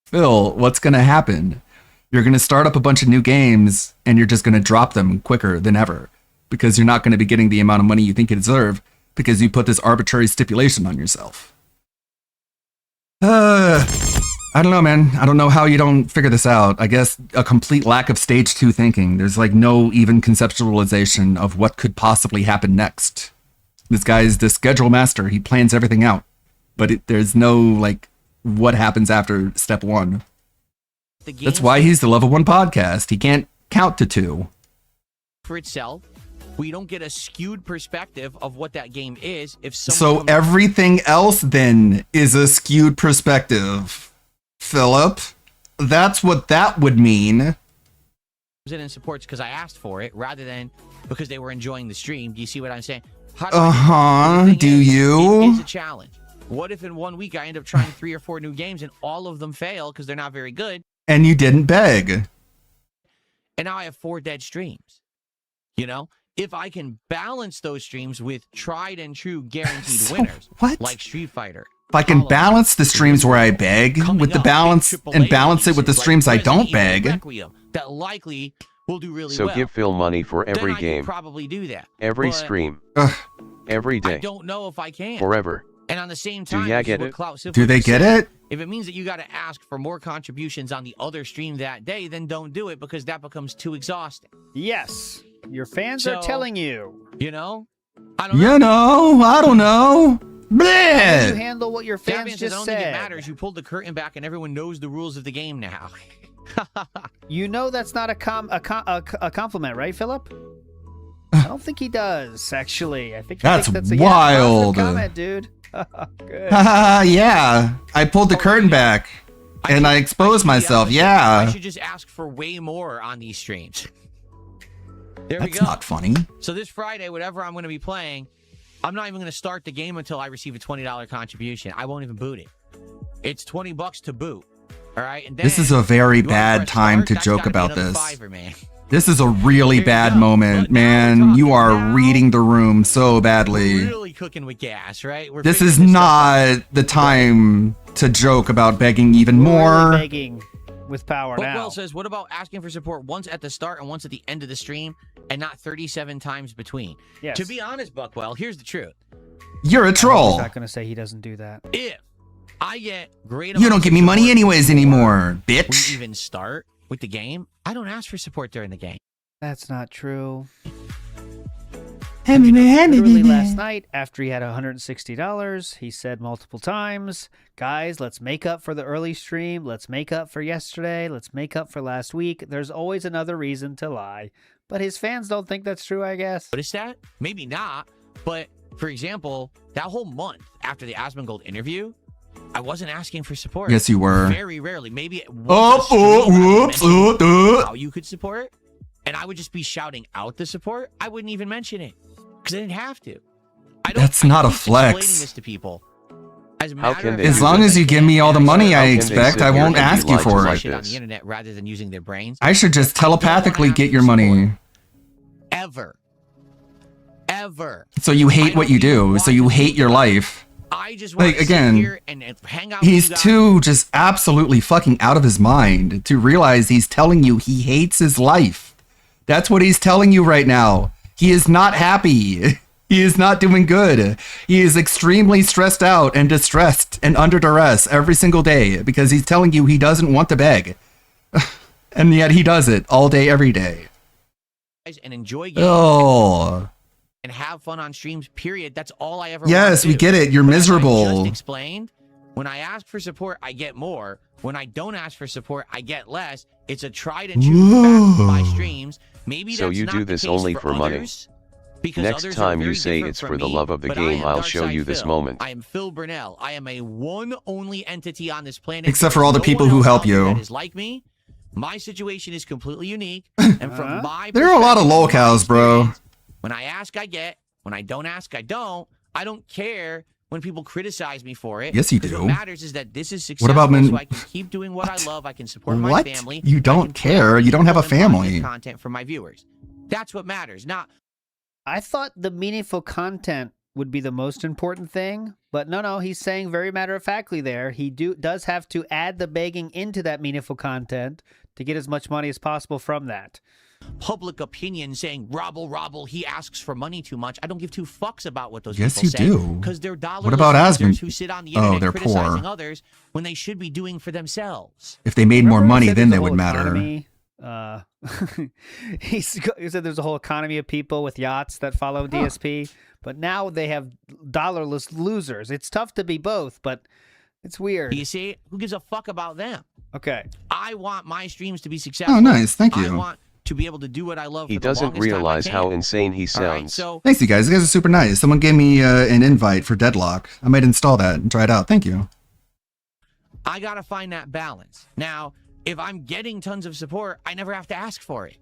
[SPEAKER 20] Phil, what's going to happen? You're going to start up a bunch of new games and you're just going to drop them quicker than ever because you're not going to be getting the amount of money you think you deserve because you put this arbitrary stipulation on yourself. I don't know, man. I don't know how you don't figure this out. I guess a complete lack of stage 2 thinking. There's like no even conceptualization of what could possibly happen next. This guy's the schedule master. He plans everything out. But there's no like what happens after step 1.
[SPEAKER 3] the game
[SPEAKER 20] That's why he's the Level 1 podcast. He can't count to 2.
[SPEAKER 3] for itself, we don't get a skewed perspective of what that game is. If
[SPEAKER 20] So
[SPEAKER 3] someone
[SPEAKER 20] everything else then is a skewed perspective. Philip, that's what that would mean.
[SPEAKER 3] comes in and supports because I asked for it, rather than because they were enjoying the stream. Do you see what I'm saying? How do I do that? The thing
[SPEAKER 20] Do
[SPEAKER 3] is, It
[SPEAKER 20] you?
[SPEAKER 3] is a challenge. What if in 1 week I end up trying 3 or 4 new games and all of them fail because they're not very good,
[SPEAKER 20] And you didn't beg.
[SPEAKER 3] and now I have 4 dead streams? You know, if I can balance those streams with tried and true guaranteed winners, like Street Fighter.
[SPEAKER 20] If I can balance the streams where I beg with the balance and balance it with the streams I don't beg.
[SPEAKER 3] Requiem, that likely will do really
[SPEAKER 7] So
[SPEAKER 3] well.
[SPEAKER 7] give Phil money for every
[SPEAKER 3] then I
[SPEAKER 7] game,
[SPEAKER 3] could probably do that.
[SPEAKER 7] every
[SPEAKER 3] But
[SPEAKER 7] stream, every
[SPEAKER 3] I
[SPEAKER 7] day,
[SPEAKER 3] don't know if I can.
[SPEAKER 7] forever.
[SPEAKER 3] And on the same
[SPEAKER 7] Do
[SPEAKER 3] time,
[SPEAKER 7] ya
[SPEAKER 3] this is
[SPEAKER 7] get
[SPEAKER 3] what
[SPEAKER 7] it?
[SPEAKER 3] Clout Silver
[SPEAKER 20] Do they
[SPEAKER 3] just
[SPEAKER 20] get
[SPEAKER 3] said.
[SPEAKER 20] it?
[SPEAKER 3] If it means that you got to ask for more contributions on the other stream that day, then don't do it because that becomes too exhausting.
[SPEAKER 4] Yes, your fans are
[SPEAKER 3] So,
[SPEAKER 4] telling you.
[SPEAKER 3] You know?
[SPEAKER 20] I don't know.
[SPEAKER 4] How do you
[SPEAKER 20] Bleh.
[SPEAKER 4] handle what your
[SPEAKER 3] That
[SPEAKER 4] fans
[SPEAKER 3] means I
[SPEAKER 4] just
[SPEAKER 3] don't think it
[SPEAKER 4] said?
[SPEAKER 3] matters. You pulled the curtain back and everyone knows the rules of the game now.
[SPEAKER 4] You know that's not a compliment, right, Philip? I don't think he does, actually. I think he
[SPEAKER 20] That's
[SPEAKER 4] thinks that's a
[SPEAKER 20] wild.
[SPEAKER 4] positive comment, dude. Good.
[SPEAKER 20] Yeah. I pulled the curtain back and I exposed myself.
[SPEAKER 3] I
[SPEAKER 20] Yeah.
[SPEAKER 3] should just ask for way more on these streams. There we
[SPEAKER 20] That's
[SPEAKER 3] go.
[SPEAKER 20] not funny.
[SPEAKER 3] So this Friday, whatever I'm going to be playing, I'm not even going to start the game until I receive a $20 contribution. I won't even boot it. It's $20 to boot. All right. And then
[SPEAKER 20] This is a very
[SPEAKER 3] you wanna
[SPEAKER 20] bad
[SPEAKER 3] press
[SPEAKER 20] time
[SPEAKER 3] start?
[SPEAKER 20] to
[SPEAKER 3] That's
[SPEAKER 20] joke
[SPEAKER 3] gotta be
[SPEAKER 20] about
[SPEAKER 3] another
[SPEAKER 20] this.
[SPEAKER 3] $5, man.
[SPEAKER 20] This is a really bad moment, man. You are reading the room so badly.
[SPEAKER 3] Really cooking with gas, right? We're
[SPEAKER 20] This
[SPEAKER 3] figuring
[SPEAKER 20] is
[SPEAKER 3] stuff
[SPEAKER 20] not the time to joke about begging even
[SPEAKER 4] Really
[SPEAKER 20] more.
[SPEAKER 4] begging with power now.
[SPEAKER 3] Bookwell says, what about asking for support once at the start and once at the end of the stream and not 37 times between?
[SPEAKER 4] Yes.
[SPEAKER 3] To be honest, Buckwell, here's the truth.
[SPEAKER 20] You're a
[SPEAKER 4] He's
[SPEAKER 20] troll.
[SPEAKER 4] not going to say he doesn't do that.
[SPEAKER 3] If I get great
[SPEAKER 20] You don't give me money anyways anymore,
[SPEAKER 3] we
[SPEAKER 20] bitch.
[SPEAKER 3] even start with the game, I don't ask for support during the game.
[SPEAKER 4] That's not true. Literally last night, after he had $160, he said multiple times, guys, let's make up for the early stream. Let's make up for yesterday. Let's make up for last week. There's always another reason to lie. But his fans don't think that's true, I guess.
[SPEAKER 3] Notice that? Maybe not. But for example, that whole month after the Asmongold interview, I wasn't asking for support.
[SPEAKER 20] Yes, you were.
[SPEAKER 3] Very rarely. Maybe once a stream, I would mention how you could support, and I would just be shouting out the support. I wouldn't even mention it because I didn't have to.
[SPEAKER 20] That's not a
[SPEAKER 3] keep explaining
[SPEAKER 20] flex.
[SPEAKER 3] this to people. As, a
[SPEAKER 7] How
[SPEAKER 3] matter
[SPEAKER 7] can
[SPEAKER 3] of
[SPEAKER 7] they
[SPEAKER 3] fact,
[SPEAKER 20] As long as you give me all the money I
[SPEAKER 7] How can they
[SPEAKER 20] expect,
[SPEAKER 7] sit
[SPEAKER 20] I
[SPEAKER 7] here
[SPEAKER 20] won't
[SPEAKER 7] and be
[SPEAKER 20] ask you
[SPEAKER 7] lied to
[SPEAKER 20] for
[SPEAKER 7] like
[SPEAKER 20] it.
[SPEAKER 3] shit on
[SPEAKER 7] this?
[SPEAKER 3] the internet rather than using their brains.
[SPEAKER 20] I should just telepathically get your money.
[SPEAKER 3] Ever.
[SPEAKER 20] So you hate what you do. So you hate your life.
[SPEAKER 3] I just want
[SPEAKER 20] Like,
[SPEAKER 3] to
[SPEAKER 20] again,
[SPEAKER 3] sit here and hang out with
[SPEAKER 20] he's
[SPEAKER 3] you guys.
[SPEAKER 20] too just absolutely fucking out of his mind to realize he's telling you he hates his life. That's what he's telling you right now. He is not happy. He is not doing good. He is extremely stressed out and distressed and under duress every single day because he's telling you he doesn't want to beg. And yet he does it all day, every day.
[SPEAKER 3] And enjoy games
[SPEAKER 20] Oh.
[SPEAKER 3] and have fun on streams, period. That's all I ever
[SPEAKER 20] Yes,
[SPEAKER 3] want
[SPEAKER 20] we
[SPEAKER 3] to do.
[SPEAKER 20] get it. You're
[SPEAKER 3] But as I
[SPEAKER 20] miserable.
[SPEAKER 3] just explained, when I ask for support, I get more. When I don't ask for support, I get less. It's a tried and true fact of my streams. Maybe
[SPEAKER 7] So
[SPEAKER 3] that's
[SPEAKER 7] you
[SPEAKER 3] not
[SPEAKER 7] do
[SPEAKER 3] the
[SPEAKER 7] this
[SPEAKER 3] case
[SPEAKER 7] only for money.
[SPEAKER 3] others, because
[SPEAKER 7] Next
[SPEAKER 3] others are
[SPEAKER 7] time you
[SPEAKER 3] very
[SPEAKER 7] say
[SPEAKER 3] different
[SPEAKER 7] it's
[SPEAKER 3] from
[SPEAKER 7] for the
[SPEAKER 3] me,
[SPEAKER 7] love of the
[SPEAKER 3] but
[SPEAKER 7] game,
[SPEAKER 3] I am
[SPEAKER 7] I'll show
[SPEAKER 3] Darkside
[SPEAKER 7] you this
[SPEAKER 3] Phil.
[SPEAKER 7] moment.
[SPEAKER 3] I am Phil Burnell. I am a one only entity on this planet.
[SPEAKER 20] Except
[SPEAKER 3] There
[SPEAKER 20] for all
[SPEAKER 3] is
[SPEAKER 20] the
[SPEAKER 3] no
[SPEAKER 20] people
[SPEAKER 3] one
[SPEAKER 20] who
[SPEAKER 3] else
[SPEAKER 20] help
[SPEAKER 3] out there
[SPEAKER 20] you.
[SPEAKER 3] That is like me. My situation is completely unique, and from my
[SPEAKER 20] There are a lot of
[SPEAKER 3] perspective,
[SPEAKER 20] lolcows, bro.
[SPEAKER 3] when I ask, I get. When I don't ask, I don't. I don't care when people criticize me for it.
[SPEAKER 20] Yes, you
[SPEAKER 3] 'cause
[SPEAKER 20] do.
[SPEAKER 3] What matters is that this is
[SPEAKER 20] What
[SPEAKER 3] successful,
[SPEAKER 20] about when-
[SPEAKER 3] so I can keep doing what I love. I can support my
[SPEAKER 20] What?
[SPEAKER 3] family.
[SPEAKER 20] You
[SPEAKER 3] and I
[SPEAKER 20] don't
[SPEAKER 3] can
[SPEAKER 20] care. You don't have a
[SPEAKER 3] put positive
[SPEAKER 20] family.
[SPEAKER 3] content for my viewers. That's what matters. Not
[SPEAKER 4] I thought the meaningful content would be the most important thing, but no, he's saying very matter-of-factly there. He does have to add the begging into that meaningful content to get as much money as possible from that.
[SPEAKER 3] public opinion saying Robble, he asks for money too much. I don't give two fucks about what those
[SPEAKER 20] Yes,
[SPEAKER 3] people
[SPEAKER 20] you
[SPEAKER 3] say.
[SPEAKER 20] do.
[SPEAKER 3] Because they're dollarless
[SPEAKER 20] What about
[SPEAKER 3] losers
[SPEAKER 20] Asmon?
[SPEAKER 3] who sit on the
[SPEAKER 20] Oh,
[SPEAKER 3] internet
[SPEAKER 20] they're
[SPEAKER 3] criticizing
[SPEAKER 20] poor.
[SPEAKER 3] others when they should be doing for themselves.
[SPEAKER 20] If they made more
[SPEAKER 4] Remember
[SPEAKER 20] money,
[SPEAKER 4] he said
[SPEAKER 20] then
[SPEAKER 4] there's
[SPEAKER 20] they
[SPEAKER 4] a
[SPEAKER 20] would
[SPEAKER 4] whole
[SPEAKER 20] matter.
[SPEAKER 4] economy, he said there's a whole economy of people with yachts that follow DSP, but now they have dollarless losers. It's tough to be both, but it's weird.
[SPEAKER 3] You see, who gives a fuck about them?
[SPEAKER 4] Okay.
[SPEAKER 3] I want my streams to be successful.
[SPEAKER 20] Oh, nice. Thank
[SPEAKER 3] I
[SPEAKER 20] you.
[SPEAKER 3] want to be able to do what I love.
[SPEAKER 7] He
[SPEAKER 3] for the
[SPEAKER 7] doesn't
[SPEAKER 3] longest time I
[SPEAKER 7] realize
[SPEAKER 3] can.
[SPEAKER 7] how insane he
[SPEAKER 3] All right,
[SPEAKER 7] sounds.
[SPEAKER 3] so
[SPEAKER 20] Thanks, you guys. You guys are super nice. Someone gave me an invite for Deadlock. I might install that and try it out. Thank you.
[SPEAKER 3] I gotta find that balance. Now, if I'm getting tons of support, I never have to ask for it.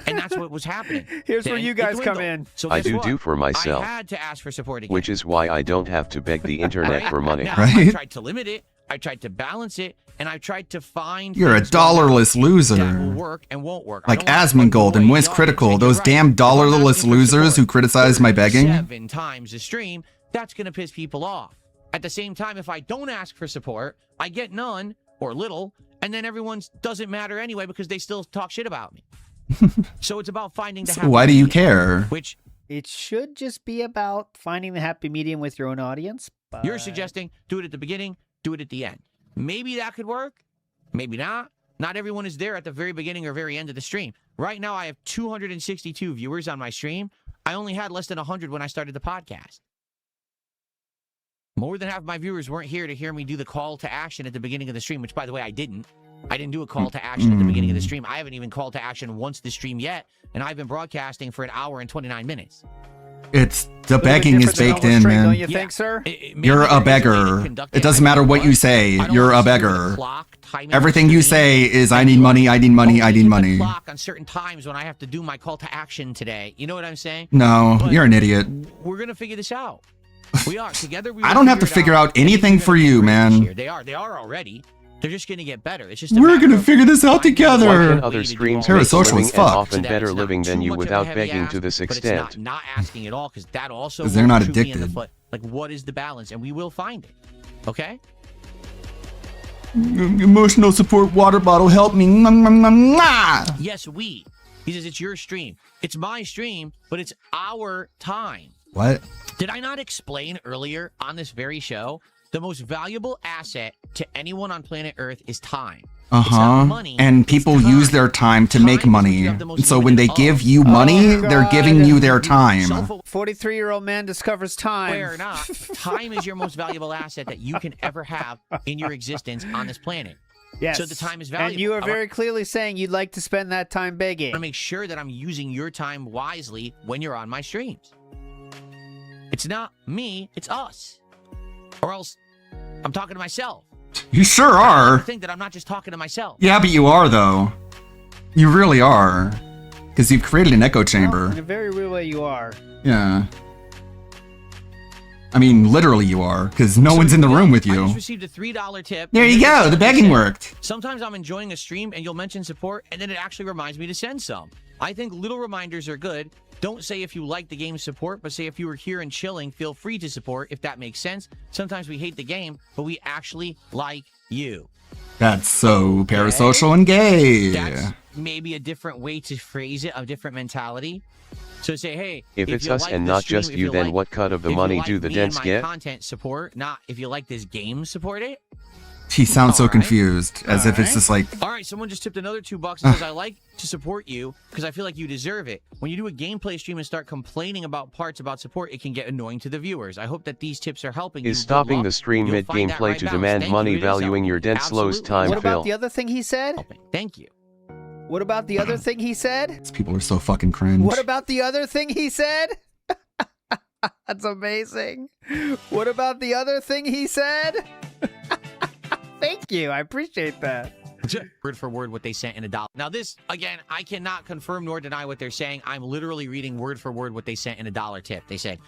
[SPEAKER 3] And that's what was happening.
[SPEAKER 4] Here's where
[SPEAKER 3] Then
[SPEAKER 4] you
[SPEAKER 3] it
[SPEAKER 4] guys come
[SPEAKER 3] dwindled.
[SPEAKER 4] in.
[SPEAKER 3] So
[SPEAKER 7] I
[SPEAKER 3] guess
[SPEAKER 7] do
[SPEAKER 3] what?
[SPEAKER 7] for myself,
[SPEAKER 3] I had to ask for support again.
[SPEAKER 7] which is why I don't have to beg the internet
[SPEAKER 3] Right?
[SPEAKER 7] for money.
[SPEAKER 3] Now, I tried to limit it, I tried to balance it, and I tried to find
[SPEAKER 20] You're a
[SPEAKER 3] things that will
[SPEAKER 20] dollarless loser.
[SPEAKER 3] work and won't work. I
[SPEAKER 20] Like
[SPEAKER 3] don't want to
[SPEAKER 20] Asmongold and
[SPEAKER 3] annoy
[SPEAKER 20] Moist
[SPEAKER 3] the
[SPEAKER 20] Critical,
[SPEAKER 3] audience.
[SPEAKER 20] those
[SPEAKER 3] And you're
[SPEAKER 20] damn
[SPEAKER 3] right. If I'm
[SPEAKER 20] dollarless
[SPEAKER 3] asking for
[SPEAKER 20] losers who
[SPEAKER 3] support
[SPEAKER 20] criticize my begging.
[SPEAKER 3] 7 times a stream, that's going to piss people off. At the same time, if I don't ask for support, I get none or little, and then everyone doesn't matter anyway because they still talk shit about me. So it's about finding the
[SPEAKER 20] So
[SPEAKER 3] happy
[SPEAKER 20] why do you
[SPEAKER 3] medium,
[SPEAKER 20] care?
[SPEAKER 3] Which
[SPEAKER 4] It should just be about finding the happy medium with your own audience. But...
[SPEAKER 3] you're suggesting do it at the beginning, do it at the end. Maybe that could work. Maybe not. Not everyone is there at the very beginning or very end of the stream. Right now, I have 262 viewers on my stream. I only had less than 100 when I started the podcast. More than half of my viewers weren't here to hear me do the call to action at the beginning of the stream, which, by the way, I didn't. I didn't do a call to action at the beginning of the stream. I haven't even called to action once this stream yet, and I've been broadcasting for 1 hour and 29 minutes.
[SPEAKER 20] It's the begging is baked in,
[SPEAKER 4] Don't
[SPEAKER 20] man.
[SPEAKER 4] you think, sir?
[SPEAKER 20] You're a beggar. It doesn't matter what you say. You're a beggar. Everything you say is I need money, I need money, I need money.
[SPEAKER 3] Clock on certain times when I have to do my call to action today. You know what I'm saying?
[SPEAKER 20] No,
[SPEAKER 3] But
[SPEAKER 20] you're an idiot.
[SPEAKER 3] We're gonna figure this out. We are together. We
[SPEAKER 20] I
[SPEAKER 3] will
[SPEAKER 20] don't have to
[SPEAKER 3] figure
[SPEAKER 20] figure
[SPEAKER 3] it
[SPEAKER 20] out anything for you, man.
[SPEAKER 3] They are already. They're just gonna get better. It's just a
[SPEAKER 20] We're
[SPEAKER 3] matter
[SPEAKER 20] gonna
[SPEAKER 3] of
[SPEAKER 20] figure this out
[SPEAKER 7] Why
[SPEAKER 20] together.
[SPEAKER 7] can other streams make a
[SPEAKER 20] Parasocial
[SPEAKER 7] living
[SPEAKER 20] as
[SPEAKER 7] and
[SPEAKER 20] fuck.
[SPEAKER 7] often
[SPEAKER 3] that
[SPEAKER 7] better
[SPEAKER 3] it's not
[SPEAKER 7] living than
[SPEAKER 3] too
[SPEAKER 7] you
[SPEAKER 3] much of a
[SPEAKER 7] without
[SPEAKER 3] heavy
[SPEAKER 7] begging
[SPEAKER 3] ask,
[SPEAKER 7] to this
[SPEAKER 3] but
[SPEAKER 7] extent?
[SPEAKER 3] it's not asking at all because that also
[SPEAKER 20] 'Cause they're not
[SPEAKER 3] will shoot me in the
[SPEAKER 20] addicted.
[SPEAKER 3] foot. Like, what is the balance? And we will find it. Okay.
[SPEAKER 20] Emotional support water bottle, help me.
[SPEAKER 3] Yes, we. He says it's your stream. It's my stream, but it's our time.
[SPEAKER 20] What?
[SPEAKER 3] Did I not explain earlier on this very show? The most valuable asset to anyone on planet Earth is time.
[SPEAKER 20] And people use their time to make money. So when they give you money, they're giving you their time.
[SPEAKER 4] 43-year-old man discovers time.
[SPEAKER 3] Where or not, time is your most valuable asset that you can ever have in your existence on this planet.
[SPEAKER 4] Yes.
[SPEAKER 3] So the time is valuable.
[SPEAKER 4] And you are
[SPEAKER 3] I
[SPEAKER 4] very clearly saying you'd like to spend that time begging.
[SPEAKER 3] want to make sure that I'm using your time wisely when you're on my streams. It's not me, it's us. Or else I'm talking to myself.
[SPEAKER 20] You sure
[SPEAKER 3] I
[SPEAKER 20] are.
[SPEAKER 3] think that I'm not just talking to myself.
[SPEAKER 20] Yeah, but you are, though. You really are. Because you've created an echo chamber.
[SPEAKER 4] In a very real way, you are.
[SPEAKER 20] Yeah. I mean, literally you are, because no one's in the room with
[SPEAKER 3] I
[SPEAKER 20] you.
[SPEAKER 3] just received a $3 tip.
[SPEAKER 20] There
[SPEAKER 3] and
[SPEAKER 20] you
[SPEAKER 3] then
[SPEAKER 20] go, the
[SPEAKER 3] somebody
[SPEAKER 20] begging
[SPEAKER 3] said,
[SPEAKER 20] worked.
[SPEAKER 3] Sometimes I'm enjoying a stream and you'll mention support, and then it actually reminds me to send some. I think little reminders are good. Don't say if you like the game's support, but say if you were here and chilling, feel free to support, if that makes sense. Sometimes we hate the game, but we actually like you.
[SPEAKER 20] That's so parasocial and gay.
[SPEAKER 3] That's maybe a different way to phrase it, a different mentality. So say, hey,
[SPEAKER 7] If it's
[SPEAKER 3] you
[SPEAKER 7] us
[SPEAKER 3] like
[SPEAKER 7] and
[SPEAKER 3] the
[SPEAKER 7] not
[SPEAKER 3] stream,
[SPEAKER 7] just
[SPEAKER 3] if
[SPEAKER 7] you, then
[SPEAKER 3] like-
[SPEAKER 7] what cut of the
[SPEAKER 3] if you
[SPEAKER 7] money
[SPEAKER 3] like
[SPEAKER 7] do the
[SPEAKER 3] me and
[SPEAKER 7] dents
[SPEAKER 3] my
[SPEAKER 7] get?
[SPEAKER 3] content support, not if you like this game, support it.
[SPEAKER 20] He sounds so confused, as if it's just like,
[SPEAKER 3] All right, someone just tipped another $2 and says, I like to support you because I feel like you deserve it. When you do a gameplay stream and start complaining about parts about support, it can get annoying to the viewers. I hope that these tips are helping you.
[SPEAKER 7] Is
[SPEAKER 3] Good
[SPEAKER 7] stopping
[SPEAKER 3] luck.
[SPEAKER 7] the stream
[SPEAKER 3] You'll
[SPEAKER 7] mid
[SPEAKER 3] find that
[SPEAKER 7] gameplay
[SPEAKER 3] right
[SPEAKER 7] to
[SPEAKER 3] balance.
[SPEAKER 7] demand
[SPEAKER 3] Thank
[SPEAKER 7] money
[SPEAKER 3] you. It is
[SPEAKER 7] valuing
[SPEAKER 3] helping.
[SPEAKER 7] your dent slows
[SPEAKER 3] Absolutely.
[SPEAKER 7] time,
[SPEAKER 4] What about
[SPEAKER 7] Phil?
[SPEAKER 4] the other thing he said?
[SPEAKER 3] Thank you.
[SPEAKER 4] What about the other thing he said?
[SPEAKER 20] people are so fucking cringe.
[SPEAKER 4] What about the other thing he said? That's amazing. What about the other thing he said? Thank you. I appreciate that.
[SPEAKER 3] Word for word what they sent in $1. Now this, again, I cannot confirm nor deny what they're saying. I'm literally reading word for word what they sent in $1 tip. They said,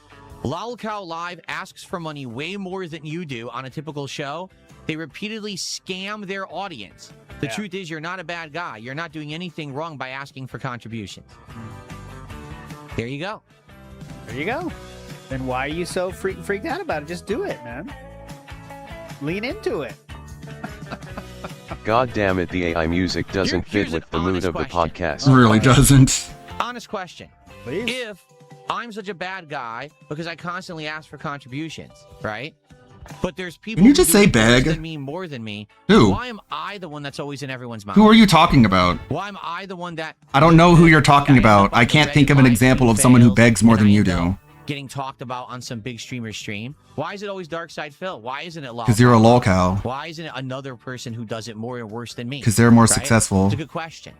[SPEAKER 3] Lolcow Live asks for money way more than you do on a typical show. They repeatedly scam their audience. The truth is, you're not a bad guy. You're not doing anything wrong by asking for contributions. There you go.
[SPEAKER 4] There you go. Then why are you so freaked out about it? Just do it, man. Lean into it.
[SPEAKER 7] God damn it, the AI music doesn't fit
[SPEAKER 3] here's
[SPEAKER 7] with
[SPEAKER 3] an
[SPEAKER 7] the mood
[SPEAKER 3] honest
[SPEAKER 7] of the
[SPEAKER 3] question.
[SPEAKER 7] podcast.
[SPEAKER 20] Really doesn't.
[SPEAKER 3] Honest question. If I'm such a bad guy because I constantly ask for contributions, right? But there's people
[SPEAKER 20] Can you
[SPEAKER 3] who
[SPEAKER 20] just
[SPEAKER 3] do
[SPEAKER 20] say
[SPEAKER 3] it worse
[SPEAKER 20] beg?
[SPEAKER 3] than me, more than me.
[SPEAKER 20] Who?
[SPEAKER 3] Why am I the one that's always in everyone's mouth?
[SPEAKER 20] Who are you talking about?
[SPEAKER 3] Why am I the one that
[SPEAKER 20] I don't know who you're talking about. I can't think of an example of someone who begs more than you do.
[SPEAKER 3] getting talked about on some big streamer stream? Why is it always Darkside Phil? Why isn't it Lol?
[SPEAKER 20] Because you're a lol cow.
[SPEAKER 3] Why isn't it another person who does it more and worse than me?
[SPEAKER 20] Because they're more
[SPEAKER 3] Right?
[SPEAKER 20] successful.
[SPEAKER 3] It's a good question.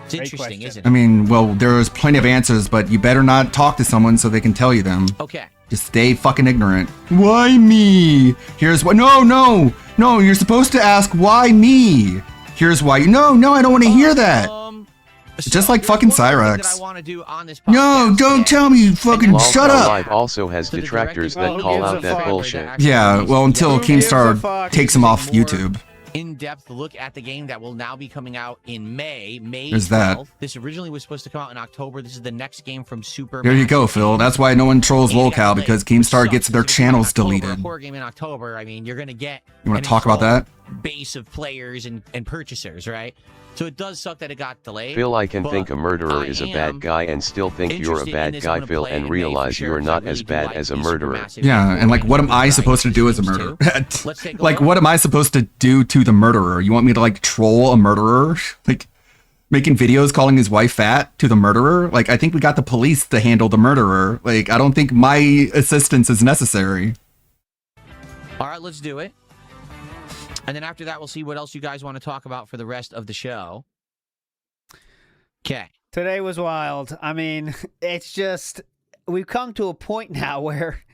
[SPEAKER 3] It's
[SPEAKER 4] Great
[SPEAKER 3] interesting,
[SPEAKER 4] question.
[SPEAKER 3] isn't
[SPEAKER 20] I
[SPEAKER 3] it?
[SPEAKER 20] mean, well, there's plenty of answers, but you better not talk to someone so they can tell you them.
[SPEAKER 3] Okay.
[SPEAKER 20] Just stay fucking ignorant. Why me? Here's what. No. You're supposed to ask why me. Here's why. No, I don't want to hear that. Just like fucking Cyrex. No, don't tell me. Fucking
[SPEAKER 7] Lol
[SPEAKER 20] shut
[SPEAKER 7] Cow
[SPEAKER 20] up.
[SPEAKER 7] Live also has detractors that call out that bullshit.
[SPEAKER 20] Yeah, well, until Keemstar takes him off YouTube.
[SPEAKER 3] In-depth look at the game that will now be coming out in May.
[SPEAKER 20] There's that.
[SPEAKER 3] 12th. This originally was supposed to come out in October. This is the next game from Super.
[SPEAKER 20] There you go, Phil. That's why no one trolls lolcow, because Keemstar gets their channels deleted.
[SPEAKER 3] Core game in October. I mean, you're gonna get.
[SPEAKER 20] You want
[SPEAKER 3] an
[SPEAKER 20] to talk about that?
[SPEAKER 3] Base of players and purchasers, right? So it does suck that it got delayed.
[SPEAKER 7] Phil, I can
[SPEAKER 3] but
[SPEAKER 7] think a murderer is a bad guy and still think you're a
[SPEAKER 3] interested in
[SPEAKER 7] bad
[SPEAKER 3] this.
[SPEAKER 7] guy,
[SPEAKER 3] I'm gonna
[SPEAKER 7] Phil,
[SPEAKER 3] play
[SPEAKER 7] and
[SPEAKER 3] in May for
[SPEAKER 7] realize
[SPEAKER 3] sure,
[SPEAKER 7] you're
[SPEAKER 3] because I
[SPEAKER 7] not
[SPEAKER 3] really
[SPEAKER 7] as
[SPEAKER 3] do
[SPEAKER 7] bad
[SPEAKER 3] like
[SPEAKER 7] as a
[SPEAKER 3] these
[SPEAKER 7] murderer.
[SPEAKER 3] Supermassive
[SPEAKER 20] Yeah, and like, what am I
[SPEAKER 3] games.
[SPEAKER 20] supposed to do as a murderer?
[SPEAKER 3] Let's take a
[SPEAKER 20] Like,
[SPEAKER 3] look.
[SPEAKER 20] what am I supposed to do to the murderer? You want me to like troll a murderer? Like, making videos calling his wife fat to the murderer? Like, I think we got the police to handle the murderer. Like, I don't think my assistance is necessary.
[SPEAKER 3] All right, let's do it. And then after that, we'll see what else you guys want to talk about for the rest of the show. Okay.
[SPEAKER 4] Today was wild. I mean, it's just, we've come to a point now where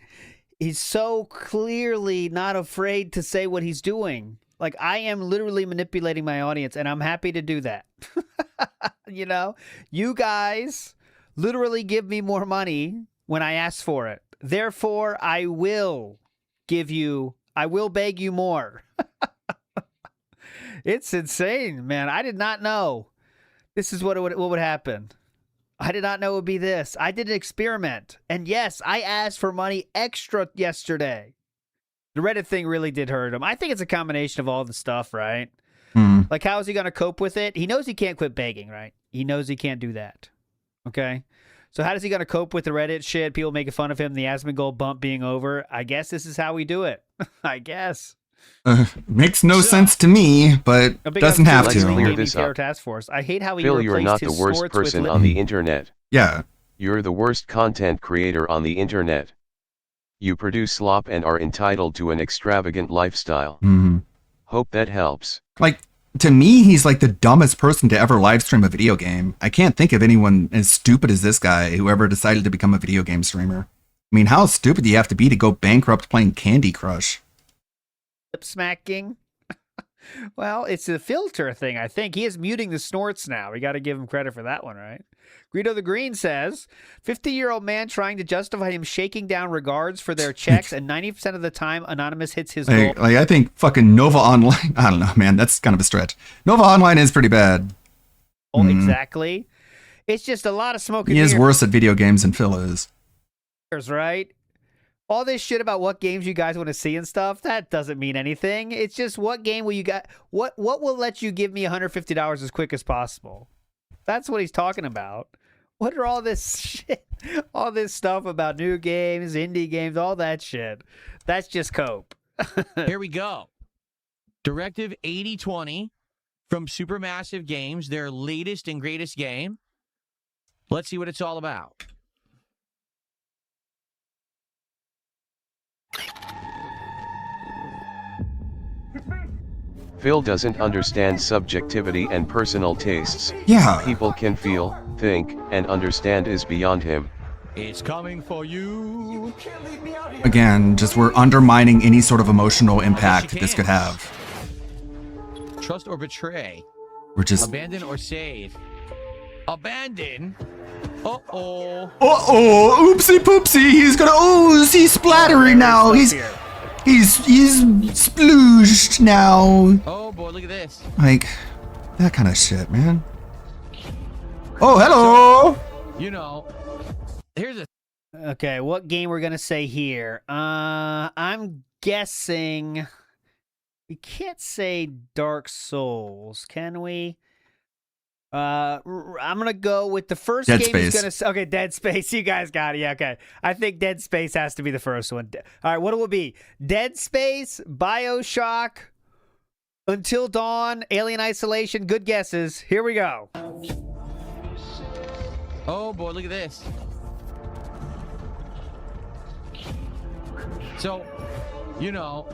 [SPEAKER 4] he's so clearly not afraid to say what he's doing. Like, I am literally manipulating my audience, and I'm happy to do that. You know, you guys literally give me more money when I ask for it. Therefore, I will beg you more. It's insane, man. I did not know this is what would happen. I did not know it would be this. I did an experiment. And yes, I asked for money extra yesterday. The Reddit thing really did hurt him. I think it's a combination of all the stuff, right? Like, how is he going to cope with it? He knows he can't quit begging, right? He knows he can't do that. Okay? So how is he going to cope with the Reddit shit? People making fun of him, the Asmongold bump being over. I guess this is how we do it. I guess.
[SPEAKER 20] Makes no sense to me, but doesn't have
[SPEAKER 7] Let's
[SPEAKER 20] to.
[SPEAKER 7] clear this up.
[SPEAKER 4] Task Force. I hate how he
[SPEAKER 7] Phil, you're not
[SPEAKER 4] replaced
[SPEAKER 7] the
[SPEAKER 4] his
[SPEAKER 7] worst
[SPEAKER 4] snorts with
[SPEAKER 7] person
[SPEAKER 4] lip-
[SPEAKER 7] on the internet.
[SPEAKER 20] Yeah.
[SPEAKER 7] You're the worst content creator on the internet. You produce slop and are entitled to an extravagant lifestyle. Hope that helps.
[SPEAKER 20] Like, to me, he's like the dumbest person to ever live stream a video game. I can't think of anyone as stupid as this guy who ever decided to become a video game streamer. I mean, how stupid do you have to be to go bankrupt playing Candy Crush?
[SPEAKER 4] Lip smacking. Well, it's a filter thing, I think. He is muting the snorts now. We got to give him credit for that one, right? Greedo the Green says, 50-year-old man trying to justify him shaking down regards for their checks, and 90% of the time, Anonymous hits his goal.
[SPEAKER 20] Like, I think fucking Nova Online, I don't know, man, that's kind of a stretch. Nova Online is pretty bad.
[SPEAKER 4] Oh, exactly. It's just a lot of smoke and
[SPEAKER 20] He is
[SPEAKER 4] mirrors,
[SPEAKER 20] worse at video games than Phil is.
[SPEAKER 4] right? All this shit about what games you guys want to see and stuff, that doesn't mean anything. It's just what game will you got? What will let you give me $150 as quick as possible? That's what he's talking about. What are all this shit? All this stuff about new games, indie games, all that shit. That's just cope.
[SPEAKER 3] Here we go. Directive 8020 from Supermassive Games, their latest and greatest game. Let's see what it's all about.
[SPEAKER 7] Phil doesn't understand subjectivity and personal tastes.
[SPEAKER 20] Yeah.
[SPEAKER 7] People can feel, think, and understand is beyond him.
[SPEAKER 3] It's coming for you.
[SPEAKER 20] Again, just we're undermining any sort of emotional impact this could have.
[SPEAKER 3] Trust or betray.
[SPEAKER 20] We're just...
[SPEAKER 3] Abandon or save. Abandon. Uh-oh.
[SPEAKER 20] Uh-oh, oopsie poopsie, he's gonna, oh, he's splattering now, he's splooged now.
[SPEAKER 3] Oh boy, look at this.
[SPEAKER 20] Like, that kind of shit, man. Oh, hello!
[SPEAKER 3] You know, here's a...
[SPEAKER 4] Okay, what game we're gonna say here? I'm guessing we can't say Dark Souls, can we? I'm gonna go with the first
[SPEAKER 20] Dead
[SPEAKER 4] game.
[SPEAKER 20] Space.
[SPEAKER 4] Okay, Dead Space. You guys got it. Yeah, okay. I think Dead Space has to be the first one. All right, what will it be? Dead Space, BioShock, Until Dawn, Alien Isolation. Good guesses. Here we go.
[SPEAKER 3] Oh boy, look at this. So, you know,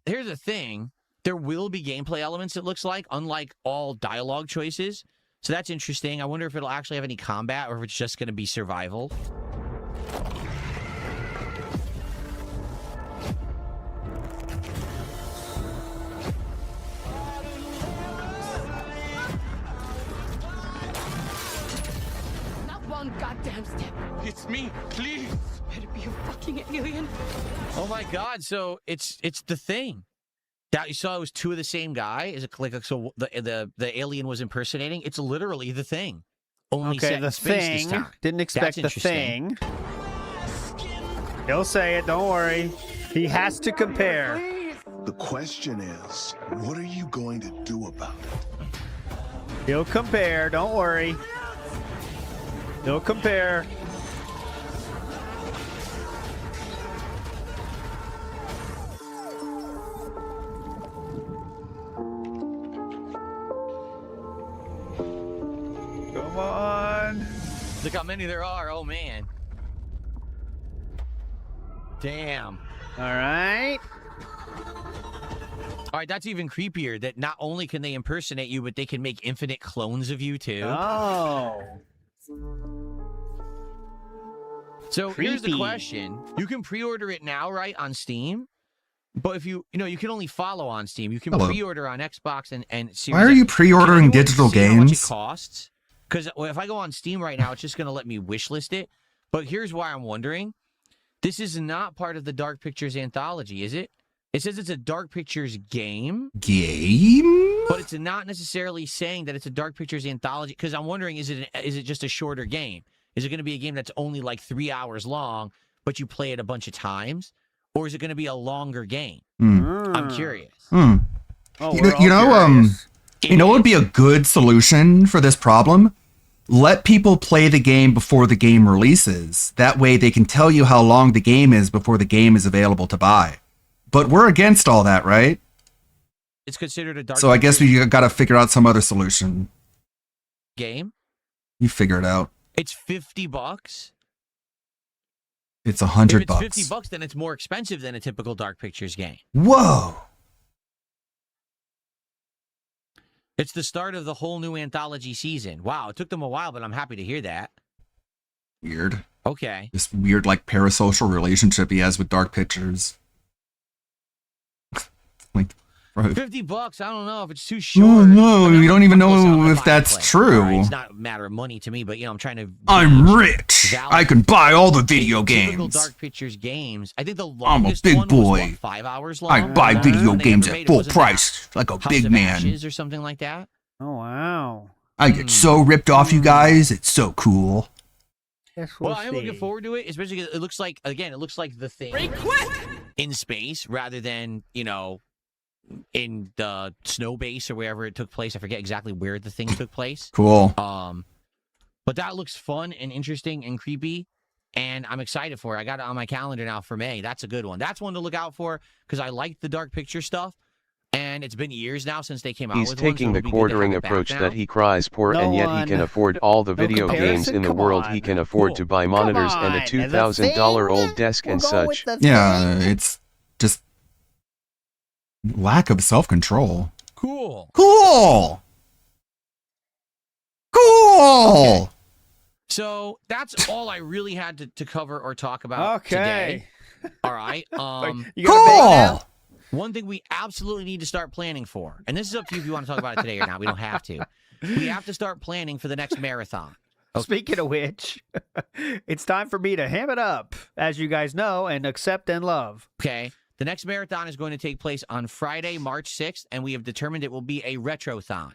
[SPEAKER 3] here's the thing. There will be gameplay elements, it looks like, unlike all dialogue choices. So that's interesting. I wonder if it'll actually have any combat or if it's just going to be survival.
[SPEAKER 2] Not one goddamn step.
[SPEAKER 14] It's me, please.
[SPEAKER 2] Better be a fucking alien.
[SPEAKER 3] Oh my god, so it's the thing. That you saw it was two of the same guy. Is it like so the alien was impersonating? It's literally the thing. Only
[SPEAKER 4] Okay,
[SPEAKER 3] set
[SPEAKER 4] the
[SPEAKER 3] in space this
[SPEAKER 4] thing.
[SPEAKER 3] time.
[SPEAKER 4] Didn't expect
[SPEAKER 3] That's
[SPEAKER 4] the
[SPEAKER 3] interesting.
[SPEAKER 4] thing. He'll say it, don't worry. He has to compare.
[SPEAKER 12] The question is, what are you going to do about it?
[SPEAKER 4] He'll compare, don't worry. He'll compare. Come on.
[SPEAKER 3] Look how many there are. Oh man. Damn.
[SPEAKER 4] All right.
[SPEAKER 3] All right, that's even creepier. That not only can they impersonate you, but they can make infinite clones of you too.
[SPEAKER 4] Oh.
[SPEAKER 3] So here's the
[SPEAKER 4] Creepy.
[SPEAKER 3] question: you can pre-order it now, right, on Steam? But if you know, you can only follow on Steam. You can
[SPEAKER 20] Hello.
[SPEAKER 3] pre-order on Xbox and Series
[SPEAKER 20] Why are you
[SPEAKER 3] X.
[SPEAKER 20] pre-ordering
[SPEAKER 3] Can anyone
[SPEAKER 20] digital
[SPEAKER 3] see how much
[SPEAKER 20] games?
[SPEAKER 3] it costs? Because if I go on Steam right now, it's just going to let me wishlist it. But here's why I'm wondering: this is not part of the Dark Pictures anthology, is it? It says it's a Dark Pictures game.
[SPEAKER 20] Game?
[SPEAKER 3] But it's not necessarily saying that it's a Dark Pictures anthology. Because I'm wondering, is it just a shorter game? Is it going to be a game that's only like 3 hours long, but you play it a bunch of times? Or is it going to be a longer game? I'm curious.
[SPEAKER 20] Hmm.
[SPEAKER 4] Oh,
[SPEAKER 20] You know what would be a good solution for this problem? Let people play the game before the game releases. That way they can tell you how long the game is before the game is available to buy. But we're against all that, right?
[SPEAKER 3] It's considered a Dark
[SPEAKER 20] So I guess
[SPEAKER 3] Pictures
[SPEAKER 20] we got to figure out some other solution.
[SPEAKER 3] game.
[SPEAKER 20] You figure it out.
[SPEAKER 3] It's $50.
[SPEAKER 20] It's
[SPEAKER 3] If
[SPEAKER 20] $100
[SPEAKER 3] it's
[SPEAKER 20] bucks.
[SPEAKER 3] $50, then it's more expensive than a typical Dark Pictures game.
[SPEAKER 20] Whoa.
[SPEAKER 3] It's the start of the whole new anthology season. Wow, it took them a while, but I'm happy to hear that.
[SPEAKER 20] Weird.
[SPEAKER 3] Okay.
[SPEAKER 20] This weird, like, parasocial relationship he has with Dark Pictures. like, bro.
[SPEAKER 3] $50, I don't know if it's too short.
[SPEAKER 20] Oh, no, we don't even
[SPEAKER 3] Close enough
[SPEAKER 20] know
[SPEAKER 3] to
[SPEAKER 20] if
[SPEAKER 3] buy
[SPEAKER 20] that's
[SPEAKER 3] and play.
[SPEAKER 20] true.
[SPEAKER 3] All right, it's not a matter of money to me, but, you know, I'm trying to...
[SPEAKER 20] I'm rich.
[SPEAKER 3] value
[SPEAKER 20] I can buy all the video
[SPEAKER 3] typical
[SPEAKER 20] games.
[SPEAKER 3] Dark Pictures games. I think the
[SPEAKER 20] I'm a
[SPEAKER 3] longest
[SPEAKER 20] big
[SPEAKER 3] one was,
[SPEAKER 20] boy.
[SPEAKER 3] what, 5 hours long?
[SPEAKER 20] I buy video
[SPEAKER 3] When they
[SPEAKER 20] games
[SPEAKER 3] ever
[SPEAKER 20] at
[SPEAKER 3] made it,
[SPEAKER 20] full
[SPEAKER 3] wasn't
[SPEAKER 20] price, like a
[SPEAKER 3] House
[SPEAKER 20] big
[SPEAKER 3] of
[SPEAKER 20] man.
[SPEAKER 3] Ashes or something like that?
[SPEAKER 4] Oh, wow.
[SPEAKER 20] I get so ripped off, you guys. It's so cool.
[SPEAKER 3] Well, I am looking forward to it, especially 'cause it looks like, again, it looks like the thing in space rather than, you know, in the snow base or wherever it took place. I forget exactly where the thing took place.
[SPEAKER 20] Cool.
[SPEAKER 3] But that looks fun and interesting and creepy, and I'm excited for it. I got it on my calendar now for May. That's a good one. That's one to look out for because I like the Dark Picture stuff, and it's been years now since they came out
[SPEAKER 7] He's
[SPEAKER 3] with one, so
[SPEAKER 7] taking the
[SPEAKER 3] it'll be good to
[SPEAKER 7] quartering
[SPEAKER 3] have it back
[SPEAKER 7] approach
[SPEAKER 3] now.
[SPEAKER 7] that he cries poor and yet he can afford all the video games in the world. He can afford to buy monitors and a $2,000 old desk and such.
[SPEAKER 20] Yeah, it's just lack of self-control.
[SPEAKER 3] Cool.
[SPEAKER 20] Cool. Cool.
[SPEAKER 3] So that's all I really had to cover or talk about
[SPEAKER 4] Okay.
[SPEAKER 3] today. All right.
[SPEAKER 4] You got a big now?
[SPEAKER 3] One thing we absolutely need to start planning for, and this is up to you if you want to talk about it today or not. We don't have to. We have to start planning for the next marathon.
[SPEAKER 4] Speaking of which, it's time for me to ham it up, as you guys know, and accept and love.
[SPEAKER 3] Okay. The next marathon is going to take place on Friday, March 6th, and we have determined it will be a retrothon.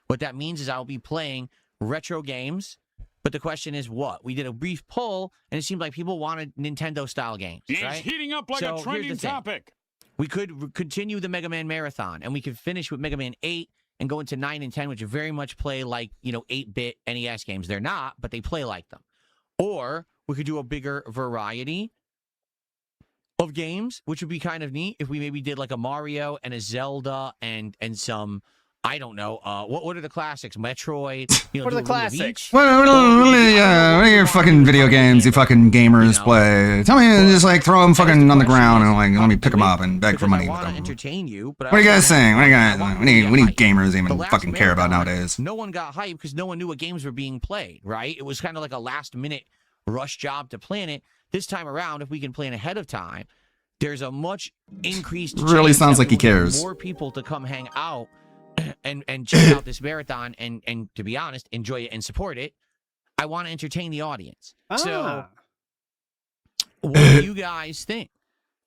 [SPEAKER 3] What that means is I'll be playing retro games, but the question is what? We did a brief poll, and it seemed like people wanted Nintendo-style games,
[SPEAKER 14] It's
[SPEAKER 3] right?
[SPEAKER 14] heating up like
[SPEAKER 3] So
[SPEAKER 14] a
[SPEAKER 3] here's
[SPEAKER 14] trending
[SPEAKER 3] the thing.
[SPEAKER 14] topic.
[SPEAKER 3] We could continue the Mega Man Marathon, and we could finish with Mega Man 8 and go into 9 and 10, which very much play like, 8-bit NES games. They're not, but they play like them. Or we could do a bigger variety of games, which would be kind of neat if we maybe did like a Mario and a Zelda and some I don't know. What are the classics? Metroid. You know,
[SPEAKER 4] What are the
[SPEAKER 3] do a little of
[SPEAKER 4] classics?
[SPEAKER 3] each.
[SPEAKER 20] What are your fucking video games you fucking gamers play? Tell me, just like throw them fucking on the ground and like let me pick them up and beg for money with them.
[SPEAKER 3] Entertain you, but
[SPEAKER 20] What are you guys saying? What are you guys? What do you gamers even fucking care about nowadays?
[SPEAKER 3] No one got hyped because no one knew what games were being played, right? It was kind of like a last-minute rush job to plan it. This time around, if we can plan ahead of time, there's a much increased
[SPEAKER 20] Really
[SPEAKER 3] chance
[SPEAKER 20] sounds
[SPEAKER 3] that
[SPEAKER 20] like he
[SPEAKER 3] we will get
[SPEAKER 20] cares.
[SPEAKER 3] more people to come hang out and check out this marathon and to be honest, enjoy it and support it. I want to entertain the audience. So what do you guys think?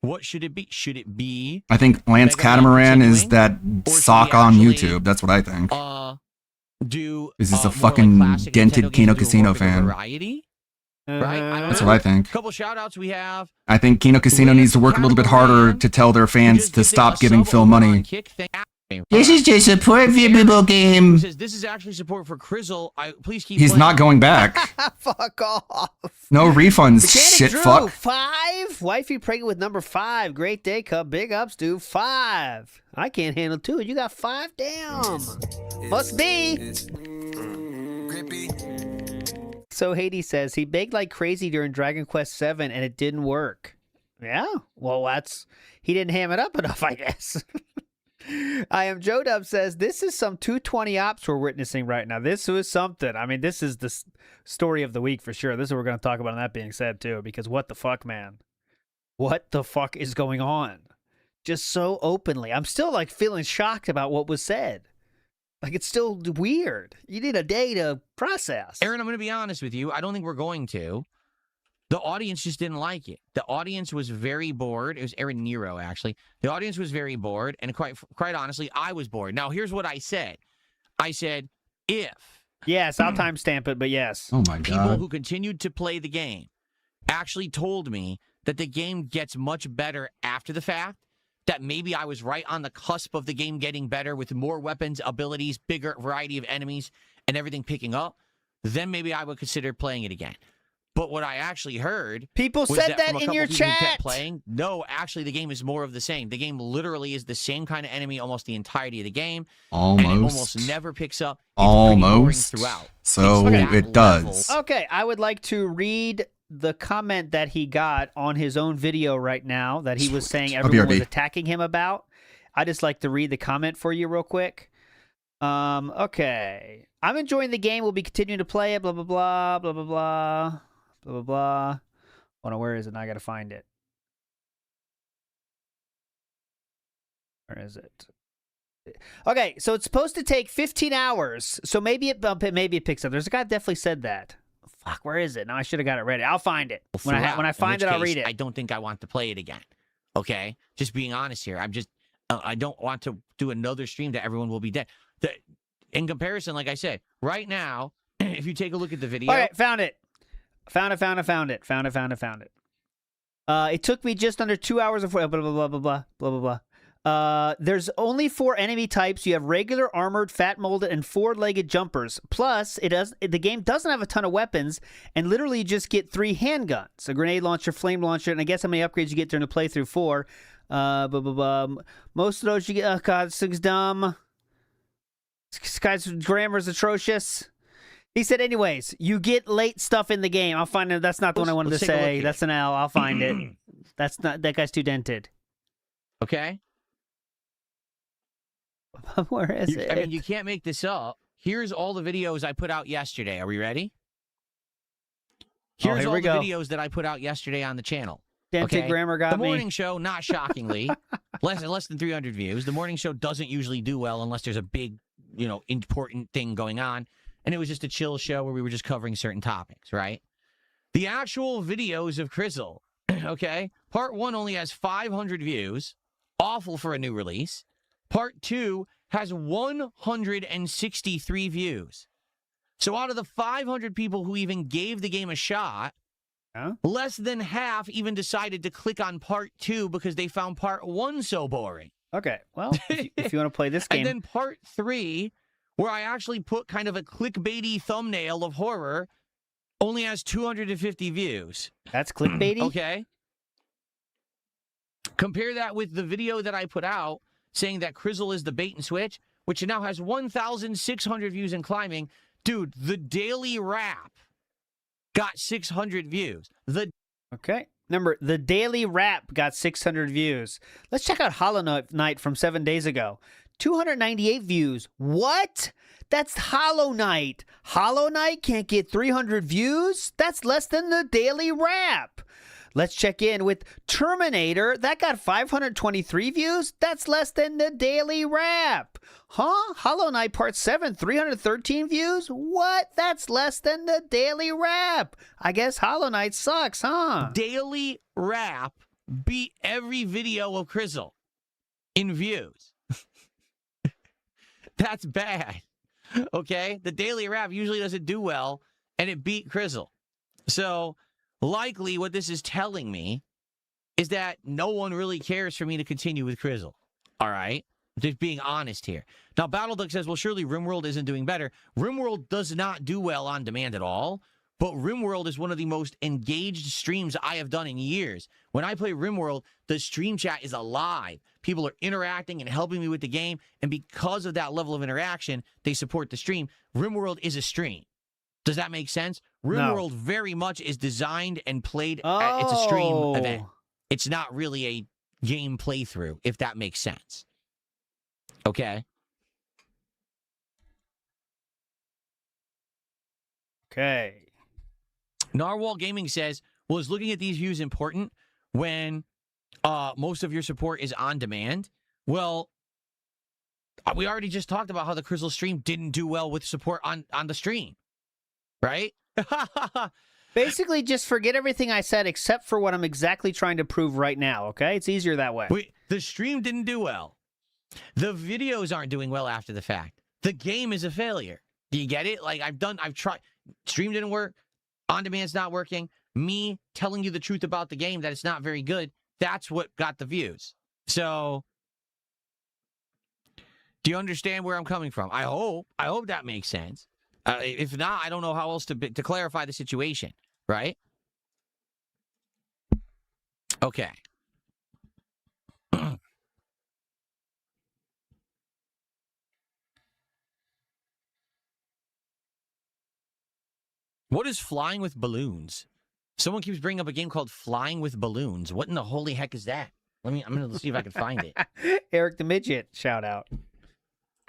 [SPEAKER 3] What should it be? Should it be
[SPEAKER 20] I think Lance
[SPEAKER 3] Mega Man
[SPEAKER 20] Catamaran is
[SPEAKER 3] continuing?
[SPEAKER 20] that
[SPEAKER 3] Or should
[SPEAKER 20] sock
[SPEAKER 3] we
[SPEAKER 20] on
[SPEAKER 3] actually,
[SPEAKER 20] YouTube. That's what I think.
[SPEAKER 3] Do
[SPEAKER 20] This is
[SPEAKER 3] more
[SPEAKER 20] a fucking
[SPEAKER 3] classic
[SPEAKER 20] dented
[SPEAKER 3] Nintendo
[SPEAKER 20] Kino
[SPEAKER 3] games, do
[SPEAKER 20] Casino
[SPEAKER 3] more of a
[SPEAKER 20] fan.
[SPEAKER 3] variety? Right? I don't
[SPEAKER 20] That's
[SPEAKER 3] know.
[SPEAKER 20] what I think.
[SPEAKER 3] Couple shout outs we have.
[SPEAKER 20] I think Kino Casino needs to work a little bit harder to tell their fans to stop giving Phil money. This is just a poor viewable game.
[SPEAKER 3] Says this is actually support for Crizzle. Please keep.
[SPEAKER 20] He's
[SPEAKER 3] playing.
[SPEAKER 20] not going back.
[SPEAKER 4] Fuck off.
[SPEAKER 20] No refunds,
[SPEAKER 4] Mechanic
[SPEAKER 20] shit
[SPEAKER 4] Drew,
[SPEAKER 20] fuck.
[SPEAKER 4] 5. Wifey pregnant with number 5. Great day, Cub. Big ups, dude. 5. I can't handle 2. You got 5 down. Must be. So Hades says he begged like crazy during Dragon Quest 7 and it didn't work. Yeah, well, he didn't ham it up enough, I guess. I am Joe Dub says this is some 220 ops we're witnessing right now. This was something. I mean, this is the story of the week for sure. This is what we're going to talk about. And that being said, too, because what the fuck, man? What the fuck is going on? Just so openly. I'm still like feeling shocked about what was said. Like, it's still weird. You need a day to process.
[SPEAKER 3] Aaron, I'm going to be honest with you. I don't think we're going to. The audience just didn't like it. The audience was very bored. It was Aaron Nero, actually. The audience was very bored, and quite honestly, I was bored. Now, here's what I said. I said, if...
[SPEAKER 4] Yes, I'll timestamp it, but yes.
[SPEAKER 20] Oh, my
[SPEAKER 3] people
[SPEAKER 20] God.
[SPEAKER 3] who continued to play the game actually told me that the game gets much better after the fact, that maybe I was right on the cusp of the game getting better with more weapons, abilities, bigger variety of enemies, and everything picking up, then maybe I would consider playing it again. But what I actually heard...
[SPEAKER 4] People
[SPEAKER 3] was
[SPEAKER 4] said that
[SPEAKER 3] from a
[SPEAKER 4] in
[SPEAKER 3] couple
[SPEAKER 4] your
[SPEAKER 3] people who
[SPEAKER 4] chat.
[SPEAKER 3] kept playing, no, actually, the game is more of the same. The game literally is the same kind of enemy almost the entirety of the game. And it almost never picks up. It's pretty boring throughout.
[SPEAKER 20] So it does.
[SPEAKER 4] Okay, I would like to read the comment that he got on his own video right now that he was saying everyone was attacking him about. I just like to read the comment for you real quick. Okay. I'm enjoying the game. We'll be continuing to play it. Blah, blah, blah, blah, blah, blah, blah, blah, blah. Hold on, where is it? Now I got to find it. Where is it? Okay, so it's supposed to take 15 hours. So maybe it picks up. There's a guy that definitely said that. Fuck, where is it? Now I should have got it ready. I'll find it. When I find it, I'll read it.
[SPEAKER 3] I don't think I want to play it again. Okay? Just being honest here. I don't want to do another stream that everyone will be dead. In comparison, like I said, right now, if you take a look at the video.
[SPEAKER 4] All right, found it. Found it. It took me just under 2 hours of blah, blah, blah, blah, blah, blah, blah, blah. There's only 4 enemy types. You have regular, armored, fat molded, and 4-legged jumpers. Plus, the game doesn't have a ton of weapons, and literally you just get 3 handguns, a grenade launcher, flame launcher, and I guess how many upgrades you get during the playthrough 4. Most of those you get. Oh God, this thing's dumb. This guy's grammar's atrocious. He said, anyways, you get late stuff in the game. I'll find it. That's not the one I wanted to say. That's an L. I'll find it. That guy's too dented.
[SPEAKER 3] Okay.
[SPEAKER 4] Where is it?
[SPEAKER 3] I mean, you can't make this up. Here's all the videos I put out yesterday. Are we ready? Here's
[SPEAKER 4] here
[SPEAKER 3] all
[SPEAKER 4] we
[SPEAKER 3] the
[SPEAKER 4] go.
[SPEAKER 3] videos that I put out yesterday on the channel.
[SPEAKER 4] Dented grammar got
[SPEAKER 3] the
[SPEAKER 4] me.
[SPEAKER 3] morning show, not shockingly, less than 300 views. The morning show doesn't usually do well unless there's a big, important thing going on. And it was just a chill show where we were just covering certain topics, right? The actual videos of Crizzle, okay? Part 1 only has 500 views. Awful for a new release. Part 2 has 163 views. So out of the 500 people who even gave the game a shot, less than half even decided to click on Part 2 because they found Part 1 so boring.
[SPEAKER 4] Okay, well, if you want to play this game.
[SPEAKER 3] And then Part 3, where I actually put kind of a clickbaity thumbnail of horror, only has 250 views.
[SPEAKER 4] That's clickbaity?
[SPEAKER 3] Okay. Compare that with the video that I put out saying that Crizzle is the bait and switch, which now has 1,600 views and climbing. Dude, the Daily Wrap got 600 views.
[SPEAKER 4] Okay. Remember, the Daily Wrap got 600 views. Let's check out Hollow Knight from 7 days ago. 298 views. What? That's Hollow Knight. Hollow Knight can't get 300 views? That's less than the Daily Wrap. Let's check in with Terminator. That got 523 views. That's less than the Daily Wrap. Huh? Hollow Knight Part 7, 313 views? What? That's less than the Daily Wrap. I guess Hollow Knight sucks, huh?
[SPEAKER 3] Daily Wrap beat every video of Crizzle in views. That's bad. Okay? The Daily Wrap usually doesn't do well, and it beat Crizzle. So, likely what this is telling me is that no one really cares for me to continue with Crizzle. All right? Just being honest here. Now, BattleDuck says, well, surely RimWorld isn't doing better. RimWorld does not do well on demand at all, but RimWorld is one of the most engaged streams I have done in years. When I play RimWorld, the stream chat is alive. People are interacting and helping me with the game, and because of that level of interaction, they support the stream. RimWorld is a stream. Does that make sense? RimWorld very much is designed and played. It's a stream event. It's not really a game playthrough, if that makes sense. Okay.
[SPEAKER 4] Okay.
[SPEAKER 3] Narwhal Gaming says, well, is looking at these views important when most of your support is on demand? Well, we already just talked about how the Crizzle stream didn't do well with support on the stream. Right?
[SPEAKER 4] Basically, just forget everything I said except for what I'm exactly trying to prove right now, okay? It's easier that way.
[SPEAKER 3] The stream didn't do well. The videos aren't doing well after the fact. The game is a failure. Do you get it? Like, I've tried. Stream didn't work. On demand's not working. Me telling you the truth about the game, that it's not very good, that's what got the views. So, do you understand where I'm coming from? I hope that makes sense. If not, I don't know how else to clarify the situation, right? Okay. What is Flying with Balloons? Someone keeps bringing up a game called Flying with Balloons. What in the holy heck is that? I'm going to see if I can find it.
[SPEAKER 4] Eric the Midget, shout out.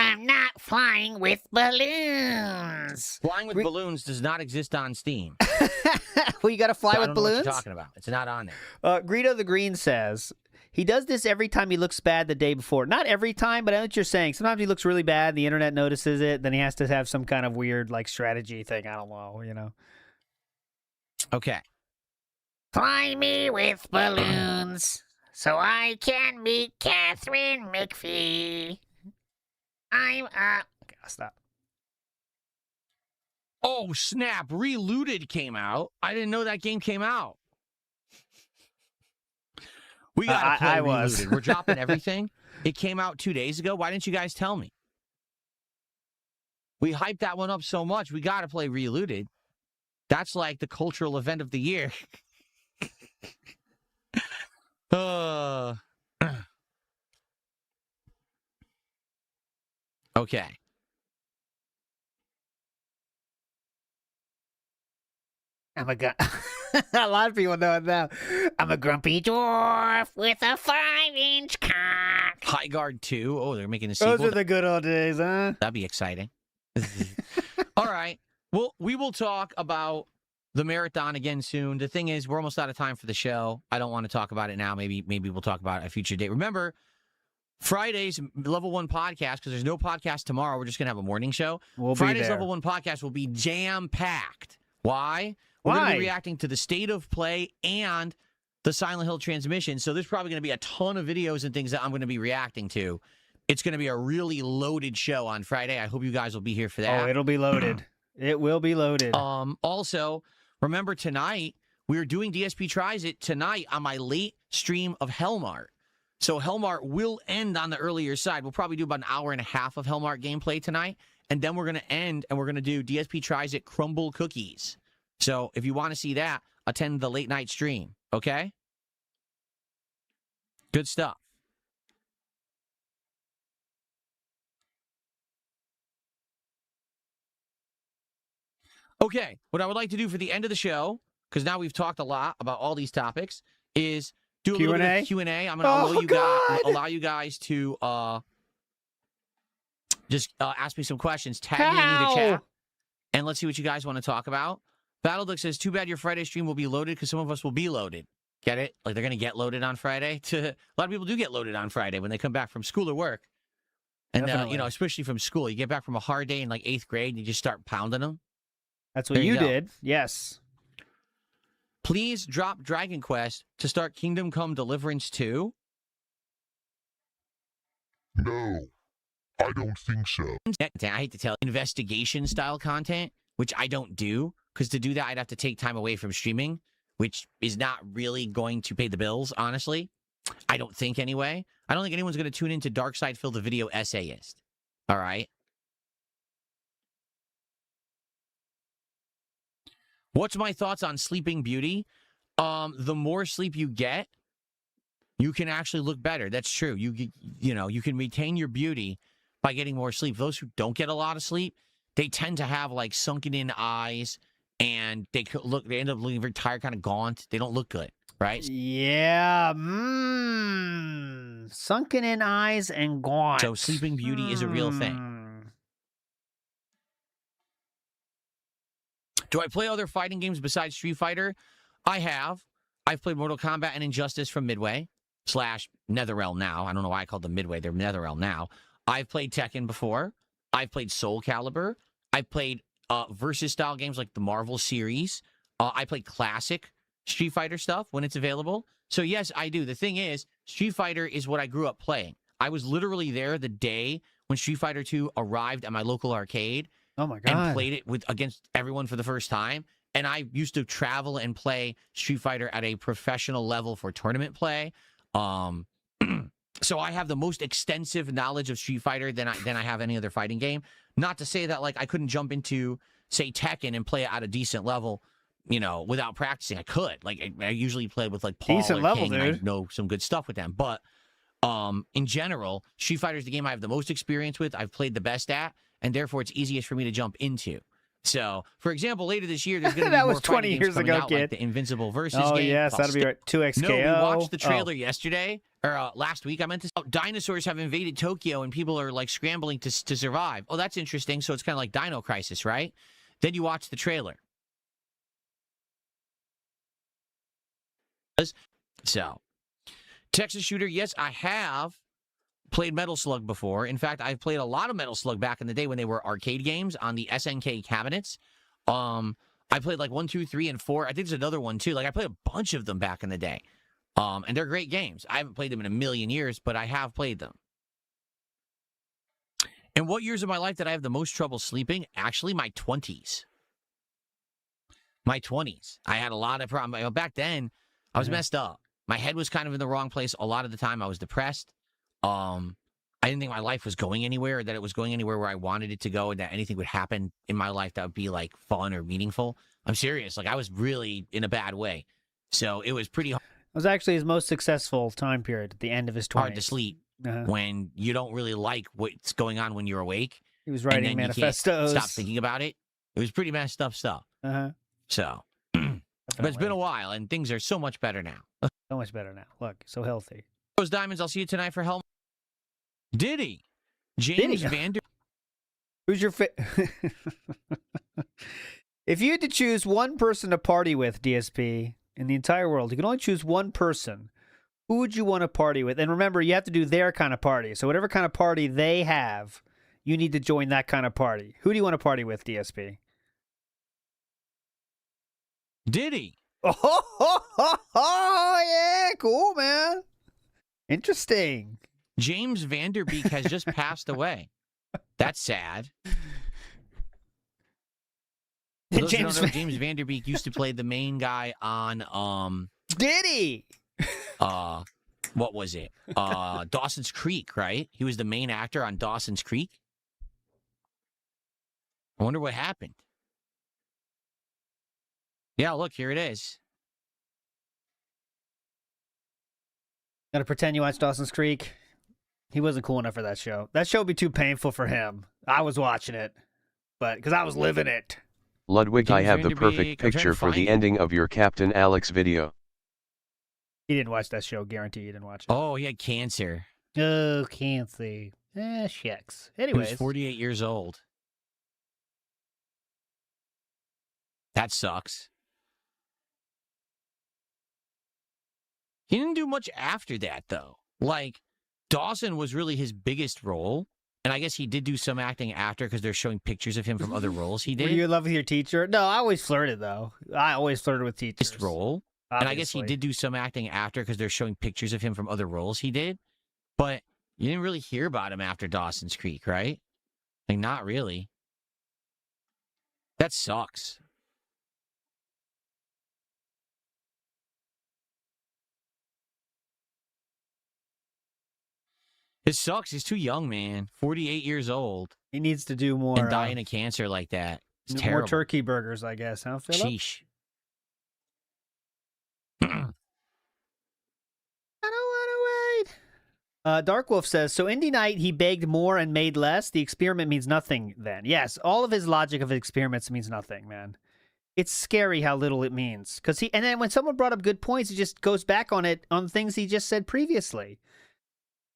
[SPEAKER 21] I'm not flying with balloons.
[SPEAKER 3] Flying with Balloons does not exist on Steam.
[SPEAKER 4] Well, you got to fly with balloons?
[SPEAKER 3] I don't know what you're talking about. It's not on there.
[SPEAKER 4] Greedo the Green says, he does this every time he looks bad the day before. Not every time, but I know what you're saying. Sometimes he looks really bad, and the internet notices it, then he has to have some kind of weird, like, strategy thing. I don't know, you know.
[SPEAKER 3] Okay.
[SPEAKER 21] Fly me with balloons so I can meet Catherine McPhee. I'm up.
[SPEAKER 4] Okay, I'll stop.
[SPEAKER 3] Oh, snap. Relooted came out. I didn't know that game came out. We got to play Relooted. We're dropping everything. It came out 2 days ago. Why didn't you guys tell me? We hyped that one up so much. We got to play Relooted. That's like the cultural event of the year. Okay.
[SPEAKER 4] I'm a lot of people know it now. I'm a grumpy dwarf
[SPEAKER 21] with a 5-inch cock.
[SPEAKER 3] High Guard 2. Oh, they're making a sequel.
[SPEAKER 4] Those are the good old days, huh?
[SPEAKER 3] That'd be exciting. All right. Well, we will talk about the marathon again soon. The thing is, we're almost out of time for the show. I don't want to talk about it now. Maybe we'll talk about it a future date. Remember, Friday's Level 1 podcast, because there's no podcast tomorrow. We're just going to have a morning show. Friday's Level 1 podcast will be jam-packed. Why? We're going to be reacting to the State of Play and the Silent Hill transmission. So there's probably going to be a ton of videos and things that I'm going to be reacting to. It's going to be a really loaded show on Friday. I hope you guys will be here for that.
[SPEAKER 4] Oh, it'll be loaded. It will be loaded.
[SPEAKER 3] Also, remember tonight, we're doing DSP Tries It tonight on my late stream of Hellmart. So Hellmart will end on the earlier side. We'll probably do about an hour and a half of Hellmart gameplay tonight. And then we're going to end and we're going to do DSP Tries It Crumble Cookies. So if you want to see that, attend the late night stream. Okay? Good stuff. Okay, what I would like to do for the end of the show, because now we've talked a lot about all these topics, is do a little bit of Q&A. I'm going to allow you guys to just ask me some questions. Tag me in either chat, and let's see what you guys want to talk about. Battleduck says, too bad your Friday stream will be loaded because some of us will be loaded. Get it? Like they're going to get loaded on Friday. A lot of people do get loaded on Friday when they come back from school or work. And, you know, especially from school. You get back from a hard day in like 8th grade and you just start pounding them.
[SPEAKER 4] That's what you did. Yes.
[SPEAKER 3] Please drop Dragon Quest to start Kingdom Come Deliverance 2.
[SPEAKER 12] No, I don't think so.
[SPEAKER 3] I hate to tell you, investigation style content, which I don't do, because to do that, I'd have to take time away from streaming, which is not really going to pay the bills, honestly. I don't think anyway. I don't think anyone's going to tune into Darkside Phil, the video essayist. All right. What's my thoughts on Sleeping Beauty? The more sleep you get, you can actually look better. That's true. You know, you can retain your beauty by getting more sleep. Those who don't get a lot of sleep, they tend to have like sunken in eyes, and they end up looking very tired, kind of gaunt. They don't look good, right?
[SPEAKER 4] Yeah. Sunken in eyes and gaunt.
[SPEAKER 3] So Sleeping Beauty is a real thing. Do I play other fighting games besides Street Fighter? I have. I've played Mortal Kombat and Injustice from Midway / NetherRealm now. I don't know why I called them Midway. They're NetherRealm now. I've played Tekken before. I've played Soul Calibur. I've played versus style games like the Marvel series. I played classic Street Fighter stuff when it's available. So yes, I do. The thing is, Street Fighter is what I grew up playing. I was literally there the day when Street Fighter 2 arrived at my local arcade.
[SPEAKER 4] Oh my God.
[SPEAKER 3] And played it against everyone for the first time. And I used to travel and play Street Fighter at a professional level for tournament play. So I have the most extensive knowledge of Street Fighter than I have any other fighting game. Not to say that like I couldn't jump into, say, Tekken and play it at a decent level, you know, without practicing. I could. Like I usually play with like Paul
[SPEAKER 4] decent
[SPEAKER 3] or
[SPEAKER 4] level,
[SPEAKER 3] King,
[SPEAKER 4] dude.
[SPEAKER 3] and I know some good stuff with them. But in general, Street Fighter is the game I have the most experience with. I've played the best at, and therefore it's easiest for me to jump into. So, for example, later this year, there's going to be
[SPEAKER 4] That
[SPEAKER 3] more
[SPEAKER 4] was 20
[SPEAKER 3] fighting games
[SPEAKER 4] years
[SPEAKER 3] coming
[SPEAKER 4] ago,
[SPEAKER 3] out,
[SPEAKER 4] kid.
[SPEAKER 3] like the Invincible Versus
[SPEAKER 4] Oh,
[SPEAKER 3] game.
[SPEAKER 4] yes, that'll be right. 2XKO.
[SPEAKER 3] No, we watched the trailer yesterday, or last week. I meant to say, dinosaurs have invaded Tokyo, and people are, like, scrambling to survive. Oh, that's interesting. So it's kind of like Dino Crisis, right? Then you watch the trailer. So, Texas Shooter, yes, I have played Metal Slug before. In fact, I've played a lot of Metal Slug back in the day when they were arcade games on the SNK cabinets. I played like 1, 2, 3, and 4. I think there's another one too. Like I played a bunch of them back in the day. And they're great games. I haven't played them in a million years, but I have played them. And what years of my life did I have the most trouble sleeping? Actually, my 20s. My 20s. I had a lot of problems. Back then, I was messed up. My head was kind of in the wrong place. A lot of the time, I was depressed. I didn't think my life was going anywhere, or that it was going anywhere where I wanted it to go, and that anything would happen in my life that would be like fun or meaningful. I'm serious. Like I was really in a bad way. So it was pretty hard.
[SPEAKER 4] It was actually his most successful time period at the end of his 20s.
[SPEAKER 3] Hard to sleep when you don't really like what's going on when you're awake.
[SPEAKER 4] He was writing
[SPEAKER 3] and then
[SPEAKER 4] manifestos.
[SPEAKER 3] You can't stop thinking about it. It was pretty messed up stuff. So, but it's been a while, and things are so much better now.
[SPEAKER 4] So much better now. Look, so healthy.
[SPEAKER 3] Those Diamonds, I'll see you tonight for Hell. Diddy. James Vander.
[SPEAKER 4] Who's your If you had to choose one person to party with, DSP, in the entire world, you can only choose one person. Who would you want to party with? And remember, you have to do their kind of party. So whatever kind of party they have, you need to join that kind of party. Who do you want to party with, DSP?
[SPEAKER 3] Diddy.
[SPEAKER 4] Oh, yeah, cool, man. Interesting.
[SPEAKER 3] James Vanderbeek has just passed away. That's sad. For those who don't know, James Vanderbeek used to play the main guy on
[SPEAKER 4] Diddy.
[SPEAKER 3] What was it? Dawson's Creek, right? He was the main actor on Dawson's Creek. I wonder what happened. Yeah, look, here it is.
[SPEAKER 4] Gotta pretend you watched Dawson's Creek. He wasn't cool enough for that show. That show would be too painful for him. I was watching it, but because I was living it.
[SPEAKER 7] Ludwig, I have the
[SPEAKER 3] Vanderbeek,
[SPEAKER 7] perfect
[SPEAKER 3] I'm trying to
[SPEAKER 7] picture for
[SPEAKER 3] find
[SPEAKER 7] the
[SPEAKER 3] it.
[SPEAKER 7] ending of your Captain Alex video.
[SPEAKER 4] He didn't watch that show. Guarantee you didn't watch it.
[SPEAKER 3] Oh, he had cancer.
[SPEAKER 4] Oh, can't see. Shucks.
[SPEAKER 3] He was
[SPEAKER 4] Anyways.
[SPEAKER 3] 48 years old. That sucks. He didn't do much after that, though. Like, Dawson was really his biggest role. And I guess he did do some acting after because they're showing pictures of him from other roles he
[SPEAKER 4] Were
[SPEAKER 3] did.
[SPEAKER 4] you in love with your teacher? No, I always flirted, though. I always flirted with teachers.
[SPEAKER 3] Biggest role. And I guess he
[SPEAKER 4] Obviously.
[SPEAKER 3] did do some acting after because they're showing pictures of him from other roles he did. But you didn't really hear about him after Dawson's Creek, right? Like, not really. That sucks. It sucks. He's too young, man. 48 years old.
[SPEAKER 4] He needs to do more.
[SPEAKER 3] And dying of cancer like that. It's
[SPEAKER 4] more
[SPEAKER 3] terrible.
[SPEAKER 4] turkey burgers, I guess, huh, Philip?
[SPEAKER 3] Sheesh.
[SPEAKER 4] I don't want to wait. Dark Wolf says, so Indy Knight, he begged more and made less. The experiment means nothing then. Yes, all of his logic of experiments means nothing, man. It's scary how little it means. And then when someone brought up good points, he just goes back on it, on things he just said previously.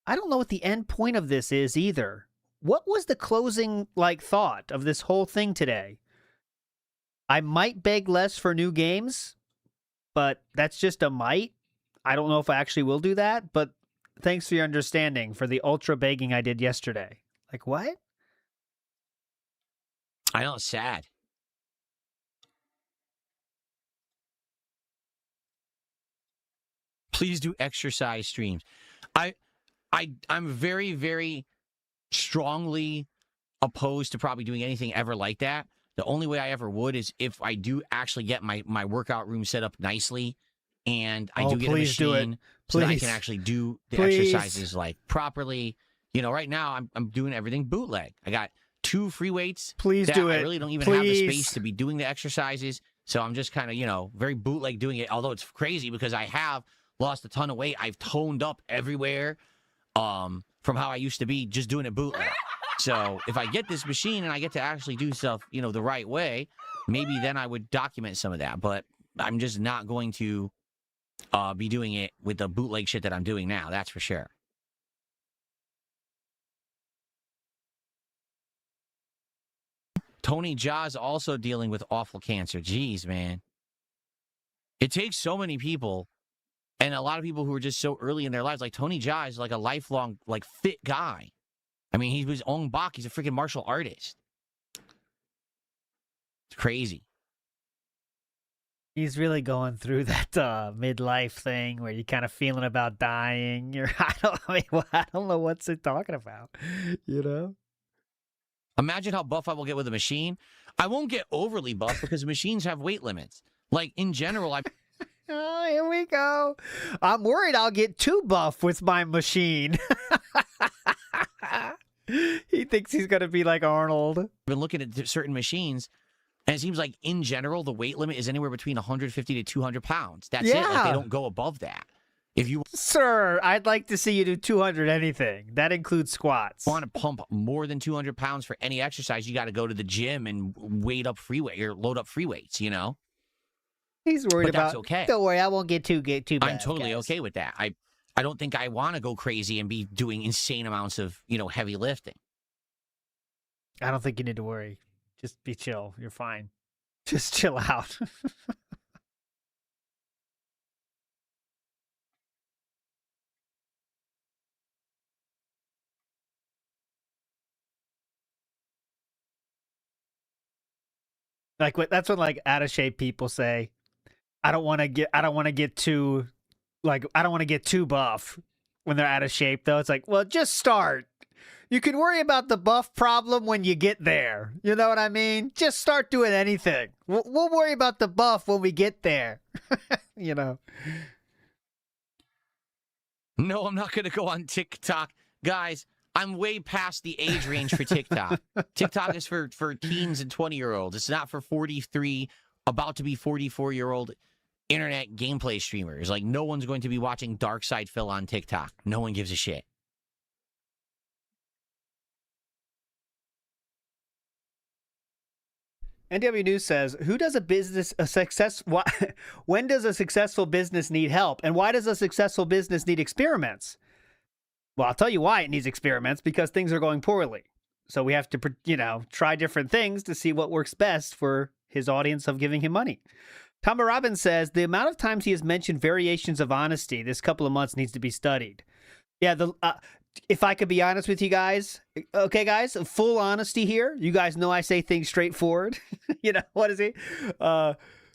[SPEAKER 4] I don't know what the end point of this is either. What was the closing, thought of this whole thing today? I might beg less for new games, but that's just a might. I don't know if I actually will do that, but thanks for your understanding for the ultra begging I did yesterday. Like, what?
[SPEAKER 3] I know, it's sad. Please do exercise streams. I'm very, very strongly opposed to probably doing anything ever like that. The only way I ever would is if I do actually get my workout room set up nicely and I do get a machine so that I can actually do the exercises properly. You know, right now I'm doing everything bootleg. I got 2 free weights.
[SPEAKER 4] Please do it.
[SPEAKER 3] I really don't even have the space to be doing the exercises. So I'm just kind of, very bootleg doing it. Although it's crazy because I have lost a ton of weight. I've toned up everywhere from how I used to be just doing it bootleg. So if I get this machine and I get to actually do stuff, the right way, maybe then I would document some of that. But I'm just not going to be doing it with the bootleg shit that I'm doing now. That's for sure. Tony Jaa's also dealing with awful cancer. Jeez, man. It takes so many people. And a lot of people who are just so early in their lives, like Tony Jaa is like a lifelong, fit guy. I mean, he was Ong Bak. He's a freaking martial artist. It's crazy.
[SPEAKER 4] He's really going through that midlife thing where you're kind of feeling about dying. I don't know what's it talking about,
[SPEAKER 3] Imagine how buff I will get with a machine. I won't get overly buff because machines have weight limits. Like, in general,
[SPEAKER 4] Oh, here we go. I'm worried I'll get too buff with my machine. He thinks he's going to be like Arnold.
[SPEAKER 3] I've been looking at certain machines, and it seems like, in general, the weight limit is anywhere between 150 to 200 pounds. That's it. Like, they don't go above that. If you
[SPEAKER 4] Sir, I'd like to see you do 200 anything. That includes squats.
[SPEAKER 3] want to pump more than 200 pounds for any exercise, you got to go to the gym and load up free weights,
[SPEAKER 4] He's worried
[SPEAKER 3] But
[SPEAKER 4] about.
[SPEAKER 3] that's okay.
[SPEAKER 4] Don't worry, I won't get too bad.
[SPEAKER 3] I'm totally okay with that. I don't think I want to go crazy and be doing insane amounts of, heavy lifting.
[SPEAKER 4] I don't think you need to worry. Just be chill. You're fine. Just chill out. That's what out of shape people say. I don't want to get too buff when they're out of shape though. It's like, well, just start. You can worry about the buff problem when you get there. You know what I mean? Just start doing anything. We'll worry about the buff when we get there.
[SPEAKER 3] No, I'm not going to go on TikTok. Guys, I'm way past the age range for TikTok. TikTok is for teens and 20-year-olds. It's not for 43, about to be 44-year-old internet gameplay streamers. Like, no one's going to be watching Darkside Phil on TikTok. No one gives a shit.
[SPEAKER 4] NW News says, "Who does when does a successful business need help, and why does a successful business need experiments?" Well, I'll tell you why it needs experiments, because things are going poorly. So we have to, try different things to see what works best for his audience of giving him money. Tama Robbins says, "The amount of times he has mentioned variations of honesty this couple of months needs to be studied." Yeah, if I could be honest with you guys, okay, guys, full honesty here. You guys know I say things straightforward. What is he?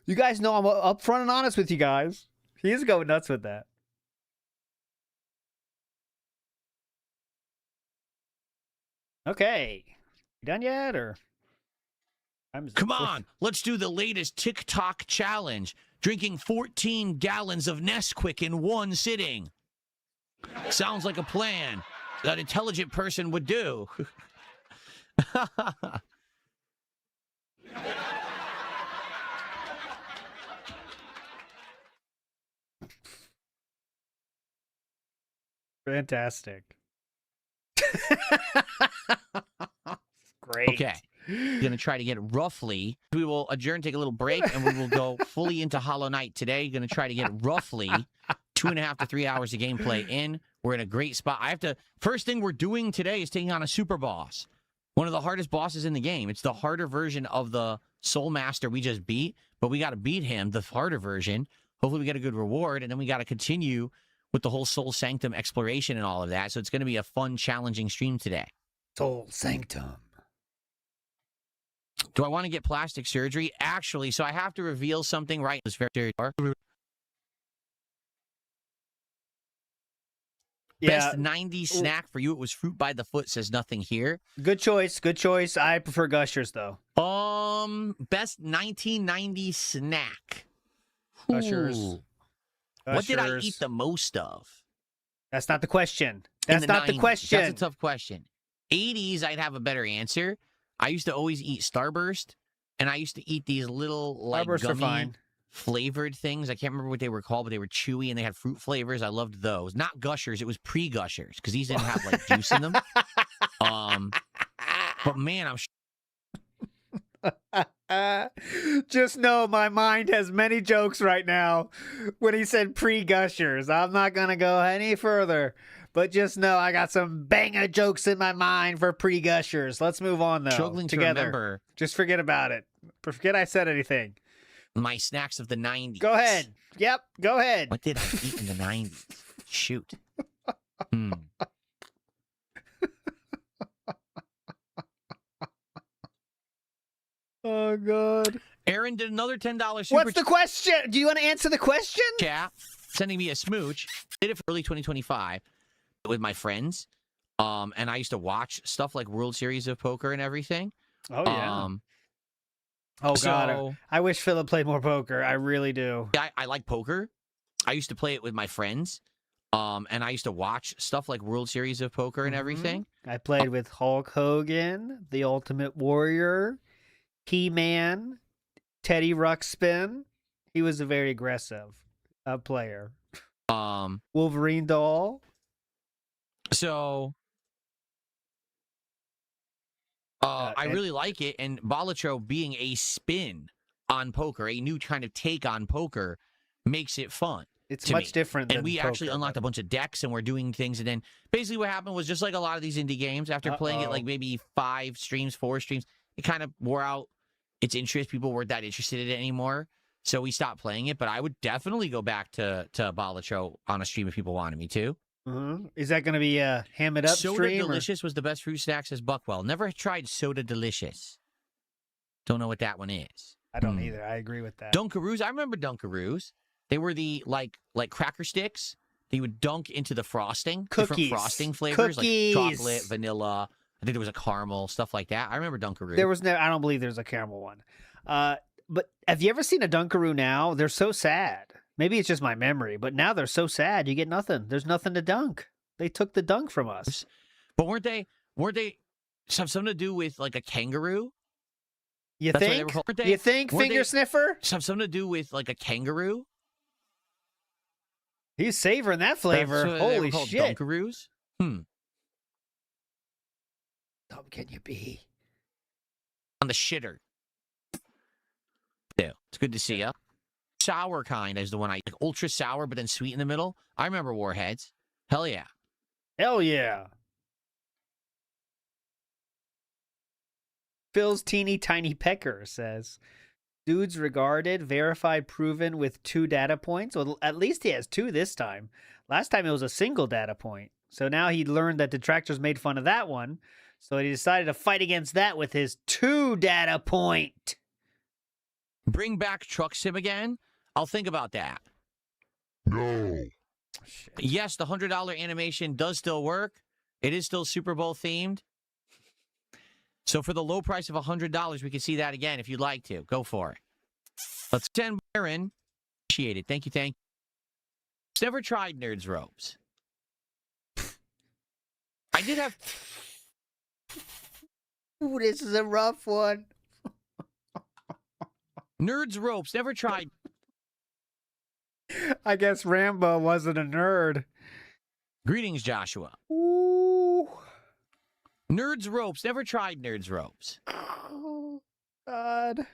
[SPEAKER 4] You guys know I'm upfront and honest with you guys. He is going nuts with that. Okay. Done yet, or?
[SPEAKER 3] Come on, let's do the latest TikTok challenge. Drinking 14 gallons of Nesquik in one sitting. Sounds like a plan that an intelligent person would do.
[SPEAKER 4] Fantastic. Great.
[SPEAKER 3] Okay. We're going to try to get roughly. We will adjourn, take a little break, and we will go fully into Hollow Knight today. Going to try to get roughly 2.5 to 3 hours of gameplay in. We're in a great spot. First thing we're doing today is taking on a super boss. One of the hardest bosses in the game. It's the harder version of the Soul Master we just beat, but we got to beat him, the harder version. Hopefully we get a good reward, and then we got to continue with the whole Soul Sanctum exploration and all of that. So it's going to be a fun, challenging stream today.
[SPEAKER 4] Soul Sanctum.
[SPEAKER 3] Do I want to get plastic surgery? Actually, so I have to reveal something right. It's very Best 90s snack for you. It was fruit by the foot. Says nothing here.
[SPEAKER 4] Good choice. Good choice. I prefer Gushers though.
[SPEAKER 3] Best 1990s snack.
[SPEAKER 4] Gushers.
[SPEAKER 3] Ooh. What did I eat the most of?
[SPEAKER 4] That's not the question. That's not the question.
[SPEAKER 3] That's a tough question. 80s, I'd have a better answer. I used to always eat Starburst, and I used to eat these little like gummy flavored things. I can't remember what they were called, but they were chewy and they had fruit flavors. I loved those. Not Gushers, it was pre-Gushers because these didn't have like juice in them. But man,
[SPEAKER 4] just know my mind has many jokes right now when he said pre-Gushers. I'm not going to go any further, but just know I got some banger jokes in my mind for pre-Gushers. Let's move on, though.
[SPEAKER 3] Struggling
[SPEAKER 4] together.
[SPEAKER 3] To remember.
[SPEAKER 4] Just forget about it. Forget I said anything.
[SPEAKER 3] My snacks of the 90s.
[SPEAKER 4] Go ahead. Yep, go ahead.
[SPEAKER 3] What did I eat in the 90s? Shoot.
[SPEAKER 4] Oh, God.
[SPEAKER 3] Aaron did another $10 super
[SPEAKER 4] What's the question? Do you want to answer the question?
[SPEAKER 3] Chat, sending me a smooch. Did it for early 2025 with my friends. And I used to watch stuff like World Series of Poker and everything.
[SPEAKER 4] Oh, yeah. Oh, God. I wish Philip played more poker. I really do.
[SPEAKER 3] I like poker. I used to play it with my friends. And I used to watch stuff like World Series of Poker and everything.
[SPEAKER 4] I played with Hulk Hogan, The Ultimate Warrior, He-Man, Teddy Ruxpin. He was a very aggressive player. Wolverine doll.
[SPEAKER 3] So I really like it, and Balatro being a spin on poker, a new kind of take on poker, makes it fun.
[SPEAKER 4] It's much different than
[SPEAKER 3] And we
[SPEAKER 4] poker,
[SPEAKER 3] actually unlocked a bunch of decks, and we're doing things, and then basically what happened was just like a lot of these indie games, after playing it like maybe 5 streams, 4 streams, it kind of wore out its interest. People weren't that interested in it anymore, so we stopped playing it. But I would definitely go back to Balatro on a stream if people wanted me to.
[SPEAKER 4] Is that going to be a Ham It Up
[SPEAKER 3] Soda
[SPEAKER 4] stream?
[SPEAKER 3] Delicious was the best fruit snack, says Buckwell. Never tried Soda Delicious. Don't know what that one is.
[SPEAKER 4] I don't either. I agree with that.
[SPEAKER 3] Dunkaroos. I remember Dunkaroos. They were the like cracker sticks. They would dunk into the frosting.
[SPEAKER 4] Cookies.
[SPEAKER 3] Different frosting flavors
[SPEAKER 4] Cookies.
[SPEAKER 3] like chocolate, vanilla. I think there was a caramel, stuff like that. I remember Dunkaroo.
[SPEAKER 4] There was I don't believe there's a caramel one. But have you ever seen a Dunkaroo now? They're so sad. Maybe it's just my memory, but now they're so sad. You get nothing. There's nothing to dunk. They took the dunk from us.
[SPEAKER 3] But weren't they have something to do with like a kangaroo?
[SPEAKER 4] You
[SPEAKER 3] That's
[SPEAKER 4] think?
[SPEAKER 3] what they were
[SPEAKER 4] You think, finger sniffer?
[SPEAKER 3] Have something to do with like a kangaroo?
[SPEAKER 4] He's savoring that flavor.
[SPEAKER 3] That's what they were
[SPEAKER 4] Holy
[SPEAKER 3] called,
[SPEAKER 4] shit.
[SPEAKER 3] Dunkaroos?
[SPEAKER 4] Dumb can you be?
[SPEAKER 3] On the shitter. It's good to see you. Sour kind is the one I like. Ultra sour, but then sweet in the middle. I remember Warheads. Hell yeah.
[SPEAKER 4] Hell yeah. Phil's teeny tiny pecker says, dude's regarded, verified, proven with 2 data points. Well, at least he has 2 this time. Last time it was a single data point. So now he learned that detractors made fun of that one. So he decided to fight against that with his 2 data point.
[SPEAKER 3] Bring back Truck Sim again? I'll think about that.
[SPEAKER 12] No.
[SPEAKER 3] Yes, the $100 animation does still work. It is still Super Bowl themed. So for the low price of $100, we can see that again if you'd like to. Go for it. Let's send Byron. Appreciate it. Thank you, thank you. Never tried Nerds Ropes. I did have...
[SPEAKER 4] Ooh, this is a rough one.
[SPEAKER 3] Nerds Ropes. Never tried.
[SPEAKER 4] I guess Rambo wasn't a nerd.
[SPEAKER 3] Greetings, Joshua.
[SPEAKER 4] Ooh.
[SPEAKER 3] Nerds Ropes. Never tried Nerds Ropes.
[SPEAKER 4] Oh, God.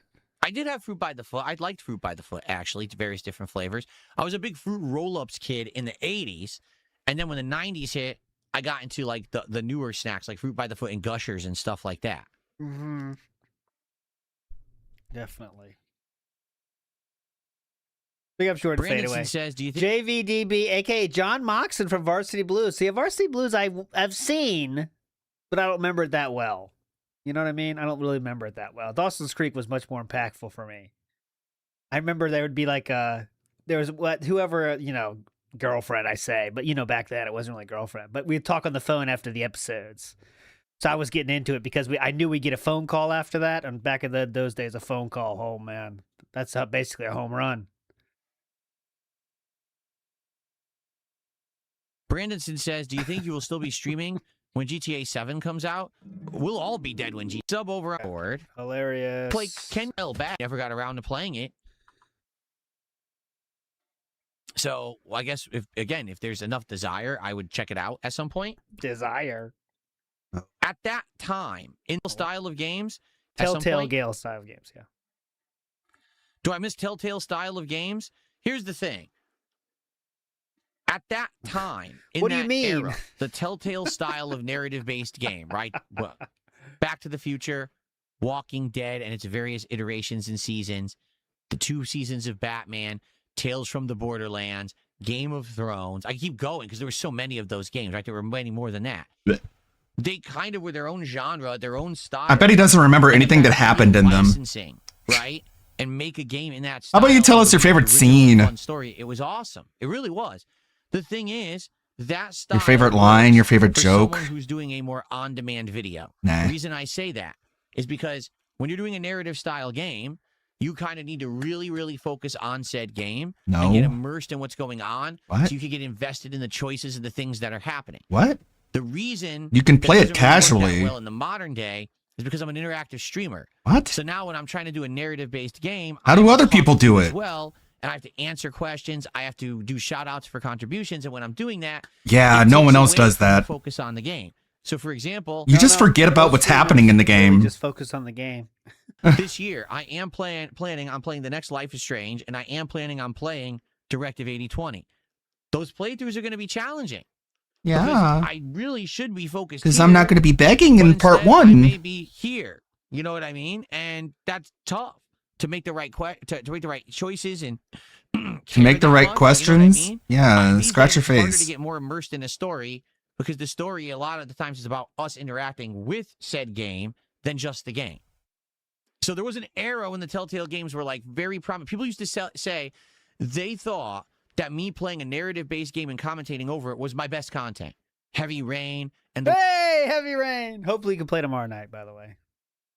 [SPEAKER 3] I did have Fruit by the Foot. I liked Fruit by the Foot, actually, to various different flavors. I was a big Fruit Roll-Ups kid in the 80s. And then when the 90s hit, I got into, like, the newer snacks, like Fruit by the Foot and Gushers and stuff like that.
[SPEAKER 4] Mm-hmm. Definitely. Big up short and fade away.
[SPEAKER 3] Says, do you think
[SPEAKER 4] JVDB, a.k.a. John Moxon from Varsity Blues. See, Varsity Blues I've seen, but I don't remember it that well. You know what I mean? I don't really remember it that well. Dawson's Creek was much more impactful for me. I remember there would be like there was whoever, girlfriend I say, but back then it wasn't really girlfriend. But we'd talk on the phone after the episodes. So I was getting into it because I knew we'd get a phone call after that. And back in those days, a phone call, oh man, that's basically a home run.
[SPEAKER 3] Brandonson says, do you think you will still be streaming when GTA 7 comes out? We'll all be dead when sub over on board.
[SPEAKER 4] Hilarious.
[SPEAKER 3] Play Ken back. Never got around to playing it. So I guess if there's enough desire, I would check it out at some point.
[SPEAKER 4] Desire.
[SPEAKER 3] At that time, in the style of games.
[SPEAKER 4] Telltale Gale style of games, yeah.
[SPEAKER 3] Do I miss Telltale style of games? Here's the thing. At that time, in
[SPEAKER 4] what do
[SPEAKER 3] that
[SPEAKER 4] you mean?
[SPEAKER 3] era, the Telltale style of narrative-based game, right? Well, Back to the Future, Walking Dead, and its various iterations and seasons, the 2 seasons of Batman, Tales from the Borderlands, Game of Thrones. I keep going because there were so many of those games, right? There were many more than that. They kind of were their own genre, their own style.
[SPEAKER 20] I bet he doesn't remember anything that happened in them.
[SPEAKER 3] Licensing, right? And make a game in that style.
[SPEAKER 20] How about you tell us your favorite scene?
[SPEAKER 3] Fun story. It was awesome. It really was. The thing is, that style.
[SPEAKER 20] Your favorite line, your favorite
[SPEAKER 3] for
[SPEAKER 20] joke.
[SPEAKER 3] Someone who's doing a more on-demand video.
[SPEAKER 20] Nah.
[SPEAKER 3] The reason I say that is because when you're doing a narrative style game, you kind of need to really, really focus on said game and get immersed in what's going on,
[SPEAKER 20] What?
[SPEAKER 3] so you can get invested in the choices and the things that are happening.
[SPEAKER 20] What?
[SPEAKER 3] The reason
[SPEAKER 20] You can play it
[SPEAKER 3] doesn't really work that
[SPEAKER 20] casually.
[SPEAKER 3] well in the modern day is because I'm an interactive streamer.
[SPEAKER 20] What?
[SPEAKER 3] So now when I'm trying to do a narrative-based game,
[SPEAKER 20] How do other people do
[SPEAKER 3] as
[SPEAKER 20] it?
[SPEAKER 3] well, and I have to answer questions. I have to do shout-outs for contributions, and when I'm doing that,
[SPEAKER 20] Yeah,
[SPEAKER 3] it
[SPEAKER 20] no
[SPEAKER 3] takes
[SPEAKER 20] one else
[SPEAKER 3] away
[SPEAKER 20] does
[SPEAKER 3] from the
[SPEAKER 20] that.
[SPEAKER 3] Focus on the game. So, for example,
[SPEAKER 20] You just forget about what's happening in the game.
[SPEAKER 4] Just focus on the game.
[SPEAKER 3] this year, I am planning on playing the next Life is Strange, and I am planning on playing Directive 8020. Those playthroughs are going to be challenging.
[SPEAKER 20] Yeah.
[SPEAKER 3] Because I really should be focused.
[SPEAKER 20] Because I'm not going to be begging in part
[SPEAKER 3] I
[SPEAKER 20] 1.
[SPEAKER 3] may be here. You know what I mean? And that's tough to make the right to make the right choices and
[SPEAKER 20] To make the right questions.
[SPEAKER 3] You know what I mean?
[SPEAKER 20] Yeah,
[SPEAKER 3] These
[SPEAKER 20] scratch
[SPEAKER 3] days
[SPEAKER 20] your
[SPEAKER 3] it's harder
[SPEAKER 20] face.
[SPEAKER 3] to get more immersed in a story because the story a lot of the times is about us interacting with said game than just the game. So there was an era when the Telltale games were like very prominent. People used to say they thought that me playing a narrative-based game and commentating over it was my best content. Heavy Rain and
[SPEAKER 4] Hey, Heavy Rain! Hopefully you can play tomorrow night, by the way.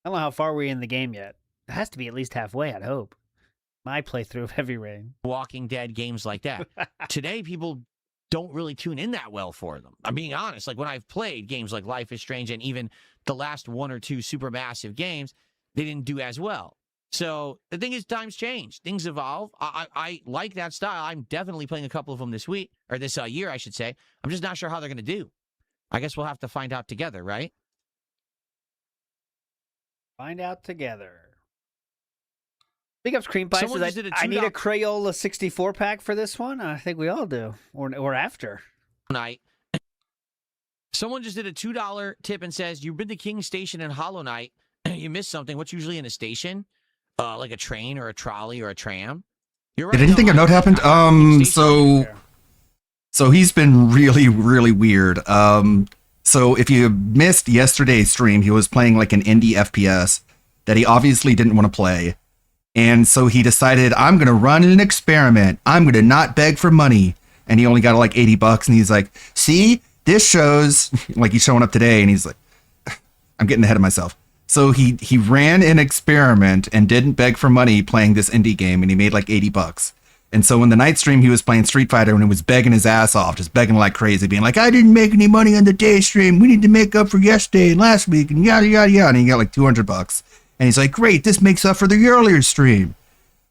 [SPEAKER 4] I don't know how far we're in the game yet. It has to be at least halfway, I'd hope. My playthrough of Heavy Rain.
[SPEAKER 3] Walking Dead, games like that. Today, people don't really tune in that well for them. I'm being honest. Like when I've played games like Life is Strange and even the last 1 or 2 supermassive games, they didn't do as well. So the thing is, times change. Things evolve. I like that style. I'm definitely playing a couple of them this week, or this year, I should say. I'm just not sure how they're going to do. I guess we'll have to find out together, right?
[SPEAKER 4] Find out together. Big ups, Cream Pie.
[SPEAKER 3] Someone
[SPEAKER 4] says
[SPEAKER 3] just did a
[SPEAKER 4] I need a
[SPEAKER 3] $2
[SPEAKER 4] Crayola 64 pack for this one. I think we all do, or after.
[SPEAKER 3] Night. Someone just did a $2 tip and says, "You've been to King Station in Hollow Knight. You missed something. What's usually in a station? Like a train or a trolley or a tram?" You're right.
[SPEAKER 20] Did anything of note happened? So he's been really, really weird. So if you missed yesterday's stream, he was playing like an indie FPS that he obviously didn't want to play. And so he decided, I'm going to run an experiment. I'm going to not beg for money. And he only got like $80. And he's like, see, this shows, like he's showing up today. And he's like, I'm getting ahead of myself. So he ran an experiment and didn't beg for money playing this indie game. And he made like $80. And so in the night stream, he was playing Street Fighter and he was begging his ass off, just begging like crazy, being like, I didn't make any money on the day stream. We need to make up for yesterday and last week and yada, yada, yada. And he got like $200. And he's like, great, this makes up for the earlier stream.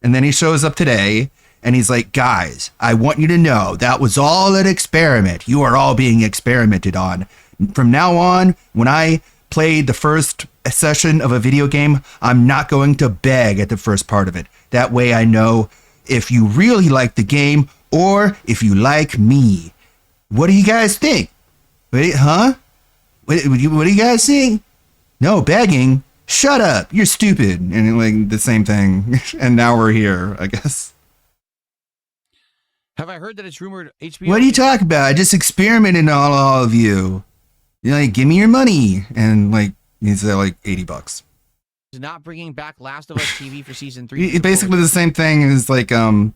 [SPEAKER 20] And then he shows up today and he's like, guys, I want you to know that was all an experiment. You are all being experimented on. From now on, when I play the first session of a video game, I'm not going to beg at the first part of it. That way I know if you really like the game or if you like me. What do you guys think? Wait, huh? What do you guys think? No begging. Shut up. You're stupid. And like the same thing. And now we're here, I guess.
[SPEAKER 3] Have I heard that it's rumored HBO?
[SPEAKER 20] What are you talking about? I just experimented on all of you. You're like, give me your money. And like, he's like $80.
[SPEAKER 3] Is not bringing back Last of Us TV for season 3.
[SPEAKER 20] Basically the same thing as like that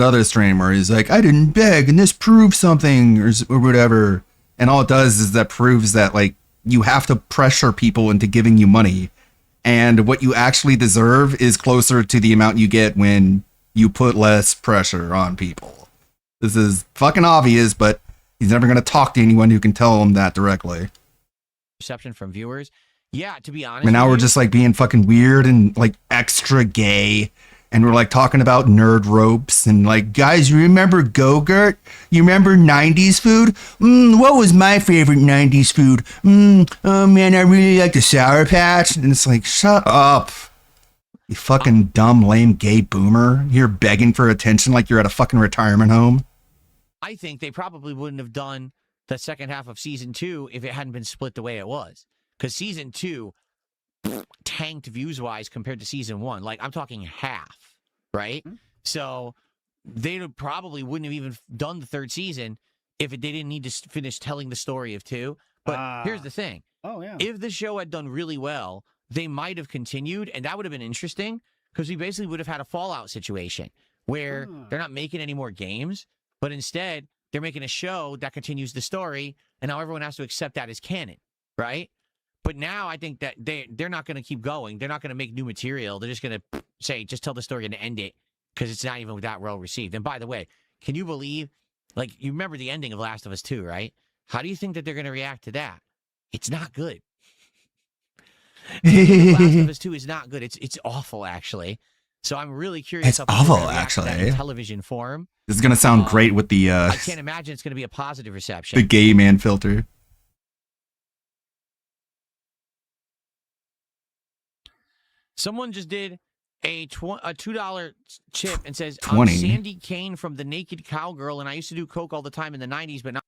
[SPEAKER 20] other stream where he's like, I didn't beg and this proves something or whatever. And all it does is that proves that like you have to pressure people into giving you money. And what you actually deserve is closer to the amount you get when you put less pressure on people. This is fucking obvious, but he's never going to talk to anyone who can tell him that directly.
[SPEAKER 3] Reception from viewers. Yeah, to be honest.
[SPEAKER 20] I mean, now we're just like being fucking weird and like extra gay. And we're like talking about nerd ropes and like, guys, you remember Go-Gurt? You remember 90s food? What was my favorite 90s food? Oh man, I really like the Sour Patch. And it's like, shut up. You fucking dumb, lame, gay boomer. You're begging for attention like you're at a fucking retirement home.
[SPEAKER 3] I think they probably wouldn't have done the second half of season 2 if it hadn't been split the way it was. Because season 2 tanked views-wise compared to season 1. Like, I'm talking half, right? Mm-hmm. So they probably wouldn't have even done the third season if they didn't need to finish telling the story of 2. But here's the thing.
[SPEAKER 4] Oh, yeah.
[SPEAKER 3] If the show had done really well, they might have continued, and that would have been interesting, because we basically would have had a Fallout situation where they're not making any more games, but instead they're making a show that continues the story, and now everyone has to accept that as canon, right? But now I think that they're not going to keep going. They're not going to make new material. They're just going to say, just tell the story and end it, because it's not even that well received. And by the way, can you believe, like, you remember the ending of Last of Us 2, right? How do you think that they're going to react to that? It's not good. Last of Us 2 is not good. It's awful, actually. So I'm really curious.
[SPEAKER 20] It's awful, actually.
[SPEAKER 3] In television form.
[SPEAKER 20] This is going to sound great with the
[SPEAKER 3] I can't imagine it's going to be a positive reception.
[SPEAKER 20] The gay man filter.
[SPEAKER 3] Someone just did a $2 chip and says,
[SPEAKER 20] 20.
[SPEAKER 3] I'm Sandy Kane from The Naked Cowgirl, and I used to do coke all the time in the 90s, but not.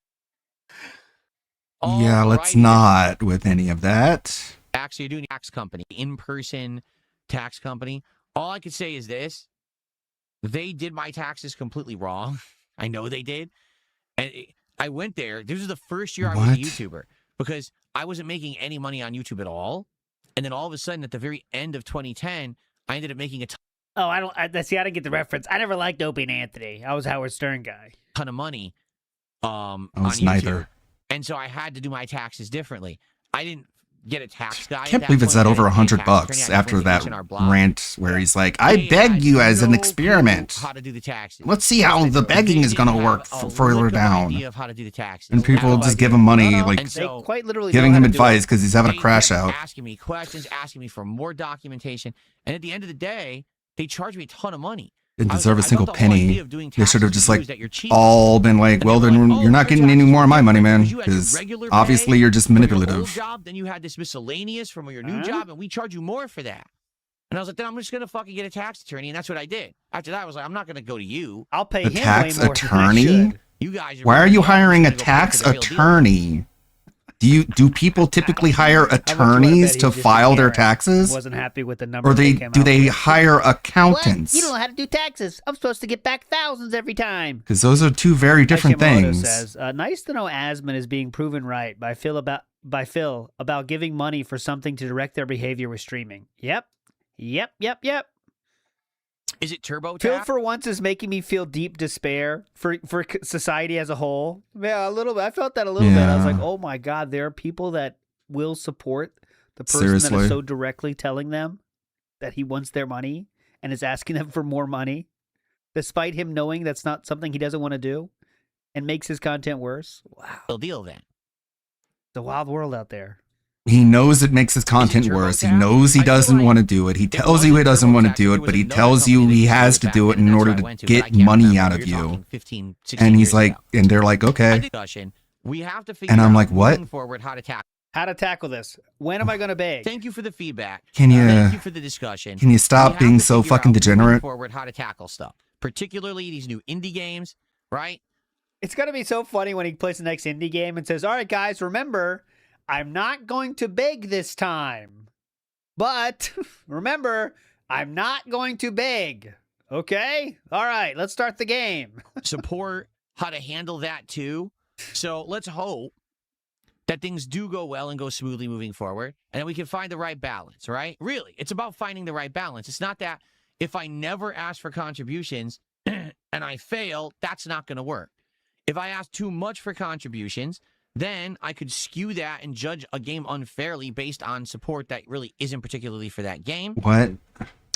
[SPEAKER 20] Yeah, let's not with any of that.
[SPEAKER 3] Actually, you're doing a tax company, in-person tax company. All I could say is this. They did my taxes completely wrong. I know they did. And I went there. This was the first year I was a YouTuber, because I wasn't making any money on YouTube at all. And then all of a sudden, at the very end of 2010, I ended up making a ton.
[SPEAKER 4] Oh, I didn't get the reference. I never liked Opie and Anthony. I was a Howard Stern guy.
[SPEAKER 3] Ton of money on
[SPEAKER 20] was
[SPEAKER 3] YouTube.
[SPEAKER 20] neither.
[SPEAKER 3] And so I had to do my taxes differently. I didn't get a tax guy.
[SPEAKER 20] I can't believe it's at over $100 after that rant where he's like, I beg you as an experiment.
[SPEAKER 3] How to do the taxes.
[SPEAKER 20] Let's see how the begging is going to work further down.
[SPEAKER 3] Of how to do the taxes.
[SPEAKER 20] And people just give him money, like
[SPEAKER 3] so,
[SPEAKER 4] quite literally
[SPEAKER 20] giving him advice because he's having a crash out.
[SPEAKER 3] Asking me questions, asking me for more documentation. And at the end of the day, they charge me a ton of money.
[SPEAKER 20] Didn't deserve a single penny. They should have just like all been like, well, then you're not getting any more of my money, man, because obviously you're just manipulative.
[SPEAKER 3] Job, then you had this miscellaneous from your new job, and we charge you more for that. And I was like, then I'm just going to fucking get a tax attorney. And that's what I did. After that, I was like, I'm not going to go to you.
[SPEAKER 4] I'll pay
[SPEAKER 20] A
[SPEAKER 4] him
[SPEAKER 20] tax
[SPEAKER 4] way more
[SPEAKER 20] attorney?
[SPEAKER 4] than I should.
[SPEAKER 3] You guys
[SPEAKER 20] Why are
[SPEAKER 3] really
[SPEAKER 20] you
[SPEAKER 3] dumb.
[SPEAKER 20] hiring a
[SPEAKER 3] I'm just gonna go
[SPEAKER 20] tax
[SPEAKER 3] for the real deal.
[SPEAKER 20] attorney? Do people typically hire
[SPEAKER 4] How much you wanna
[SPEAKER 20] attorneys
[SPEAKER 4] bet
[SPEAKER 20] to
[SPEAKER 4] he's just a
[SPEAKER 20] file their
[SPEAKER 4] Karen?
[SPEAKER 20] taxes?
[SPEAKER 4] Wasn't happy with the number
[SPEAKER 20] Or
[SPEAKER 4] they
[SPEAKER 20] do
[SPEAKER 4] came
[SPEAKER 20] they
[SPEAKER 4] out with.
[SPEAKER 20] hire accountants?
[SPEAKER 4] What? You don't know how to do taxes. I'm supposed to get back thousands every time.
[SPEAKER 20] Because those are two very different
[SPEAKER 4] Hashimoto
[SPEAKER 20] things.
[SPEAKER 4] says, nice to know Asmon is being proven right by Phil about giving money for something to direct their behavior with streaming. Yep.
[SPEAKER 3] Is it TurboTax?
[SPEAKER 4] Phil, for once, is making me feel deep despair for society as a whole. Yeah, a little bit. I felt that a little bit. I was
[SPEAKER 20] Yeah.
[SPEAKER 4] like, oh my God, there are people that will support the person that
[SPEAKER 20] Seriously.
[SPEAKER 4] is so directly telling them that he wants their money and is asking them for more money, despite him knowing that's not something he doesn't want to do and makes his content worse. Wow.
[SPEAKER 3] Real deal then.
[SPEAKER 4] The wild world out there.
[SPEAKER 20] He knows it makes his content worse. He knows he doesn't want to do it. He tells you he doesn't want to do it, but he tells you he has to do it in order to get money out of you.
[SPEAKER 3] 15, 16
[SPEAKER 20] And he's
[SPEAKER 3] years
[SPEAKER 20] like,
[SPEAKER 3] ago.
[SPEAKER 20] and they're like, okay.
[SPEAKER 3] Discussion. We have to figure
[SPEAKER 20] And I'm
[SPEAKER 3] out
[SPEAKER 20] like, what?
[SPEAKER 3] moving forward how to tackle.
[SPEAKER 4] How to tackle this? When am I going to beg?
[SPEAKER 3] Thank you for the feedback.
[SPEAKER 20] Can you-
[SPEAKER 3] Thank you for the discussion.
[SPEAKER 20] can you stop
[SPEAKER 3] We have
[SPEAKER 20] being
[SPEAKER 3] to
[SPEAKER 20] so
[SPEAKER 3] figure
[SPEAKER 20] fucking
[SPEAKER 3] out moving
[SPEAKER 20] degenerate?
[SPEAKER 3] Forward how to tackle stuff, particularly these new indie games, right?
[SPEAKER 4] It's going to be so funny when he plays the next indie game and says, all right, guys, remember, I'm not going to beg this time. But remember, I'm not going to beg. Okay? All right, let's start the game.
[SPEAKER 3] Support how to handle that too. So let's hope that things do go well and go smoothly moving forward, and that we can find the right balance, right? Really, it's about finding the right balance. It's not that if I never ask for contributions and I fail, that's not going to work. If I ask too much for contributions, then I could skew that and judge a game unfairly based on support that really isn't particularly for that game.
[SPEAKER 20] What?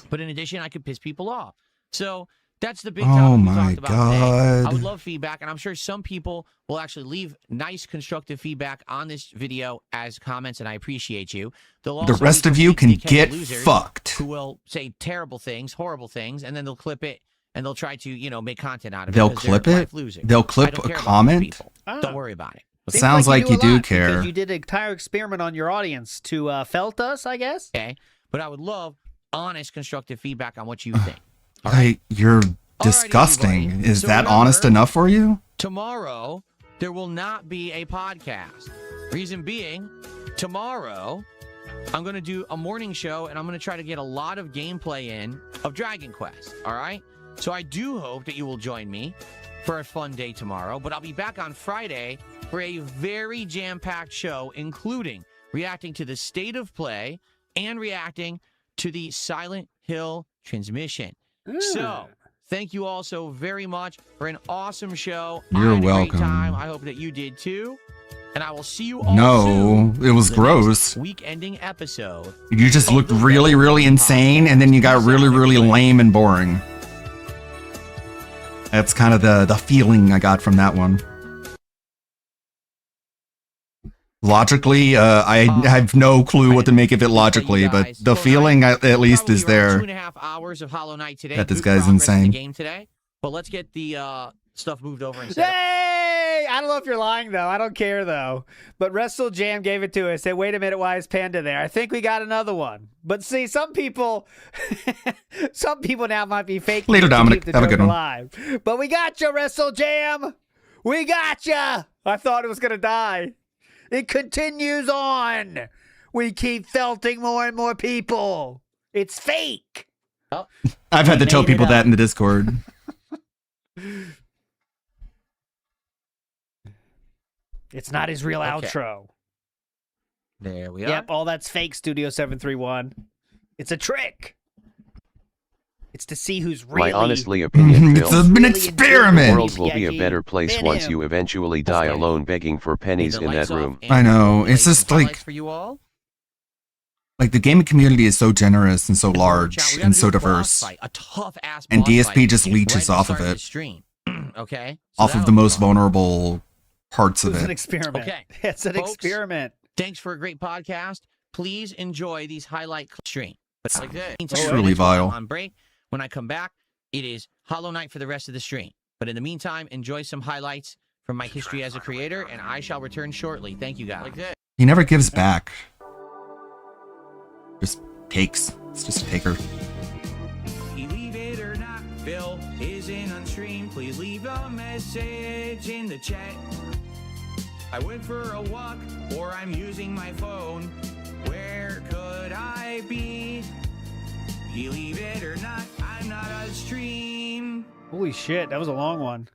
[SPEAKER 3] But in addition, I could piss people off. So that's the big
[SPEAKER 20] Oh
[SPEAKER 3] topic we
[SPEAKER 20] my
[SPEAKER 3] talked about today. I
[SPEAKER 20] God.
[SPEAKER 3] would love feedback, and I'm sure some people will actually leave nice, constructive feedback on this video as comments, and I appreciate you. They'll
[SPEAKER 20] The
[SPEAKER 3] also
[SPEAKER 20] rest
[SPEAKER 3] be
[SPEAKER 20] of you can
[SPEAKER 3] complete
[SPEAKER 20] get
[SPEAKER 3] dickheaded losers
[SPEAKER 20] fucked.
[SPEAKER 3] Who will say terrible things, horrible things, and then they'll clip it, and they'll try to, make content out of
[SPEAKER 20] They'll
[SPEAKER 3] it. 'cause they're
[SPEAKER 20] clip it?
[SPEAKER 3] life losers.
[SPEAKER 20] They'll
[SPEAKER 3] I
[SPEAKER 20] clip
[SPEAKER 3] don't
[SPEAKER 20] a
[SPEAKER 3] care about those
[SPEAKER 20] comment?
[SPEAKER 3] people. Don't worry about it.
[SPEAKER 20] Seems Sounds like you
[SPEAKER 4] a
[SPEAKER 20] do
[SPEAKER 4] lot
[SPEAKER 20] care.
[SPEAKER 4] because you did an entire experiment on your audience to felt us, I guess.
[SPEAKER 3] Okay, but I would love honest, constructive feedback on what you think.
[SPEAKER 20] Like, you're disgusting.
[SPEAKER 3] everybody.
[SPEAKER 20] Is
[SPEAKER 3] So
[SPEAKER 20] that
[SPEAKER 3] remember-
[SPEAKER 20] honest enough for you?
[SPEAKER 3] Tomorrow, there will not be a podcast. Reason being, tomorrow, I'm going to do a morning show, and I'm going to try to get a lot of gameplay in of Dragon Quest, all right? So I do hope that you will join me for a fun day tomorrow, but I'll be back on Friday for a very jam-packed show, including reacting to the state of play and reacting to the Silent Hill transmission. So, thank you all so very much for an awesome show. I
[SPEAKER 20] You're
[SPEAKER 3] had a
[SPEAKER 20] welcome.
[SPEAKER 3] Great time. I hope that you did too. And I will see you all
[SPEAKER 20] No,
[SPEAKER 3] soon
[SPEAKER 20] it was
[SPEAKER 3] for the
[SPEAKER 20] gross.
[SPEAKER 3] next week-ending episode.
[SPEAKER 20] You just looked really, really insane, and then you got really, really lame and boring. That's kind of the feeling I got from that one. Logically, I have no clue what to make of it logically, but the feeling at least is there.
[SPEAKER 3] 2.5 hours of Hollow Knight today.
[SPEAKER 20] That this
[SPEAKER 3] Good
[SPEAKER 20] guy's
[SPEAKER 3] progress in the
[SPEAKER 20] insane.
[SPEAKER 3] game today. But let's get the stuff moved over and set up.
[SPEAKER 4] Hey! I don't know if you're lying, though. I don't care, though. But Wrestle Jam gave it to us. Said, wait a minute, why is Panda there? I think we got another one. But see, some people now might be faking
[SPEAKER 20] Later,
[SPEAKER 4] it to
[SPEAKER 20] Dominic.
[SPEAKER 4] keep the
[SPEAKER 20] Have a good
[SPEAKER 4] joke
[SPEAKER 20] one.
[SPEAKER 4] alive. But we got you, Wrestle Jam! We got you! I thought it was going to die. It continues on. We keep felting more and more people. It's fake.
[SPEAKER 3] Oh.
[SPEAKER 20] I've had to
[SPEAKER 4] We
[SPEAKER 20] tell
[SPEAKER 4] made
[SPEAKER 20] people
[SPEAKER 4] it
[SPEAKER 20] that
[SPEAKER 4] up.
[SPEAKER 20] in the Discord.
[SPEAKER 4] It's not his real
[SPEAKER 3] Okay.
[SPEAKER 4] outro.
[SPEAKER 3] There we are.
[SPEAKER 4] Yep, all that's fake, Studio 731. It's a trick. It's to see who's really...
[SPEAKER 7] My honestly opinion,
[SPEAKER 20] It's
[SPEAKER 7] Phil,
[SPEAKER 20] an experiment.
[SPEAKER 7] the world will be a
[SPEAKER 4] Yeah,
[SPEAKER 7] better place
[SPEAKER 4] ban
[SPEAKER 7] once
[SPEAKER 4] him.
[SPEAKER 7] you eventually die alone begging for pennies in that room.
[SPEAKER 20] I know. It's just like
[SPEAKER 3] Highlights for you all.
[SPEAKER 20] the gaming community is so generous and so large
[SPEAKER 3] Chat, we gotta
[SPEAKER 20] and
[SPEAKER 3] do
[SPEAKER 20] so
[SPEAKER 3] a boss
[SPEAKER 20] diverse,
[SPEAKER 3] fight, a tough ass
[SPEAKER 20] and
[SPEAKER 3] boss
[SPEAKER 20] DSP
[SPEAKER 3] fight
[SPEAKER 20] just
[SPEAKER 3] right
[SPEAKER 20] leeches
[SPEAKER 3] at the
[SPEAKER 20] off of
[SPEAKER 3] start the
[SPEAKER 20] it,
[SPEAKER 3] stream. Okay. So
[SPEAKER 20] off of
[SPEAKER 3] that'll
[SPEAKER 20] the
[SPEAKER 3] be
[SPEAKER 20] most
[SPEAKER 3] fun.
[SPEAKER 20] vulnerable parts of
[SPEAKER 4] It's an
[SPEAKER 20] it.
[SPEAKER 4] experiment.
[SPEAKER 3] Okay.
[SPEAKER 4] It's an
[SPEAKER 3] Folks,
[SPEAKER 4] experiment.
[SPEAKER 3] Thanks for a great podcast. Please enjoy these highlight stream. But like this.
[SPEAKER 20] It's truly vile.
[SPEAKER 3] On break. When I come back, it is Hollow Knight for the rest of the stream. But in the meantime, enjoy some highlights from my history as a creator, and I shall return shortly. Thank you guys. Like this.
[SPEAKER 20] He never gives back. Just takes. It's just a taker.
[SPEAKER 3] Believe it or not, Phil isn't on stream. Please leave a message in the chat. I went for a walk, or I'm using my phone. Where could I be? Believe it or not, I'm not on stream.
[SPEAKER 4] Holy shit, that was a long one.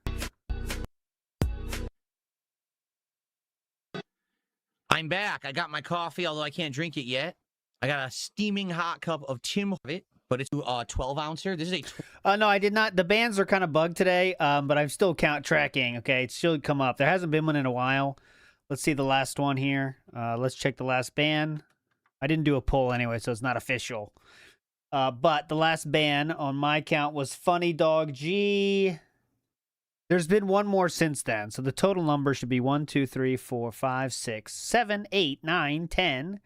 [SPEAKER 3] I'm back. I got my coffee, although I can't drink it yet. I got a steaming hot cup of Tim Hortons, but it's a 12-ouncer. This is a...
[SPEAKER 4] No, I did not. The bands are kind of bugged today, but I'm still tracking. Okay, it should come up. There hasn't been one in a while. Let's see the last one here. Let's check the last ban. I didn't do a poll anyway, so it's not official. But the last ban on my count was Funny Dog G. There's been one more since then, so the total number should be 1, 2, 3, 4, 5, 6, 7, 8, 9, 10,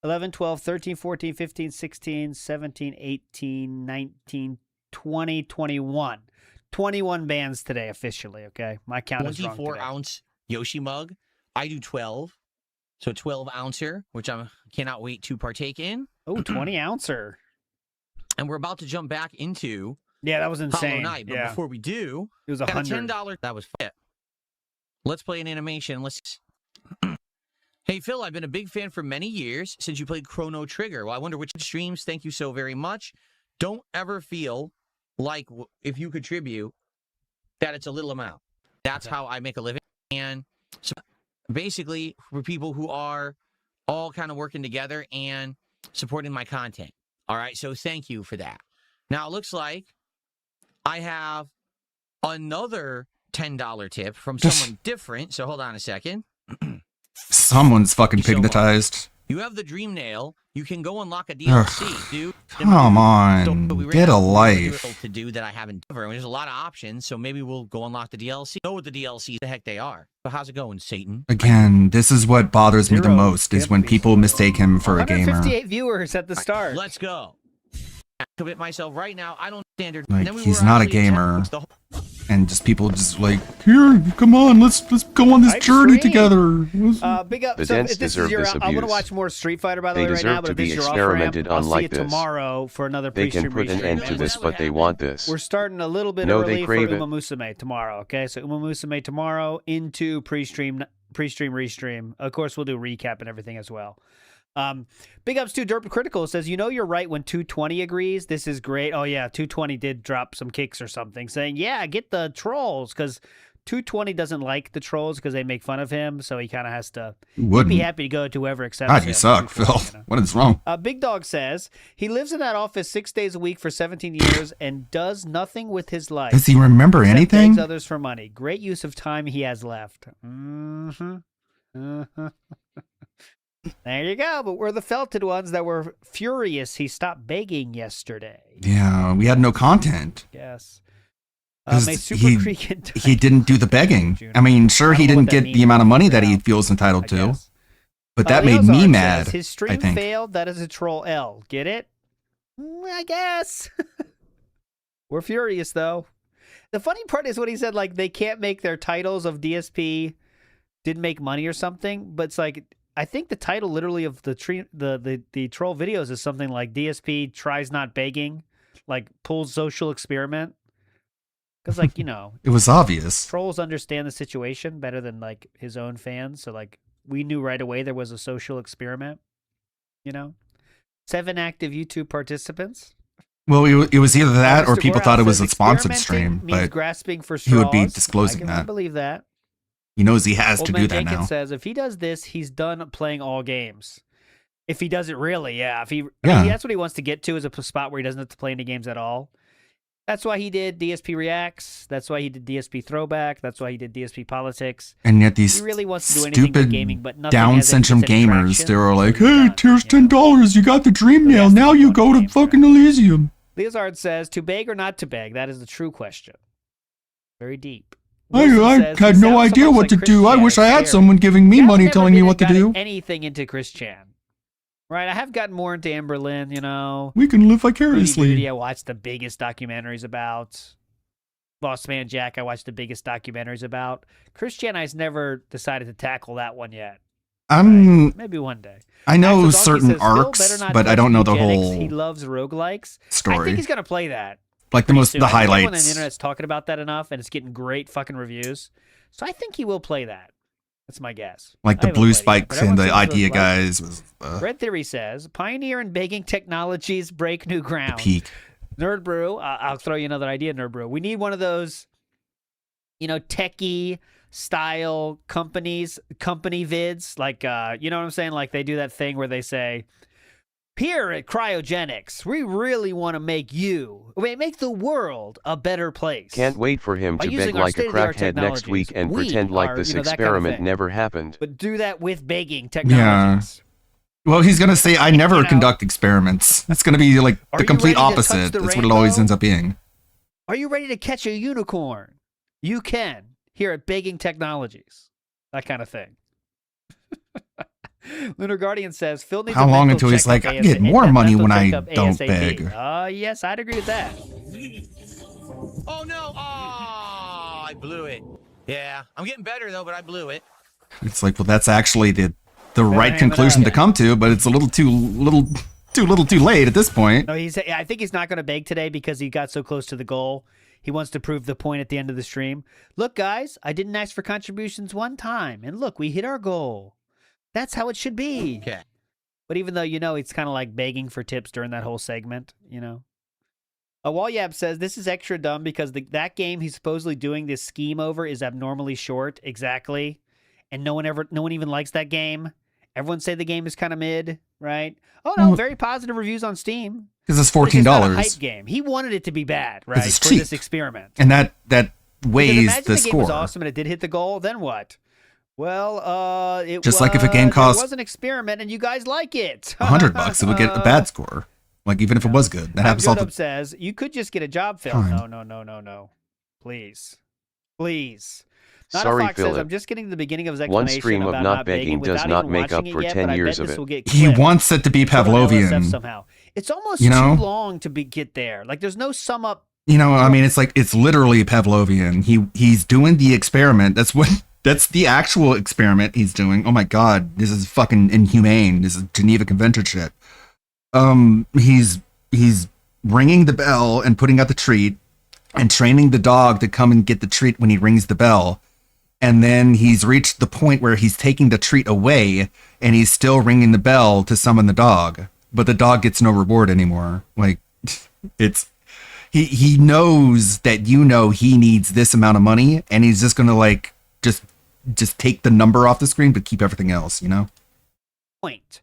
[SPEAKER 4] 11, 12, 13, 14, 15, 16, 17, 18, 19, 20, 21. 21 bans today officially, okay? My count is wrong today.
[SPEAKER 3] 24-ounce Yoshi mug. I do 12. So 12-ouncer, which I cannot wait to partake in.
[SPEAKER 4] Oh, 20-ouncer.
[SPEAKER 3] And we're about to jump back into...
[SPEAKER 4] Yeah, that was insane.
[SPEAKER 3] Hollow Knight, but before we do,
[SPEAKER 4] it was
[SPEAKER 3] got a
[SPEAKER 4] $100.
[SPEAKER 3] $10. That was it. Let's play an animation. Let's. Hey Phil, I've been a big fan for many years since you played Chrono Trigger. Well, I wonder which streams. Thank you so very much. Don't ever feel like if you contribute that it's a little amount. That's how I make a living. And so basically, for people who are all kind of working together and supporting my content. All right, so thank you for that. Now it looks like I have another $10 tip from someone different. So hold on a second.
[SPEAKER 20] Someone's fucking pigmatized.
[SPEAKER 3] You have the Dream Nail. You can go unlock a DLC, dude.
[SPEAKER 20] Come on, get a life.
[SPEAKER 3] To do that I haven't done. There's a lot of options, so maybe we'll go unlock the DLC. Know what the DLC the heck they are. But how's it going, Satan?
[SPEAKER 20] Again, this is what bothers me the most, is when people mistake him for a gamer.
[SPEAKER 4] 158 viewers at the start.
[SPEAKER 3] Let's go. I commit myself right now. I don't standard.
[SPEAKER 20] Like, he's not a gamer. And just people just like, here, come on, let's go on this journey together.
[SPEAKER 4] Big up.
[SPEAKER 7] The
[SPEAKER 4] So
[SPEAKER 7] dents
[SPEAKER 4] if this
[SPEAKER 7] deserve
[SPEAKER 4] is your,
[SPEAKER 7] this
[SPEAKER 4] I want to
[SPEAKER 7] abuse.
[SPEAKER 4] watch more Street Fighter, by the
[SPEAKER 7] They
[SPEAKER 4] way, right
[SPEAKER 7] deserve
[SPEAKER 4] now. But
[SPEAKER 7] to
[SPEAKER 4] if
[SPEAKER 7] be
[SPEAKER 4] this is your off-ramp,
[SPEAKER 7] experimented
[SPEAKER 4] I'll
[SPEAKER 7] on
[SPEAKER 4] see
[SPEAKER 7] like
[SPEAKER 4] you
[SPEAKER 7] this.
[SPEAKER 4] tomorrow for another
[SPEAKER 7] They can
[SPEAKER 4] pre-stream
[SPEAKER 7] put an
[SPEAKER 4] restream.
[SPEAKER 7] end to this, but they want this.
[SPEAKER 4] We're starting a little bit
[SPEAKER 7] No, they
[SPEAKER 4] early for
[SPEAKER 7] crave it.
[SPEAKER 4] Uma Musume tomorrow. Okay, so Uma Musume tomorrow into pre-stream, restream. Of course, we'll do recap and everything as well. Big ups to Derp Critical. Says, you know you're right when 220 agrees. This is great. Oh yeah, 220 did drop some kicks or something, saying, yeah, get the trolls, because 220 doesn't like the trolls because they make fun of him, so he kind of has to.
[SPEAKER 20] Wouldn't.
[SPEAKER 4] He'd be happy to go to whoever accepts
[SPEAKER 20] God,
[SPEAKER 4] him.
[SPEAKER 20] you suck, Phil. What is wrong?
[SPEAKER 4] Big Dog says he lives in that office 6 days a week for 17 years and does nothing with his life.
[SPEAKER 20] Does he remember
[SPEAKER 4] except
[SPEAKER 20] anything?
[SPEAKER 4] begs others for money. Great use of time he has left. There you go. But we're the felted ones that were furious he stopped begging yesterday.
[SPEAKER 20] Yeah, we had no content.
[SPEAKER 4] Yes.
[SPEAKER 20] 'Cause
[SPEAKER 4] May Super Creek and
[SPEAKER 20] he didn't do the begging. I mean, sure, he didn't get the amount of money that he feels entitled to, but that made me
[SPEAKER 4] Leozard
[SPEAKER 20] mad.
[SPEAKER 4] says, his
[SPEAKER 20] I
[SPEAKER 4] stream
[SPEAKER 20] think.
[SPEAKER 4] failed. That is a troll L. Get it? I guess. We're furious, though. The funny part is when he said, like, they can't make their titles of DSP didn't make money or something, but it's like, I think the title literally of the troll videos is something like DSP tries not begging, like pulls social experiment. Because, like, you know,
[SPEAKER 20] It was obvious.
[SPEAKER 4] trolls understand the situation better than like his own fans. So, like, we knew right away there was a social experiment. You know, 7 active YouTube participants.
[SPEAKER 20] Well, it was either that or
[SPEAKER 4] Mr.
[SPEAKER 20] people
[SPEAKER 4] Boreal
[SPEAKER 20] thought it was a
[SPEAKER 4] says
[SPEAKER 20] sponsored
[SPEAKER 4] experimenting
[SPEAKER 20] stream,
[SPEAKER 4] means
[SPEAKER 20] but
[SPEAKER 4] grasping for
[SPEAKER 20] he would be
[SPEAKER 4] straws.
[SPEAKER 20] disclosing
[SPEAKER 4] I
[SPEAKER 20] that.
[SPEAKER 4] believe that.
[SPEAKER 20] He knows he has
[SPEAKER 4] Old
[SPEAKER 20] to
[SPEAKER 4] Man
[SPEAKER 20] do that
[SPEAKER 4] Jenkins
[SPEAKER 20] now.
[SPEAKER 4] says if he does this, he's done playing all games. If he does it really, yeah. If he,
[SPEAKER 20] Yeah.
[SPEAKER 4] that's what he wants to get to, is a spot where he doesn't have to play any games at all. That's why he did DSP Reacts. That's why he did DSP Throwback. That's why he did DSP Politics.
[SPEAKER 20] And yet these
[SPEAKER 4] he really wants to do anything with
[SPEAKER 20] stupid
[SPEAKER 4] gaming, but nothing
[SPEAKER 20] Down
[SPEAKER 4] has any
[SPEAKER 20] syndrome gamers,
[SPEAKER 4] traction.
[SPEAKER 20] they were like, hey, here's $10. You got the dream nail. Now you go to fucking Elysium.
[SPEAKER 4] Leozard says, to beg or not to beg? That is the true question. Very deep.
[SPEAKER 20] I
[SPEAKER 4] Wilson says,
[SPEAKER 20] had
[SPEAKER 4] he
[SPEAKER 20] no
[SPEAKER 4] sounds so
[SPEAKER 20] idea
[SPEAKER 4] much
[SPEAKER 20] what
[SPEAKER 4] like
[SPEAKER 20] to
[SPEAKER 4] Chris
[SPEAKER 20] do. I
[SPEAKER 4] Chan.
[SPEAKER 20] wish I
[SPEAKER 4] It's
[SPEAKER 20] had
[SPEAKER 4] scary.
[SPEAKER 20] someone giving me
[SPEAKER 4] Yeah, I've
[SPEAKER 20] money
[SPEAKER 4] never
[SPEAKER 20] telling me
[SPEAKER 4] been
[SPEAKER 20] what to
[SPEAKER 4] gotten
[SPEAKER 20] do.
[SPEAKER 4] anything into Chris Chan. Right, I have gotten more into Amberlynn, you know.
[SPEAKER 20] We can live
[SPEAKER 4] Booty
[SPEAKER 20] vicariously.
[SPEAKER 4] Booty, I watched the biggest documentaries about. Boss Man Jack, I watched the biggest documentaries about. Chris Chan, I's never decided to tackle that one yet. Maybe one day.
[SPEAKER 20] I know
[SPEAKER 4] Axel Donkey
[SPEAKER 20] certain
[SPEAKER 4] says, "Phil
[SPEAKER 20] arcs,
[SPEAKER 4] better not
[SPEAKER 20] but I
[SPEAKER 4] touch
[SPEAKER 20] don't know the
[SPEAKER 4] eugenics.
[SPEAKER 20] whole
[SPEAKER 4] He loves roguelikes. I
[SPEAKER 20] story.
[SPEAKER 4] think he's gonna play that.
[SPEAKER 20] Like the
[SPEAKER 4] pretty
[SPEAKER 20] most,
[SPEAKER 4] soon.
[SPEAKER 20] the
[SPEAKER 4] I think everyone on
[SPEAKER 20] highlights.
[SPEAKER 4] the internet's talking about that enough, and it's getting great fucking reviews. So I think he will play that. That's my guess.
[SPEAKER 20] Like
[SPEAKER 4] I
[SPEAKER 20] the
[SPEAKER 4] haven't
[SPEAKER 20] blue
[SPEAKER 4] played it yet,
[SPEAKER 20] spikes
[SPEAKER 4] but
[SPEAKER 20] and the
[SPEAKER 4] everyone says
[SPEAKER 20] idea
[SPEAKER 4] those
[SPEAKER 20] guys was
[SPEAKER 4] Red Theory says, Pioneer and baking technologies break new ground.
[SPEAKER 20] peak.
[SPEAKER 4] Nerd Brew, I'll throw you another idea, Nerd Brew. We need one of those, techie style company vids. Like, you know what I'm saying? Like they do that thing where they say, here at Cryogenics, we really want to make the world a better place.
[SPEAKER 7] Can't wait for him
[SPEAKER 4] By
[SPEAKER 7] to
[SPEAKER 4] using
[SPEAKER 7] beg
[SPEAKER 4] our
[SPEAKER 7] like a
[SPEAKER 4] state-of-the-art
[SPEAKER 7] crackhead next week and
[SPEAKER 4] technologies.
[SPEAKER 7] pretend
[SPEAKER 4] We
[SPEAKER 7] like
[SPEAKER 4] are,
[SPEAKER 7] this
[SPEAKER 4] that kind of
[SPEAKER 7] experiment
[SPEAKER 4] thing.
[SPEAKER 7] never happened.
[SPEAKER 4] But do that with baking technologies.
[SPEAKER 20] Yeah. Well, he's gonna say, "I never conduct experiments." It's gonna be like
[SPEAKER 4] Are
[SPEAKER 20] the
[SPEAKER 4] you
[SPEAKER 20] complete
[SPEAKER 4] ready to touch
[SPEAKER 20] opposite.
[SPEAKER 4] the
[SPEAKER 20] That's what it always
[SPEAKER 4] rainbow?
[SPEAKER 20] ends up being.
[SPEAKER 4] Are you ready to catch a unicorn? You can here at Baking Technologies. That kind of thing. Lunar Guardian says Phil needs
[SPEAKER 20] How
[SPEAKER 4] a
[SPEAKER 20] long
[SPEAKER 4] mental
[SPEAKER 20] until he's
[SPEAKER 4] checkup
[SPEAKER 20] like, I get more
[SPEAKER 4] mental
[SPEAKER 20] money when I
[SPEAKER 4] checkup
[SPEAKER 20] don't
[SPEAKER 4] ASAP.
[SPEAKER 20] beg?
[SPEAKER 4] Yes, I'd agree with that.
[SPEAKER 3] Oh no! Oh, I blew it. Yeah, I'm getting better though, but I blew it.
[SPEAKER 20] It's like, well, that's actually the right
[SPEAKER 4] hang it
[SPEAKER 20] conclusion
[SPEAKER 4] up.
[SPEAKER 20] to come to, but it's a little too late at this point.
[SPEAKER 4] No, I think he's not going to beg today because he got so close to the goal. He wants to prove the point at the end of the stream. Look, guys, I didn't ask for contributions one time, and look, we hit our goal. That's how it should be.
[SPEAKER 3] Okay.
[SPEAKER 4] But even though, it's kind of like begging for tips during that whole segment, Walyab says, this is extra dumb because that game he's supposedly doing this scheme over is abnormally short. Exactly. And no one even likes that game. Everyone say the game is kind of mid, right? Oh, no, very positive reviews on Steam.
[SPEAKER 20] Because it's
[SPEAKER 4] But just not a
[SPEAKER 20] $14.
[SPEAKER 4] hype game. He wanted it to be bad, right?
[SPEAKER 20] it's
[SPEAKER 4] For
[SPEAKER 20] cheap.
[SPEAKER 4] this experiment.
[SPEAKER 20] And that
[SPEAKER 4] Because
[SPEAKER 20] weighs
[SPEAKER 4] imagine
[SPEAKER 20] the
[SPEAKER 4] the game was
[SPEAKER 20] score.
[SPEAKER 4] awesome and it did hit the goal, then what? Well, it
[SPEAKER 20] Just like if a game
[SPEAKER 4] it
[SPEAKER 20] costs
[SPEAKER 4] was an experiment and you guys like it.
[SPEAKER 20] $100, it would get a bad score. Like even if it was good, that happens all the.
[SPEAKER 4] says you could just get a job, Phil.
[SPEAKER 20] Fine.
[SPEAKER 4] No. Please. Not
[SPEAKER 7] Sorry,
[SPEAKER 4] a Fox says,
[SPEAKER 7] Philip.
[SPEAKER 4] I'm just getting to the beginning of his
[SPEAKER 7] One
[SPEAKER 4] explanation
[SPEAKER 7] stream of
[SPEAKER 4] about
[SPEAKER 7] not begging does
[SPEAKER 4] without
[SPEAKER 7] not
[SPEAKER 4] even
[SPEAKER 7] make up
[SPEAKER 4] watching
[SPEAKER 7] for
[SPEAKER 4] it yet,
[SPEAKER 7] 10
[SPEAKER 4] but I
[SPEAKER 7] years
[SPEAKER 4] bet
[SPEAKER 7] of
[SPEAKER 4] this
[SPEAKER 7] it.
[SPEAKER 4] will get
[SPEAKER 20] He
[SPEAKER 4] clipped.
[SPEAKER 20] wants it to be
[SPEAKER 4] Put on
[SPEAKER 20] Pavlovian.
[SPEAKER 4] LSF somehow. It's almost
[SPEAKER 20] You know?
[SPEAKER 4] too long to get there. Like there's no sum up.
[SPEAKER 20] I mean, it's literally Pavlovian. He's doing the experiment. That's the actual experiment he's doing. Oh my god, this is fucking inhumane. This is Geneva Convention shit. He's ringing the bell and putting out the treat and training the dog to come and get the treat when he rings the bell. And then he's reached the point where he's taking the treat away and he's still ringing the bell to summon the dog, but the dog gets no reward anymore. Like he knows that he needs this amount of money and he's just going to like just take the number off the screen but keep everything else,
[SPEAKER 4] Point.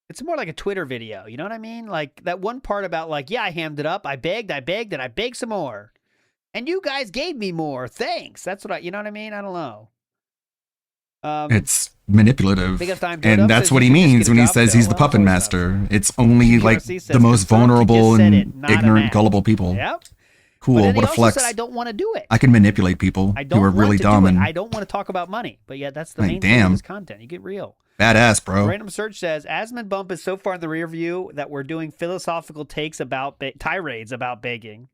[SPEAKER 4] It's more like a Twitter video. You know what I mean? Like that one part about like, yeah, I hammed it up. I begged, and I begged some more. And you guys gave me more. Thanks. That's what you know what I mean? I don't know.
[SPEAKER 20] It's manipulative.
[SPEAKER 4] Big Up Time Dodo
[SPEAKER 20] And that's
[SPEAKER 4] says
[SPEAKER 20] what
[SPEAKER 4] you
[SPEAKER 20] he
[SPEAKER 4] should just
[SPEAKER 20] means
[SPEAKER 4] get a
[SPEAKER 20] when he
[SPEAKER 4] job,
[SPEAKER 20] says
[SPEAKER 4] Phil.
[SPEAKER 20] he's the
[SPEAKER 4] Well,
[SPEAKER 20] puppet
[SPEAKER 4] close enough.
[SPEAKER 20] master. It's only like
[SPEAKER 4] PRC says
[SPEAKER 20] the most
[SPEAKER 4] confirmed he
[SPEAKER 20] vulnerable
[SPEAKER 4] just said
[SPEAKER 20] and
[SPEAKER 4] it, not an
[SPEAKER 20] ignorant,
[SPEAKER 4] act.
[SPEAKER 20] gullible people.
[SPEAKER 4] Yep.
[SPEAKER 20] Cool.
[SPEAKER 4] But then
[SPEAKER 20] What a
[SPEAKER 4] he also
[SPEAKER 20] flex.
[SPEAKER 4] said, I don't want to do it.
[SPEAKER 20] I can manipulate people
[SPEAKER 4] I don't
[SPEAKER 20] who are
[SPEAKER 4] want
[SPEAKER 20] really
[SPEAKER 4] to
[SPEAKER 20] dumb
[SPEAKER 4] do it.
[SPEAKER 20] and
[SPEAKER 4] I don't want to talk about money. But yeah, that's the
[SPEAKER 20] Like,
[SPEAKER 4] main thing of
[SPEAKER 20] damn.
[SPEAKER 4] this content. You get real.
[SPEAKER 20] badass, bro.
[SPEAKER 4] Random Search says, Asmund Bump is so far in the rear view that we're doing philosophical takes about tirades about begging.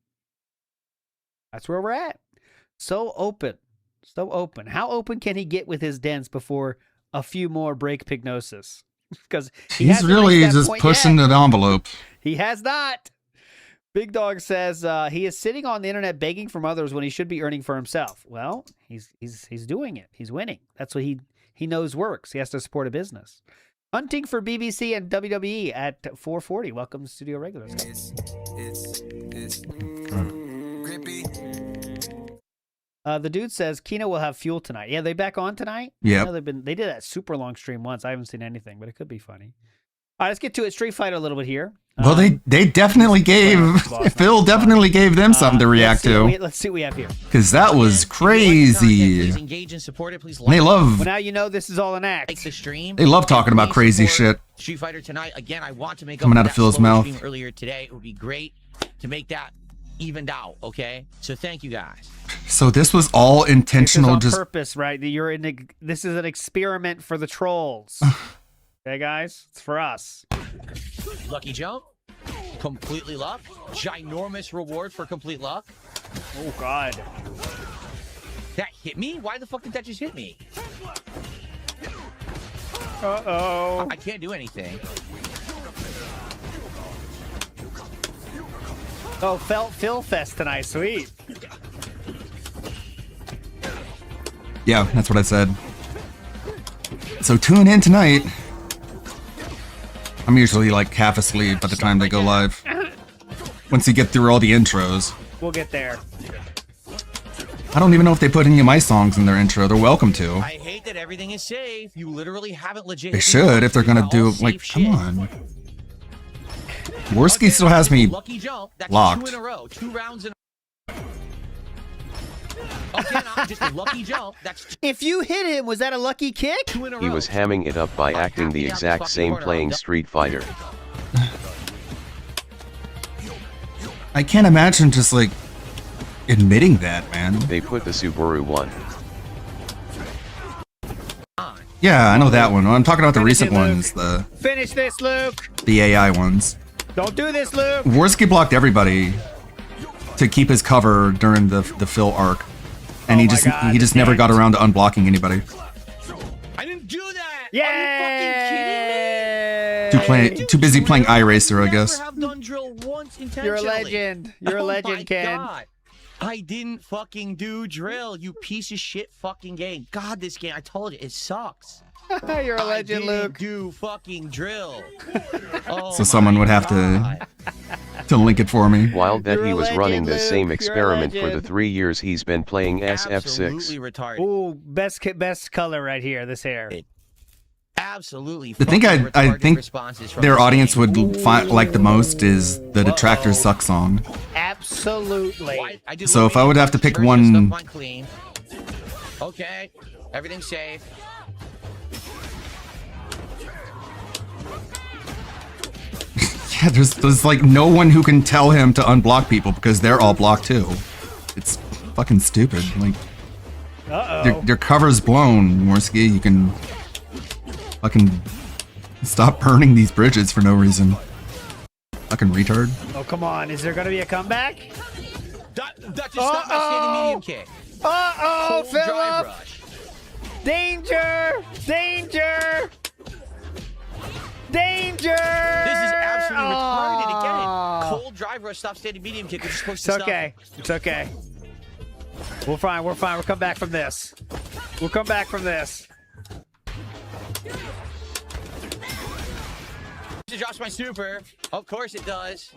[SPEAKER 4] That's where we're at. So open. How open can he get with his dents before a few more break Pignosis? Because
[SPEAKER 20] He's really just pushing the envelope.
[SPEAKER 4] He has not. Big Dog says he is sitting on the internet begging from others when he should be earning for himself. Well, he's doing it. He's winning. That's what he knows works. He has to support a business. Hunting for BBC and WWE at 4:40. Welcome to Studio Regulars.
[SPEAKER 5] It's grippy.
[SPEAKER 4] The dude says Kino will have fuel tonight. Yeah, they back on tonight?
[SPEAKER 20] Yep.
[SPEAKER 4] I know they did that super long stream once. I haven't seen anything, but it could be funny. All right, let's get to it. Street Fighter a little bit here.
[SPEAKER 20] Well, they definitely gave Phil definitely gave them something to react to
[SPEAKER 4] Let's see what we have here.
[SPEAKER 20] because that was crazy.
[SPEAKER 3] Engage and support it. Please.
[SPEAKER 20] They love
[SPEAKER 4] Well, now you know this is all an act.
[SPEAKER 3] Like the stream.
[SPEAKER 20] they love talking about crazy shit.
[SPEAKER 3] Street Fighter tonight. Again, I want to make
[SPEAKER 20] Coming
[SPEAKER 3] up
[SPEAKER 20] out
[SPEAKER 3] for
[SPEAKER 20] of
[SPEAKER 3] that
[SPEAKER 20] Phil's
[SPEAKER 3] slower
[SPEAKER 20] mouth.
[SPEAKER 3] stream earlier today. It would be great to make that evened out. Okay, so thank you guys.
[SPEAKER 20] So this was all
[SPEAKER 4] This is
[SPEAKER 20] intentional.
[SPEAKER 4] on
[SPEAKER 20] Just
[SPEAKER 4] purpose, right? This is an experiment for the trolls. Okay, guys? It's for us.
[SPEAKER 3] Lucky jump. Completely luck. Ginormous reward for complete luck.
[SPEAKER 4] Oh, God.
[SPEAKER 3] That hit me? Why the fuck did that just hit me?
[SPEAKER 4] Uh-oh.
[SPEAKER 3] I can't do anything.
[SPEAKER 4] Oh, Phil Fest tonight. Sweet.
[SPEAKER 20] Yeah, that's what I said. So tune in tonight. I'm usually like half asleep by the time they go live. Once you get through all the intros.
[SPEAKER 4] We'll get there.
[SPEAKER 20] I don't even know if they put any of my songs in their intro. They're welcome to.
[SPEAKER 3] I hate that everything is safe. You literally haven't legit.
[SPEAKER 20] They should if they're gonna do like. Come on. Worski still has me
[SPEAKER 3] Lucky jump. That's
[SPEAKER 20] locked.
[SPEAKER 3] 2 in a row. 2 rounds in a row. Okay, not just a lucky jump. That's
[SPEAKER 4] If you hit him, was that a lucky kick?
[SPEAKER 3] 2 in a row.
[SPEAKER 7] He was hamming it up by acting the exact same playing Street Fighter.
[SPEAKER 20] I can't imagine just like admitting that, man.
[SPEAKER 7] They put the Subaru one.
[SPEAKER 20] Yeah, I know that one. I'm talking about the recent ones,
[SPEAKER 4] Finish this, Luke.
[SPEAKER 20] the AI ones.
[SPEAKER 4] Don't do this, Luke.
[SPEAKER 20] Worski blocked everybody to keep his cover during the Phil arc, and he just never got around to unblocking anybody.
[SPEAKER 3] I didn't do that.
[SPEAKER 4] Yay!
[SPEAKER 20] Too busy playing iRacer, I guess.
[SPEAKER 3] Have done drill once
[SPEAKER 4] You're a
[SPEAKER 3] intentionally.
[SPEAKER 4] legend. You're a
[SPEAKER 3] Oh
[SPEAKER 4] legend,
[SPEAKER 3] my
[SPEAKER 4] Ken.
[SPEAKER 3] God. I didn't fucking do drill, you piece of shit fucking game. God, this game, I told you, it sucks.
[SPEAKER 4] You're a legend,
[SPEAKER 3] I didn't
[SPEAKER 4] Luke.
[SPEAKER 3] do fucking drill. Oh
[SPEAKER 20] So someone would have to link it for me.
[SPEAKER 7] Wild that
[SPEAKER 4] You're
[SPEAKER 7] he
[SPEAKER 4] a
[SPEAKER 7] was
[SPEAKER 4] legend,
[SPEAKER 7] running the
[SPEAKER 4] Luke.
[SPEAKER 7] same
[SPEAKER 4] You're a
[SPEAKER 7] experiment for the
[SPEAKER 4] legend.
[SPEAKER 7] 3 years he's been playing SF6.
[SPEAKER 3] Absolutely retarded.
[SPEAKER 4] Ooh, best color right here. This hair.
[SPEAKER 3] Absolutely.
[SPEAKER 20] The thing
[SPEAKER 3] fucking
[SPEAKER 20] I
[SPEAKER 3] retarded
[SPEAKER 20] think
[SPEAKER 3] responses from
[SPEAKER 20] their
[SPEAKER 3] this
[SPEAKER 20] audience
[SPEAKER 3] game.
[SPEAKER 20] would like the most is the Detractor Suck song.
[SPEAKER 4] Absolutely.
[SPEAKER 3] I do
[SPEAKER 20] So if I would have to pick
[SPEAKER 3] version of
[SPEAKER 20] one-
[SPEAKER 3] stuff on clean. Okay, everything's safe.
[SPEAKER 20] Yeah, there's like no one who can tell him to unblock people because they're all blocked too. It's fucking stupid. Like their cover's blown, Worski. You can fucking stop burning these bridges for no reason. Fucking retard.
[SPEAKER 4] Oh, come on. Is there going to be a comeback?
[SPEAKER 3] That just stopped my standing medium kick.
[SPEAKER 4] Uh-oh,
[SPEAKER 3] Cold drive
[SPEAKER 4] Philip.
[SPEAKER 3] rush.
[SPEAKER 4] Danger! Danger! Danger!
[SPEAKER 3] This is absolutely retarded again. Cold drive rush, stop standing medium kick. Which is supposed to
[SPEAKER 4] It's okay. It's okay. We're fine. We're fine. We'll come back from this. We'll come back from this.
[SPEAKER 3] It drops my super. Of course it does.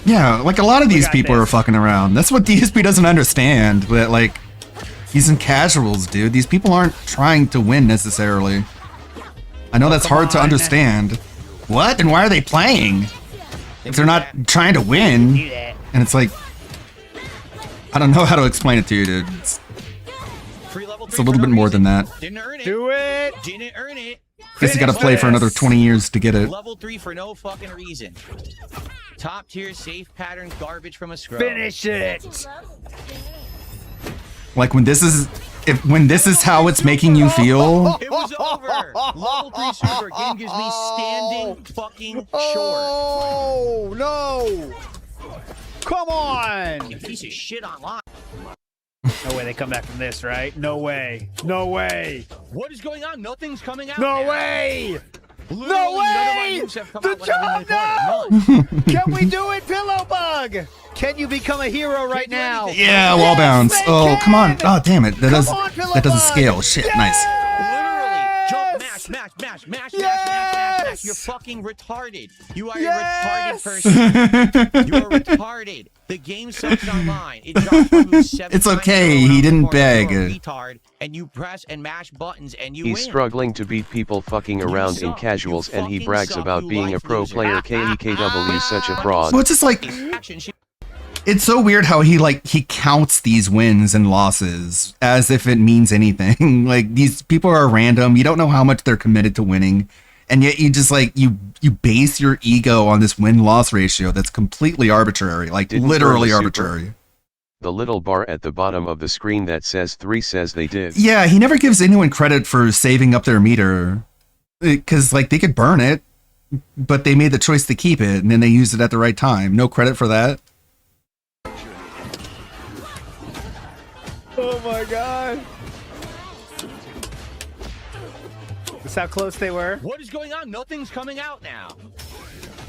[SPEAKER 20] Yeah, like a lot of these people are fucking around. That's what DSP doesn't understand. That like he's in casuals, dude. These people aren't trying to win necessarily. I know that's hard to understand. What? Then why are they playing? If they're not trying to win. And it's like I don't know how to explain it to you, dude. It's a little bit more than that.
[SPEAKER 3] Didn't earn it.
[SPEAKER 4] Do it.
[SPEAKER 3] Didn't earn it.
[SPEAKER 20] Guess you gotta play for another 20 years to get it.
[SPEAKER 3] Level 3 for no fucking reason. Top tier safe pattern garbage from a scrub.
[SPEAKER 4] Finish it.
[SPEAKER 20] Like when this is how it's making you feel.
[SPEAKER 3] It was over. Level 3 super game gives me standing fucking short.
[SPEAKER 4] Oh, no. Come on.
[SPEAKER 3] You piece of shit online.
[SPEAKER 4] No way they come back from this, right? No way. No way.
[SPEAKER 3] What is going on? Nothing's coming out.
[SPEAKER 4] No
[SPEAKER 3] now.
[SPEAKER 4] way.
[SPEAKER 3] Literally,
[SPEAKER 4] No
[SPEAKER 3] none of my
[SPEAKER 4] way.
[SPEAKER 3] moves have come
[SPEAKER 4] The
[SPEAKER 3] out when I've been
[SPEAKER 4] job
[SPEAKER 3] in the corner. None.
[SPEAKER 4] Can we do it, Pillow Bug? Can you become a hero right now?
[SPEAKER 20] Yeah, wall bounce. Oh, come on. Oh, damn it. That doesn't scale. Shit, nice.
[SPEAKER 3] Literally, jump, mash. You're fucking retarded. You are a retarded person. You are retarded. The game sucks online. It drops my move 7
[SPEAKER 20] It's
[SPEAKER 3] times
[SPEAKER 20] okay,
[SPEAKER 3] in a row
[SPEAKER 20] he didn't
[SPEAKER 3] before
[SPEAKER 20] beg.
[SPEAKER 3] you're a retard, and you press and mash buttons and you
[SPEAKER 7] He's
[SPEAKER 3] win.
[SPEAKER 7] struggling to beat people fucking around in casuals and he brags about being a pro player. KEKW is such a fraud.
[SPEAKER 20] Well, it's just like it's so weird how he counts these wins and losses as if it means anything. Like these people are random. You don't know how much they're committed to winning. And yet you just like you base your ego on this win-loss ratio that's completely arbitrary, like
[SPEAKER 7] Didn't
[SPEAKER 20] literally
[SPEAKER 7] burn the super.
[SPEAKER 20] arbitrary.
[SPEAKER 7] The little bar at the bottom of the screen that says 3 says they did.
[SPEAKER 20] Yeah, he never gives anyone credit for saving up their meter. Because like they could burn it, but they made the choice to keep it and then they used it at the right time. No credit for that.
[SPEAKER 4] Oh my god. That's how close they were.
[SPEAKER 3] What is going on? Nothing's coming out now.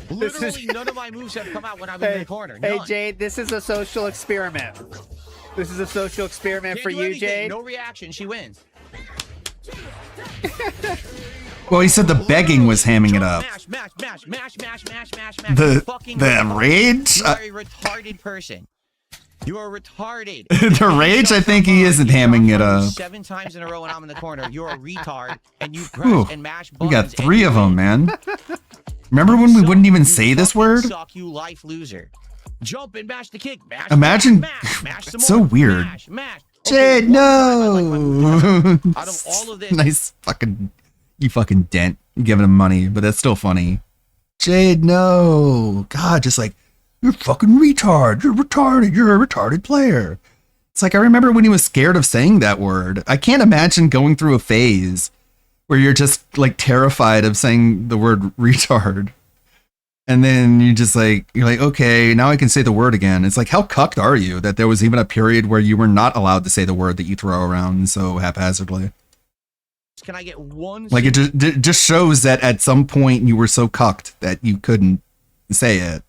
[SPEAKER 4] This is-
[SPEAKER 3] Literally, none of my moves have come out when I'm in the corner.
[SPEAKER 4] Hey,
[SPEAKER 3] None.
[SPEAKER 4] Jade, this is a social experiment. This is a social experiment
[SPEAKER 3] Can't
[SPEAKER 4] for
[SPEAKER 3] do
[SPEAKER 4] you,
[SPEAKER 3] anything.
[SPEAKER 4] Jade.
[SPEAKER 3] No reaction. She wins.
[SPEAKER 20] Well, he said the begging was hamming it up.
[SPEAKER 3] Mash, mash, mash, mash, mash, mash, mash, mash.
[SPEAKER 20] The-
[SPEAKER 3] You fucking
[SPEAKER 20] the
[SPEAKER 3] retarded.
[SPEAKER 20] rage?
[SPEAKER 3] You are a retarded person. You are retarded.
[SPEAKER 20] The rage, I think he isn't hamming it up.
[SPEAKER 3] 7 times in a row when I'm in the corner. You're a retard, and you press
[SPEAKER 20] Ooh,
[SPEAKER 3] and mash
[SPEAKER 20] we
[SPEAKER 3] buttons.
[SPEAKER 20] got 3 of them, man. Remember when we wouldn't even say this word?
[SPEAKER 3] Suck, you life loser. Jump and mash the kick. Mash,
[SPEAKER 20] Imagine,
[SPEAKER 3] mash, mash some
[SPEAKER 20] it's so
[SPEAKER 3] more.
[SPEAKER 20] weird.
[SPEAKER 3] Mash, mash.
[SPEAKER 20] Jade, no.
[SPEAKER 3] Out of all of this,
[SPEAKER 20] Nice fucking, you fucking dent. You giving him money, but that's still funny. Jade, no. God, just like, you're fucking retard. You're retarded. You're a retarded player. It's like, I remember when he was scared of saying that word. I can't imagine going through a phase where you're just like terrified of saying the word retard. And then you're like, okay, now I can say the word again. It's like, how cucked are you that there was even a period where you were not allowed to say the word that you throw around so haphazardly?
[SPEAKER 3] can I get one?
[SPEAKER 20] Like, it just shows that at some point you were so cucked that you couldn't say it.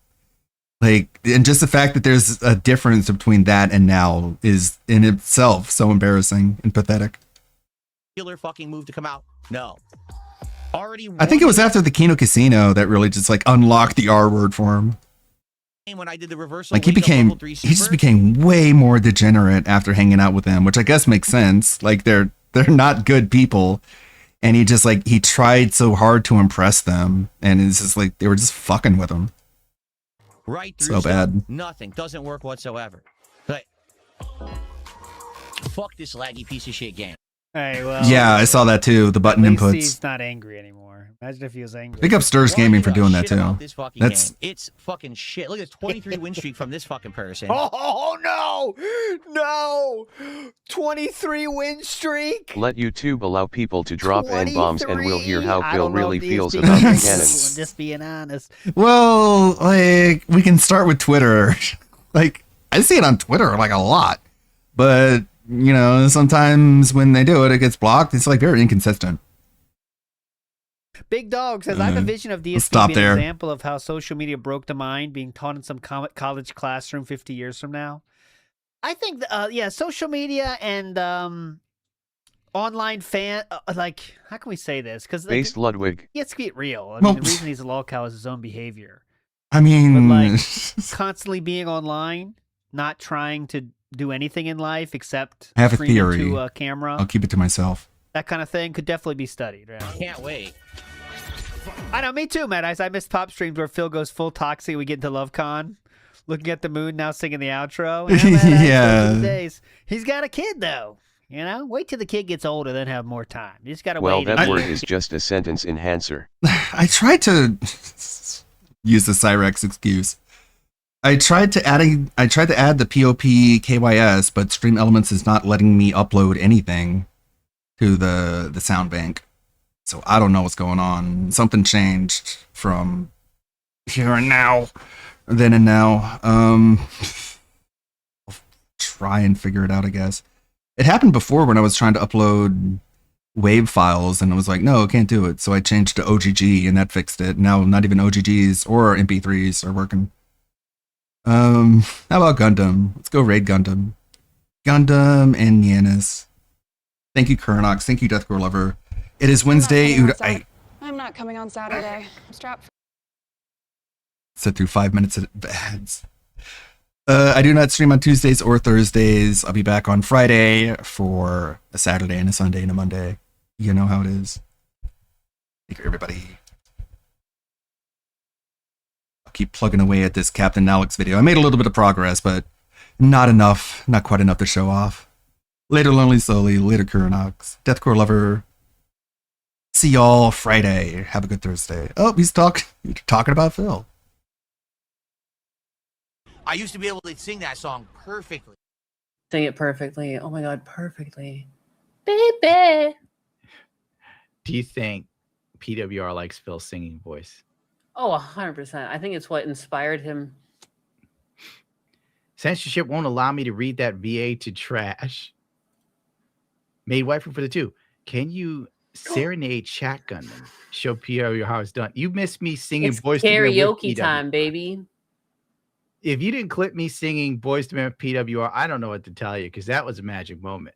[SPEAKER 20] Like, and just the fact that there's a difference between that and now is in itself so embarrassing and pathetic.
[SPEAKER 3] Killer fucking move to come out. No. Already.
[SPEAKER 20] I think it was after the Kino Casino that really just like unlocked the R word for him.
[SPEAKER 3] When I did the reversal,
[SPEAKER 20] Like he just became way more degenerate after hanging out with them, which I guess makes sense. Like they're not good people, and he just like he tried so hard to impress them, and it's just like they were just fucking with him.
[SPEAKER 3] Right
[SPEAKER 20] So
[SPEAKER 3] through
[SPEAKER 20] bad.
[SPEAKER 3] Nothing doesn't work whatsoever. But fuck this laggy piece of shit game.
[SPEAKER 4] Hey, well.
[SPEAKER 20] Yeah, I saw that too. The button
[SPEAKER 4] at least
[SPEAKER 20] inputs.
[SPEAKER 4] He's not angry anymore. Imagine if he was angry.
[SPEAKER 20] Big up Stirs Gaming for doing that too.
[SPEAKER 3] This fucking
[SPEAKER 20] That's
[SPEAKER 3] game. It's fucking shit. Look at this 23 win streak from this fucking person.
[SPEAKER 4] Oh no! 23 win streak.
[SPEAKER 7] Let YouTube allow people to drop N-bombs and we'll hear how
[SPEAKER 4] I
[SPEAKER 7] Phil
[SPEAKER 4] don't know
[SPEAKER 7] really
[SPEAKER 4] if these
[SPEAKER 7] feels
[SPEAKER 4] people
[SPEAKER 7] about the
[SPEAKER 4] are
[SPEAKER 7] cannon.
[SPEAKER 4] just being honest.
[SPEAKER 20] well, like we can start with Twitter. Like I see it on Twitter like a lot, but you know sometimes when they do it, it gets blocked. It's like very inconsistent.
[SPEAKER 4] Big Dog says, I have a vision of
[SPEAKER 20] let's
[SPEAKER 4] DSP
[SPEAKER 20] stop
[SPEAKER 4] being an
[SPEAKER 20] there.
[SPEAKER 4] example of how social media broke the mind being taught in some college classroom 50 years from now. I think, yeah, social media and online fan, like, how can we say this? Because
[SPEAKER 7] Based Ludwig.
[SPEAKER 4] let's get real. I mean,
[SPEAKER 20] Well,
[SPEAKER 4] the reason he's a lolcow is his own behavior.
[SPEAKER 20] I mean,
[SPEAKER 4] But, like, constantly being online, not trying to do anything in life except
[SPEAKER 20] I have a
[SPEAKER 4] stream
[SPEAKER 20] theory.
[SPEAKER 4] into a camera.
[SPEAKER 20] I'll keep it to myself.
[SPEAKER 4] That kind of thing could definitely be studied. Right?
[SPEAKER 3] Can't wait.
[SPEAKER 4] I know, me too, man. I missed pop streams where Phil goes full toxic. We get into LoveCon, looking at the moon, now singing the outro.
[SPEAKER 20] Yeah.
[SPEAKER 4] Days. He's got a kid though. You know, wait till the kid gets older, then have more time. You just gotta
[SPEAKER 7] Well,
[SPEAKER 4] wait.
[SPEAKER 7] that word is just a sentence enhancer.
[SPEAKER 20] I tried to use the Cyrex excuse. I tried to add the POP KYS, but Stream Elements is not letting me upload anything to the sound bank. So I don't know what's going on. Something changed from here and now, then and now. I'll try and figure it out, I guess. It happened before when I was trying to upload WAV files, and it was like, no, I can't do it. So I changed to OGG, and that fixed it. Now not even OGGs or MP3s are working. How about Gundam? Let's go raid Gundam. Gundam and Yanis. Thank you, Kurnox. Thank you, Deathcore Lover. It is Wednesday.
[SPEAKER 6] I'm not coming on Saturday. I'm strapped for
[SPEAKER 20] Sit through 5 minutes of ads. I do not stream on Tuesdays or Thursdays. I'll be back on Friday for a Saturday and a Sunday and a Monday. You know how it is. Thank you, everybody. I'll keep plugging away at this Captain Alex video. I made a little bit of progress, but not enough. Not quite enough to show off. Later, Lonely Slowly. Later, Kurnox. Deathcore Lover. See y'all Friday. Have a good Thursday. Oh, he's talking about Phil.
[SPEAKER 3] I used to be able to sing that song perfectly.
[SPEAKER 22] Sing it perfectly. Oh my god, perfectly. Baby.
[SPEAKER 23] Do you think PWR likes Phil's singing voice?
[SPEAKER 22] Oh, 100%. I think it's what inspired him.
[SPEAKER 23] Censorship won't allow me to read that VA to trash. Made waifu for the 2. Can you serenade shotgun. Show PW how it's done. You missed me singing
[SPEAKER 22] It's
[SPEAKER 23] Boys to Men with
[SPEAKER 22] karaoke
[SPEAKER 23] PWR.
[SPEAKER 22] time, baby.
[SPEAKER 23] If you didn't clip me singing Boys to Men with PWR, I don't know what to tell you because that was a magic moment.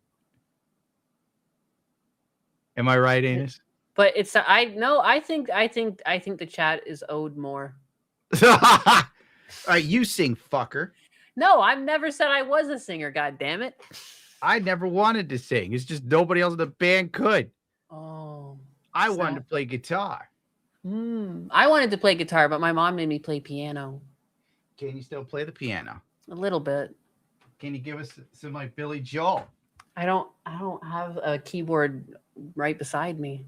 [SPEAKER 23] Am I right, Anus?
[SPEAKER 22] But it's I think the chat is owed more.
[SPEAKER 23] All right, you sing, fucker.
[SPEAKER 22] No, I've never said I was a singer. God damn it!
[SPEAKER 23] I never wanted to sing. It's just nobody else in the band could.
[SPEAKER 22] Oh,
[SPEAKER 23] I wanted to play guitar.
[SPEAKER 22] I wanted to play guitar, but my mom made me play piano.
[SPEAKER 23] Can you still play the piano?
[SPEAKER 22] A little bit.
[SPEAKER 23] Can you give us some like Billy Joel?
[SPEAKER 22] I don't have a keyboard right beside me.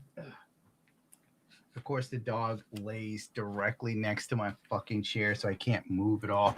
[SPEAKER 23] Of course, the dog lays directly next to my fucking chair, so I can't move at all.